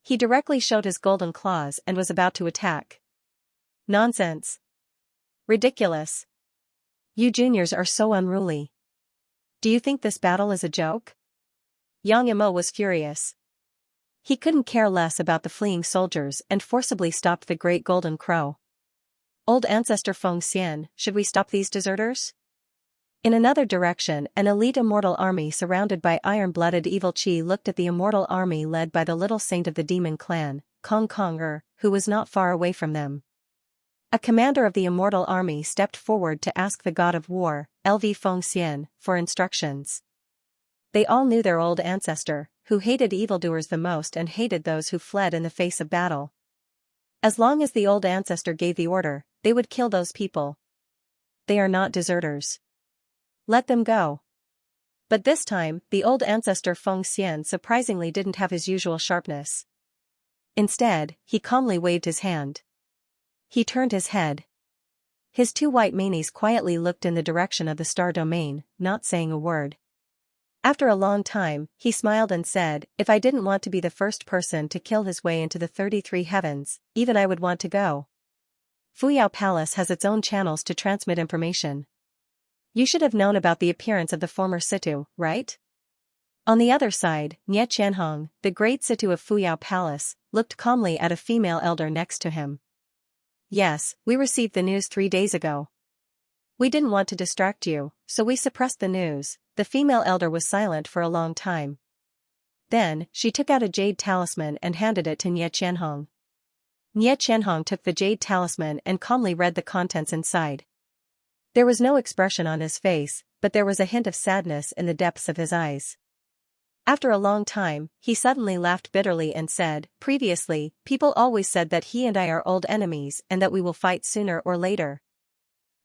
Speaker 1: He directly showed his golden claws and was about to attack. Nonsense. Ridiculous. You juniors are so unruly. Do you think this battle is a joke? Yang Imo was furious. He couldn't care less about the fleeing soldiers and forcibly stopped the great golden crow. Old ancestor Feng Xian, should we stop these deserters? In another direction, an elite immortal army surrounded by iron-blooded evil Qi looked at the immortal army led by the little saint of the demon clan, Kong Kong who was not far away from them. A commander of the immortal army stepped forward to ask the god of war, LV Feng Xian, for instructions. They all knew their old ancestor, who hated evildoers the most and hated those who fled in the face of battle. As long as the old ancestor gave the order, they would kill those people. They are not deserters. Let them go. But this time, the old ancestor Feng Xian surprisingly didn't have his usual sharpness. Instead, he calmly waved his hand. He turned his head. His 2 white manies quietly looked in the direction of the star domain, not saying a word. After a long time, he smiled and said, if I didn't want to be the first person to kill his way into the 33 heavens, even I would want to go. Fuyao Palace has its own channels to transmit information. You should have known about the appearance of the former Situ, right? On the other side, Nie Qianhong, the great Situ of Fuyao Palace, looked calmly at a female elder next to him. Yes, we received the news 3 days ago. We didn't want to distract you, so we suppressed the news. The female elder was silent for a long time. Then, she took out a jade talisman and handed it to Nie Qianhong. Nie Qianhong took the jade talisman and calmly read the contents inside. There was no expression on his face, but there was a hint of sadness in the depths of his eyes. After a long time, he suddenly laughed bitterly and said, previously, people always said that he and I are old enemies and that we will fight sooner or later.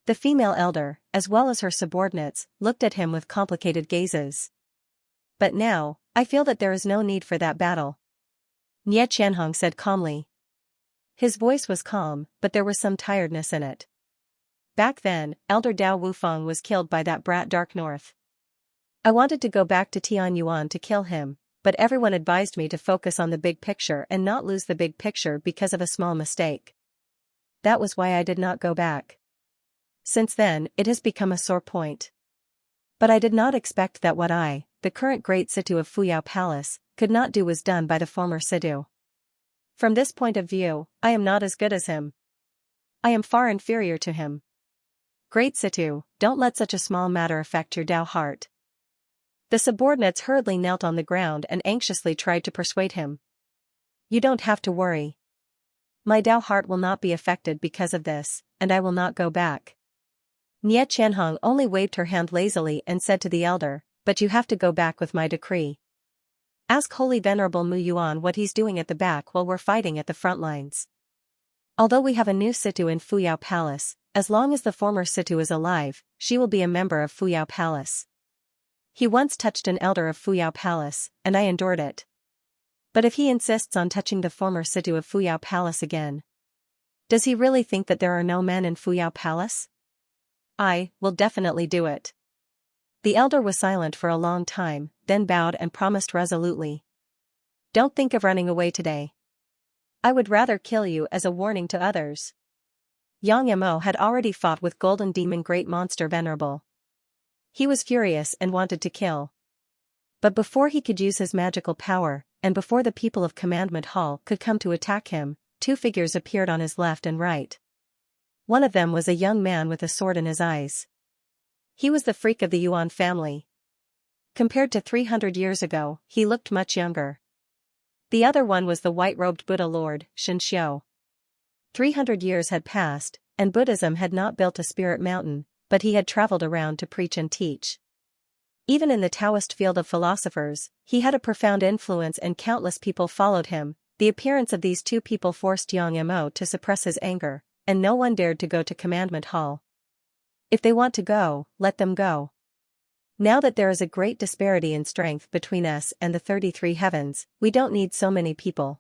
Speaker 1: The female elder, as well as her subordinates, looked at him with complicated gazes. But now, I feel that there is no need for that battle. Nie Qianhong said calmly. His voice was calm, but there was some tiredness in it. Back then, Elder Dao Wufeng was killed by that brat Dark North. I wanted to go back to Tianyuan to kill him, but everyone advised me to focus on the big picture and not lose the big picture because of a small mistake. That was why I did not go back. Since then, it has become a sore point. But I did not expect that what I, the current great Situ of Fuyao Palace, could not do was done by the former Situ. From this point of view, I am not as good as him. I am far inferior to him. Great Situ, don't let such a small matter affect your Dao heart. The subordinates hurriedly knelt on the ground and anxiously tried to persuade him. You don't have to worry. My Dao heart will not be affected because of this, and I will not go back. Nie Qianhong only waved her hand lazily and said to the elder, but you have to go back with my decree. Ask Holy Venerable Mu Yuan what he's doing at the back while we're fighting at the front lines. Although we have a new Situ in Fuyao Palace, as long as the former Situ is alive, she will be a member of Fuyao Palace. He once touched an elder of Fuyao Palace, and I endured it. But if he insists on touching the former Situ of Fuyao Palace again, does he really think that there are no men in Fuyao Palace? I will definitely do it. The elder was silent for a long time, then bowed and promised resolutely. Don't think of running away today. I would rather kill you as a warning to others. Yang Mo had already fought with Golden Demon Great Monster Venerable. He was furious and wanted to kill. But before he could use his magical power, and before the people of Commandment Hall could come to attack him, 2 figures appeared on his left and right. One of them was a young man with a sword in his eyes. He was the freak of the Yuan family. Compared to 300 years ago, he looked much younger. The other one was the white-robed Buddha Lord, Xianxia. 300 years had passed, and Buddhism had not built a spirit mountain, but he had traveled around to preach and teach. Even in the Taoist field of philosophers, he had a profound influence and countless people followed him. The appearance of these 2 people forced Yang Mo to suppress his anger, and no one dared to go to Commandment Hall. If they want to go, let them go. Now that there is a great disparity in strength between us and the 33 heavens, we don't need so many people.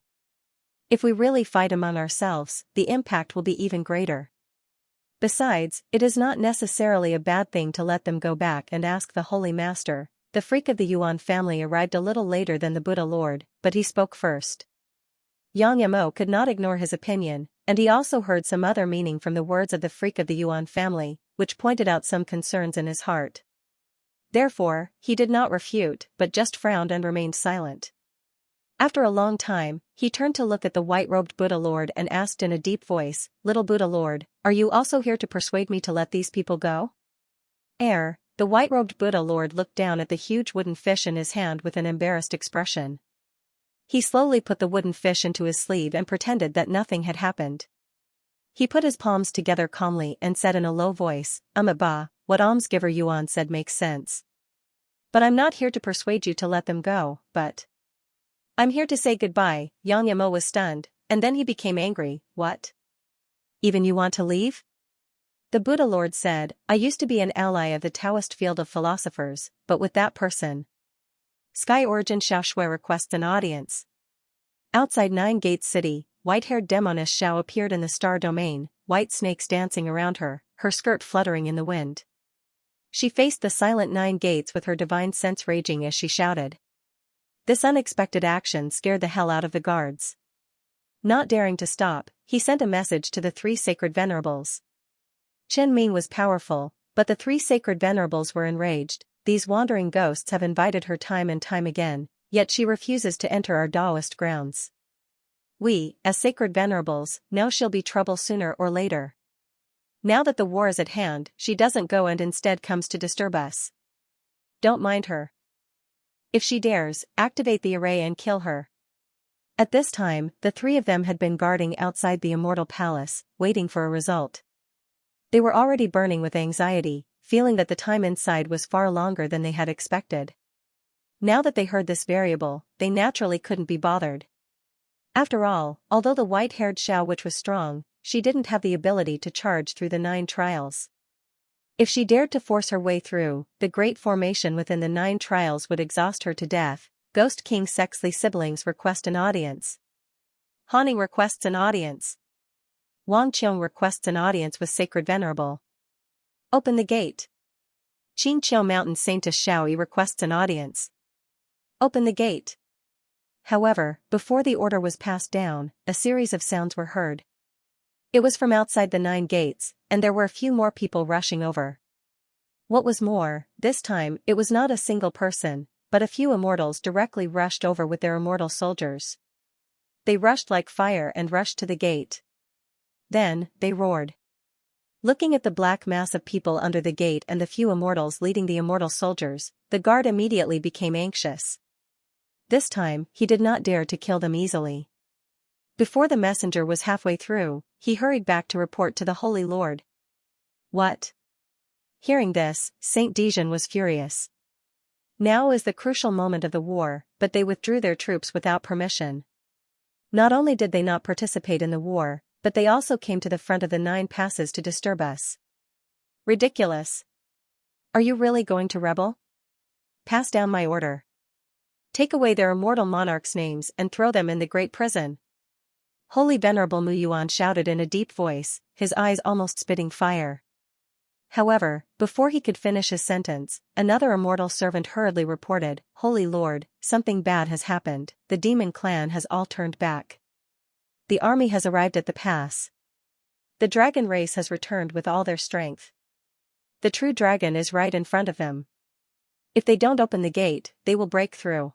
Speaker 1: If we really fight among ourselves, the impact will be even greater. Besides, it is not necessarily a bad thing to let them go back and ask the Holy Master. The freak of the Yuan family arrived a little later than the Buddha Lord, but he spoke first. Yang Mo could not ignore his opinion, and he also heard some other meaning from the words of the freak of the Yuan family, which pointed out some concerns in his heart. Therefore, he did not refute, but just frowned and remained silent. After a long time, he turned to look at the white-robed Buddha Lord and asked in a deep voice, Little Buddha Lord, are you also here to persuade me to let these people go? The white-robed Buddha Lord looked down at the huge wooden fish in his hand with an embarrassed expression. He slowly put the wooden fish into his sleeve and pretended that nothing had happened. He put his palms together calmly and said in a low voice, Ba, what almsgiver Yuan said makes sense. But I'm not here to persuade you to let them go, but I'm here to say goodbye. Yang Mo was stunned, and then he became angry. What? Even you want to leave? The Buddha Lord said, I used to be an ally of the Taoist field of philosophers, but with that person. Sky Origin Xiao Shui requests an audience. Outside 9 Gates City, white-haired demoness Xiao appeared in the star domain, white snakes dancing around her, her skirt fluttering in the wind. She faced the silent 9 gates with her divine sense raging as she shouted. This unexpected action scared the hell out of the guards. Not daring to stop, he sent a message to the 3 sacred venerables. Chen Ming was powerful, but the 3 sacred venerables were enraged. These wandering ghosts have invited her time and time again, yet she refuses to enter our Taoist grounds. We, as sacred venerables, know she'll be trouble sooner or later. Now that the war is at hand, she doesn't go and instead comes to disturb us. Don't mind her. If she dares, activate the array and kill her. At this time, the 3 of them had been guarding outside the Immortal Palace, waiting for a result. They were already burning with anxiety, feeling that the time inside was far longer than they had expected. Now that they heard this variable, they naturally couldn't be bothered. After all, although the white-haired Xiao Witch was strong, she didn't have the ability to charge through the 9 trials. If she dared to force her way through, the great formation within the 9 trials would exhaust her to death. Ghost King Sexley siblings request an audience. Hani requests an audience. Wang Qiong requests an audience with Sacred Venerable. Open the gate. Qin Qiu Mountain Saintess Shaoyi requests an audience. Open the gate. However, before the order was passed down, a series of sounds were heard. It was from outside the 9 gates, and there were a few more people rushing over. What was more, this time, it was not a single person, but a few immortals directly rushed over with their immortal soldiers. They rushed like fire and rushed to the gate. Then, they roared. Looking at the black mass of people under the gate and the few immortals leading the immortal soldiers, the guard immediately became anxious. This time, he did not dare to kill them easily. Before the messenger was halfway through, he hurried back to report to the Holy Lord. What? Hearing this, Saint Dijon was furious. Now is the crucial moment of the war, but they withdrew their troops without permission. Not only did they not participate in the war, but they also came to the front of the 9 passes to disturb us. Ridiculous. Are you really going to rebel? Pass down my order. Take away their immortal monarchs' names and throw them in the great prison. Holy Venerable Mu Yuan shouted in a deep voice, his eyes almost spitting fire. However, before he could finish his sentence, another immortal servant hurriedly reported, Holy Lord, something bad has happened, the demon clan has all turned back. The army has arrived at the pass. The dragon race has returned with all their strength. The true dragon is right in front of them. If they don't open the gate, they will break through.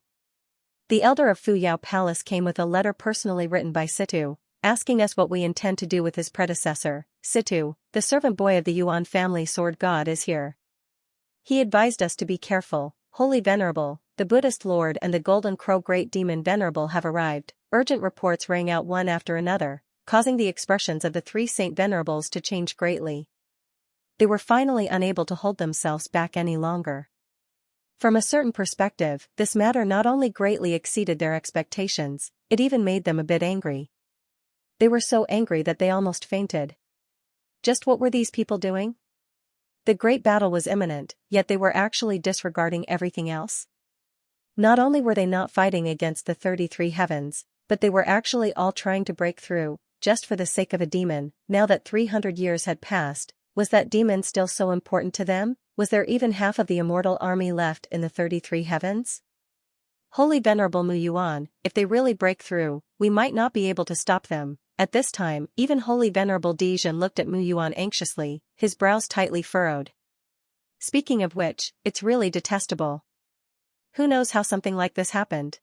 Speaker 1: The elder of Fuyao Palace came with a letter personally written by Situ, asking us what we intend to do with his predecessor. Situ, the servant boy of the Yuan family sword god, is here. He advised us to be careful. Holy Venerable, the Buddhist Lord and the Golden Crow Great Demon Venerable have arrived. Urgent reports rang out one after another, causing the expressions of the 3 Saint Venerables to change greatly. They were finally unable to hold themselves back any longer. From a certain perspective, this matter not only greatly exceeded their expectations, it even made them a bit angry. They were so angry that they almost fainted. Just what were these people doing? The great battle was imminent, yet they were actually disregarding everything else. Not only were they not fighting against the 33 heavens, but they were actually all trying to break through, just for the sake of a demon. Now that 300 years had passed, was that demon still so important to them? Was there even half of the immortal army left in the 33 heavens? Holy Venerable Mu Yuan, if they really break through, we might not be able to stop them. At this time, even Holy Venerable Dijon looked at Mu Yuan anxiously, his brows tightly furrowed. Speaking of which, it's really detestable. Who knows how something like this happened?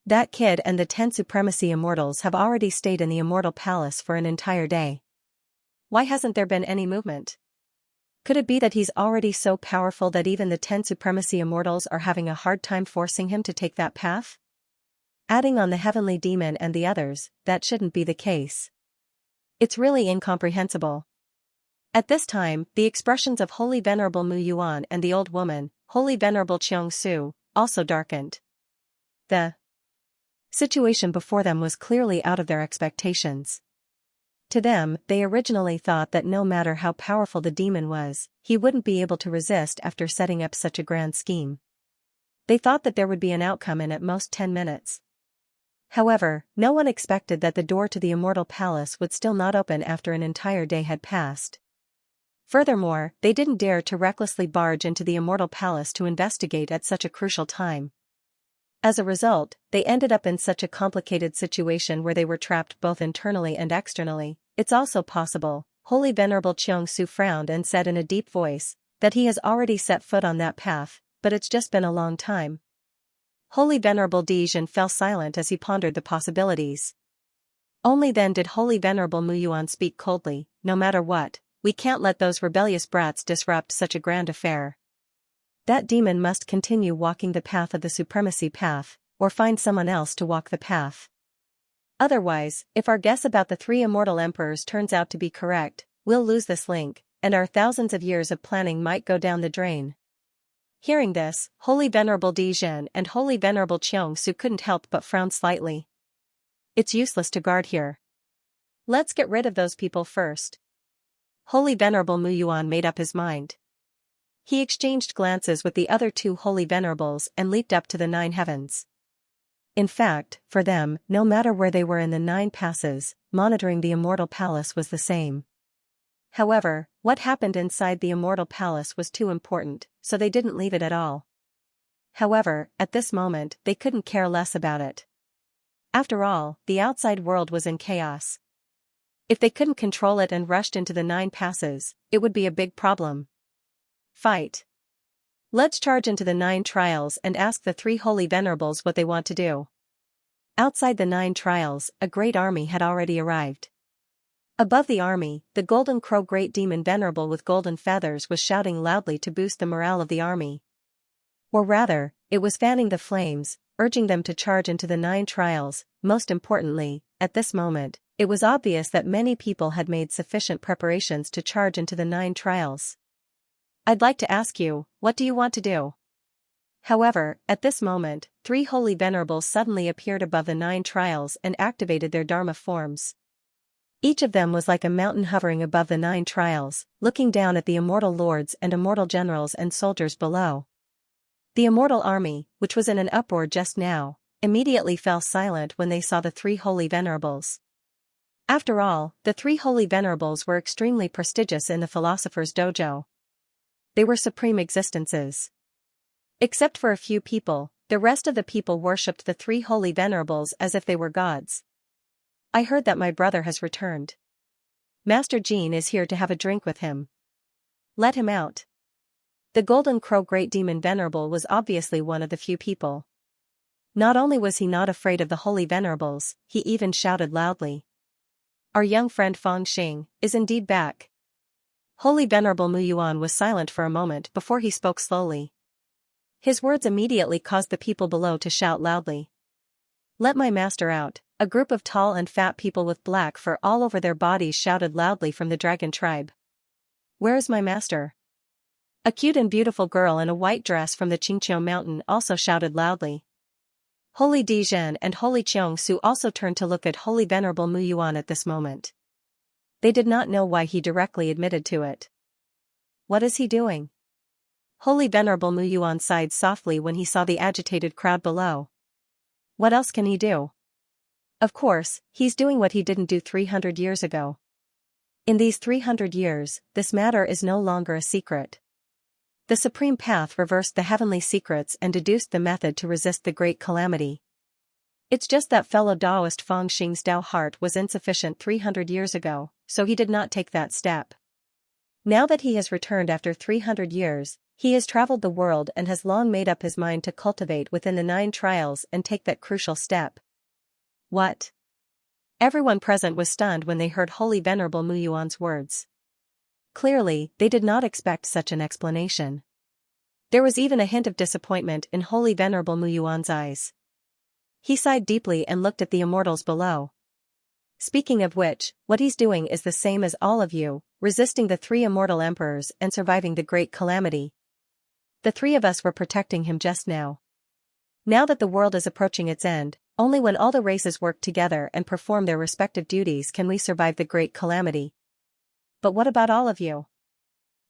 Speaker 1: That kid and the 10 Supremacy Immortals have already stayed in the Immortal Palace for an entire day. Why hasn't there been any movement? Could it be that he's already so powerful that even the 10 Supremacy Immortals are having a hard time forcing him to take that path? Adding on the Heavenly Demon and the others, that shouldn't be the case. It's really incomprehensible. At this time, the expressions of Holy Venerable Mu Yuan and the old woman, Holy Venerable Qiong Su, also darkened. The situation before them was clearly out of their expectations. To them, they originally thought that no matter how powerful the demon was, he wouldn't be able to resist after setting up such a grand scheme. They thought that there would be an outcome in at most 10 minutes. However, no one expected that the door to the Immortal Palace would still not open after an entire day had passed. Furthermore, they didn't dare to recklessly barge into the immortal palace to investigate at such a crucial time. As a result, they ended up in such a complicated situation where they were trapped both internally and externally. It's also possible, Holy Venerable Xianxia frowned and said in a deep voice, that he has already set foot on that path, but it's just been a long time. Holy Venerable Dezhen fell silent as he pondered the possibilities. Only then did Holy Venerable Muyuan speak coldly, no matter what, we can't let those rebellious brats disrupt such a grand affair. That demon must continue walking the path of the supremacy path, or find someone else to walk the path. Otherwise, if our guess about the 3 immortal emperors turns out to be correct, we'll lose this link, and our thousands of years of planning might go down the drain. Hearing this, Holy Venerable Dezhen and Holy Venerable Xianxia couldn't help but frown slightly. It's useless to guard here. Let's get rid of those people first. Holy Venerable Muyuan made up his mind. He exchanged glances with the other 2 Holy Venerables and leaped up to the 9 heavens. In fact, for them, no matter where they were in the 9 passes, monitoring the immortal palace was the same. However, what happened inside the immortal palace was too important, so they didn't leave it at all. However, at this moment, they couldn't care less about it. After all, the outside world was in chaos. If they couldn't control it and rushed into the 9 passes, it would be a big problem. Fight. Let's charge into the 9 trials and ask the 3 Holy Venerables what they want to do. Outside the 9 trials, a great army had already arrived. Above the army, the Golden Crow Great Demon Venerable with golden feathers was shouting loudly to boost the morale of the army. Or rather, it was fanning the flames, urging them to charge into the 9 trials. Most importantly, at this moment, it was obvious that many people had made sufficient preparations to charge into the 9 trials. I'd like to ask you, what do you want to do? However, at this moment, 3 Holy Venerables suddenly appeared above the 9 trials and activated their Dharma forms. Each of them was like a mountain hovering above the 9 trials, looking down at the immortal lords and immortal generals and soldiers below. The immortal army, which was in an uproar just now, immediately fell silent when they saw the 3 Holy Venerables. After all, the 3 Holy Venerables were extremely prestigious in the Philosopher's Dojo. They were supreme existences. Except for a few people, the rest of the people worshipped the 3 Holy Venerables as if they were gods. I heard that my brother has returned. Master Jean is here to have a drink with him. Let him out. The Golden Crow Great Demon Venerable was obviously one of the few people. Not only was he not afraid of the Holy Venerables, he even shouted loudly. Our young friend Feng Xing is indeed back. Holy Venerable Muyuan was silent for a moment before he spoke slowly. His words immediately caused the people below to shout loudly. Let my master out. A group of tall and fat people with black fur all over their bodies shouted loudly from the dragon tribe. Where is my master? A cute and beautiful girl in a white dress from the Qingqiu mountain also shouted loudly. Holy Dezhen and Holy Xianxia also turned to look at Holy Venerable Muyuan at this moment. They did not know why he directly admitted to it. What is he doing? Holy Venerable Muyuan sighed softly when he saw the agitated crowd below. What else can he do? Of course, he's doing what he didn't do 300 years ago. In these 300 years, this matter is no longer a secret. The Supreme Path reversed the heavenly secrets and deduced the method to resist the great calamity. It's just that fellow Taoist Feng Xing's Tao heart was insufficient 300 years ago, so he did not take that step. Now that he has returned after 300 years, he has traveled the world and has long made up his mind to cultivate within the 9 trials and take that crucial step. What? Everyone present was stunned when they heard Holy Venerable Muyuan's words. Clearly, they did not expect such an explanation. There was even a hint of disappointment in Holy Venerable Muyuan's eyes. He sighed deeply and looked at the immortals below. Speaking of which, what he's doing is the same as all of you, resisting the 3 immortal emperors and surviving the great calamity. The 3 of us were protecting him just now. Now that the world is approaching its end, only when all the races work together and perform their respective duties can we survive the great calamity. But what about all of you?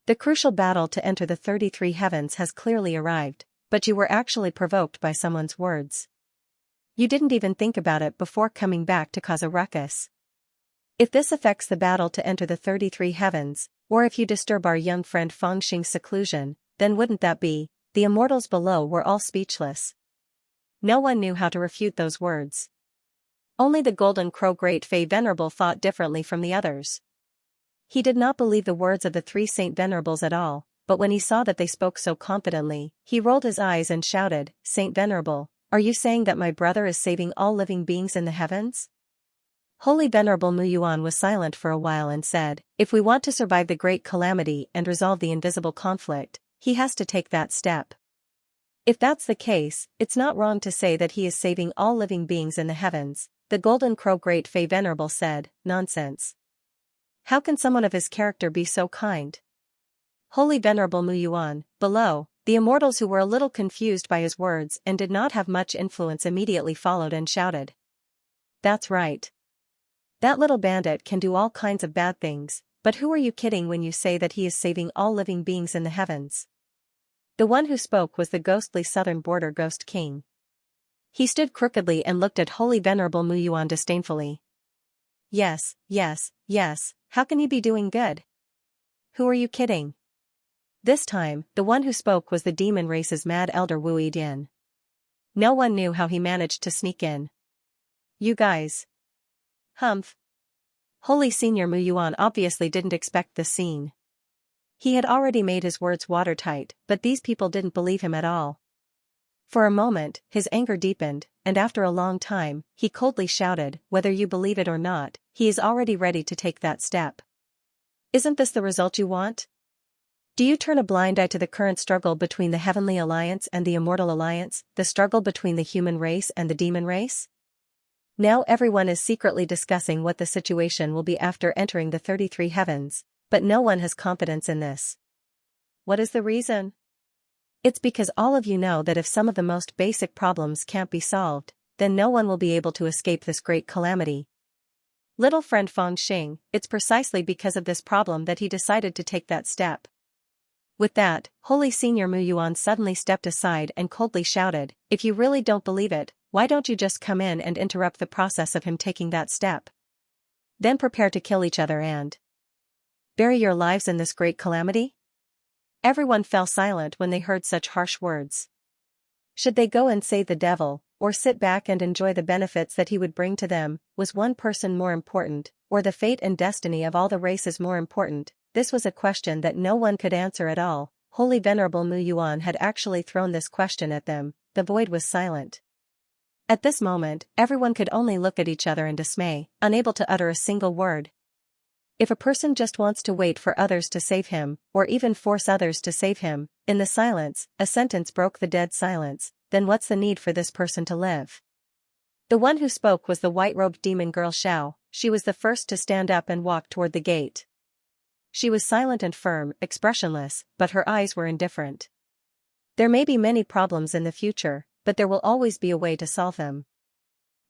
Speaker 1: The crucial battle to enter the 33 heavens has clearly arrived, but you were actually provoked by someone's words. You didn't even think about it before coming back to cause a ruckus. If this affects the battle to enter the 33 heavens, Or if you disturb our young friend Fangxing's seclusion, then wouldn't that be? The immortals below were all speechless. No one knew how to refute those words. Only the Golden Crow Great Fey Venerable thought differently from the others. He did not believe the words of the three Saint Venerables at all, but when he saw that they spoke so confidently, he rolled his eyes and shouted, "Saint Venerable, are you saying that my brother is saving all living beings in the heavens?" Holy Venerable Muyuan was silent for a while and said, "If we want to survive the great calamity and resolve the invisible conflict, he has to take that step. If that's the case, it's not wrong to say that he is saving all living beings in the heavens." The Golden Crow Great Fey Venerable said, "Nonsense. How can someone of his character be so kind?" Holy Venerable Muyuan, below, the immortals who were a little confused by his words and did not have much influence immediately followed and shouted. "That's right. That little bandit can do all kinds of bad things, but who are you kidding when you say that he is saving all living beings in the heavens?" The one who spoke was the ghostly southern border ghost king. He stood crookedly and looked at Holy Venerable Muyuan disdainfully. Yes, how can you be doing good? Who are you kidding?" This time, the one who spoke was the demon race's mad elder Wu Yidian. No one knew how he managed to sneak in. "You guys." Humph. Holy Senior Muyuan obviously didn't expect this scene. He had already made his words watertight, but these people didn't believe him at all. For a moment, his anger deepened, and after a long time, he coldly shouted, "Whether you believe it or not, he is already ready to take that step. Isn't this the result you want? Do you turn a blind eye to the current struggle between the Heavenly Alliance and the Immortal Alliance, the struggle between the human race and the demon race? Now everyone is secretly discussing what the situation will be after entering the 33 heavens, but no one has confidence in this. What is the reason? It's because all of you know that if some of the most basic problems can't be solved, then no one will be able to escape this great calamity. Little friend Fangxing, it's precisely because of this problem that he decided to take that step." With that, Holy Senior Muyuan suddenly stepped aside and coldly shouted, "If you really don't believe it, why don't you just come in and interrupt the process of him taking that step? Then prepare to kill each other and bury your lives in this great calamity?" Everyone fell silent when they heard such harsh words. Should they go and save the devil, or sit back and enjoy the benefits that he would bring to them? Was one person more important, or the fate and destiny of all the races more important? This was a question that no one could answer at all. Holy Venerable Muyuan had actually thrown this question at them. The void was silent. At this moment, everyone could only look at each other in dismay, unable to utter a single word. If a person just wants to wait for others to save him, or even force others to save him, in the silence, a sentence broke the dead silence, then what's the need for this person to live? The one who spoke was the white-robed demon girl Xiao. She was the first to stand up and walk toward the gate. She was silent and firm, expressionless, but her eyes were indifferent. There may be many problems in the future, but there will always be a way to solve them.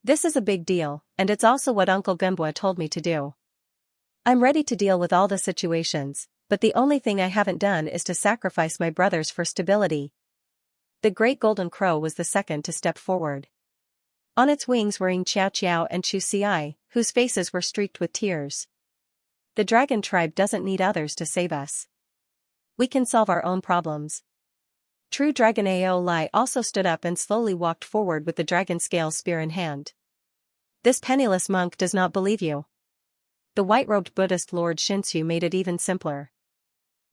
Speaker 1: This is a big deal, and it's also what Uncle Gembua told me to do. I'm ready to deal with all the situations, but the only thing I haven't done is to sacrifice my brothers for stability." The Great Golden Crow was the second to step forward. On its wings were Xianxia and Chu, whose faces were streaked with tears. "The dragon tribe doesn't need others to save us. We can solve our own problems." True Dragon Ao Lai also stood up and slowly walked forward with the dragon scale spear in hand. "This penniless monk does not believe you." The white-robed Buddhist Lord Xianxia made it even simpler.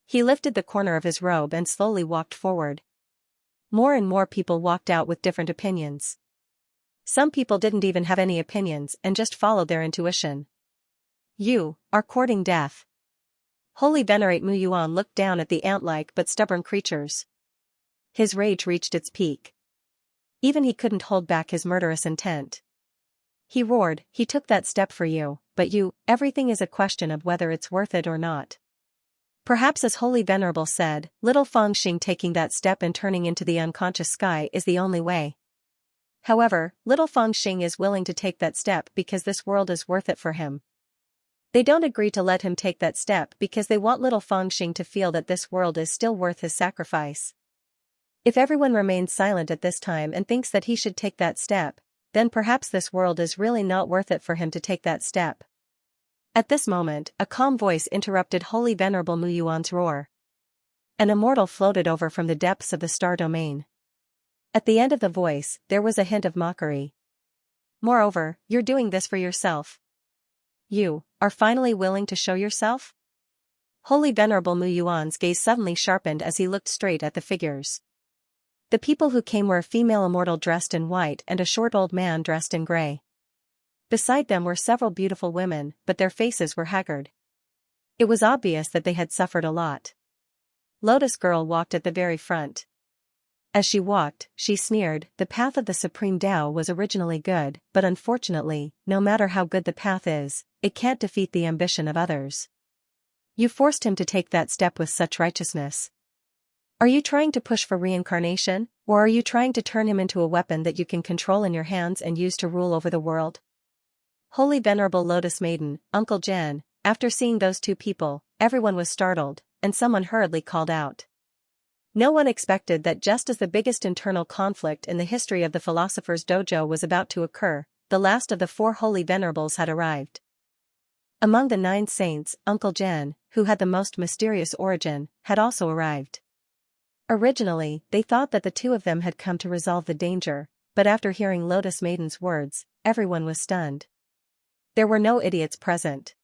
Speaker 1: He lifted the corner of his robe and slowly walked forward. More and more people walked out with different opinions. Some people didn't even have any opinions and just followed their intuition. "You are courting death." Holy Venerate Muyuan looked down at the ant-like but stubborn creatures. His rage reached its peak. Even he couldn't hold back his murderous intent. He roared, "He took that step for you, but everything is a question of whether it's worth it or not." Perhaps as Holy Venerable said, little Fangxing taking that step and turning into the unconscious sky is the only way. However, little Fangxing is willing to take that step because this world is worth it for him. They don't agree to let him take that step because they want little Fangxing to feel that this world is still worth his sacrifice. If everyone remains silent at this time and thinks that he should take that step, then perhaps this world is really not worth it for him to take that step. At this moment, a calm voice interrupted Holy Venerable Mu Yuan's roar. An immortal floated over from the depths of the star domain. At the end of the voice, there was a hint of mockery. Moreover, you're doing this for yourself. You are finally willing to show yourself? Holy Venerable Mu Yuan's gaze suddenly sharpened as he looked straight at the figures. The people who came were a female immortal dressed in white and a short old man dressed in gray. Beside them were several beautiful women, but their faces were haggard. It was obvious that they had suffered a lot. Lotus Girl walked at the very front. As she walked, she sneered, "The path of the Supreme Tao was originally good, but unfortunately, no matter how good the path is, it can't defeat the ambition of others. You forced him to take that step with such righteousness. Are you trying to push for reincarnation, or are you trying to turn him into a weapon that you can control in your hands and use to rule over the world?" Holy Venerable Lotus Maiden, Uncle Jen, after seeing those two people, everyone was startled, and someone hurriedly called out. No one expected that just as the biggest internal conflict in the history of the Philosopher's Dojo was about to occur, the last of the four Holy Venerables had arrived. Among the 9 saints, Uncle Jen, who had the most mysterious origin, had also arrived. Originally, they thought that the two of them had come to resolve the danger, but after hearing Lotus Maiden's words, everyone was stunned. There were no idiots present.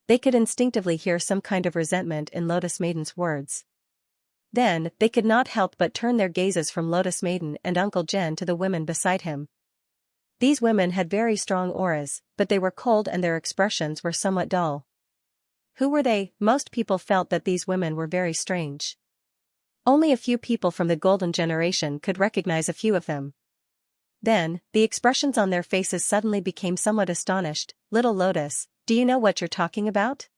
Speaker 1: They could instinctively hear some kind of resentment in Lotus Maiden's words. Then, they could not help but turn their gazes from Lotus Maiden and Uncle Jen to the women beside him. These women had very strong auras, but they were cold and their expressions were somewhat dull. Who were they? Most people felt that these women were very strange. Only a few people from the Golden Generation could recognize a few of them. Then, the expressions on their faces suddenly became somewhat astonished. "Little Lotus, do you know what you're talking about?"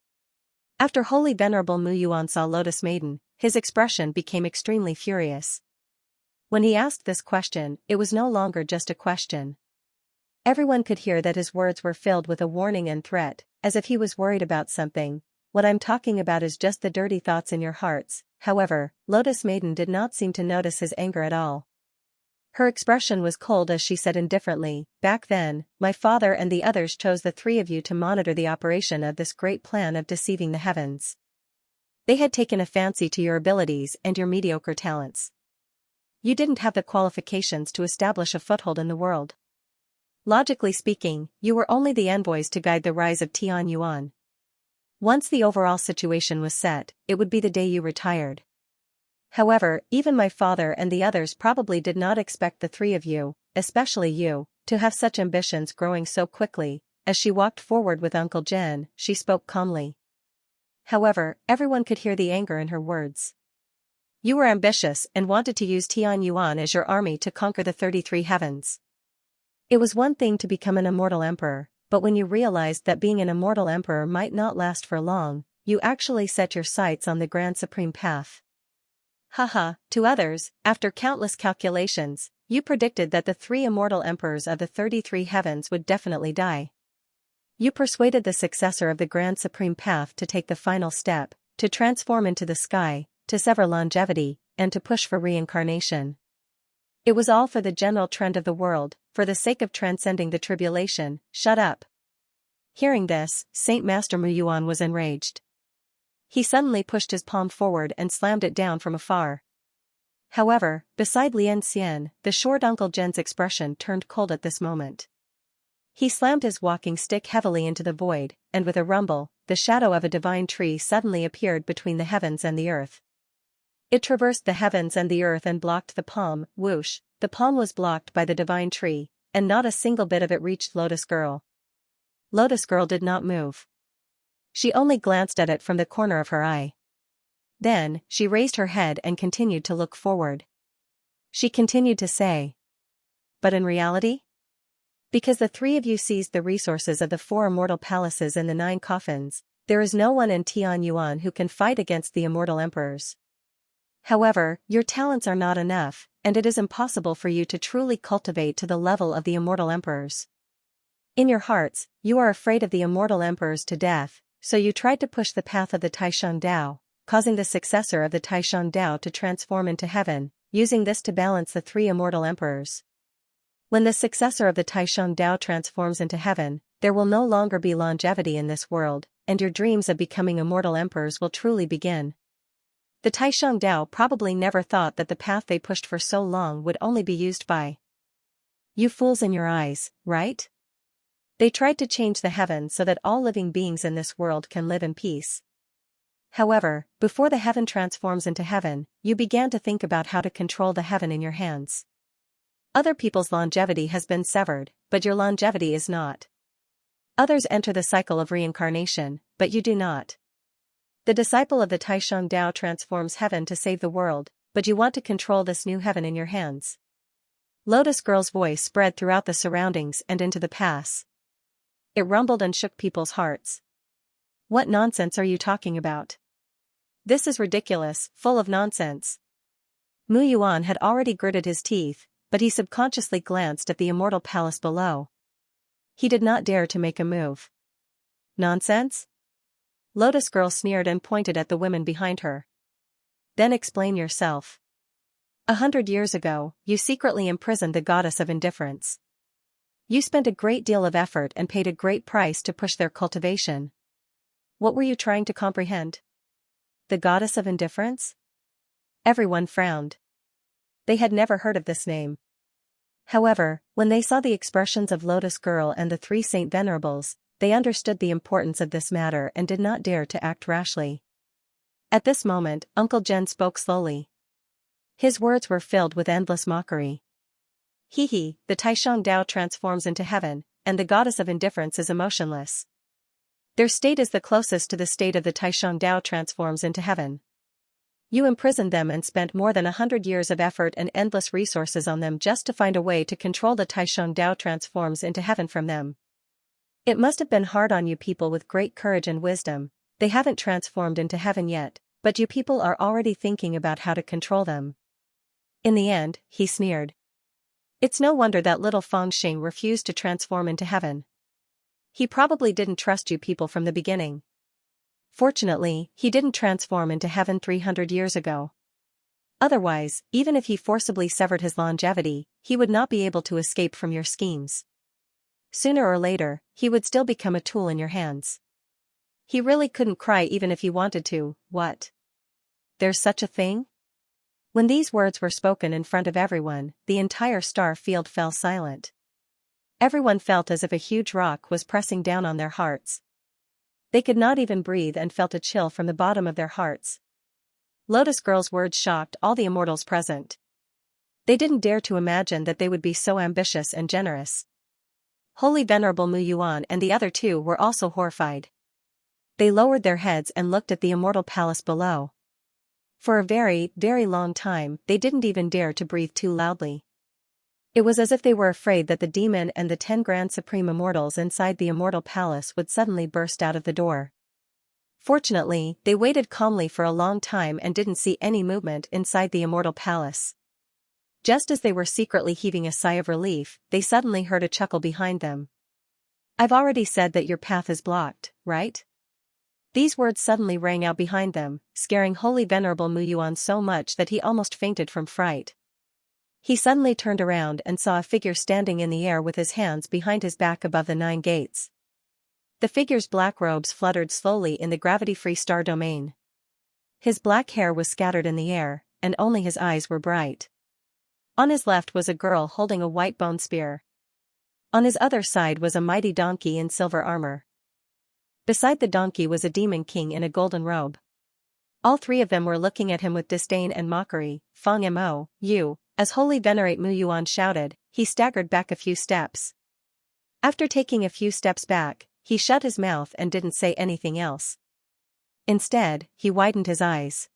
Speaker 1: After Holy Venerable Mu Yuan saw Lotus Maiden, his expression became extremely furious. When he asked this question, it was no longer just a question. Everyone could hear that his words were filled with a warning and threat, as if he was worried about something. "What I'm talking about is just the dirty thoughts in your hearts." However, Lotus Maiden did not seem to notice his anger at all. Her expression was cold as she said indifferently, "Back then, my father and the others chose the 3 of you to monitor the operation of this great plan of deceiving the heavens. They had taken a fancy to your abilities and your mediocre talents. You didn't have the qualifications to establish a foothold in the world. Logically speaking, you were only the envoys to guide the rise of Tian Yuan. Once the overall situation was set, it would be the day you retired. However, even my father and the others probably did not expect the 3 of you, especially you, to have such ambitions growing so quickly." As she walked forward with Uncle Jen, she spoke calmly. However, everyone could hear the anger in her words. "You were ambitious and wanted to use Tian Yuan as your army to conquer the 33 heavens. It was one thing to become an immortal emperor, but when you realized that being an immortal emperor might not last for long, you actually set your sights on the grand supreme path. Haha, to others, after countless calculations, you predicted that the 3 immortal emperors of the 33 heavens would definitely die. You persuaded the successor of the grand supreme path to take the final step, to transform into the sky, to sever longevity, and to push for reincarnation. It was all for the general trend of the world, for the sake of transcending the tribulation." "Shut up." Hearing this, Saint Master Mu Yuan was enraged. He suddenly pushed his palm forward and slammed it down from afar. However, beside Lian Xian, the short Uncle Jen's expression turned cold at this moment. He slammed his walking stick heavily into the void, and with a rumble, the shadow of a divine tree suddenly appeared between the heavens and the earth. It traversed the heavens and the earth and blocked the palm. Whoosh, the palm was blocked by the divine tree, and not a single bit of it reached Lotus Girl. Lotus Girl did not move. She only glanced at it from the corner of her eye. Then, she raised her head and continued to look forward. She continued to say, "But in reality? Because the 3 of you seized the resources of the 4 immortal palaces and the 9 coffins, there is no one in Tian Yuan who can fight against the immortal emperors. However, your talents are not enough, and it is impossible for you to truly cultivate to the level of the immortal emperors. In your hearts, you are afraid of the immortal emperors to death, so you tried to push the path of the Taishan Dao, causing the successor of the Taishan Dao to transform into heaven, using this to balance the 3 immortal emperors. When the successor of the Taishan Dao transforms into heaven, there will no longer be longevity in this world, and your dreams of becoming immortal emperors will truly begin. The Taisheng Dao probably never thought that the path they pushed for so long would only be used by you fools in your eyes, right? They tried to change the heaven so that all living beings in this world can live in peace. However, before the heaven transforms into heaven, you began to think about how to control the heaven in your hands. Other people's longevity has been severed, but your longevity is not. Others enter the cycle of reincarnation, but you do not. The disciple of the Taisheng Dao transforms heaven to save the world, but you want to control this new heaven in your hands. Lotus Girl's voice spread throughout the surroundings and into the pass. It rumbled and shook people's hearts. What nonsense are you talking about? This is ridiculous, full of nonsense. Mu Yuan had already gritted his teeth, but he subconsciously glanced at the immortal palace below. He did not dare to make a move. Nonsense? Lotus Girl sneered and pointed at the women behind her. Then explain yourself. 100 years ago, you secretly imprisoned the goddess of indifference. You spent a great deal of effort and paid a great price to push their cultivation. What were you trying to comprehend? The goddess of indifference? Everyone frowned. They had never heard of this name. However, when they saw the expressions of Lotus Girl and the three Saint Venerables, they understood the importance of this matter and did not dare to act rashly. At this moment, Uncle Jen spoke slowly. His words were filled with endless mockery. The Taisheng Dao transforms into heaven, and the goddess of indifference is emotionless. Their state is the closest to the state of the Taisheng Dao transforms into heaven. You imprisoned them and spent more than 100 years of effort and endless resources on them just to find a way to control the Taisheng Dao transforms into heaven from them. It must have been hard on you people with great courage and wisdom. They haven't transformed into heaven yet, but you people are already thinking about how to control them. In the end, he sneered. It's no wonder that little Feng Xing refused to transform into heaven. He probably didn't trust you people from the beginning. Fortunately, he didn't transform into heaven 300 years ago. Otherwise, even if he forcibly severed his longevity, he would not be able to escape from your schemes. Sooner or later, he would still become a tool in your hands. He really couldn't cry even if he wanted to. What? There's such a thing? When these words were spoken in front of everyone, the entire star field fell silent. Everyone felt as if a huge rock was pressing down on their hearts. They could not even breathe and felt a chill from the bottom of their hearts. Lotus Girl's words shocked all the immortals present. They didn't dare to imagine that they would be so ambitious and generous. Holy Venerable Mu Yuan and the other two were also horrified. They lowered their heads and looked at the immortal palace below. For a very, very long time, they didn't even dare to breathe too loudly. It was as if they were afraid that the demon and the 10 Grand Supreme Immortals inside the immortal palace would suddenly burst out of the door. Fortunately, they waited calmly for a long time and didn't see any movement inside the immortal palace. Just as they were secretly heaving a sigh of relief, they suddenly heard a chuckle behind them. I've already said that your path is blocked, right? These words suddenly rang out behind them, scaring Holy Venerable Mu Yuan so much that he almost fainted from fright. He suddenly turned around and saw a figure standing in the air with his hands behind his back above the 9 gates. The figure's black robes fluttered slowly in the gravity-free star domain. His black hair was scattered in the air, and only his eyes were bright. On his left was a girl holding a white bone spear. On his other side was a mighty donkey in silver armor. Beside the donkey was a demon king in a golden robe. All three of them were looking at him with disdain and mockery. Feng Mo, you. As Holy Venerate Mu Yuan shouted, he staggered back a few steps. After taking a few steps back, he shut his mouth and didn't say anything else. Instead, he widened his eyes.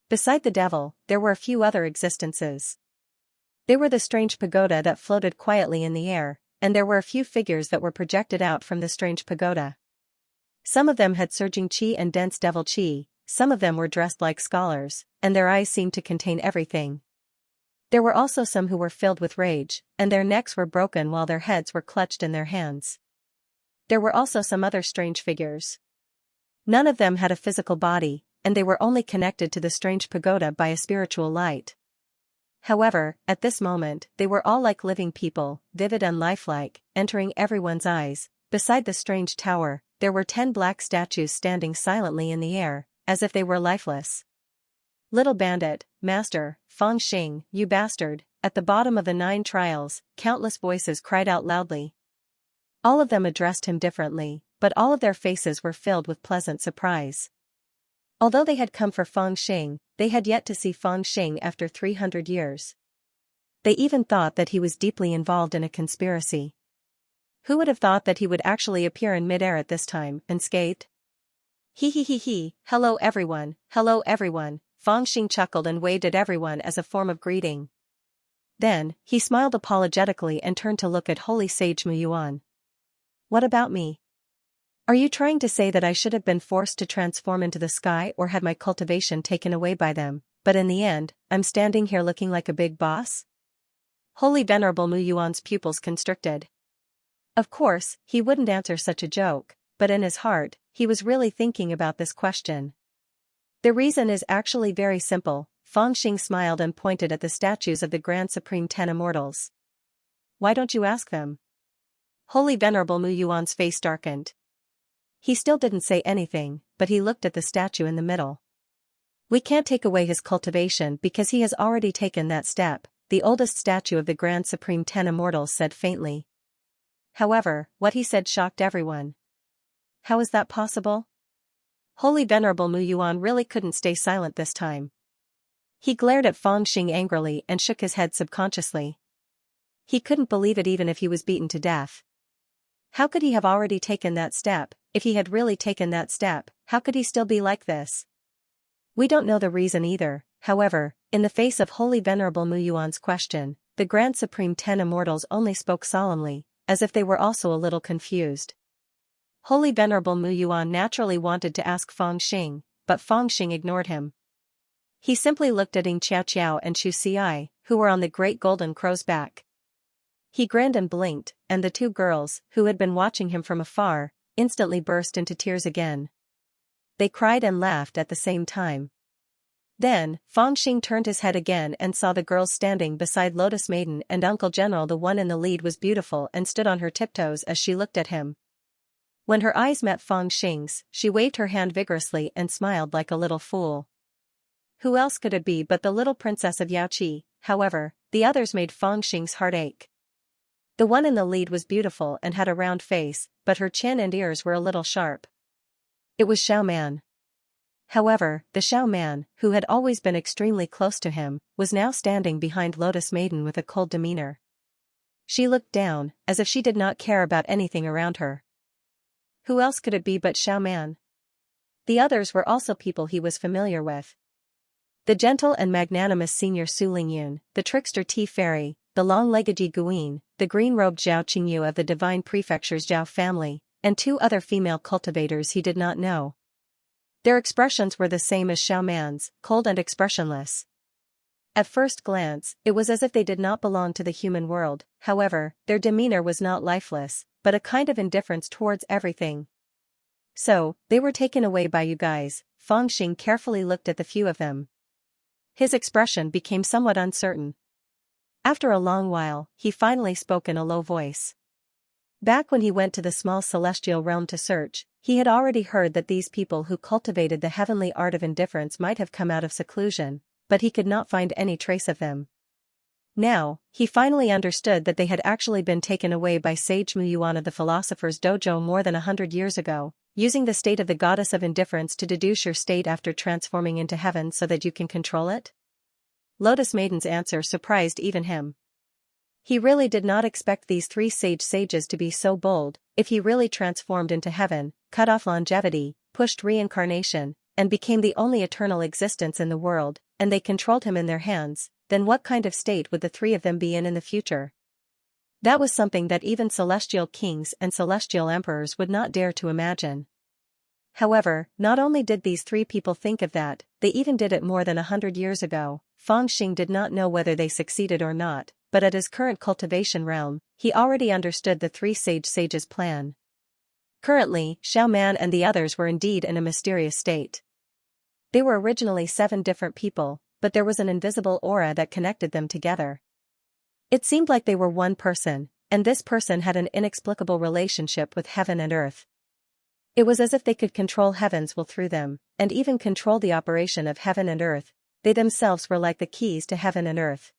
Speaker 1: Beside the devil, there were a few other existences. They were the strange pagoda that floated quietly in the air, and there were a few figures that were projected out from the strange pagoda. Some of them had surging chi and dense devil chi, some of them were dressed like scholars, and their eyes seemed to contain everything. There were also some who were filled with rage, and their necks were broken while their heads were clutched in their hands. There were also some other strange figures. None of them had a physical body, and they were only connected to the strange pagoda by a spiritual light. However, at this moment, they were all like living people, vivid and lifelike, entering everyone's eyes, beside the strange tower, there were 10 black statues standing silently in the air, as if they were lifeless. "Little bandit, master, Feng Xing, you bastard," at the bottom of the 9 trials, countless voices cried out loudly. All of them addressed him differently, but all of their faces were filled with pleasant surprise. Although they had come for Feng Xing, they had yet to see Feng Xing after 300 years. They even thought that he was deeply involved in a conspiracy. Who would have thought that he would actually appear in midair at this time, unscathed? He, hello everyone, Feng Xing chuckled and waved at everyone as a form of greeting. Then, he smiled apologetically and turned to look at Holy Sage Muyuan. "What about me? Are you trying to say that I should have been forced to transform into the sky or had my cultivation taken away by them, but in the end, I'm standing here looking like a big boss?" Holy Venerable Muyuan's pupils constricted. Of course, he wouldn't answer such a joke, but in his heart, he was really thinking about this question. The reason is actually very simple. Feng Xing smiled and pointed at the statues of the Grand Supreme 10 Immortals. "Why don't you ask them?" Holy Venerable Muyuan's face darkened. He still didn't say anything, but he looked at the statue in the middle. "We can't take away his cultivation because he has already taken that step," the oldest statue of the Grand Supreme 10 Immortals said faintly. However, what he said shocked everyone. How is that possible? Holy Venerable Muyuan really couldn't stay silent this time. He glared at Feng Xing angrily and shook his head subconsciously. He couldn't believe it even if he was beaten to death. How could he have already taken that step? If he had really taken that step, how could he still be like this? We don't know the reason either. However, in the face of Holy Venerable Muyuan's question, the Grand Supreme 10 Immortals only spoke solemnly, as if they were also a little confused. Holy Venerable Muyuan naturally wanted to ask Feng Xing, but Feng Xing ignored him. He simply looked at Xianxia and Xu Xi, who were on the great golden crow's back. He grinned and blinked, and the 2 girls, who had been watching him from afar, instantly burst into tears again. They cried and laughed at the same time. Then, Feng Xing turned his head again and saw the girls standing beside Lotus Maiden and Uncle General. The one in the lead was beautiful and stood on her tiptoes as she looked at him. When her eyes met Feng Xing's, she waved her hand vigorously and smiled like a little fool. Who else could it be but the little princess of Yaoqi? However, the others made Feng Xing's heart ache. The one in the lead was beautiful and had a round face, but her chin and ears were a little sharp. It was Xiao Man. However, the Xiao Man, who had always been extremely close to him, was now standing behind Lotus Maiden with a cold demeanor. She looked down, as if she did not care about anything around her. Who else could it be but Xiao Man? The others were also people he was familiar with. The gentle and magnanimous senior Su Lingyun, the trickster Tea Fairy, the long-legged Ji Guin, the green-robed Zhao Qingyu of the Divine Prefecture's Zhao family, and 2 other female cultivators he did not know. Their expressions were the same as Xiao Man's, cold and expressionless. At first glance, it was as if they did not belong to the human world. However, their demeanor was not lifeless, but a kind of indifference towards everything. "So, they were taken away by you guys." Feng Xing carefully looked at the few of them. His expression became somewhat uncertain. After a long while, he finally spoke in a low voice. Back when he went to the small celestial realm to search, he had already heard that these people who cultivated the heavenly art of indifference might have come out of seclusion, but he could not find any trace of them. Now, he finally understood that they had actually been taken away by Sage Muyuan of the Philosopher's Dojo more than 100 years ago, using the state of the goddess of indifference to deduce your state after transforming into heaven so that you can control it? Lotus Maiden's answer surprised even him. He really did not expect these 3 sages to be so bold. If he really transformed into heaven, cut off longevity, pushed reincarnation, and became the only eternal existence in the world, and they controlled him in their hands, then what kind of state would the 3 of them be in the future? That was something that even celestial kings and celestial emperors would not dare to imagine. However, not only did these 3 people think of that, they even did it more than 100 years ago. Feng Xing did not know whether they succeeded or not, but at his current cultivation realm, he already understood the 3 sages' plan. Currently, Xiao Man and the others were indeed in a mysterious state. They were originally 7 different people, but there was an invisible aura that connected them together. It seemed like they were one person, and this person had an inexplicable relationship with heaven and earth. It was as if they could control heaven's will through them, and even control the operation of heaven and earth. They themselves were like the keys to heaven and earth.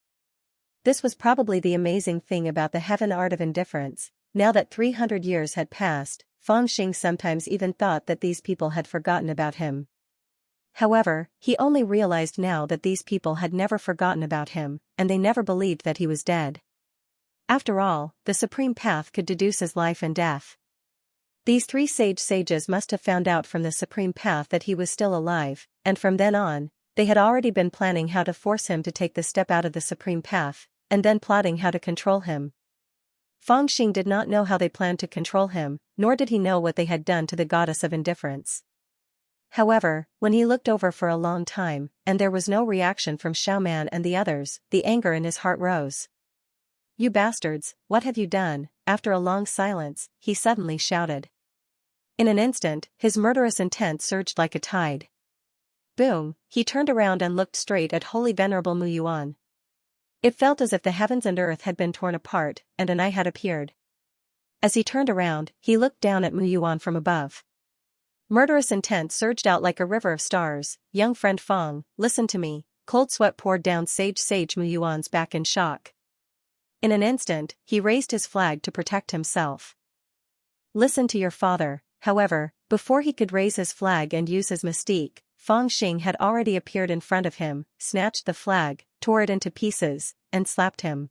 Speaker 1: This was probably the amazing thing about the heaven art of indifference. Now that 300 years had passed, Fang Xing sometimes even thought that these people had forgotten about him. However, he only realized now that these people had never forgotten about him, and they never believed that he was dead. After all, the supreme path could deduce his life and death. These three sages must have found out from the supreme path that he was still alive, and from then on, they had already been planning how to force him to take the step out of the supreme path, and then plotting how to control him. Fang Xing did not know how they planned to control him, nor did he know what they had done to the goddess of indifference. However, when he looked over for a long time, and there was no reaction from Xiaoman and the others, the anger in his heart rose. "You bastards, what have you done?" After a long silence, he suddenly shouted. In an instant, his murderous intent surged like a tide. Boom, he turned around and looked straight at Holy Venerable Mu Yuan. It felt as if the heavens and earth had been torn apart, and an eye had appeared. As he turned around, he looked down at Mu Yuan from above. Murderous intent surged out like a river of stars. "Young friend Fang, listen to me." Cold sweat poured down Sage Mu Yuan's back in shock. In an instant, he raised his flag to protect himself. "Listen to your father." However, before he could raise his flag and use his mystique, Fang Xing had already appeared in front of him, snatched the flag, tore it into pieces, and slapped him.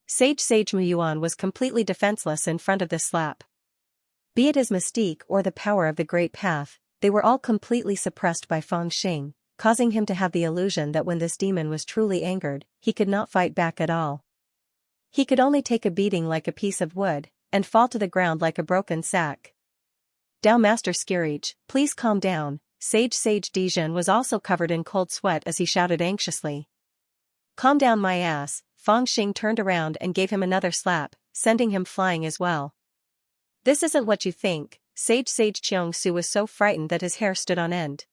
Speaker 1: Sage Mu Yuan was completely defenseless in front of this slap. Be it his mystique or the power of the Great Path, they were all completely suppressed by Fang Xing, causing him to have the illusion that when this demon was truly angered, he could not fight back at all. He could only take a beating like a piece of wood, and fall to the ground like a broken sack. "Dao Master Skirage, please calm down." Sage Dijon was also covered in cold sweat as he shouted anxiously. "Calm down my ass." Fang Xing turned around and gave him another slap, sending him flying as well. "This isn't what you think." Sage Cheong Su was so frightened that his hair stood on end.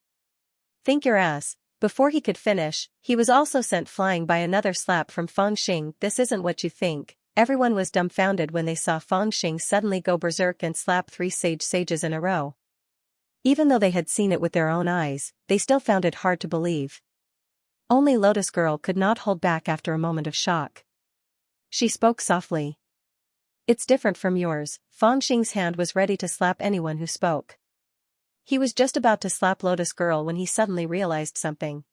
Speaker 1: "Think your ass." Before he could finish, he was also sent flying by another slap from Fang Xing. "This isn't what you think." Everyone was dumbfounded when they saw Fang Xing suddenly go berserk and slap three sages in a row. Even though they had seen it with their own eyes, they still found it hard to believe. Only Lotus Girl could not hold back after a moment of shock. She spoke softly. "It's different from yours." Fang Xing's hand was ready to slap anyone who spoke. He was just about to slap Lotus Girl when he suddenly realized something.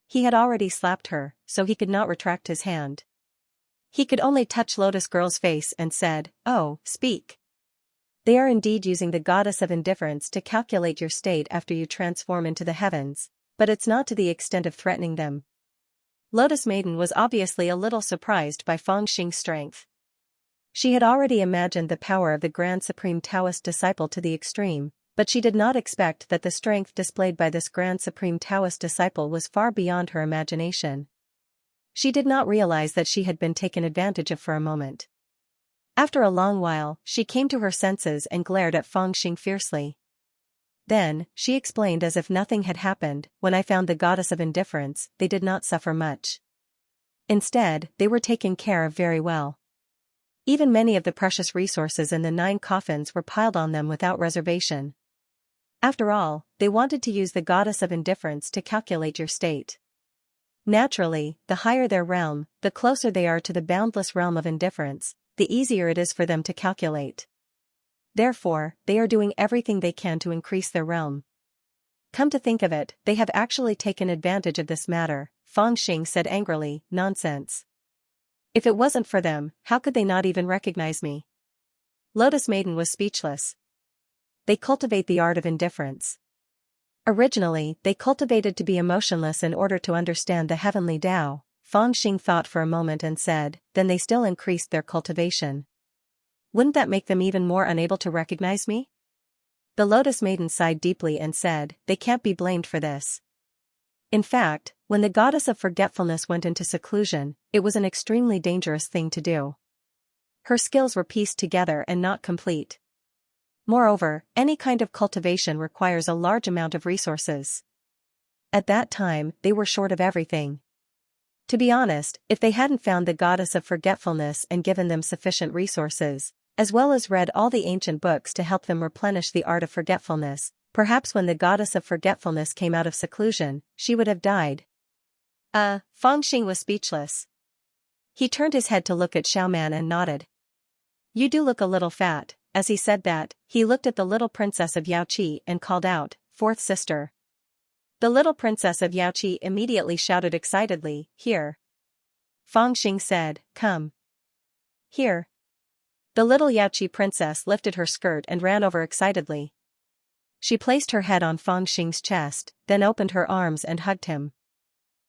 Speaker 1: He had already slapped her, so he could not retract his hand. He could only touch Lotus Girl's face and said, "Oh, speak." "They are indeed using the goddess of indifference to calculate your state after you transform into the heavens, but it's not to the extent of threatening them." Lotus Maiden was obviously a little surprised by Fang Xing's strength. She had already imagined the power of the Grand Supreme Taoist disciple to the extreme, but she did not expect that the strength displayed by this Grand Supreme Taoist disciple was far beyond her imagination. She did not realize that she had been taken advantage of for a moment. After a long while, she came to her senses and glared at Fang Xing fiercely. Then, she explained as if nothing had happened. "When I found the goddess of indifference, they did not suffer much. Instead, they were taken care of very well. Even many of the precious resources in the 9 coffins were piled on them without reservation. After all, they wanted to use the goddess of indifference to calculate your state. Naturally, the higher their realm, the closer they are to the boundless realm of indifference, the easier it is for them to calculate. Therefore, they are doing everything they can to increase their realm. Come to think of it, they have actually taken advantage of this matter," Fang Xing said angrily. "Nonsense. If it wasn't for them, how could they not even recognize me?" Lotus Maiden was speechless. They cultivate the art of indifference. Originally, they cultivated to be emotionless in order to understand the heavenly Tao. Fang Xing thought for a moment and said, "Then they still increased their cultivation. Wouldn't that make them even more unable to recognize me?" The Lotus Maiden sighed deeply and said, "They can't be blamed for this. In fact, when the goddess of forgetfulness went into seclusion, it was an extremely dangerous thing to do. Her skills were pieced together and not complete. Moreover, any kind of cultivation requires a large amount of resources. At that time, they were short of everything. To be honest, if they hadn't found the goddess of forgetfulness and given them sufficient resources, as well as read all the ancient books to help them replenish the art of forgetfulness, perhaps when the goddess of forgetfulness came out of seclusion, she would have died. Fangxing was speechless. He turned his head to look at Xiaoman and nodded. You do look a little fat. As he said that, he looked at the little princess of Yaoqi and called out, "Fourth sister." The little princess of Yaoqi immediately shouted excitedly, "Here." Fangxing said, "Come. Here." The little Yaoqi princess lifted her skirt and ran over excitedly. She placed her head on Fangxing's chest, then opened her arms and hugged him.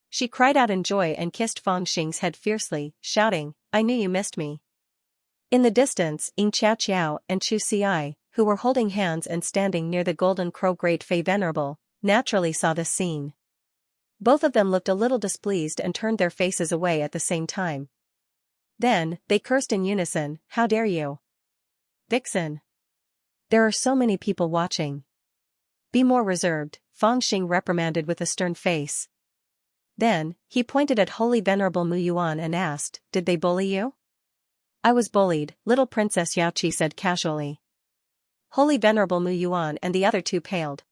Speaker 1: She cried out in joy and kissed Fangxing's head fiercely, shouting, "I knew you missed me." In the distance, Xianxia and Chu Xi, who were holding hands and standing near the Golden Crow Great Fey Venerable, naturally saw this scene. Both of them looked a little displeased and turned their faces away at the same time. Then, they cursed in unison, "How dare you? Vixen! There are so many people watching. Be more reserved," Fangxing reprimanded with a stern face. Then, he pointed at Holy Venerable Mu Yuan and asked, "Did they bully you?" "I was bullied," little Princess Yaoqi said casually. Holy Venerable Mu Yuan and the other two paled.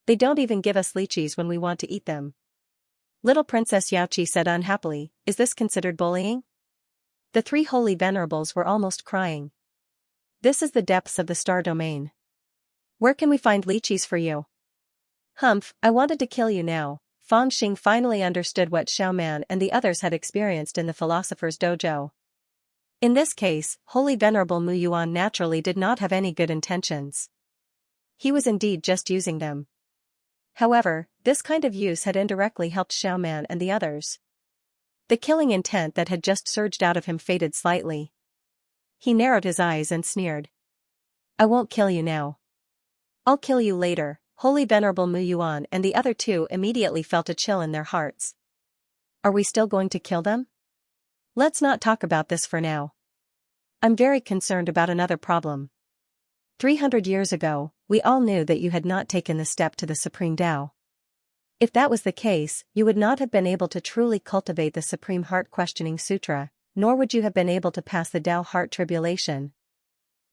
Speaker 1: "They don't even give us lychees when we want to eat them." Little Princess Yaoqi said unhappily, "Is this considered bullying?" The three holy venerables were almost crying. This is the depths of the star domain. Where can we find lychees for you? Humph, I wanted to kill you now. Fangxing finally understood what Xiaoman and the others had experienced in the philosopher's dojo. In this case, Holy Venerable Mu Yuan naturally did not have any good intentions. He was indeed just using them. However, this kind of use had indirectly helped Xiaoman and the others. The killing intent that had just surged out of him faded slightly. He narrowed his eyes and sneered. "I won't kill you now. I'll kill you later." Holy Venerable Mu Yuan and the other two immediately felt a chill in their hearts. Are we still going to kill them? Let's not talk about this for now. I'm very concerned about another problem. 300 years ago, we all knew that you had not taken the step to the Supreme Tao. If that was the case, you would not have been able to truly cultivate the Supreme Heart Questioning Sutra, nor would you have been able to pass the Tao Heart Tribulation.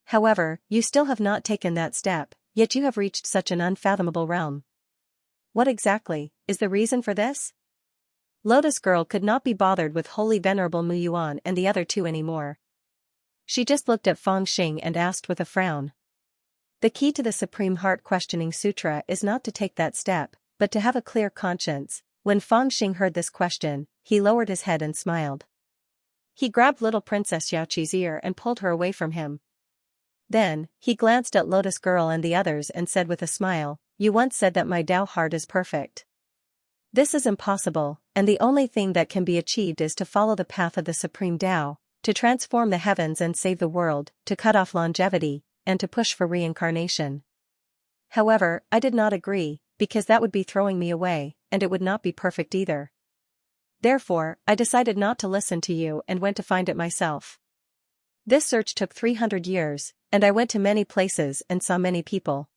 Speaker 1: However, you still have not taken that step, yet you have reached such an unfathomable realm. What exactly is the reason for this? Lotus Girl could not be bothered with Holy Venerable Mu Yuan and the other two anymore. She just looked at Fangxing and asked with a frown. The key to the Supreme Heart Questioning Sutra is not to take that step, but to have a clear conscience. When Fangxing heard this question, he lowered his head and smiled. He grabbed little Princess Yaoqi's ear and pulled her away from him. Then, he glanced at Lotus Girl and the others and said with a smile, "You once said that my Tao heart is perfect. This is impossible, and the only thing that can be achieved is to follow the path of the Supreme Tao, to transform the heavens and save the world, to cut off longevity, and to push for reincarnation." However, I did not agree, because that would be throwing me away, and it would not be perfect either. Therefore, I decided not to listen to you and went to find it myself. This search took 300 years, and I went to many places and saw many people.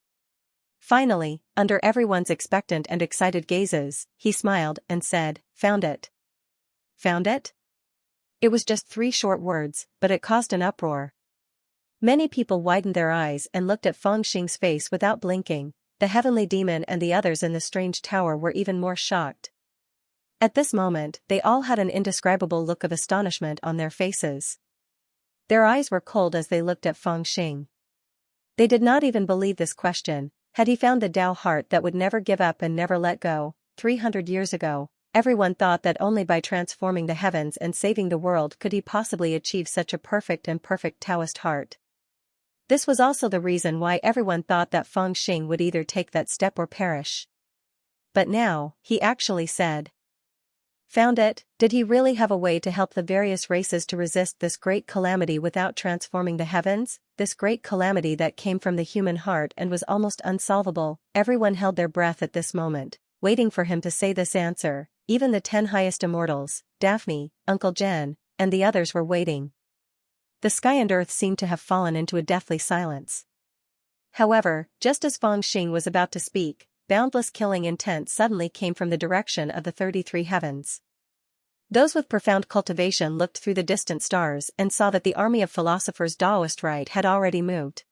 Speaker 1: Finally, under everyone's expectant and excited gazes, he smiled and said, "Found it." Found it? It was just 3 short words, but it caused an uproar. Many people widened their eyes and looked at Fangxing's face without blinking. The heavenly demon and the others in the strange tower were even more shocked. At this moment, they all had an indescribable look of astonishment on their faces. Their eyes were cold as they looked at Fangxing. They did not even believe this question. Had he found the Tao heart that would never give up and never let go? 300 years ago, everyone thought that only by transforming the heavens and saving the world could he possibly achieve such a perfect Taoist heart. This was also the reason why everyone thought that Fangxing would either take that step or perish. But now, he actually said, "Found it." Did he really have a way to help the various races to resist this great calamity without transforming the heavens? This great calamity that came from the human heart and was almost unsolvable. Everyone held their breath at this moment, waiting for him to say this answer. Even the 10 highest immortals, Daphne, Uncle Jen, and the others were waiting. The sky and earth seemed to have fallen into a deathly silence. However, just as Fangxing was about to speak, boundless killing intent suddenly came from the direction of the 33 heavens. Those with profound cultivation looked through the distant stars and saw that the army of philosophers Taoist right had already moved.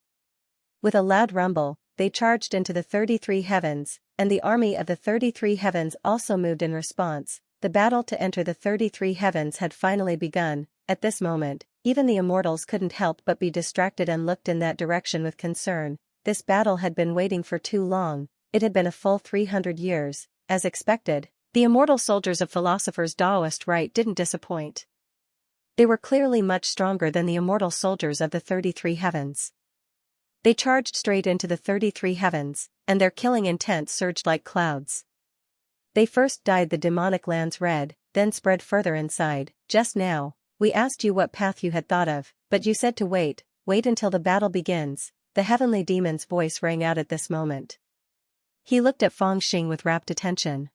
Speaker 1: With a loud rumble, they charged into the 33 heavens, and the army of the 33 heavens also moved in response. The battle to enter the 33 heavens had finally begun. At this moment, even the immortals couldn't help but be distracted and looked in that direction with concern. This battle had been waiting for too long. It had been a full 300 years. As expected, the immortal soldiers of philosophers Taoist right didn't disappoint. They were clearly much stronger than the immortal soldiers of the 33 heavens. They charged straight into the 33 heavens, and their killing intent surged like clouds. They first dyed the demonic lands red, then spread further inside. Just now, we asked you what path you had thought of, but you said to wait until the battle begins. The heavenly demon's voice rang out at this moment. He looked at Feng Xing with rapt attention.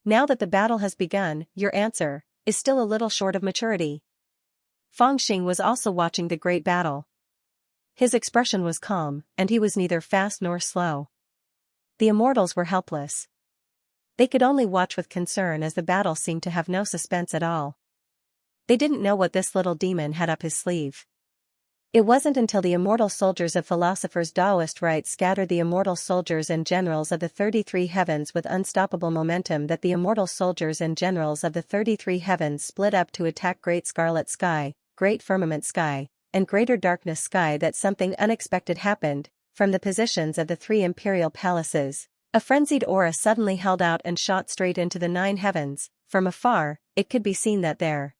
Speaker 1: Now that the battle has begun, your answer is still a little short of maturity. Feng Xing was also watching the great battle. His expression was calm, and he was neither fast nor slow. The immortals were helpless. They could only watch with concern as the battle seemed to have no suspense at all. They didn't know what this little demon had up his sleeve. It wasn't until the immortal soldiers of philosophers Taoist right scattered the immortal soldiers and generals of the 33 heavens with unstoppable momentum that the immortal soldiers and generals of the 33 heavens split up to attack Great Scarlet Sky, Great Firmament Sky, and Greater Darkness Sky that something unexpected happened. From the positions of the 3 imperial palaces, a frenzied aura suddenly held out and shot straight into the 9 heavens. From afar, it could be seen that there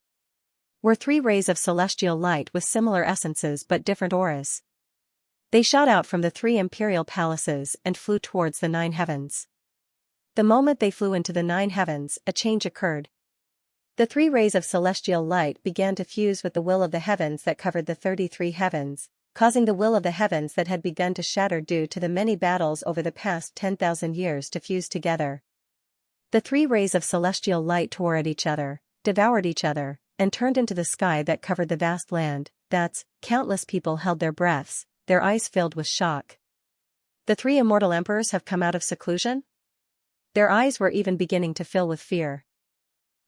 Speaker 1: were 3 rays of celestial light with similar essences but different auras. They shot out from the 3 imperial palaces and flew towards the 9 heavens. The moment they flew into the 9 heavens, a change occurred. The 3 rays of celestial light began to fuse with the will of the heavens that covered the 33 heavens, causing the will of the heavens that had begun to shatter due to the many battles over the past 10,000 years to fuse together. The 3 rays of celestial light tore at each other, devoured each other, and turned into the sky that covered the vast land. Countless people held their breaths, their eyes filled with shock. The 3 immortal emperors have come out of seclusion? Their eyes were even beginning to fill with fear.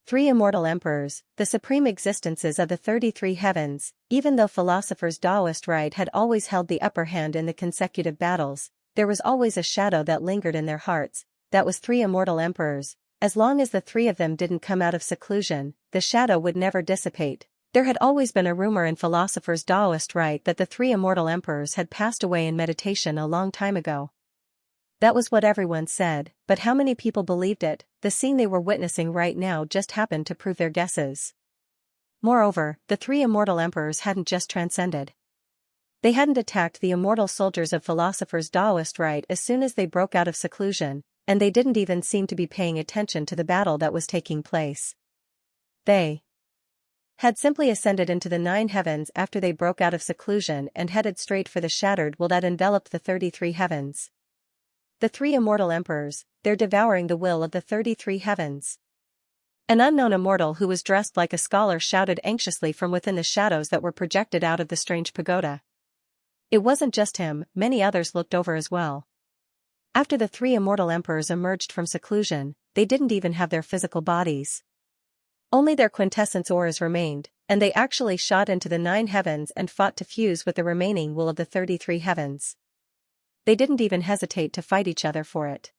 Speaker 1: 3 immortal emperors, the supreme existences of the 33 heavens. Even though philosophers Taoist right had always held the upper hand in the consecutive battles, there was always a shadow that lingered in their hearts. That was 3 immortal emperors. As long as the 3 of them didn't come out of seclusion, the shadow would never dissipate. There had always been a rumor in philosophers Taoist right that the 3 immortal emperors had passed away in meditation a long time ago. That was what everyone said, but how many people believed it? The scene they were witnessing right now just happened to prove their guesses. Moreover, the 3 immortal emperors hadn't just transcended. They hadn't attacked the immortal soldiers of philosophers Taoist right as soon as they broke out of seclusion, and they didn't even seem to be paying attention to the battle that was taking place. They had simply ascended into the 9 heavens after they broke out of seclusion and headed straight for the shattered will that enveloped the 33 heavens. The 3 immortal emperors, they're devouring the will of the 33 heavens. An unknown immortal who was dressed like a scholar shouted anxiously from within the shadows that were projected out of the strange pagoda. It wasn't just him, many others looked over as well. After the 3 immortal emperors emerged from seclusion, they didn't even have their physical bodies. Only their quintessence auras remained, and they actually shot into the 9 heavens and fought to fuse with the remaining will of the 33 heavens. They didn't even hesitate to fight each other for it.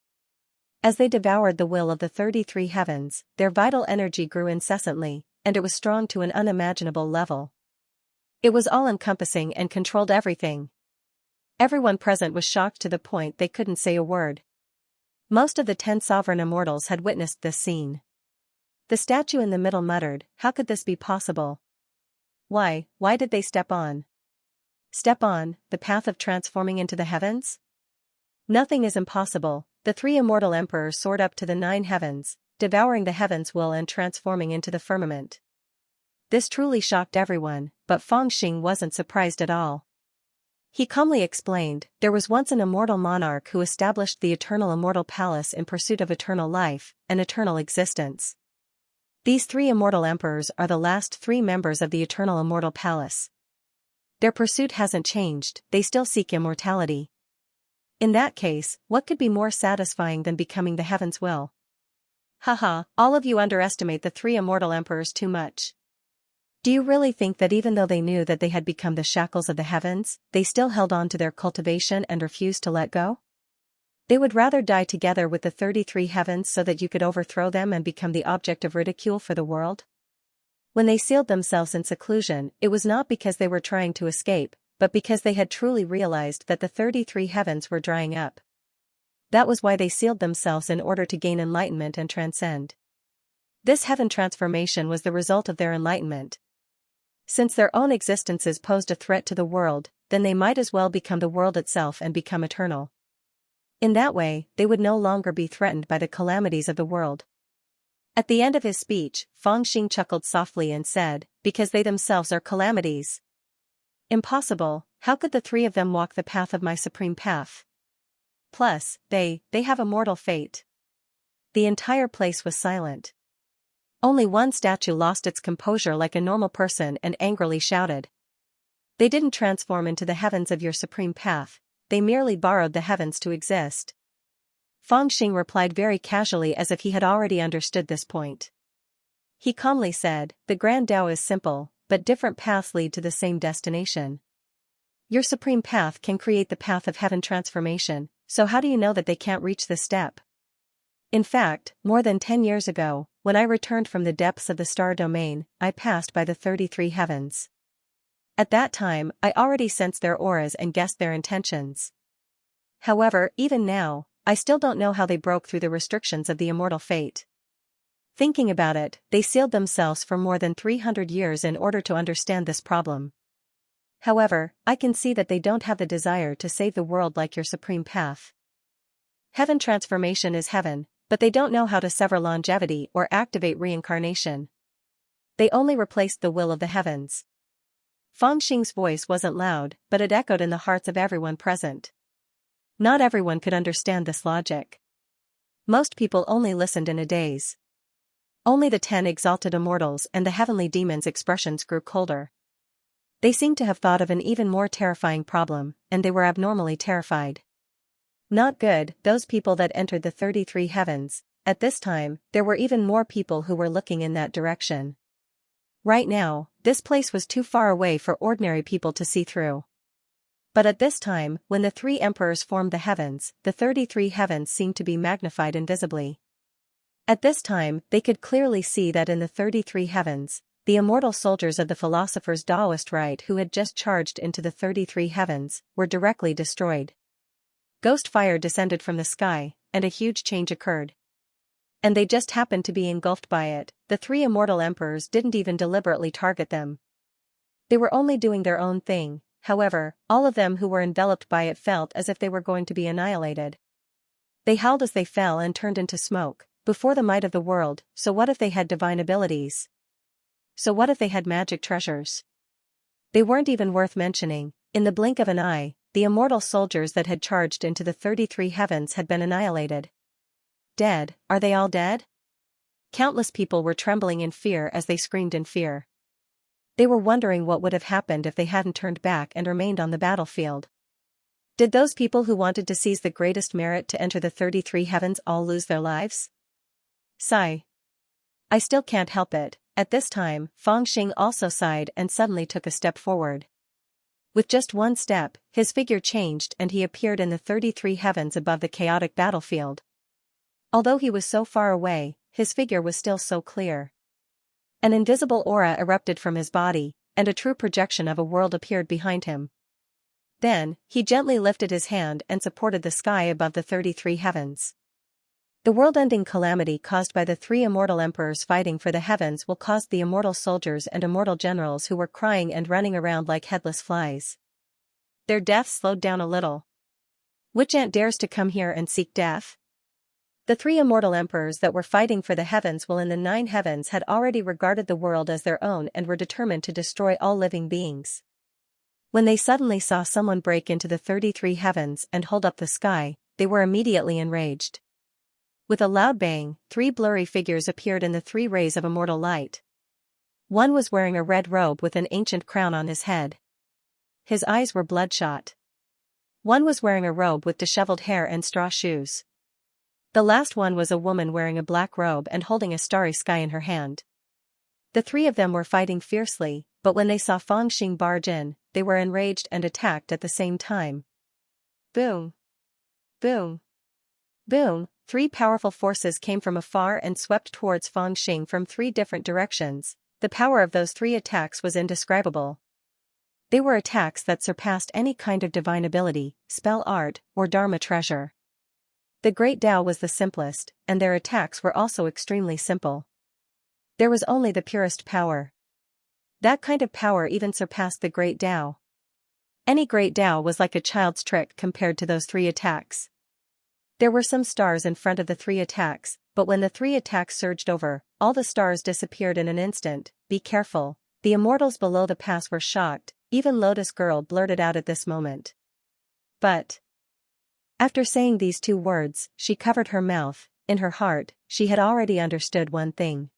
Speaker 1: As they devoured the will of the 33 heavens, their vital energy grew incessantly, and it was strong to an unimaginable level. It was all-encompassing and controlled everything. Everyone present was shocked to the point they couldn't say a word. Most of the 10 sovereign immortals had witnessed this scene. The statue in the middle muttered, "How could this be possible? Why did they step on the path of transforming into the heavens? Nothing is impossible." The 3 immortal emperors soared up to the 9 heavens, devouring the heavens will and transforming into the firmament. This truly shocked everyone, but Feng Xing wasn't surprised at all. He calmly explained, "There was once an immortal monarch who established the eternal immortal palace in pursuit of eternal life, and eternal existence. These 3 immortal emperors are the last 3 members of the eternal immortal palace. Their pursuit hasn't changed, they still seek immortality. In that case, what could be more satisfying than becoming the heaven's will? Haha, all of you underestimate the three immortal emperors too much. Do you really think that even though they knew that they had become the shackles of the heavens, they still held on to their cultivation and refused to let go? They would rather die together with the 33 heavens so that you could overthrow them and become the object of ridicule for the world? When they sealed themselves in seclusion, it was not because they were trying to escape, but because they had truly realized that the 33 heavens were drying up. That was why they sealed themselves, in order to gain enlightenment and transcend. This heaven transformation was the result of their enlightenment. Since their own existences posed a threat to the world, then they might as well become the world itself and become eternal. In that way, they would no longer be threatened by the calamities of the world. At the end of his speech, Feng Xing chuckled softly and said, "Because they themselves are calamities. Impossible, how could the three of them walk the path of my supreme path? Plus, they have a mortal fate." The entire place was silent. Only one statue lost its composure like a normal person and angrily shouted. "They didn't transform into the heavens of your supreme path, they merely borrowed the heavens to exist." Feng Xing replied very casually, as if he had already understood this point. He calmly said, "The Grand Tao is simple, but different paths lead to the same destination. Your supreme path can create the path of heaven transformation, so how do you know that they can't reach this step? In fact, more than 10 years ago, when I returned from the depths of the star domain, I passed by the 33 heavens. At that time, I already sensed their auras and guessed their intentions. However, even now, I still don't know how they broke through the restrictions of the immortal fate. Thinking about it, they sealed themselves for more than 300 years in order to understand this problem. However, I can see that they don't have the desire to save the world like your supreme path. Heaven transformation is heaven, but they don't know how to sever longevity or activate reincarnation. They only replaced the will of the heavens." Feng Xing's voice wasn't loud, but it echoed in the hearts of everyone present. Not everyone could understand this logic. Most people only listened in a daze. Only the 10 exalted immortals and the heavenly demons' expressions grew colder. They seemed to have thought of an even more terrifying problem, and they were abnormally terrified. Not good, those people that entered the 33 heavens. At this time, there were even more people who were looking in that direction. Right now, this place was too far away for ordinary people to see through. But at this time, when the three emperors formed the heavens, the 33 heavens seemed to be magnified invisibly. At this time, they could clearly see that in the 33 heavens, the immortal soldiers of the philosopher's Taoist rite who had just charged into the 33 heavens, were directly destroyed. Ghost fire descended from the sky, and a huge change occurred. And they just happened to be engulfed by it. The three immortal emperors didn't even deliberately target them. They were only doing their own thing. However, all of them who were enveloped by it felt as if they were going to be annihilated. They howled as they fell and turned into smoke, before the might of the world. So what if they had divine abilities? So what if they had magic treasures? They weren't even worth mentioning. In the blink of an eye, the immortal soldiers that had charged into the 33 heavens had been annihilated. Dead, are they all dead? Countless people were trembling in fear as they screamed in fear. They were wondering what would have happened if they hadn't turned back and remained on the battlefield. Did those people who wanted to seize the greatest merit to enter the 33 heavens all lose their lives? Sigh. I still can't help it. At this time, Feng Xing also sighed and suddenly took a step forward. With just one step, his figure changed and he appeared in the 33 heavens above the chaotic battlefield. Although he was so far away, his figure was still so clear. An invisible aura erupted from his body, and a true projection of a world appeared behind him. Then, he gently lifted his hand and supported the sky above the 33 heavens. The world-ending calamity caused by the three immortal emperors fighting for the heavens will cause the immortal soldiers and immortal generals who were crying and running around like headless flies. Their death slowed down a little. Which ant dares to come here and seek death? The three immortal emperors that were fighting for the heavens while in the 9 heavens had already regarded the world as their own and were determined to destroy all living beings. When they suddenly saw someone break into the 33 heavens and hold up the sky, they were immediately enraged. With a loud bang, 3 blurry figures appeared in the 3 rays of immortal light. One was wearing a red robe with an ancient crown on his head. His eyes were bloodshot. One was wearing a robe with disheveled hair and straw shoes. The last one was a woman wearing a black robe and holding a starry sky in her hand. The three of them were fighting fiercely, but when they saw Fang Xing barge in, they were enraged and attacked at the same time. Boom! Boom! Boom! Three powerful forces came from afar and swept towards Fang Xing from three different directions. The power of those three attacks was indescribable. They were attacks that surpassed any kind of divine ability, spell art, or dharma treasure. The Great Tao was the simplest, and their attacks were also extremely simple. There was only the purest power. That kind of power even surpassed the Great Tao. Any Great Tao was like a child's trick compared to those three attacks. There were some stars in front of the three attacks, but when the three attacks surged over, all the stars disappeared in an instant. Be careful. The immortals below the pass were shocked. Even Lotus Girl blurted out at this moment. But after saying these two words, she covered her mouth. In her heart, she had already understood one thing.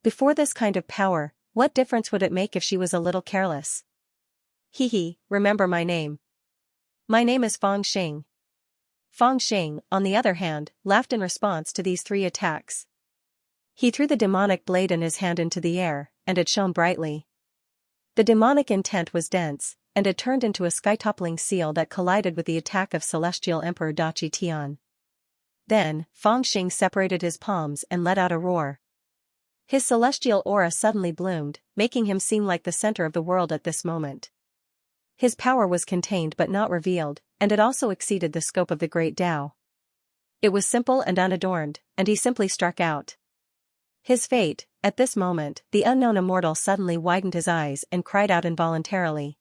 Speaker 1: Before this kind of power, what difference would it make if she was a little careless? Remember my name. My name is Fang Xing. Fang Xing, on the other hand, laughed in response to these three attacks. He threw the demonic blade in his hand into the air, and it shone brightly. The demonic intent was dense, and it turned into a sky-toppling seal that collided with the attack of Celestial Emperor Dachi Tian. Then, Fang Xing separated his palms and let out a roar. His celestial aura suddenly bloomed, making him seem like the center of the world at this moment. His power was contained but not revealed, and it also exceeded the scope of the Great Tao. It was simple and unadorned, and he simply struck out. His fate, at this moment, the unknown immortal suddenly widened his eyes and cried out involuntarily.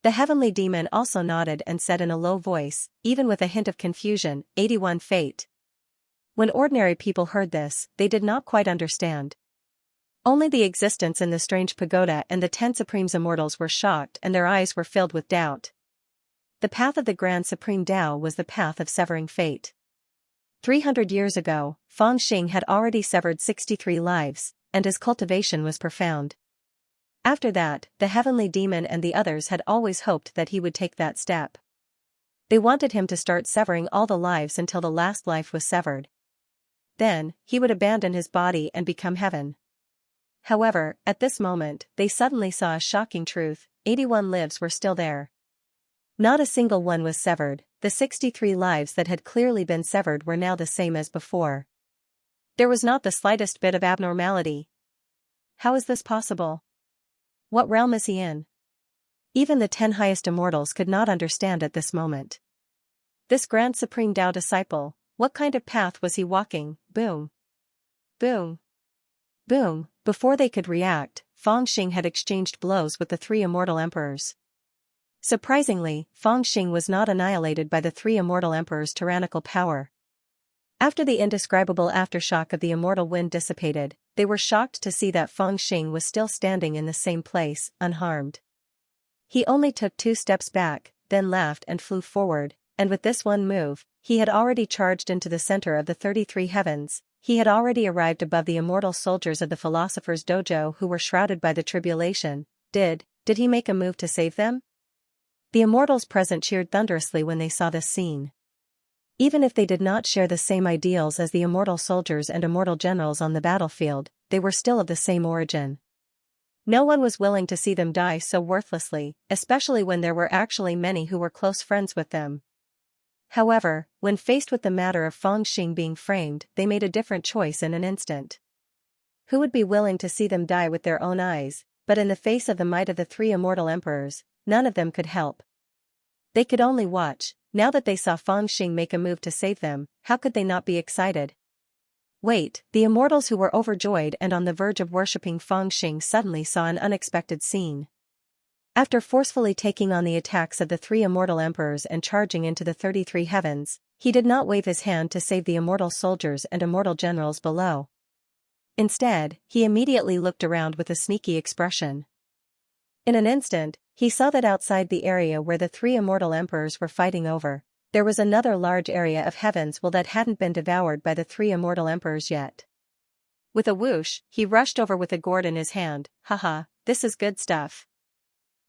Speaker 1: The heavenly demon also nodded and said in a low voice, even with a hint of confusion, 81 fate. When ordinary people heard this, they did not quite understand. Only the existence in the strange pagoda and the 10 Supreme Immortals were shocked and their eyes were filled with doubt. The path of the Grand Supreme Tao was the path of severing fate. 300 years ago, Fang Xing had already severed 63 lives, and his cultivation was profound. After that, the heavenly demon and the others had always hoped that he would take that step. They wanted him to start severing all the lives until the last life was severed. Then, he would abandon his body and become heaven. However, at this moment, they suddenly saw a shocking truth: 81 lives were still there. Not a single one was severed. The 63 lives that had clearly been severed were now the same as before. There was not the slightest bit of abnormality. How is this possible? What realm is he in? Even the 10 highest immortals could not understand at this moment. This Grand Supreme Tao disciple, what kind of path was he walking? Boom. Boom. Boom. Before they could react, Fang Xing had exchanged blows with the 3 immortal emperors. Surprisingly, Fang Xing was not annihilated by the 3 immortal emperors' tyrannical power. After the indescribable aftershock of the immortal wind dissipated, they were shocked to see that Fang Xing was still standing in the same place, unharmed. He only took 2 steps back, then laughed and flew forward, and with this one move, he had already charged into the center of the 33 heavens. He had already arrived above the immortal soldiers of the Philosopher's Dojo who were shrouded by the tribulation. Did he make a move to save them? The immortals present cheered thunderously when they saw this scene. Even if they did not share the same ideals as the immortal soldiers and immortal generals on the battlefield, they were still of the same origin. No one was willing to see them die so worthlessly, especially when there were actually many who were close friends with them. However, when faced with the matter of Fang Xing being framed, they made a different choice in an instant. Who would be willing to see them die with their own eyes? But in the face of the might of the 3 immortal emperors, none of them could help. They could only watch. Now that they saw Fang Xing make a move to save them, how could they not be excited? Wait, the immortals who were overjoyed and on the verge of worshipping Fang Xing suddenly saw an unexpected scene. After forcefully taking on the attacks of the 3 immortal emperors and charging into the 33 heavens, he did not wave his hand to save the immortal soldiers and immortal generals below. Instead, he immediately looked around with a sneaky expression. In an instant, he saw that outside the area where the 3 immortal emperors were fighting over, there was another large area of heavens that hadn't been devoured by the 3 immortal emperors yet. With a whoosh, he rushed over with a gourd in his hand. Haha, this is good stuff.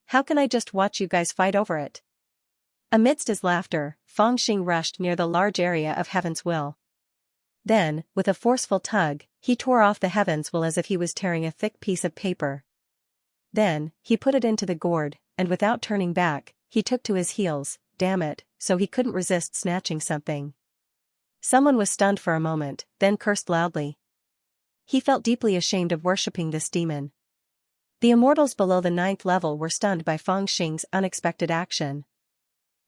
Speaker 1: How can I just watch you guys fight over it? Amidst his laughter, Fang Xing rushed near the large area of heaven's will. Then, with a forceful tug, he tore off the heaven's will as if he was tearing a thick piece of paper. Then, he put it into the gourd, and without turning back, he took to his heels, damn it, so he couldn't resist snatching something. Someone was stunned for a moment, then cursed loudly. He felt deeply ashamed of worshipping this demon. The immortals below the 9th level were stunned by Feng Xing's unexpected action.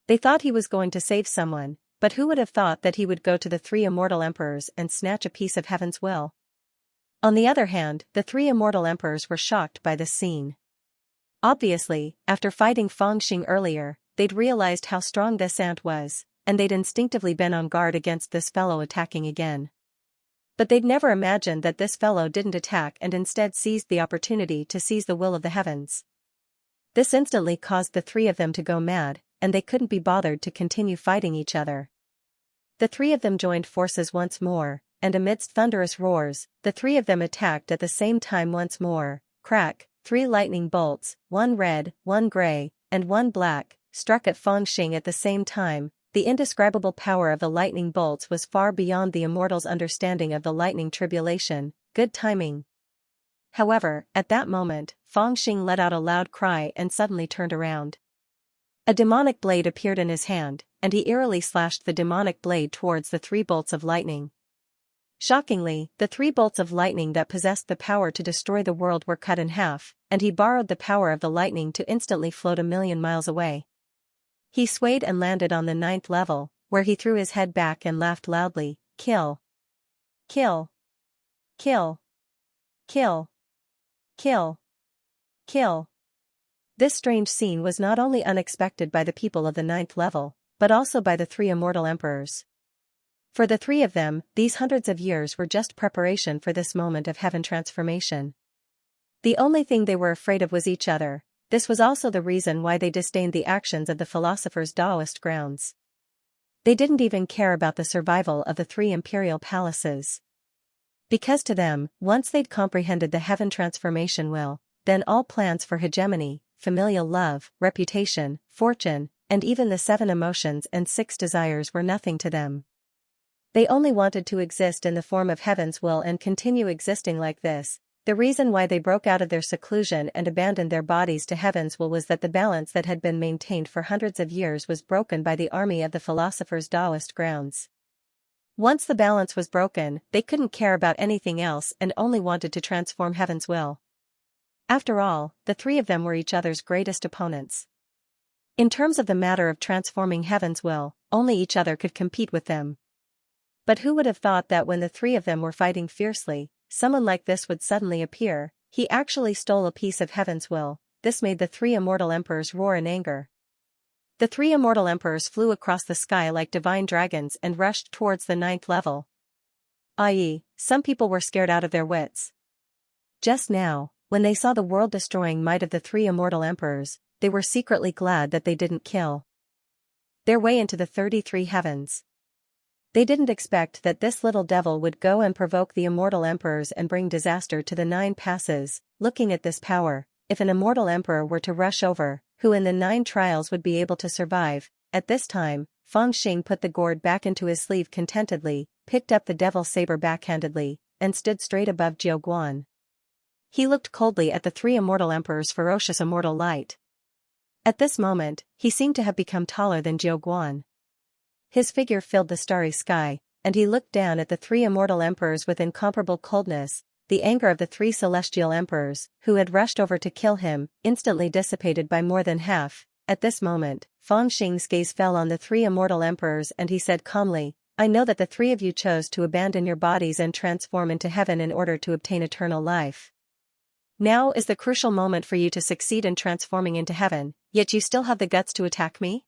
Speaker 1: They thought he was going to save someone, but who would have thought that he would go to the 3 immortal emperors and snatch a piece of heaven's will? On the other hand, the 3 immortal emperors were shocked by this scene. Obviously, after fighting Feng Xing earlier, they'd realized how strong this ant was, and they'd instinctively been on guard against this fellow attacking again. But they'd never imagined that this fellow didn't attack and instead seized the opportunity to seize the will of the heavens. This instantly caused the 3 of them to go mad, and they couldn't be bothered to continue fighting each other. The 3 of them joined forces once more, and amidst thunderous roars, the 3 of them attacked at the same time once more. Crack, 3 lightning bolts, 1 red, 1 gray, and 1 black, struck at Feng Xing at the same time. The indescribable power of the lightning bolts was far beyond the immortals' understanding of the lightning tribulation. Good timing. However, at that moment, Feng Xing let out a loud cry and suddenly turned around. A demonic blade appeared in his hand, and he eerily slashed the demonic blade towards the 3 bolts of lightning. Shockingly, the 3 bolts of lightning that possessed the power to destroy the world were cut in half, and he borrowed the power of the lightning to instantly float 1,000,000 miles away. He swayed and landed on the 9th level, where he threw his head back and laughed loudly. Kill. Kill. Kill. Kill. Kill. Kill. This strange scene was not only unexpected by the people of the 9th level, but also by the 3 immortal emperors. For the 3 of them, these hundreds of years were just preparation for this moment of heaven transformation. The only thing they were afraid of was each other. This was also the reason why they disdained the actions of the philosophers' Taoist grounds. They didn't even care about the survival of the 3 imperial palaces. Because to them, once they'd comprehended the heaven transformation will, then all plans for hegemony, familial love, reputation, fortune, and even the 7 emotions and 6 desires were nothing to them. They only wanted to exist in the form of heaven's will and continue existing like this. The reason why they broke out of their seclusion and abandoned their bodies to heaven's will was that the balance that had been maintained for hundreds of years was broken by the army of the philosophers' Taoist grounds. Once the balance was broken, they couldn't care about anything else and only wanted to transform heaven's will. After all, the 3 of them were each other's greatest opponents. In terms of the matter of transforming heaven's will, only each other could compete with them. But who would have thought that when the 3 of them were fighting fiercely, someone like this would suddenly appear? He actually stole a piece of heaven's will. This made the 3 immortal emperors roar in anger. The 3 immortal emperors flew across the sky like divine dragons and rushed towards the 9th level. I.e., some people were scared out of their wits. Just now, when they saw the world-destroying might of the 3 immortal emperors, they were secretly glad that they didn't kill their way into the 33 heavens. They didn't expect that this little devil would go and provoke the immortal emperors and bring disaster to the 9 passes. Looking at this power, if an immortal emperor were to rush over, who in the 9 trials would be able to survive? At this time, Feng Xing put the gourd back into his sleeve contentedly, picked up the devil saber backhandedly, and stood straight above Jiao Guan. He looked coldly at the 3 immortal emperors' ferocious immortal light. At this moment, he seemed to have become taller than Jiao Guan. His figure filled the starry sky, and he looked down at the 3 immortal emperors with incomparable coldness. The anger of the 3 celestial emperors, who had rushed over to kill him, instantly dissipated by more than half. At this moment, Feng Xing's gaze fell on the 3 immortal emperors and he said calmly, "I know that the 3 of you chose to abandon your bodies and transform into heaven in order to obtain eternal life. Now is the crucial moment for you to succeed in transforming into heaven, yet you still have the guts to attack me?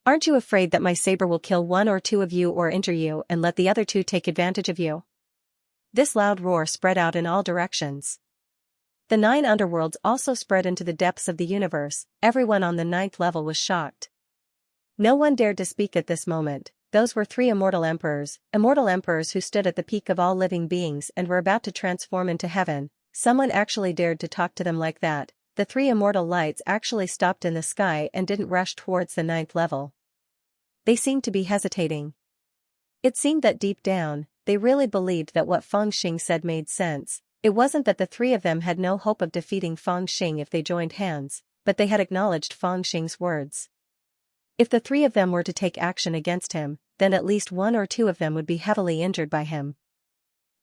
Speaker 1: Aren't you afraid that my saber will kill 1 or 2 of you or injure you and let the other 2 take advantage of you?" This loud roar spread out in all directions. The 9 underworlds also spread into the depths of the universe. Everyone on the 9th level was shocked. No one dared to speak at this moment. Those were 3 immortal emperors who stood at the peak of all living beings and were about to transform into heaven. Someone actually dared to talk to them like that. The 3 immortal lights actually stopped in the sky and didn't rush towards the 9th level. They seemed to be hesitating. It seemed that deep down, they really believed that what Feng Xing said made sense. It wasn't that the three of them had no hope of defeating Feng Xing if they joined hands, but they had acknowledged Feng Xing's words. If the three of them were to take action against him, then at least one or two of them would be heavily injured by him.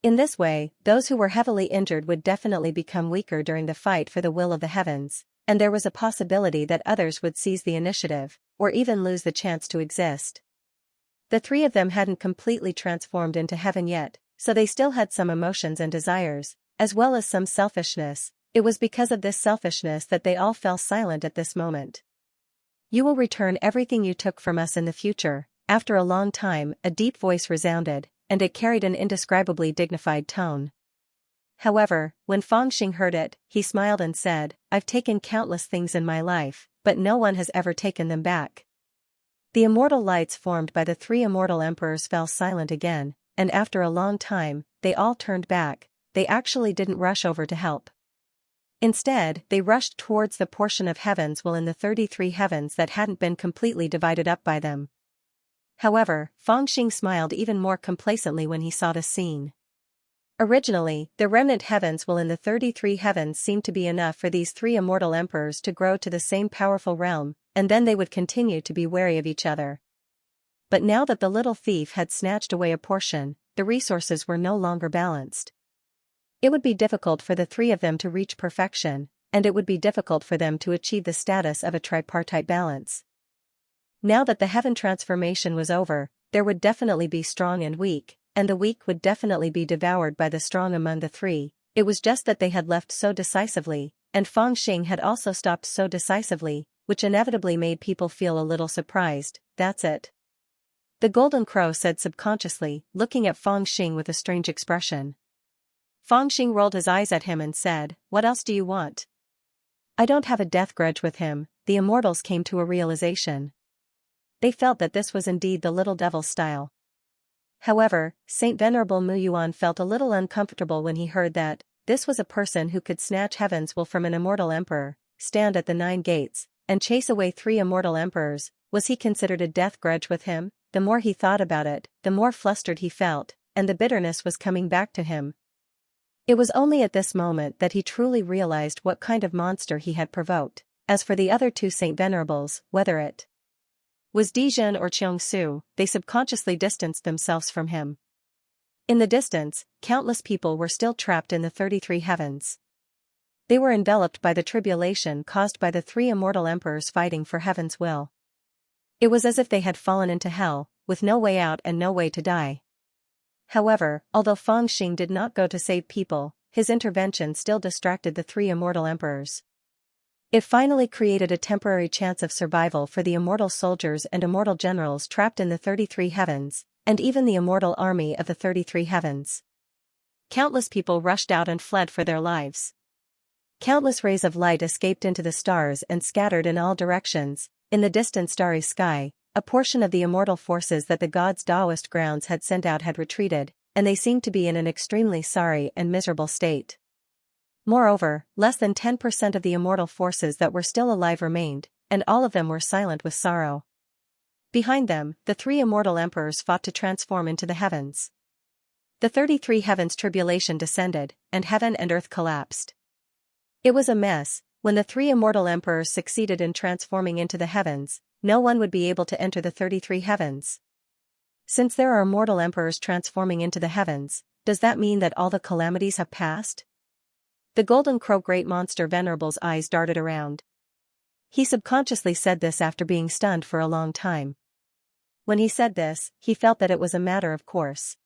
Speaker 1: In this way, those who were heavily injured would definitely become weaker during the fight for the will of the heavens, and there was a possibility that others would seize the initiative, or even lose the chance to exist. The three of them hadn't completely transformed into heaven yet, so they still had some emotions and desires, as well as some selfishness. It was because of this selfishness that they all fell silent at this moment. "You will return everything you took from us in the future." After a long time, a deep voice resounded, and it carried an indescribably dignified tone. However, when Feng Xing heard it, he smiled and said, "I've taken countless things in my life, but no one has ever taken them back." The immortal lights formed by the three immortal emperors fell silent again, and after a long time, they all turned back. They actually didn't rush over to help. Instead, they rushed towards the portion of heavens within the 33 heavens that hadn't been completely divided up by them. However, Feng Xing smiled even more complacently when he saw the scene. Originally, the remnant heavens within the 33 heavens seemed to be enough for these three immortal emperors to grow to the same powerful realm, and then they would continue to be wary of each other. But now that the little thief had snatched away a portion, the resources were no longer balanced. It would be difficult for the three of them to reach perfection, and it would be difficult for them to achieve the status of a tripartite balance. Now that the heaven transformation was over, there would definitely be strong and weak, and the weak would definitely be devoured by the strong among the three. It was just that they had left so decisively, and Feng Xing had also stopped so decisively, which inevitably made people feel a little surprised. "That's it," the Golden Crow said subconsciously, looking at Feng Xing with a strange expression. Feng Xing rolled his eyes at him and said, "What else do you want?" "I don't have a death grudge with him." The immortals came to a realization. They felt that this was indeed the little devil's style. However, Saint Venerable Muyuan felt a little uncomfortable when he heard that this was a person who could snatch heaven's will from an immortal emperor, stand at the 9 gates, and chase away 3 immortal emperors. Was he considered a death grudge with him? The more he thought about it, the more flustered he felt, and the bitterness was coming back to him. It was only at this moment that he truly realized what kind of monster he had provoked. As for the other 2 Saint Venerables, whether it was Dijun or Xianxia, they subconsciously distanced themselves from him. In the distance, countless people were still trapped in the 33 heavens. They were enveloped by the tribulation caused by the 3 immortal emperors fighting for heaven's will. It was as if they had fallen into hell, with no way out and no way to die. However, although Feng Xing did not go to save people, his intervention still distracted the 3 immortal emperors. It finally created a temporary chance of survival for the immortal soldiers and immortal generals trapped in the 33 heavens, and even the immortal army of the 33 heavens. Countless people rushed out and fled for their lives. Countless rays of light escaped into the stars and scattered in all directions. In the distant starry sky, a portion of the immortal forces that the gods' Taoist grounds had sent out had retreated, and they seemed to be in an extremely sorry and miserable state. Moreover, less than 10% of the immortal forces that were still alive remained, and all of them were silent with sorrow. Behind them, the 3 immortal emperors fought to transform into the heavens. The 33 heavens tribulation descended, and heaven and earth collapsed. It was a mess. When the 3 immortal emperors succeeded in transforming into the heavens, no one would be able to enter the 33 heavens. Since there are immortal emperors transforming into the heavens, does that mean that all the calamities have passed? The Golden Crow Great Monster Venerable's eyes darted around. He subconsciously said this after being stunned for a long time. When he said this, he felt that it was a matter of course.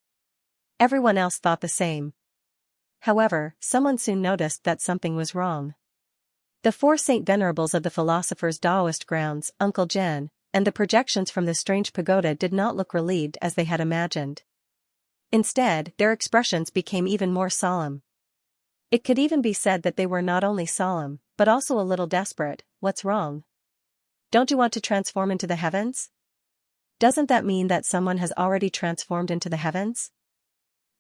Speaker 1: Everyone else thought the same. However, someone soon noticed that something was wrong. The 4 Saint Venerables of the Philosopher's Taoist grounds, Uncle Jen, and the projections from the strange pagoda did not look relieved as they had imagined. Instead, their expressions became even more solemn. It could even be said that they were not only solemn, but also a little desperate. "What's wrong? Don't you want to transform into the heavens? Doesn't that mean that someone has already transformed into the heavens?"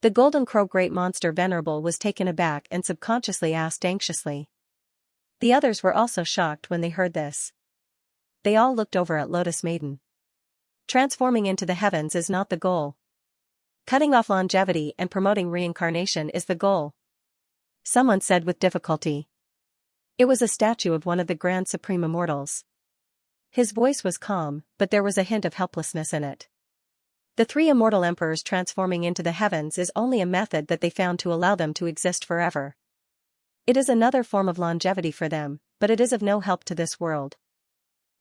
Speaker 1: The Golden Crow Great Monster Venerable was taken aback and subconsciously asked anxiously. The others were also shocked when they heard this. They all looked over at Lotus Maiden. Transforming into the heavens is not the goal. Cutting off longevity and promoting reincarnation is the goal, someone said with difficulty. It was a statue of one of the Grand Supreme Immortals. His voice was calm, but there was a hint of helplessness in it. The three immortal emperors transforming into the heavens is only a method that they found to allow them to exist forever. It is another form of longevity for them, but it is of no help to this world.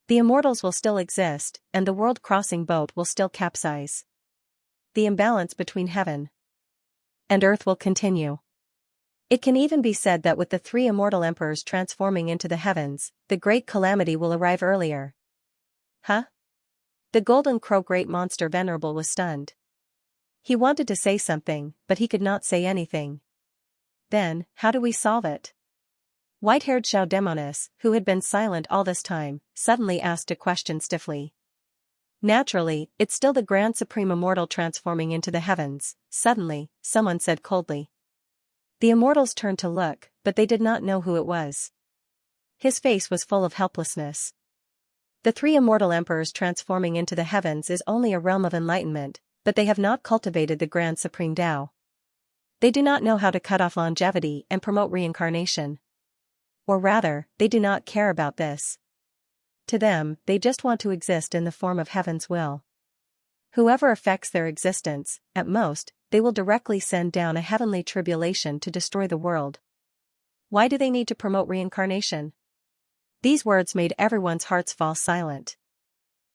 Speaker 1: The immortals will still exist, and the world-crossing boat will still capsize. The imbalance between heaven and earth will continue. It can even be said that with the three immortal emperors transforming into the heavens, the great calamity will arrive earlier. Huh? The golden crow great monster venerable was stunned. He wanted to say something, but he could not say anything. Then, how do we solve it? White-haired Xiao Demonis, who had been silent all this time, suddenly asked a question stiffly. Naturally, it's still the Grand Supreme Immortal transforming into the heavens, suddenly, someone said coldly. The immortals turned to look, but they did not know who it was. His face was full of helplessness. The three immortal emperors transforming into the heavens is only a realm of enlightenment, but they have not cultivated the Grand Supreme Tao. They do not know how to cut off longevity and promote reincarnation. Or rather, they do not care about this. To them, they just want to exist in the form of heaven's will. Whoever affects their existence, at most, they will directly send down a heavenly tribulation to destroy the world. Why do they need to promote reincarnation? These words made everyone's hearts fall silent.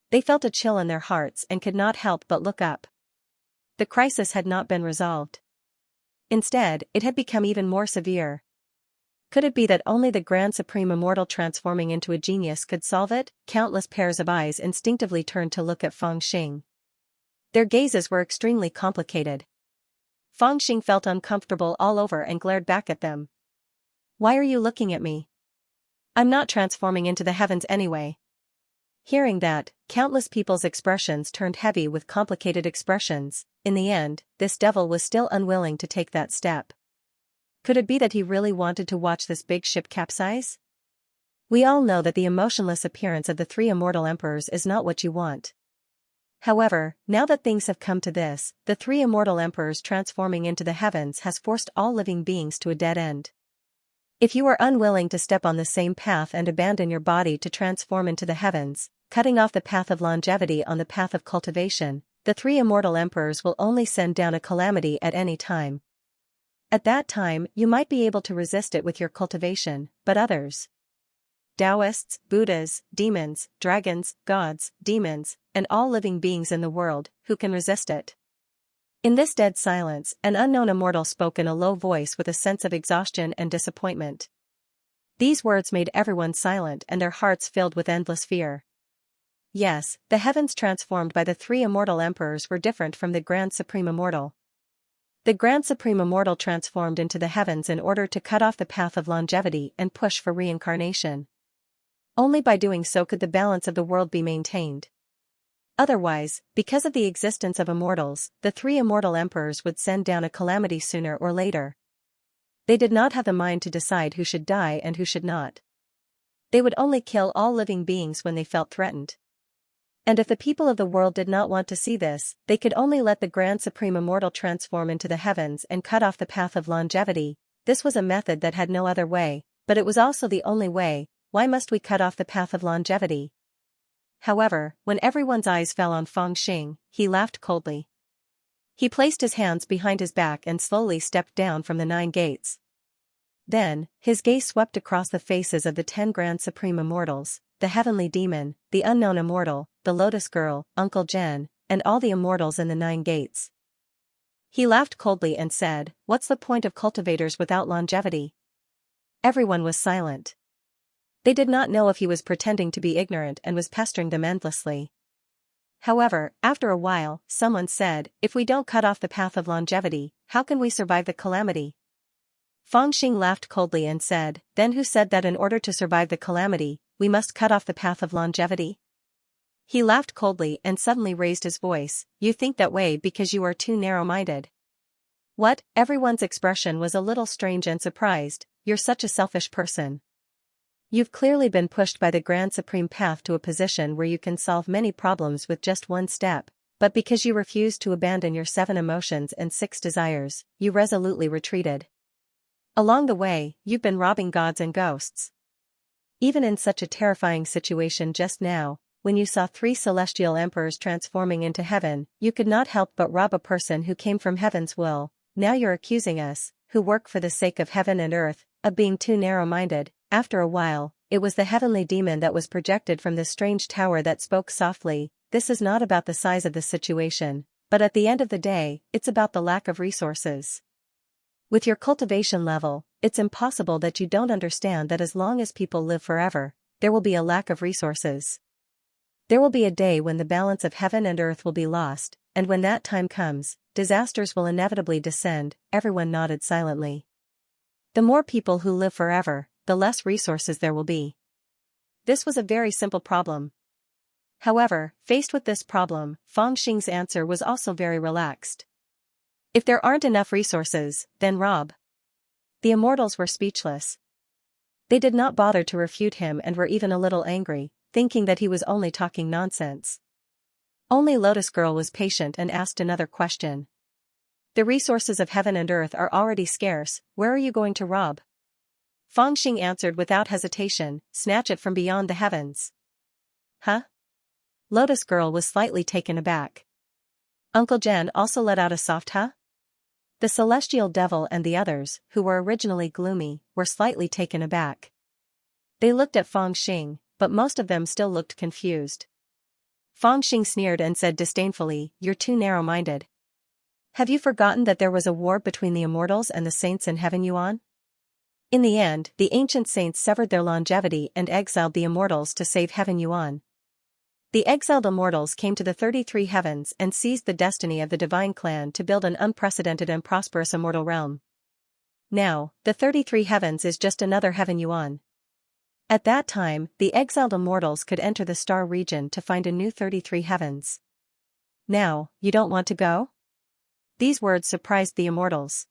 Speaker 1: They felt a chill in their hearts and could not help but look up. The crisis had not been resolved. Instead, it had become even more severe. Could it be that only the Grand Supreme Immortal transforming into a genius could solve it? Countless pairs of eyes instinctively turned to look at Feng Xing. Their gazes were extremely complicated. Feng Xing felt uncomfortable all over and glared back at them. Why are you looking at me? I'm not transforming into the heavens anyway. Hearing that, countless people's expressions turned heavy with complicated expressions. In the end, this devil was still unwilling to take that step. Could it be that he really wanted to watch this big ship capsize? We all know that the emotionless appearance of the three immortal emperors is not what you want. However, now that things have come to this, the three immortal emperors transforming into the heavens has forced all living beings to a dead end. If you are unwilling to step on the same path and abandon your body to transform into the heavens, cutting off the path of longevity on the path of cultivation, the three immortal emperors will only send down a calamity at any time. At that time, you might be able to resist it with your cultivation, but others, Taoists, Buddhas, demons, dragons, gods, demons, and all living beings in the world, who can resist it? In this dead silence, an unknown immortal spoke in a low voice with a sense of exhaustion and disappointment. These words made everyone silent and their hearts filled with endless fear. Yes, the heavens transformed by the three immortal emperors were different from the Grand Supreme Immortal. The Grand Supreme Immortal transformed into the heavens in order to cut off the path of longevity and push for reincarnation. Only by doing so could the balance of the world be maintained. Otherwise, because of the existence of immortals, the three immortal emperors would send down a calamity sooner or later. They did not have the mind to decide who should die and who should not. They would only kill all living beings when they felt threatened. And if the people of the world did not want to see this, they could only let the Grand Supreme Immortal transform into the heavens and cut off the path of longevity. This was a method that had no other way, but it was also the only way. Why must we cut off the path of longevity? However, when everyone's eyes fell on Feng Xing, he laughed coldly. He placed his hands behind his back and slowly stepped down from the 9 gates. Then, his gaze swept across the faces of the 10 Grand Supreme Immortals, the Heavenly Demon, the Unknown Immortal, the Lotus Girl, Uncle Jen, and all the immortals in the 9 gates. He laughed coldly and said, "What's the point of cultivators without longevity?" Everyone was silent. They did not know if he was pretending to be ignorant and was pestering them endlessly. However, after a while, someone said, "If we don't cut off the path of longevity, how can we survive the calamity?" Feng Xing laughed coldly and said, "Then who said that in order to survive the calamity, we must cut off the path of longevity?" He laughed coldly and suddenly raised his voice, "You think that way because you are too narrow-minded." What? Everyone's expression was a little strange and surprised. You're such a selfish person. You've clearly been pushed by the Grand Supreme Path to a position where you can solve many problems with just one step, But because you refused to abandon your 7 emotions and 6 desires, you resolutely retreated. Along the way, you've been robbing gods and ghosts. Even in such a terrifying situation just now, when you saw 3 celestial emperors transforming into heaven, you could not help but rob a person who came from heaven's will. Now you're accusing us, who work for the sake of heaven and earth, of being too narrow-minded. After a while, it was the heavenly demon that was projected from this strange tower that spoke softly. This is not about the size of the situation, but at the end of the day, it's about the lack of resources. With your cultivation level, it's impossible that you don't understand that as long as people live forever, there will be a lack of resources. There will be a day when the balance of heaven and earth will be lost, and when that time comes, disasters will inevitably descend. Everyone nodded silently. The more people who live forever, the less resources there will be. This was a very simple problem. However, faced with this problem, Feng Xing's answer was also very relaxed. If there aren't enough resources, then rob. The immortals were speechless. They did not bother to refute him and were even a little angry, thinking that he was only talking nonsense. Only Lotus Girl was patient and asked another question. The resources of heaven and earth are already scarce, where are you going to rob? Feng Xing answered without hesitation, snatch it from beyond the heavens. Huh? Lotus Girl was slightly taken aback. Uncle Jen also let out a soft huh? The celestial devil and the others, who were originally gloomy, were slightly taken aback. They looked at Feng Xing, but most of them still looked confused. Feng Xing sneered and said disdainfully, you're too narrow-minded. Have you forgotten that there was a war between the immortals and the saints in heaven Yuan? In the end, the ancient saints severed their longevity and exiled the immortals to save heaven Yuan. The exiled immortals came to the 33 heavens and seized the destiny of the divine clan to build an unprecedented and prosperous immortal realm. Now, the 33 heavens is just another heaven Yuan. At that time, the exiled immortals could enter the star region to find a new 33 heavens. Now, you don't want to go? These words surprised the immortals.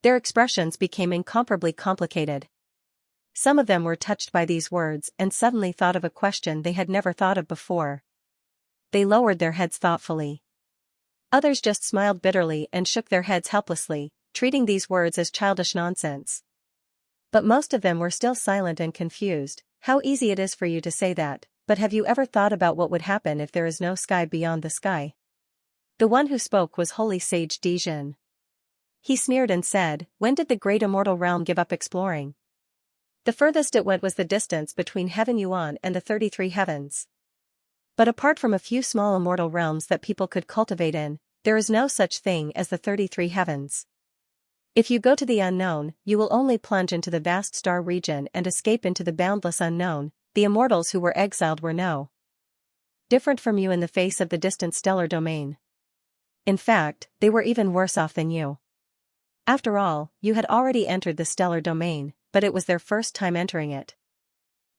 Speaker 1: Their expressions became incomparably complicated. Some of them were touched by these words and suddenly thought of a question they had never thought of before. They lowered their heads thoughtfully. Others just smiled bitterly and shook their heads helplessly, treating these words as childish nonsense. But most of them were still silent and confused. How easy it is for you to say that, but have you ever thought about what would happen if there is no sky beyond the sky? The one who spoke was Holy Sage Dijin. He sneered and said, when did the great immortal realm give up exploring? The furthest it went was the distance between heaven Yuan and the 33 heavens. But apart from a few small immortal realms that people could cultivate in, there is no such thing as the 33 heavens. If you go to the unknown, you will only plunge into the vast star region and escape into the boundless unknown. The immortals who were exiled were no different from you in the face of the distant stellar domain. In fact, they were even worse off than you. After all, you had already entered the stellar domain, but it was their first time entering it.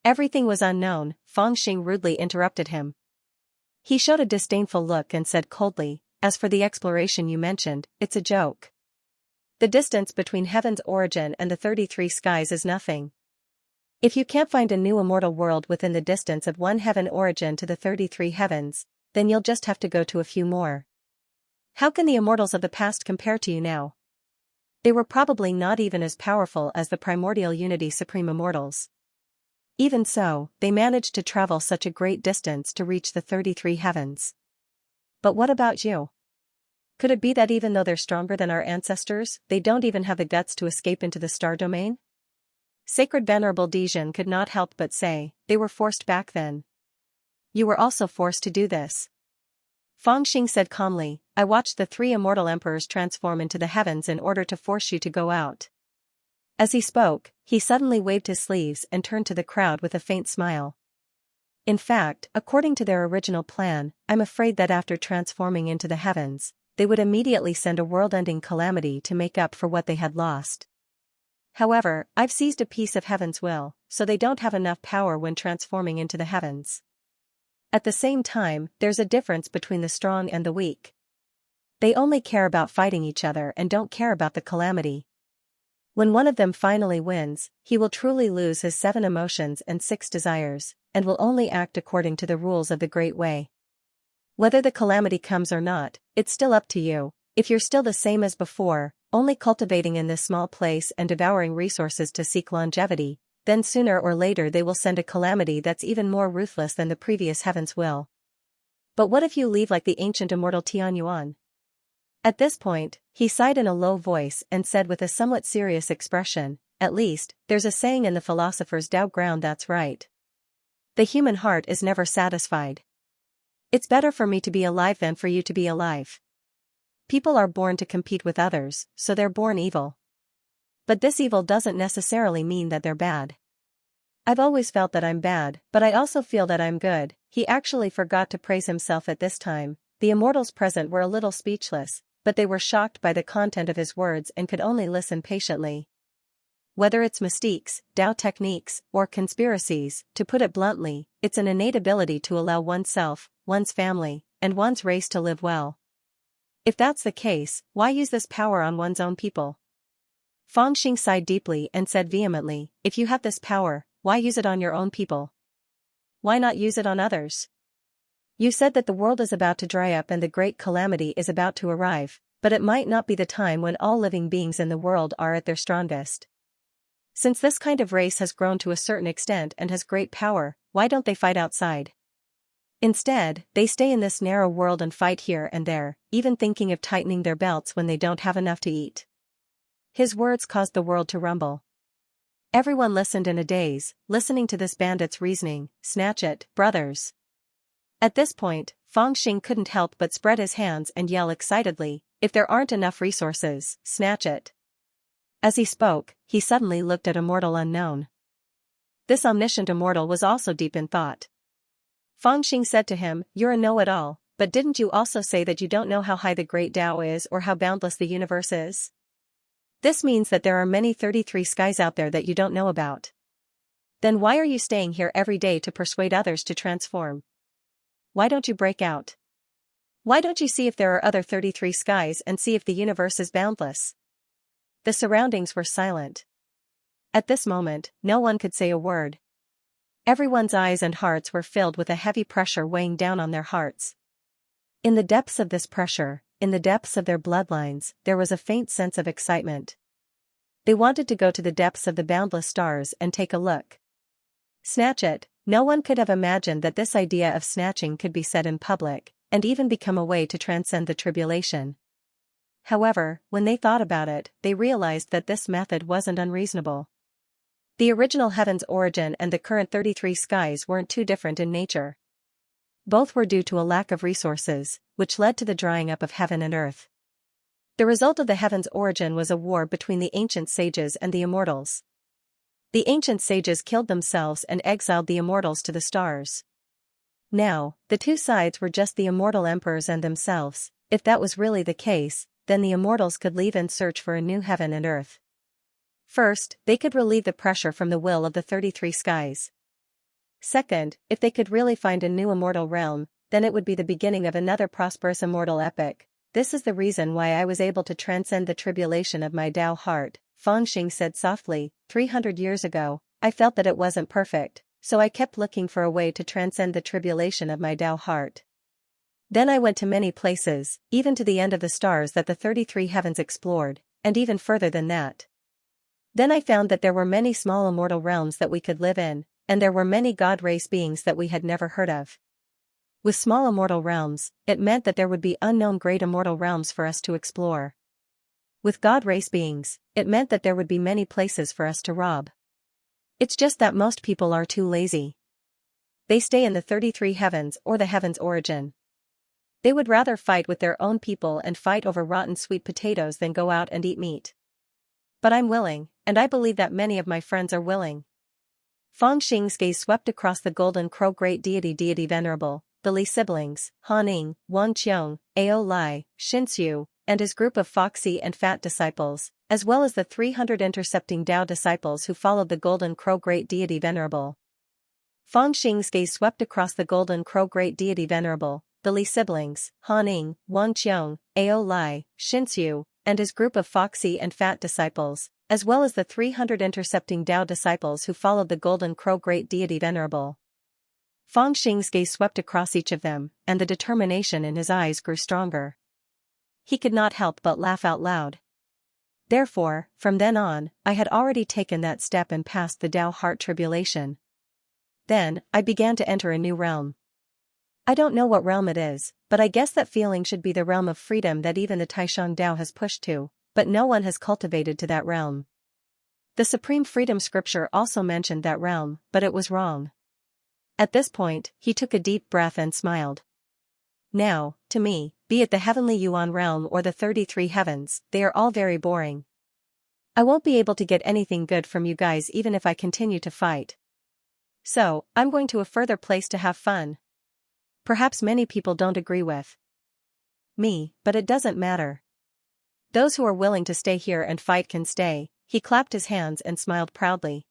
Speaker 1: Everything was unknown. Feng Xing rudely interrupted him. He showed a disdainful look and said coldly, as for the exploration you mentioned, it's a joke. The distance between heaven's origin and the 33 skies is nothing. If you can't find a new immortal world within the distance of one heaven origin to the 33 heavens, then you'll just have to go to a few more. How can the immortals of the past compare to you now? They were probably not even as powerful as the primordial Unity Supreme Immortals. Even so, they managed to travel such a great distance to reach the 33 heavens. But what about you? Could it be that even though they're stronger than our ancestors, they don't even have the guts to escape into the star domain? Sacred Venerable Dijin could not help but say, they were forced back then. You were also forced to do this. Feng Xing said calmly, I watched the 3 immortal emperors transform into the heavens in order to force you to go out. As he spoke, he suddenly waved his sleeves and turned to the crowd with a faint smile. In fact, according to their original plan, I'm afraid that after transforming into the heavens, they would immediately send a world-ending calamity to make up for what they had lost. However, I've seized a piece of heaven's will, so they don't have enough power when transforming into the heavens. At the same time, there's a difference between the strong and the weak. They only care about fighting each other and don't care about the calamity. When one of them finally wins, he will truly lose his 7 emotions and 6 desires, and will only act according to the rules of the Great Way. Whether the calamity comes or not, it's still up to you. If you're still the same as before, only cultivating in this small place and devouring resources to seek longevity, then sooner or later they will send a calamity that's even more ruthless than the previous heavens will. But what if you leave like the ancient immortal Tianyuan? At this point, he sighed in a low voice and said with a somewhat serious expression, "At least, there's a saying in the philosopher's Tao ground that's right. The human heart is never satisfied. It's better for me to be alive than for you to be alive. People are born to compete with others, so they're born evil. But this evil doesn't necessarily mean that they're bad. I've always felt that I'm bad, but I also feel that I'm good." He actually forgot to praise himself at this time. The immortals present were a little speechless, but they were shocked by the content of his words and could only listen patiently. Whether it's mystiques, Tao techniques, or conspiracies, to put it bluntly, it's an innate ability to allow oneself, one's family, and one's race to live well. If that's the case, why use this power on one's own people? Fang Xing sighed deeply and said vehemently, "If you have this power, why use it on your own people? Why not use it on others? You said that the world is about to dry up and the great calamity is about to arrive, but it might not be the time when all living beings in the world are at their strongest. Since this kind of race has grown to a certain extent and has great power, why don't they fight outside? Instead, they stay in this narrow world and fight here and there, even thinking of tightening their belts when they don't have enough to eat." His words caused the world to rumble. Everyone listened in a daze, listening to this bandit's reasoning. "Snatch it, brothers." At this point, Fang Xing couldn't help but spread his hands and yell excitedly, "If there aren't enough resources, snatch it." As he spoke, he suddenly looked at Immortal Unknown. This omniscient immortal was also deep in thought. Fang Xing said to him, "You're a know-it-all, but didn't you also say that you don't know how high the great Tao is or how boundless the universe is? This means that there are many 33 skies out there that you don't know about. Then why are you staying here every day to persuade others to transform? Why don't you break out? Why don't you see if there are other 33 skies and see if the universe is boundless?" The surroundings were silent. At this moment, no one could say a word. Everyone's eyes and hearts were filled with a heavy pressure weighing down on their hearts. In the depths of this pressure, in the depths of their bloodlines, there was a faint sense of excitement. They wanted to go to the depths of the boundless stars and take a look. Snatch it. No one could have imagined that this idea of snatching could be said in public, and even become a way to transcend the tribulation. However, when they thought about it, they realized that this method wasn't unreasonable. The original heaven's origin and the current 33 skies weren't too different in nature. Both were due to a lack of resources, which led to the drying up of heaven and earth. The result of the heaven's origin was a war between the ancient sages and the immortals. The ancient sages killed themselves and exiled the immortals to the stars. Now, the two sides were just the immortal emperors and themselves. If that was really the case, then the immortals could leave and search for a new heaven and earth. First, they could relieve the pressure from the will of the 33 skies. Second, if they could really find a new immortal realm, then it would be the beginning of another prosperous immortal epic. This is the reason why I was able to transcend the tribulation of my Tao heart, Fang Xing said softly. 300 years ago, I felt that it wasn't perfect, so I kept looking for a way to transcend the tribulation of my Tao heart. Then I went to many places, even to the end of the stars that the 33 heavens explored, and even further than that. Then I found that there were many small immortal realms that we could live in, and there were many god race beings that we had never heard of. With small immortal realms, it meant that there would be unknown great immortal realms for us to explore. With god race beings, it meant that there would be many places for us to rob. It's just that most people are too lazy. They stay in the 33 heavens or the heavens origin. They would rather fight with their own people and fight over rotten sweet potatoes than go out and eat meat. But I'm willing, and I believe that many of my friends are willing. Fang Xing's gaze swept across the golden crow great deity venerable, the Li siblings, Han Ning, Wang Qiong, Ao Lai, Xianxia, and his group of foxy and fat disciples, as well as the 300 intercepting Tao disciples who followed the golden crow great deity venerable. Fang Xing's gaze swept across the golden crow great deity venerable, the Li siblings, Han Ning, Wang Qiong, Ao Lai, Xianxia, and his group of foxy and fat disciples, as well as the 300 intercepting Tao disciples who followed the golden crow great deity venerable. Fang Xing's gaze swept across each of them, and the determination in his eyes grew stronger. He could not help but laugh out loud. Therefore, from then on, I had already taken that step and passed the Tao heart tribulation. Then, I began to enter a new realm. I don't know what realm it is, but I guess that feeling should be the realm of freedom that even the Taishang Tao has pushed to, but no one has cultivated to that realm. The Supreme Freedom Scripture also mentioned that realm, but it was wrong. At this point, he took a deep breath and smiled. Now, to me, be it the heavenly Yuan realm or the 33 heavens, they are all very boring. I won't be able to get anything good from you guys even if I continue to fight. So, I'm going to a further place to have fun. Perhaps many people don't agree with me, but it doesn't matter. Those who are willing to stay here and fight can stay. He clapped his hands and smiled proudly.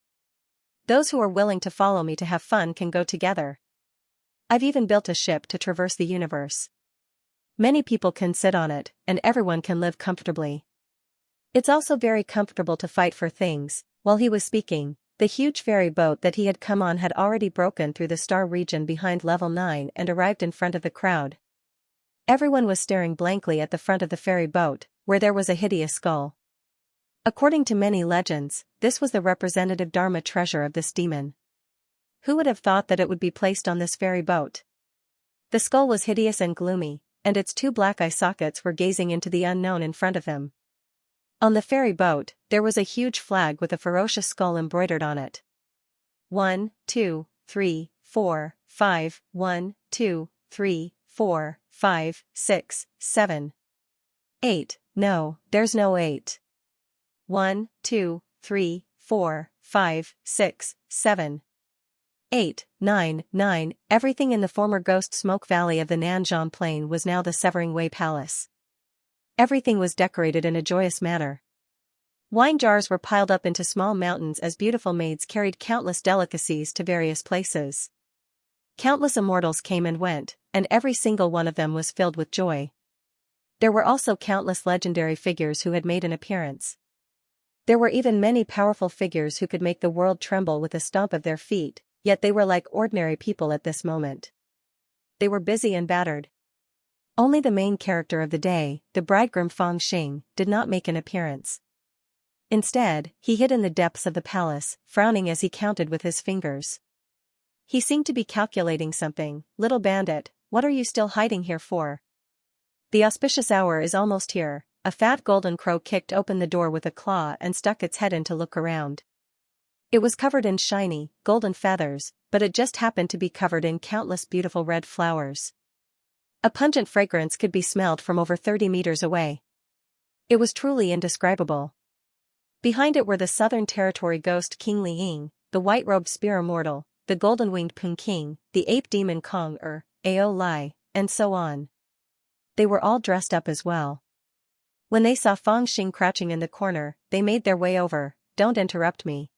Speaker 1: Those who are willing to follow me to have fun can go together. I've even built a ship to traverse the universe. Many people can sit on it, and everyone can live comfortably. It's also very comfortable to fight for things. While he was speaking, the huge ferry boat that he had come on had already broken through the star region behind level 9 and arrived in front of the crowd. Everyone was staring blankly at the front of the ferry boat, where there was a hideous skull. According to many legends, this was the representative Dharma treasure of this demon. Who would have thought that it would be placed on this ferry boat? The skull was hideous and gloomy, and its two black eye sockets were gazing into the unknown in front of him. On the ferry boat, there was a huge flag with a ferocious skull embroidered on it. 1, 2, 3, 4, 5, 1, 2, 3, 4, 5, 6, 7. 8, no, there's no 8. 1, 2, 3, 4, 5, 6, 7. 8, 9, 9, everything in the former Ghost Smoke Valley of the Nanzhan Plain was now the Severing Way Palace. Everything was decorated in a joyous manner. Wine jars were piled up into small mountains as beautiful maids carried countless delicacies to various places. Countless immortals came and went, and every single one of them was filled with joy. There were also countless legendary figures who had made an appearance. There were even many powerful figures who could make the world tremble with a stomp of their feet, yet they were like ordinary people at this moment. They were busy and battered. Only the main character of the day, the bridegroom Fang Xing, did not make an appearance. Instead, he hid in the depths of the palace, frowning as he counted with his fingers. He seemed to be calculating something. Little bandit, what are you still hiding here for? The auspicious hour is almost here. A fat golden crow kicked open the door with a claw and stuck its head in to look around. It was covered in shiny, golden feathers, but it just happened to be covered in countless beautiful red flowers. A pungent fragrance could be smelled from over 30 meters away. It was truly indescribable. Behind it were the Southern Territory ghost King Li Ying, the white-robed spear immortal, the golden-winged Pun King, the ape demon Kong Ao Lai, and so on. They were all dressed up as well. When they saw Fang Xing crouching in the corner, they made their way over. Don't interrupt me.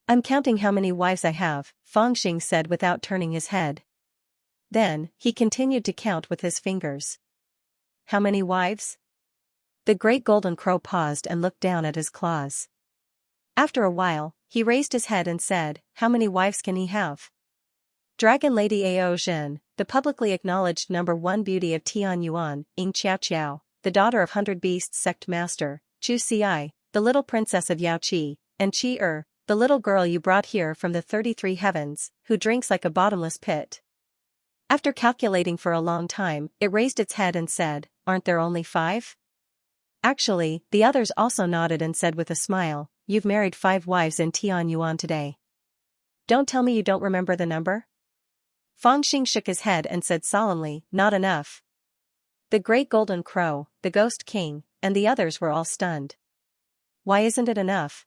Speaker 1: I'm counting how many wives I have, Fang Xing said without turning his head. Then, he continued to count with his fingers. How many wives? The great golden crow paused and looked down at his claws. After a while, he raised his head and said, how many wives can he have? Dragon Lady Ao Zhen, the publicly acknowledged #1 beauty of Tianyuan, Xianxia, the daughter of 100 Beasts sect master, Chu Xi, the little princess of Yaoqi, and Qi the little girl you brought here from the 33 heavens, who drinks like a bottomless pit. After calculating for a long time, it raised its head and said, aren't there only 5? Actually, the others also nodded and said with a smile, you've married 5 wives in Tianyuan today. Don't tell me you don't remember the number? Fang Xing shook his head and said solemnly, not enough. The great golden crow, the ghost king, and the others were all stunned. Why isn't it enough?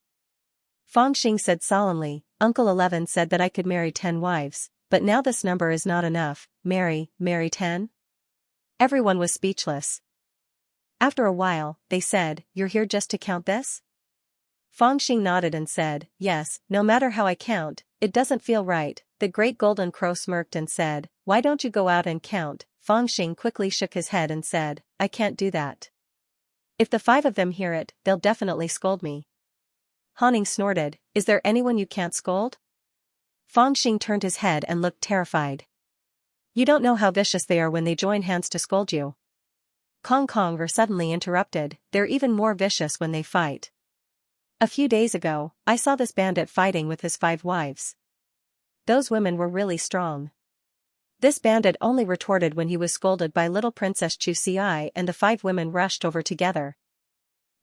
Speaker 1: Fang Xing said solemnly, Uncle 11 said that I could marry 10 wives, but now this number is not enough. Marry 10? Everyone was speechless. After a while, they said, you're here just to count this? Fang Xing nodded and said, yes, no matter how I count, it doesn't feel right. The great golden crow smirked and said, why don't you go out and count? Fang Xing quickly shook his head and said, I can't do that. If the 5 of them hear it, they'll definitely scold me. Haning snorted, is there anyone you can't scold? Fangxing turned his head and looked terrified. You don't know how vicious they are when they join hands to scold you. Kong suddenly interrupted, they're even more vicious when they fight. A few days ago, I saw this bandit fighting with his 5 wives. Those women were really strong. This bandit only retorted when he was scolded by little Princess Xianxia, and the 5 women rushed over together.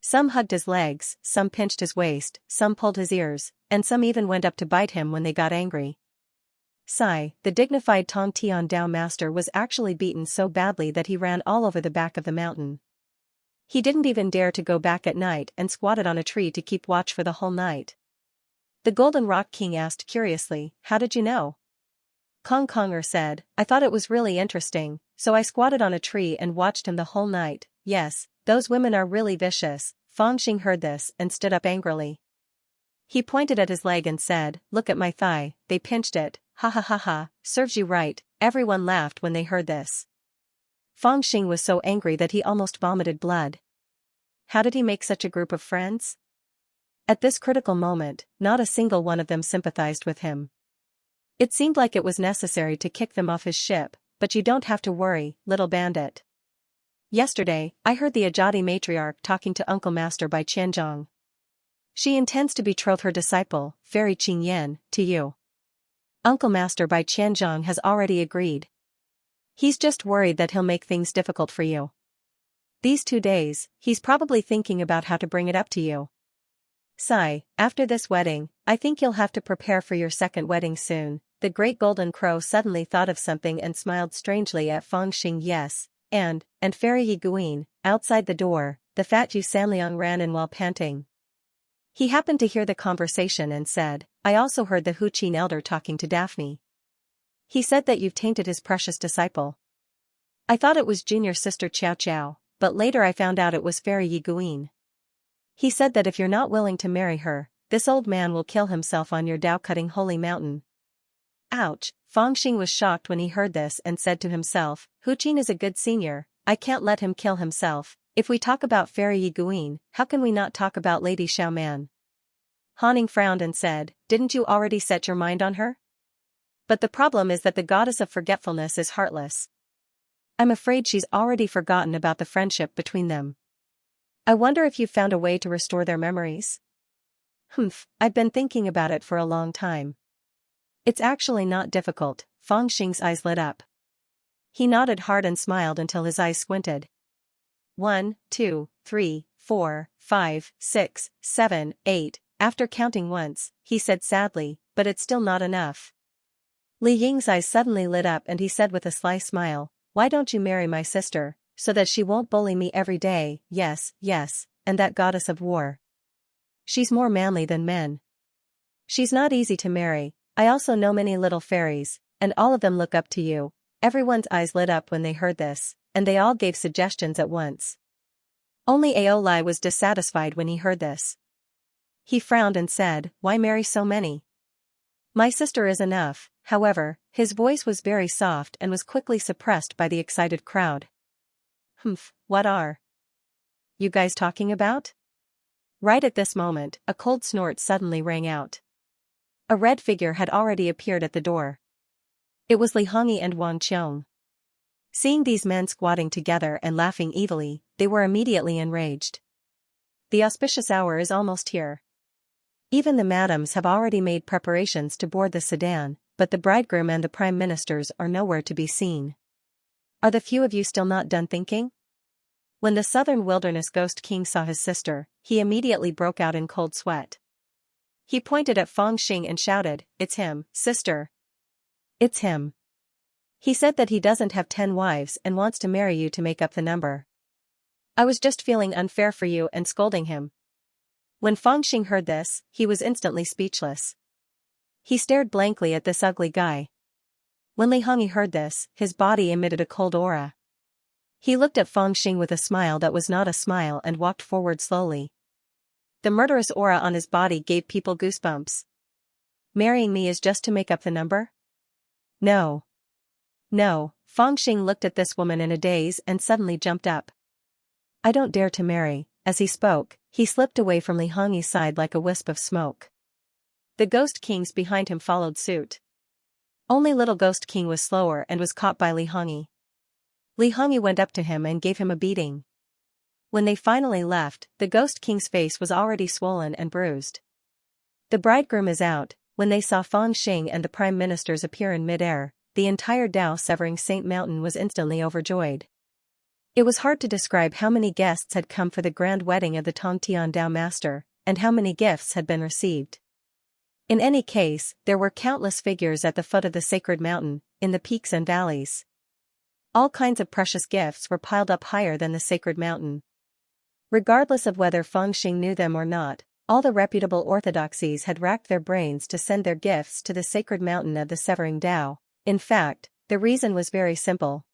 Speaker 1: Some hugged his legs, some pinched his waist, some pulled his ears, and some even went up to bite him when they got angry. Sai, the dignified Tong Tian Dao master, was actually beaten so badly that he ran all over the back of the mountain. He didn't even dare to go back at night and squatted on a tree to keep watch for the whole night. The Golden Rock King asked curiously, how did you know? Konger said, I thought it was really interesting, so I squatted on a tree and watched him the whole night. Yes, those women are really vicious. Fangxing heard this and stood up angrily. He pointed at his leg and said, look at my thigh, they pinched it, ha ha ha ha, serves you right. Everyone laughed when they heard this. Fangxing was so angry that he almost vomited blood. How did he make such a group of friends? At this critical moment, not a single one of them sympathized with him. It seemed like it was necessary to kick them off his ship, but you don't have to worry, little bandit. Yesterday, I heard the Ajati matriarch talking to Uncle Master by Qianzhong. She intends to betroth her disciple, Fairy Qingyan, to you. Uncle Master by Qianzhong has already agreed. He's just worried that he'll make things difficult for you. These 2 days, he's probably thinking about how to bring it up to you. Sai, after this wedding, I think you'll have to prepare for your second wedding soon. The great golden crow suddenly thought of something and smiled strangely at Fangxing. Yes, and Fairy Yiguin, outside the door, the fat Yu Sanliang ran in while panting. He happened to hear the conversation and said, I also heard the Huqin elder talking to Daphne. He said that you've tainted his precious disciple. I thought it was junior sister Xiao Xiao, but later I found out it was Fairy Yiguin. He said that if you're not willing to marry her, this old man will kill himself on your Dao-cutting holy mountain. Ouch, Fangxing was shocked when he heard this and said to himself, Huqin is a good senior, I can't let him kill himself. If we talk about Fairy Yiguin, how can we not talk about Lady Xiaoman? Haning frowned and said, didn't you already set your mind on her? But the problem is that the goddess of forgetfulness is heartless. I'm afraid she's already forgotten about the friendship between them. I wonder if you've found a way to restore their memories? I've been thinking about it for a long time. It's actually not difficult. Fangxing's eyes lit up. He nodded hard and smiled until his eyes squinted. 1, 2, 3, 4, 5, 6, 7, 8. After counting once, he said sadly, but it's still not enough. Li Ying's eyes suddenly lit up and he said with a sly smile, why don't you marry my sister, so that she won't bully me every day? Yes, and that goddess of war. She's more manly than men. She's not easy to marry. I also know many little fairies, and all of them look up to you. Everyone's eyes lit up when they heard this, and they all gave suggestions at once. Only Aolai was dissatisfied when he heard this. He frowned and said, why marry so many? My sister is enough. However, his voice was very soft and was quickly suppressed by the excited crowd. What are you guys talking about? Right at this moment, a cold snort suddenly rang out. A red figure had already appeared at the door. It was Li Hongyi and Wang Qiong. Seeing these men squatting together and laughing evilly, they were immediately enraged. The auspicious hour is almost here. Even the madams have already made preparations to board the sedan, but the bridegroom and the prime ministers are nowhere to be seen. Are the few of you still not done thinking? When the southern wilderness ghost king saw his sister, he immediately broke out in cold sweat. He pointed at Fangxing and shouted, it's him, sister. It's him. He said that he doesn't have 10 wives and wants to marry you to make up the number. I was just feeling unfair for you and scolding him. When Fangxing heard this, he was instantly speechless. He stared blankly at this ugly guy. When Li Hongyi heard this, his body emitted a cold aura. He looked at Fangxing with a smile that was not a smile and walked forward slowly. The murderous aura on his body gave people goosebumps. Marrying me is just to make up the number? No. Fangxing looked at this woman in a daze and suddenly jumped up. I don't dare to marry. As he spoke, he slipped away from Li Hongyi's side like a wisp of smoke. The Ghost Kings behind him followed suit. Only Little Ghost King was slower and was caught by Li Hongyi. Li Hongyi went up to him and gave him a beating. When they finally left, the Ghost King's face was already swollen and bruised. The bridegroom is out. When they saw Fang Xing and the prime ministers appear in mid-air, the entire Dao-severing Saint Mountain was instantly overjoyed. It was hard to describe how many guests had come for the grand wedding of the Tongtian Dao master, and how many gifts had been received. In any case, there were countless figures at the foot of the sacred mountain, in the peaks and valleys. All kinds of precious gifts were piled up higher than the sacred mountain. Regardless of whether Fang Xing knew them or not, all the reputable orthodoxies had racked their brains to send their gifts to the sacred mountain of the severing Tao. In fact, the reason was very simple.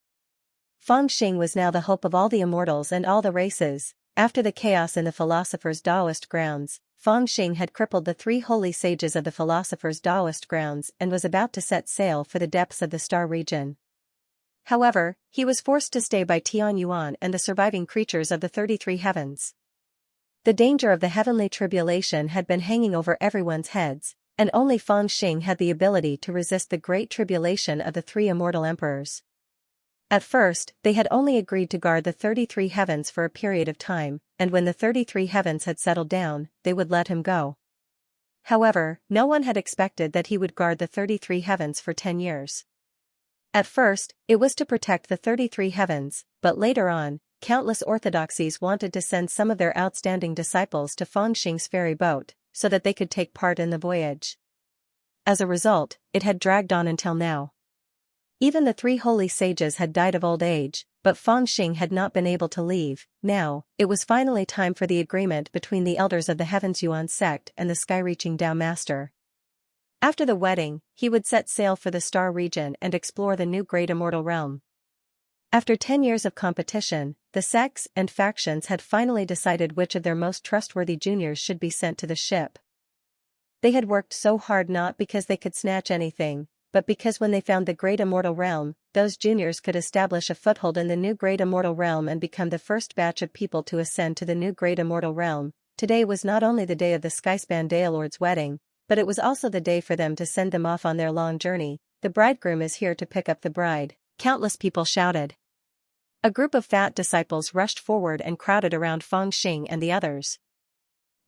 Speaker 1: Fang Xing was now the hope of all the immortals and all the races. After the chaos in the philosopher's Taoist grounds, Fang Xing had crippled the 3 holy sages of the philosopher's Taoist grounds and was about to set sail for the depths of the star region. However, he was forced to stay by Tian Yuan and the surviving creatures of the 33 heavens. The danger of the heavenly tribulation had been hanging over everyone's heads, and only Fang Xing had the ability to resist the great tribulation of the 3 immortal emperors. At first, they had only agreed to guard the 33 heavens for a period of time, and when the 33 heavens had settled down, they would let him go. However, no one had expected that he would guard the 33 heavens for 10 years. At first, it was to protect the 33 heavens, but later on, countless orthodoxies wanted to send some of their outstanding disciples to Fang Xing's ferry boat, so that they could take part in the voyage. As a result, it had dragged on until now. Even the 3 holy sages had died of old age, but Fang Xing had not been able to leave. Now, it was finally time for the agreement between the elders of the Heavens Yuan sect and the sky-reaching Tao master. After the wedding, he would set sail for the star region and explore the new great immortal realm. After 10 years of competition, the sects and factions had finally decided which of their most trustworthy juniors should be sent to the ship. They had worked so hard not because they could snatch anything, but because when they found the great immortal realm, those juniors could establish a foothold in the new great immortal realm and become the first batch of people to ascend to the new great immortal realm. Today was not only the day of the Skyspan Daelord's wedding, but it was also the day for them to send them off on their long journey. The bridegroom is here to pick up the bride, countless people shouted. A group of fat disciples rushed forward and crowded around Fang Xing and the others.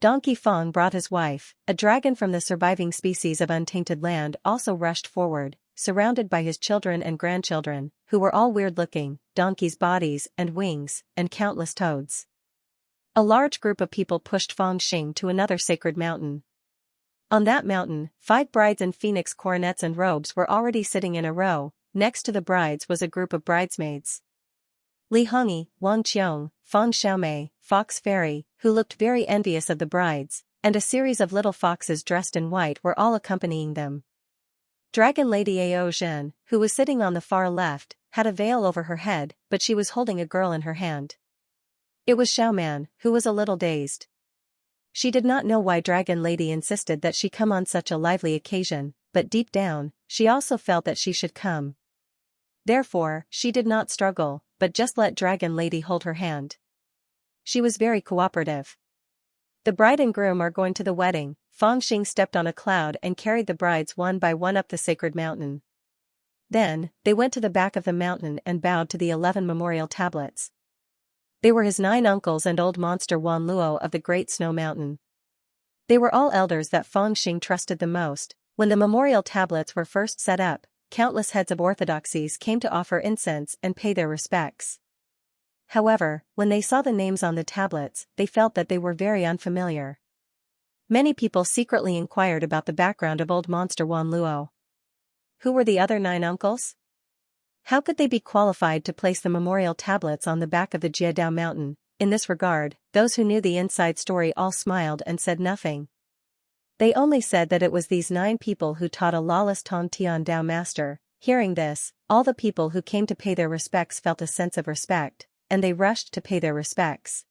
Speaker 1: Donkey Fang brought his wife, a dragon from the surviving species of untainted land, also rushed forward, surrounded by his children and grandchildren, who were all weird-looking, donkeys' bodies and wings, and countless toads. A large group of people pushed Fang Xing to another sacred mountain. On that mountain, 5 brides in phoenix coronets and robes were already sitting in a row. Next to the brides was a group of bridesmaids. Li Hongyi, Wang Qiong, Fang Xiaomei, Fox Fairy, who looked very envious of the brides, and a series of little foxes dressed in white were all accompanying them. Dragon Lady Ao Zhen, who was sitting on the far left, had a veil over her head, but she was holding a girl in her hand. It was Xiaoman, who was a little dazed. She did not know why Dragon Lady insisted that she come on such a lively occasion, but deep down, she also felt that she should come. Therefore, she did not struggle, but just let Dragon Lady hold her hand. She was very cooperative. The bride and groom are going to the wedding. Fang Xing stepped on a cloud and carried the brides one by one up the sacred mountain. Then, they went to the back of the mountain and bowed to the 11 memorial tablets. They were his 9 uncles and old monster Wan Luo of the Great Snow Mountain. They were all elders that Fang Xing trusted the most. When the memorial tablets were first set up, countless heads of orthodoxies came to offer incense and pay their respects. However, when they saw the names on the tablets, they felt that they were very unfamiliar. Many people secretly inquired about the background of old monster Wan Luo. Who were the other 9 uncles? How could they be qualified to place the memorial tablets on the back of the Jiedao mountain? In this regard, those who knew the inside story all smiled and said nothing. They only said that it was these 9 people who taught a lawless Tongtian Dao master. Hearing this, all the people who came to pay their respects felt a sense of respect, and they rushed to pay their respects.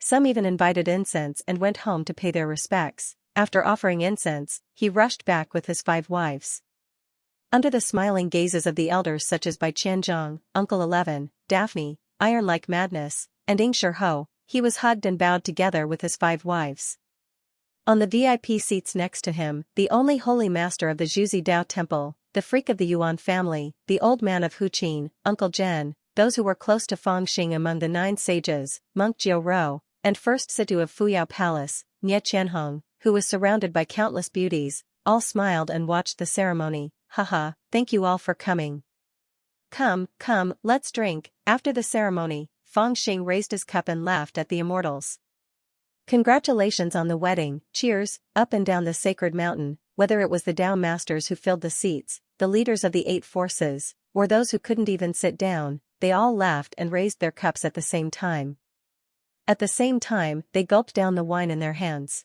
Speaker 1: Some even invited incense and went home to pay their respects. After offering incense, he rushed back with his 5 wives. Under the smiling gazes of the elders such as Bai Qianzhong, Uncle 11, Daphne, Iron Like Madness, and Ing Shi Ho, he was hugged and bowed together with his 5 wives. On the VIP seats next to him, the only holy master of the Zhuzi Dao Temple, the freak of the Yuan family, the old man of Huqin, Uncle Zhen, those who were close to Fangxing among the 9 sages, Monk Jiu Rou, and first Situ of Fuyao Palace, Nie Qianhong, who was surrounded by countless beauties, all smiled and watched the ceremony. Haha, thank you all for coming. Come, let's drink. After the ceremony, Fangxing raised his cup and laughed at the immortals. Congratulations on the wedding, cheers, up and down the sacred mountain, whether it was the Dao masters who filled the seats, the leaders of the 8 forces, or those who couldn't even sit down, they all laughed and raised their cups at the same time. At the same time, they gulped down the wine in their hands.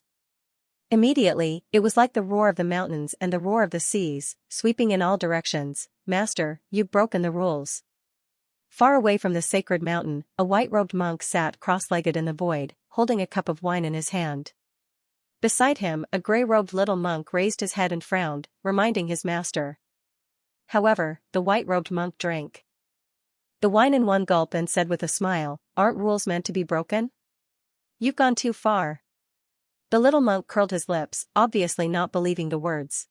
Speaker 1: Immediately, it was like the roar of the mountains and the roar of the seas, sweeping in all directions. Master, you've broken the rules. Far away from the sacred mountain, a white-robed monk sat cross-legged in the void, holding a cup of wine in his hand. Beside him, a gray-robed little monk raised his head and frowned, reminding his master. However, the white-robed monk drank the wine in one gulp and said with a smile, "Aren't rules meant to be broken? You've gone too far." The little monk curled his lips, obviously not believing the words.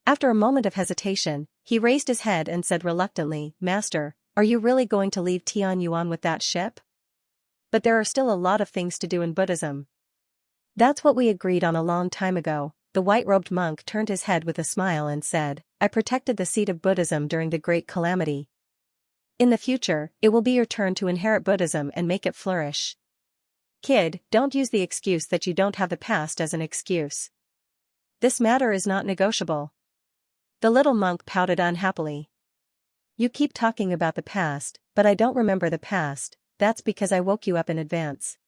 Speaker 1: After a moment of hesitation, he raised his head and said reluctantly, "Master, are you really going to leave Tianyuan with that ship? But there are still a lot of things to do in Buddhism." "That's what we agreed on a long time ago." The white-robed monk turned his head with a smile and said, "I protected the seat of Buddhism during the Great Calamity. In the future, it will be your turn to inherit Buddhism and make it flourish. Kid, don't use the excuse that you don't have the past as an excuse. This matter is not negotiable." The little monk pouted unhappily. "You keep talking about the past, but I don't remember the past. That's because I woke you up in advance.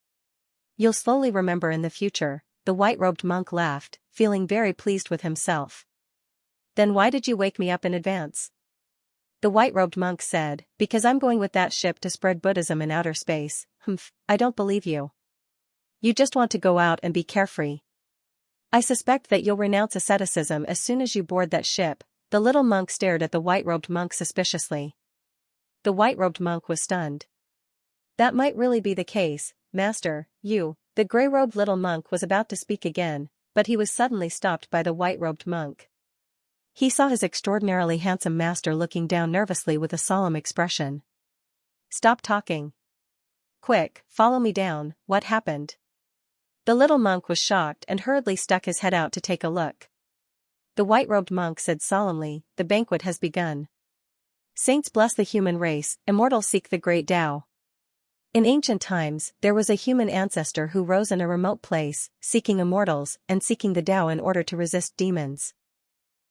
Speaker 1: You'll slowly remember in the future." The white-robed monk laughed, feeling very pleased with himself. "Then why did you wake me up in advance?" The white-robed monk said, "Because I'm going with that ship to spread Buddhism in outer space." "Humph, I don't believe you. You just want to go out and be carefree. I suspect that you'll renounce asceticism as soon as you board that ship." The little monk stared at the white-robed monk suspiciously. The white-robed monk was stunned. "That might really be the case, Master, you." The gray-robed little monk was about to speak again, but he was suddenly stopped by the white-robed monk. He saw his extraordinarily handsome master looking down nervously with a solemn expression. "Stop talking. Quick, follow me down. What happened?" The little monk was shocked and hurriedly stuck his head out to take a look. The white-robed monk said solemnly, "The banquet has begun. Saints bless the human race, immortals seek the great Tao." In ancient times, there was a human ancestor who rose in a remote place, seeking immortals and seeking the Tao in order to resist demons.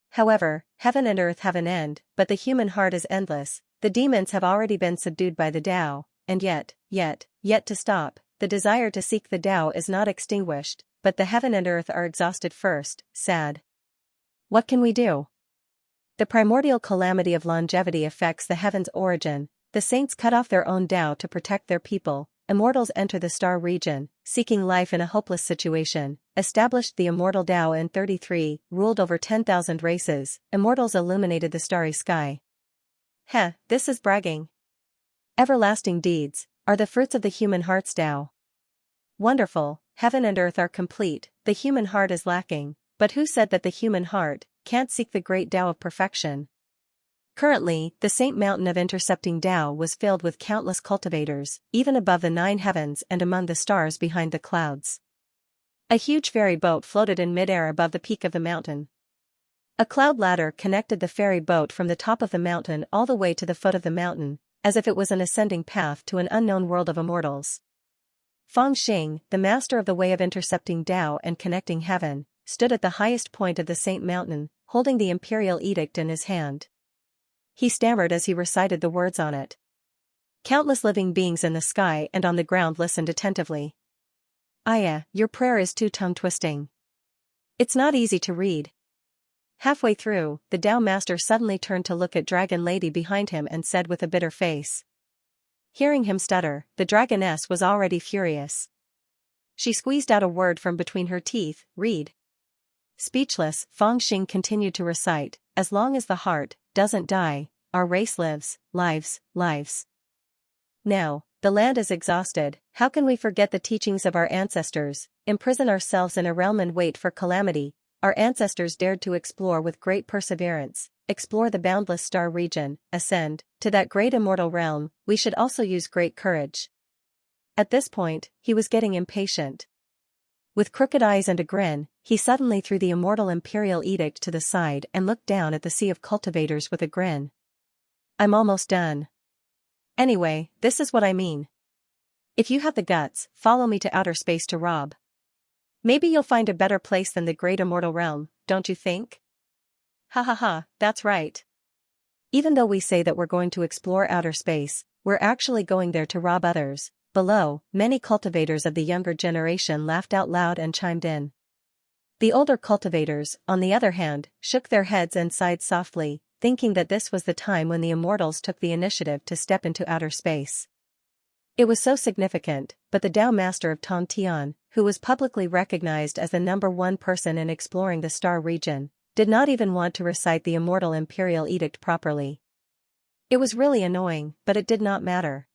Speaker 1: However, heaven and earth have an end, but the human heart is endless. The demons have already been subdued by the Tao, and yet to stop, the desire to seek the Tao is not extinguished, but the heaven and earth are exhausted first. Sad. What can we do? The primordial calamity of longevity affects the heaven's origin. The saints cut off their own Tao to protect their people. Immortals enter the star region, seeking life in a hopeless situation, established the immortal Tao in 33, ruled over 10,000 races. Immortals illuminated the starry sky. Heh, this is bragging. Everlasting deeds are the fruits of the human heart's Tao. Wonderful, heaven and earth are complete, the human heart is lacking, but who said that the human heart can't seek the great Tao of perfection? Currently, the Saint Mountain of Intercepting Tao was filled with countless cultivators, even above the 9 heavens and among the stars behind the clouds. A huge ferry boat floated in midair above the peak of the mountain. A cloud ladder connected the ferry boat from the top of the mountain all the way to the foot of the mountain, as if it was an ascending path to an unknown world of immortals. Fangxing, the master of the way of intercepting Tao and connecting heaven, stood at the highest point of the Saint Mountain, holding the imperial edict in his hand. He stammered as he recited the words on it. Countless living beings in the sky and on the ground listened attentively. "Aya, your prayer is too tongue-twisting. It's not easy to read." Halfway through, the Tao master suddenly turned to look at Dragon Lady behind him and said with a bitter face. Hearing him stutter, the dragoness was already furious. She squeezed out a word from between her teeth, "Read." Speechless, Fangxing continued to recite, "As long as the heart doesn't die, our race lives. Now, the land is exhausted, how can we forget the teachings of our ancestors, imprison ourselves in a realm and wait for calamity? Our ancestors dared to explore with great perseverance, explore the boundless star region, ascend to that great immortal realm. We should also use great courage. At this point, he was getting impatient. With crooked eyes and a grin, he suddenly threw the immortal imperial edict to the side and looked down at the sea of cultivators with a grin. I'm almost done. Anyway, this is what I mean. If you have the guts, follow me to outer space to rob. Maybe you'll find a better place than the great immortal realm, don't you think? Ha ha ha, that's right. Even though we say that we're going to explore outer space, we're actually going there to rob others. Below, many cultivators of the younger generation laughed out loud and chimed in. The older cultivators, on the other hand, shook their heads and sighed softly, thinking that this was the time when the immortals took the initiative to step into outer space. It was so significant, but the Tao Master of Tong Tian, who was publicly recognized as the #1 person in exploring the star region, did not even want to recite the immortal imperial edict properly. It was really annoying, but it did not matter.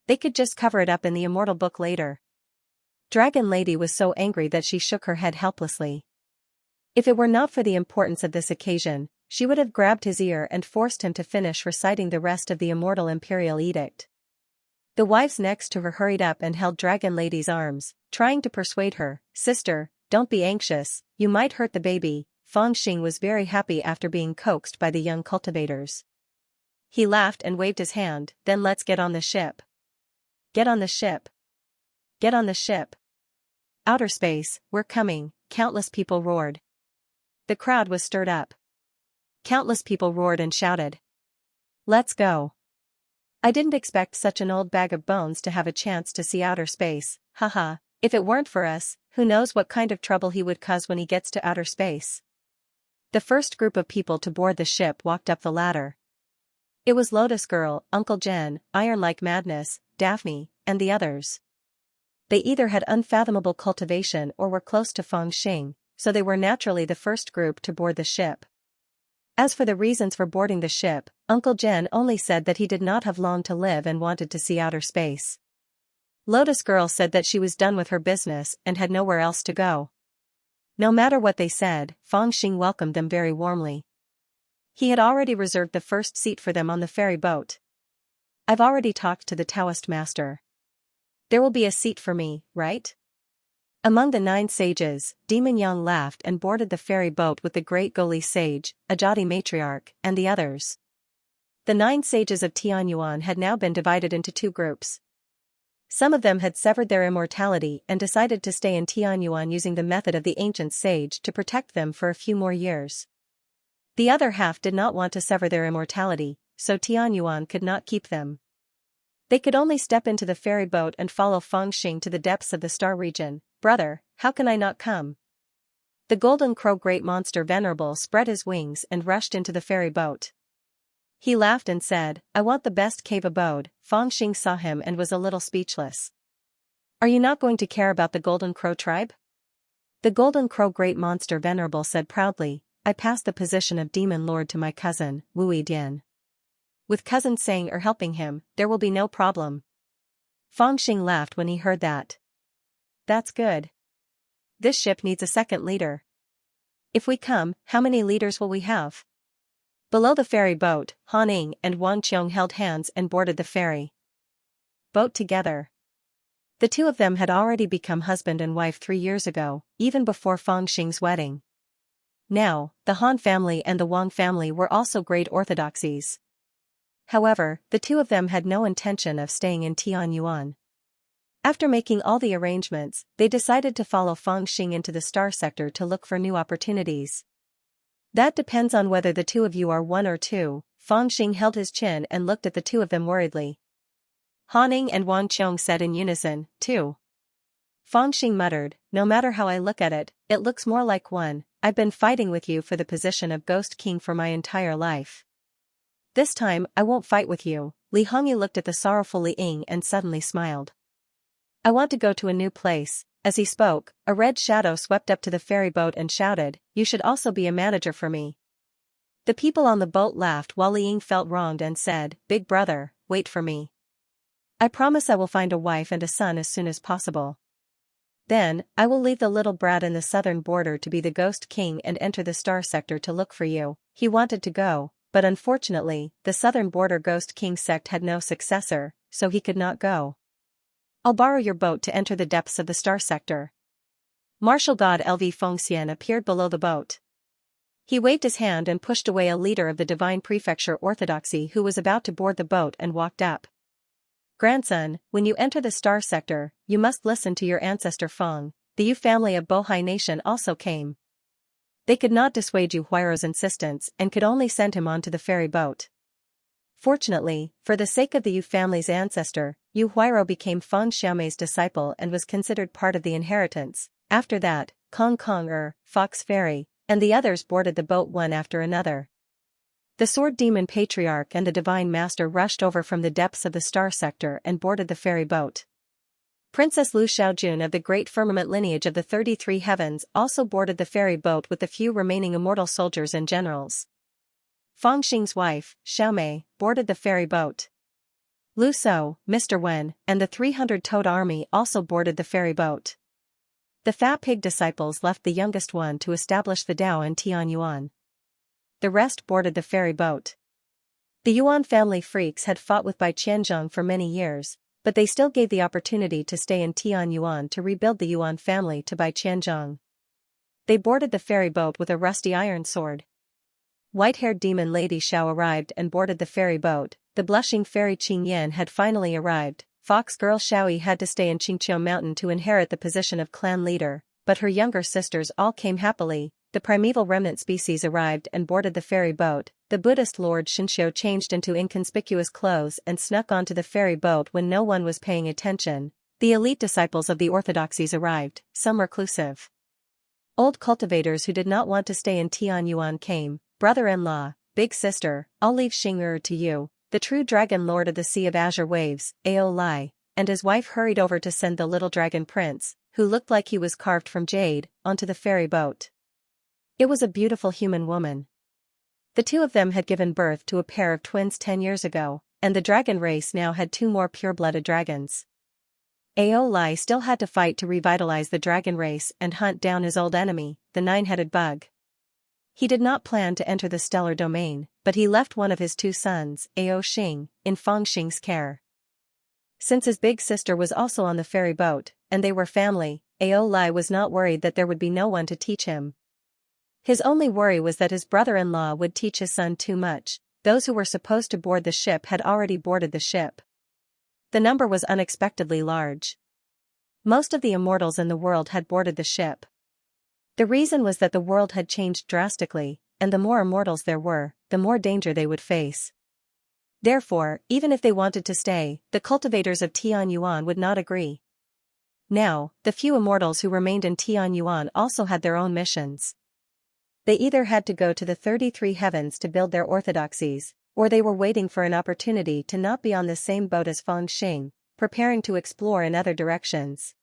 Speaker 1: They could just cover it up in the immortal book later. Dragon Lady was so angry that she shook her head helplessly. If it were not for the importance of this occasion, she would have grabbed his ear and forced him to finish reciting the rest of the immortal imperial edict. The wives next to her hurried up and held Dragon Lady's arms, trying to persuade her, "Sister, don't be anxious, you might hurt the baby." Fang Xing was very happy after being coaxed by the young cultivators. He laughed and waved his hand, "Then let's get on the ship." Get on the ship. Get on the ship. Outer space, we're coming, countless people roared. The crowd was stirred up. Countless people roared and shouted. Let's go. I didn't expect such an old bag of bones to have a chance to see outer space, haha, if it weren't for us, who knows what kind of trouble he would cause when he gets to outer space. The first group of people to board the ship walked up the ladder. It was Lotus Girl, Uncle Jen, Iron Like Madness, Daphne, and the others. They either had unfathomable cultivation or were close to Fang Xing, so they were naturally the first group to board the ship. As for the reasons for boarding the ship, Uncle Jen only said that he did not have long to live and wanted to see outer space. Lotus Girl said that she was done with her business and had nowhere else to go. No matter what they said, Fang Xing welcomed them very warmly. He had already reserved the first seat for them on the ferry boat. I've already talked to the Taoist master. There will be a seat for me, right? Among the 9 sages, Demon Yang laughed and boarded the ferry boat with the great Goli sage, Ajati matriarch, and the others. The 9 sages of Tianyuan had now been divided into 2 groups. Some of them had severed their immortality and decided to stay in Tianyuan using the method of the ancient sage to protect them for a few more years. The other half did not want to sever their immortality, so Tianyuan could not keep them. They could only step into the ferry boat and follow Fang Xing to the depths of the star region. Brother, how can I not come? The golden crow great monster Venerable spread his wings and rushed into the ferry boat. He laughed and said, I want the best cave abode. Fang Xing saw him and was a little speechless. Are you not going to care about the golden crow tribe? The golden crow great monster Venerable said proudly, I passed the position of demon lord to my cousin, Wu Dian. With cousin saying or helping him, there will be no problem. Fang Xing laughed when he heard that. That's good. This ship needs a second leader. If we come, how many leaders will we have? Below the ferry boat, Han Ying and Wang Qiong held hands and boarded the ferry boat together. The 2 of them had already become husband and wife 3 years ago, even before Fang Xing's wedding. Now, the Han family and the Wang family were also great orthodoxies. However, the 2 of them had no intention of staying in Tianyuan. After making all the arrangements, they decided to follow Fang Xing into the star sector to look for new opportunities. That depends on whether the 2 of you are 1 or 2. Fang Xing held his chin and looked at the 2 of them worriedly. Han Ying and Wang Qiong said in unison, 2. Fang Xing muttered, no matter how I look at it, it looks more like 1. I've been fighting with you for the position of Ghost King for my entire life. This time, I won't fight with you. Li Hongyu looked at the sorrowful Li Ying and suddenly smiled. I want to go to a new place. As he spoke, a red shadow swept up to the ferry boat and shouted, you should also be a manager for me. The people on the boat laughed while Li Ying felt wronged and said, Big brother, wait for me. I promise I will find a wife and a son as soon as possible. Then, I will leave the little brat in the southern border to be the Ghost King and enter the Star Sector to look for you." He wanted to go, but unfortunately, the southern border Ghost King sect had no successor, so he could not go. "I'll borrow your boat to enter the depths of the Star Sector." Martial God LV Fengxian appeared below the boat. He waved his hand and pushed away a leader of the Divine Prefecture Orthodoxy who was about to board the boat and walked up. "Grandson, when you enter the Star Sector, you must listen to your ancestor Feng. The Yu family of Bohai Nation also came. They could not dissuade Yu Huairo's insistence and could only send him onto the ferry boat. Fortunately, for the sake of the Yu family's ancestor, Yu Huairo became Feng Xiaomei's disciple and was considered part of the inheritance. After that, Kong Kong Fox Fairy, and the others boarded the boat one after another. The Sword Demon Patriarch and the Divine Master rushed over from the depths of the Star Sector and boarded the ferry boat. Princess Lu Xiaojun of the Great Firmament lineage of the 33 Heavens also boarded the ferry boat with the few remaining immortal soldiers and generals. Feng Xing's wife, Xiaomei, boarded the ferry boat. Lu So, Mr. Wen, and the 300-toed army also boarded the ferry boat. The Fat Pig disciples left the youngest one to establish the Tao in Tianyuan. The rest boarded the ferry boat. The Yuan family freaks had fought with Bai Qianzhong for many years, but they still gave the opportunity to stay in Tianyuan to rebuild the Yuan family to Bai Qianzhong. They boarded the ferry boat with a rusty iron sword. White-haired demon Lady Xiao arrived and boarded the ferry boat. The blushing fairy Qing Yan had finally arrived. Fox girl Xiaoyi had to stay in Qingqiu Mountain to inherit the position of clan leader, but her younger sisters all came happily. The primeval remnant species arrived and boarded the ferry boat. The Buddhist Lord Xianxia changed into inconspicuous clothes and snuck onto the ferry boat when no one was paying attention. The elite disciples of the orthodoxies arrived, some reclusive. Old cultivators who did not want to stay in Tianyuan came. Brother-in-law, big sister, I'll leave Xing'er to you. The true dragon lord of the Sea of Azure Waves, Ao Lai, and his wife hurried over to send the little dragon prince, who looked like he was carved from jade, onto the ferry boat. It was a beautiful human woman. The two of them had given birth to a pair of twins 10 years ago, and the dragon race now had 2 more pure-blooded dragons. Ao Lai still had to fight to revitalize the dragon race and hunt down his old enemy, the 9-headed bug. He did not plan to enter the stellar domain, but he left one of his 2 sons, Ao Xing, in Feng Xing's care. Since his big sister was also on the ferry boat, and they were family, Ao Lai was not worried that there would be no one to teach him. His only worry was that his brother-in-law would teach his son too much. Those who were supposed to board the ship had already boarded the ship. The number was unexpectedly large. Most of the immortals in the world had boarded the ship. The reason was that the world had changed drastically, and the more immortals there were, the more danger they would face. Therefore, even if they wanted to stay, the cultivators of Tianyuan would not agree. Now, the few immortals who remained in Tianyuan also had their own missions. They either had to go to the 33 Heavens to build their orthodoxies, or they were waiting for an opportunity to not be on the same boat as Feng Xing, preparing to explore in other directions.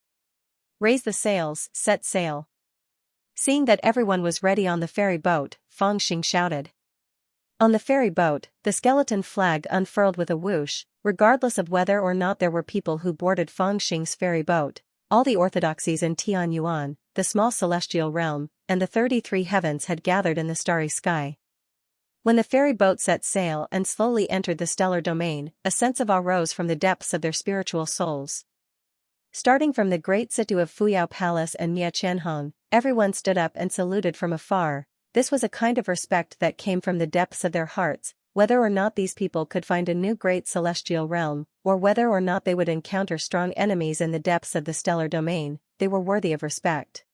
Speaker 1: Raise the sails, set sail. Seeing that everyone was ready on the ferry boat, Feng Xing shouted. On the ferry boat, the skeleton flag unfurled with a whoosh, regardless of whether or not there were people who boarded Feng Xing's ferry boat. All the orthodoxies in Tianyuan, the small celestial realm, and the 33 Heavens had gathered in the starry sky. When the ferry boat set sail and slowly entered the stellar domain, a sense of awe rose from the depths of their spiritual souls. Starting from the great situ of Fuyao Palace and Mia Qianhong, everyone stood up and saluted from afar. This was a kind of respect that came from the depths of their hearts. Whether or not these people could find a new great celestial realm, or whether or not they would encounter strong enemies in the depths of the stellar domain, they were worthy of respect.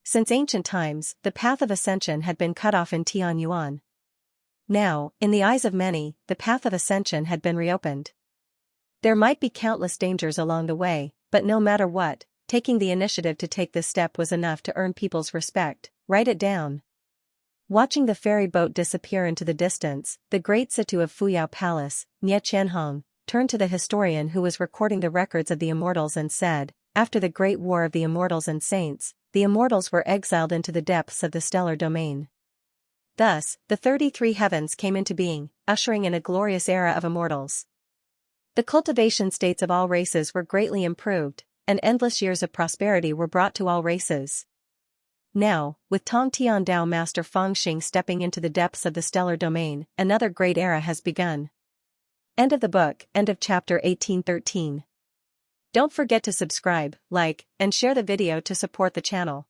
Speaker 1: Since ancient times, the path of ascension had been cut off in Tianyuan. Now, in the eyes of many, the path of ascension had been reopened. There might be countless dangers along the way, but no matter what, taking the initiative to take this step was enough to earn people's respect. Write it down. Watching the ferry boat disappear into the distance, the great situ of Fuyao Palace, Nie Qianhong, turned to the historian who was recording the records of the immortals and said, after the great war of the immortals and saints, the immortals were exiled into the depths of the stellar domain. Thus, the 33 Heavens came into being, ushering in a glorious era of immortals. The cultivation states of all races were greatly improved, and endless years of prosperity were brought to all races. Now, with Tong Tiandao Master Feng Xing stepping into the depths of the stellar domain, another great era has begun. End of the book. End of chapter 1813. Don't forget to subscribe, like, and share the video to support the channel.